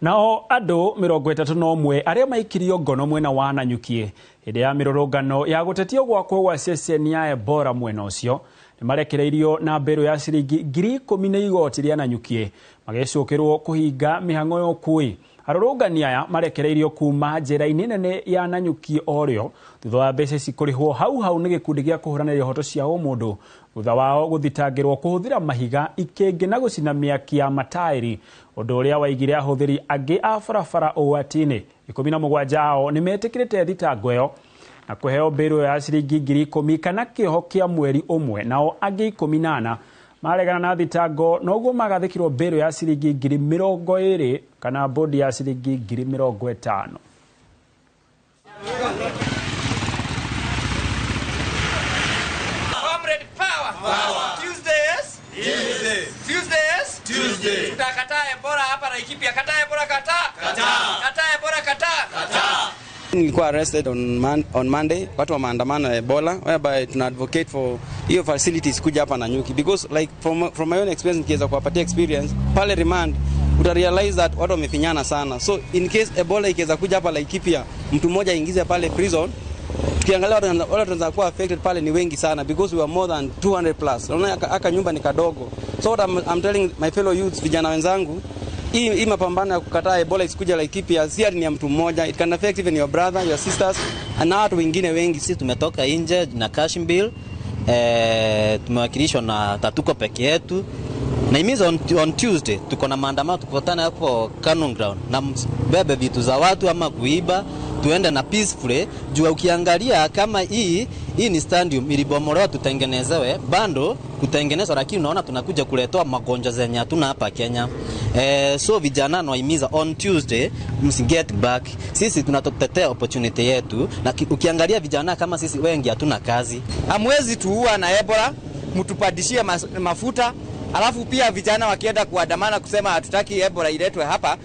Nao andũ 31 arĩa maikirio ngono mwena wa Nanyuki hĩndĩ ya mĩrũrũngano ya gũtetia gwakwo gwa ceceni ya Ebola mwena ũcio nĩ marekereirio na mbero ya ciringi 10,000 nĩ igoti rĩa Nanyuki magĩcokerwo kũhinga mĩhang'o ya ũkui. Arũrũngani aya marekereirio kuma njĩra-inĩ nene ya Nanyuki orĩo thutha wa mbeca cikũrĩhwo hau nĩ gĩkundi gĩa kũhũranĩra ihoto cia ũmũndũ thutha wao gũthitangĩrwo kũhũthĩra mahiga, ikĩngĩ na gũcina mĩaki ya mataĩri, ũndũ ũrĩa waigire ahũthĩri angĩ a barabara ũgwati-inĩ. 17 ao nĩ metĩkĩrĩte thitango ĩyo na kũheo mbero ya ciringi 10,000 kana kĩoho kĩa mweri ũmwe. Nao angĩ 18 maregana na thitango, noguo magathĩkĩrwo mbero ya ciringi 20,000 kana bodi ya ciringi 50,000. Tuesday. Tutakataa Ebola hapa na Laikipia. Kataa Ebola, kataa. Kataa Ebola, kataa. Nilikuwa arrested on Monday, watu wa maandamano ya Ebola, whereby tuna advocate for hiyo facilities kuja hapa Nanyuki, because like from my own experience, nikiweza kuwapatia experience pale remand, uta realize that watu wamefinyana sana. So in case Ebola ikiweza kuja hapa Laikipia, mtu mmoja aingize pale prison, tukiangalia wale tunaweza kuwa affected pale ni wengi sana, because we are more than 200 plus. Unaona aka nyumba ni kadogo. So what I'm telling my fellow youths, vijana wenzangu, hii mapambano ya kukataa Ebola isikuja Laikipia si ni ya mtu mmoja, it can affect even your brother, your sisters and watu wengine wengi. Sisi tumetoka nje na cash bill, tumewakilishwa na Tatuko peke yetu. Na imiza on Tuesday tuko na maandamano, tukutana hapo Cannon Ground na bebe vitu za watu ama kuiba, tuende na peacefully. Jua ukiangalia kama hii ni stadium ilibomolewa tutengenezewe, bando kutengenezwa, lakini unaona tunakuja kuletoa magonjwa zenye hatuna hapa Kenya. So vijana naimiza on Tuesday get back. Sisi tunatotetea opportunity yetu, na ukiangalia vijana kama sisi wengi hatuna kazi. Hamwezi tuua na Ebola, mtupadishie mafuta. Alafu pia vijana wakienda kuandamana kusema hatutaki Ebola iletwe hapa,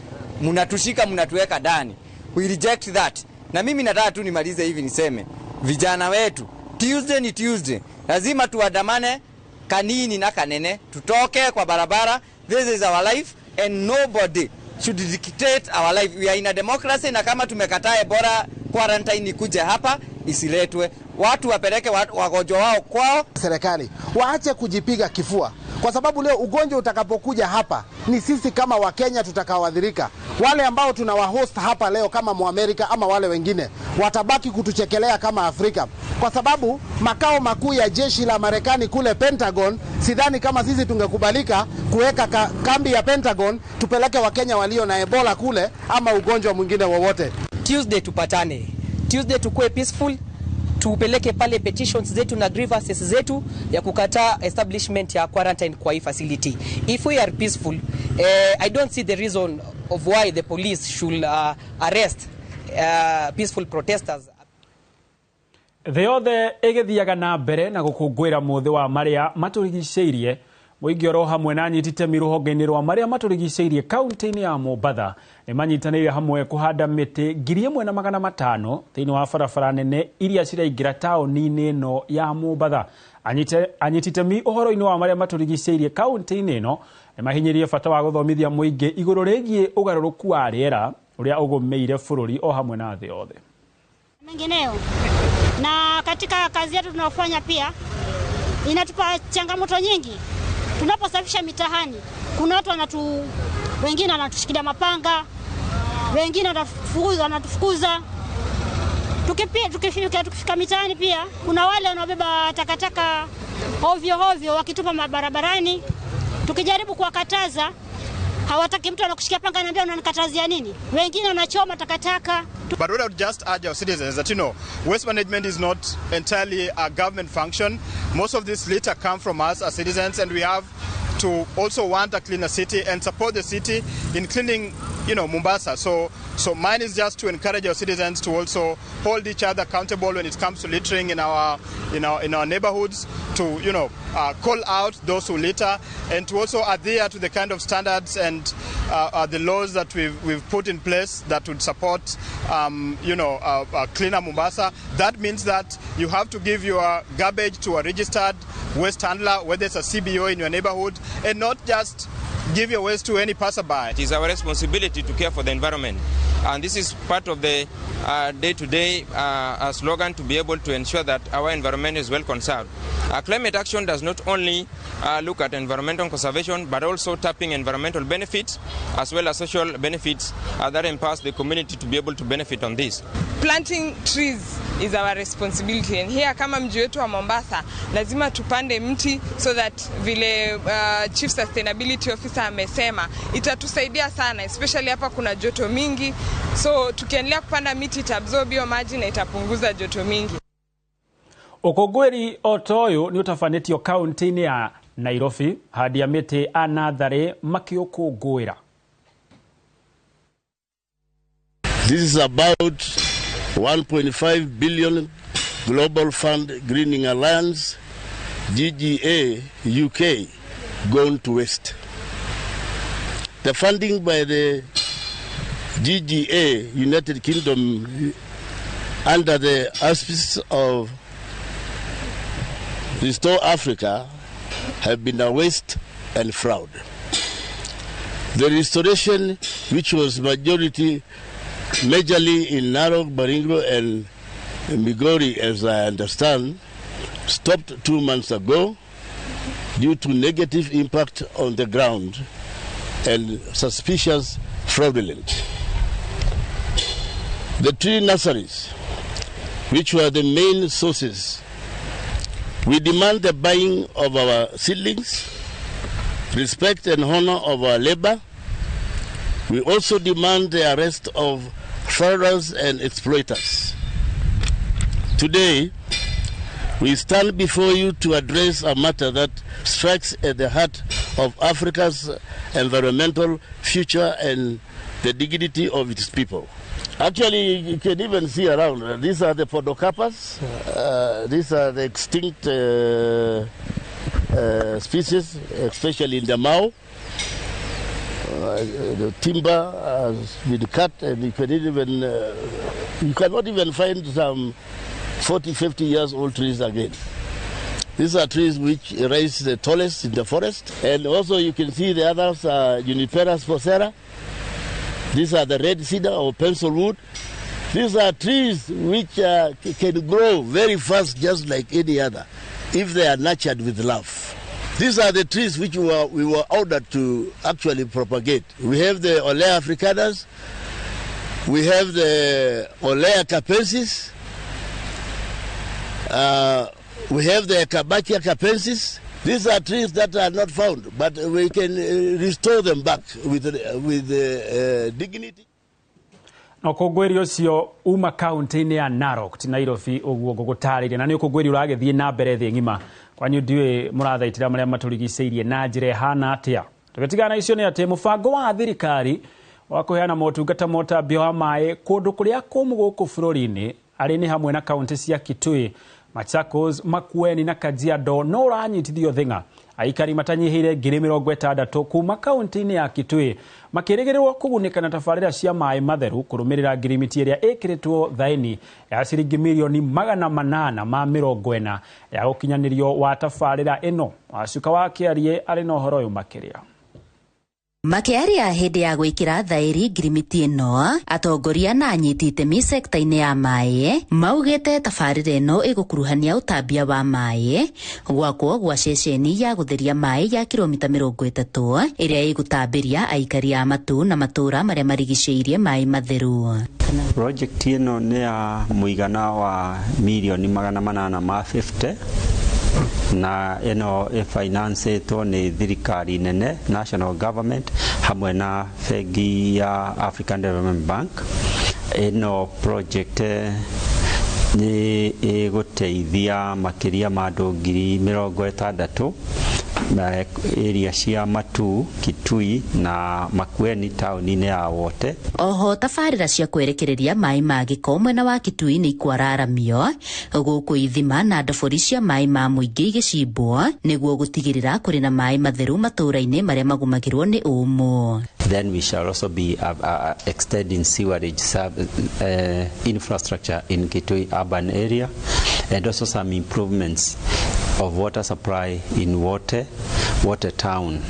mnatushika mnatuweka ndani. We reject that. Na mimi nataka tu nimalize hivi niseme, vijana wetu, Tuesday ni Tuesday. Lazima tuandamane kanini na kanene, tutoke kwa barabara. This is our life and nobody should dictate our life. We are in a democracy, na kama tumekataa Ebola quarantine kuja hapa isiletwe, watu wapeleke wagonjwa wao kwao. Serikali waache kujipiga kifua, kwa sababu leo ugonjwa utakapokuja hapa ni sisi kama Wakenya tutakaoadhirika. Wale ambao tunawahost hapa leo kama Muamerika ama wale wengine watabaki kutuchekelea kama Afrika, kwa sababu makao makuu ya jeshi la Marekani kule Pentagon, sidhani kama sisi tungekubalika kuweka kambi ya Pentagon tupeleke Wakenya walio na Ebola kule ama ugonjwa mwingine wowote. Tuesday tupatane, Tuesday tukue peaceful, tupeleke pale petitions zetu na grievances zetu ya kukataa establishment ya quarantine kwa hii facility. If we are peaceful, I don't see the reason of why the police should arrest peaceful protesters. Thĩ yothe ĩgĩthiaga na mbere na gũkũngũĩra mũthĩ wa marĩa matũrigicĩirie, mũingĩ oro hamwe na anyiti itemi rũhonge-inĩ rwa marĩa matũrigicĩirie kaunti-inĩ ya Mombatha nĩ manyitanĩire hamwe kũhanda mĩtĩ 1,500 thĩinĩ wa barabara nene iria ciraingĩra taũni-inĩ ĩno ya Mombatha. Anyiti itemi ũhoro-inĩ wa marĩa matũrigicĩirie kaunti-inĩ ĩno nĩ mahinyĩrĩirie bata wa gũthomithia mũingĩ igũrũ rĩgiĩ ũgarũrũku wa rĩera ũrĩa ũgũmĩire bũrũri o hamwe na thĩ yothe. Mengineo. Na katika kazi yetu tunayofanya pia inatupa changamoto nyingi. Tunaposafisha mitahani, kuna watu wengine wanatushikilia mapanga, wengine wanatufukuza. Tukifika mitaani pia kuna wale wanaobeba takataka ovyo wakitupa barabarani. Tukijaribu kuwakataza hawataki. Mtu anakushikia panga anambia unanikatazia nini? Wengine wanachoma takataka. But what I would just urge our citizens that, waste management is not entirely a government function. Most of this litter come from us as citizens, and we have to also want a cleaner city and support the city in cleaning, Mombasa. So mine is just to encourage our citizens to also hold each other accountable when it comes to littering in our neighborhoods, to call out those who litter, and to also adhere to the kind of standards and the laws that we've put in place that would support cleaner Mombasa. That means that you have to give your garbage to a registered waste handler, whether it's a CBO in your neighborhood, and not just give your waste to any passerby. It is our responsibility to care for the environment, and this is part of the day-to-day slogan to be able to ensure that our environment is well conserved. Climate action does not only look at environmental conservation, but also tapping environmental benefits as well as social benefits that empowers the community to be able to benefit on this. Planting trees is our responsibility, and here kama mji wetu wa Mombasa lazima tupande mti so that vile Chief Sustainability Officer amesema itatusaidia sana, especially hapa kuna joto mingi, so tukiendelea kupanda miti itabsorb hiyo maji na itapunguza joto mingi. Ukogweri otoyo ni utafanitio kaunti ya Nairobi hadi ya miti anathare makiokogwera. This is about 1.5 billion Global Fund Greening Alliance, GGA UK, gone to waste. The funding by the GGA, United Kingdom, under the auspices of Restore Africa, have been a waste and fraud. The restoration, which was majorly in Narok, Baringo and Migori, as I understand, stopped 2 months ago due to negative impact on the ground and suspicious fraudulent. The tree nurseries, which were the main sources, we demand the buying of our seedlings, respect and honor of our labor. We also demand the arrest of fraudsters and exploiters. Today, we stand before you to address a matter that strikes at the heart of Africa's environmental future and the dignity of its people. Actually, you can even see around. These are the podocarpus. These are the extinct species, especially in the Mau. The timber has been cut, and you cannot even find some 40, 50 years old trees again. These are trees which rise the tallest in the forest. And also you can see the others are Juniperus procera. These are the red cedar or pencil wood. These are trees which can grow very fast just like any other if they are nurtured with love. These are the trees which we were ordered to actually propagate. We have the Olea africanus, we have the Olea capensis, we have the Acabacia capensis. These are trees that are not found, but we can restore them back with dignity. No kogweri ocio uma county ya Narok ti Nairobi oguo gugutariria na ni kogweri uragethie na mbere thi ngima kwanyu ndiwe murathaitira maria maturigiceirie na njire hana atia tugetigana icio ni ati mubango wa thirikari wa kuheana motungata motambio wa mai kundu kuria kumu guku bururi-ini ari ni hamwe na county cia Kitui, Machakos, Makueni na Kajiado no uranyitithio thinga aikari matanyihire 60,000 kuma county-ini ya Kitui makirigirirwo kugunika na tabarira cia mai matheru kurumirira ngirimiti iria ikiritwo thaini ya ciringi milioni 840 ya ukinyanirio wa tabarira ino. Wacuka wa Kiarie ari no horo uyu makiria. Makiaria hindi ya gwikira thairi ngirimiti ino atongoria na anyiti itemi sekta-ini ya mai maugite tabarire ino igukuruhania utambia wa mai gwakwo gwa ceceni ya gutheria mai ya kilomita 30 iria igutambiria aikari a matu na matura maria marigiceirie mai matheru. Project ino ni ya muigana wa milioni 850 na ino finance to ni thirikari nene national government hamwe na fegi ya African Development Bank. Ino project ni guteithia makiria mandu 60,000 area cia Matu, Kitui na Makueni tauni-ini ya Wote. Oho tabarira cia kwerekereria mai ma giko mwena wa Kitui ni ikwararamio guku ithima na ndobori cia mai ma muingi igicimbwo niguo gutigirira kuri na mai matheru matura-ini maria magumagirwo ni umu. Then we shall also be extending sewerage infrastructure in Kitui urban area and also some improvements of water supply in Wote town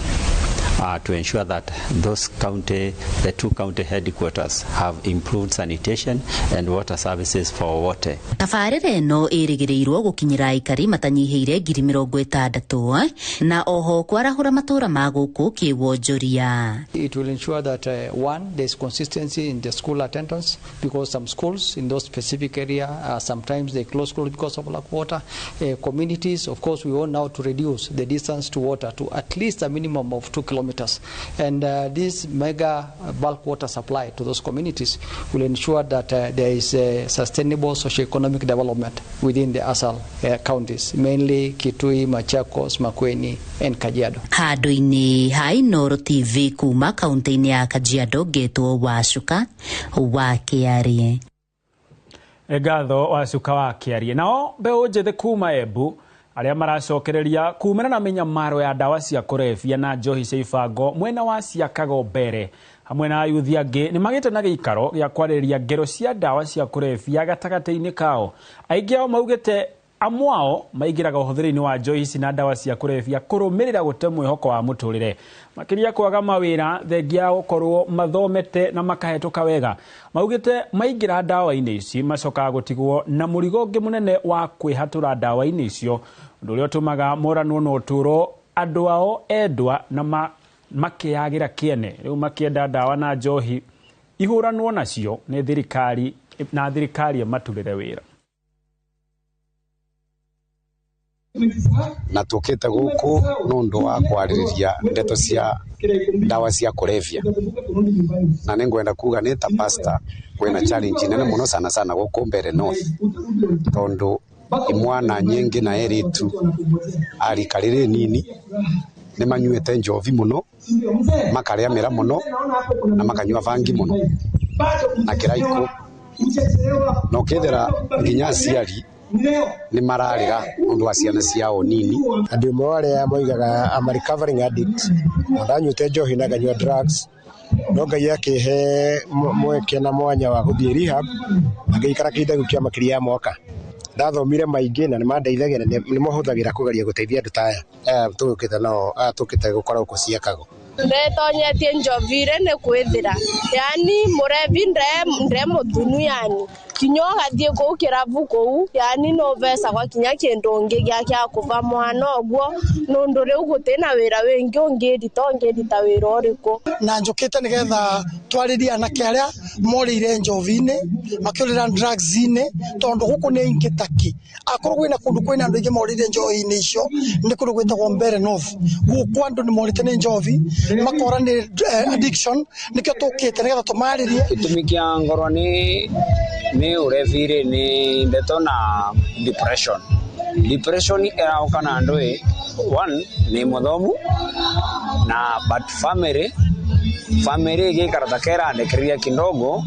to ensure that the two county headquarters have improved sanitation and water services for Wote. Tabarire no irigireirwo gukinyira aikari matanyihiire 60,000 na oho kwarahura matura ma guku kiwonjoria. It will ensure that one, there's consistency in the school attendance, because some schools in those specific area sometimes they close school because of lack of water. Communities, of course, we want now to reduce the distance to water to at least a minimum of 2 kilometers. And this mega bulk water supply to those communities will ensure that there is a sustainable socio-economic development within the ASAL counties, mainly Kitui, Machakos, Makueni and Kajiado. Handu-ini hai Noro TV kuma kaunti-ini ya Kajiado getwo Wacuka wa Kiarie. Egatho Wacuka wa Kiarie. Nao mbeu njithe kuma Embu aria maracokereria kumana na minyamaro ya dawa cia kurebia na njohi cia ibango mwena wa Ciakago mbere hamwe na ayuthi angi ni magite na giikaro gia kwariria ngero cia dawa cia kurebia gatagati-ini kao. Aingi ao maugite amwao maigiraga uhuthiri-ini wa njohi ici na dawa cia kurebia kurumirira gute mwihoko wa muturire makiria kwaga mawira thengia gukorwo mathomete na makahetuka wega. Maugite maigira dawa-ini ici macokaga gutigwo na murigo ungi munene wa kwihatura dawa-ini icio undu uria utumaga moranwo no uturo andu ao endwa na makiagira kiene riu makienda dawa na njohi ihuranwo nacio ni thirikari maturire wira. Na tukite guku nundu wa kwaririria ndeto cia dawa cia kurevia na ningwenda kuga ni ta pasta kwina challenge nene muno sana guku mbere north tondu imwana nyingi na eritu ari karire nini ni manyuete njovi muno makaria mira muno na makanywa vangi muno na kiraiko no kethera nginya aciari ni mararira undu wa ciana ciao nini. Andu mware moigaga am recovering addict ndanyute njohi na ganywa drugs no Ngai akihe mweke na mwanya wa guthie rehab agikara kithegu kia makiria ya mwaka ndathomire maingi na nimandeithagia na nimuhuthagira kugeria guteithia andu taya tukite no tukite gukora uko Ciakago ndetonyetie njovire ni kwithira yani murevi nde muthunu yani kinyo gathie ku kiravu ku yani no vesa kwa kinya kindu ngi gya kuva mwana ogwo nundu riu gutina wira wingi ungirita wira uriku na njukite nigetha twariria na kiaria morire njovine makiurira drugs ine tondu guku ni ingitaki akoro gwina kundu kwina andu ingi morire njohi-ini icio ni kundu gwitagwo mbere north guku andu ni morite ni njovi makora ni addiction nikio tukite nigetha tumaririe gitumikia ngorwa ni urevire ni ndeto na depression irauka na andu one ni muthomu na but family igikara kera ndekeria kindogo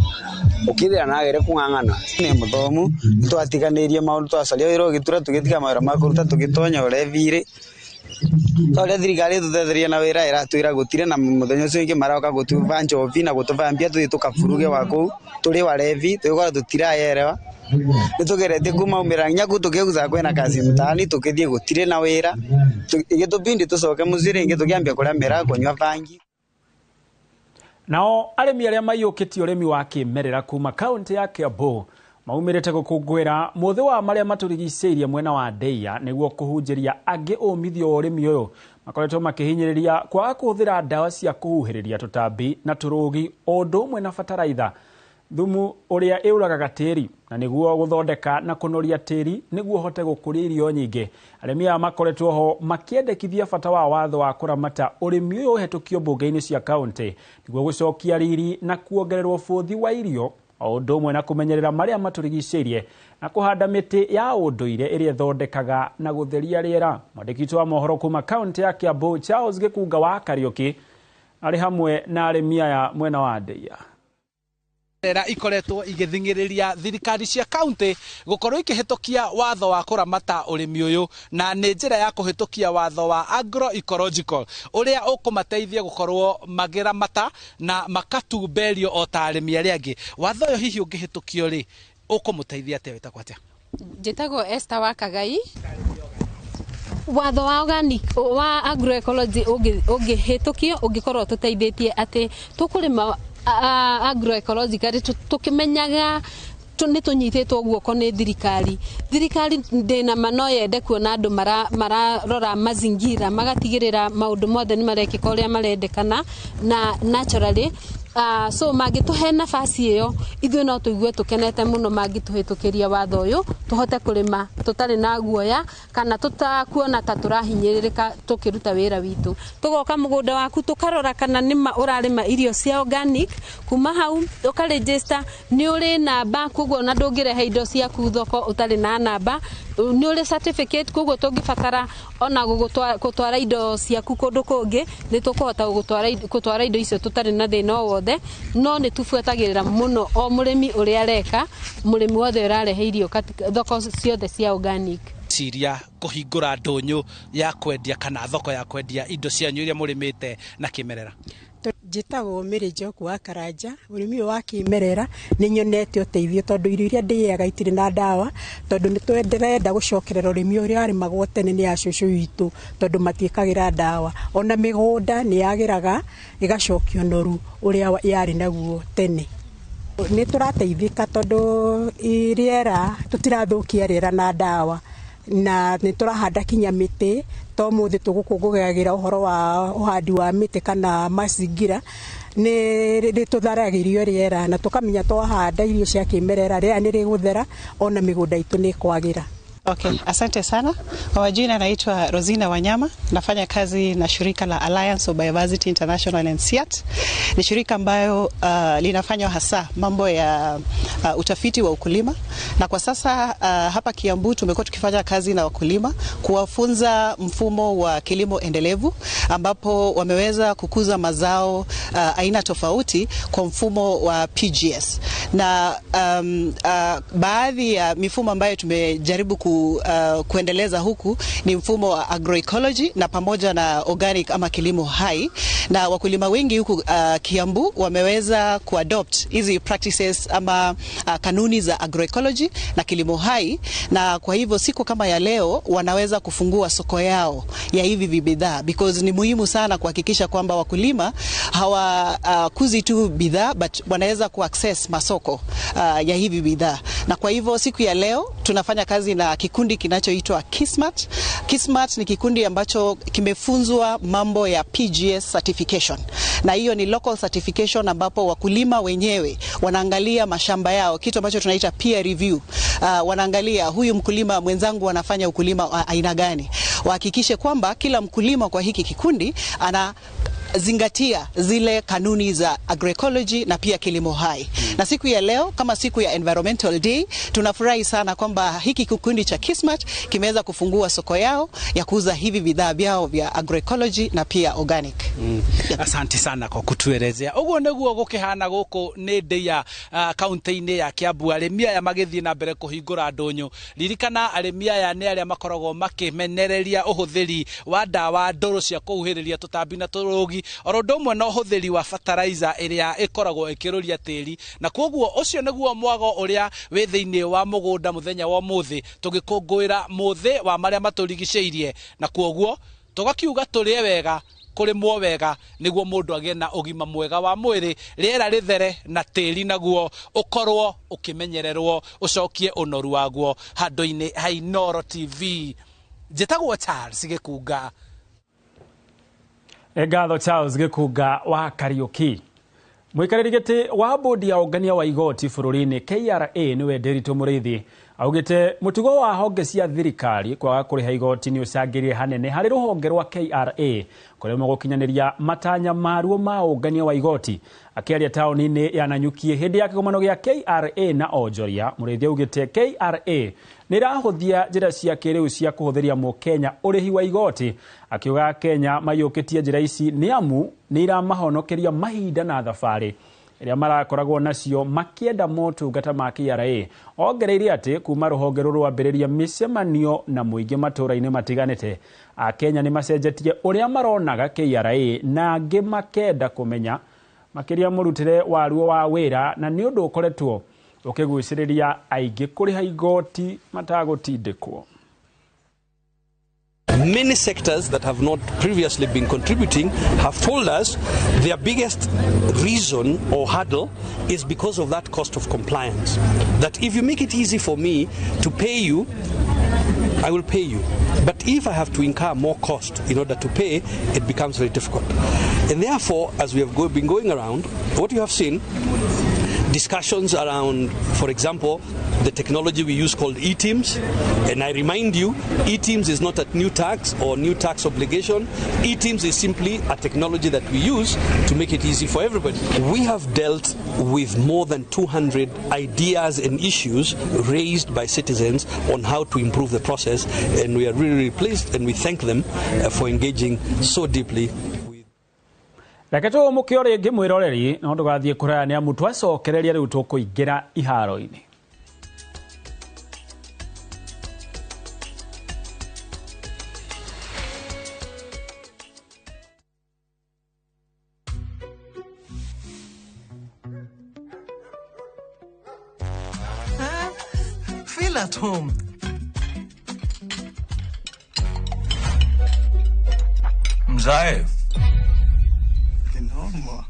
ukithira nagere kung'ang'ana ni muthomu twatiganirie maundu twacaria wira ugitura tugitika mawira makuruta tugitonya urevire tole thirikari tuthetheria na wira iratwira gutire na muthenya ucio ingi maroka gutuva njovi na gutuvambia tuthi tukafuruge wako turi warevi tuyokora tutirayerewa nitugerete kuma umira nyaku tukiguza kwena kazi mtaani tukithie gutire na wira igitubindi tucoke muzire ingi tukiambia kuria mera kunywa vangi. Nao arĩmi arĩa maiyũkĩtie ũrĩmi wa kĩmerera kuma kaunti ya Kiambu maumirite gũkũngũĩra mũthĩ wa marĩa matũrigicĩirie mwena wa Ndeia nĩguo kũhunjĩria angĩ ũmithio wa ũrĩmi ũyũ makoretwo makĩhinyĩrĩria kwaga kũhũthĩra ndawa cia kũhuhĩrĩria tũtambi na tũrũgi o ũndũ ũmwe na bataraitha thumu ũrĩa ũragaga tĩri na nĩguo gũthondeka na kũnoria tĩri nĩguo hote gũkũria irio nyingĩ. Arĩmi aya makoretwo ho makĩendekithia bata wa watho wa kũramata ũrĩmi ũyũ ũhetũkio mbunge-inĩ cia kaunti nĩguo gũcokia riri na kuongererwo bũthi wa irio o ũndũ ũmwe na kũmenyerera marĩa matũrigicĩirie na kũhanda mĩtĩ ya ũndũire ĩrĩa ĩthondekaga na gũtheria rĩera. Mwandĩki wa mohoro kuma kaunti ya Kiambu Charles Gĩkunga wa Kariũki arĩ hamwe na arĩmi aya mwena wa Ndeia. Ikoretwo igĩthingĩrĩria thirikari cia kaunti gũkorwo ikĩhetũkia watho wa kũramata ũrĩmi ũyũ na nĩ njĩra ya kũhetũkia watho wa agroecological ũrĩa ũkũmateithia gũkorwo magĩramata na makatumberio o ta arĩmi arĩa angĩ. Watho ũyũ hihi ũngĩhetũkio rĩ ũkũmũteithia atĩa wĩtagwo atĩa? Njĩtagwo Esther Wakagai. Watho wa organic wa agroecology ũngĩhetũkio ũngĩkorwo tũteithĩtie atĩ tũkũrĩma agroecological tukimenyaga nĩ tũnyitĩtwo guoko nĩ thirikari ndĩna ma no yende kuona andũ mararora mazingira magatigĩrĩra maũndũ mothe nĩ marekĩka ũrĩa marendekana na naturally so mangĩtũhe nafasi ĩyo ithuĩ no tũigue tũkenete mũno mangĩtũhetũkĩria watho ũyũ tũhote kũrĩma tũtarĩ na guoya kana tũtakuona ta tũrahinyĩrĩrĩka tũkĩruta wĩra witũ. Tũgoka mũgũnda waku tũkarora kana nĩma ũrarĩma irio cia organic, kuma hau ũkaregister nĩ ũrĩ namba koguo na ndũngĩrehe indo ciaku thoko ũtarĩ na namba, nĩ ũrĩ certificate koguo tũngĩbatara ona gũtwara indo ciaku kũndũ kũngĩ nĩ tũkũhota gũtwara indo icio tũtarĩ na thĩna o wothe. No nĩ tũbuatagĩrĩra mũno o mũrĩmi ũrĩa areka, mũrĩmi wothe ũrarehe irio thoko ciothe cia organic. Ciria kũhingũra ndũnyũ ya kwendia kana thoko ya kwendia indo cianyu iria mũrĩmĩte na kĩmerera. Njĩtagwo Mary Njoku wa Karanja. Ũrĩmi wa kĩmerera nĩ nyonete ũteithio tondũ irio iria ndĩaga itirĩ na ndawa, tondũ nĩ twenderenda gũcokerera ũrĩmi ũrĩa warĩmagwo tene nĩ acũcũ witũ tondũ matiĩkagĩra ndawa. Ona mĩgũnda nĩ yagĩraga ĩgacokio noru ũrĩa yarĩ naguo tene. Nĩ tũrateithĩka tondũ rĩera tũtirathũkia rĩera na ndawa na nĩ tũrahanda kinya mĩtĩ to mũthĩ tũgũkũngũagĩra ũhoro wa ũhandi wa mĩtĩ kana mazingira nĩ tũtharagĩrio rĩera na tũkamenya twahanda irio cia kĩmerera rĩera nĩ rĩgũthera ona mĩgũnda itũ nĩ kwagĩra. Okay, asante sana. Kwa majina naitwa Rosina Wanyama, nafanya kazi na shirika la Alliance of Biodiversity International and SEAT. Ni shirika ambayo linafanya hasa mambo ya utafiti wa ukulima, na kwa sasa hapa Kiambu tumekuwa tukifanya kazi na wakulima kuwafunza mfumo wa kilimo endelevu ambapo wameweza kukuza mazao aina tofauti kwa mfumo wa PGS. Na baadhi ya mifumo ambayo tumejaribu kuendeleza huku ni mfumo wa agroecology na pamoja na organic ama kilimo hai, na wakulima wengi huku Kiambu wameweza kuadopt hizi practices ama kanuni za agroecology na kilimo hai, na kwa hivyo siku kama ya leo wanaweza kufungua soko yao ya hivi bidhaa, because ni muhimu sana kuhakikisha kwamba wakulima hawakuzi tu bidhaa but wanaweza kuaccess masoko ya hivi bidhaa. Na kwa hivyo siku ya leo tunafanya kazi na kikundi kinachoitwa Kismat. Kismat ni kikundi ambacho kimefunzwa mambo ya PGS certification, na hiyo ni local certification ambapo wakulima wenyewe wanaangalia mashamba yao, kitu ambacho tunaita peer review. Wanaangalia huyu mkulima mwenzangu anafanya ukulima aina gani, wahakikishe kwamba kila mkulima kwa hiki kikundi ana zingatia zile kanuni za agroecology na pia kilimo hai. Na siku ya leo kama siku ya Environmental Day tunafurahi sana kwamba hiki kikundi cha Kismat kimeweza kufungua soko yao ya kuuza hivi bidhaa vyao vya agroecology na pia organic. Asante sana kwa kutuelezea. Uguo nĩguo gũkĩhana gũkũ nĩ Ndeia kaunti-inĩ ya Kiambu. Arĩmi aya magĩthiĩ na mbere kũhingũra ndũnyũ. Ririkana arĩmi aya nĩ arĩa makoragwo makĩmenereria ũhũthĩri wa ndawa ndũrũ cia kũhuhĩrĩria tũtambi na tũrũgi, oro ndũmwe na ũhũthĩri wa fertilizer ĩrĩa ĩkoragwo ĩkĩrũria tĩri. Na koguo ũcio nĩguo mwago ũrĩa wĩ thĩinĩ wa mũgũnda mũthenya wa ũmũthĩ tũgĩkũngũĩra mũthĩ wa marĩa matũrigicĩirie, na koguo tũgakiuga tũrĩe wega kurimwo wega niguo mundu agie na ugima mwega wa mwiri riera rithere na tiri naguo ukorwo ukimenyererwo ucokie unoru waguo handu-ini ha Inooro TV. Njitagwo Charles Gikunga. Ngatho Charles Gikunga wa Kariuki. Mwikariri giti wa bodi ya ongania wa igoti bururi-ini KRA niwe Nderitu Muriithi augite mutugo wa honge cia thirikari kwaga kuriha igoti ni ucangirie hanene hari ruhonge rwa KRA kuremwo gukinyaniria matanya maruo ma ongania wa igoti. Akiaria taoni-ini ya Nanyuki hindi ya kigomano gia KRA na onjoria, Muriithi augite KRA nirahuthia njira cia kiriu cia kuhuthiria Mukenya urihi wa igoti, akiuga Kenya mayukitie njira ici ni amu ni iramahonokeria mahinda na thabari iria marakoragwo nacio makienda motungata ma KRA. Ongereire ati kuma ruhonge rwambiriria micemanio na muingi matura-ini matiganite, Akenya ni macenjetie uria maronaga KRA na angi makenda kumenya makiria murutire waruo wa wira, na ni undu ukoretwo ukiguciriria aingi kuriha igoti matagutindikwo. Many sectors that have not previously been contributing have told us their biggest reason or hurdle is because of that cost of compliance. That if you make it easy for me to pay you, I will pay you. But if I have to incur more cost in order to pay, it becomes very difficult. And therefore, as we have been going around, what you have seen, discussions around, for example, the technology we use called eTeams. And I remind you, eTeams is not a new tax or new tax obligation. eTeams is simply a technology that we use to make it easy for everybody. We have dealt with more than 200 ideas and issues raised by citizens on how to improve the process, and we are really, really pleased, and we thank them for engaging so deeply. Reketo mukiore ngimwiroreri no ndugathie kuraya ni amu twacokereria riu tukuingira iharo-ini. Feel at home. Mzae. Kinoma.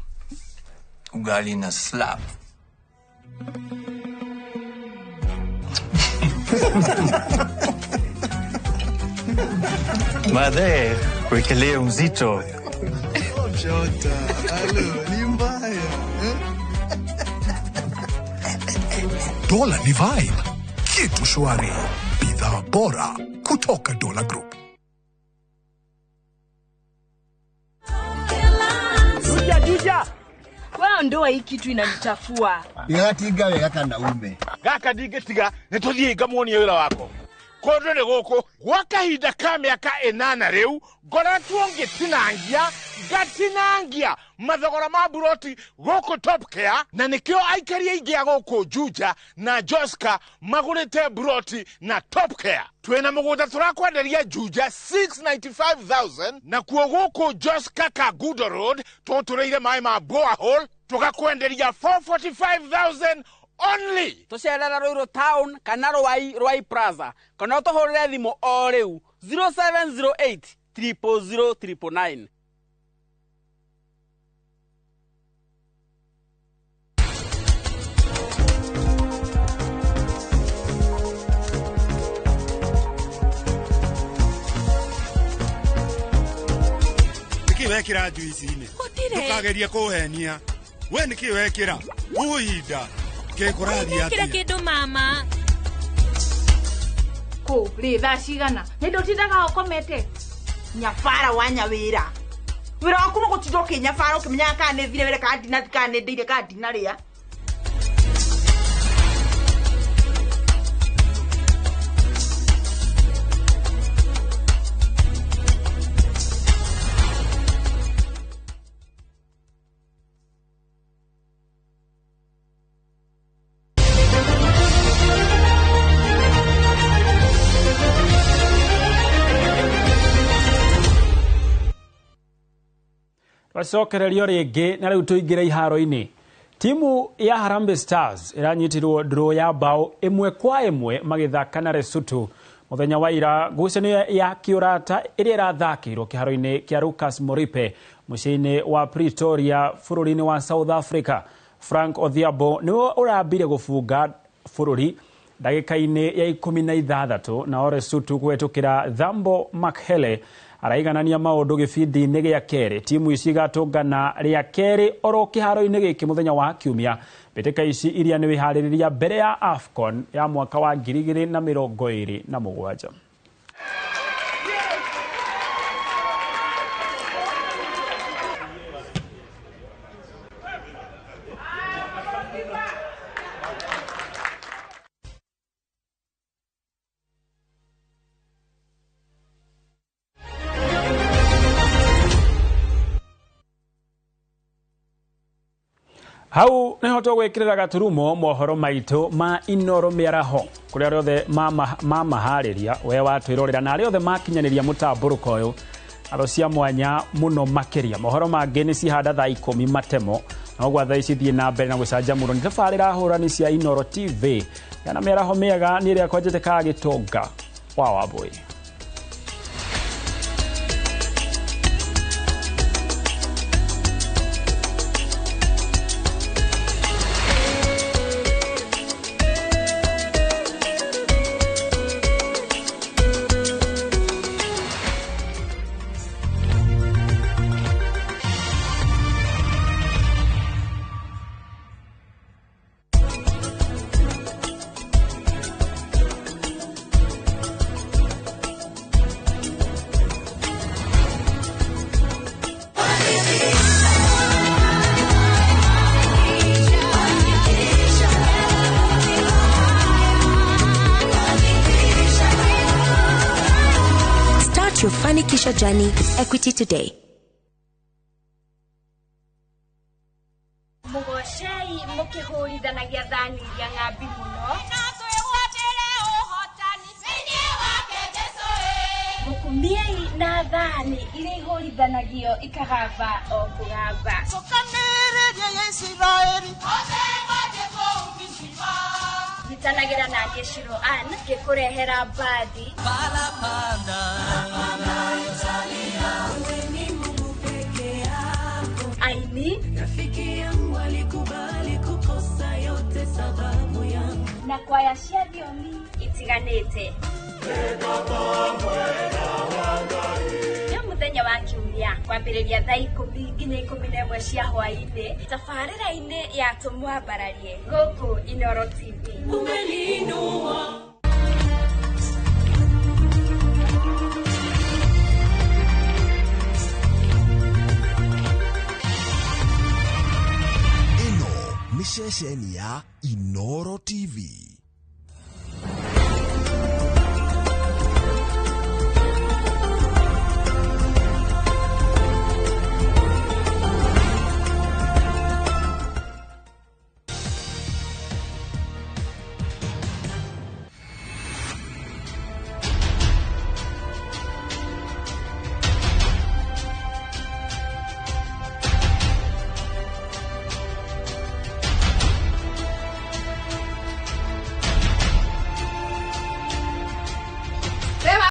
Ugali na slap. Madhe, wekelee mzito. Jota, alo, ni mbaya. Dola ni vibe. Kitu shwari. Bidhaa bora kutoka Dola Group. Juja. Wao ndoa hii kitu inanichafua. Yatiga wega kana ume. Gaka digetiga nituthie ngamuonie wira wako. Kondo ne goko wakahinda ka miaka 8 riu ngoretwo ngatinangia mathogora ma buroti goko Top Care, na nikio aikari aingi goko Juja na Joska magurite buroti na Top Care. Twena mugunda turakwenderia Juja 695,000 na kuo goko Joska Kagudo Road tutureire mai ma borehole tukakwenderia 445,000 only. Tucerera Ruiru Town kana Rwai Plaza kana tuhurire thimu o riu 0708 000 999. Wekira juici-ini ndukageria kuhenia we niki wekira uhinda ke kurathi ati kira kindu mama ko ritha cigana nindo tindaga ukomete nyafara wa nyawira wira waku no gutidoke nyafara ukimenya kana ne thire wira kandi na kana ndeire kandi na ria Wacokererio ringi na riu tuingire iharo-ini. Timu ya Harambee Stars iranyitirwo draw ya bao 1-1 magithaka na Lesotho Muthenya wa ira ngucanio ya kiurata iria irathakirwo kiharo-ini kia Lucas Moripe muciini wa Pretoria bururi-ini wa South Africa. Frank Odhiambo niwe urambire gufunga bururi ndagika-ini ya 16 na Oresutu kwetukira Thambo Makhele araiganania maundu gibindi-ini gia keri. Timu ici igatungana ria keri oro kiharo-ini giki muthenya wa kiumia. Mbĩtĩka ici iria nĩ wĩharĩrĩria mbere ya AFCON ya mwaka wa 2027. Hau neho tũgwĩkĩrĩra gaturumo mohoro maitũ ma Inoro Mĩaraho kũrĩa rĩothe mamaharĩria we watwĩrorera na arĩa othe makinyanĩria mũtambũrũko ũyũ aro cia mwanya mũno makĩria. Mohoro mangĩ nĩ cihanda thaa 10 matemo na ũgwa thaa ici thiĩ na mbere na gũcanjamũrwo nĩ tabarĩra hũrani cia Inoro TV. Yana mĩaraho mĩega nĩ ĩrĩa kwanjĩtĩka gĩtonga wa Wambũi. Your Fanikisha journey with Equity today. Mugoshei mukihurithanagia thani ya ng'ambi muno. Mukumiei na thani iria ihũrithanagio ikagamba o kũgamba. Gitanagira na Geshiro Ann gikurehera mbadi. Aini rafiki yangu alikubali kukosa yote sababu yangu na kwaya cia thiomi itiganite. Nĩ mũthenya wa kiumia kwambĩrĩria thaa 10 nginya 11 cia hwaĩ-inĩ tabarĩra-inĩ ya tũmwambararie gũkũ Inoro TV. Umeninua Mishesheni ya Inoro TV.